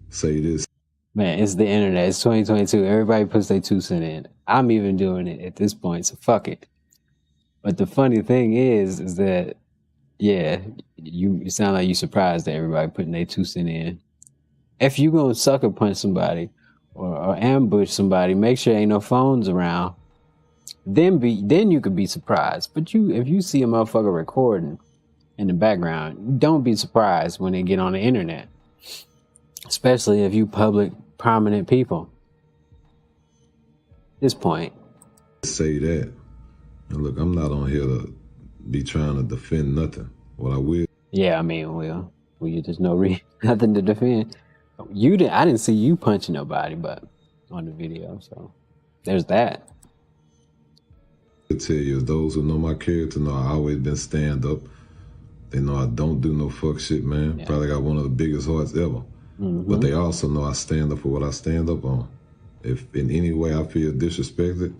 say this. Man, it's the internet. It's 2022. Everybody puts their 2 cents in. I'm even doing it at this point, so fuck it. But the funny thing is that, you sound like you surprised that everybody putting their 2 cents in. If you gonna sucker punch somebody or ambush somebody, make sure ain't no phones around. Then you could be surprised. But if you see a motherfucker recording in the background, don't be surprised when they get on the internet. Especially if you public, prominent people. At this point. Say that. And look, I'm not on here to be trying to defend nothing. What I will. Yeah, I mean, well, there's nothing to defend. I didn't see you punching nobody, but on the video, so there's that. I tell you, those who know my character know I always been stand up. They know I don't do no fuck shit, man. Yeah. Probably got one of the biggest hearts ever. Mm-hmm. But they also know I stand up for what I stand up on. If in any way I feel disrespected,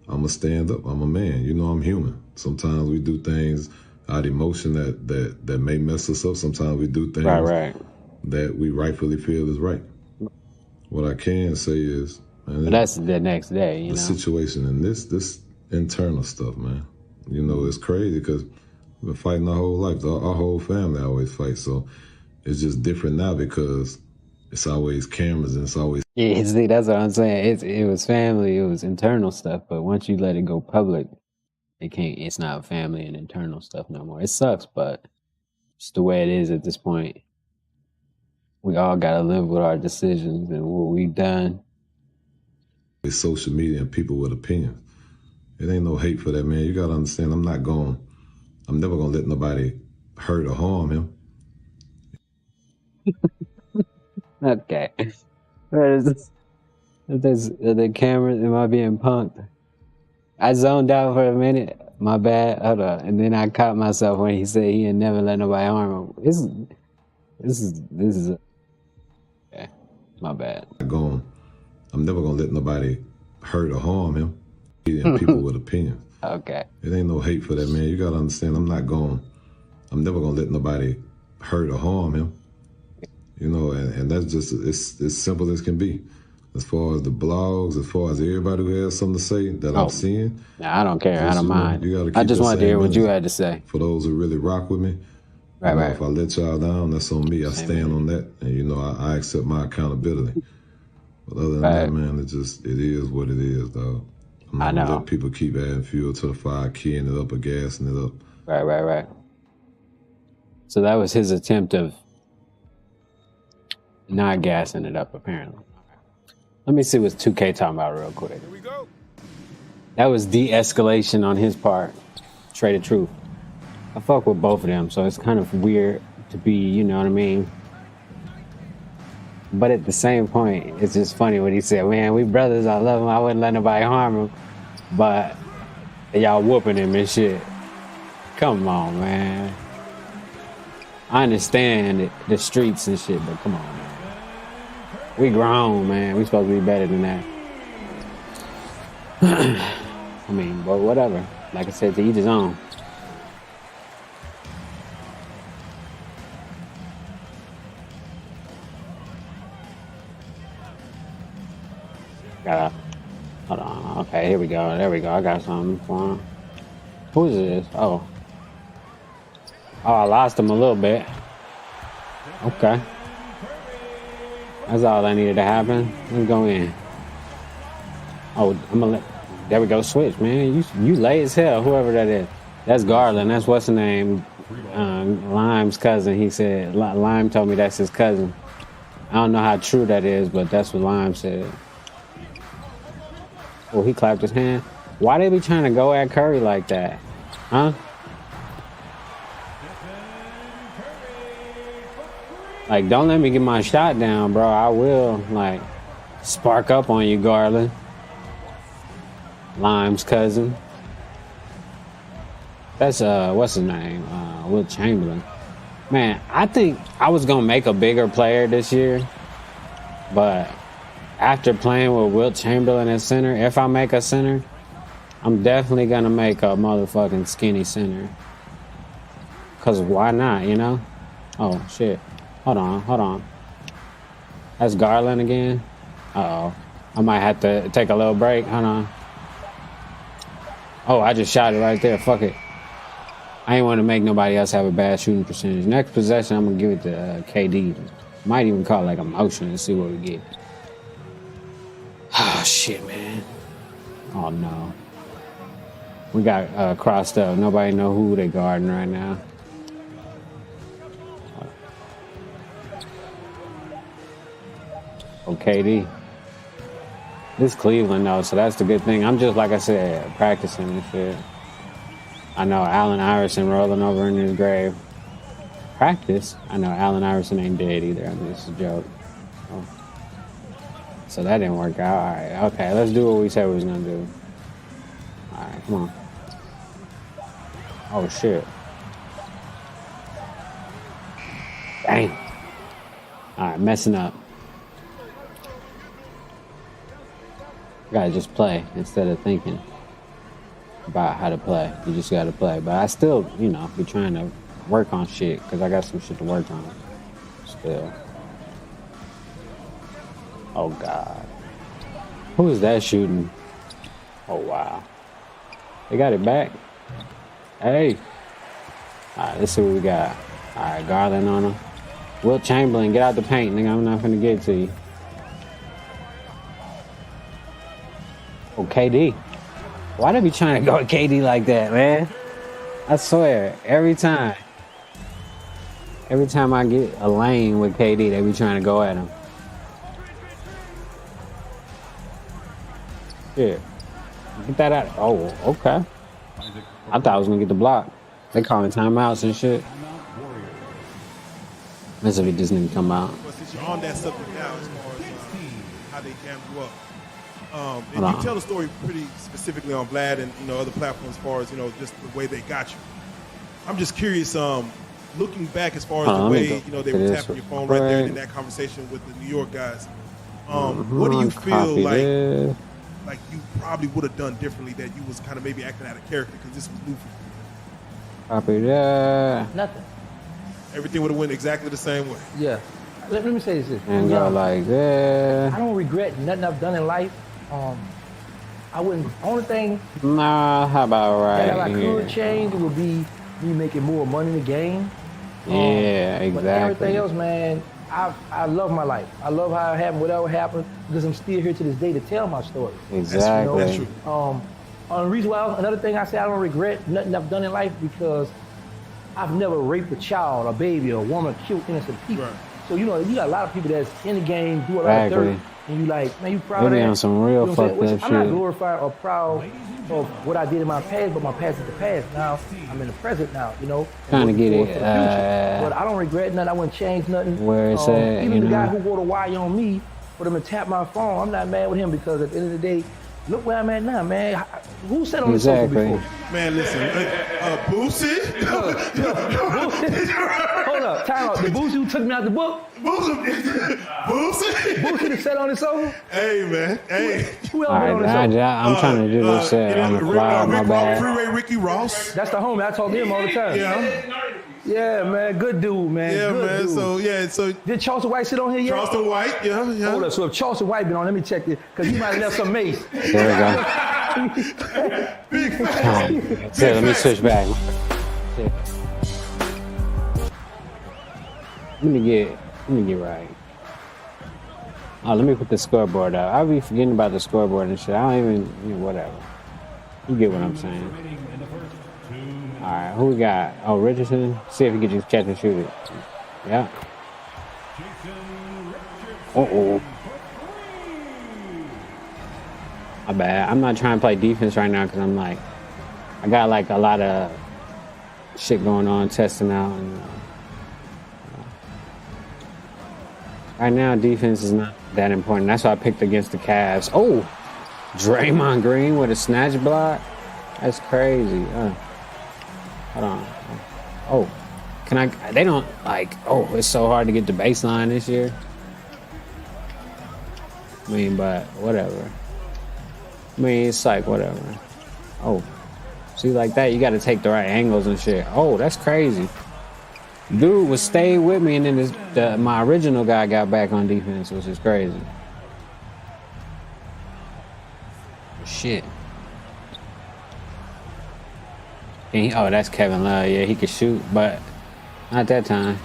I'ma stand up. I'm a man. I'm human. Sometimes we do things out of emotion that may mess us up. Sometimes we do things that we rightfully feel is right. What I can say is, man, but that's the next day, the situation and this internal stuff, man. It's crazy because we've been fighting our whole life. Our whole family always fights. So it's just different now because it's always cameras and it's always. Yeah, see, that's what I'm saying. It was family, it was internal stuff. But once you let it go public, it's not family and internal stuff no more. It sucks, but it's the way it is at this point. We all got to live with our decisions and what we've done. It's social media and people with opinions. It ain't no hate for that, man. You got to understand, I'm never going to let nobody hurt or harm him. Okay. The camera, am I being punked? I zoned out for a minute. My bad. Hold on. And then I caught myself when he said he had never let nobody harm him. This is okay. My bad. I'm never gonna let nobody hurt or harm him. And people with opinions. Okay. It ain't no hate for that, man. You gotta understand. I'm never gonna let nobody hurt or harm him. You know, and that's just it's as simple as can be. As far as the blogs, as far as everybody who has something to say that I'm seeing. Nah, I don't care. I don't mind. You gotta keep I just wanted to hear what you energy. had to say. For those who really rock with me, Right, you know, right. if I let y'all down, that's on me. I stand on that, and you know, I accept my accountability. But other than that, man, it is what it is, dog. I'm not gonna let people keep adding fuel to the fire, keying it up or gassing it up. Right. So that was his attempt of not gassing it up, apparently. Let me see what 2K talking about real quick. Here we go. That was de-escalation on his part. Straight of truth. I fuck with both of them, so it's kind of weird to be, you know what I mean? But at the same point, it's just funny what he said. Man, we brothers, I love him. I wouldn't let nobody harm him. But y'all whooping him and shit. Come on, man. I understand the streets and shit, but come on, man. We grown, man. We supposed to be better than that. I mean, but whatever. Like I said, to each his own. Hold on. Okay, here we go. There we go. I got something for him. Who is this? Oh, I lost him a little bit. Okay. That's all that needed to happen. Let's go in. Oh, I'm gonna let. There we go. Switch, man. You late as hell. Whoever that is. That's Garland. That's what's the name. Lime's cousin. He said. Lime told me that's his cousin. I don't know how true that is, but that's what Lime said. Oh, he clapped his hand. Why they be trying to go at Curry like that? Huh? Like, don't let me get my shot down, bro. I will, like, spark up on you, Garland. Lime's cousin. That's, what's his name? Wilt Chamberlain. Man, I think I was going to make a bigger player this year. But after playing with Wilt Chamberlain at center, if I make a center, I'm definitely going to make a motherfucking skinny center. Because why not, you know? Oh, shit. Hold on. That's Garland again. Uh-oh. I might have to take a little break. Hold on. Oh, I just shot it right there. Fuck it. I ain't want to make nobody else have a bad shooting percentage. Next possession, I'm going to give it to KD. Might even call it like a motion and see what we get. Oh, shit, man. Oh, no. We got crossed up. Nobody know who they guarding right now. Oh, KD. This Cleveland, though, so that's the good thing. I'm just, like I said, practicing and shit. I know Allen Iverson rolling over in his grave. Practice? I know Allen Iverson ain't dead either. I mean, it's a joke. Oh. So that didn't work out. All right, okay, let's do what we said we was going to do. All right, come on. Oh, shit. Dang. All right, messing up. Gotta just play instead of thinking about how to play. You just gotta play. But I still, you know, be trying to work on shit because I got some shit to work on still. Oh, God. Who is that shooting? Oh, wow. They got it back. Hey. All right, let's see what we got. All right, Garland on him. Wilt Chamberlain, get out the paint, nigga. I'm not finna get to you. Oh, KD. Why they be trying to go at KD like that, man? I swear, every time I get a lane with KD, they be trying to go at him. Yeah. Get that out. Oh, okay. I thought I was going to get the block. They calling timeouts and shit. Let's see if this nigga come out. But since you're on that subject now, as far as how they jammed you up, and you tell the story pretty specifically on Vlad and other platforms as far as just the way they got you. I'm just curious, looking back as far as the way they were tapping your phone right there in that conversation with the New York guys. What do you feel like you probably would have done differently that you was kind of maybe acting out of character because this was new for you? Copy that. Nothing. Everything would have went exactly the same way. Yeah. let me say this. And go like that. I don't regret nothing I've done in life. I wouldn't. Only thing. Nah, how about right? That I could change would be me making more money in the game. Yeah, exactly. But everything else, man, I love my life. I love how it happened, whatever happened, because I'm still here to this day to tell my story. Exactly. That's true. The reason why, another thing I say I don't regret nothing I've done in life because I've never raped a child, a baby, a woman, killed innocent people. Right. So, you know, you got a lot of people that's in the game, do a lot of dirt, and you like, man, you proud of that? On some real fucked up shit. I'm not glorified or proud of what I did in my past, but my past is the past. Now, I'm in the present now, you know. Trying to get it. But I don't regret nothing. I wouldn't change nothing. Where it's at, even the guy who wore the wire on me, for them to tap my phone, I'm not mad with him because at the end of the day, look where I'm at now, man. Who said on the sofa before? Man, listen, Boosie? Hold up, time out. The Boosie who took me out the book? Boosie? Boosie that sat on the sofa? Hey, man. Hey. Who else been on the sofa? I'm trying to do this shit on the fly, my bad. Freeway Ricky Ross. That's the homie. I talk to him all the time. Yeah. Yeah, man. Good dude, man. Yeah, good man. Dude. So did Charleston White sit on here yet? Charleston White, yeah. Hold up. So if Charleston White been on, let me check this because he might have left some mace. There we go. Big fan. So let me switch back. Let me get right. Oh, let me put the scoreboard up. I'll be forgetting about the scoreboard and shit. I don't even, whatever. You get what I'm saying. All right, who we got? Oh, Richardson. See if he can just catch and shoot it. Yeah. Uh-oh. My bad. I'm not trying to play defense right now because I'm like, I got like a lot of shit going on, testing out. And right now, defense is not that important. That's why I picked against the Cavs. Oh, Draymond Green with a snatch block. That's crazy. Hold on. Oh, can I? They don't like. Oh, it's so hard to get the baseline this year. I mean, but whatever. I mean, it's like whatever. Oh, see, like that, you got to take the right angles and shit. Oh, that's crazy. Dude was staying with me, and then my original guy got back on defense, which is crazy. Shit. Oh, that's Kevin Love. Yeah, he could shoot, but not that time.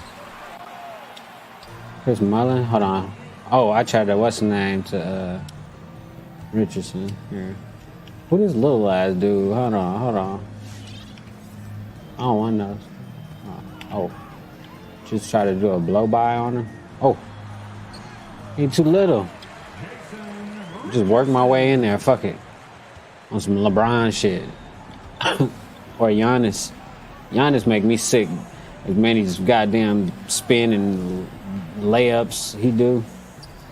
Chris Mullin. Hold on. Oh, I tried to, what's the name, to Richardson here. Who this little ass dude? Hold on. I don't want those. Oh. Just try to do a blow by on him. Oh. He too little. Just work my way in there. Fuck it. On some LeBron shit. Or Giannis. Giannis make me sick. As many goddamn spin and layups he do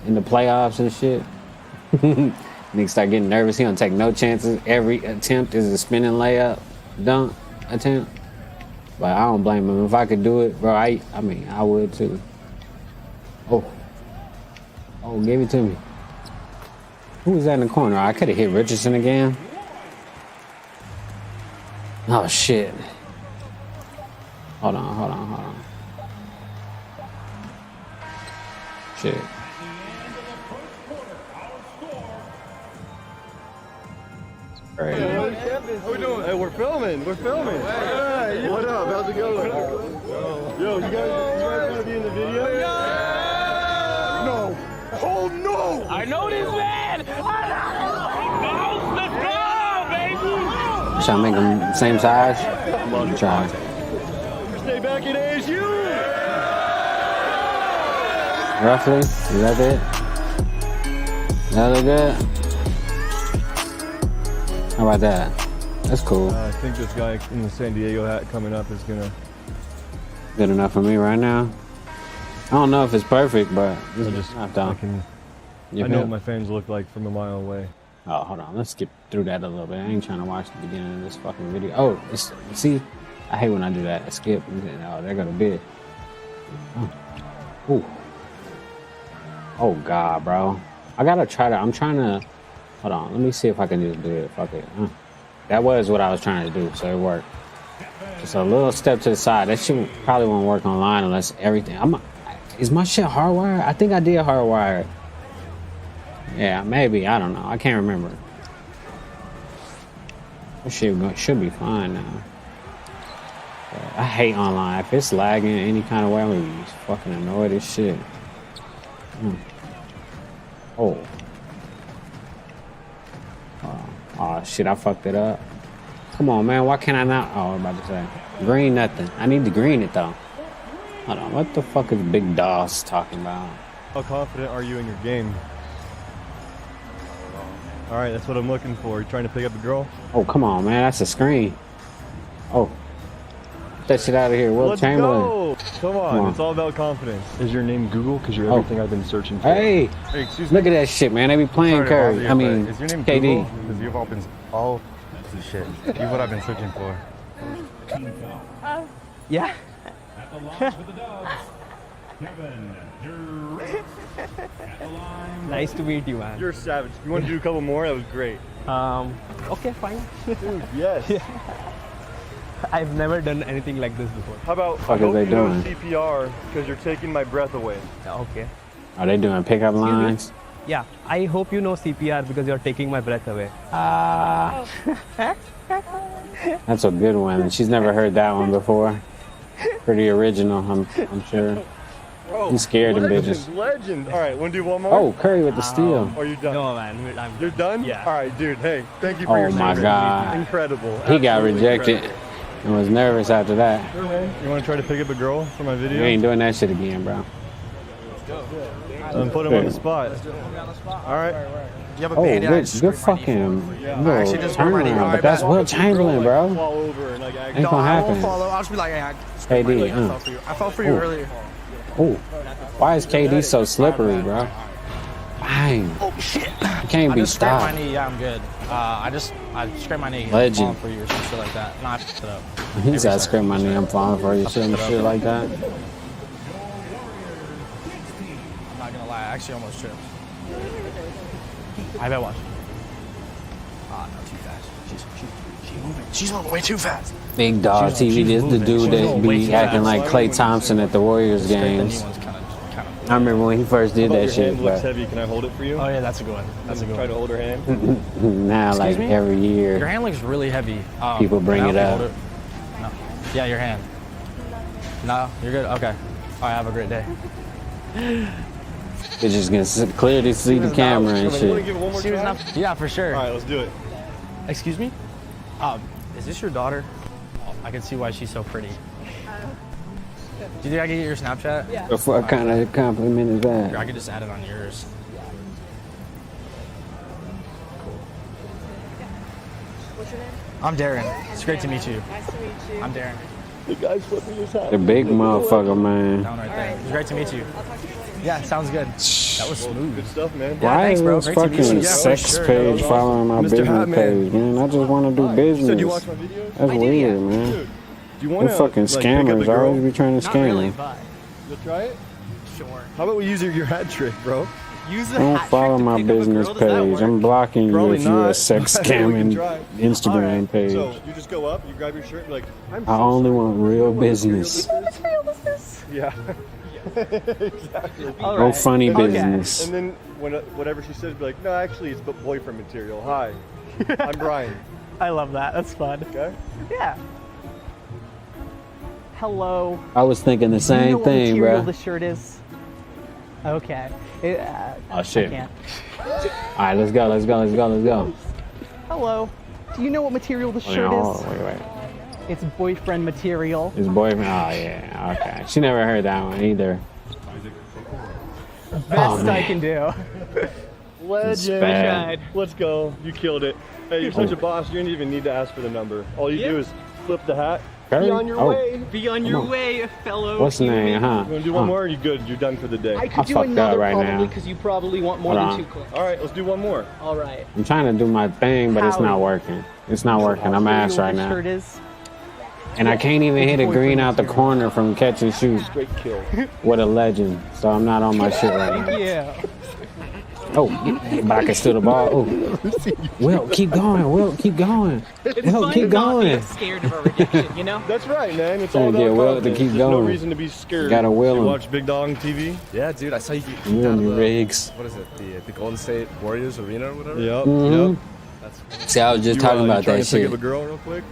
in the playoffs and shit. Niggas start getting nervous. He don't take no chances. Every attempt is a spinning layup, dunk attempt. But I don't blame him. If I could do it, bro, I mean, I would too. Oh, gave it to me. Who was that in the corner? I could have hit Richardson again. Oh, shit. Hold on. Shit. Right. How we doing? Hey, we're filming. Hey, what up? How's it going? Yo, you guys want to be in the video? Yeah! No. Oh, no! I know this man! Let's go, baby! Should I make them the same size? Try. Stay back in ASU! Roughly? Is that it? That look good? How about that? That's cool. I think this guy in the San Diego hat coming up is gonna... Good enough for me right now? I don't know if it's perfect, but it's just not down. I know what my fans look like from a mile away. Oh, hold on. Let's skip through that a little bit. I ain't trying to watch the beginning of this fucking video. Oh, see? I hate when I do that. I skip. Oh, they're gonna bid. Oh. Ooh. Oh, God, bro. I gotta try to... I'm trying to... Hold on, let me see if I can just do it. Fuck it. That was what I was trying to do, so it worked. Just a little step to the side. That shit probably won't work online unless everything... Is my shit hardwired? I think I did hardwire it. Yeah, maybe. I don't know. I can't remember. This shit should be fine now. I hate online. If it's lagging any kind of way, I'm gonna be fucking annoyed as shit. Oh. Oh shit, I fucked it up. Come on, man. Why can't I not? Oh, I'm about to say. Green nothing. I need to green it though. Hold on. What the fuck is Big Doss talking about? How confident are you in your game? All right, that's what I'm looking for. You trying to pick up a girl? Oh, come on, man. That's a screen. Oh. Get that shit out of here. Will Chamberlain. Go. Come on. It's all about confidence. Is your name Google? Because you're everything I've been searching for. Hey, excuse me. Look at that shit, man. They be playing Curry. I mean, is your name KD. Google? Because you've all been all this shit. You're what I've been searching for. Yeah. At the line with the Dogs, Kevin Durant. Nice to meet you, man. You're a savage. You want to do a couple more? That was great. Okay, fine. Dude, yes. Yeah. I've never done anything like this before. How about What are they doing? CPR because you're taking my breath away. Okay. Are they doing pickup lines? Yeah, I hope you know CPR because you're taking my breath away. That's a good one. She's never heard that one before. Pretty original, I'm sure. Bro, You scared them legend, bitches. Legend. All right, want to do one more? Oh, Curry with the steal. Are you done? No, man. You're done? Yeah. All right, dude. Hey, thank you for your Oh my service. God. Incredible. He got Absolutely rejected incredible. and was nervous after that. You want to try to pick up a girl for my video? You ain't doing that shit again, bro. Put him on the spot. All right. You have a Oh, bandit. good fucking I actually just turn put my knee. around, Alright, but that's bet. Will Chamberlain, bro. Fall over and like Ain't No, gonna I won't happen. follow. I'll just be like, hey, I KD, fell for you. I fell for you Ooh. earlier. Oh, why is KD so slippery, bro? Bang. Oh shit! You can't I be just scraped stopped. my knee. Yeah, I'm good. I scraped my knee. I'm Legend. falling for you or some shit like that. No, I fucked it up. He said, I scraped my knee, I'm falling for you, shit like that. I'm not gonna lie. I actually almost tripped. I bet watch. Ah, no, too fast. She's moving. She's moving way too fast. Big Dog TV, this the dude that be acting like Klay Thompson at the Warriors games. I remember when he first did that Your shit, hand looks but heavy. Can I hold it for you? Oh yeah, that's a good one. That's a good Try one. to hold her hand. now Excuse like me? every Your year, hand looks really heavy. people bring can it I up. hold No. Yeah, your hand. No, you're good. Okay. All right, have a great day. They're just gonna clearly see the camera and Want to shit. give it one more She was try? not. Yeah, for sure. All right, let's do it. Excuse me? Is this your daughter? Oh, I can see why she's so pretty. Do you think I can get your Snapchat? Yeah. What kind of compliment is Here, I that? could just add it on yours. What's your name? I'm Darren. It's great to meet you. Nice to meet you. I'm Darren. The guy's flipping his hat. The big motherfucker, man. Down right there. It's great to meet you. I'll talk to you soon. Yeah, sounds good. That was smooth. Good stuff, man. Yeah, Why thanks, is bro. this Great to meet you. fucking Yeah, for sex sure. page following my Mr. business Hatman. page, man? I just want to do You business. said you watch my videos? That's weird, man. Dude, do you Them want to fucking like, pick up scammers a girl? always be trying to Not scam really, me. but You'll try it? sure. How about we use your hat trick, bro? Use the Don't hat follow trick to my pick up a business girl. Does that page. work? I'm blocking you Probably if you're a not, sex but we can scamming try. Instagram page. So you just go up, you grab your shirt, and be like, I'm so I only sorry. want real business. Yeah. Exactly. No funny Okay. business. And then whatever she says, be like, no, actually, it's boyfriend material. Hi, I'm Brian. I love that. That's fun. Okay. Yeah. Hello. I was thinking the Do you know same what thing, material bro. the shirt is? Okay. Oh shit. I can't. All right, let's go. Hello. Do you know what material the shirt is? Wait. It's boyfriend material. His boyfriend. Oh yeah. Okay. She never heard that one either. Best man. I can do. Legend. bad. Let's go. You killed it. Hey, you're such a boss. You didn't even need to ask for the number. All you do is flip the hat. Curry? Be on your Oh. way. Be on your way, fellow. What's the name? Huh? You want to do one more? Or are you good? You're done for the day. I I could do fucked up another right probably now. because you probably want more Hold than on. 2 clicks. All right, let's do one more. All right. I'm trying to do my thing, but it's Howdy. not working. It's not working. I'm ass right now. Shirt is. And I can't even hit a green out the corner from catch and shoot. Straight kill. What a legend. So I'm not on my shit right now. Yeah. Oh, but I can steal the ball. Oh, Will, keep going. Will, keep going. Will, keep going. Scared of a rejection, you know? That's right, man. It's Trying all to get about Will to confidence. keep There's going. no reason to be scared. Gotta will You him. watch Big Dog on TV? Yeah, dude, I saw you get Will out of me the, rigs. what is it, the Golden State Warriors arena or whatever? Yep. Mhm. Yep. That's See, I was just You, talking you about trying that to pick shit. up a girl real quick?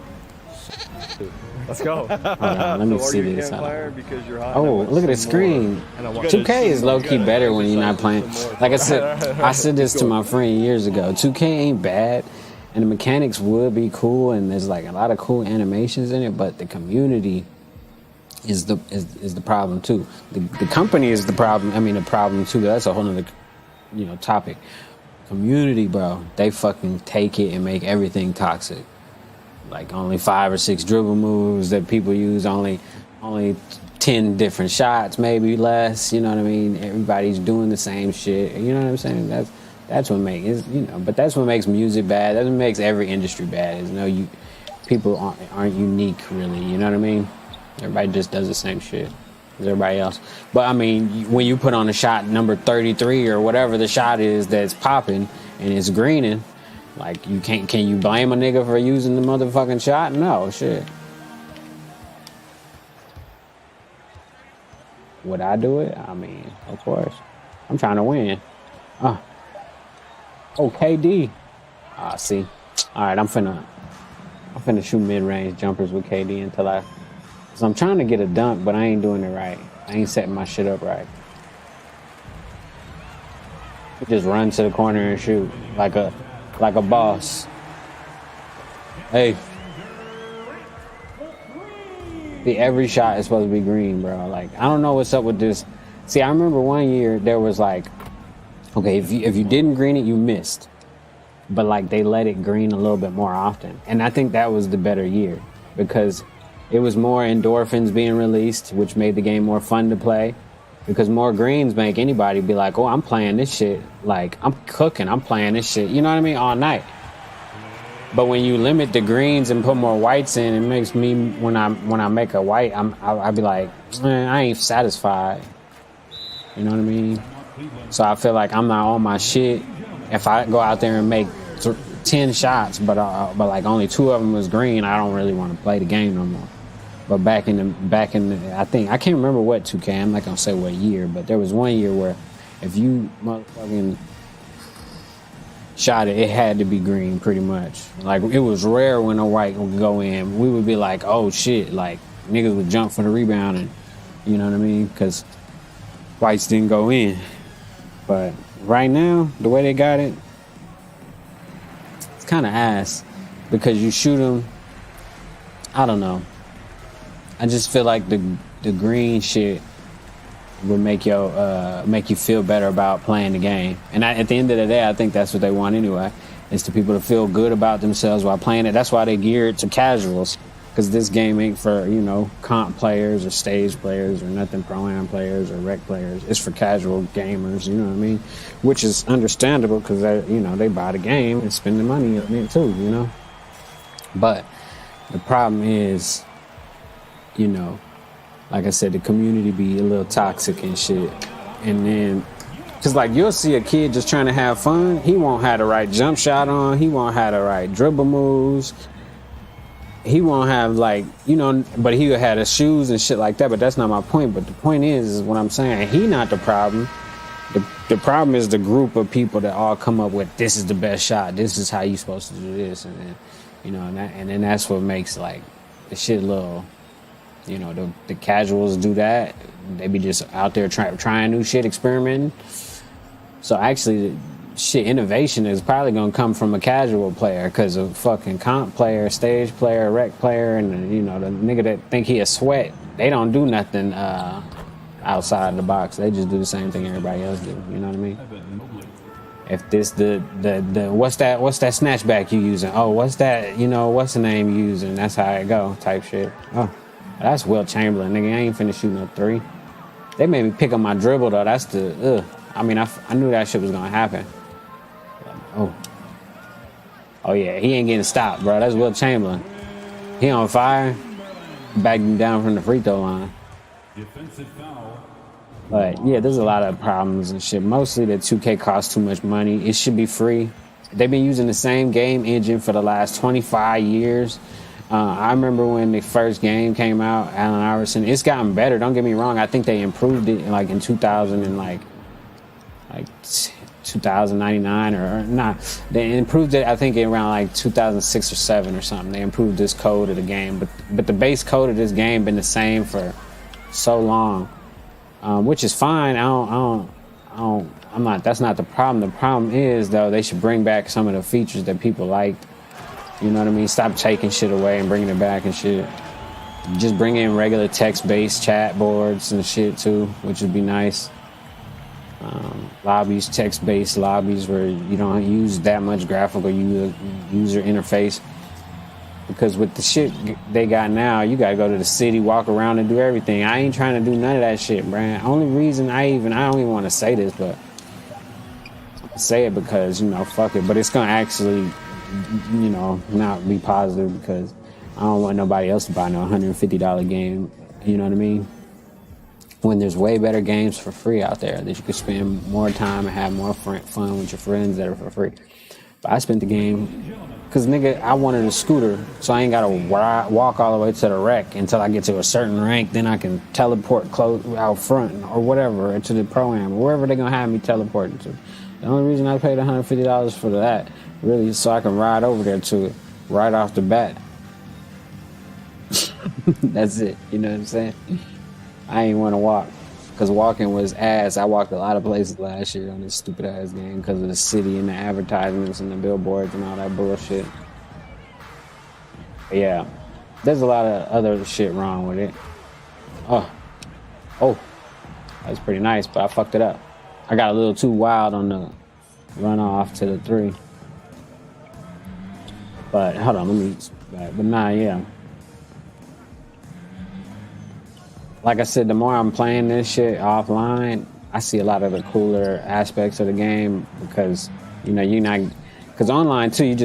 Let's go. Hold on, let me So are see you a this. campfire because you're hot? Oh, I want look at the some screen. more. And I want 2K is low key gotta better when you're not emphasize playing. some more. Like I said, I said this to my friend years ago. 2K ain't bad, and the mechanics would be cool, and there's like a lot of cool animations in it. But the community is the problem too. The company is the problem. I mean, the problem too. That's a whole nother, topic. Community, bro, they fucking take it and make everything toxic. Like only 5 or 6 dribble moves that people use, only 10 different shots, maybe less. You know what I mean? Everybody's doing the same shit. You know what I'm saying? That's what makes But that's what makes music bad. That's what makes every industry bad. Is people aren't unique really. You know what I mean? Everybody just does the same shit as everybody else. But I mean, when you put on a shot number 33 or whatever the shot is that's popping and it's greening. Like, can you blame a nigga for using the motherfucking shot? No, shit. Would I do it? I mean, of course. I'm trying to win. Oh, KD. See. All right, I'm finna shoot mid-range jumpers with KD until cause I'm trying to get a dunk, but I ain't doing it right. I ain't setting my shit up right. Just run to the corner and shoot like a boss. Hey. See, every shot is supposed to be green, bro. Like, I don't know what's up with this. See, I remember one year there was like, okay, if you didn't green it, you missed. But like they let it green a little bit more often. And I think that was the better year because it was more endorphins being released, which made the game more fun to play. Because more greens make anybody be like, oh, I'm playing this shit. Like, I'm cooking. I'm playing this shit. You know what I mean? All night. But when you limit the greens and put more whites in, it makes me, when I make a white, I'll be like, man, I ain't satisfied. You know what I mean? So I feel like I'm not on my shit. If I go out there and make 10 shots, but like only 2 of them was green, I don't really want to play the game no more. But back in the, I can't remember what 2K, I'm not going to say what year, but there was one year where if you motherfucking shot it, it had to be green pretty much. Like, it was rare when a white would go in. We would be like, oh shit, like, niggas would jump for the rebound and, you know what I mean? Because whites didn't go in. But right now, the way they got it, it's kind of ass. Because you shoot them, I don't know. I just feel like the green shit would make you feel better about playing the game. And at the end of the day, I think that's what they want anyway, is to people to feel good about themselves while playing it. That's why they gear it to casuals, because this game ain't for, comp players or stage players or nothing, pro-am players or rec players. It's for casual gamers, you know what I mean? Which is understandable because they buy the game and spend the money on it too, But the problem is, like I said, the community be a little toxic and shit. And then, because like you'll see a kid just trying to have fun. He won't have the right jump shot on. He won't have the right dribble moves. He won't have but he'll have the shoes and shit like that. But that's not my point. But the point is what I'm saying. He not the problem. The problem is the group of people that all come up with, this is the best shot. This is how you supposed to do this. And then, and then that's what makes like the shit a little... the casuals do that. They be just out there trying new shit, experimenting. So actually, innovation is probably going to come from a casual player, because a fucking comp player, stage player, rec player, and the nigga that think he a sweat, they don't do nothing outside the box. They just do the same thing everybody else do. You know what I mean? If this the what's that snatchback you using? Oh, what's that? What's the name you using? That's how it go type shit. Oh. That's Will Chamberlain, nigga. I ain't finna shoot no 3. They made me pick up my dribble, though. That's the, I mean, I knew that shit was gonna happen. Oh yeah, he ain't getting stopped, bro. That's Will Chamberlain. He on fire. Back him down from the free throw line. Defensive foul. But yeah, there's a lot of problems and shit. Mostly the 2K costs too much money. It should be free. They've been using the same game engine for the last 25 years. I remember when the first game came out, Allen Iverson. It's gotten better. Don't get me wrong. I think they improved it like in 2000 and like 2099 or not. They improved it. I think around like 2006 or 7 or something. They improved this code of the game, but the base code of this game been the same for so long, which is fine. I'm not. That's not the problem. The problem is though they should bring back some of the features that people liked. You know what I mean? Stop taking shit away and bringing it back and shit. Just bring in regular text-based chat boards and shit too, which would be nice. Lobbies, text-based lobbies where you don't use that much graphical user interface. Because with the shit they got now, you gotta go to the city, walk around and do everything. I ain't trying to do none of that shit, man. Only reason I don't even want to say this, but I say it because, you know, fuck it. But it's gonna actually, you know, not be positive because I don't want nobody else to buy no $150 game. You know what I mean? When there's way better games for free out there that you could spend more time and have more fun with your friends that are for free. But I spent the game because, nigga, I wanted a scooter, so I ain't got to walk all the way to the wreck until I get to a certain rank. Then I can teleport close out front or whatever to the Pro-Am or wherever they're going to have me teleporting to. The only reason I paid $150 for that really is so I can ride over there to it right off the bat. That's it. You know what I'm saying? I ain't want to walk because walking was ass. I walked a lot of places last year on this stupid ass game because of the city and the advertisements and the billboards and all that bullshit. But yeah, there's a lot of other shit wrong with it. Oh, that was pretty nice, but I fucked it up. I got a little too wild on the runoff to the 3. But hold on, let me. But nah, yeah. Like I said, the more I'm playing this shit offline, I see a lot of the cooler aspects of the game because, you know, because online too, you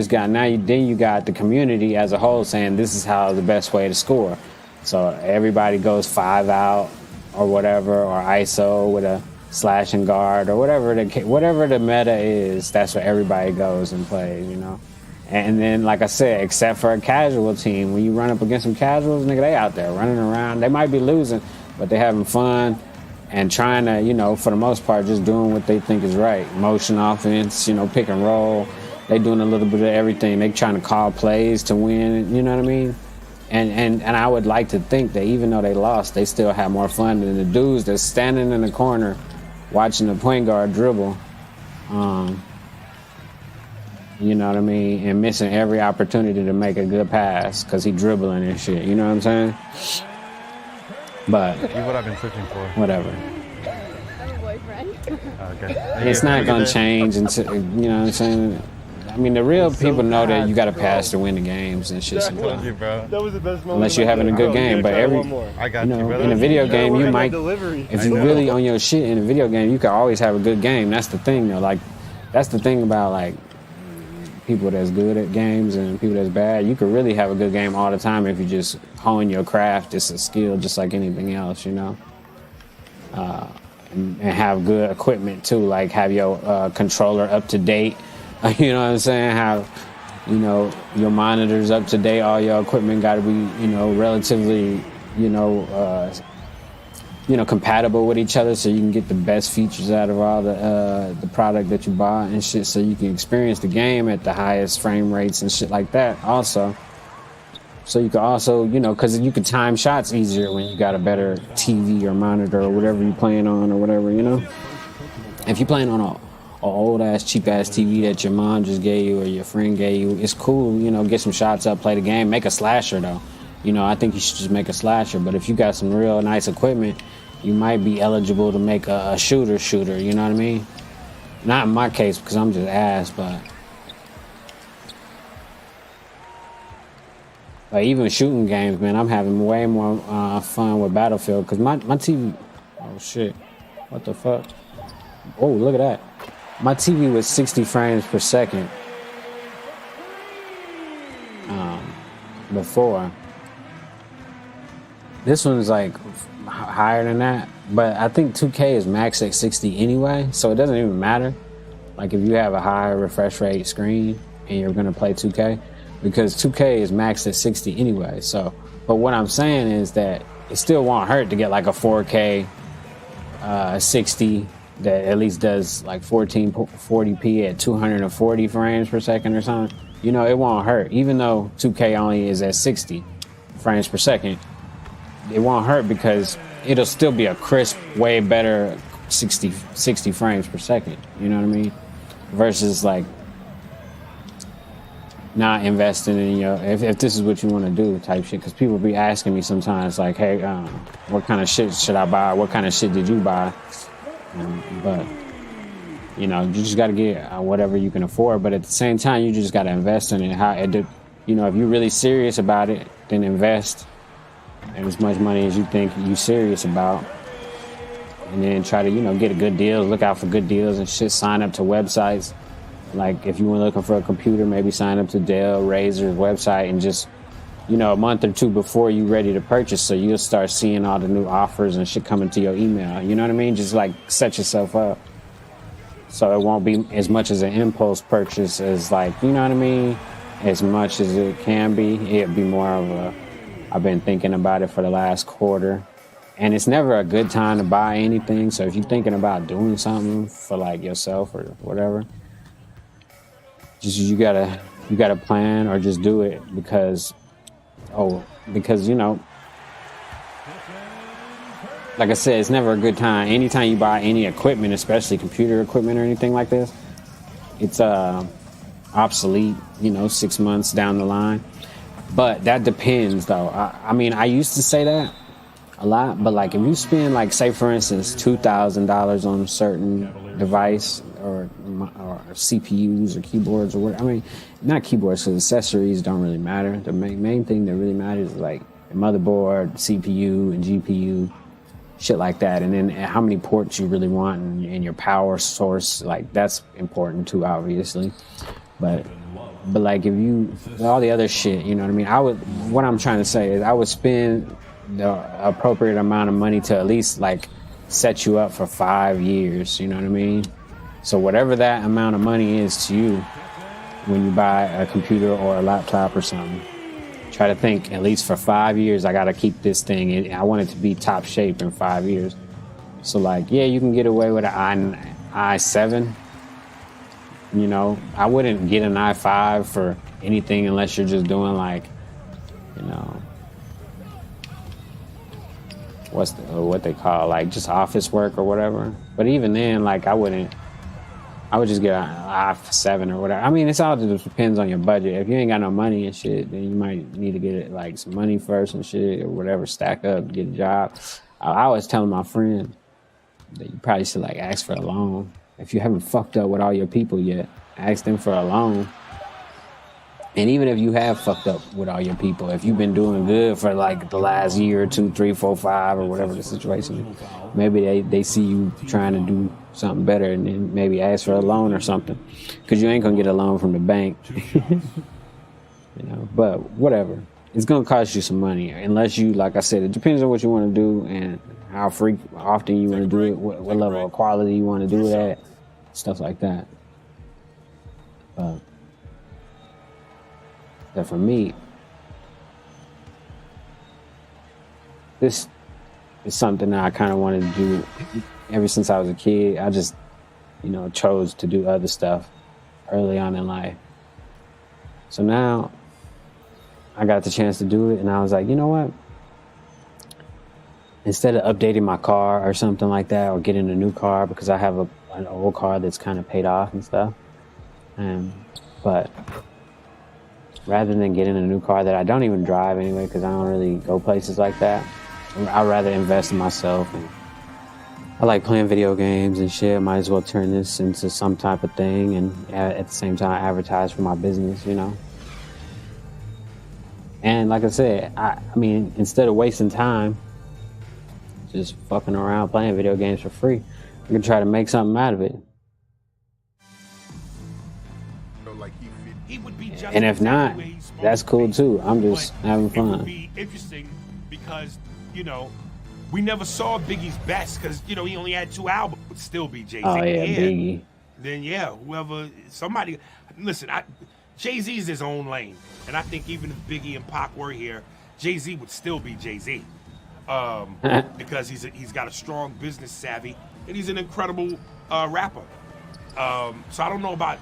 got the community as a whole saying this is how the best way to score. So everybody goes 5 out or whatever, or ISO with a slash and guard or whatever the meta is. That's where everybody goes and plays, you know. And then, like I said, except for a casual team, when you run up against some casuals, nigga, they out there running around. They might be losing, but they having fun and trying to, you know, for the most part, just doing what they think is right. Motion offense, you know, pick and roll. They doing a little bit of everything. They trying to call plays to win, you know what I mean? And I would like to think that even though they lost, they still have more fun than the dudes that's standing in the corner watching the point guard dribble. You know what I mean? And missing every opportunity to make a good pass because he dribbling and shit. You know what I'm saying? But you're what I've been searching for. Whatever. I'm a boyfriend. Okay. It's not gonna change until, you know what I'm saying? I mean, the real people know that you gotta pass to win the games and shit sometimes. That was the best moment. Unless you're having a good game, but in a video game you might, if you really on your shit in a video game, you can always have a good game. That's the thing though. Like, that's the thing about like people that's good at games and people that's bad. You could really have a good game all the time if you just hone your craft. It's a skill just like anything else, you know. And have good equipment too, like have your controller up to date. You know what I'm saying? Have, you know, your monitors up to date. All your equipment got to be, you know, relatively, you know, compatible with each other, so you can get the best features out of all the product that you buy and shit. So you can experience the game at the highest frame rates and shit like that. Also, so you can also, you know, because you can time shots easier when you got a better TV or monitor or whatever you're playing on or whatever, you know. If you're playing on a old ass cheap ass TV that your mom just gave you or your friend gave you, it's cool, you know, get some shots up, play the game, make a slasher though. You know, I think you should just make a slasher, but if you got some real nice equipment, you might be eligible to make a shooter, you know what I mean? Not in my case because I'm just ass, but even shooting games, man, I'm having way more fun with Battlefield because my TV, oh shit, what the fuck? Oh, look at that. My TV was 60 frames per second before. This one's like higher than that, but I think 2K is max at 60 anyway, so it doesn't even matter. Like if you have a higher refresh rate screen and you're gonna play 2K, because 2K is maxed at 60 anyway. So, but what I'm saying is that it still won't hurt to get like a 4K 60 that at least does like 1440p at 240 frames per second or something. You know, it won't hurt, even though 2K only is at 60 frames per second. It won't hurt because it'll still be a crisp, way better 60 frames per second. You know what I mean? Versus like not investing in if this is what you want to do type shit. Because people be asking me sometimes like, hey, what kind of shit should I buy? What kind of shit did you buy? But you know, you just got to get whatever you can afford. But at the same time, you just got to invest in it. You know, if you're really serious about it, then invest as much money as you think you're serious about. And then try to, you know, get a good deal, look out for good deals and shit, sign up to websites. Like if you were looking for a computer, maybe sign up to Dell, Razer's website and just, you know, a month or two before you're ready to purchase. So you'll start seeing all the new offers and shit coming to your email. You know what I mean? Just like set yourself up. So it won't be as much as an impulse purchase as like, you know what I mean? As much as it can be. It'd be more of a, I've been thinking about it for the last quarter. And it's never a good time to buy anything. So if you're thinking about doing something for like yourself or whatever, just you gotta plan or just do it because you know, like I said, it's never a good time. Anytime you buy any equipment, especially computer equipment or anything like this, it's obsolete, you know, 6 months down the line. But that depends though. I mean, I used to say that a lot, but like if you spend like, say for instance, $2,000 on a certain device or CPUs or keyboards or what, I mean, not keyboards, because accessories don't really matter. The main thing that really matters is like the motherboard, CPU, and GPU, shit like that. And then how many ports you really want and your power source, like that's important too, obviously. But like if you, all the other shit, you know what I mean? What I'm trying to say is I would spend the appropriate amount of money to at least like set you up for 5 years, you know what I mean? So whatever that amount of money is to you when you buy a computer or a laptop or something, try to think at least for 5 years, I got to keep this thing. I want it to be top shape in 5 years. So like, yeah, you can get away with an i7. You know, I wouldn't get an i5 for anything unless you're just doing like, you know, what they call like just office work or whatever. But even then, like I would just get an i7 or whatever. I mean, it's all just depends on your budget. If you ain't got no money and shit, then you might need to get it like some money first and shit or whatever, stack up, get a job. I was telling my friend that you probably should like ask for a loan. If you haven't fucked up with all your people yet, ask them for a loan. And even if you have fucked up with all your people, if you've been doing good for like the last year, 2, 3, 4, 5, or whatever the situation is, maybe they see you trying to do something better and then maybe ask for a loan or something. Because you ain't going to get a loan from the bank. You know, but whatever. It's going to cost you some money. Unless you, like I said, it depends on what you want to do and how often you want to do it, what level of quality you want to do it at, stuff like that. That for me, this is something that I kind of wanted to do ever since I was a kid. I just, you know, chose to do other stuff early on in life. So now I got the chance to do it, and I was like, you know what? Instead of updating my car or something like that, or getting a new car, because I have an old car that's kind of paid off and stuff, but rather than getting a new car that I don't even drive anyway, because I don't really go places like that, I'd rather invest in myself. And I like playing video games and shit. I might as well turn this into some type of thing and at the same time advertise for my business, you know? And like I said, I mean, instead of wasting time just fucking around playing video games for free, I can try to make something out of it. And if not, that's cool too. I'm just having fun. It would be interesting because you know, we never saw Biggie's best because, you know, he only had 2 albums. Would still be Jay-Z. Oh yeah, Biggie. Then yeah, whoever, somebody, listen, Jay-Z's his own lane. And I think even if Biggie and Pac were here, Jay-Z would still be Jay-Z. Because he's got a strong business savvy and he's an incredible rapper. So I don't know about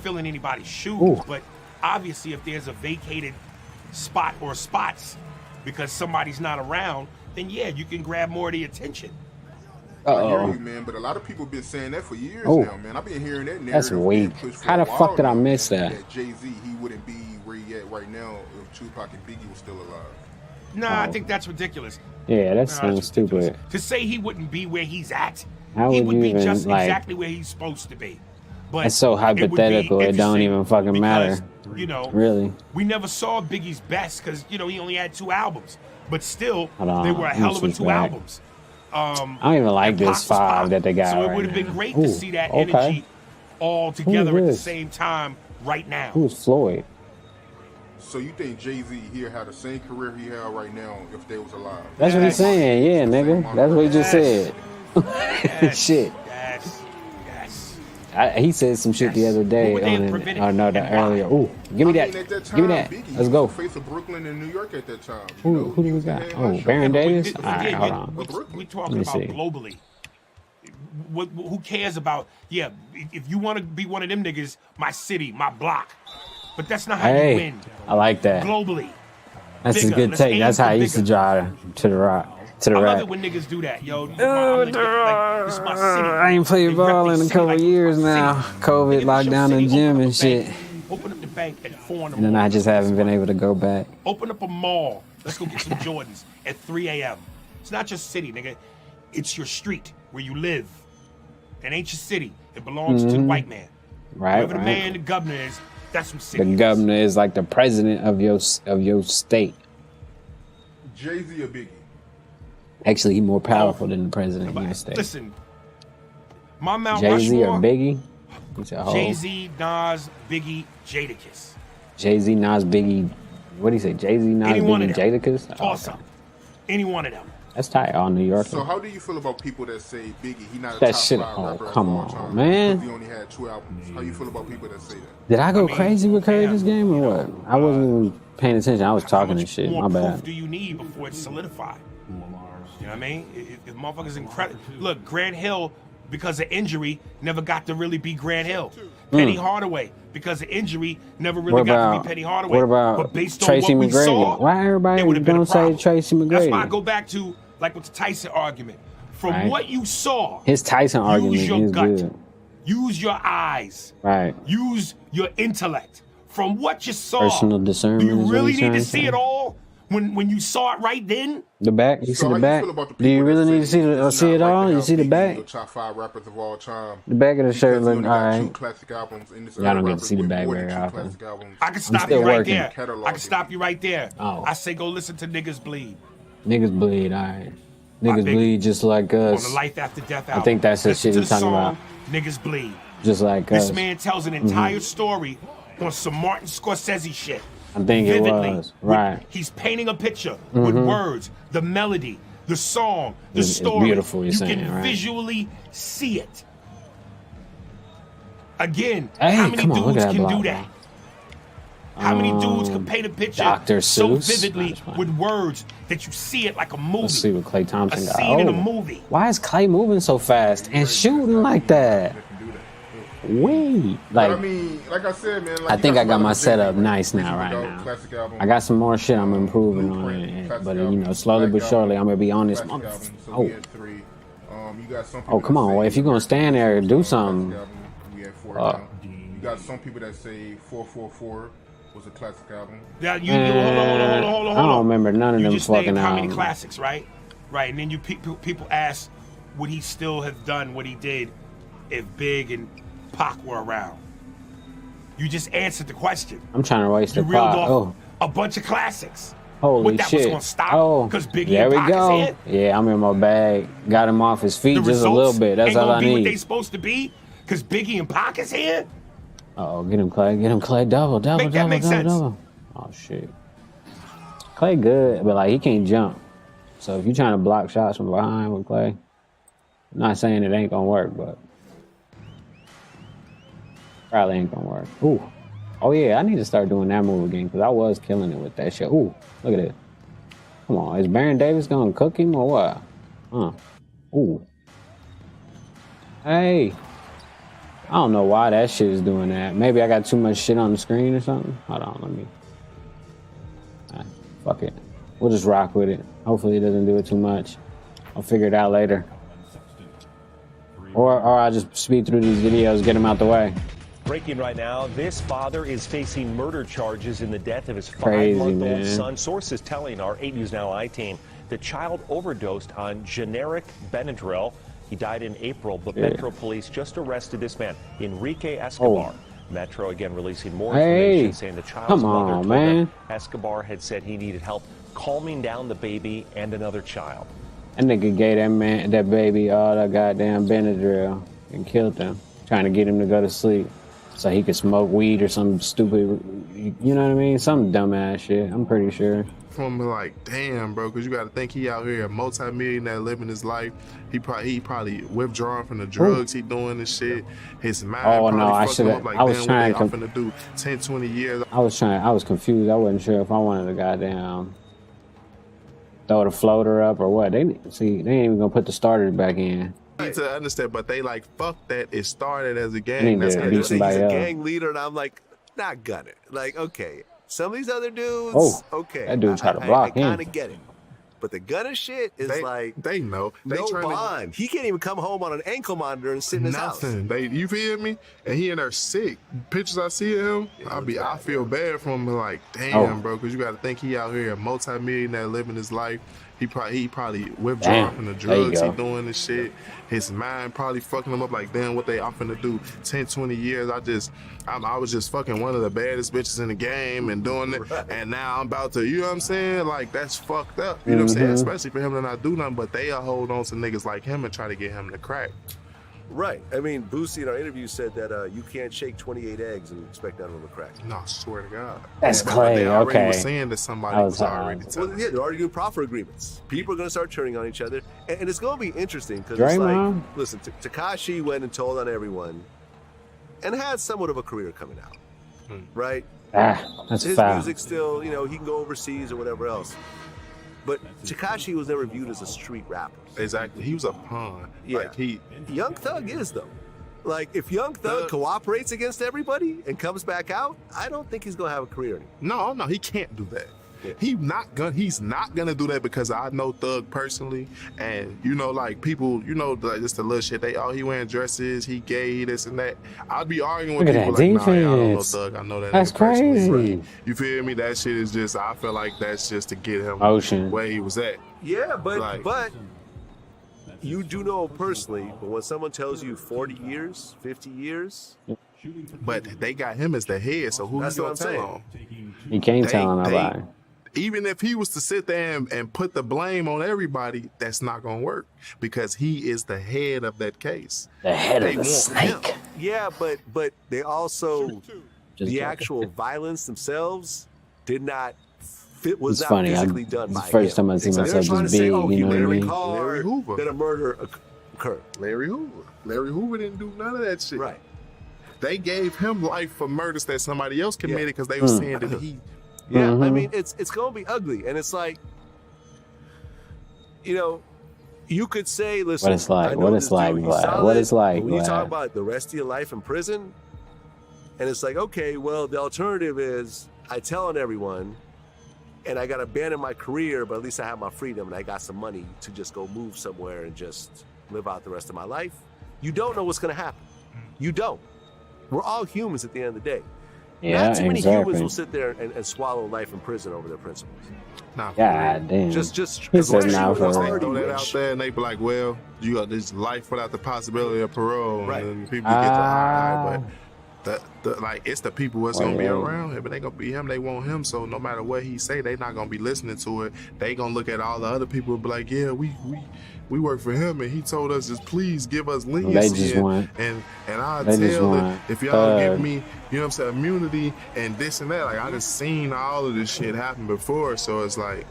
filling anybody's shoes, but obviously if there's a vacated spot or spots because somebody's not around, then yeah, you can grab more of the attention. I hear you, man, but a lot of people been saying that for years now, man. I've been hearing that narrative. That's weak. How the fuck did I miss that? Jay-Z, he wouldn't be where he at right now if Tupac and Biggie were still alive. Nah, I think that's ridiculous. Yeah, that sounds stupid. To say he wouldn't be where he's at, How he would would you be even, just like, exactly where he's supposed to be. But It's so hypothetical. It don't even fucking matter. You know, Really. we never saw Biggie's best because, you know, he only had 2 albums. But still, Hold on, they were a let me hell of a switch 2 back. albums. I don't even like this 5 that they got So it right would have been now. great Ooh, to see that okay. energy all together Who at the is this? same time right now. Who's Floyd? So you think Jay-Z here had the same career he had right now if they was alive? That's what he's saying. Yeah, nigga. That's what he just said. Shit. He said some shit the other day on it. Oh no, the earlier. Ooh, give me that. At that time, Give me that. Biggie Let's go. was the face of Brooklyn and New York at that time. Who do we got? Oh, Baron Davis. All right, hold on. We're talking about globally. Who cares about, yeah, if you want to be one of them niggas, my city, my block. But that's not how you Hey, win. I like that. Globally. That's a Bigger. good Let's take. aim That's for how I used to bigger. drive to the rock. To the I love rack. it when niggas do that, yo. Like, it's my city. I ain't played ball in a couple years now. COVID locked down the gym and shit. Open up the bank at 4 in the And morning. then I just haven't been able to go back. Open up a mall. Let's go get some Jordans at 3 a.m. It's not your city, nigga. It's your street where you live. It ain't your city. It belongs to the white man. Right, Whoever the right. man, the governor is, that's some city. The governor is like the president of your state. Jay-Z or Biggie? Actually, he's more powerful than the president of your state. Listen, my Mount Jay-Z or Rushmore, Biggie? He said, oh. Jay-Z, Nas, Biggie, Jadakiss. Jay-Z, Nas, Biggie. What do you say? Jay-Z, Nas, Any one Biggie, of them. Jadakiss? Toss up. Any one of them. That's tight. All New York. So how do you feel about people that say Biggie, he not a That top shit- 5 oh, rapper come of all on, time man. because he only had 2 albums? How you feel about people that say that? Did I go crazy with Curry this game or what? I wasn't even paying attention. I was talking and shit. More My proof bad. do you need before it's solidified? You know what I mean? If motherfuckers incredible. Look, Grant Hill, because of injury, never got to really be Grant Hill. Penny Hardaway, because of injury, never really What got to about- be Penny Hardaway. what about but based Tracy on what we McGrady? saw, Why everybody it would have been a don't say problem. Tracy That's why I McGrady? go back to like with the Tyson argument. From Right. what you saw, His Tyson argument use your is gut. good. Use your eyes. Right. Use your intellect. From what you saw, Personal do discernment you is what really he's need trying to to see say. it all when you saw it right then? The back? You see So the how you back? feel about the Do you people really that need to say it's see not it all? right to You have see the Biggie back? the top 5 rappers of all time? The back of the shirt Because he look only got alright. 2 classic albums, and this Y'all other don't get to rappers see the with back more very than 2 often. classic albums. I can stop still you right working. there. I Cataloging. can stop you right there. Oh. I say go listen to Niggas Bleed Niggas bleed, alright. By Niggas Biggie. bleed just like on us. the Life After Death I album. think that's the Listen shit to he's talking song, about. Niggas Bleed. Just like This us. man tells an entire story on some Martin Scorsese shit. I think it Vividly. was. Right. He's painting a picture with words, the melody, the song, the It's story. beautiful, you're you saying, can right? visually see it. Again, Hey, how many come on, look dudes at that can block, do that? How many dudes can paint a picture Dr. so Seuss? vividly That's fine. with words that you see it like a movie? Let's see what Klay Thompson A got. scene in a Oh. movie. Why is Klay moving so fast and shooting like that? Wait. But Like, I mean, like I said, man. Like I you think I some got my relevant setup Jay-Z, nice now, Jay-Z right Dog, now. classic album, I got some more shit I'm improving on Blueprint, it. classic But, album, you know, slowly Black but surely, album, I'm going to be on this classic motherfucker. album, so Oh. we had 3. You got some Oh, people come that on. say Well, if you're going to stand there and do classic something. album, we had 4 Uh, now. You got some people that say 444 was a classic album. Yeah, you hold on. I don't remember none of You them just named fucking how many albums. classics, right? Right, and then you people ask, would he still have done what he did if Big and Pac were around? You just answered the question. I'm trying to waste You the reeled pot. off Oh, a bunch of classics. holy What, that was shit. gonna stop? Oh, 'Cause Biggie there and we Pac is go. here? Yeah, I'm in my bag. Got him off his feet The just a little results bit. That's ain't all gonna I be what they need. supposed to be because Biggie and Pac is here. Oh, get him, Clay. Get him, Clay. Double. Make that make sense. Oh, shit. Clay good, but, like, he can't jump. So if you're trying to block shots from behind with Clay, I'm not saying it ain't gonna work, but probably ain't gonna work. Ooh. Oh yeah, I need to start doing that move again because I was killing it with that shit. Ooh, look at it. Come on, is Baron Davis gonna cook him or what? Ooh. Hey. I don't know why that shit is doing that. Maybe I got too much shit on the screen or something. Hold on, let me. Right, fuck it. We'll just rock with it. Hopefully it doesn't do it too much. I'll figure it out later. Or I'll just speed through these videos, get them out the way. Breaking right now, this father is facing murder charges in the death of his Crazy, 5-month-old son. Sources telling our 8 News Now I-team the child overdosed on generic Benadryl. He died in April, but Metro Police just arrested this man, Enrique Escobar. Metro again releasing more information saying the child's mother told them Escobar had said he needed help calming down the baby and another child. That nigga gave that baby all that goddamn Benadryl and killed him, trying to get him to go to sleep so he could smoke weed or some stupid, you know what I mean? Some dumbass shit, I'm pretty sure. From like, damn, bro, because you got to think he out here a multi-millionaire living his life. He probably withdrawing from the drugs he doing and shit. His mind I should have. like, I was trying to do 10, 20 years. I was confused. I wasn't sure if I wanted to goddamn throw the floater up or what. They ain't even gonna put the starter back in. I need to understand, but they like, fuck that. It started as a gang. That's he's a gang leader, and I'm like, not gonna. Like, okay. Some of these other dudes, okay. That dude tried to block him. I kind of get it. But the gunner shit is they know. They no bond. He can't even come home on an ankle monitor and sit in his house. You feel me? And he in there sick. Pictures I see of him, I feel bad for him. Like, damn, bro, because you got to think he out here a multi-millionaire living his life. He probably withdrawing from the drugs he doing this shit. His mind probably fucking him up like, damn, what they offering to do 10, 20 years. I was just fucking one of the baddest bitches in the game and doing it. And now I'm about to, you know what I'm saying? Like, that's fucked up. You know what I'm saying? Especially for him to not do nothing, but they'll hold on to niggas like him and try to get him to crack. Right. I mean, Boosie in our interview said that you can't shake 28 eggs and expect that one to crack. No, I swear to God. That's Clay. They already Okay. was saying that somebody was already telling Well, yeah, they're already doing proffer agreements. People are going to start turning on each other. And it's going to be interesting because it's like, listen, Tekashi went and told on everyone and had somewhat of a career coming out. Right? That's his foul. music still, he can go overseas or whatever else. But Tekashi was never viewed as a street rapper. Exactly. He was a pawn. Yeah. Like Young Thug is, though. Like, if Young Thug cooperates against everybody and comes back out, I don't think he's going to have a career anymore. No, he can't do that. Yeah. He's not gonna do that because I know Thug personally, and like people, like just the little shit. He wearing dresses, he gay, this and that. I'd be arguing with people like, nah, I don't know Thug. I know that. That's crazy. Right. You feel me? That shit is just. I feel like that's just to get him where he was at. Yeah, but you do know personally, but when someone tells you 40 years, 50 years. But they got him as the head, so who's gonna tell him? You can't tell him nobody. Even if he was to sit there and put the blame on everybody, that's not going to work because he is the head of that case. The head of the snake. Him. Yeah, but they also, the actual violence themselves did not fit, was not funny. physically done by him. It's the first time I see myself just big, you know what I mean? Larry Hoover. That a murder occurred. Larry Hoover didn't do none of that shit. Right. They gave him life for murders that somebody else committed because they were saying that he... Yeah, I mean, it's going to be ugly. And it's like, you could say, listen, what it's like, what it's like, what it's like. When you talk about the rest of your life in prison, and it's like, okay, well, the alternative is I tell on everyone, and I got to abandon my career, but at least I have my freedom, and I got some money to just go move somewhere and just live out the rest of my life. You don't know what's going to happen. You don't. We're all humans at the end of the day. Yeah, not too many humans will sit there and swallow life in prison over their principles. Nah, God damn. Just he said now for they throw that out there and they be like, well, you got this life without the possibility of parole. Right. And people get the but it's the people that's gonna be around him, but they gonna be him. They want him. So no matter what he say, they not gonna be listening to it. They gonna look at all the other people and be like, yeah, we work for him, and he told us just please give us leniency, and I'll tell it if y'all give me, you know what I'm saying, immunity and this and that. Like I just seen all of this shit happen before, so it's like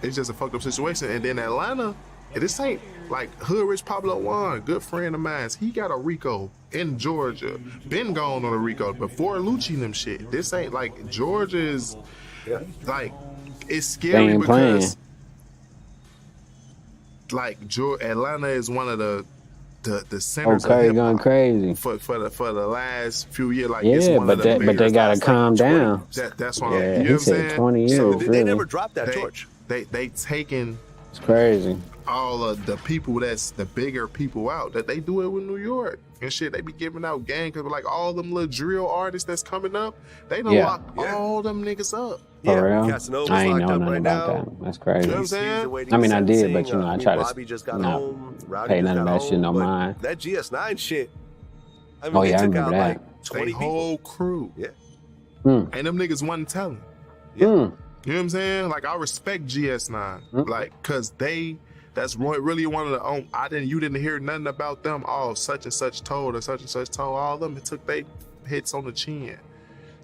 it's just a fucked up situation. And then Atlanta, this ain't like Hood Rich Pablo Juan, good friend of mine. He got a RICO in Georgia. Been gone on a RICO before Lucci and them shit. This ain't like Georgia is like it's scary because like Atlanta is one of the centers of hip-hop going crazy for the last few years. Like but they gotta calm down. That's what you know what I'm saying. 20 years. So they never dropped that torch. They taking it's crazy. all of the people that's the bigger people out that they do it with New York and shit. They be giving out gang because like all them little drill artists that's coming up, they done lock all them niggas up. For real? Casanova's I ain't know locked up nothing right about now. that. That's crazy. You know what I'm saying? I mean, I did, but sentencing. I try Bobby just to got not home. Rowdy pay just none of got that shit home, no but mind. That GS9 shit. I mean, Oh, they yeah, I took remember out that. like 20 They people. whole crew. Yeah. And them niggas wasn't telling. Yeah. You know what I'm saying? Like I respect GS9, like cause that's really one of the you didn't hear nothing about them. Oh, such and such told or such and such told. All of them it took they hits on the chin.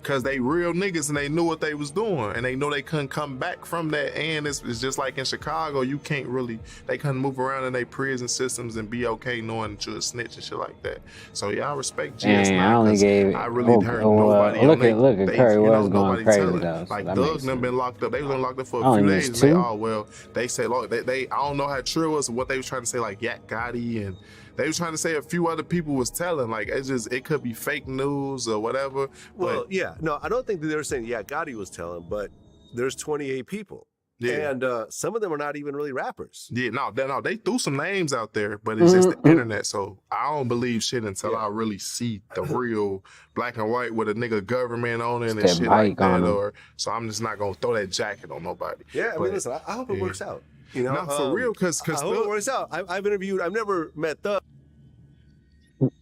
Cause they real niggas and they knew what they was doing and they know they couldn't come back from that. And it's just like in Chicago, you can't really, they couldn't move around in their prison systems and be okay knowing that you're a snitch and shit like that. So yeah, I respect GS9. And I only gave I really heard nobody. look at Curry was going crazy telling. though. Like So that Doug makes them been locked up. They been locked up for Oh, a few he days. missed And they, two? oh well, they say look, they I don't know how true it was what they were trying to say like Yak Gotti and they was trying to say a few other people was telling. Like it could be fake news or whatever. Well, yeah. No, I don't think that they were saying, yeah, Gotti was telling, but there's 28 people. Yeah. And some of them are not even really rappers. Yeah, no, they threw some names out there, but it's just the internet. So I don't believe shit until I really see the real black and white with a nigga government on it and That shit like mic on that. it. Or so I'm just not gonna throw that jacket on nobody. Yeah, I mean, But, listen, I hope it works out. You know, no, for real, because I hope it works out. I've never met Thug.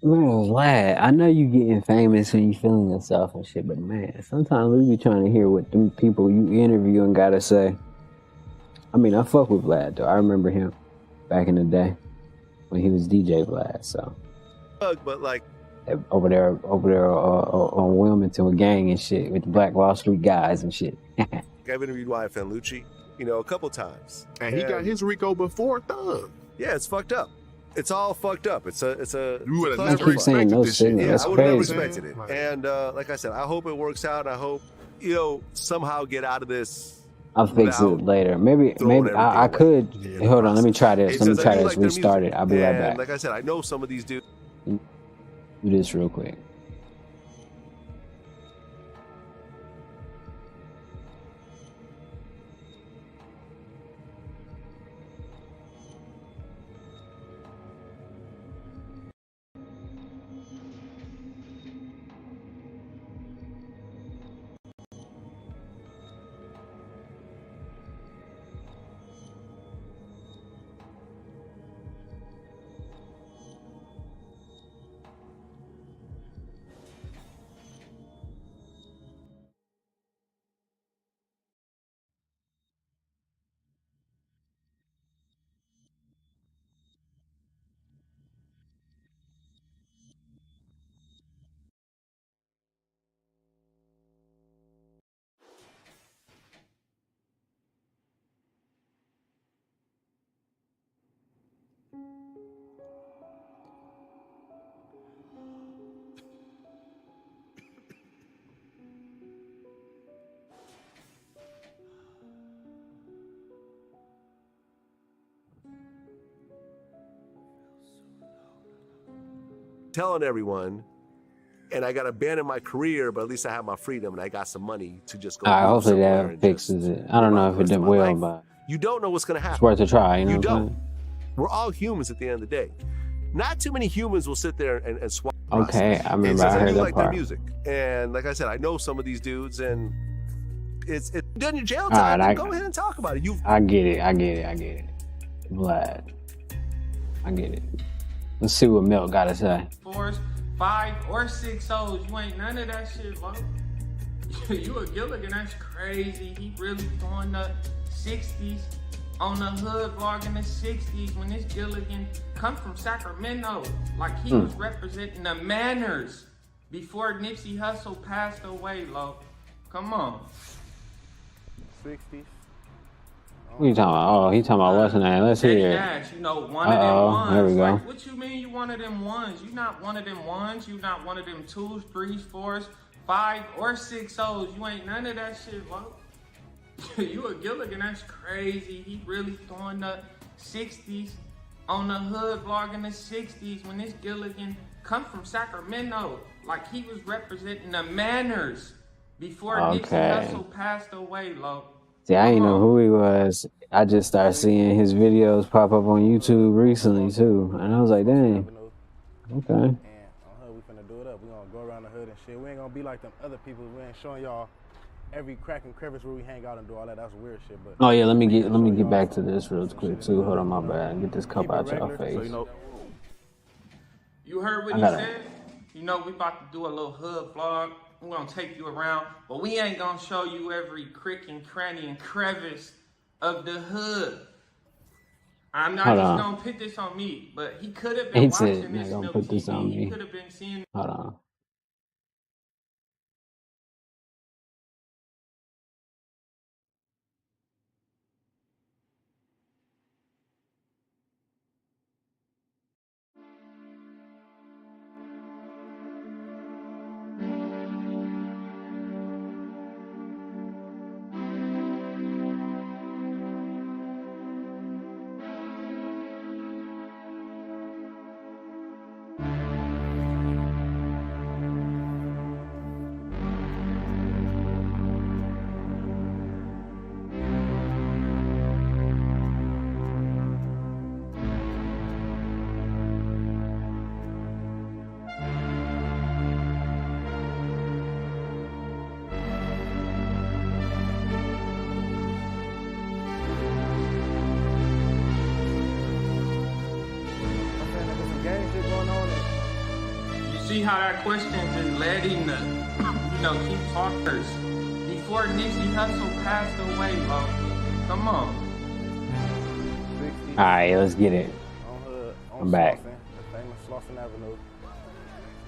Man, lad, I know you getting famous and you feeling yourself and shit, but man, sometimes we be trying to hear what them people you interviewing gotta say. I mean, I fuck with Vlad though. I remember him back in the day when he was DJ Vlad. So But like over there on Wilmington with gang and shit with the Black Wall Street guys and shit. I've interviewed YFN Lucci, you know, a couple times. And he got his RICO before Thug. Yeah, it's fucked up. It's all fucked up. It's a. You would have I never keep saying expected no this shit. signal. Yeah, That's I would have never crazy. expected it. And like I said, I hope it works out. I hope, you know, somehow get out of this. I'll fix it without later. Maybe throwing I could. Hold on, let me try this. It's Let me just, try I do this. like their Restart music. it. I'll be right And back. like I said, I know some of these dudes. Do this real quick. Telling everyone, and I got to abandon my career, but at least I have my freedom and I got some money to just go. All right, move hopefully somewhere that and fixes it. I don't know if it did well, but you don't know what's going to happen. it's worth a try. You know You what I'm don't. saying? We're all humans at the end of the day. Not too many humans will sit there and swap. Okay, I remember It's I just, heard do that like their part. music, and like I said, I know some of these dudes, and it's done your jail All time. right, Then go ahead and talk about it. I get it. Vlad. I get it. Let's see what Milk got to say. 4s, 5, or 6 O's. You ain't none of that shit, bro. You a Gilligan, that's crazy. He really going the 60s on the hood vlog in the 60s when this Gilligan come from Sacramento. Like he was representing the manners before Nipsey Hussle passed away, Lo. Come on. 60s What you talking about? Oh, he talking about what's the name? Let's hear it. Dash, you know, one of them ones. There we go. Like, what you mean you one of them ones? You not one of them ones. You not one of them 2s, 3s, 4s, 5 or 6 O's. You ain't none of that shit, bro. You a Gilligan, that's crazy. He really throwing the 60s on the hood vlog in the 60s when this Gilligan come from Sacramento. Like he was representing the manners before Nipsey Hussle passed away, Lo. See, I didn't know who he was. I just started seeing his videos pop up on YouTube recently too, and I was like, dang. Okay. And on hood, we finna do it up. We gonna go around the hood and shit. We ain't gonna be like them other people. We ain't showing y'all every crack and crevice where we hang out and do all that. That's weird shit. But oh yeah, let me get back to this real quick too. Hold on, my bad. Get this cup out y'all face. So, you know, you heard what he said? You know, we about to do a little hood vlog. We're gonna take you around, but we ain't gonna show you every crick and cranny and crevice of the hood. I'm not just gonna put this on me, but he could have been watching this Milk TV. He could have been seeing. Hold on. See how that question just led him to, you know, keep talking before Nipsey Hussle passed away, bro. Come on. All right, let's get it. I'm back. The famous Slauson Avenue.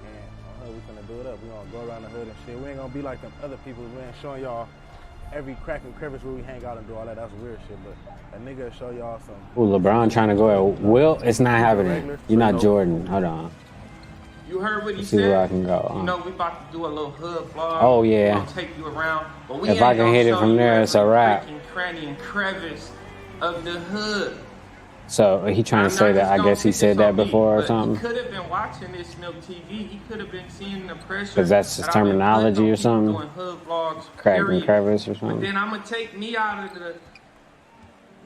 And on hood, we finna do it up. We gonna go around the hood and shit. We ain't gonna be like them other people. We ain't showing y'all every crack and crevice where we hang out and do all that. That's weird shit. But a nigga will show y'all some. Ooh, LeBron trying to go at Will. It's not happening. You're not Jordan. Hold on. You heard what he see said? Where I can go. You know, we about to do a little hood vlog. Oh, yeah. We're gonna take you around. But we if I can hit it from there, it's a wrap. And cranny and crevice of the hood. So he trying to say that. I guess he said that before or something. He could have been watching this Milk TV. He could have been seeing the pressure. Because that's his terminology or something. Doing hood vlogs. Crack and crevice or something. But then I'm gonna take me out of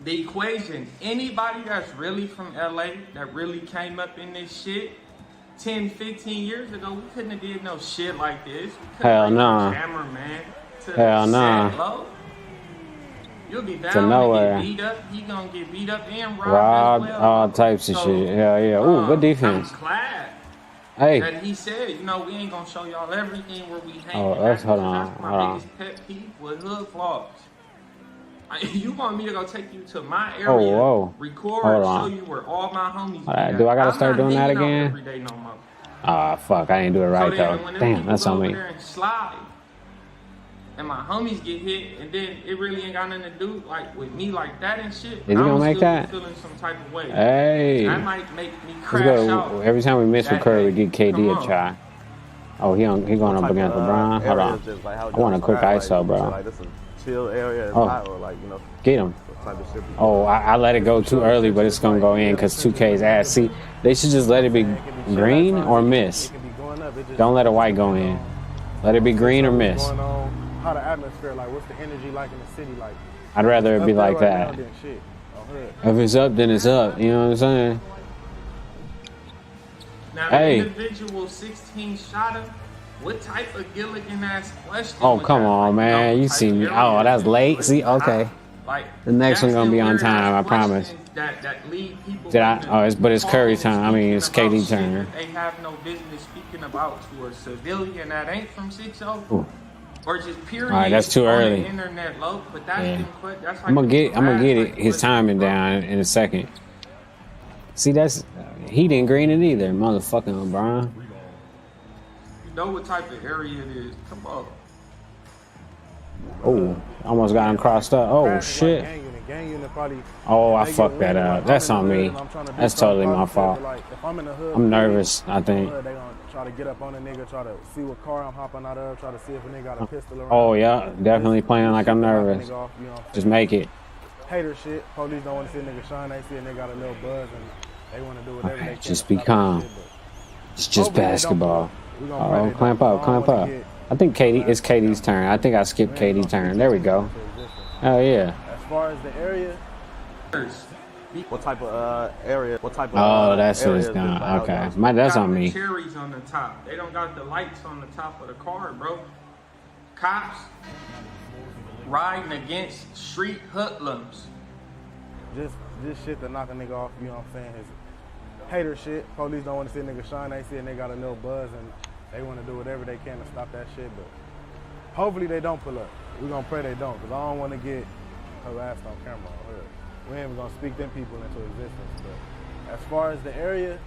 the equation. Anybody that's really from LA that really came up in this shit 10, 15 years ago, we couldn't have did no shit like this. Hell no. Cameraman to hell no. You'll be to nowhere. Get beat up. He gonna get beat up and robbed as well. All types of shit. Hell yeah. Ooh, good defense. I'm glad that he said, you know, we ain't gonna show y'all everything where we hang. Oh, hold on. That's my biggest pet peeve with hood vlogs. You want me to go take you to my area, record, show you where all my homies be do I gotta start doing that again? Every day no more. Ah, fuck, I didn't do it right though. Damn, that's on me. And slide, and my homies get hit, and then it really ain't got nothing to do like with me like that and shit. Is he gonna make that? Feeling some type of way. Hey, that might make me crash out. Every time we miss with Curry, we get KD a try. Oh, he going up against LeBron. Hold on, I want a quick ISO, bro. Chill area or like, you know, get him. Oh, I let it go too early, but it's gonna go in because 2K's ass. See, they should just let it be green or miss. Don't let a white go in. Let it be green or miss. How the atmosphere, like, what's the energy like in the city, like? I'd rather it be like that. If it's up, then it's up. You know what I'm saying? Now, the individual 16 shotter. What type of Gilligan ass question? Oh, come on, man. You see me. Oh, that's late. See, okay. The next one gonna be on time, I promise. That lead people. Did I? Oh, but it's Curry time. I mean, it's KD turn. They have no business speaking about to a civilian that ain't from 6-0. Or just period. All right, that's too early. Internet low, but that's that's like I'm gonna get it. His timing down in a second. See, he didn't green it either, motherfucking LeBron. You know what type of area it is. Come on. Oh, almost got him crossed up. Oh, shit. gang unit probably. Oh, I they get fucked that wind, up. like, That's I'm in on the hood me. and I'm trying to do That's something totally my positive, fault. but, like, if I'm in the hood, I'm nervous, I think. They're gonna try to get up on a nigga, try to see what car I'm hopping out of, try to see if a nigga got a pistol around. Oh, yeah. Definitely playing like I'm nervous. Just make it. Hater shit. Police don't want to see a nigga shine. They see a nigga got a little buzz and they want to do whatever they Okay, can. just to be stop that calm. shit, It's just hopefully they don't basketball. we gonna pray Oh, they clamp don't. up, clamp up. I think it's Katie's turn. I think I skipped Katie's turn. There we go. Oh, yeah. As far as the area, What type of area? What type of Oh, that's what area it's is done. this out Okay. there? That's Got on the me. cherries on the top. They don't got the lights on the top of the car, bro. Cops riding against street hoodlums. just shit to knock a nigga off, you know what I'm saying? Is hater shit. Police don't want to see a nigga shine. They see a nigga got a little buzz and they want to do whatever they can to stop that shit. But hopefully they don't pull up. We gonna pray they don't, because I don't want to get harassed on camera on here. We ain't even gonna speak them people into existence. But as far as the area,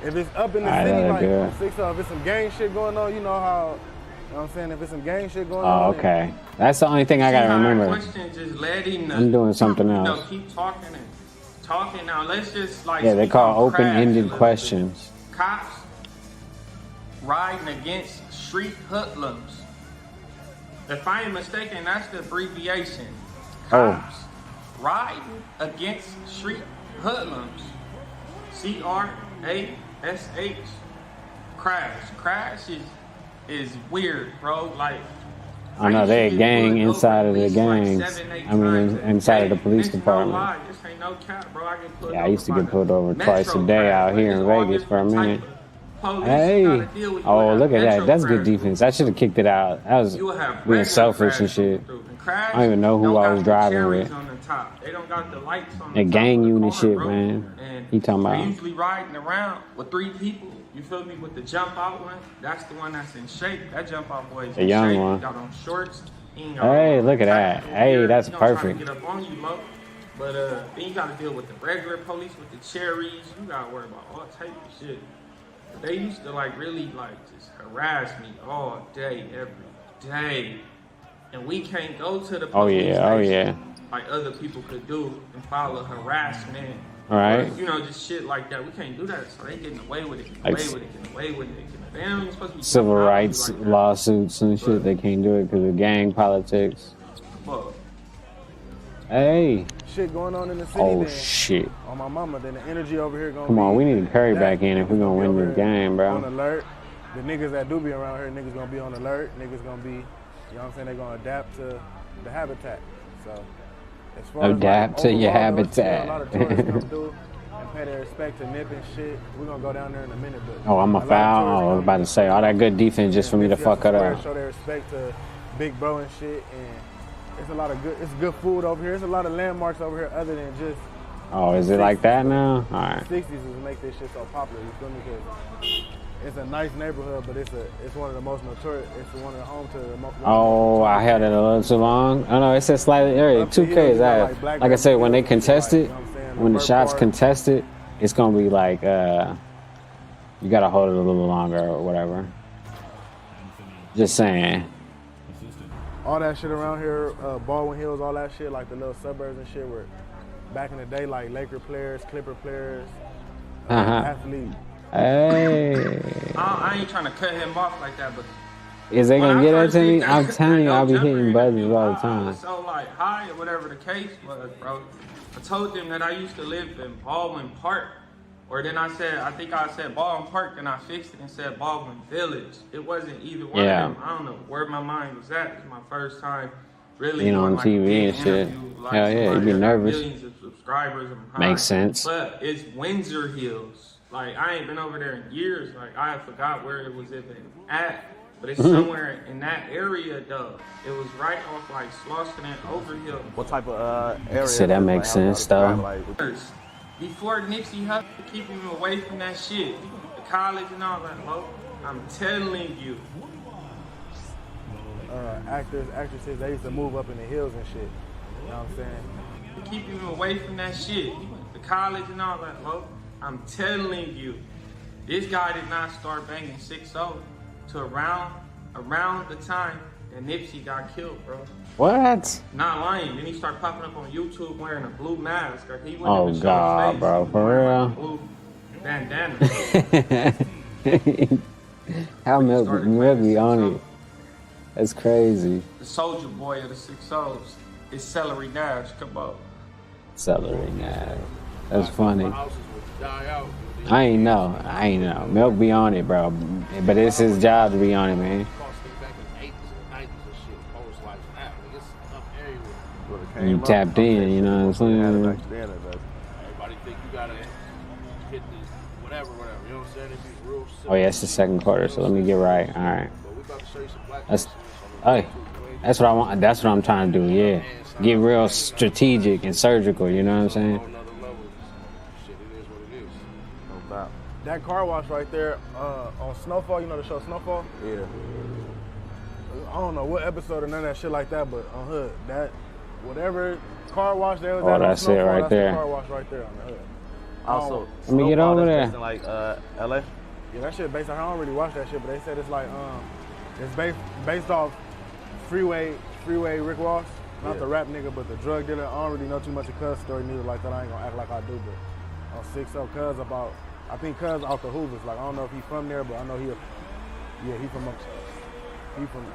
if it's up in the Alright, city, that's like good. on 60, if it's some gang shit going on, you know how, you know what I'm saying? If it's some gang shit going Oh, on. okay. That's the only thing I gotta remember. Question, just let him know. I'm doing something You else. know, keep talking and talking. Now let's just like. Yeah, they speak call on crash a open-ended little questions. bit. Cops riding against street hoodlums. If I ain't mistaken, that's the abbreviation. Oh. Cops riding against street hoodlums. CRASH. Crash. Crash is weird, bro. Like. I know they a gang inside of the gangs. I mean, inside of the police department. This ain't no cap, bro. I get pulled Yeah, I used to over get by pulled over the twice a Metro day crash. out Like, here it's in all Vegas for a different minute. type of police you Hey, gotta deal with. You oh have look at that. Metro That's good crash. defense. I should have kicked it out. That was You will have being regular selfish and crash shit. through. And crash I don't even know who don't I got was the driving cherries with. on the top. They don't got the lights on The the gang top of the unit car, shit, bro. man. And He talking they're about. usually riding around with 3 people. You feel me? With the jump out one, that's the one that's in shape. That jump out boy is The in young shape. one. He got on shorts. He ain't got Hey, on look at tight that. Hey, gear. that's He gonna try to perfect. get up on you, Mo. But then you gotta deal with the regular police with the cherries. You gotta worry about all type of shit. They used to like really like just harass me all day, every day. And we can't go to the Oh police yeah, oh station yeah. like other people could do and file a harassment. Right. Or, you know, just shit like that. We can't do that. So they getting away with it, getting Like away with it, getting away with it. They don't even supposed to be Civil jumping out at you rights like that. lawsuits and shit. They can't do it because of gang politics. Fuck. Hey. shit going on in the city, Oh then shit. on my mama, then the energy over here gonna Come on, be we need to Curry that. back in if we're gonna win this game, on bro. alert. The niggas that do be around here, niggas gonna be on alert. Niggas gonna be, you know what I'm saying, they gonna adapt to the habitat. So as far Adapt as to your overall, though, still habitat. a lot of tourists come through and pay their respect to Nip and shit. We're gonna go down there in a minute, but Oh, I'm a lot of foul. tourists Oh, I was come about to say all that good defense just for me to Nipsey fuck Hussle it Square, up. show their respect to Big Bro and shit, and it's a lot of good. It's good food over here. It's a lot of landmarks over here, other than just. Oh, is it like that now? All right. 60s is make this shit so popular. You feel me? Because it's a nice neighborhood, but it's one of the most notorious. It's one of the home to the most. Oh, I held it a little too long. Oh no, it said slightly area. 2K is out. Like I said, when they contest it, when the shots contested, it's gonna be like you gotta hold it a little longer or whatever. Just saying. All that shit around here, Baldwin Hills, all that shit, like the little suburbs and shit, where back in the day, like Laker players, Clipper players, athletes. Hey. I ain't trying to cut him off like that, but Is they when gonna I get that first to me? did I'm telling you, I'll be jumper hitting buzzers interview, all the I time. was so like high or whatever the case was, bro. I told them that I used to live in Baldwin Park, or then I think I said Baldwin Park, then I fixed it and said Baldwin Village. It wasn't either one Yeah. of them. I don't know where my mind was at. It was my first time really Being on like, TV being and shit. interviewed, like, Hell yeah, you somebody be that got nervous. Millions of subscribers. I'm high. Makes sense. But it's Windsor Hills. Like, I ain't been over there in years. Like, I forgot where it was even at. But it's somewhere in that area, though. It was right off, like, Slauson and Overhill. What type of area? See, that makes sense, though. Before Nipsey Hussle keeping him away from that shit, the college and all that, bro, I'm telling you. Actors, actresses, they used to move up in the hills and shit. You know what I'm saying? Keeping him away from that shit, the college and all that, bro. I'm telling you, this guy did not start banging 6-0 to around the time and Nipsey got killed, bro. What? Not lying. Then he started popping up on YouTube wearing a blue mask. Like he went Oh in the God, bro, for blue bandana. real? How Milk be on it? That's crazy. The soldier boy of the 6 O's is Celery Nash. Come on. Celery Nash. That's funny. I ain't know. Milk be on it, bro. But it's his job to be on it, man. You tapped in, you know what I'm saying? Everybody think you gotta hit this whatever, you know what I'm saying? It be real simple. Oh yeah, it's the second quarter, so let me get right. All right. That's what I want. That's what I'm trying to do. Yeah, get real strategic and surgical. You know what I'm saying? That car wash right there on Snowfall, you know the show Snowfall? Yeah. I don't know what episode or none of that shit like that, but on Hood, that whatever car wash there was Oh, at on that's it Snowfall, right that's there. the car wash right there on the Hood. Also, Let me get over there. In like LA. Yeah, that shit based on, I don't really watch that shit, but they said it's like it's based off Freeway Rick Ross, not the rap nigga, but the drug dealer. I don't really know too much of Cuz story neither like that. I ain't gonna act like I do, but on 6-0 Cuz about, I think Cuz out the Hoovers. Like I don't know if he from there, but I know he from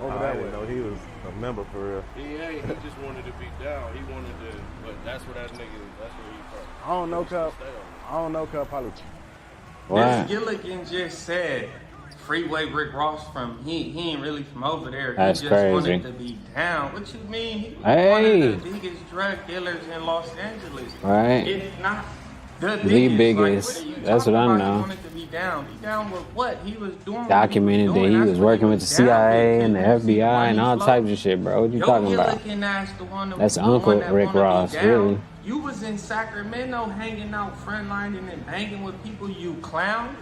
over that way. I know he was a member for real. He just wanted to be down. He wanted to, but that's where that nigga, that's where he from. I don't know Cuz probably. Miss Gilligan just said Freeway Rick Ross from he ain't really from over there. That's he just crazy. wanted to be down. What you mean? He was Hey. one of the biggest drug dealers in Los Angeles. Right. If not the The biggest. biggest. That's what I He know. wanted to be down. Be down with what? He was doing. Documented that he was working with the CIA and the FBI and all types of shit, bro. What you talking about? That's Uncle Rick Ross, really. You was in Sacramento hanging out, frontlining and banging with people, you clown.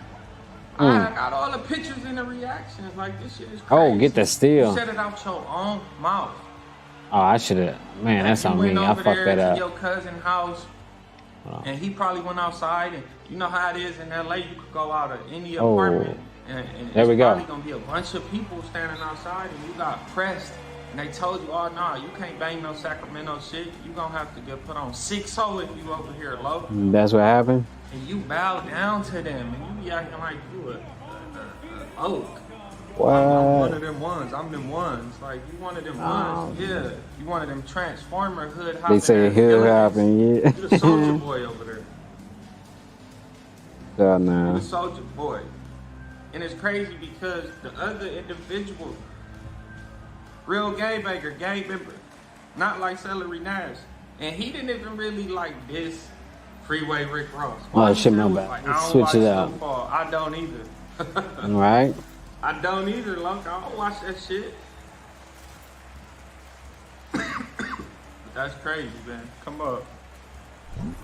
I got all the pictures and the reactions. Like, this shit is crazy. Oh, get the steal. You said it out your own mouth. Oh, I should have. Man, that's on me. I fucked that to up. your cousin's house, and he probably went outside. And you know how it is in LA. You could go out of any apartment, and there we it's go. probably gonna be a bunch of people standing outside, and you got pressed. And they told you, oh, nah, you can't bang no Sacramento shit. You gonna have to get put on 6-0 if you over here low. That's what happened? And you bow down to them, and you be acting like you a oak. What? I'm one of them ones. I'm them ones. Like, you one of them ones. Yeah. You one of them Transformer hood hopping. They say hood hopping, yeah. You the soldier boy over there. Oh, You no. the soldier boy. And it's crazy because the other individual, real gang member, not like Celery Nash. And he didn't even really like this Freeway Rick Ross. Oh, shit, my bad. Like, Let's I don't switch watch it up. Snowfall. I don't either. Right? I don't either, Lunk. I don't watch that shit. That's crazy, man. Come up.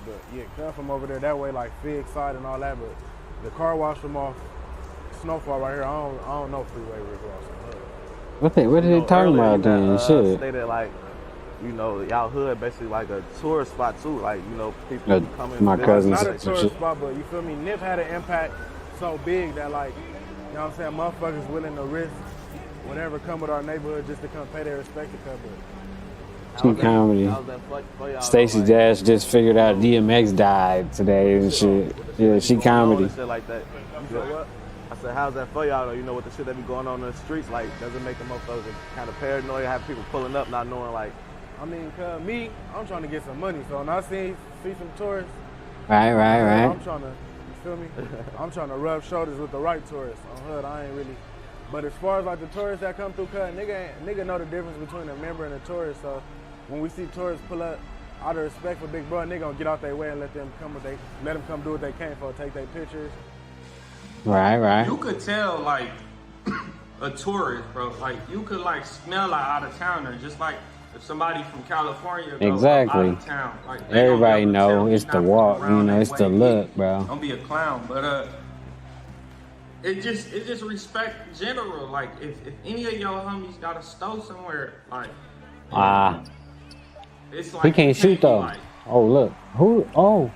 But yeah, come from over there that way, like Fig side and all that. But the car wash from off Snowfall right here, I don't know Freeway Rick Ross. What are they talking about then? Shit. Stated like, you know, y'all hood basically like a tourist spot too. Like, you know, people come in. My cousins. It's not a tourist spot, but you feel me? Nip had an impact so big that, like, you know what I'm saying, motherfuckers willing to risk whatever come with our neighborhood just to come pay their respect to cover. Some comedy. Stacey Dash just figured out DMX died today and shit. Yeah, she comedy. Shit like that. You know what? I said, how's that for y'all? You know, with the shit that be going on in the streets, like, does it make the motherfuckers kind of paranoid? Have people pulling up, not knowing, like. I mean, cause me, I'm trying to get some money, so when I see some tourists. Right. I'm trying to, you feel me? I'm trying to rub shoulders with the right tourists. On Hood, I ain't really. But as far as like the tourists that come through, cuz nigga know the difference between a member and a tourist. So when we see tourists pull up, out of respect for Big Bro, nigga gonna get out their way and let them come do what they came for, take their pictures. Right. You could tell, like, a tourist, bro. Like, you could, like, smell an out-of-towner, just like if somebody from California goes Exactly. out of town. Like, Everybody know it's the walk, you know, it's the look, bro. Don't be a clown, but it just respect general. Like, if any of your homies got a stove somewhere, like, it's like He can't you shoot be though. like, Oh look, who? Oh,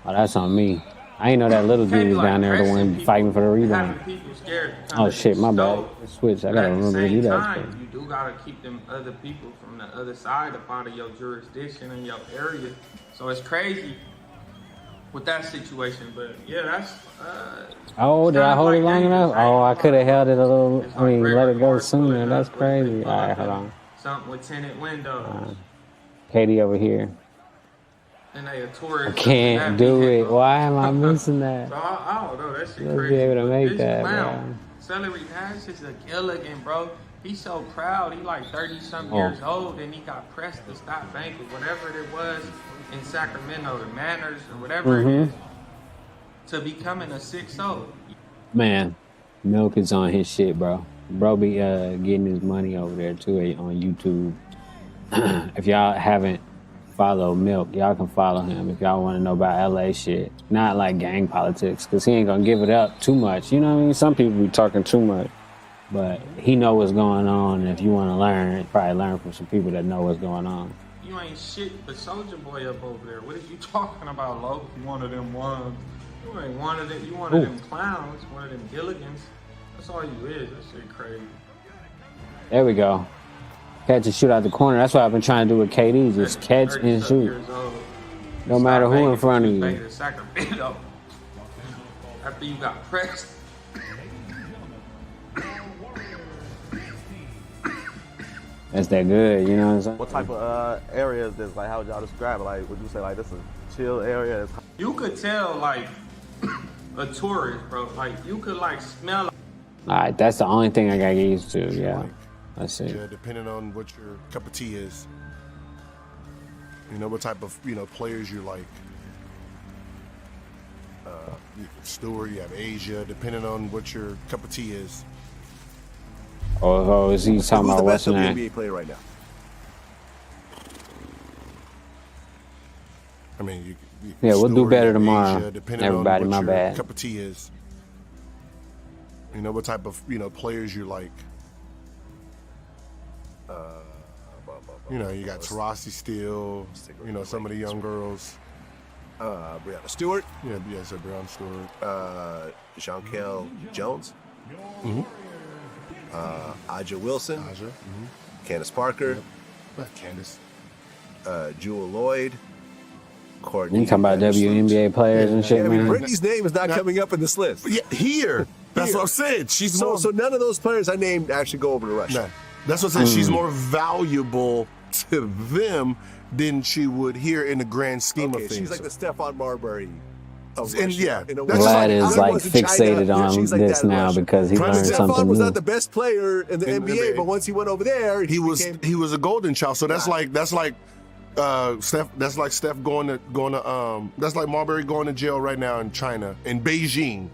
that's on me. I ain't know that little dude was down there, the one fighting for the rebound. Having people scared to Oh shit, my bad. stove. Switch. I But gotta at the remember to do same that. time, you do gotta keep them other people from the other side up out of your jurisdiction and your area. So it's crazy with that situation. But yeah, that's Oh, did I hold it long enough? Oh, I could have held it a little. I mean, let it go sooner. That's crazy. All right, hold on. something with tinted windows. Katie over here. And they a tourist. I can't do it. Why am I missing that? So I don't know. That shit Let's crazy. be able to But make this that, clown, Celery Dash is a Gilligan, bro. He's so proud. He like 30-something years old, and he got pressed to stop bank or whatever it was in Sacramento, the Manners or whatever it is, to becoming a 6-0. Man, Milk is on his shit, bro. Bro be getting his money over there too on YouTube. If y'all haven't followed Milk, y'all can follow him if y'all want to know about LA shit. Not like gang politics, because he ain't gonna give it up too much. You know what I mean? Some people be talking too much. But he know what's going on, and if you want to learn, probably learn from some people that know what's going on. You ain't shit but Soldier Boy up over there. What are you talking about, Lo? You one of them ones. You ain't one of them. You one of them clowns, one of them Gilligans. That's all you is. That shit crazy. There we go. Catch and shoot out the corner. That's what I've been trying to do with KD. Just catch and shoot. No matter who in front of you. Sacramento. After you got pressed. That's that good, you know what I'm saying? What type of area is this? Like, how would y'all describe it? Like, would you say like this is a chill area? You could tell like a tourist, bro. Like you could like smell. Alright, that's the only thing I gotta get used to, yeah. That's it. Yeah, depending on what your cup of tea is. You know, what type of, players you like. Stewart, you have Asia, depending on what your cup of tea is. Oh, is he talking about what's Who's the name? best NBA player right now? I mean, Yeah, we'll do Stewart, better you have tomorrow. Asia, depending Everybody, on my what your bad. cup of tea is. You know, what type of, players you like. You got Tarasi still, some of the young girls. Breonna Stewart. Yeah, so Breonna Stewart. Jonquel Jones. Aja Wilson. Candace Parker. Candace. Jewel Lloyd. Courtney. You talking about WNBA players and shit, I mean, man? Brittany's name is not coming up in this list. Yeah, here. That's what I said. She's so, more. So none of those players I named actually go over to Russia. No. That's what I said. She's more valuable to them than she would here in the grand scheme of things. She's like the Stephon Marbury. And yeah, Vlad is like fixated on this now because he learned something Stephon was new. not the best player in the NBA, but once he went over there, he was a golden child. So that's like Steph. That's like Steph going to that's like Marbury going to jail right now in China, in Beijing,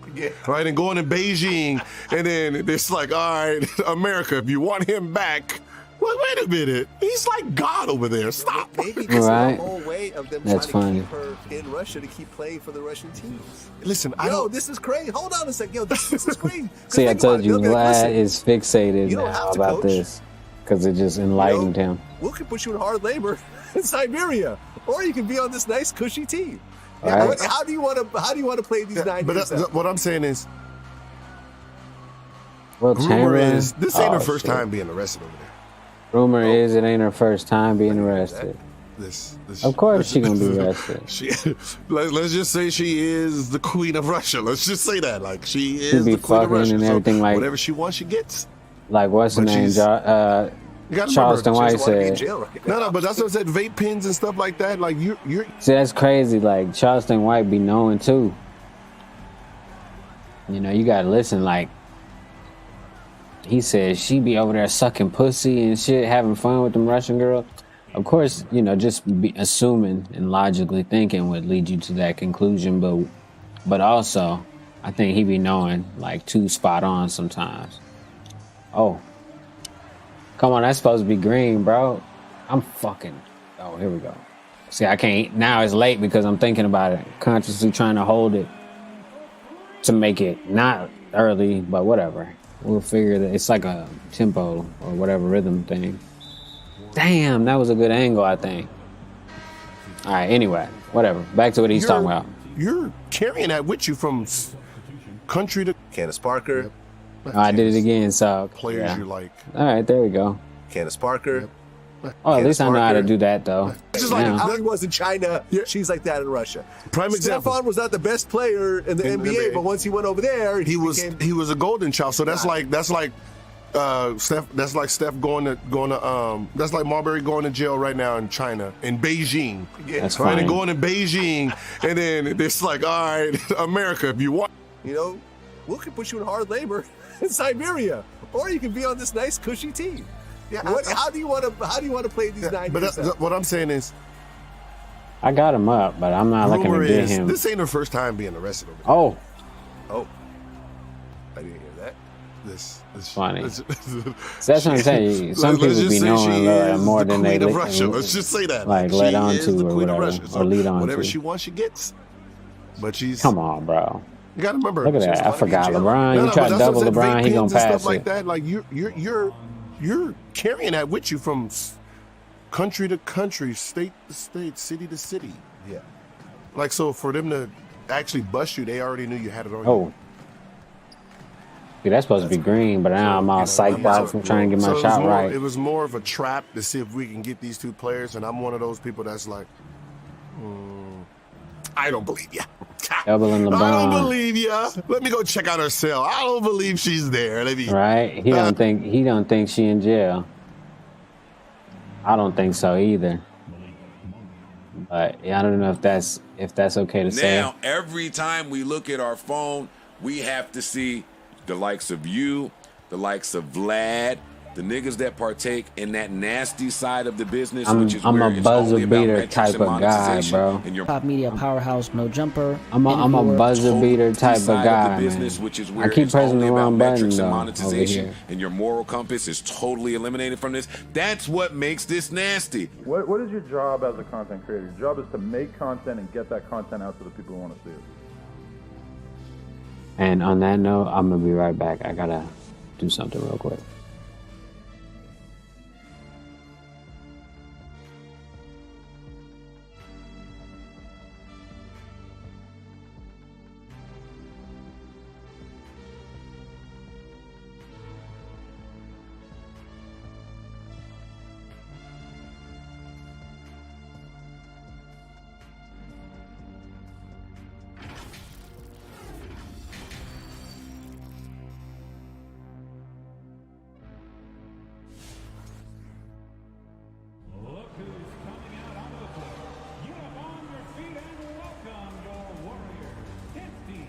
right? And going to Beijing, and then it's like, all right, America, if you want him back. Well, wait a minute. He's like God over there. Stop. Maybe this is Right. the whole way of them That's trying to funny. keep her in Russia to keep playing for the Russian teams. Listen, this is crazy. Hold on a second. Yo, this is crazy. 'Cause See, I think about told it. you, They'll be like, Vlad listen, is fixated you don't now have to about coach. this because it just enlightened him. we can put you in hard labor in Siberia, or you can be on this nice cushy team. Right. How do you want to play these 9 But years? what I'm saying is, Well, rumor Chamberlain, is this ain't her first shit. time being arrested over there. Rumor is it ain't her first time being arrested. This Of course she gonna be arrested. Let's just say she is the queen of Russia. Let's just say that, like she She is be the queen of fucking Russia. and So everything like whatever she wants, she gets. like what's her But name? she's- You gotta Charleston remember, White she doesn't wanna be in said. jail right now. No, but that's what I said. Vape pens and stuff like that. Like you're. See, that's crazy. Like Charleston White be knowing too. You know, you gotta listen. Like he said, she be over there sucking pussy and shit, having fun with them Russian girls. Of course, just be assuming and logically thinking would lead you to that conclusion, but also, I think he be knowing like too spot on sometimes. Oh, come on, that's supposed to be green, bro. I'm fucking. Oh, here we go. See, I can't. Now it's late because I'm thinking about it, consciously trying to hold it to make it not early, but whatever. We'll figure that it's like a tempo or whatever rhythm thing. Damn, that was a good angle, I think. All right, anyway, whatever. Back to what he's talking about. you're carrying that with you from country to Candace Parker. Oh, I did it again. So players yeah. you like. All right, there we go. Candace Parker. Oh, at least I know how to do that though. It's just like Yeah. how he was in China, she's like that in Russia. Prime example. Stephon was not the best player in the NBA, but once he went over there, he was a golden child. So that's like Steph. That's like Steph going to that's like Marbury going to jail right now in China, in Beijing. That's right, fine. and going to Beijing, and then it's like, all right, America, if you want, you know, we can put you in hard labor in Siberia, or you can be on this nice cushy team. Yeah, how do you want to play these 9 But years out? what I'm saying is, I got him up, but I'm not looking to rumor get is him. this ain't her first time being arrested over there. Oh, I didn't hear that. This funny. So that's what I'm saying. Some Let's people just be say knowing she is more the than they queen of Russia. Let's just say that. like She let on is to the or queen of whatever, Russia. or So lead on whatever to. she wants, she gets. But she's Come on, bro. You gotta remember. Look at that. I forgot LeBron. You try to double LeBron, he gonna pass stuff like it. that. Like you're carrying that with you from country to country, state to state, city to city. Yeah. Like, so for them to actually bust you, they already knew you had it on you. Oh. See, that's supposed to be green, but now I'm all psyched out from trying to get my So shot right. It was more of a trap to see if we can get these two players, and I'm one of those people that's like, I don't believe you. Doubling I don't LeBron. believe you. Let me go check out her cell. I don't believe she's there. Let me. Right? He don't think she in jail. I don't think so either. But yeah, I don't know if that's okay to say. Now, every time we look at our phone, we have to see the likes of you, the likes of Vlad, the niggas that partake in that nasty side of the business, which is I'm where a it's buzzer only about beater metrics type and of guy, monetization, bro. and your Pop Media Powerhouse, No Jumper. I'm a buzzer beater type of side guy, of the business, man. which is I where keep it's pressing only the about wrong button metrics and though, over monetization, here. and your moral compass is totally eliminated from this. That's what makes this nasty. What is your job as a content creator? Your job is to make content and get that content out to the people who want to see it. And on that note, I'm gonna be right back. I gotta do something real quick. Look who's coming out onto the court. You have on your feet and welcome your Warrior Hit Team.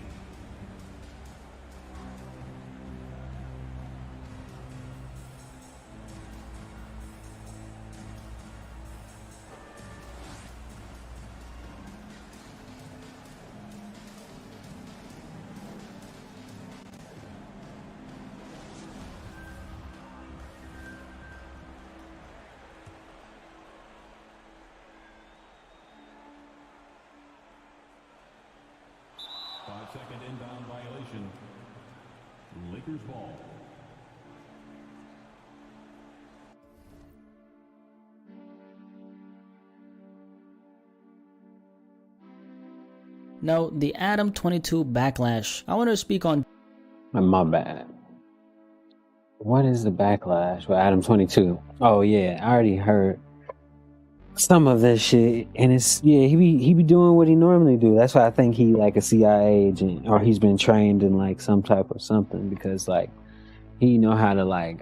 Five-second inbound violation. Lakers ball. No, the Adam 22 backlash. I want to speak on. My bad. What is the backlash with Adam 22? Oh yeah, I already heard some of this shit, and it's he be doing what he normally do. That's why I think he like a CIA agent, or he's been trained in like some type of something, because like he know how to like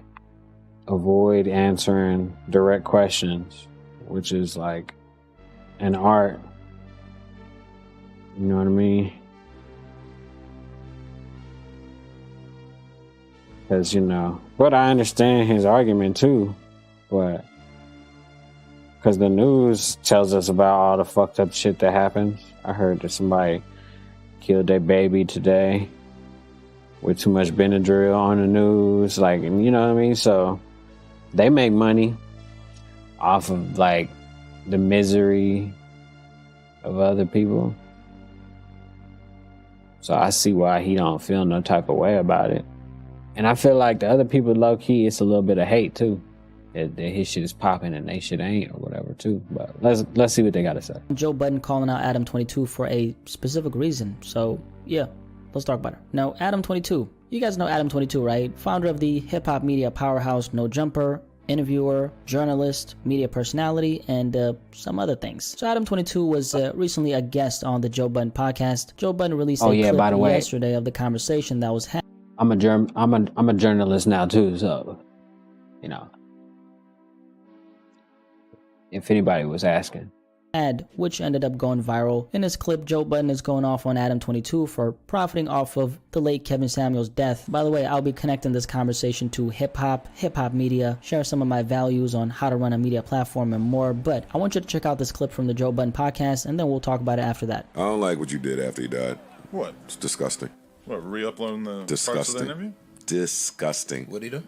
avoid answering direct questions, which is like an art. You know what I mean? Because, you know, but I understand his argument too, but because the news tells us about all the fucked up shit that happens. I heard that somebody killed their baby today with too much Benadryl on the news, like, you know what I mean? So they make money off of like the misery of other people. So I see why he don't feel no type of way about it. And I feel like the other people, low key, it's a little bit of hate too. that his shit is popping and they shit ain't or whatever too. But let's see what they gotta say. Joe Budden calling out Adam 22 for a specific reason. So yeah, let's talk about it. Now, Adam 22. You guys know Adam 22, right? Founder of the hip hop media powerhouse No Jumper, interviewer, journalist, media personality, and some other things. So Adam 22 was recently a guest on the Joe Budden podcast. Joe Budden released a clip by the way, yesterday of the conversation that was had. I'm a journalist now too, so you know, if anybody was asking. Which ended up going viral. In this clip, Joe Budden is going off on Adam 22 for profiting off of the late Kevin Samuels' death. By the way, I'll be connecting this conversation to hip hop media, share some of my values on how to run a media platform and more, but I want you to check out this clip from the Joe Budden podcast, and then we'll talk about it after that. I don't like what you did after he died. What? It's disgusting. What, re-uploading the parts of the Disgusting. interview? Disgusting. What'd he do?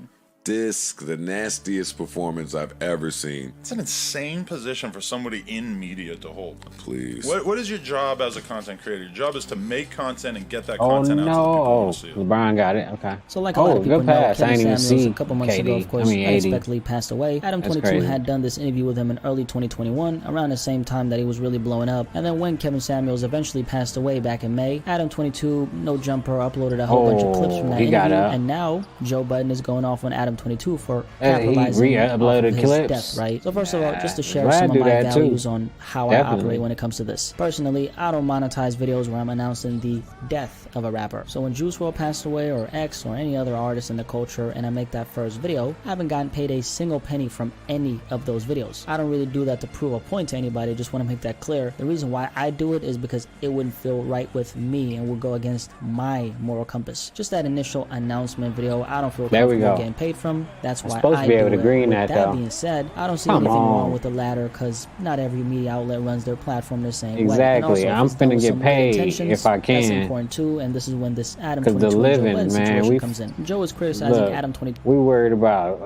The nastiest performance I've ever seen. It's an insane position for somebody in media to hold. Please. What is your job as a content creator? Your job is to make content and get that Oh content out to the people who no! want to see it. LeBron got it. Okay. So like a lot of people good know, pass. I Kevin ain't even Samuels see a couple months ago, of course, 80. unexpectedly passed away. Adam That's 22 crazy. had done this interview with him in early 2021, around the same time that he was really blowing up. And then when Kevin Samuels eventually passed away back in May, Adam 22, No Jumper, uploaded a whole bunch of clips from that he got interview. up. And now Joe Budden is going off on Adam 22 for He capitalizing off of re-uploaded his clips. death, right? So first of all, just to share Glad some of do my that too. values on how Definitely. I operate when it comes to this. Personally, I don't monetize videos where I'm announcing the death of a rapper. So when Juice WRLD passed away, or X, or any other artist in the culture, and I make that first video, I haven't gotten paid a single penny from any of those videos. I don't really do that to prove a point to anybody, I just want to make that clear. The reason why I do it is because it wouldn't feel right with me and would go against my moral compass. Just that initial announcement video, I don't feel There we comfortable go. getting paid from. That's I'm why supposed I to be able do to it. green With that, that though. being said, I don't see Come anything on. wrong with the latter, because not every media outlet runs their platform the same way. And Exactly. also, if I'm it's done finna with get some good paid intentions, if I That's can. important too, and this is when this Adam 'Cause the 22 living, Joe Budden man, situation we- comes in. Joe is criticizing Look, Adam 22. we worried about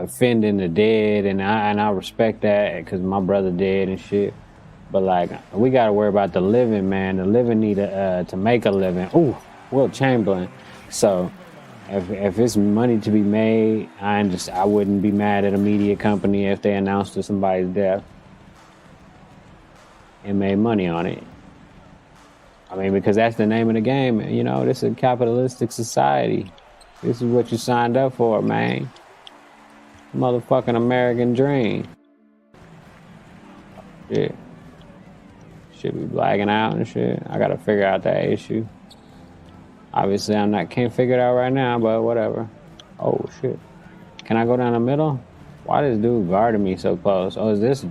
offending the dead, and I respect that because my brother dead and shit. But like, we gotta worry about the living, man. The living need to make a living. Ooh, Wilt Chamberlain. So if it's money to be made, I wouldn't be mad at a media company if they announced to somebody's death and made money on it. I mean, because that's the name of the game. You know, this is a capitalistic society. This is what you signed up for, man. Motherfucking American dream. Shit. Should be blacking out and shit. I gotta figure out that issue. Obviously, can't figure it out right now, but whatever. Oh, shit. Can I go down the middle? Why this dude guarding me so close? Oh, is this...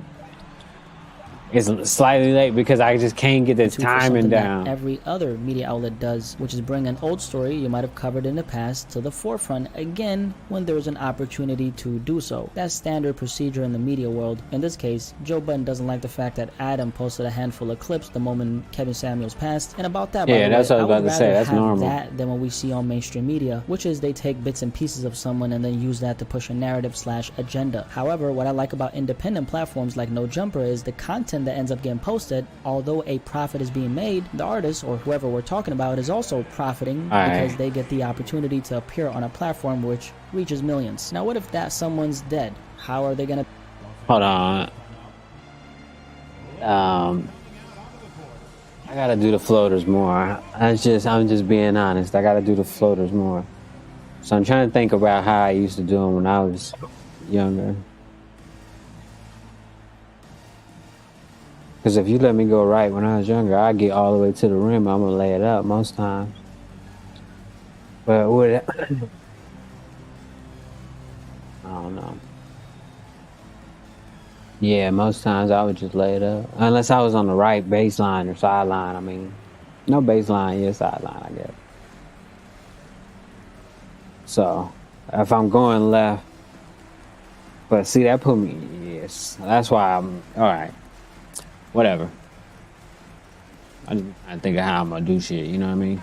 It's slightly late because I just can't get this for timing something down. that every other media outlet does, which is bring an old story you might have covered in the past to the forefront again when there's an opportunity to do so. That's standard procedure in the media world. In this case, Joe Budden doesn't like the fact that Adam posted a handful of clips the moment Kevin Samuels passed, and about that, by Yeah, the that's way, what I was about would to say. rather That's have normal. that than what we see on mainstream media, which is they take bits and pieces of someone and then use that to push a narrative/agenda. However, what I like about independent platforms like No Jumper is the content that ends up getting posted, although a profit is being made, the artist or whoever we're talking about is also profiting because Alright. they get the opportunity to appear on a platform which reaches millions. Now, what if that someone's dead? How are they gonna... Hold on. I gotta do the floaters more. I'm just being honest. I gotta do the floaters more. So I'm trying to think about how I used to do them when I was younger. Because if you let me go right when I was younger, I get all the way to the rim. I'm gonna lay it up most times. But what? I don't know. Yeah, most times I would just lay it up. Unless I was on the right baseline or sideline. I mean, no baseline, yeah, sideline, I guess. So, if I'm going left, but see, that put me, yes. That's why I'm, alright. Whatever. I think of how I'm gonna do shit, you know what I mean?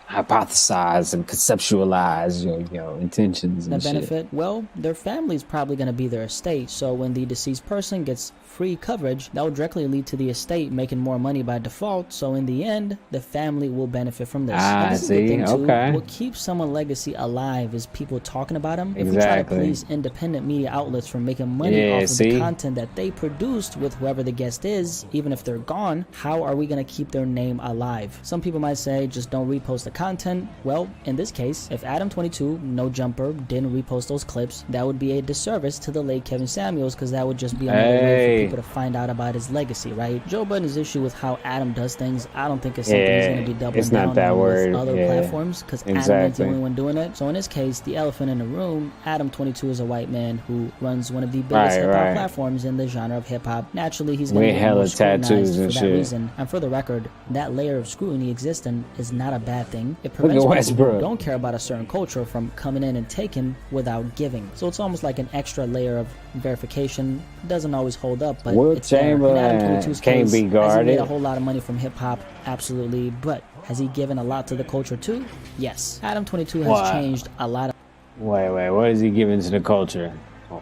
hypothesize and conceptualize your intentions The and shit. benefit? Well, their family's probably going to be their estate, so when the deceased person gets free coverage, that will directly lead to the estate making more money by default, so in the end, the family will benefit from this. Now, this is a good thing, too. Okay. What keeps someone's legacy alive is people talking about them. If we try to Exactly. police independent media outlets from making money off of the content that they produced with whoever the guest is, even if they're gone, how are we going to keep their name alive? Some people might say, just don't repost the content. Well, in this case, if Adam22, No Jumper, didn't repost those clips, that would be a disservice to the late Kevin Samuels, because that would just be another way for people to find out about his legacy, right? Joe Budden's issue with how Adam does things, I don't think it's something he's going to be doubling it's not down that on word. with other platforms, because Adam is Exactly. the only one doing it. So in this case, the elephant in the room, Adam22 is a white man who runs one of the biggest Right, hip-hop right. platforms in the genre of hip-hop. Naturally, he's going With to get more hella scrutinized tattoos for and that shit. reason. And for the record, that layer of scrutiny existing is not a bad thing. It Look prevents at people Westbrook. who don't care about a certain culture from coming in and taking without giving. So it's almost like an extra layer of verification. Doesn't always hold up, but Wilt it's there. In Adam Chamberlain 22's can't case, be has he made guarded. a whole lot of money from hip-hop? Absolutely. But has he given a lot to the culture too? Yes. Adam22 has What? changed a lot of Wait, what is he giving to the culture? Oh,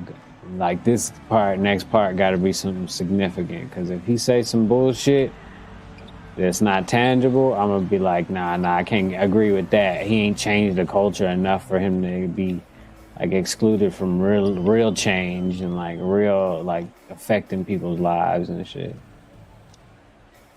okay. Like this part, next part got to be something significant, because if he say some bullshit that's not tangible, I'm gonna be like, nah, I can't agree with that. He ain't changed the culture enough for him to be like excluded from real change and like real like affecting people's lives and shit.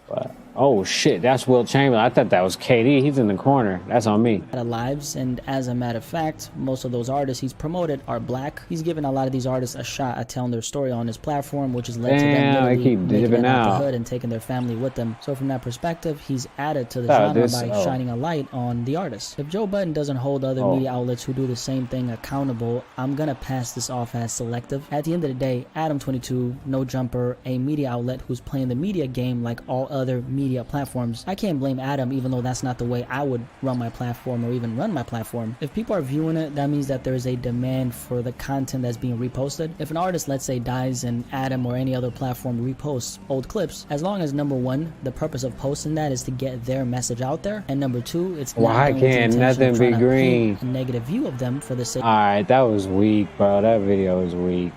But oh shit, that's Wilt Chamberlain. I thought that was KD. He's in the corner. That's on me. lives, and as a matter of fact, most of those artists he's promoted are black. He's given a lot of these artists a shot at telling their story on his platform, which has led to them Damn, I literally keep making it dipping out out. the hood and taking their family with them. So from that perspective, he's added to the Oh, genre this- by oh. shining a light on the artist. If Joe Budden doesn't hold other Oh. media outlets who do the same thing accountable, I'm gonna pass this off as selective. At the end of the day, Adam22, No Jumper, a media outlet who's playing the media game like all other media platforms. I can't blame Adam, even though that's not the way I would run my platform or even run my platform. If people are viewing it, that means that there is a demand for the content that's being reposted. If an artist, let's say, dies and Adam or any other platform reposts old clips, as long as number one, the purpose of posting that is to get their message out there, and number two, it's not Why done with the can't intention nothing of be trying to green? paint a negative view of them for the sake. Alright, that was weak, bro. That video was weak.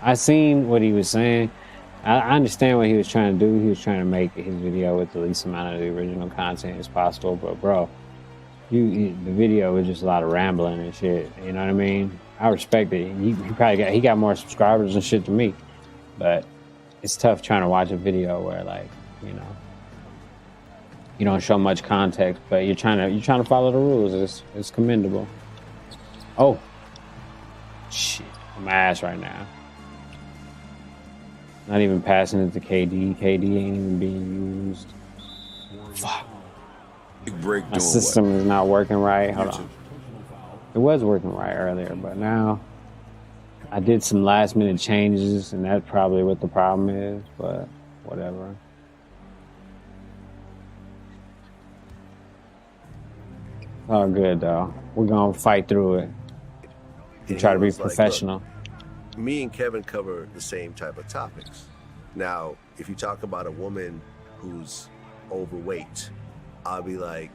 I seen what he was saying. I understand what he was trying to do. He was trying to make his video with the least amount of the original content as possible. But bro, the video was just a lot of rambling and shit. You know what I mean? I respect it. He got more subscribers and shit than me. But it's tough trying to watch a video where like, you know, you don't show much context, but you're trying to follow the rules. It's commendable. Oh, shit! I'm ass right now. Not even passing it to KD. KD ain't even being used. Fuck. Big break My doing system is not working right. Hold on. It was working right earlier, but now I did some last minute changes, and that's probably what the problem is. But whatever. All good though. We're gonna fight through it. We And try he to be was like, professional. "Look, me and Kevin cover the same type of topics. Now, if you talk about a woman who's overweight, I'll be like,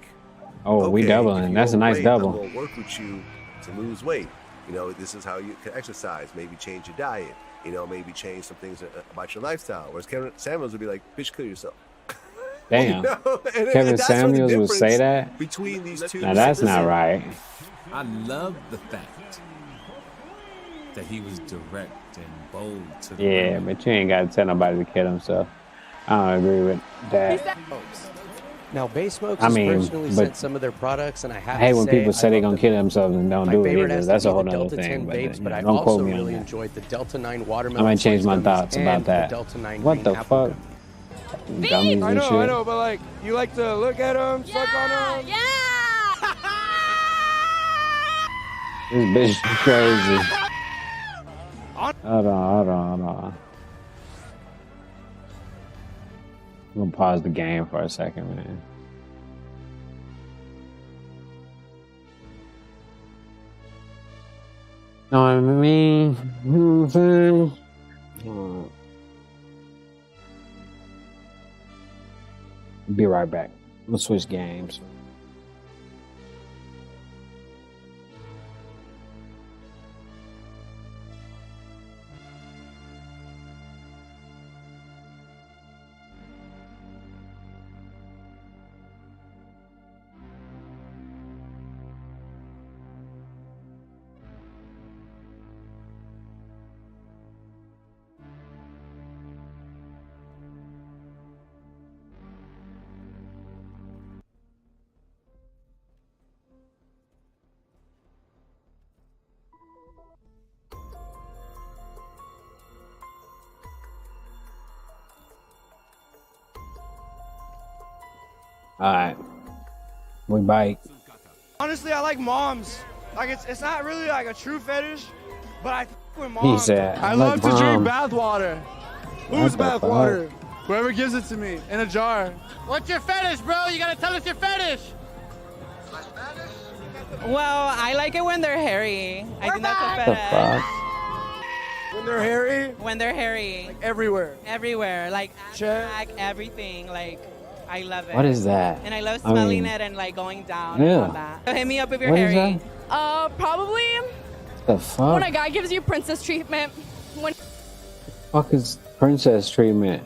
Oh, we okay, doubling. if you're That's a nice overweight, double. I'm gonna work with you to lose weight. You know, this is how you can exercise. Maybe change your diet. You know, maybe change some things about your lifestyle. Whereas Kevin Samuels would be like, bitch, kill yourself. Damn. You know? And Kevin that's where the Samuels would say difference that? between these two. Now that's not listen, right. I love the fact that he was direct and bold to the Yeah, but you ain't got to tell nobody to kill himself. I don't agree with that. Now, Bay Smokes I has mean, personally but sent some of their products, and I have I hate to when say, people say I they're love going to kill themselves and don't My do it favorite either. has That's to a be whole the other Delta 10 thing. But vapes, but I don't quote also me on really that. enjoyed the Delta 9 I watermelon. might change my gummies thoughts and about that. The Delta 9 What green the apple fuck? gummy. Gummies and shit. I know, but like, you like to look at them, suck on them. Yeah. This bitch is crazy. Hold on. I'm going to pause the game for a second, man. Know what I mean? You know what I'm saying? Be right back. I'm gonna switch games. Alright. We bite. Honestly, I like moms. Like it's not really like a true fetish, but I f with He moms. said, I like love to drink mom. bathwater. What Who's the fuck? bathwater? Whoever gives it to me in a jar. What's your fetish, bro? You gotta tell us your fetish. Well, I like it when they're hairy. I think that's a What the fetish. fuck? When they're hairy? When they're hairy. Like everywhere. Everywhere. Like back, everything. Like, I love it. What is that? And I love I smelling mean, it and like going down yeah. and all that. So hit me up if you're What is hairy. Probably The fuck? when a guy gives you princess treatment. When Fuck is princess treatment?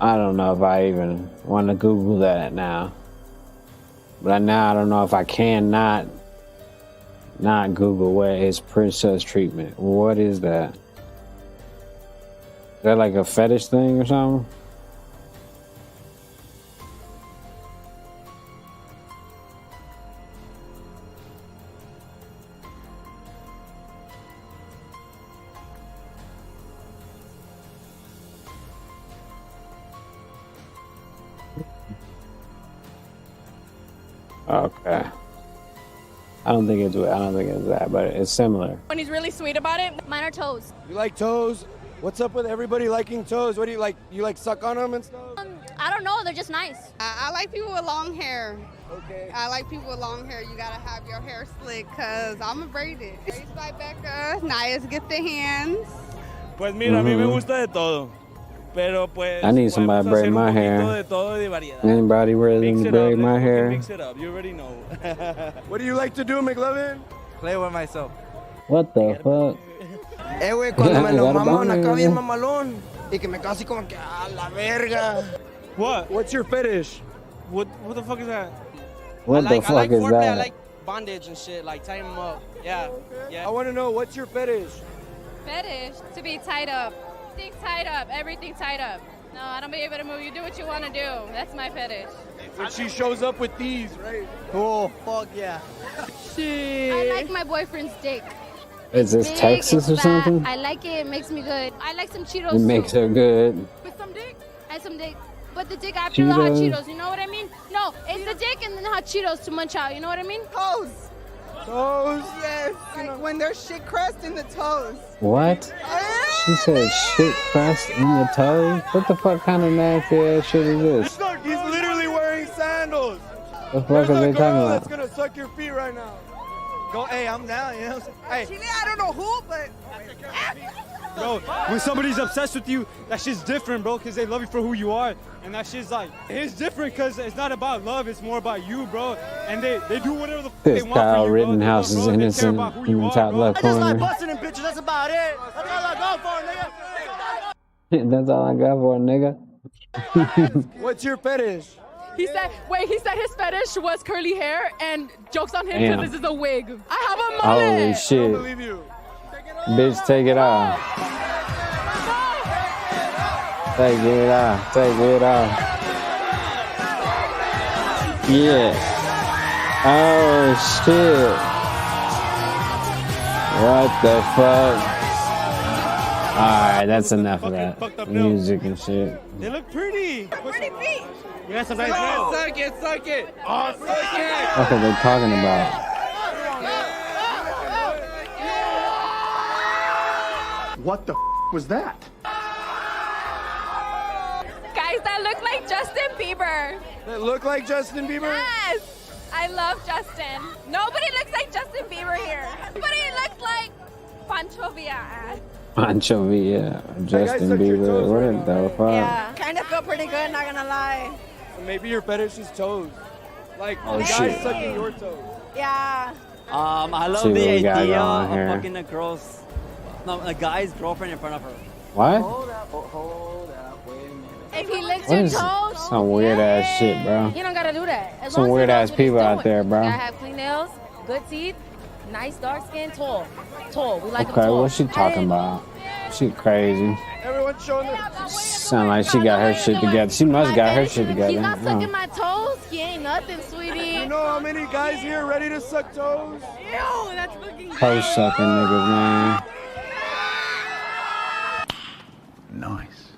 I don't know if I even want to Google that now. But now I don't know if I can not Google what is princess treatment. What is that? Is that like a fetish thing or something? Okay. I don't think it's that, but it's similar. when he's really sweet about it, mine are toes. You like toes? What's up with everybody liking toes? What do you like? You like suck on them and stuff? I don't know, they're just nice. I like people with long hair. Okay. I like people with long hair. You gotta have your hair slick, cause I'm a braided. Grace by Becca, Naya's Gifted Hands. Pues mira, a mí me Mhm. gusta de todo. Pero pues I need somebody to braid my hair. de todo y variedad. Anybody ready Mix to it braid up, my let's hair? Mix it up. You already know. What do you like to do, McLovin? Play with myself. What the fuck? Güey, cuando me lo Got a maman boner, acá bien yeah. mamalón y que me quedo así como que a la verga. What? What's your fetish? What the fuck is that? What the fuck is I that? like bondage and shit, like tying them up. Yeah. I want to know, what's your fetish? Fetish to be tied up. Things tied up, everything tied up. No, I don't be able to move. You do what you want to do. That's my fetish. When she shows up with these, right? Oh, fuck yeah. I like my boyfriend's dick. Is this Big, Texas or it's fat. something? I like it. It makes me good. I like some Cheetos It makes too. her good. With some dick and some dick. But the dick after the hot Cheetos. Cheetos. You know what I mean? No, it's the dick and then the hot Cheetos to munch out. You know what I mean? Toes. Toes, yes. When there's shit crust in the toes. What? She said shit crust in the toes? What the fuck kind of nasty ass shit is this? Look, he's literally wearing sandals. The fuck are they talking That's about? gonna suck your feet right now. Go, hey, I'm down, you know what I'm saying? Chile, I don't know who, but Bro, when somebody's obsessed with you, that shit's different, bro, because they love you for who you are. And that shit's like, it's different because it's not about love, it's more about you, bro. And they do whatever the fuck This they want Kyle from you, bro. Rittenhouse is innocent in the top left corner. busting in bitches, that's about it. That's all I go for, nigga. That's all I got for a nigga. What's your fetish? He said his fetish was curly hair and jokes on him Damn. because this is a wig. I have a mullet. Holy shit. Believe you. Bitch, take it off. Take it off. Take it off. Yeah. Oh shit. What the fuck? Alright, that's enough of that. Music and shit. They look pretty. pretty feet. You got some nice nails. Suck it, suck it. Oh, suck it. What are they talking about? What the was that? Guys that look like Justin Bieber. They look like Justin Bieber? Yes. I love Justin. Nobody looks like Justin Bieber here. Everybody looks like Pancho Villa. Pancho Villa, Justin Bieber, what the fuck? Yeah. Kind of feel pretty good, not gonna lie. Maybe your fetish is toes. Like, Oh, the guys shit. sucking your toes. Yeah. I love See what the we got idea going of here. fucking a guy's girlfriend in front of her. What? Hold up, wait a minute. If he licks What your is toes, some weird ass shit, bro? you don't gotta do that. As Some long as he weird knows ass what he's people out doing. there, bro. You gotta have clean nails, good teeth, nice dark skin, tall. Tall. We like 'em Okay, tall. what's she talking about? She crazy. Everyone's showing their... Sound like she got her shit together. She must got her shit together. He's not Huh. sucking my toes. He ain't nothing, sweetie. You know how many guys here ready to suck toes? Ew, that's fucking Toe sucking niggas, man. Nice.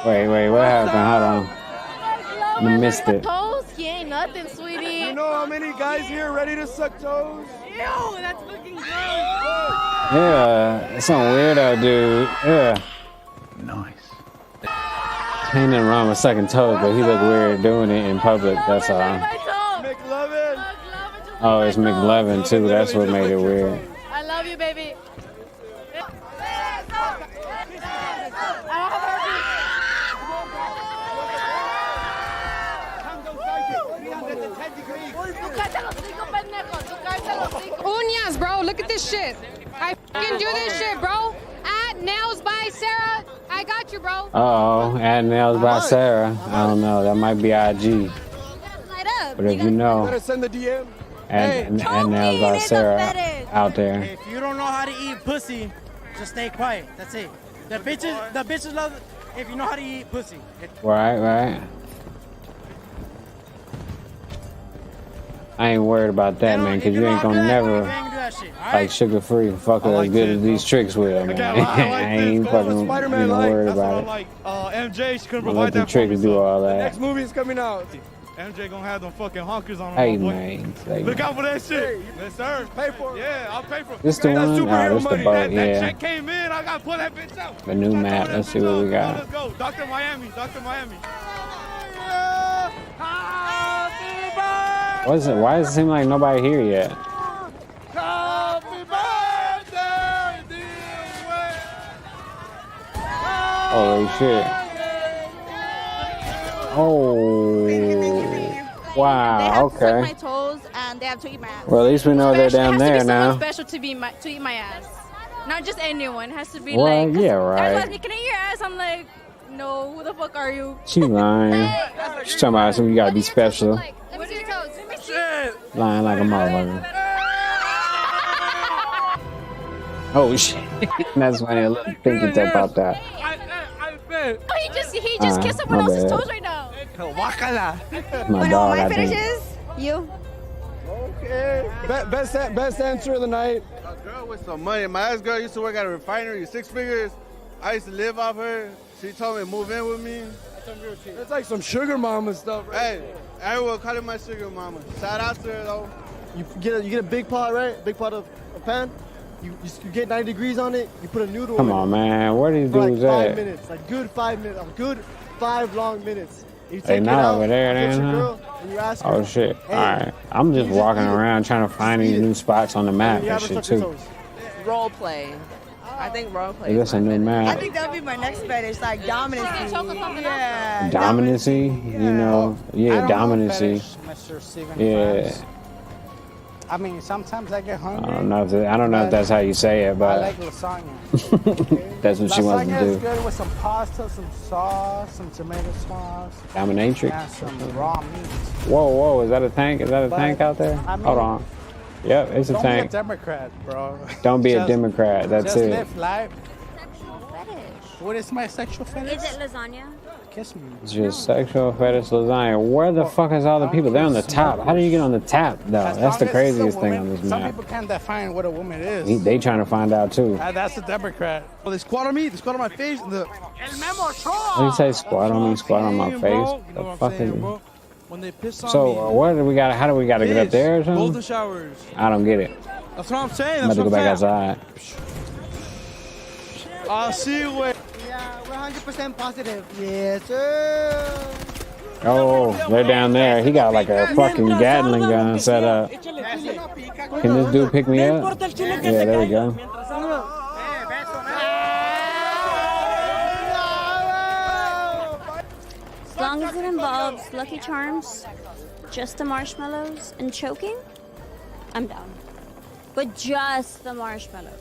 Wait, what happened? Hold on. I missed it. Toes? He ain't nothing, sweetie. You know how many guys here ready to suck toes? Ew, that's fucking gross. Yeah, some weirdo dude. Yeah. Nice. Ain't nothing wrong with sucking toes, but he look weird doing it in public. That's all. McLovin. Oh, it's McLovin too. That's what made it weird. I love you, baby. Uñas, bro. Look at this shit. I can do this shit, bro. At Nails by Sarah. I got you, bro. Oh, and nails by Sarah. I don't know. That might be IG. But if you know, Better send the DM. and nails by Sarah out there. If you don't know how to eat pussy, just stay quiet. That's it. The bitches love it if you know how to eat pussy. Right. I ain't worried about that, man, because you ain't gonna never like sugar free fuck as good as these tricks will, man. I ain't fucking even worried about it. Like MJ, she couldn't Let provide the that for me. tricks do all that. Next movie is coming out. MJ gonna have them fucking honkers on. Hey, my boy. man. Say, Look out for that shit. Yes, sir. Pay for it. Yeah, I'll pay for it. This the That's one? superhero Oh, this the money. boat, That yeah. check came in. I gotta pull that bitch out. the new map. Let's see what we got. Let's go. Dr. Miami. What's it? Why does it seem like nobody here yet? Happy birthday, dear Holy shit. Oh. Wow, Suck okay. my toes and they have to eat my ass. Well, at least we know they're down It has to there be someone now. special to eat my ass. Not just anyone. It has to be Well, like. yeah, right. Everyone's like, can I eat your ass? I'm like, no. Who the fuck are you? She's lying. She's talking about something you gotta be special. Let me see your toes. Let me see. Lying like a motherfucker. Oh shit. That's funny. A little thinking about that. Oh, he just kissed someone my else's bad. toes right now. My dog, I think. You. Okay. Best answer of the night. A girl with some money. My ex girl used to work at a refinery, 6 figures. I used to live off her. She told me to move in with me. That's like some sugar mama stuff, right? Hey, everyone call it my sugar mama. Shout out to her though. You get a big pot, right? Big pot of a pan. You get 90 degrees on it. You put a noodle Come in on, man. Where these it for like dudes 5 at? minutes. Like good 5 minutes. A good 5 long minutes. You They take it not out, over there, you get then, your huh? girl, and you ask her, Oh shit. hey, Alright. I'm just walking around trying to find these new spots on the map you and haven't shit sucked your too. toes. Role play. I think role play. Is this a new I map? think that would be my next fetish, like dominance. Yeah. Dominancy? You know, yeah, dominancy. Mr. Steven Yeah. Krabs. I mean, sometimes I get I hungry. don't know if that's how you say it, I but like lasagna. that's what she wants Lasagna to is do. good with some pasta, some sauce, some tomato sauce, Dominatrix. and some raw meat. Whoa, is that a tank? Is that a But, tank out there? I mean, Hold on. Yep, it's a Don't tank. be a Democrat, bro. Don't be a Just- Democrat. That's just it. live life. What is my sexual fetish? Is it lasagna? Kiss me. It's just sexual fetish lasagna. Where the fuck is all the people? They're on the top. How do you get on the top, though? As That's the long as it's a craziest thing woman, on this Some map. people can't define what a woman is. They trying to find out too. That's a Democrat. Well, they squat on me. They squat on my face. What do you say? Squat on me, squat on my face. The fuck is it? When they piss on So me. what do we got? How do we got to get up there or Golden something? showers. I don't get it. That's what I'm saying. I'm about That's to go what back I'm saying. outside. I'll see you when. Yeah, we're 100% positive. Yes, sir. Oh, they're down there. He got like a fucking Gatling gun set up. Can this dude pick me up? Yeah, there we go. As long as it involves Lucky Charms, just the marshmallows, and choking, I'm down. But just the marshmallows.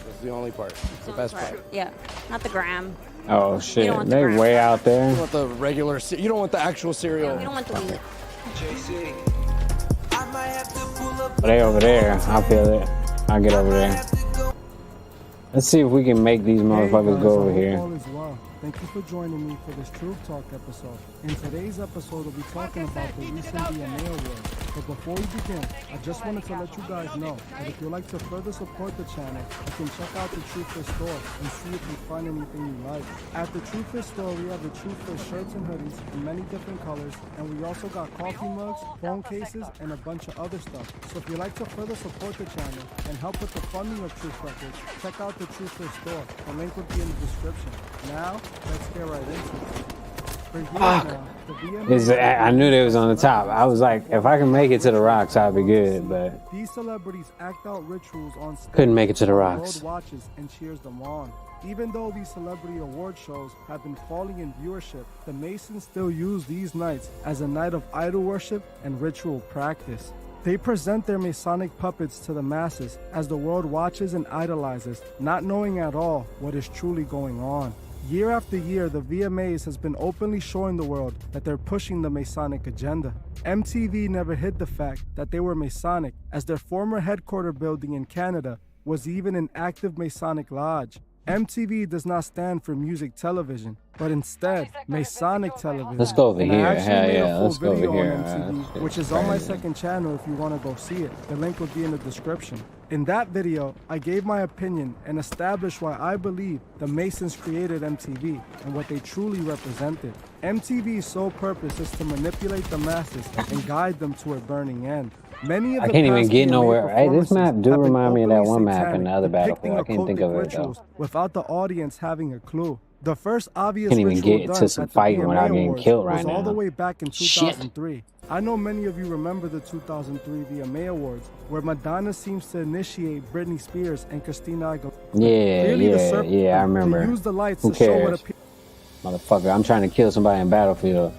That's the only part. It's the best part. Yeah, not the gram. Oh shit, they way out You there. don't want the regular. You don't want the actual cereal. We don't want the wheat. But they over there. I feel it. I'll get over there. Let's see if we can make these motherfuckers go over here. All is well. Thank you for joining me for this Truth Talk episode. In today's episode, we'll be talking about the recent VMA Awards. But before we begin, I just wanted to let you guys know that if you'd like to further support the channel, you can check out the True Fit store and see if you find anything you like. At the True Fit store, we have the True Fit shirts and hoodies in many different colors, and we also got coffee mugs, phone cases, and a bunch of other stuff. So if you'd like to further support the channel and help with the funding of Truth Records, check out the True Fit store. The link will be in the description. Now, let's get right into it. For years now, the VMAs I knew they was on the top. I was like, if I can make it to the rocks, I'd be good. But these celebrities act out rituals on stage. Couldn't make it to the while rocks. The world watches and cheers them on. Even though these celebrity award shows have been falling in viewership, the Masons still use these nights as a night of idol worship and ritual practice. They present their Masonic puppets to the masses as the world watches and idolizes, not knowing at all what is truly going on. Year after year, the VMAs has been openly showing the world that they're pushing the Masonic agenda. MTV never hid the fact that they were Masonic, as their former headquarters building in Canada was even an active Masonic lodge. MTV does not stand for music television, but instead Masonic television. Let's go over And I here. actually Hell made yeah, a full let's go over video here. on MTV, which is on my second channel if you want to go see it. The link will be in the description. In that video, I gave my opinion and established why I believe the Masons created MTV and what they truly represented. MTV's sole purpose is to manipulate the masses and guide them to a burning end. Many of I the can't even past get VMA nowhere. Hey, this map do performances have been remind me of that openly one map in satanic, the other depicting Battlefield. I can't think of occultic it though. rituals without the audience having a clue. The first obvious Can't even ritual get done to some at the fighting VMA without getting Awards killed was right all the now. way back in Shit. 2003. I know many of you remember the 2003 VMA Awards, where Madonna seems to initiate Britney Spears and Christina Aguilera. Yeah, Clearly the yeah, circle- yeah, I They remember. use the lights Who to show what cares? appears. Motherfucker, I'm trying to kill somebody in Battlefield.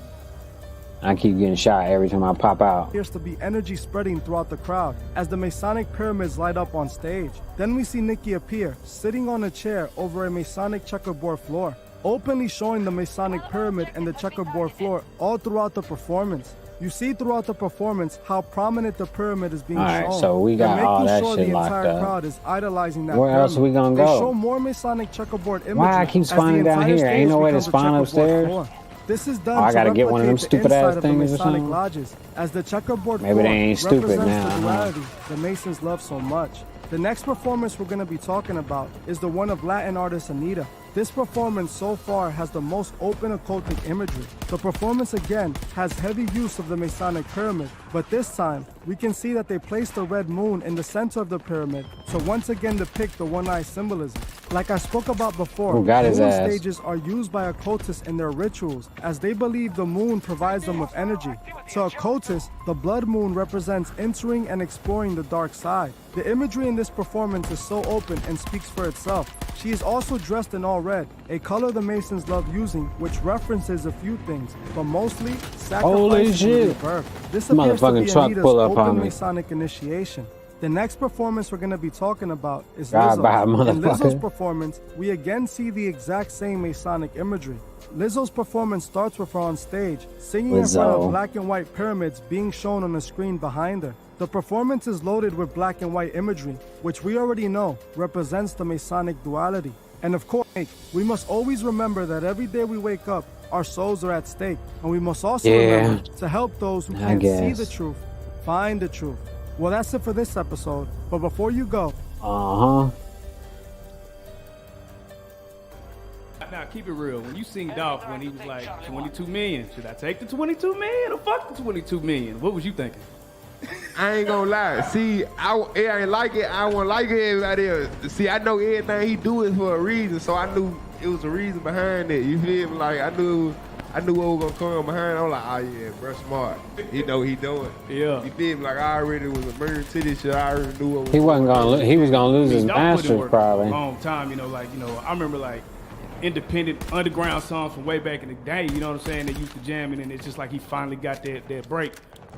I keep getting shot every time I pop out. Appears to be energy spreading throughout the crowd as the Masonic pyramids light up on stage. Then we see Nikki appear, sitting on a chair over a Masonic checkerboard floor, openly showing the Masonic pyramid and the checkerboard floor all throughout the performance. You see throughout the performance how prominent the pyramid is being Alright, shown. so we got They're all making that sure shit the locked entire up. crowd is idolizing that Where pyramid. else we gonna They go? show more Masonic checkerboard imagery. Why I keep as the spawning down entire here? Ain't stage no way to becomes a spawn checkerboard upstairs? floor. This is done Oh, I to gotta get one of them replicate the stupid ass inside of the things or Masonic something? lodges, as the checkerboard Maybe floor they ain't stupid represents now, the huh? duality the Masons love so much. The next performance we're going to be talking about is the one of Latin artist Anita. This performance so far has the most open occultic imagery. The performance again has heavy use of the Masonic pyramid, but this time we can see that they placed the red moon in the center of the pyramid to once again depict the one-eye symbolism. Like I spoke about before, Who got his moon ass? stages are used by occultists in their rituals as they believe the moon provides them with energy. To occultists, the blood moon represents entering and exploring the dark side. The imagery in this performance is so open and speaks for itself. She is also dressed in all red, a color the Masons love using, which references a few things, but mostly Holy sacrifice and shit. rebirth. This appears to Motherfucking be truck Anita's pull up on open me. Masonic initiation. The next performance we're going to be talking about is Drive by, Lizzo's. In Lizzo's motherfucker. performance, we again see the exact same Masonic imagery. Lizzo's performance starts with her on stage, singing in front Lizzo. of black and white pyramids being shown on the screen behind her. The performance is loaded with black and white imagery, which we already know represents the Masonic duality. And of course, we must always remember that every day we wake up, our souls are at stake. And we must also remember to help those who I can't see guess. the truth, find the truth. Well, that's it for this episode. But before you go, Uh-huh. Now keep it real. When you seen Dolph when he was like 22 million, should I take the 22 million or fuck the 22 million? What was you thinking? I ain't gonna lie. See, I ain't like it. I won't like everybody else. See, I know everything he do is for a reason, so I knew it was a reason behind it. You feel me? Like I knew what was gonna come behind. I was like, oh yeah, bro, smart. He know what he doing. Yeah. You feel me? Like I already was immersed to this shit. I already knew what was He wasn't gonna. He was gonna lose his Dolph put in masters work probably. A long time, I remember like independent underground songs from way back in the day. You know what I'm saying? They used to jam it, and it's just like he finally got that break.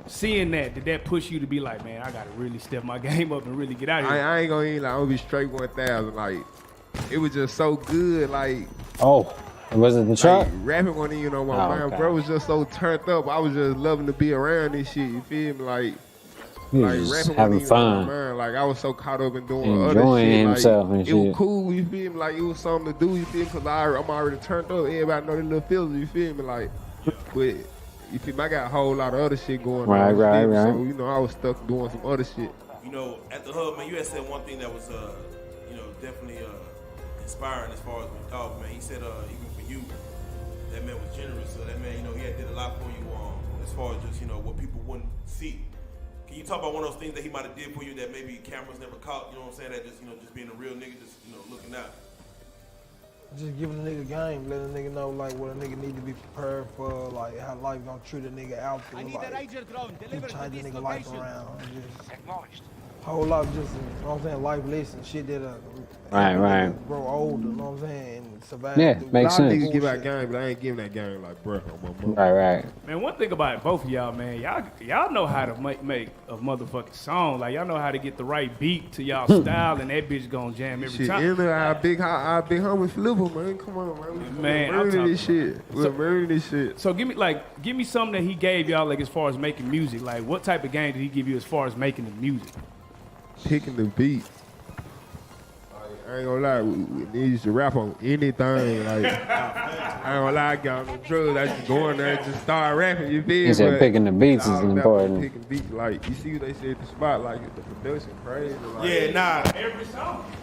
Seeing that, did that push you to be like, man, I gotta really step my game up and really get out of here? I ain't gonna eat like I'm gonna be straight 1,000. Like it was just so good. Like Oh, was it the truck? like, rapping wasn't even on my Oh, mind. okay. Bro was just so turned up. I was just loving to be around this shit. You feel me? Like He like was just rapping having wasn't even on fun. my mind. Like I was so caught up in doing other Enjoying shit. himself like, and it was shit. cool. You feel me? Like it was something to do. You feel me? Cause I'm already turned up. Everybody know the little feelings. You feel me? Like, but You feel me? I got a whole lot of other shit going Right, on. right, So, right. you know, I was stuck doing some other shit. You know, at the hub, man, you had said one thing that was, you know, definitely inspiring as far as with Dog, man. He said, even for you, that man was generous. So that man, you know, he had did a lot for you as far as just, you know, what people wouldn't see. Can you talk about one of those things that he might have did for you that maybe cameras never caught? You know what I'm saying? That just, you know, just being a real nigga, just, you know, looking out. Just giving a nigga game, letting a nigga know like what a nigga need to be prepared for, like how life gonna treat a nigga out there, like he change a nigga life around. Just whole lot of just, you know what I'm saying, life lessons, shit that Right. grow older, you know what I'm saying, and survive. Yeah, through makes A lot of sense. niggas give out game, but I ain't giving that game like, bruh, on my mom. Right. Man, one thing about both of y'all, man, y'all know how to make a motherfucking song. Like y'all know how to get the right beat to y'all style, and that bitch gonna jam every Shit, time. our big homie Flipper, man. Come on, man. Man, we're I'm burning talking- this shit. We're burning this shit. So give me something that he gave y'all, like as far as making music. Like what type of game did he give you as far as making the music? Picking the beat. Like, I ain't gonna lie, we used to rap on anything. Like, I ain't gonna lie, I got on the drugs. I just go in there and just start rapping. You feel? He said But picking the beats is all about important. Picking beats, like you see what they said at the spot, like the production crazy. Like, Yeah, nah.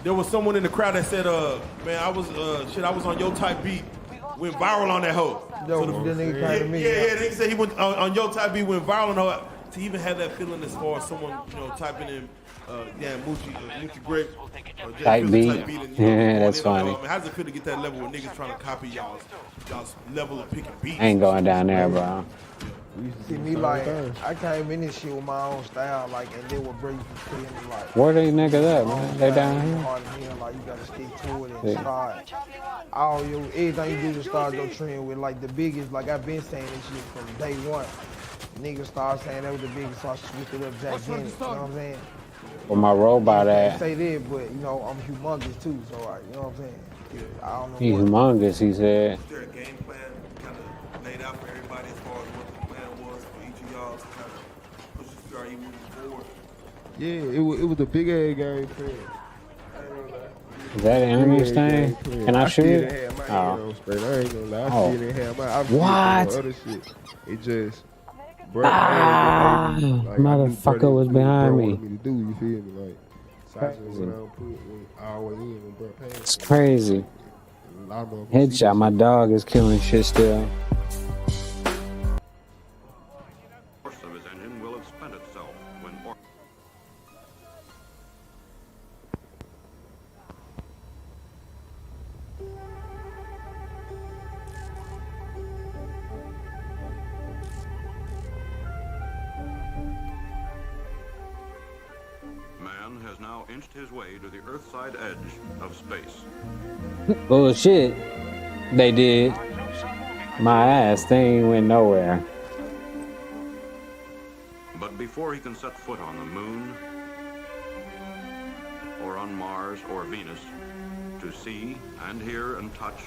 There was someone in the crowd that said, man, I was on Yo Type beat, went viral on that hoe. Yo, the nigga came to me. Yeah, they said he went on Yo Type beat, went viral on her. To even have that feeling as far as someone, you know, typing in, Moochie Grape, Type beat. and, you know, Yeah, that's going in on, funny. man, how does it feel to get that level where niggas trying to copy y'all's level of picking beats? I ain't going down there, bro. See me like, I came in this shit with my own style, like, and then what bring you from feeling like. Where they niggas at, man? They down here? Hard to hear, like you gotta stick to it and Yeah. start. Everything you do to start your trend with, like the biggest, like I've been saying this shit from day one. Niggas start saying that was the biggest, so I switched it up Jack Bennett, you know what I'm saying? Where my robot I at? say that, but you know, I'm humongous too, so you know what I'm saying? I don't know He's what. humongous, he said. Is there a game plan kind of laid out for everybody as far as what the plan was for each of y'all to kind of push the PRE moving forward? Yeah, it was a big ass game plan. Is that an enemy's thing? Can I shoot still it? had my Oh. hand on straight. I ain't gonna lie. I Oh. still didn't have my. I was What? still doing other shit. It just. Bro, Ah, I knew motherfucker bro, was what behind bro me. wanted me to do, you feel me? Like, Sasha Crazy. went out, put all the way in when bro passed. It's crazy. A lot of motherfuckers see Headshot, my dog is killing shit still. Force of his engine will have spent itself when man has now inched his way to the Earthside edge of space. Bullshit. They did. My ass, they ain't went nowhere. But before he can set foot on the moon, or on Mars or Venus, to see and hear and touch,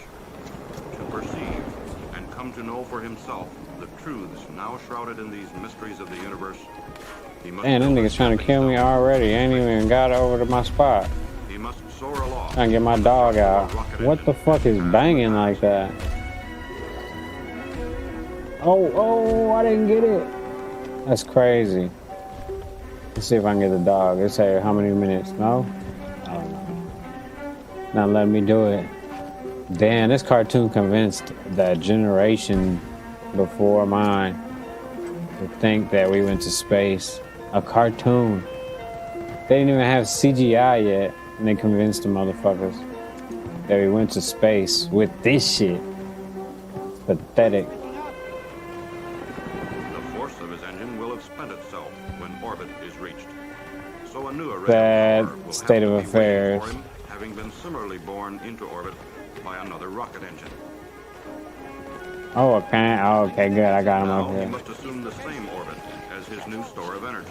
to perceive and come to know for himself the truths now shrouded in these mysteries of the universe, he must Man, them niggas trying to kill me already. Ain't even got over to my spot. he must soar aloft. Trying to get my dog out. What the fuck is banging like that? Oh, I didn't get it. That's crazy. Let's see if I can get the dog. It say how many minutes? No? I don't know. Not letting me do it. Damn, this cartoon convinced that generation before mine to think that we went to space. A cartoon. They didn't even have CGI yet, and they convinced the motherfuckers that we went to space with this shit. Pathetic. The force of his engine will have spent itself when orbit is reached. So a new array Bad of power will state have of to be waiting affairs. for him, having been similarly born into orbit by another rocket engine. Oh, okay. Oh, okay, good. I got him Now up he here. must assume the same orbit as his new store of energy.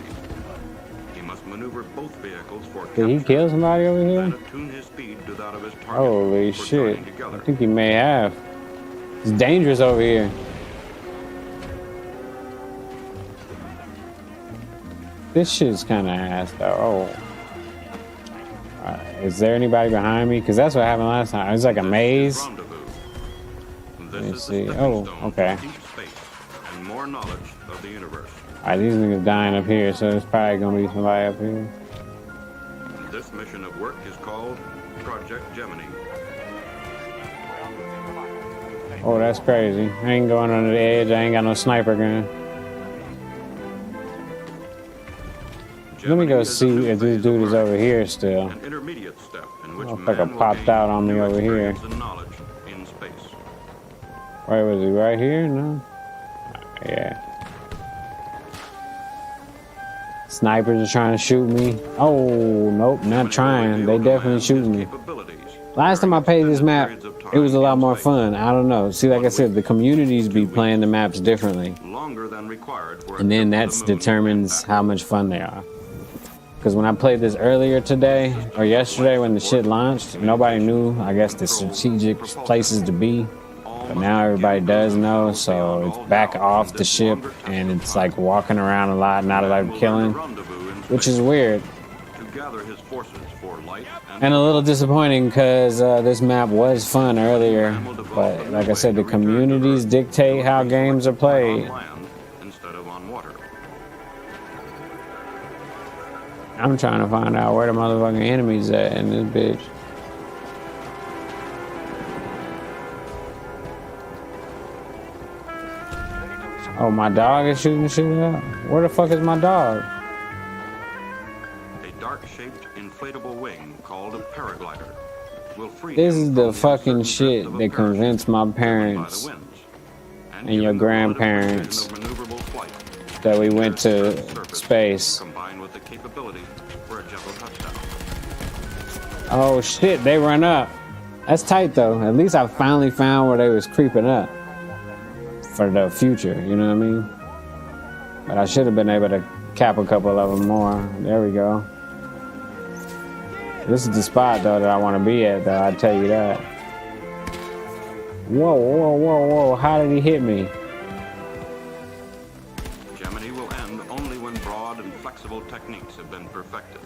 He must maneuver both vehicles for Did he kill somebody over here? and tune his speed to that of his target. Holy shit. I think he may have. It's dangerous over here. This shit's kind of ass though. Oh. Is there anybody behind me? Because that's what happened last time. It was like a maze. Let me see. Oh, okay. Deep space, and more more knowledge of the universe. Alright, these niggas dying up here, so there's probably gonna be somebody up here. This mission of work is called Project Gemini. Oh, that's crazy. I ain't going under the edge. I ain't got no sniper gun. Let me go see if this dude is over here still. An intermediate step in which Motherfucker man popped will out on me over here. gain the knowledge in space. Where was he? Right here? No? Yeah. Snipers are trying to shoot me. Oh, nope, not trying. They definitely shooting me. Last time I played this map, it was a lot more fun. I don't know. See, like I said, the communities be playing the maps differently. Longer than required for And then that determines how much fun they are. Because when I played this earlier today, or yesterday when the shit launched, nobody knew, I guess, the strategic places to be. But now everybody does know, so it's back off the ship, and it's like walking around a lot, not like killing, which is weird. to gather his forces for light And a little disappointing because this map was fun earlier, but like I said, the communities dictate how games are played. instead of on water. I'm trying to find out where the motherfucking enemies at in this bitch. Oh, my dog is shooting shit out? Where the fuck is my dog? A dark-shaped inflatable wing called a paraglider will free This him is from the fucking shit that convinced my parents and your grandparents that we went to space. combined with the capability for a gentle touchdown. Oh shit, they run up. That's tight though. At least I finally found where they was creeping up for the future, you know what I mean? But I should have been able to cap a couple of them more. There we go. This is the spot though that I want to be at though, I tell you that. Whoa, whoa, whoa, whoa, how did he hit me? Gemini will end only when broad and flexible techniques have been perfected.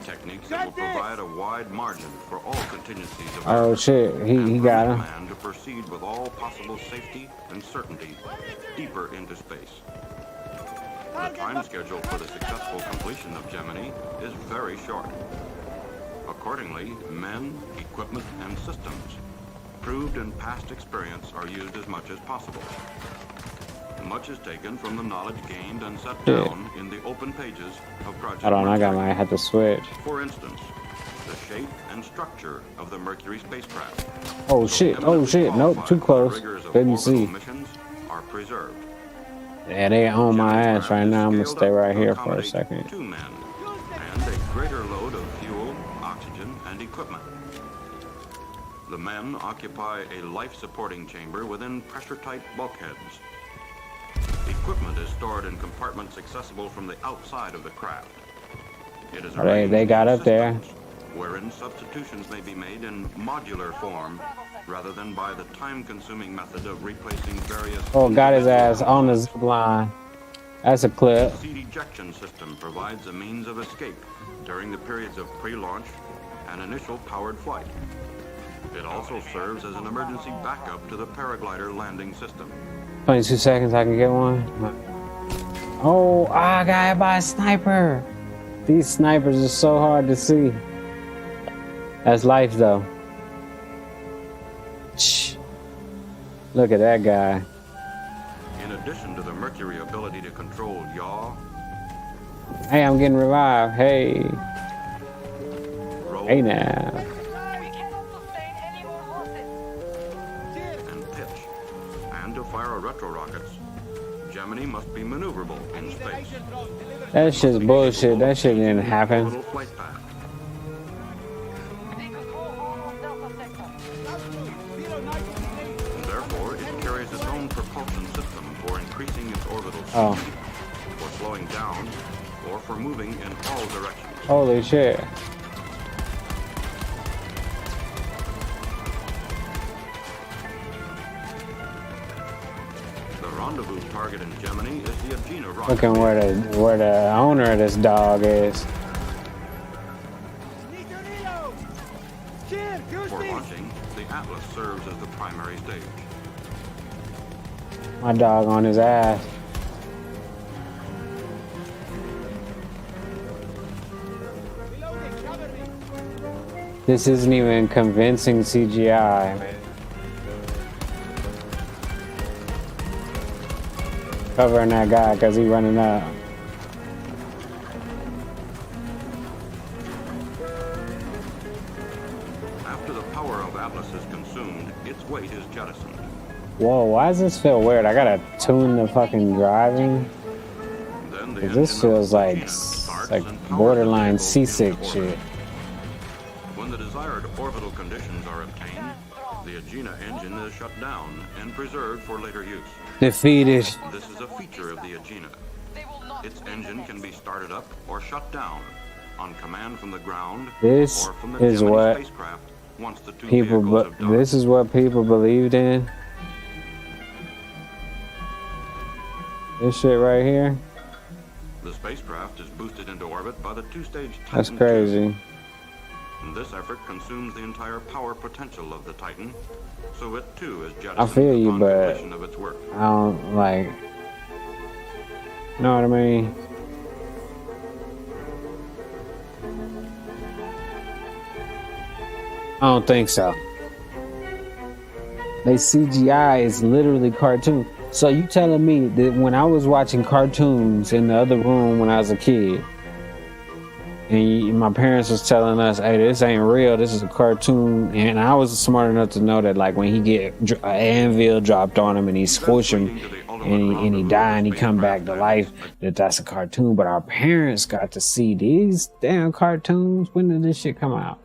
Techniques that will provide a wide margin for all contingencies of Oh shit, he got him. man to proceed with all possible safety and certainty deeper into space. The time schedule for the successful completion of Gemini is very short. Accordingly, men, equipment, and systems proved in past experience are used as much as possible. Much is taken from the knowledge gained and set Yeah. down in the open pages of Project Hold on, I Mercury. might have to switch. For instance, the shape and structure of the Mercury spacecraft Oh shit, nope, too close. Couldn't see. missions are preserved. Yeah, they on my ass right now. I'm gonna stay right here for a second. 2 men and a greater load of fuel, oxygen, and equipment. The men occupy a life-supporting chamber within pressure-tight bulkheads. Equipment is stored in compartments accessible from the outside of the craft. It is They got up there. wherein substitutions may be made in modular form rather than by the time-consuming method of replacing various... Oh, got his ass on the zip line. That's a clip. The seat ejection system provides a means of escape during the periods of pre-launch and initial powered flight. It also serves as an emergency backup to the paraglider landing system. 22 seconds, I can get one. Oh, I got hit by a sniper. These snipers are so hard to see. That's life, though. Shh. Look at that guy. In addition to the Mercury ability to control yaw, Hey, I'm getting revived. Hey. Hey now. and pitch, and to fire retro rockets, Gemini must be maneuverable in space. That shit's bullshit. That shit didn't happen. Little flight path. Therefore, it carries its own propulsion system for increasing its orbital speed, Oh. for slowing down, or for moving in all directions. Holy shit. The rendezvous target in Gemini is the Agena rocket. Looking where the owner of this dog is. For launching, the Atlas serves as the primary stage. My dog on his ass. This isn't even convincing CGI, man. Covering that guy because he running up. After the power of Atlas is consumed, its weight is jettisoned. Whoa, why does this feel weird? I gotta tune the fucking driving. Then the 'Cause this feels like borderline seasick shit. When the desired orbital conditions are obtained, the Agena engine is shut down and preserved for later use. Defeated. This is a feature of the Agena. Its engine can be started up or shut down on command from the ground This or from the is Gemini what spacecraft once the two people. vehicles have docked. This is what people believed in. This shit right here. The spacecraft is boosted into orbit by the two-stage Titan That's crazy. II. And this effort consumes the entire power potential of the Titan, so it too is jettisoned I feel you, upon but completion of its work. I don't like. Know what I mean? I don't think so. They CGI is literally cartoon. So you telling me that when I was watching cartoons in the other room when I was a kid, and my parents was telling us, "Hey, this ain't real. This is a cartoon," and I was smart enough to know that, like, when he get an anvil dropped on him and he squish him and he die and he come back to life, that's a cartoon. But our parents got to see these damn cartoons. When did this shit come out?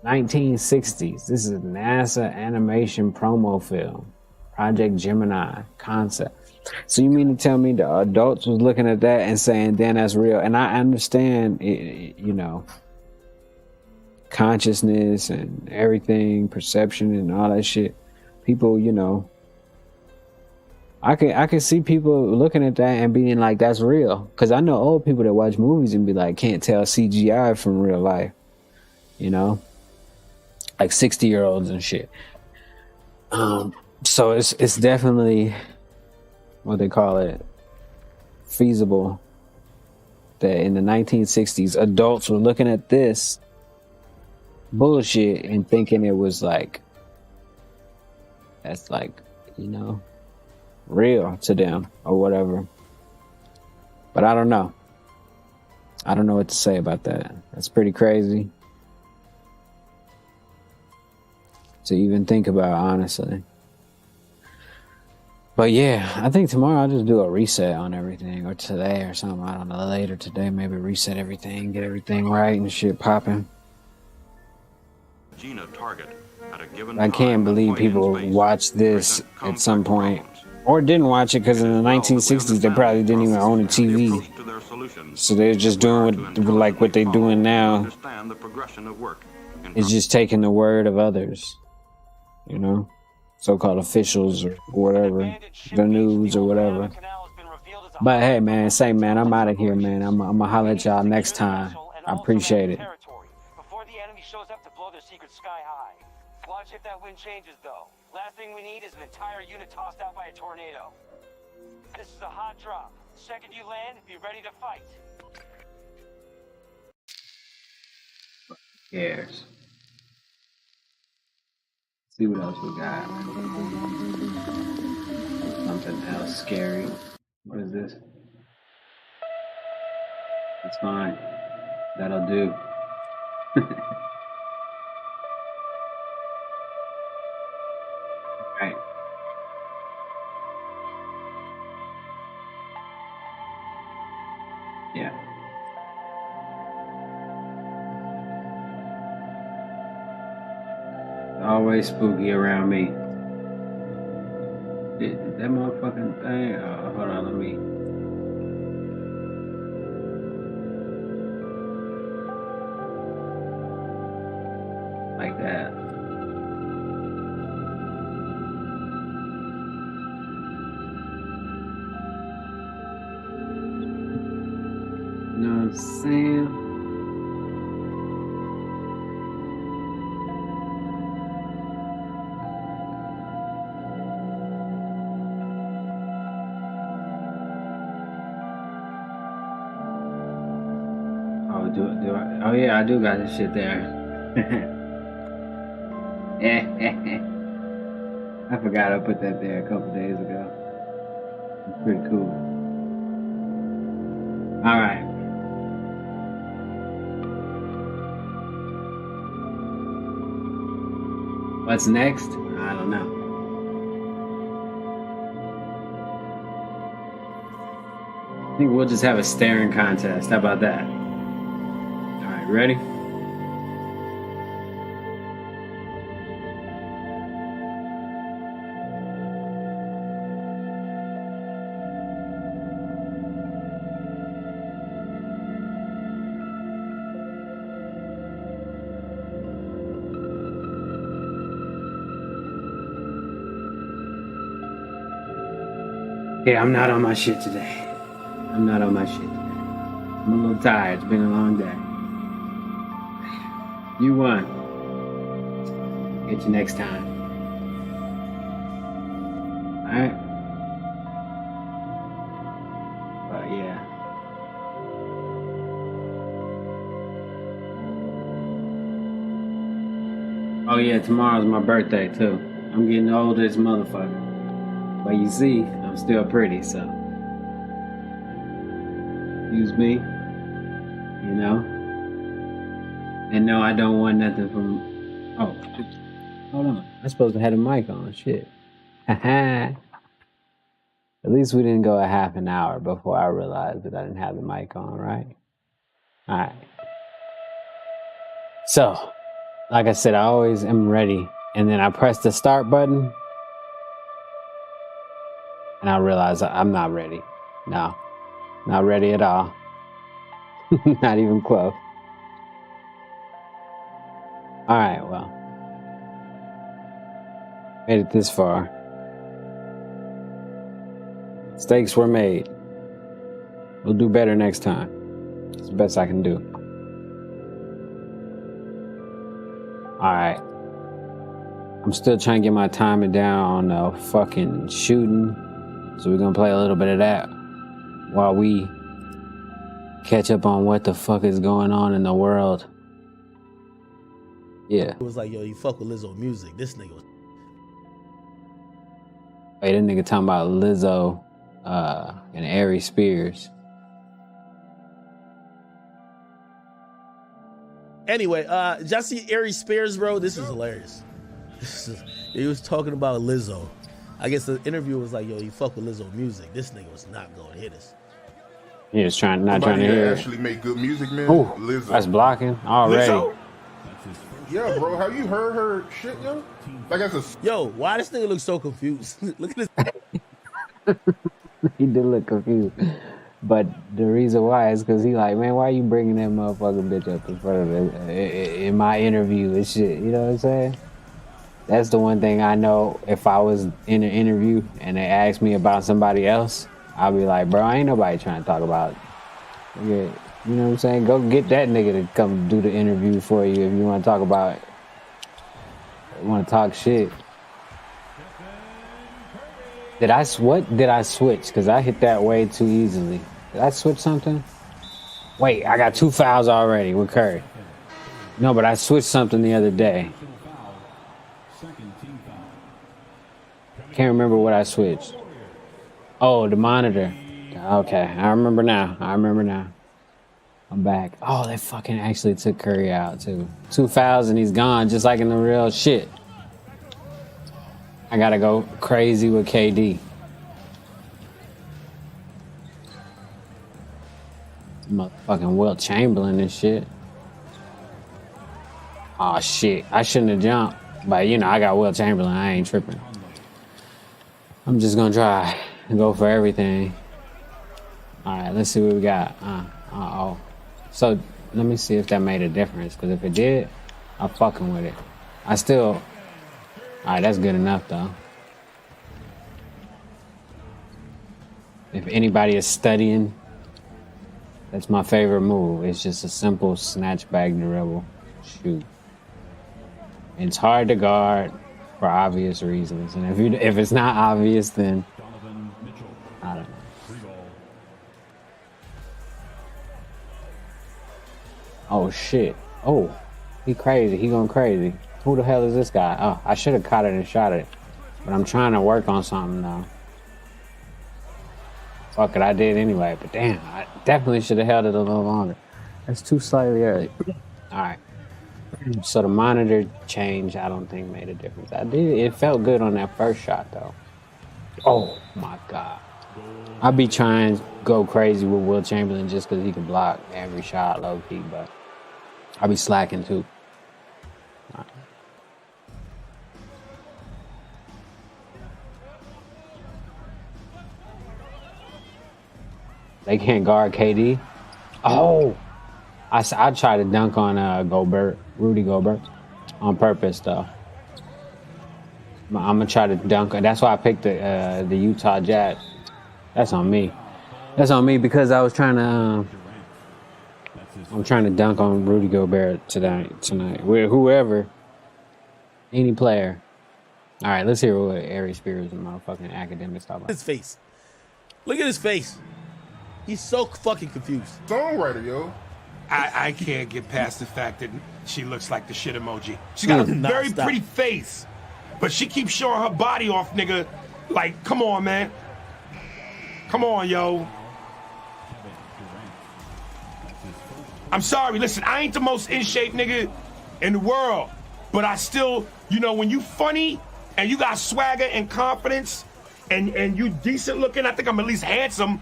1960s. This is a NASA animation promo film, Project Gemini concept. So you mean to tell me the adults was looking at that and saying, "Damn, that's real"? And I understand, you know, consciousness and everything, perception and all that shit. People, you know, I can see people looking at that and being like, "That's real." Because I know old people that watch movies and be like, can't tell CGI from real life. You know, like 60-year-olds and shit. So it's definitely, what they call it, feasible that in the 1960s adults were looking at this bullshit and thinking it was like, that's like, you know, real to them or whatever. But I don't know what to say about that. That's pretty crazy to even think about, honestly. But yeah, I think tomorrow I'll just do a reset on everything, or today or something. I don't know, later today, maybe reset everything, get everything right and shit popping. Agena target at a given I can't believe people watch this at some point, or didn't watch it, because in the 1960s they probably didn't even own a TV. So they're just doing what they're doing now. Understand the progression of work. It's just taking the word of others, you know, so-called officials or whatever, the news or whatever. But hey, man, I'm out of here, man. I'm gonna holler at y'all next time. I appreciate it. Before the enemy shows up to blow their secret sky high. Watch if that wind changes, though. Last thing we need is an entire unit tossed out by a tornado. This is a hot drop. The second you land, be ready to fight. Cares. See what else we got. Something else scary. What is this? It's fine. That'll do. Right. Yeah. Always spooky around me. That motherfucking thing. Oh, hold on, let me. Like that. You know what I'm saying? do I? Oh yeah, I do got this shit there. I forgot I put that there a couple days ago. It's pretty cool. All right. What's next? I don't know. I think we'll just have a staring contest. How about that? All right, ready? Yeah, I'm not on my shit today. I'm not on my shit today. I'm a little tired. It's been a long day. You won. Get you next time. Alright? But yeah. Oh yeah, tomorrow's my birthday too. I'm getting older as motherfucker. But you see, I'm still pretty, so excuse me, you know. And no, I don't want nothing from. Oh, hold on. I'm supposed to have a mic on. Shit. At least we didn't go a half an hour before I realized that I didn't have the mic on, right? All right. So, like I said, I always am ready, and then I press the start button. And I realized I'm not ready. No, not ready at all. Not even close. All right, well, made it this far. Mistakes were made. We'll do better next time. It's the best I can do. All right. I'm still trying to get my timing down on fucking shooting. So we're gonna play a little bit of that while we catch up on what the fuck is going on in the world. Yeah. It was like, yo, you fuck with Lizzo music. This nigga was. Wait, that nigga talking about Lizzo and Ari Spears. Anyway, did y'all see Ari Spears, bro? This is hilarious. He was talking about Lizzo. I guess the interview was like, yo, you fuck with Lizzo music. This nigga was not going to hit us. He was trying to hear. Actually make good music, man. Ooh, Lizzo. that's blocking already. Lizzo? Yeah, bro. Have you heard her shit, yo? Like that's a. Yo, why this nigga look so confused? Look at this. He did look confused. But the reason why is because he like, man, why are you bringing that motherfucking bitch up in front of it in my interview and shit? You know what I'm saying? That's the one thing I know. If I was in an interview and they asked me about somebody else, I'll be like, bro, ain't nobody trying to talk about it. You know what I'm saying? Go get that nigga to come do the interview for you if you want to talk about it. You want to talk shit. What did I switch? Because I hit that way too easily. Did I switch something? Wait, I got 2 fouls already with Curry. No, but I switched something the other day. Can't remember what I switched. Oh, the monitor. Okay, I remember now. I'm back. Oh, they fucking actually took Curry out too. 2 fouls and he's gone, just like in the real shit. I gotta go crazy with KD. Motherfucking Wilt Chamberlain and shit. Oh shit, I shouldn't have jumped. But you know, I got Wilt Chamberlain, I ain't tripping. I'm just gonna try and go for everything. Alright, let's see what we got. Uh-oh. So, let me see if that made a difference. Because if it did, I'm fucking with it. I still... Alright, that's good enough, though. If anybody is studying, that's my favorite move. It's just a simple snatch back dribble. Shoot. It's hard to guard for obvious reasons. And if it's not obvious, then... I don't know. Oh shit. Oh, he crazy. He going crazy. Who the hell is this guy? Oh, I should have caught it and shot it. But I'm trying to work on something now. Fuck it, I did anyway. But damn, I definitely should have held it a little longer. That's too slightly early. Alright. So the monitor change, I don't think made a difference. It felt good on that first shot though. Oh my god. I be trying to go crazy with Will Chamberlain just because he can block every shot low key, but I be slacking too. Right. They can't guard KD. Oh, I tried to dunk on Rudy Gobert, on purpose though. I'm gonna try to dunk. That's why I picked the Utah Jazz. That's on me. That's on me because I was trying to. I'm trying to dunk on Rudy Gobert tonight. With whoever, any player. All right, let's hear what Aries Spears and motherfucking academics talk about. His face. Look at his face. He's so fucking confused. Songwriter, yo. I can't get past the fact that she looks like the shit emoji. She's got a very pretty face, but she keeps showing her body off, nigga. Like, come on, man. Come on, yo. I'm sorry, listen, I ain't the most in shape nigga in the world, but I still, you know, when you funny and you got swagger and confidence and you decent looking, I think I'm at least handsome,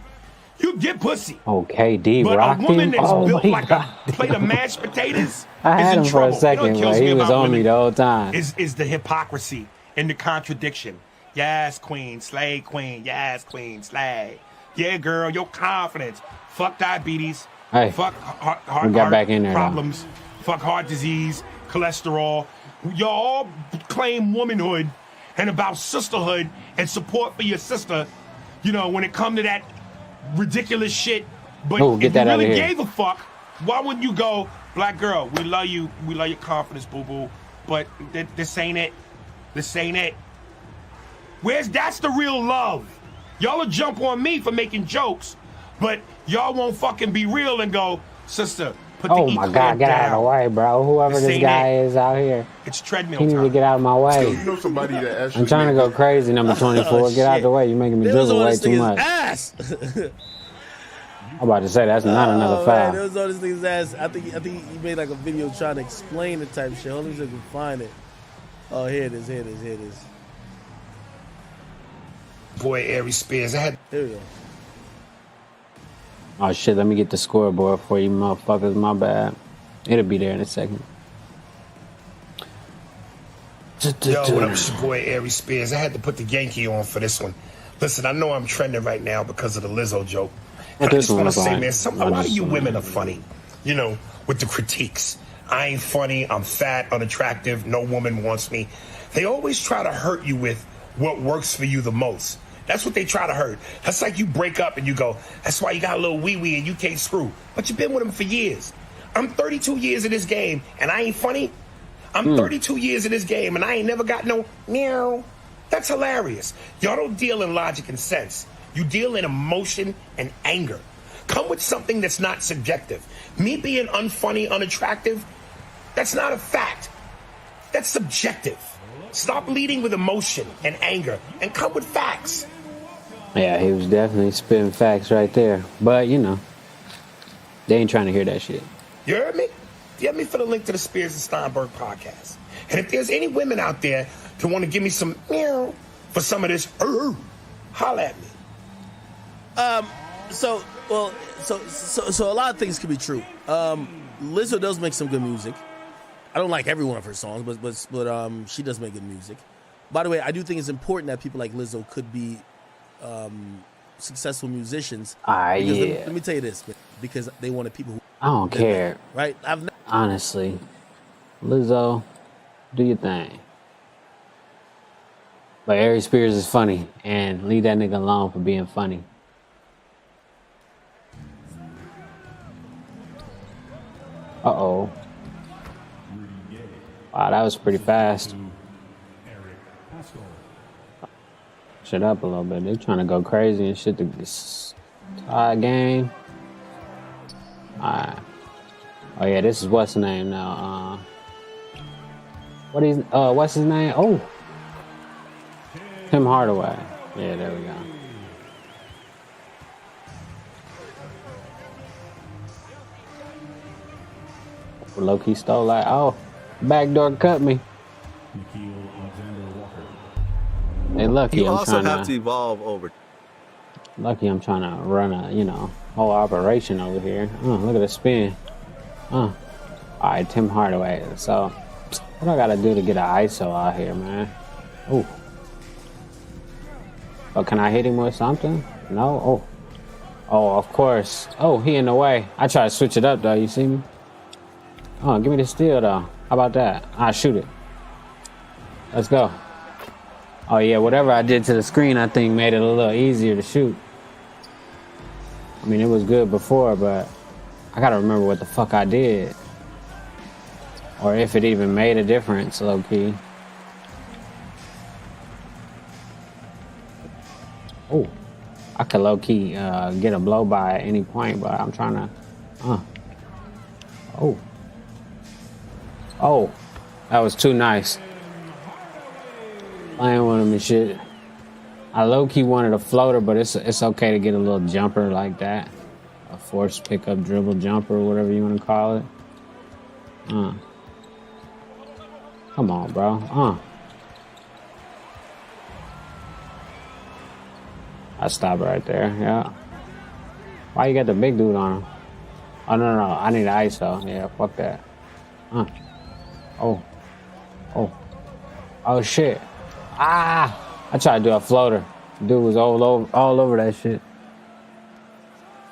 you get pussy. Okay, D but rocked a woman him. that's built like God. a plate of mashed potatoes I is had in him trouble. for a second, You know what but kills he me was about on me women the whole time. is the hypocrisy and the contradiction. Yes, queen, slay queen. Yes, queen, slay. Yeah, girl, your confidence. Fuck diabetes. Hey, fuck heart back in there problems. Now. Fuck heart disease, cholesterol. Y'all all claim womanhood and about sisterhood and support for your sister. You know, when it come to that ridiculous shit. But if you really gave a fuck, why wouldn't you go, black girl, we love you your confidence, boo-boo, but this ain't it. This ain't it. That's the real love. Y'all will jump on me for making jokes, but y'all won't fucking be real and go, sister, put the my God, get out of the way, bro. Whoever this guy is out here. It's treadmill time. He need to get out of my way. You know somebody that actually I'm trying to go crazy, number 24. Get out of the way. You're making me drizzle way too much. Ass. I'm about to say, that's not another foul. It was on this nigga's ass. I think he made like a video trying to explain the type of shit. Hold on, see if I can find it. Oh, here it is. Boy, Aries Spears. Here we go. Oh shit, let me get the scoreboard for you motherfuckers, my bad. It'll be there in a second. Yo, what up, it's your boy Aries Spears. I had to put the Yankee on for this one. Listen, I know I'm trending right now because of the Lizzo joke. And I just want to say, man, a lot of you women are funny, you know, with the critiques. I ain't funny, I'm fat, unattractive, no woman wants me. They always try to hurt you with what works for you the most. That's what they try to hurt. That's like you break up and you go, that's why you got a little wee-wee and you can't screw. But you've been with him for years. I'm 32 years in this game and I ain't funny. I'm 32 years in this game and I ain't never got no meow. That's hilarious. Y'all don't deal in logic and sense. You deal in emotion and anger. Come with something that's not subjective. Me being unfunny, unattractive, that's not a fact. That's subjective. Stop leading with emotion and anger and come with facts. Yeah, he was definitely spitting facts right there. But, you know, they ain't trying to hear that shit. You heard me? You have me for the link to the Spears and Steinberg podcast. And if there's any women out there that want to give me some meow for some of this, holla at me. So a lot of things could be true. Lizzo does make some good music. I don't like every one of her songs, but she does make good music. By the way, I do think it's important that people like Lizzo could be successful musicians. Let me tell you this, because they wanted people who I don't care. Right? Honestly, Lizzo, do your thing. But Aries Spears is funny, and leave that nigga alone for being funny. Uh-oh. Wow, that was pretty fast. Shut up a little bit. They're trying to go crazy and shit. This tie game. Alright. Oh yeah, this is what's his name now. What's his name? Oh, Tim Hardaway. Yeah, there we go. Low-key stole that. Oh, backdoor cut me. Hey, lucky You I'm also trying have to evolve over. Lucky I'm trying to run a, whole operation over here. Look at the spin. All right, Tim Hardaway. So, what I gotta do to get an ISO out here, man? Ooh. Oh, can I hit him with something? No? Oh, of course. Oh, he in the way. I try to switch it up, though. You see me? Oh, give me the steal, though. How about that? I'll shoot it. Let's go. Oh, yeah, whatever I did to the screen, I think made it a little easier to shoot. I mean, it was good before, but I gotta remember what the fuck I did. Or if it even made a difference, low-key. Oh, I could low-key get a blow-by at any point, but I'm trying to... Oh, that was too nice. Playing with him and shit. I low-key wanted a floater, but it's okay to get a little jumper like that. A force pickup dribble jumper, whatever you want to call it. Come on, bro. I stop right there, yeah. Why you got the big dude on him? Oh, no. I need an ISO. Yeah, fuck that. Oh, shit. I tried to do a floater. Dude was all over that shit.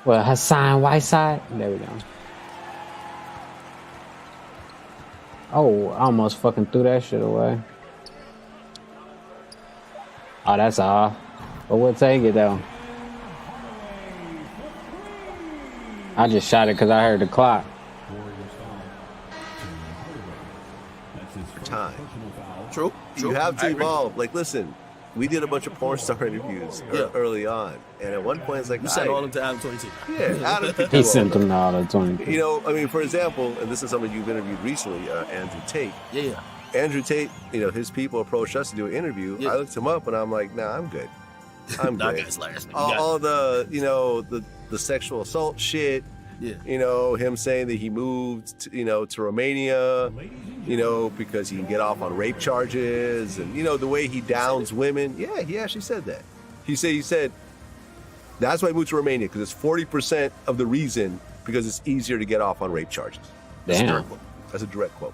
Well, Hassan Whiteside. There we go. Oh, I almost fucking threw that shit away. Oh, that's off. But we'll take it, though. I just shot it because I heard the clock. Time. True. You have to evolve. Like, listen, we did a bunch of porn star interviews early on, and at one point it's like You sent all of them to Adam 22. Yeah, Adam could He do sent all them to Adam 22. You know, I mean, for example, and this is somebody you've interviewed recently, Andrew Tate. Yeah. Andrew Tate, his people approached us to do an interview. I looked him up, and I'm like, nah, I'm good. I'm That good. guy's hilarious. All the, the sexual assault shit. Yeah. Him saying that he moved, to Romania, because he can get off on rape charges, and the way he downs women. Yeah, he actually said that. He said that's why he moved to Romania, because it's 40% of the reason, because it's easier to get off on rape charges. Damn. That's a direct quote.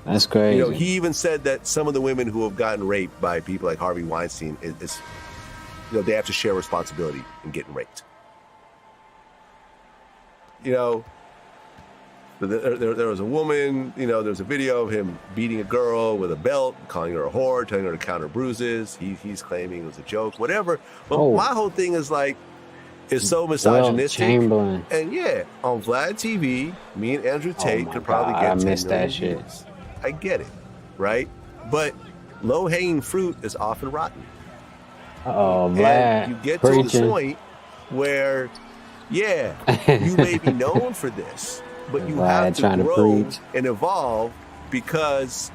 That's crazy. He even said that some of the women who have gotten raped by people like Harvey Weinstein is they have to share responsibility in getting raped. There was a woman, there's a video of him beating a girl with a belt, calling her a whore, telling her to count her bruises. He's claiming it was a joke, whatever. But my whole thing is like, it's so misogynistic. Chamberlain. And yeah, on Vlad TV, me and Andrew Tate could probably God, get I 10 missed million that shit. views. I get it, right? But low-hanging fruit is often rotten. Oh, Vlad. And you get to preaching. the point where, you may be known for this, but you have to grow and evolve, because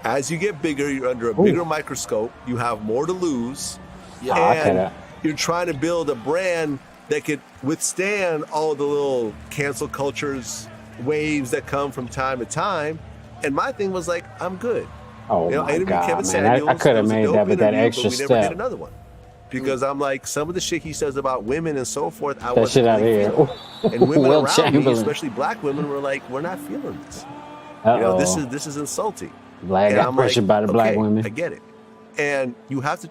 as you get bigger, you're under a bigger microscope, you have more to lose, and you're trying to build a brand that could withstand all the little cancel cultures waves that come from time to time. And my thing was like, I'm good. Oh, I my interviewed God, Kevin man. Samuels. I could It have was a made dope that, but that interview, extra we never step. did another one. Because I'm like, some of the shit he says about women and so forth, I That wasn't shit out really here. feeling. And women Will around Chamberlain. me, especially black women, were like, we're not feeling this. Uh-oh. This is insulting. Vlad And got I'm pressured by the black women. I get it. And you have to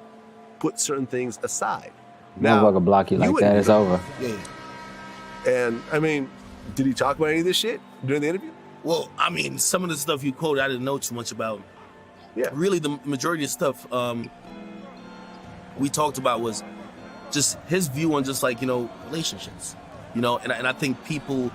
put certain things aside. Motherfucker block you like that, it's over. Yeah. And I mean, did he talk about any of this shit during the interview? Well, I mean, some of the stuff you quoted, I didn't know too much about. Yeah. Really, the majority of stuff we talked about was just his view on just like, relationships. And I think people,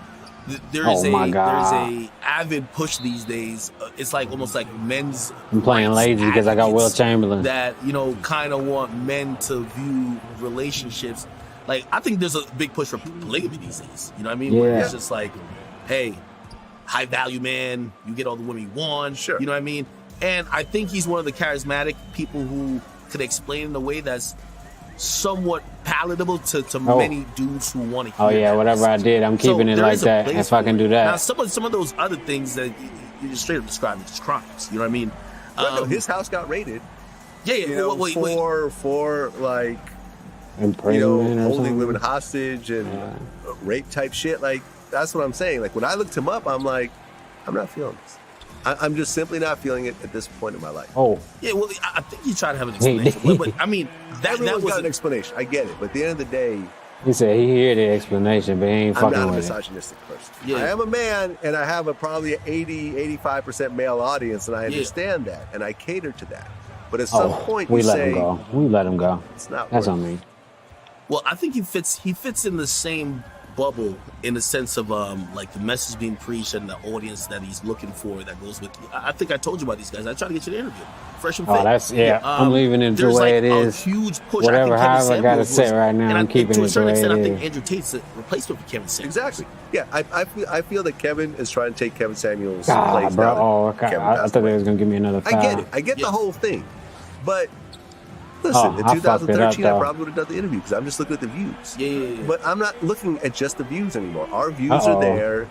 there's a avid push these days. It's like almost like men's. I'm playing lazy because I got Will Chamberlain. That, kind of want men to view relationships. Like, I think there's a big push for polygamy these days. You know what I mean? Where Yeah. it's just like, hey, high value man. You get all the women you want. Sure. You know what I mean? And I think he's one of the charismatic people who could explain in a way that's somewhat palatable to many dudes who want to hear. Oh yeah, whatever I did, I'm keeping it like that. If I can do that. Now, some of those other things that you just straight up describe as crimes. You know what I mean? No, his house got raided. Yeah, yeah. You know, wait. for like, imprisonment or holding something? women hostage and rape type shit. Like, that's what I'm saying. Like, when I looked him up, I'm like, I'm not feeling this. I'm just simply not feeling it at this point in my life. Oh. Yeah, well, I think he tried to have an explanation. but I mean, that Everyone's was got an explanation. I get it. But at the end of the day, He said he hear the explanation, but he ain't I'm fucking not a with it. misogynistic person. Yeah. I am a man, and I have probably 85% male audience, and I understand that, and I cater to that. But at some point, we you let say, him go. We let him go. It's not That's worth on me. Well, I think he fits in the same bubble in the sense of like the message being preached and the audience that he's looking for that goes with. I think I told you about these guys. I tried to get you the interview. Fresh and fit. Oh, that's I'm leaving it the there's way like it is. A huge push. Whatever, I think however I got it set right now, I'm keeping to it a the certain way extent, it I think is. Andrew Tate's a replacement for Kevin Samuels. Exactly. Yeah, I feel that Kevin is trying to take Kevin Samuels' Ah, place bro. now that Oh, okay. Kevin I passed thought away. they was gonna give me another foul. I get it. I get the whole thing. But listen, in I fucked it up, 2013, I though. probably would have done the interview because I'm just looking at the views. Yeah. But I'm not looking at just the views anymore. Our views are there.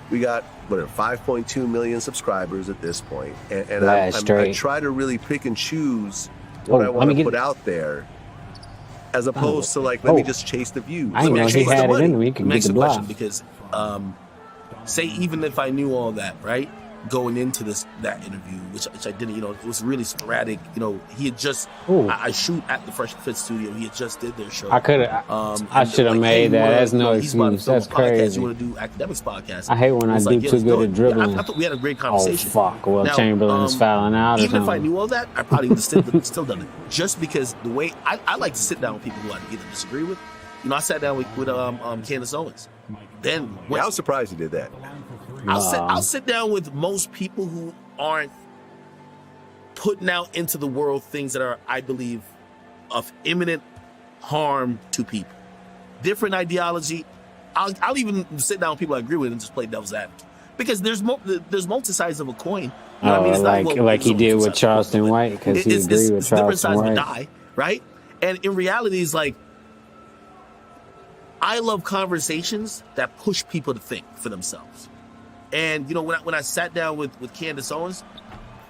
We got 5.2 million subscribers at this point, and I try to really pick and choose what I want to put out there, as opposed to like let me just chase the views. I didn't know he had it in him. He could get the block. Because say even if I knew all that, right, going into that interview, which I didn't, it was really sporadic. He had just I shoot at the Fresh Fit studio. He had just did their show. I could have. I should have made that. That's no excuse. That's crazy. You want to do academics podcast? I hate when I do too good at dribbling. I thought we had a great conversation. Oh fuck! Well, Chamberlain is fouling out. Or Even if I something. knew all that, I probably would have still done it. Just because the way I like to sit down with people who I either disagree with. I sat down with Candace Owens. Then I was surprised you did that. I'll sit down with most people who aren't putting out into the world things that are, I believe, of imminent harm to people. Different ideology. I'll even sit down with people I agree with and just play devil's advocate. Because there's multi sides of a coin. You know what I mean? It's not like he did with Charleston White, because he agreed with different Charleston sides of a White. die, right? And in reality, it's like, I love conversations that push people to think for themselves. And when I sat down with Candace Owens,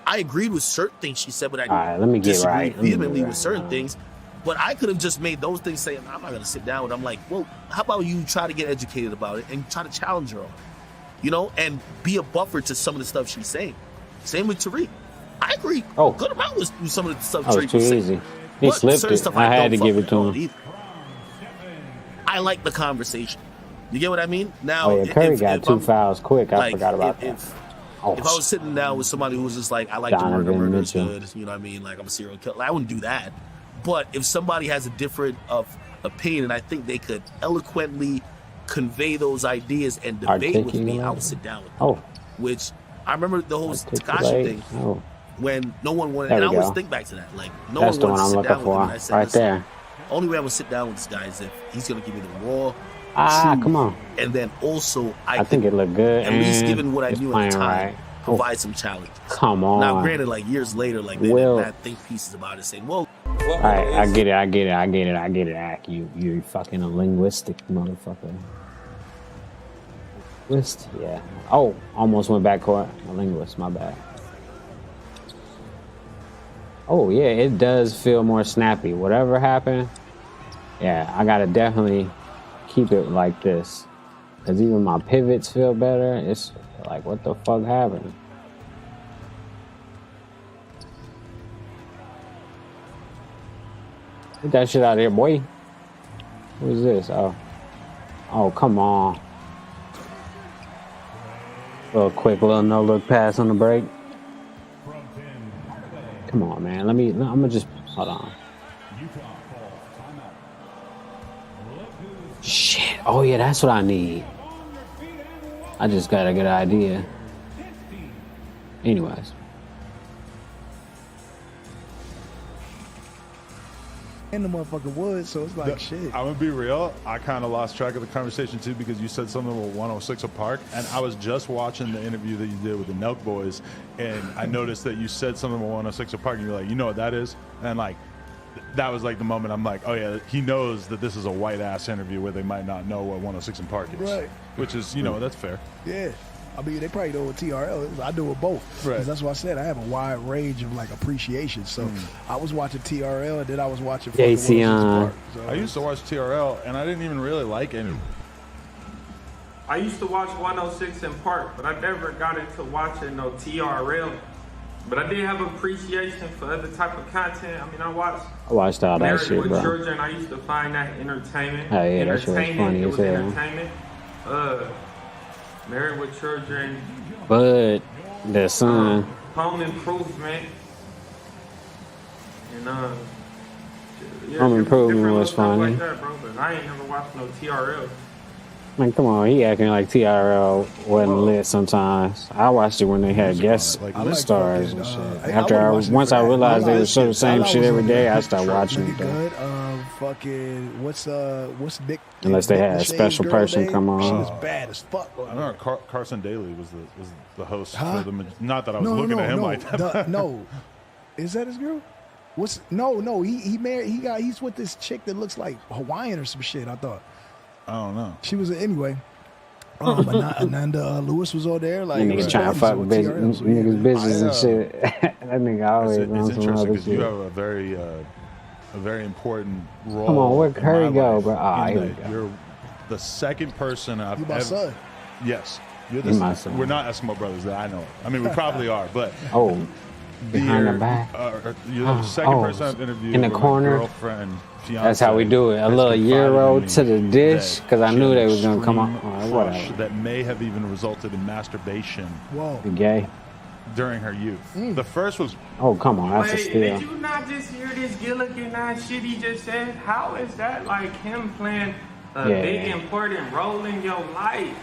I agreed with certain things she said, but I let me get disagreed right. vehemently with certain things. But I could have just made those things saying, I'm not going to sit down with. I'm like, well, how about you try to get educated about it and try to challenge her on it, and be a buffer to some of the stuff she's saying. Same with Tariq. I agree. Good amount with some of the stuff That was Tariq too was saying. easy. He But slipped certain it. stuff I had to don't give fuck it to with him. either. I like the conversation. You get what I mean? Now, Oh yeah, Curry got if 2 I'm- fouls quick. I like, forgot about if, that. If I was sitting down with somebody who was just like, I like to murder, Donovan murder is Mitchell. good, you know what I mean? Like, I'm a serial killer. Like, I wouldn't do that. But if somebody has a different opinion, and I think they could eloquently convey those ideas and debate with me, I would sit down with them. Oh. Which, I remember the whole Tekashi Articulate. thing, Oh. when no one wanted, There and I we always go. think back to that. Like, no That's the one one wanted I'm to sit looking down with him. for. And I said, Right listen, there. only way I would sit down with this guy is if he's going to give me the raw Come on. and then also I think it looked good. at least and given what I it's knew at playing the time, right. provide some challenges. Come on. Now, granted, like years later, like they Will- didn't have think pieces about it, saying, "Well, All right, I get it. Ack, you fucking a linguistic motherfucker. Linguist? Yeah. Oh, almost went backcourt. A linguist, my bad. Oh yeah, it does feel more snappy. Whatever happened, yeah, I gotta definitely keep it like this. Cause even my pivots feel better. It's like, what the fuck happened? Get that shit out of here, boy. Who is this? Oh, come on. Little no-look pass on the break. Come on, man. I'm gonna just, hold on. Shit. Oh, yeah, that's what I need. I just got a good idea. Anyways. in the motherfucking woods, so it's like shit. I'm gonna be real. I kind of lost track of the conversation too because you said something about 106 Park, and I was just watching the interview that you did with the Nelk Boys, and I noticed that you said something about 106 Park, and you're like, you know what that is, and like. That was like the moment I'm like, oh yeah, he knows that this is a white ass interview where they might not know what 106 and Park is. Right. Which is, you know, that's fair. Yeah. I mean, they probably know what TRL is. I do it both. Right. 'Cause that's what I said. I have a wide range of like appreciation. So I was watching TRL and then I was watching fucking 106 Park. So I used to watch TRL and I didn't even really like any. I used to watch 106 and Park, but I never got into watching no TRL. But I did have appreciation for other type of content. I mean, I watched all that Married shit, with bro. Children. I used to find that entertainment. Oh, yeah, that shit was funny It as was hell. entertainment. Married with Children. But the son, Home Improvement. And Home Improvement was stuff funny. like that, bro. But I ain't never watched no TRL. Man, come on, he acting like TRL wasn't lit sometimes. I watched it when they had guest list stars and shit. Once I realized they would show the same shit every day, I started watching it. Though. Good. Fucking what's Nick? Unless they Nick had a Lachane's special girl person name? come on. She was bad as fuck. I remember Carson Daly was the host Huh? for the. Not that I was looking at him like that. No, is that his girl? No? He married. He's with this chick that looks like Hawaiian or some shit. I thought. I don't know. She was anyway. Ananda Lewis was all there. Like Niggas trying to fuck niggas business and shit. That nigga always It's on some interesting other because you shit. have a very important role. Come on, where'd in Curry my go, life bro? Ah, in here we that go. You're the second person I've You my ever. son. Yes, you're You my son. We're not Eskimo brothers that I know. I mean, we probably are, but Oh, behind the back. You're the second person I've interviewed in the where my corner. girlfriend, fiance, That's how we do it. A has little confided Euro in me to the dish, that because I she knew had they an was gonna come on. extreme Alright, crush whatever. that may have even resulted in masturbation. Whoa. Gay. During her youth. The first was. Oh, come on, that's a Wait, steal. did you not just hear this Gilligan ass shit he just said? How is that like him playing a Yeah. big important role in your life?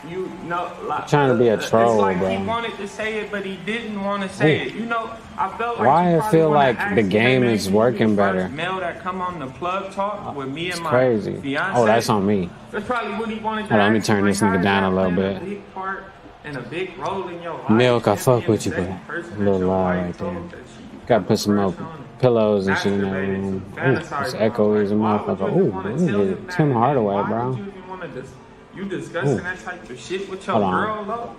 You know, like Trying to be a troll, it's like bro. he wanted to say it, but he didn't want to say it. You know, I felt like Why you I probably feel wanna like ask the me, game hey, is man, you working the better. first male that come on the plug talk with me It's and my crazy. fiance. Oh, that's on me. That's probably what he wanted to Hold on, let me ask turn you, this like, nigga how down is a that little playing bit. a big part and a big role in your life? Milk, I And fuck being with you, the but second person a that little your loud wife right there. told that she Gotta put some more pillows and shit in that masturbated room. to Ooh, fantasize it's about. echoey as a Why would motherfucker. you even Ooh, wanna this tell him is that? Tim And Hardaway, why bro. would you even want to you discussing Ooh. that type of shit with your Hold on. girl, though?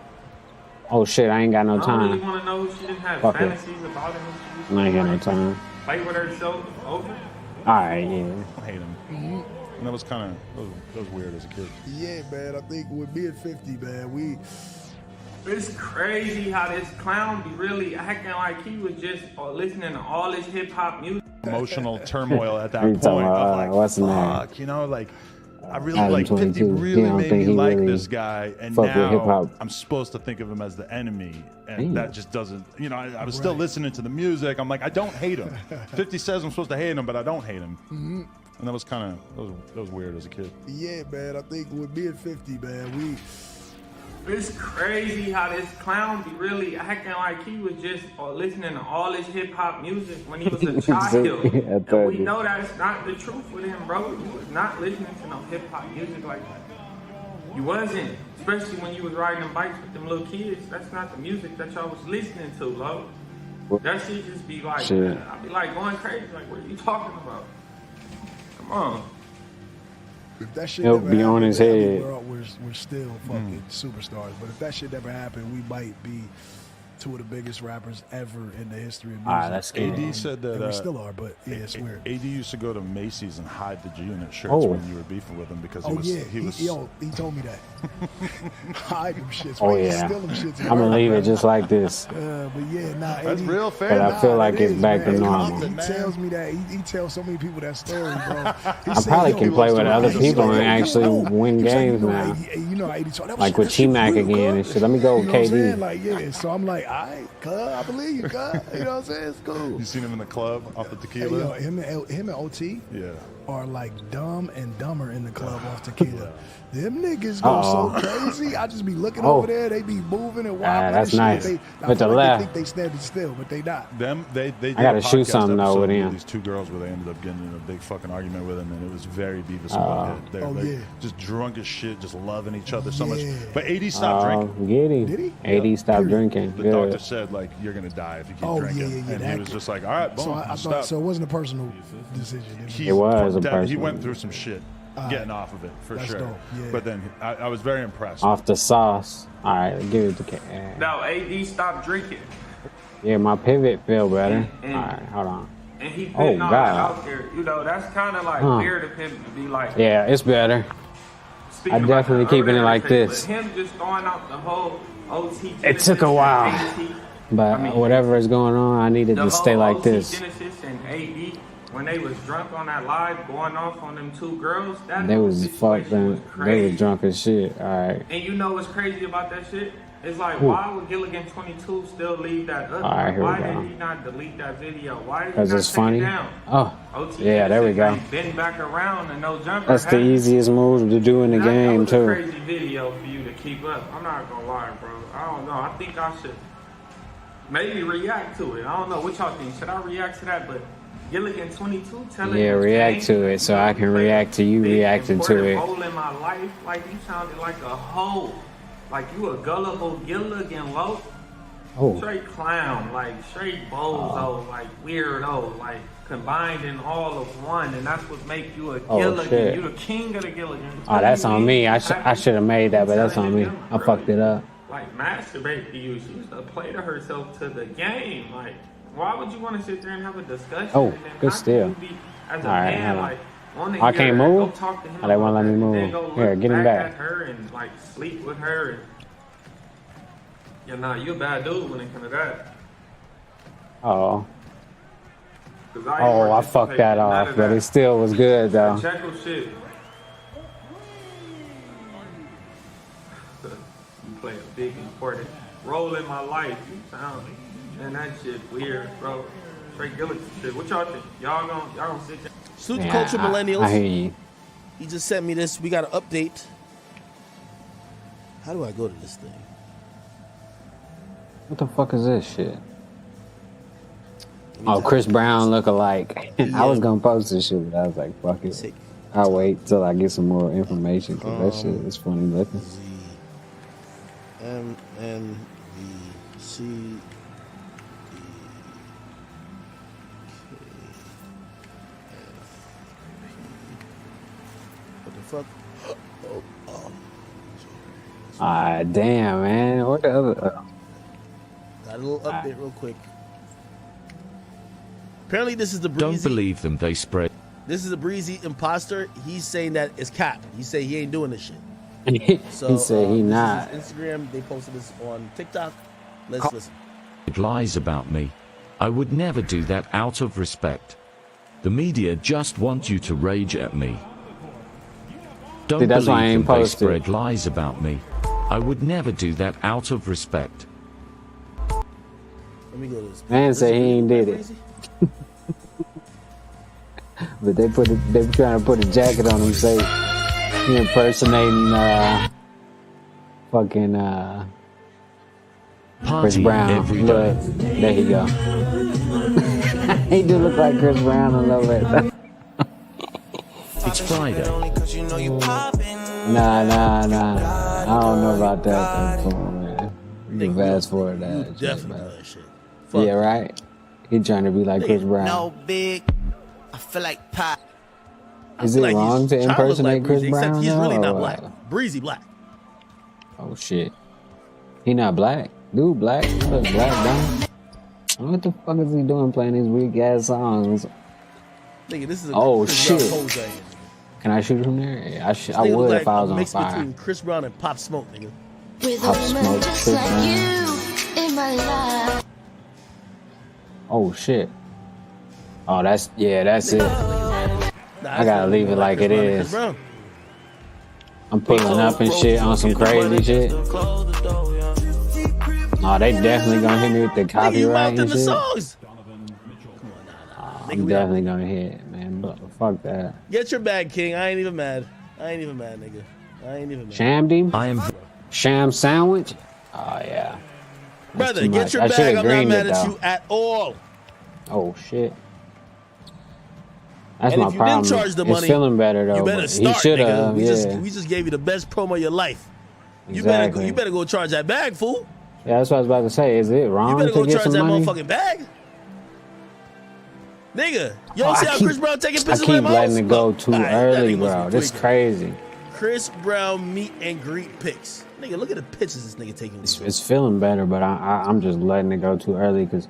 Oh shit, I ain't got no I don't really time. want to know if she didn't have Fuck it. fantasies about him. I ain't got no time. Play with herself over. Alright, yeah. I hate him. And that was kind of that was weird as a kid. Yeah, man. I think with being 50, man, It's crazy how this clown be really acting like he was just listening to all this hip hop music. Emotional turmoil at that What you point. talking Of about? like, What's in there? fuck, you know, like I really Adam like 50 22. really He don't made think me he like really this guy, and fuck with now hip-hop. I'm supposed to think of him as the enemy, and Damn. that just doesn't. You know, I was still listening to the music. I'm like, I don't hate him. 50 says I'm supposed to hate him, but I don't hate him. Mhm. And that was kind of that was weird as a kid. Yeah, man. I think with being 50, man, It's crazy how this clown be really acting like he was just listening to all this hip hop music when he was a child. Yeah, I And told we you. know that's not the truth with him, bro. You was not listening to no hip hop music like that. You wasn't, especially when you was riding them bikes with them little kids. That's not the music that y'all was listening to, bro. That shit just be like, Shit. I be like going crazy. Like, what are you talking about? Come on. if that shit He'll never be on happened, his I mean, head. we're still fucking superstars. But if that shit never happened, we might be two of the biggest rappers ever in the history of music. Alright, that's good. AD said that And we still are, but yeah, it's weird. AD used to go to Macy's and hide the G-Unit shirts Oh. when you were beefing with him because Oh yeah, he was he told me that. Hide them shits. Oh Why you yeah. steal them shits? I'm gonna leave it just like this. But yeah, nah, That's AD real fair. But I feel like it it's is, back to man. normal. He tells me that. He tells so many people that story, bro. He I said, probably yo, can play with other he people said, and yo, actually no. win He was like, games you know, now. you know, 80 that Like shit- with that shit T-Mac real, again and cuz. shit. Let me go You with know what I'm saying? KD. Like, yeah. So I'm like, all right, cuz, I believe you, cuz. You know what I'm saying? It's cool. You seen him in the club off the Hey, tequila? yo, him and OT. Yeah. are like Dumb and Dumber in the club off tequila. Them niggas go so crazy. I just be looking over there. They be moving and wobbling. That's nice. They, With the left. They think they standing still, but they not. They did I gotta a shoot podcast something though episode with him. These two girls where they ended up getting in a big fucking argument with him, and it was very Beavis and Butthead. They're just drunk as shit, just loving each other so much. But 80 stopped drinking. Get him. Did he? 80 stopped drinking. The Good. doctor said like you're gonna die if you keep drinking, and he was just like, all right, boom, So I stop. thought so. It wasn't a personal decision. It was a He personal. went through some shit getting off of it for That's sure. dope, yeah. But then I was very impressed. Off the sauce. All right, give it to K. Now AD stopped drinking. Yeah, my pivot feel better. And- All right, hold on. And he Oh, putting all that God. out there. You know, that's kind of like Huh. weird of him to be like. Yeah, it's better. speaking I about definitely the keeping it other like thing, this. But him just throwing out the whole OT. It took a while, but whatever is going on, I needed to stay like this. Genesis and AD, when they was drunk on that live, going off on them two girls, that They whole was situation fucked. was They crazy. was drunk as shit. All right. And you know what's crazy about that shit? It's like, Who? why would Gilligan 22 still leave that up? All right, here we Why go. did he not delete that video? Why did he Because not it's take funny. it down? Oh, OT yeah, there we go. Genesis ain't been back around and no jumper. That's the easiest move to do in the that game was a too. crazy video for you to keep up. I'm not gonna lie, bro. I don't know. I think I should maybe react to it. I don't know what y'all think. Should I react to that? But Gilligan 22 telling Yeah, his react gang to it so I can react to you reacting to important it. role in my life, like you sounded like a hoe. Like you a gullible Gilligan low. Oh. Straight clown, like straight bozo, like weirdo, like combined in all of one, and that's what make you a Oh, Gilligan. shit. You the king of the Gilligan. Oh, that's on me. I should have made that, but that's on me. I fucked it up. Like masturbate to you. She used to play to herself to the game. Like, why would you want to sit there and have a discussion? Oh, and then good how still. can you be, as a All right, man, hold on. like, want to I can't move? talk to him Oh, they won't let me and then move. go Here, look get him back back. at her and like sleep with her. And, yeah, nah, you a bad dude when it comes to that. Oh. 'Cause I ain't Oh, I fucked that participating in none off, of but that. it still was good though. Check your shit. You play a big important role in my life. You sound, man, that shit weird, bro. Straight Gilligan shit. What y'all think? Y'all gonna sit there? Salute to Yeah, Culture Millennials. I hear you. He just sent me this. We got an update. How do I go to this thing? What the fuck is this shit? Oh, Chris Brown look alike. I was gonna post this shit, but I was like, fuck it. I'll wait till I get some more information because that shit is funny looking. MNVC. What the fuck? Ah, damn, man. What the other? Got a little update real quick. Apparently, this is the breezy. Don't believe them, they spread. This is a breezy imposter. He's saying that it's cap. He say he ain't doing this shit. He said he this is not. his Instagram. They posted this on TikTok. Let's listen. Lies about me. I would never do that out of respect. The media just want you to rage at me. Don't See, that's why I believe ain't them, they posted. spread lies about me. I would never do that out of respect. Let me go to this. Man said he ain't did it. But they were trying to put a jacket on him, say he impersonating fucking Chris Party Brown. every Look, there you go. He do look like Chris Brown a little bit. It's Friday. Nah. I don't know about that. Come on, man. You can fast forward that. shit, Definitely man. that shit. Yeah, right? He trying to be like Chris Brown. No big. I feel like pop. Is it wrong to impersonate Chris Breezy, except Brown? he's really though, not or black. what? Breezy black. Oh shit. He not black. Dude black. He look black, dumb. What the fuck is he doing playing these weak ass songs? Nigga, this is a Oh Chris Brown shit. pose right here. Can I shoot from there? Yeah, I This I nigga look would like if I was a on mix fire. between Chris Brown and Pop Smoke, nigga. Pop Smoke, Chris Brown. in my life. Oh shit. Oh, that's it. I gotta leave it like it is. I'm pulling up and shit on some crazy shit. Oh, they definitely gonna hit me with the copyright and shit. I'm definitely gonna hit it, man. Fuck that. Get your bag, King. I ain't even mad. Nigga. I ain't even mad. Shammed him? I am sham sandwich? Oh, yeah. That's Brother, too get much. your I bag. should've I'm not greened mad it, at though. you at all. Oh, shit. That's And my if you problem. didn't charge the It's money, feeling better, though. you better but start, he should nigga. have, We just gave you the best promo of your life. Exactly. You better go charge that bag, fool. Yeah, that's what I was about to say. Is it wrong You better to go get charge some that money? motherfucking bag. Nigga, you don't see how Chris Brown taking I pictures keep with him? letting it go too early, must bro. be This tweaking. crazy. Chris Brown meet and greet pics. Nigga, look at the pictures this nigga taking. It's feeling better, but I'm just letting it go too early because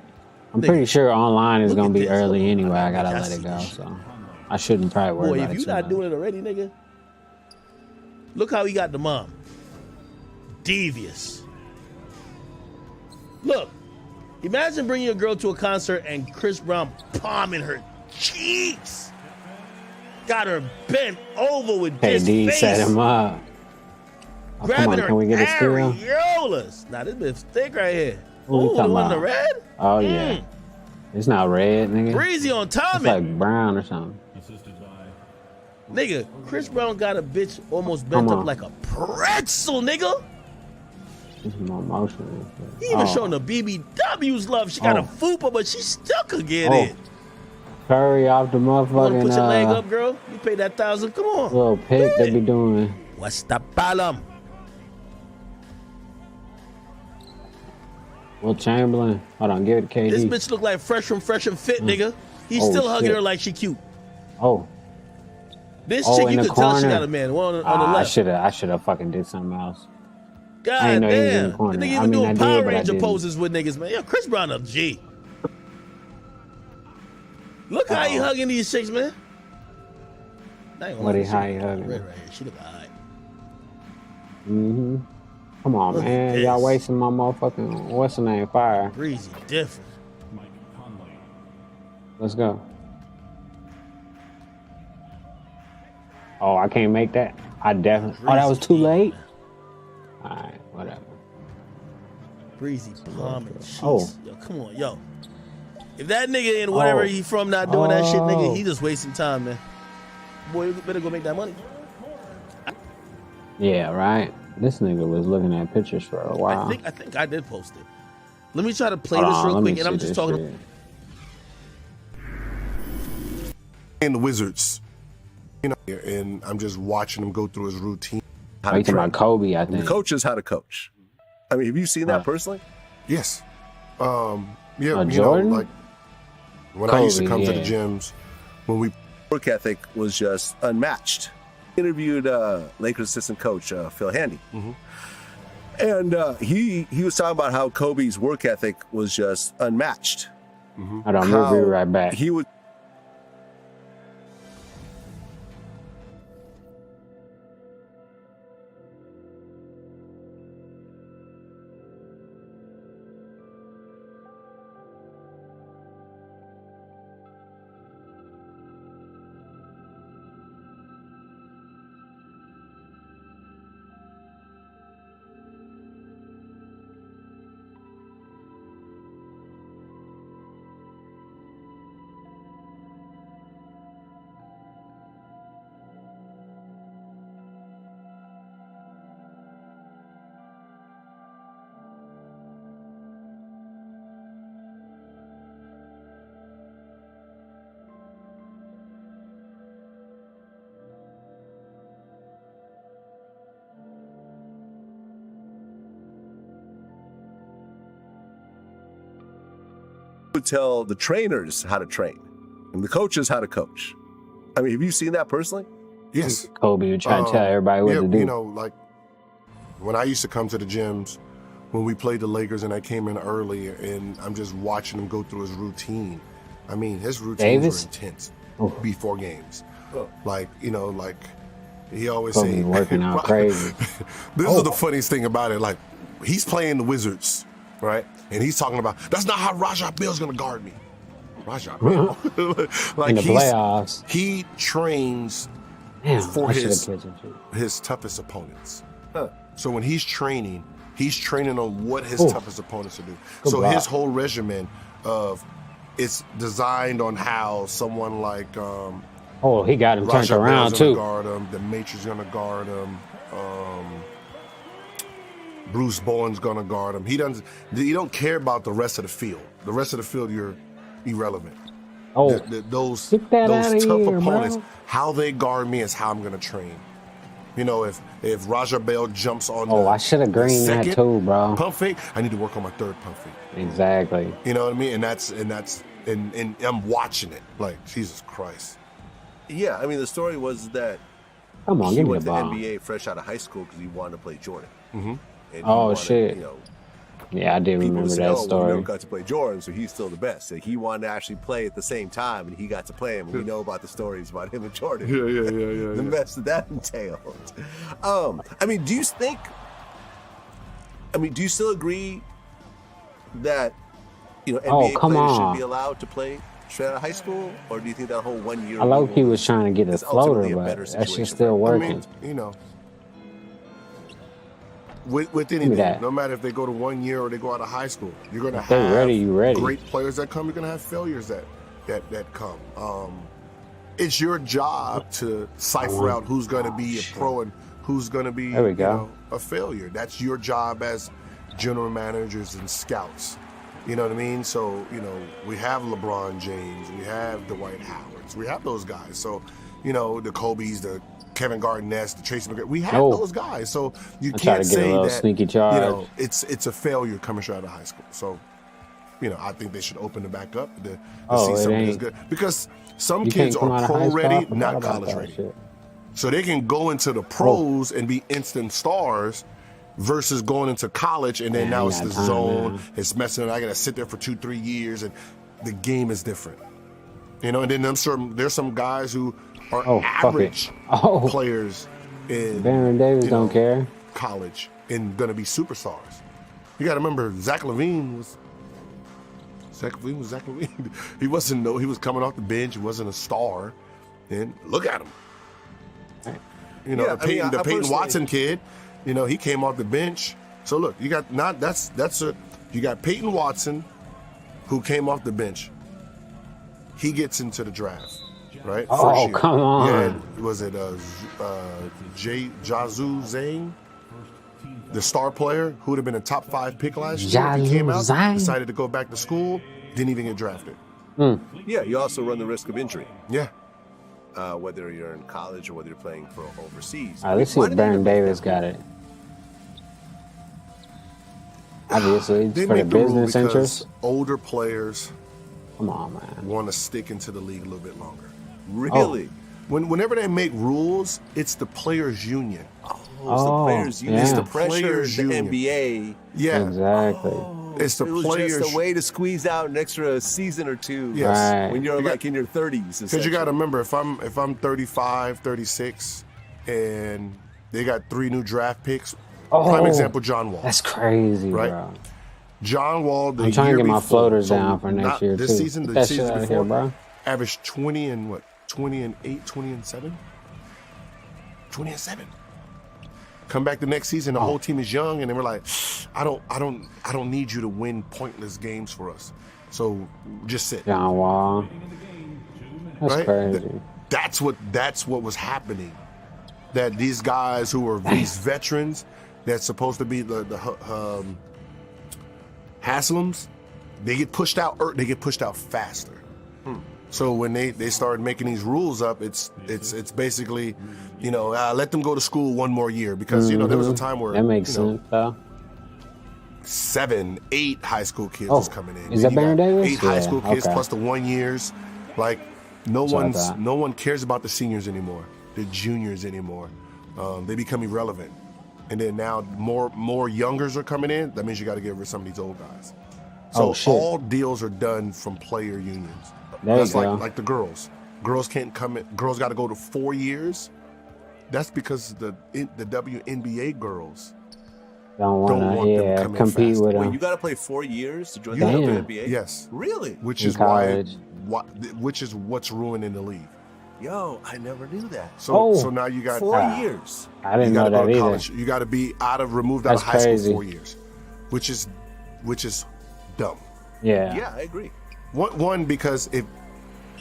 I'm pretty sure online is going to be early anyway. I got to let it go. So I shouldn't probably worry Boy, about if it you too not much. doing it already, nigga. Look how he got the mom. Devious. Look, imagine bringing your girl to a concert and Chris Brown palming her cheeks. Got her bent over with this KD face. set him up. Oh, come Grabbing on, her can we get a steal? areolas. Now this bitch thick right here. What we Ooh, the talking one in the about? red? Oh, yeah. It's not red, nigga. Breezy on It's timing. like brown or something. Nigga, Chris Brown got a bitch almost Come bent up on. like a pretzel, nigga. This is more emotional. He even Oh. showing the BBW's love. She got a Oh. fupa, but she still could get Oh. it. Curry off the You wanna motherfucking put your leg up, girl? You pay that $1,000. Come on. little pick they be doing. What's the problem? Will Chamberlain. Hold on, give it to KD. This bitch look like Fresh and Fit, nigga. He's Oh, still hugging shit. her like she cute. Oh. This Oh, chick, in you the could tell she corner. got a man. One on the I left. should have fucking did something else. I God didn't know he was in the damn. corner. The nigga I even mean, I doing did, Power but I Ranger didn't. poses with niggas, man. Yo, Chris Brown a G. Look how he hugging these chicks, man. I ain't gonna What lie, he she how he look hugging? red right here. She look alright. Mm-hmm. Come on, Look at man. this. Y'all wasting my motherfucking, what's the name, fire. Breezy different. Let's go. Oh, I can't make that. I definitely. Oh, that was too late? All right, whatever. Breezy plumbing. Oh. Yo, come on, yo. If that nigga in wherever he from not doing that shit, nigga, he just wasting time, man. Boy, you better go make that money. Yeah, right. This nigga was looking at pictures for a while. I think I did post it. Let me try to play Hold this on, real let me quick, and I'm see just this talking. shit. And the Wizards, you know, and I'm just watching him go through his routine. Oh, you talking about Kobe, I The think. coach is how to coach. I mean, have you seen that personally? Yes. Yeah, you know, Jordan? like when I used to Kobe, come to the yeah. gyms, when we Work ethic was just unmatched. Interviewed Lakers assistant coach Phil Handy, and he was talking about how Kobe's work ethic was just unmatched. Hold on, we'll be right back. He would. Would tell the trainers how to train and the coaches how to coach. I mean, have you seen that personally? Yes. Kobe would try to tell everybody what yeah, to do. You know, like when I used to come to the gyms, when we played the Lakers and I came in early and I'm just watching him go through his routine. I mean, his routines Davis? were intense before games. Like, you know, like he always Kobe say, working out crazy. This is the funniest thing about it. Like, he's playing the Wizards, right? And he's talking about, that's not how Rajah Bell's going to guard me. Rajah Bell. In the playoffs. He trains Damn, for I should've his catch him too. his toughest opponents. So when he's training on what his Ooh. toughest opponents will do. Good So block. his whole regimen of it's designed on how someone like Oh, he got him turned Raja around Bell's too. Gonna guard him. The Matrix gonna guard him. Bruce Bowen's gonna guard him. He doesn't. You don't care about the rest of the field. The rest of the field, you're irrelevant. Oh, those get that outta tough here, opponents, bro. how they guard me is how I'm gonna train. You know, if Raja Bell jumps on Oh, I should have greened that second too, bro. pump fake, I need to work on my third pump fake. Exactly. You know what I mean? And I'm watching it like Jesus Christ. Yeah, I mean the story was that Come on, he give me went the to ball. NBA fresh out of high school because he wanted to play Jordan. Mm-hmm. And he Oh wanted, shit. You know, Yeah, I did people remember would say, that "Oh, well, we story. never got to play Jordan, so he's still the best." So he wanted to actually play at the same time, and he got to play him. And we know about the stories about him and Jordan. Yeah. The mess that entailed. I mean, do you think? I mean, do you still agree that NBA come players on. should be allowed to play straight out of high school, or do you think that whole 1 year? I low-key was trying to get a is ultimately floater, a but better that shit's situation still for working. I mean, you know, with me anything, that. no matter if they go to 1 year or they go out of high school, you're gonna If they have ready, you ready. great players that come. You're gonna have failures that come. It's your job to cipher out who's gonna be a pro and who's gonna be There we go. You know, a failure. That's your job as general managers and scouts. You know what I mean? So, you know, we have LeBron James, we have Dwight Howards, we have those guys. So, you know, the Kobe's, the Kevin Garnett's, the Tracy McGrady, we have those guys. So you I try can't to get a say little that, sneaky charge. you know, it's a failure coming straight out of high school. So, you know, I think they should open it back up to see it something that's ain't. good. Because some You kids can't come are out of high pro school, I ready, forgot not about college that ready. shit. So they can go into the pros and be instant stars versus going into college and then Man, now I it's ain't the got time, zone, man. it's messing. I gotta sit there for 2-3 years, and the game is different. You know, and then I'm sure there's some guys who are Oh, fuck average it. players in Baron Davis you don't know, care. college and gonna be superstars. You gotta remember Zach LaVine was Zach LaVine. He was coming off the bench, he wasn't a star. And look at him. You know, Yeah, I mean, I the Peyton personally- Watson kid, you know, he came off the bench. So look, you got you got Peyton Watson who came off the bench. He gets into the draft, right? Oh, First year. come on. Yeah, was it Jazu Zane? The star player who would have been a top 5 pick last year. He came out, Zane. decided to go back to school, didn't even get drafted. Yeah, you also run the risk of injury. Yeah. Whether you're in college or whether you're playing for overseas. All right, let's see Why if did they Baron make Davis got it. Obviously, They for the make the rule business because interest. older players Come on, man. want to stick into the league a little bit longer. Really? Whenever they make rules, it's the players' union. It's the players' union. It's yeah. the pressure Players' of the union. NBA. Yeah, Exactly. it's the It was players. just a way to squeeze out an extra season or two Yes. Right. when you're You got- like in your 30s. Because you got to remember, if I'm 35, 36, and they got 3 new draft picks. Prime Oh, example, John Wall. That's crazy, Right? bro. John Wall. The I'm trying to year get my before, floaters so down for next not year, this too. season, Get the that shit season out of before, here, bro. averaged 20 and 8, 20 and 7, 20 and 7. Come back the next season, the whole team is young, and then we're like, I don't need you to win pointless games for us. So just sit. John Wall. That's Right? crazy. That's what was happening. That these guys who are these veterans that's supposed to be the Haslams, they get pushed out. They get pushed out faster. So when they started making these rules up, it's basically, you know, let them go to school 1 more year because you know there was a time where That makes you know, sense, though. 7, 8 high school kids Oh, was coming in. is Then that you Baron got Davis? 8 high Yeah, school kids okay. plus the 1 years. Like no That's what I thought. one cares about the seniors anymore, the juniors anymore. They become irrelevant. And then now more youngers are coming in. That means you got to get rid of some of these old guys. So Oh, shit. all deals are done from player unions. There you That's go. like the girls. Girls can't come in. Girls got to go to 4 years. That's because the WNBA girls Don't don't want want to, them yeah, coming compete fast. with Wait, them. you got to play 4 years to join Damn. the WNBA? Yes. Really? Which In is why, college. which is what's ruining the league. Yo, I never knew that. So now you got 4 years. I didn't you know gotta that go to either. college. You got to be removed out That's of high crazy. school 4 years, which is dumb. Yeah. Yeah, I agree. One because if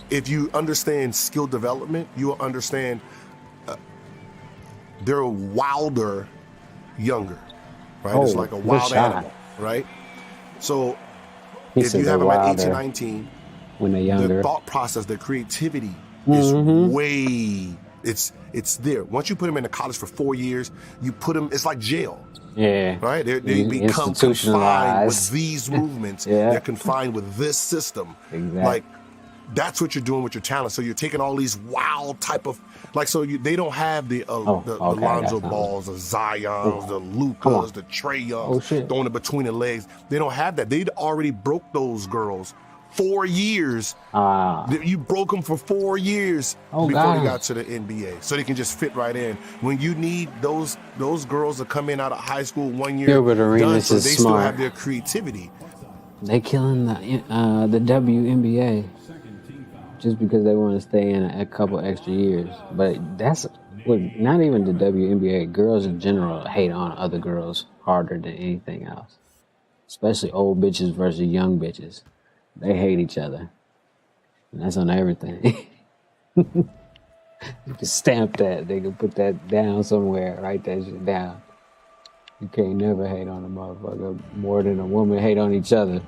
if you understand skill development, you will understand they're wilder, younger, right? It's like a wild animal, right? So if you have them at 18, 19, when they're younger, their thought process, their creativity is way, it's there. Once you put them into college for 4 years, you put them, it's like jail. Yeah. Right? They become confined with these movements. They're confined with this system. Exactly. Like, that's what you're doing with your talent. So you're taking all these wild type of, like, so they don't have the Lonzo Balls, the Zions, the Lukas, the Trae Youngs throwing it between the legs. They don't have that. They'd already broke those girls 4 years. You broke them for 4 years before they got to the NBA. So they can just fit right in. When you need those girls to come in out of high school 1 year, Gilbert Arenas so is they smart. still have their creativity. They killing the WNBA just because they want to stay in a couple extra years. But that's not even the WNBA. Girls in general hate on other girls harder than anything else, especially old bitches versus young bitches. They hate each other. And that's on everything. You can stamp that. They can put that down somewhere. Write that shit down. You can't never hate on a motherfucker more than a woman hate on each other.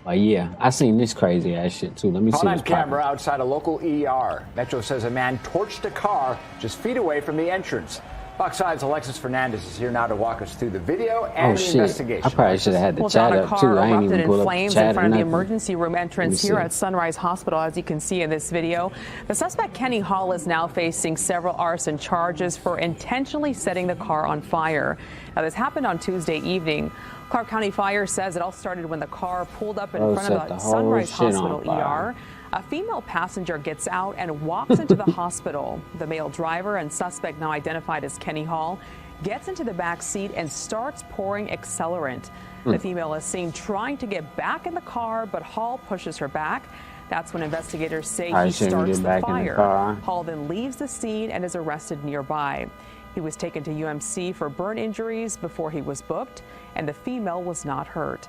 But yeah, I seen this crazy ass shit too. Let me see On this camera outside a local ER. Metro says a man torched a car just feet away from the entrance. Fox 5's Alexis Fernandez is here now to walk us through the video and the investigation. I probably should have had the chat up too. I ain't even pull up the chat in front of the or nothing. emergency room entrance here at Sunrise Hospital, as you can see in this video. The suspect, Kenny Hall, is now facing several arson charges for intentionally setting the car on fire. Now, this happened on Tuesday evening. Clark County Fire says it all started when the car pulled up in front of the Sunrise Hospital ER. A female passenger gets out and walks into the hospital. The male driver and suspect, now identified as Kenny Hall, gets into the back seat and starts pouring accelerant. The female is seen trying to get back in the car, but Hall pushes her back. That's when investigators say he starts the fire. Hall then leaves the scene and is arrested nearby. He was taken to UMC for burn injuries before he was booked, and the female was not hurt.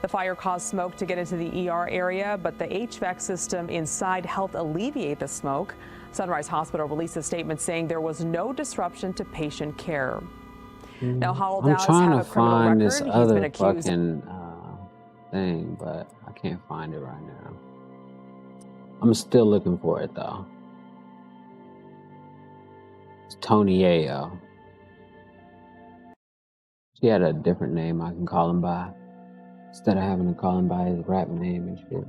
The fire caused smoke to get into the ER area, but the HVAC system inside helped alleviate the smoke. Sunrise Hospital released a statement saying there was no disruption to patient care. Now, Hall does have a criminal record. This He's other been accused. fucking thing, but I can't find it right now. I'm still looking for it though. It's Tony Yayo. She had a different name I can call him by, instead of having to call him by his rap name and shit.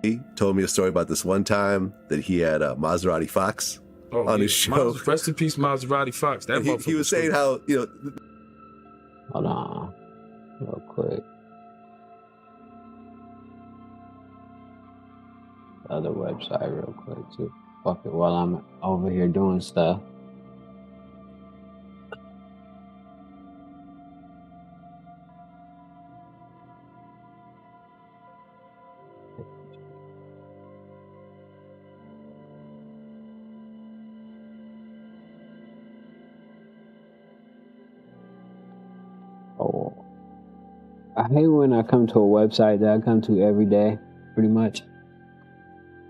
He told me a story about this one time that he had Maserati Fox on his show. Rest in peace, Maserati Fox. That he was saying how, you know. Hold on, real quick. The other website, real quick too. Fuck it, while I'm over here doing stuff. I hate when I come to a website that I come to every day, pretty much,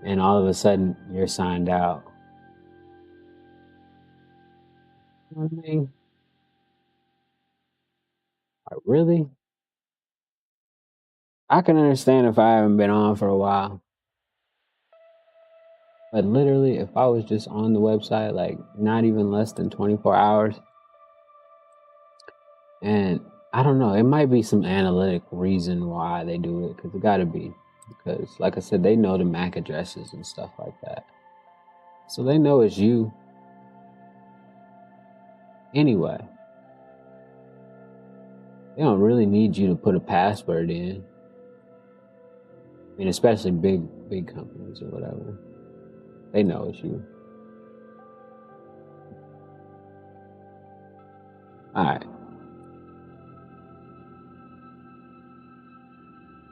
and all of a sudden you're signed out. You know what I mean? Like, really? I can understand if I haven't been on for a while. But literally, if I was just on the website, like not even less than 24 hours, and I don't know, it might be some analytic reason why they do it, because it gotta be. Because, like I said, they know the MAC addresses and stuff like that. So they know it's you. Anyway, they don't really need you to put a password in. I mean, especially big companies or whatever. They know it's you. Alright.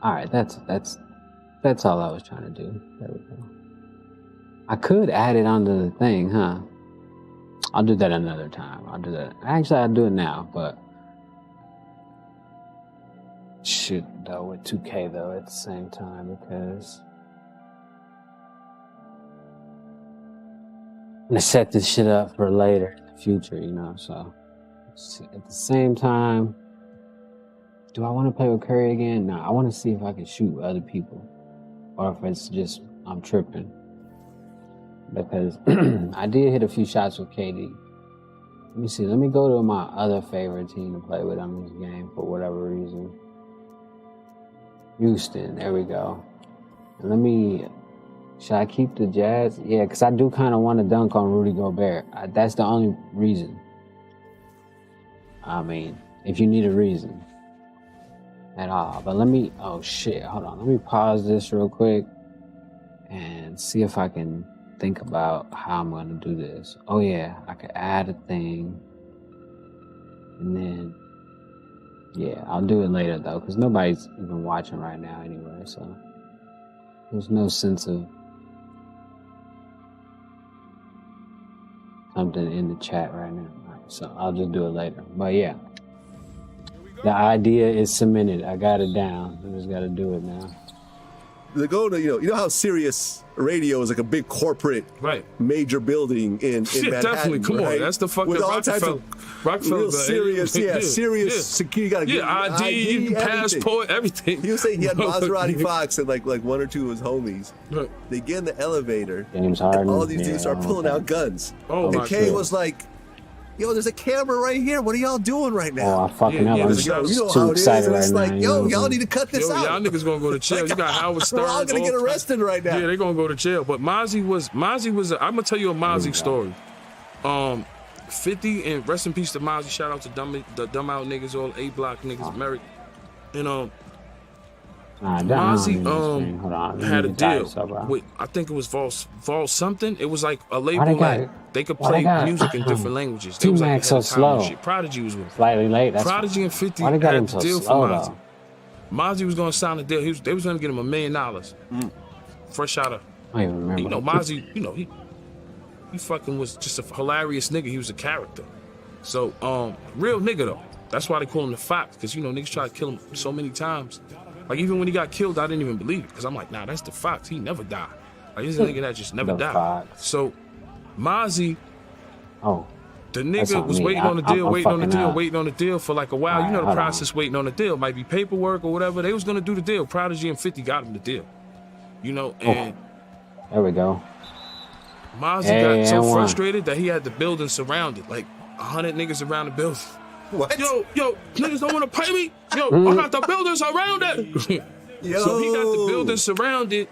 Alright, that's all I was trying to do. There we go. I could add it onto the thing, huh? I'll do that another time. I'll do that. Actually, I'll do it now, but shit though with 2K though at the same time because I'm gonna set this shit up for later in the future, you know. So at the same time, do I want to play with Curry again? No, I want to see if I can shoot with other people, or if it's just I'm tripping because I did hit a few shots with KD. Let me see. Let me go to my other favorite team to play with on this game for whatever reason. Houston. There we go. And let me. Should I keep the Jazz? Yeah, because I do kind of want to dunk on Rudy Gobert. That's the only reason. I mean, if you need a reason at all. But let me. Oh shit! Hold on. Let me pause this real quick and see if I can think about how I'm going to do this. Oh yeah, I could add a thing. And then, yeah, I'll do it later though, because nobody's even watching right now anyway, so there's no sense of something in the chat right now. Right, so I'll just do it later. But yeah, the idea is cemented. I got it down. I just got to do it now. They go to, you know how Sirius Radio is like a big corporate, major building in Shit, Manhattan. Definitely, come right? on, that's the fucking with all Rockefeller. types of real serious, serious security. You gotta get ID, passport, everything. He was saying he had Maserati Fox and like one or two of his homies. Right. They get in the elevator, James Harden, and all these dudes start pulling out guns. Oh, and my Kay God. was like, "Yo, there's a camera right here. What are y'all doing right now?" Oh, I'm fucking up. I'm just you know too how it is. excited And it's right like, now. yo, you know y'all what need to cut this out. Y'all niggas gonna go to jail. You got Howard Stern. We're all gonna get arrested right now. Yeah, they gonna go to jail. But Mozzie was. I'm gonna tell you a Mozzie story. 50 and rest in peace to Mozzie. Shout out to the dumb out niggas, all A block niggas, Merrick. And Mozzie had a deal with, I think it was Vol something. It was like a label like they could play music in different languages. They was like so slow. shit. Prodigy was with Slightly late. That's Prodigy and 50 why they got had him the so deal slow, for Mozzie. Mozzie was gonna sign a deal. They was gonna get him $1 million. Fresh out of, I don't even remember. you know, Mozzie. You know, he fucking was just a hilarious nigga. He was a character. So real nigga though. That's why they call him the Fox, because you know niggas try to kill him so many times. Like even when he got killed, I didn't even believe it, because I'm like, nah, that's the Fox. He never died. Like this is a nigga that just never died. Fox. So Mozzie, the that's nigga not was me. waiting on the deal, I'm waiting on the fucking deal, up. waiting on the deal for like a while. You know the hold process waiting on the deal. Might be paperwork or whatever. They was gonna do the deal. Prodigy and 50 got him the deal. You know, and There we go. Mozzie got so frustrated that he had the building surrounded, like 100 niggas around the building. What? Yo, niggas don't want to pay me. Yo, I got the building surrounded. So he got the building surrounded,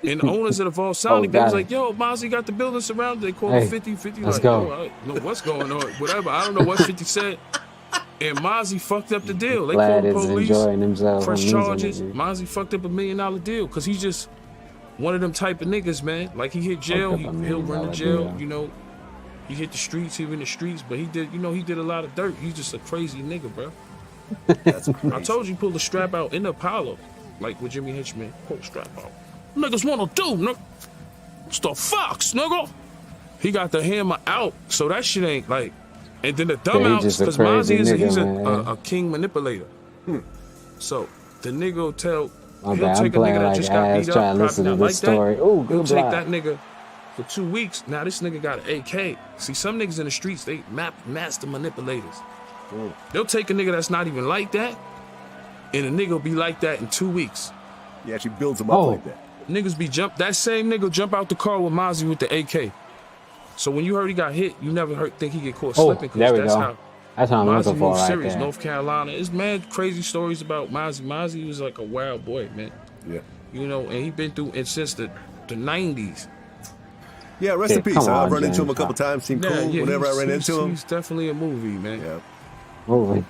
and the owners of the Vol Sonic, they was like, yo, Mozzie got the building surrounded. They called him 50. 50 let's like, go. yo, I don't know what's going on, whatever. I don't know what 50 said. And Mozzie fucked up the deal. They Glad called the is police, enjoying himself fresh and losing charges. it. Mozzie fucked up $1 million deal because he's just one of them type of niggas, man. Like he hit jail, Fucked up $1 he'll run million to jail, deal. you know. He hit the streets, he was in the streets, but he did a lot of dirt. He's just a crazy nigga, bro. I told you, he pulled the strap out in the Apollo, like with Jimmy Hitchman. Pull the strap out. Niggas wanna do, nigga. It's the Fox, nigga. He got the hammer out, so that shit ain't like. And then the dumbouts, because Mozzie he's a king manipulator. So the nigga will tell, My he'll bad, take I'm a nigga playing that like just got ass beat trying up, to listen probably to not this like story. that. Ooh, He'll good take block. that nigga for 2 weeks. Now this nigga got an AK. See, some niggas in the streets, they master manipulators. They'll take a nigga that's not even like that, and a nigga will be like that in 2 weeks. He actually builds him up like that. Niggas be that same nigga jump out the car with Mozzie with the AK. So when you heard he got hit, you never think he get caught slipping. There we That's go. how That's how I'm Mozzie looking for moved right serious. there. North Carolina. It's mad crazy stories about Mozzie. Mozzie was like a wild boy, man. Yeah. You know, and he been through it since the 90s. Yeah, rest in peace. I've run into him a couple times. Seemed cool whenever I ran into him. He's definitely a movie, man. Yeah. Movie.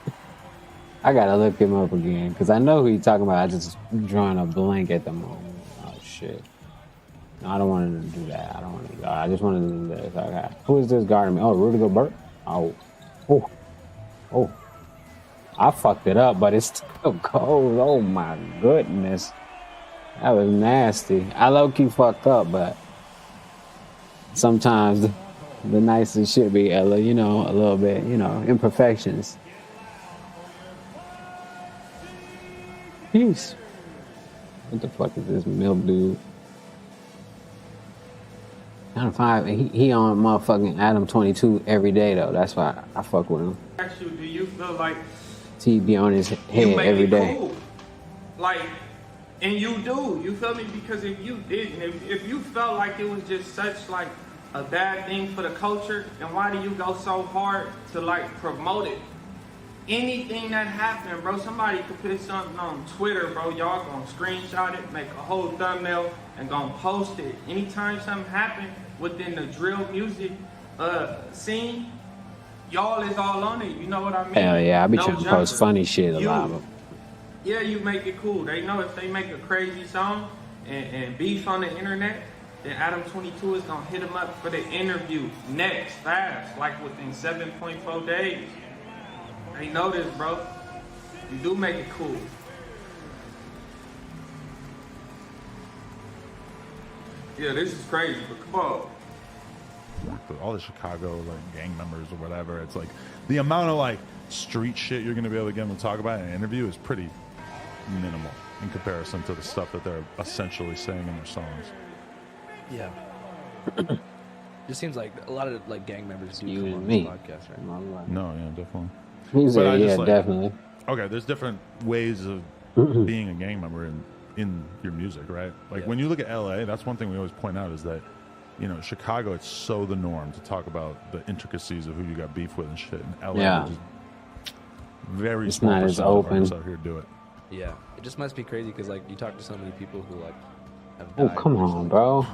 I gotta look him up again because I know who you're talking about. I just drawing a blank at the moment. Oh shit! No, I don't want to do that. I don't want to. I just wanted to do this. Okay. Who is this guarding me? Oh, Rudy Gobert. Oh. I fucked it up, but it's still cold. Oh my goodness, that was nasty. I low key fucked up, but sometimes the nicest shit be, a little bit, imperfections. Peace. What the fuck is this milk dude? 9 to 5. He on motherfucking Adam 22 every day though. That's why I fuck with him. Actually, do you feel like He be on his head every day. cool? Like, and you do, you feel me? Because if you didn't, if you felt like it was just such like a bad thing for the culture, then why do you go so hard to like promote it? Anything that happened, bro, somebody could put something on Twitter, bro, y'all gonna screenshot it, make a whole thumbnail, and gonna post it. Anytime something happened within the drill music scene, y'all is all on it, you know what I mean? Hell yeah, I be No trying to jumper. post funny shit a You- lot. Yeah, you make it cool. They know if they make a crazy song and beef on the internet, then Adam 22 is gonna hit them up for the interview next, fast, like within 7.4 days. They know this, bro. You do make it cool. Yeah, this is crazy, but come on. With all the Chicago like gang members or whatever, it's like the amount of like street shit you're gonna be able to get them to talk about in an interview is pretty minimal in comparison to the stuff that they're essentially saying in their songs. Yeah. Just seems like a lot of like gang members do You come and on me. this podcast, right? No, yeah, definitely. He's But a, I yeah, just, like, definitely. Okay, there's different ways of being a gang member in your music, right? Like Yeah. when you look at LA, that's one thing we always point out is that, you know, Chicago, it's so the norm to talk about the intricacies of who you got beef with and shit. And LA, Yeah. is very It's small not as percent of open. artists out here do it. Yeah, it just must be crazy because like you talk to so many people who like have Oh, died come recently. on, bro.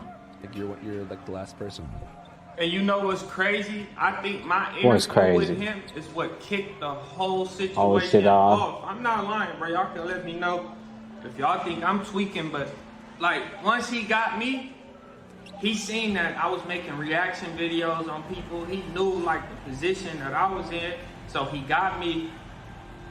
Like you're like the last person. And you know what's crazy? I think my What's interview with crazy? him is what kicked the whole situation Whole shit off. I'm not lying, bro. Y'all can let me know if y'all think I'm tweaking, but like once he got me, he seen that I was making reaction videos on people. He knew like the position that I was in, so he got me.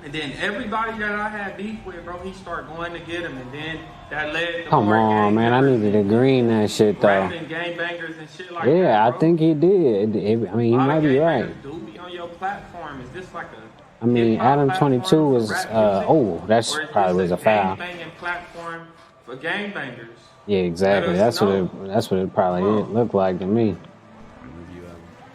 And then everybody that I had beef with, bro, he started going to get him, and then that led to Come more on, man. I needed to green that shit though. rapping gangbangers and shit like that. Yeah, I bro. think he did. I mean, he might be right. Do be on your platform. Is this like a I mean, hip-hop Adam platform 22 for was, rap music? oh, that's Or is probably this was a foul. gangbanging platform for gangbangers? Yeah, exactly. Let us That's what it probably looked like to me. Review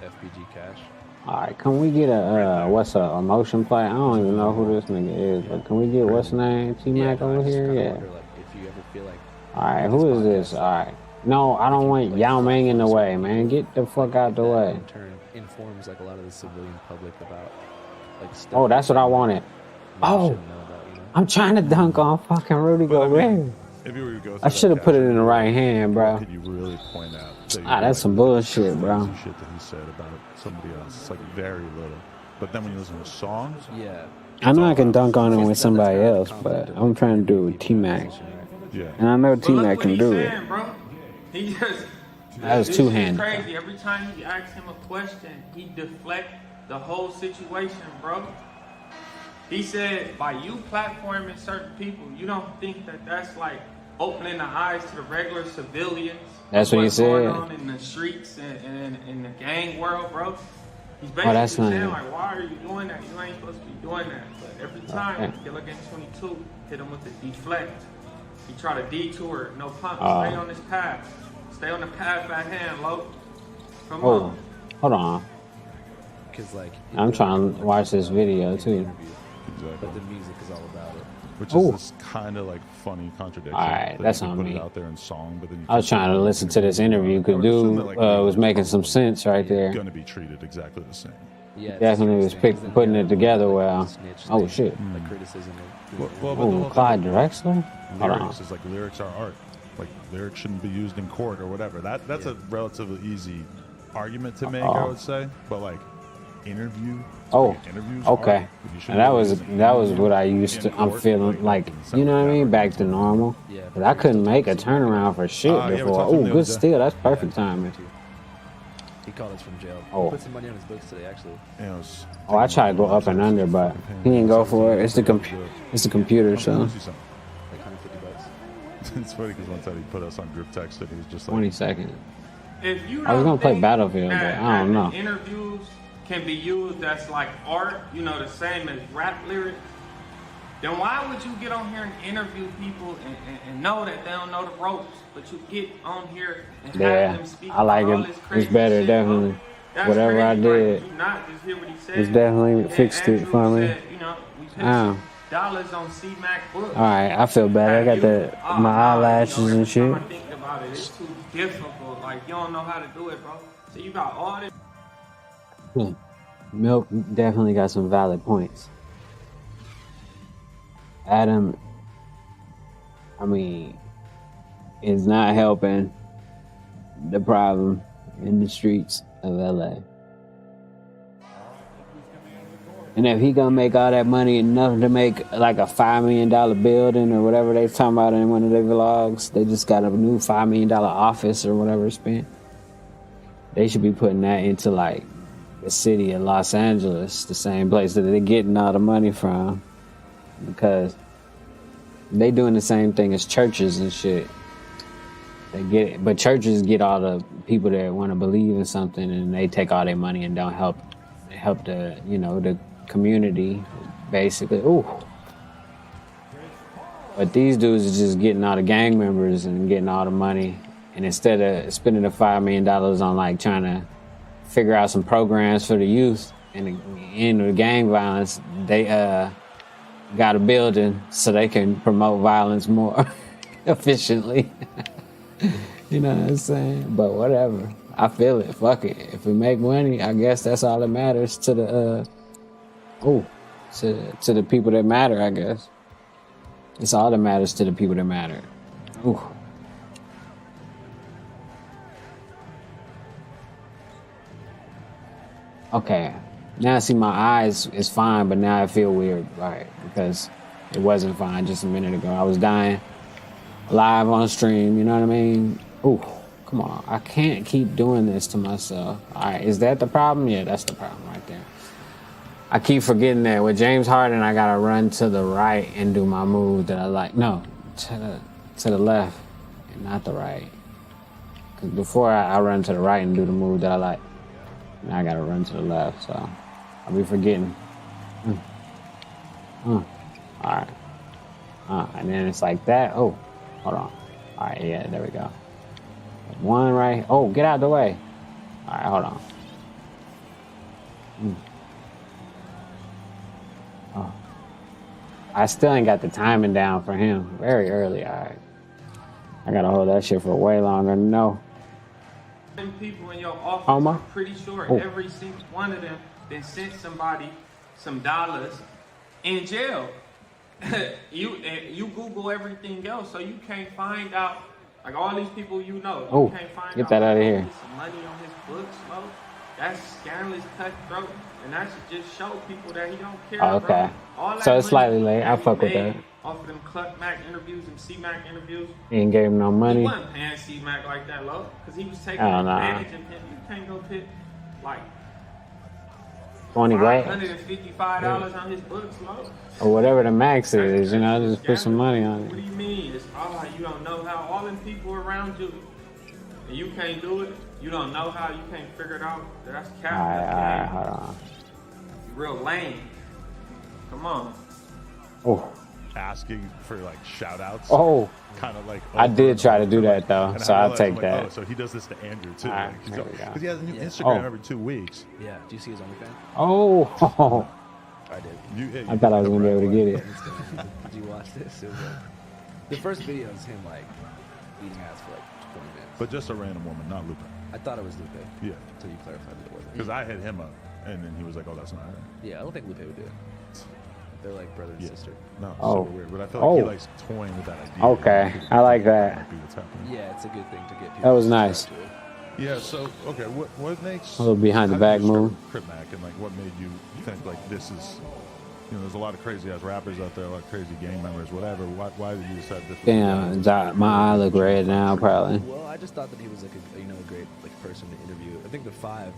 FBG Cash. All right, can we get a what's a motion play? I don't even know who this nigga is, but can we get what's his name? T Mac over here? Yeah. Wonder, like, if you ever feel like All right, who is this? All right. No, I don't want Yao Ming in the way, man. Get the fuck out the way. in turn informs like a lot of the civilian public about like stuff. Oh, that's what I wanted. Oh, I'm trying to dunk on fucking Rudy Gobert. If you were to go I through should that have put it caption, in the right hand, bro. Could you really point out? that you Ah, were that's some bullshit, bro. crazy shit that he said about somebody else. It's like very little. But then when you listen to songs, yeah, I know I can dunk on it with somebody else, but I'm trying to do it with T Mac. Yeah. And I know T But look Mac what can he's do it. saying, bro. He just That was this two-handed. shit crazy. Every time you ask him a question, he deflect the whole situation, bro. He said by you platforming certain people, you don't think that that's like opening the eyes to the regular civilians. That's of what he what's going said. on in the streets and in the gang world, bro. He's Oh, that's basically saying nice. like, why are you doing that? You ain't supposed to be doing that. But every time Okay. Killer Game 22 hit him with the deflect. He try to detour, no pump. Oh. Stay on this path. Stay on the path at hand, Lo. Come Oh, on. hold on. because like I'm trying to watch this video too. but the music is all about it. which Ooh. is this kind of like funny contradiction. All right, that that's you can on put me. it out there in song, but then you I was trying to listen to this interview because dude was making some sense right there. going to be treated exactly the same. Yeah, Definitely was putting it together well. Oh shit. Like criticism. Well, but the whole Oh, Clyde thing Drexler? Hold on. lyrics is like lyrics are art. Like lyrics shouldn't be used in court or whatever. That's a relatively easy argument to make, I would say. But like interviews. Oh, interviews. okay. Art, you shouldn't And that be was using that was in what I used to. I'm court, feeling like, you know what I mean, back to normal. Yeah. But I couldn't make a turnaround for shit Yeah, we before. talked to him Oh, the good other day. steal. That's perfect timing. He called us from jail. Oh. He put some money on his books today, actually. Oh, I tried to go up and under, but he didn't go for it. It's the it's the computer, so Like 150 bucks. It's funny because one time he put us on group text and he was just like 20 seconds. If you I was gonna don't play think Battlefield, but that I don't know. interviews can be used as like art, you know, the same as rap lyrics, then why would you get on here and interview people and know that they don't know the ropes, but you get on here and have them speak I like all it. this crazy It's better, shit, definitely. That's Whatever crazy, I right? did, You not just hear what he said. it's definitely And fixed it Andrew for me. said, you know, we put Ow. dollars on C-Mac books. All right, I feel better. I got the my eyelashes and shit. I think about it, it's too difficult. Like, you don't know how to do it, bro. So you got all this. Milk definitely got some valid points. Adam, I mean, is not helping the problem in the streets of LA. And if he gonna make all that money enough to make like a $5 million building or whatever they talking about in one of their vlogs, they just got a new $5 million office or whatever spent. They should be putting that into like the city of Los Angeles, the same place that they're getting all the money from, because they doing the same thing as churches and shit. They get it, but churches get all the people that want to believe in something, and they take all their money and don't help the the community, basically. Ooh. But these dudes are just getting all the gang members and getting all the money, and instead of spending the $5 million on like trying to figure out some programs for the youth and the end of the gang violence, they got a building so they can promote violence more efficiently. You know what I'm saying? But whatever. I feel it. Fuck it. If we make money, I guess that's all that matters to the to the people that matter, I guess. It's all that matters to the people that matter. Ooh. Okay. Now see my eyes is fine, but now I feel weird, right? Because it wasn't fine just a minute ago. I was dying live on stream, you know what I mean? Ooh, come on. I can't keep doing this to myself. All right, is that the problem? Yeah, that's the problem right there. I keep forgetting that with James Harden, I gotta run to the right and do my move that I like. No, to the left and not the right. Because before I run to the right and do the move that I like, now I gotta run to the left, so I'll be forgetting. All right. And then it's like that. Oh, hold on. All right, yeah, there we go. One right. Oh, get out of the way. All right, hold on. Oh. I still ain't got the timing down for him. Very early, all right. I gotta hold that shit for way longer. No. People in your office, Omar? I'm pretty sure every single one of them then sent somebody some dollars in jail. You Google everything else, so you can't find out, like all these people you know. Oh, you can't find get out that out of here. Some money on his books, bro. That's scandalous, cutthroat, and that should just show people that he don't care. Oh, okay. Bro. All that So it's slightly money late. I that fuck he with that. made off of them Cluck Mac interviews and C-Mac interviews. He ain't gave him no He money. wasn't paying C-Mac like that, low, because he was taking Oh, nah. advantage of him. You can't go put like 20 grand. $555 on his books, low. Or whatever the max is, just put some money on What it. do you mean? It's all you don't know how all them people around you, and you can't do it. You don't know how. You can't figure it out. That's cap. Alright, hold on. You real lame. Come on. Oh. Asking for like shout outs. Oh. Kind of like. I did try to do that though, And so I I'll realized, take I'm like, that. Oh, so he does this to Andrew too. Alright, Because there we go. he has a new Yeah. Instagram Oh. every 2 weeks. Yeah. Do you see his OnlyFans? Oh. I did. I thought I was going to be able to get it. Did you watch this? It was the first video is him like eating ass for like 20 minutes. But just a random woman, not Lupe. I thought it was Lupe. Yeah. Until you clarified that it wasn't. Because I hit him up, and then he was like, "Oh, that's not her." Yeah, I don't think Lupe would do it. They're like brother and sister. No, Oh. super weird. But I feel like he likes toying with that idea. Okay, I like that. What's happening. Yeah, it's a good thing to get people. That was to nice. subscribe to it. Yeah. So okay, what makes A little behind the how back did you start move. with Crip Mac, and like what made you think like this is, there's a lot of crazy ass rappers out there, a lot of crazy gang members, whatever. Why did you decide this? Damn, my eye look red now, probably. Well, I just thought that he was like a great person to interview. I think the 5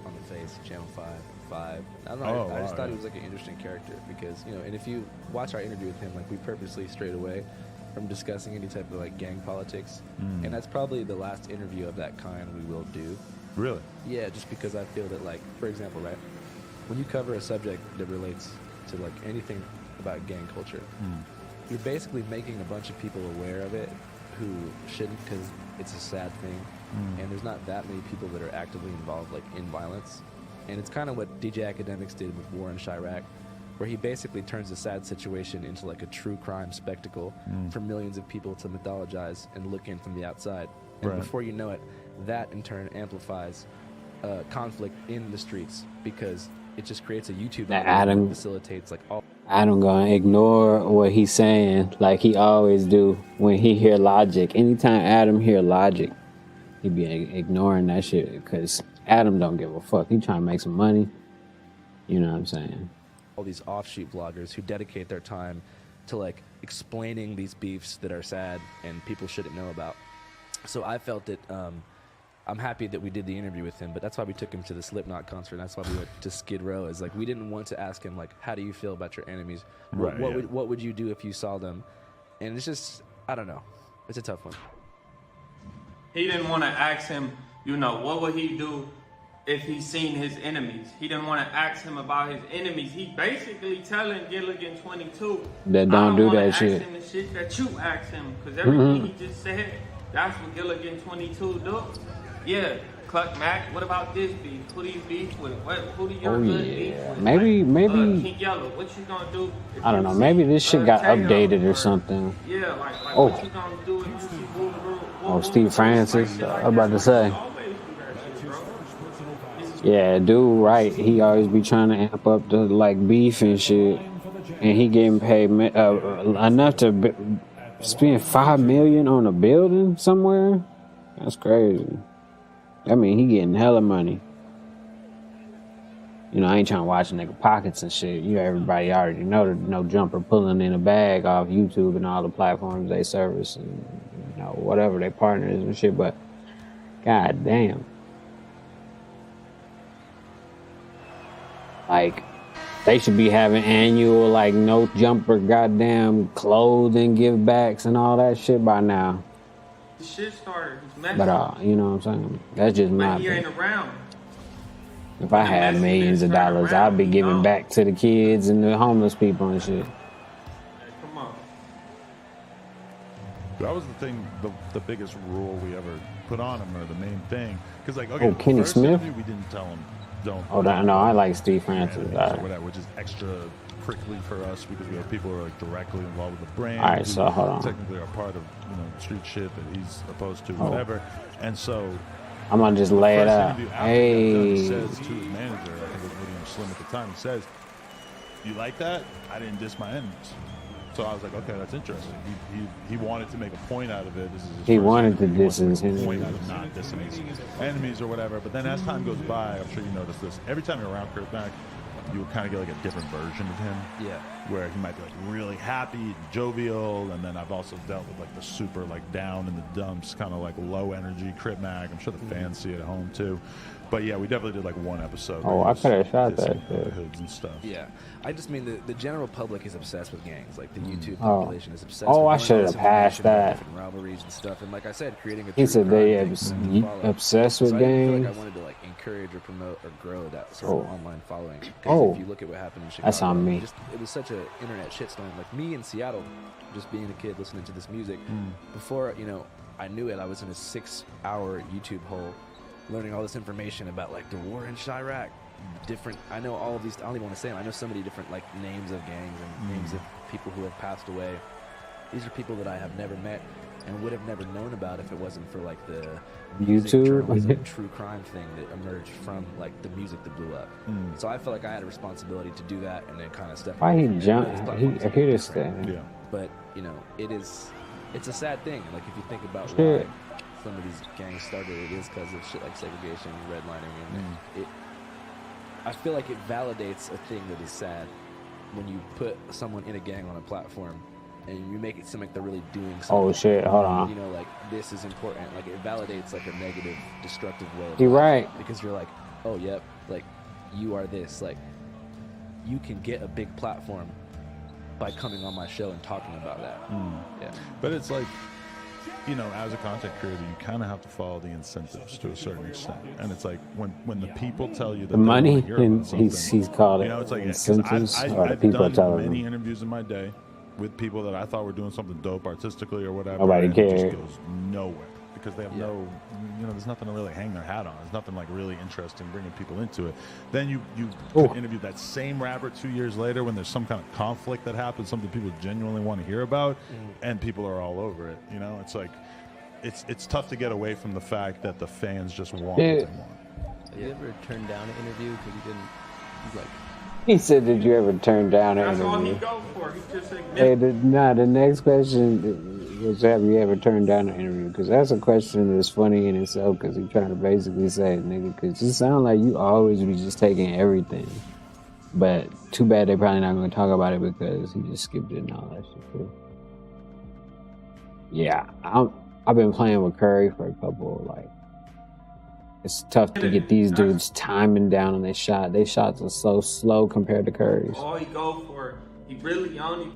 on the face, Channel 5. I don't know. I just thought he was like an interesting character because and if you watch our interview with him, like we purposely strayed away from discussing any type of like gang politics, and that's probably the last interview of that kind we will do. Really? Yeah, just because I feel that, like, for example, right, when you cover a subject that relates to like anything about gang culture. You're basically making a bunch of people aware of it who shouldn't, because it's a sad thing, and there's not that many people that are actively involved like in violence. And it's kind of what DJ Academics did with War in Chirac, where he basically turns a sad situation into like a true crime spectacle for millions of people to mythologize and look in from the outside. And before you know it, that in turn amplifies conflict in the streets, because it just creates a YouTube algorithm that facilitates like all. Adam gonna ignore what he's saying like he always do when he hear Logic. Anytime Adam hear Logic, he be ignoring that shit because Adam don't give a fuck. He trying to make some money. You know what I'm saying? All these offshoot bloggers who dedicate their time to like explaining these beefs that are sad and people shouldn't know about. So I felt that I'm happy that we did the interview with him, but that's why we took him to the Slipknot concert. That's why we went to Skid Row. Is like we didn't want to ask him like, how do you feel about your enemies? What would you do if you saw them? And it's just, I don't know. It's a tough one. He didn't want to ask him, you know, what would he do if he seen his enemies? He didn't want to ask him about his enemies. He basically telling Gilligan 22 that don't do that shit. Ask him the shit that you asked him, because everything he just said, that's what Gilligan 22 do. Yeah, Cluck Mac, what about this beef? Who do you beef with? Who do your good beef with? Maybe King Yellow, what you gonna do? I don't know. Maybe this shit got updated or something. Yeah, like what you gonna do if you see Oh, Steve Francis. I was about to say. Yeah, dude, right. He always be trying to amp up the like beef and shit, and he getting paid enough to spend $5 million on a building somewhere. That's crazy. I mean, he getting hella money. You know, I ain't trying to watch nigga pockets and shit. You everybody already know that No Jumper pulling in a bag off YouTube and all the platforms they service and you know whatever they partners and shit. But god damn, like they should be having annual like No Jumper goddamn clothing give backs and all that shit by now. The shit started. But you know what I'm saying? That's just my he ain't around. If I had millions of dollars, I'd be giving back to the kids and the homeless people and shit. Come on. That was the thing, the biggest rule we ever put on him, or the main thing. Because like, okay, Kenny first Smith? interview, we didn't tell him, don't. Oh, no, I like Steve Francis. Or whatever, which is extra prickly for us because we have people who are like directly involved with the brand. All right, so hold on. Technically are part of street shit that he's opposed to, whatever. And so I'm gonna just lay it out. Hey. He says to his manager, I think it was William Slim at the time, he says, "You like that? I didn't diss my enemies." So I was like, okay, that's interesting. He wanted to make a point out of it. This is he wanted to diss his point out of not dissing his enemies or whatever. But then as time goes by, I'm sure you notice this. Every time you're around Kurt Mac, you would kind of get like a different version of him. Yeah. Where he might be like really happy and jovial, and then I've also dealt with like the super like down in the dumps, kind of like low energy Crit Mac. I'm sure the fans see it at home too. But yeah, we definitely did like one episode. Oh, I could have shot that shit. Hoods and stuff. Yeah, I just mean the general public is obsessed with gangs. Like the YouTube population is obsessed. Oh, with I should have passed that. Different rivalries and stuff. And like I said, creating a. He said they obsessed with so gangs. I feel like I wanted to like encourage or promote or grow that sort of online following. If you look at what happened in Chicago, that's on me. It was such an internet shitstorm. Like me in Seattle, just being a kid listening to this music. Before I knew it, I was in a 6-hour YouTube hole, learning all this information about like the war in Chirac. I know all of these. I don't even want to say them. I know so many different like names of gangs and names of people who have passed away. These are people that I have never met and would have never known about if it wasn't for like the YouTube true crime thing that emerged from like the music that blew up. So I felt like I had a responsibility to do that and then kind of step. Why he jumped? I hear this thing. Yeah. But it's a sad thing. Like if you think about why some of these gangs started, it is because of shit like segregation and redlining, and I feel like it validates a thing that is sad when you put someone in a gang on a platform and you make it seem like they're really doing something. Oh shit, hold on. You know, like this is important. Like it validates like a negative, destructive way of You're life, right. because you're like, oh yep, like you are this. Like you can get a big platform by coming on my show and talking about that. Yeah. But it's like you know, as a content creator, you kind of have to follow the incentives to a certain extent. And it's like when the people tell you that The money, and something, he's called it you know, it's like incentives, or the I've people done telling many him. interviews in my day with people that I thought were doing something dope artistically or whatever. Nobody and it cared. just goes nowhere because they have no, you know, there's nothing to really hang their hat on. There's nothing like really interesting bringing people into it. Then you could interview that same rapper 2 years later when there's some kind of conflict that happens, something people genuinely want to hear about, and people are all over it. You know, it's like it's tough to get away from the fact that the fans just want what they want. Have you ever turned down an interview because you didn't? He's like. He said, "Did you ever turn down an That's all he interview?" go for. He just admits. Hey, the next question was, "Have you ever turned down an interview?" Because that's a question that's funny in itself. Because he's trying to basically say, "Nigga," because you sound like you always be just taking everything. But too bad they probably not going to talk about it because he just skipped it and all that shit too. Yeah, I've been playing with Curry for a couple like. It's tough to get these dudes timing down on their shot. Their shots are so slow compared to Curry's. All he go for, he really only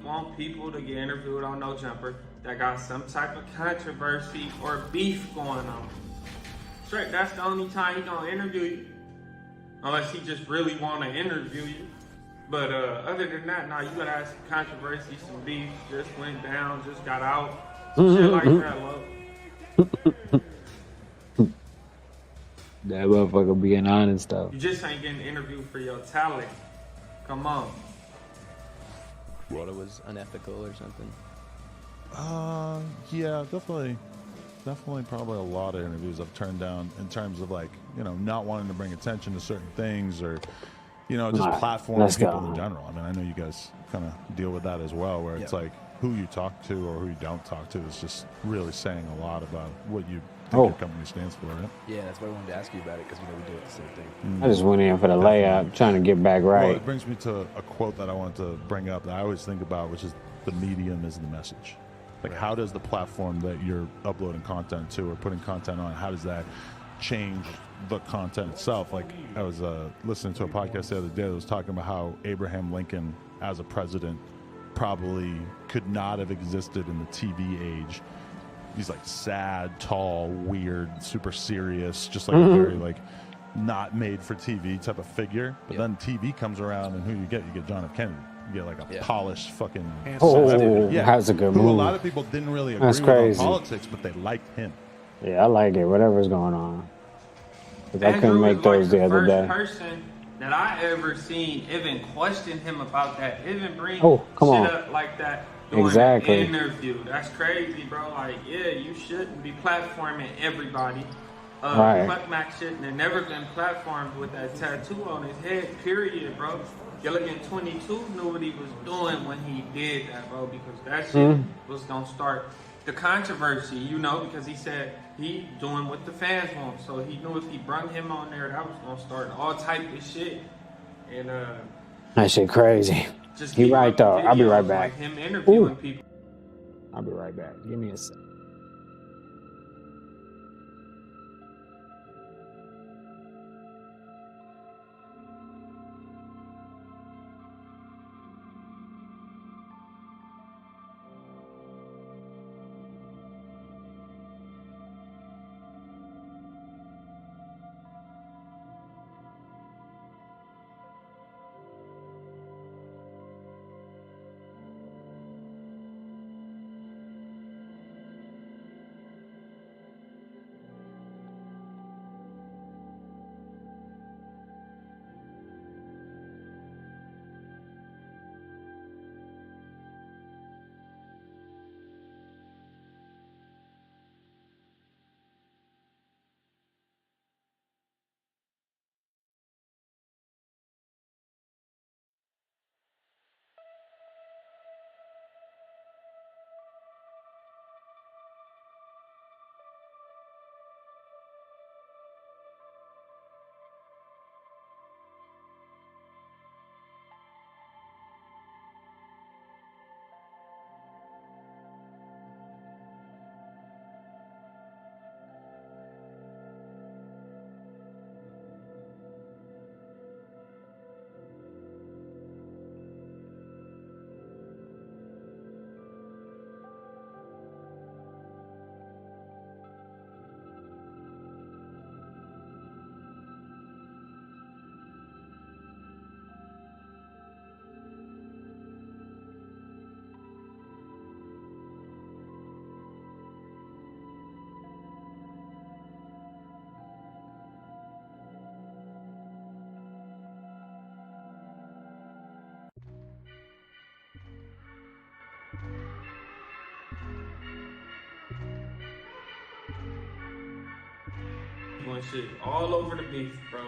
want people to get interviewed on No Jumper that got some type of controversy or beef going on. Straight, that's the only time he gonna interview you. Unless he just really wanna interview you. But other than that, nah, you gotta have some controversy, some beef, just went down, just got out. Some shit like that, love. That motherfucker being honest though. You just ain't getting interviewed for your talent. Come on. Thought it was unethical or something. Yeah, definitely probably a lot of interviews I've turned down in terms of like, you know, not wanting to bring attention to certain things or, you know, just platforming people in general. I mean, I know you guys kind of deal with that as well, where it's like who you talk to or who you don't talk to is just really saying a lot about what you think your company stands for, right? Yeah, that's why I wanted to ask you about it because we do it the same thing. I just went in for the layup, trying to get back right. Well, it brings me to a quote that I wanted to bring up that I always think about, which is the medium is the message. Like, how does the platform that you're uploading content to or putting content on, how does that change the content itself? Like, I was listening to a podcast the other day that was talking about how Abraham Lincoln as a president probably could not have existed in the TV age. He's like sad, tall, weird, super serious, just like a very like not made for TV type of figure. But then TV comes around, and who you get? You get John F. Kennedy. You get like a polished fucking. That's a good who move. A lot of people didn't really agree That's with on crazy. politics, but they liked him. Yeah, I like it. Whatever's going on. 'Cause I couldn't make those the other day. Person that I ever seen even question him about that, even bring come on. shit up like that during Exactly. an interview. That's crazy, bro. Like, yeah, you shouldn't be platforming everybody. Right. Fuck Mac shouldn't have never been platformed with that tattoo on his head, period, bro. Gilligan 22 knew what he was doing when he did that, bro, because that shit was gonna start the controversy, you know, because he said he doing what the fans want. So he knew if he brought him on there, that was gonna start all type of shit. And That shit crazy. just He keep right up though. I'll be videos right back. Like him interviewing people. I'll be right back. Give me a sec. Doing shit all over the beef, bro.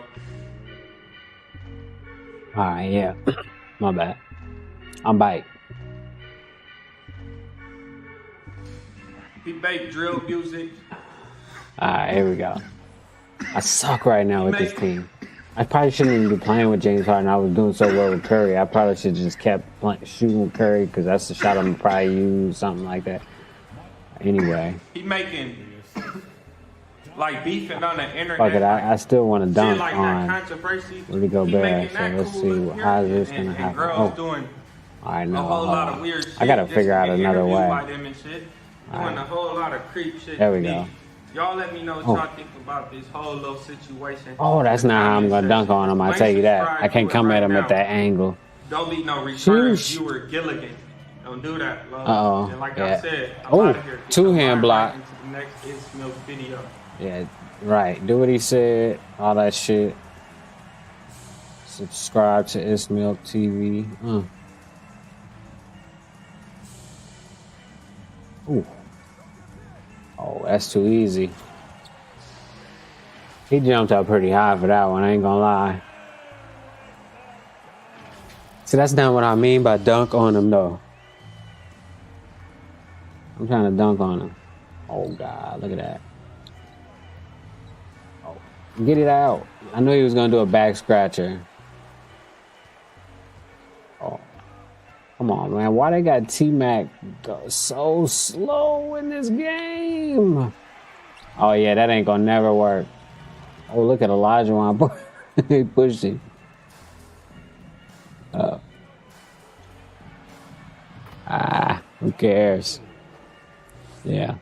Alright, yeah. My bad. I'm back. He make drill music. Alright, here we go. I suck right now with this team. I probably shouldn't even be playing with James Harden. I was doing so well with Curry. I probably should just kept shooting with Curry because that's the shot I'm gonna probably use, something like that. Anyway. He making like beefing on the internet. Fuck it, I still want to dunk like on Rudy Gobert. So let's see how is this gonna happen. Oh, alright, no. Lot of weird shit. I gotta figure out another way. Doing a whole lot of creep shit. There we go. Y'all let me know what y'all think about this whole little situation. Oh, that's not how I'm gonna dunk on him. I tell you that. I can't come at him at that angle. Don't be no return viewer Gilligan. Don't do that, love. Uh-oh. And like Yeah. I said, I'm out of here. Two-hand block. Into the next Ismail video. Yeah, right. Do what he said. All that shit. Subscribe to Ismail TV. Ooh. Oh, that's too easy. He jumped up pretty high for that one, I ain't gonna lie. See, that's not what I mean by dunk on him, though. I'm trying to dunk on him. Oh, God, look at that. Oh, get it out. I knew he was gonna do a back scratcher. Oh. Come on, man. Why they got T-Mac go so slow in this game? Oh, yeah, that ain't gonna never work. Oh, look at Elijah when he pushed him. Who cares? Yeah.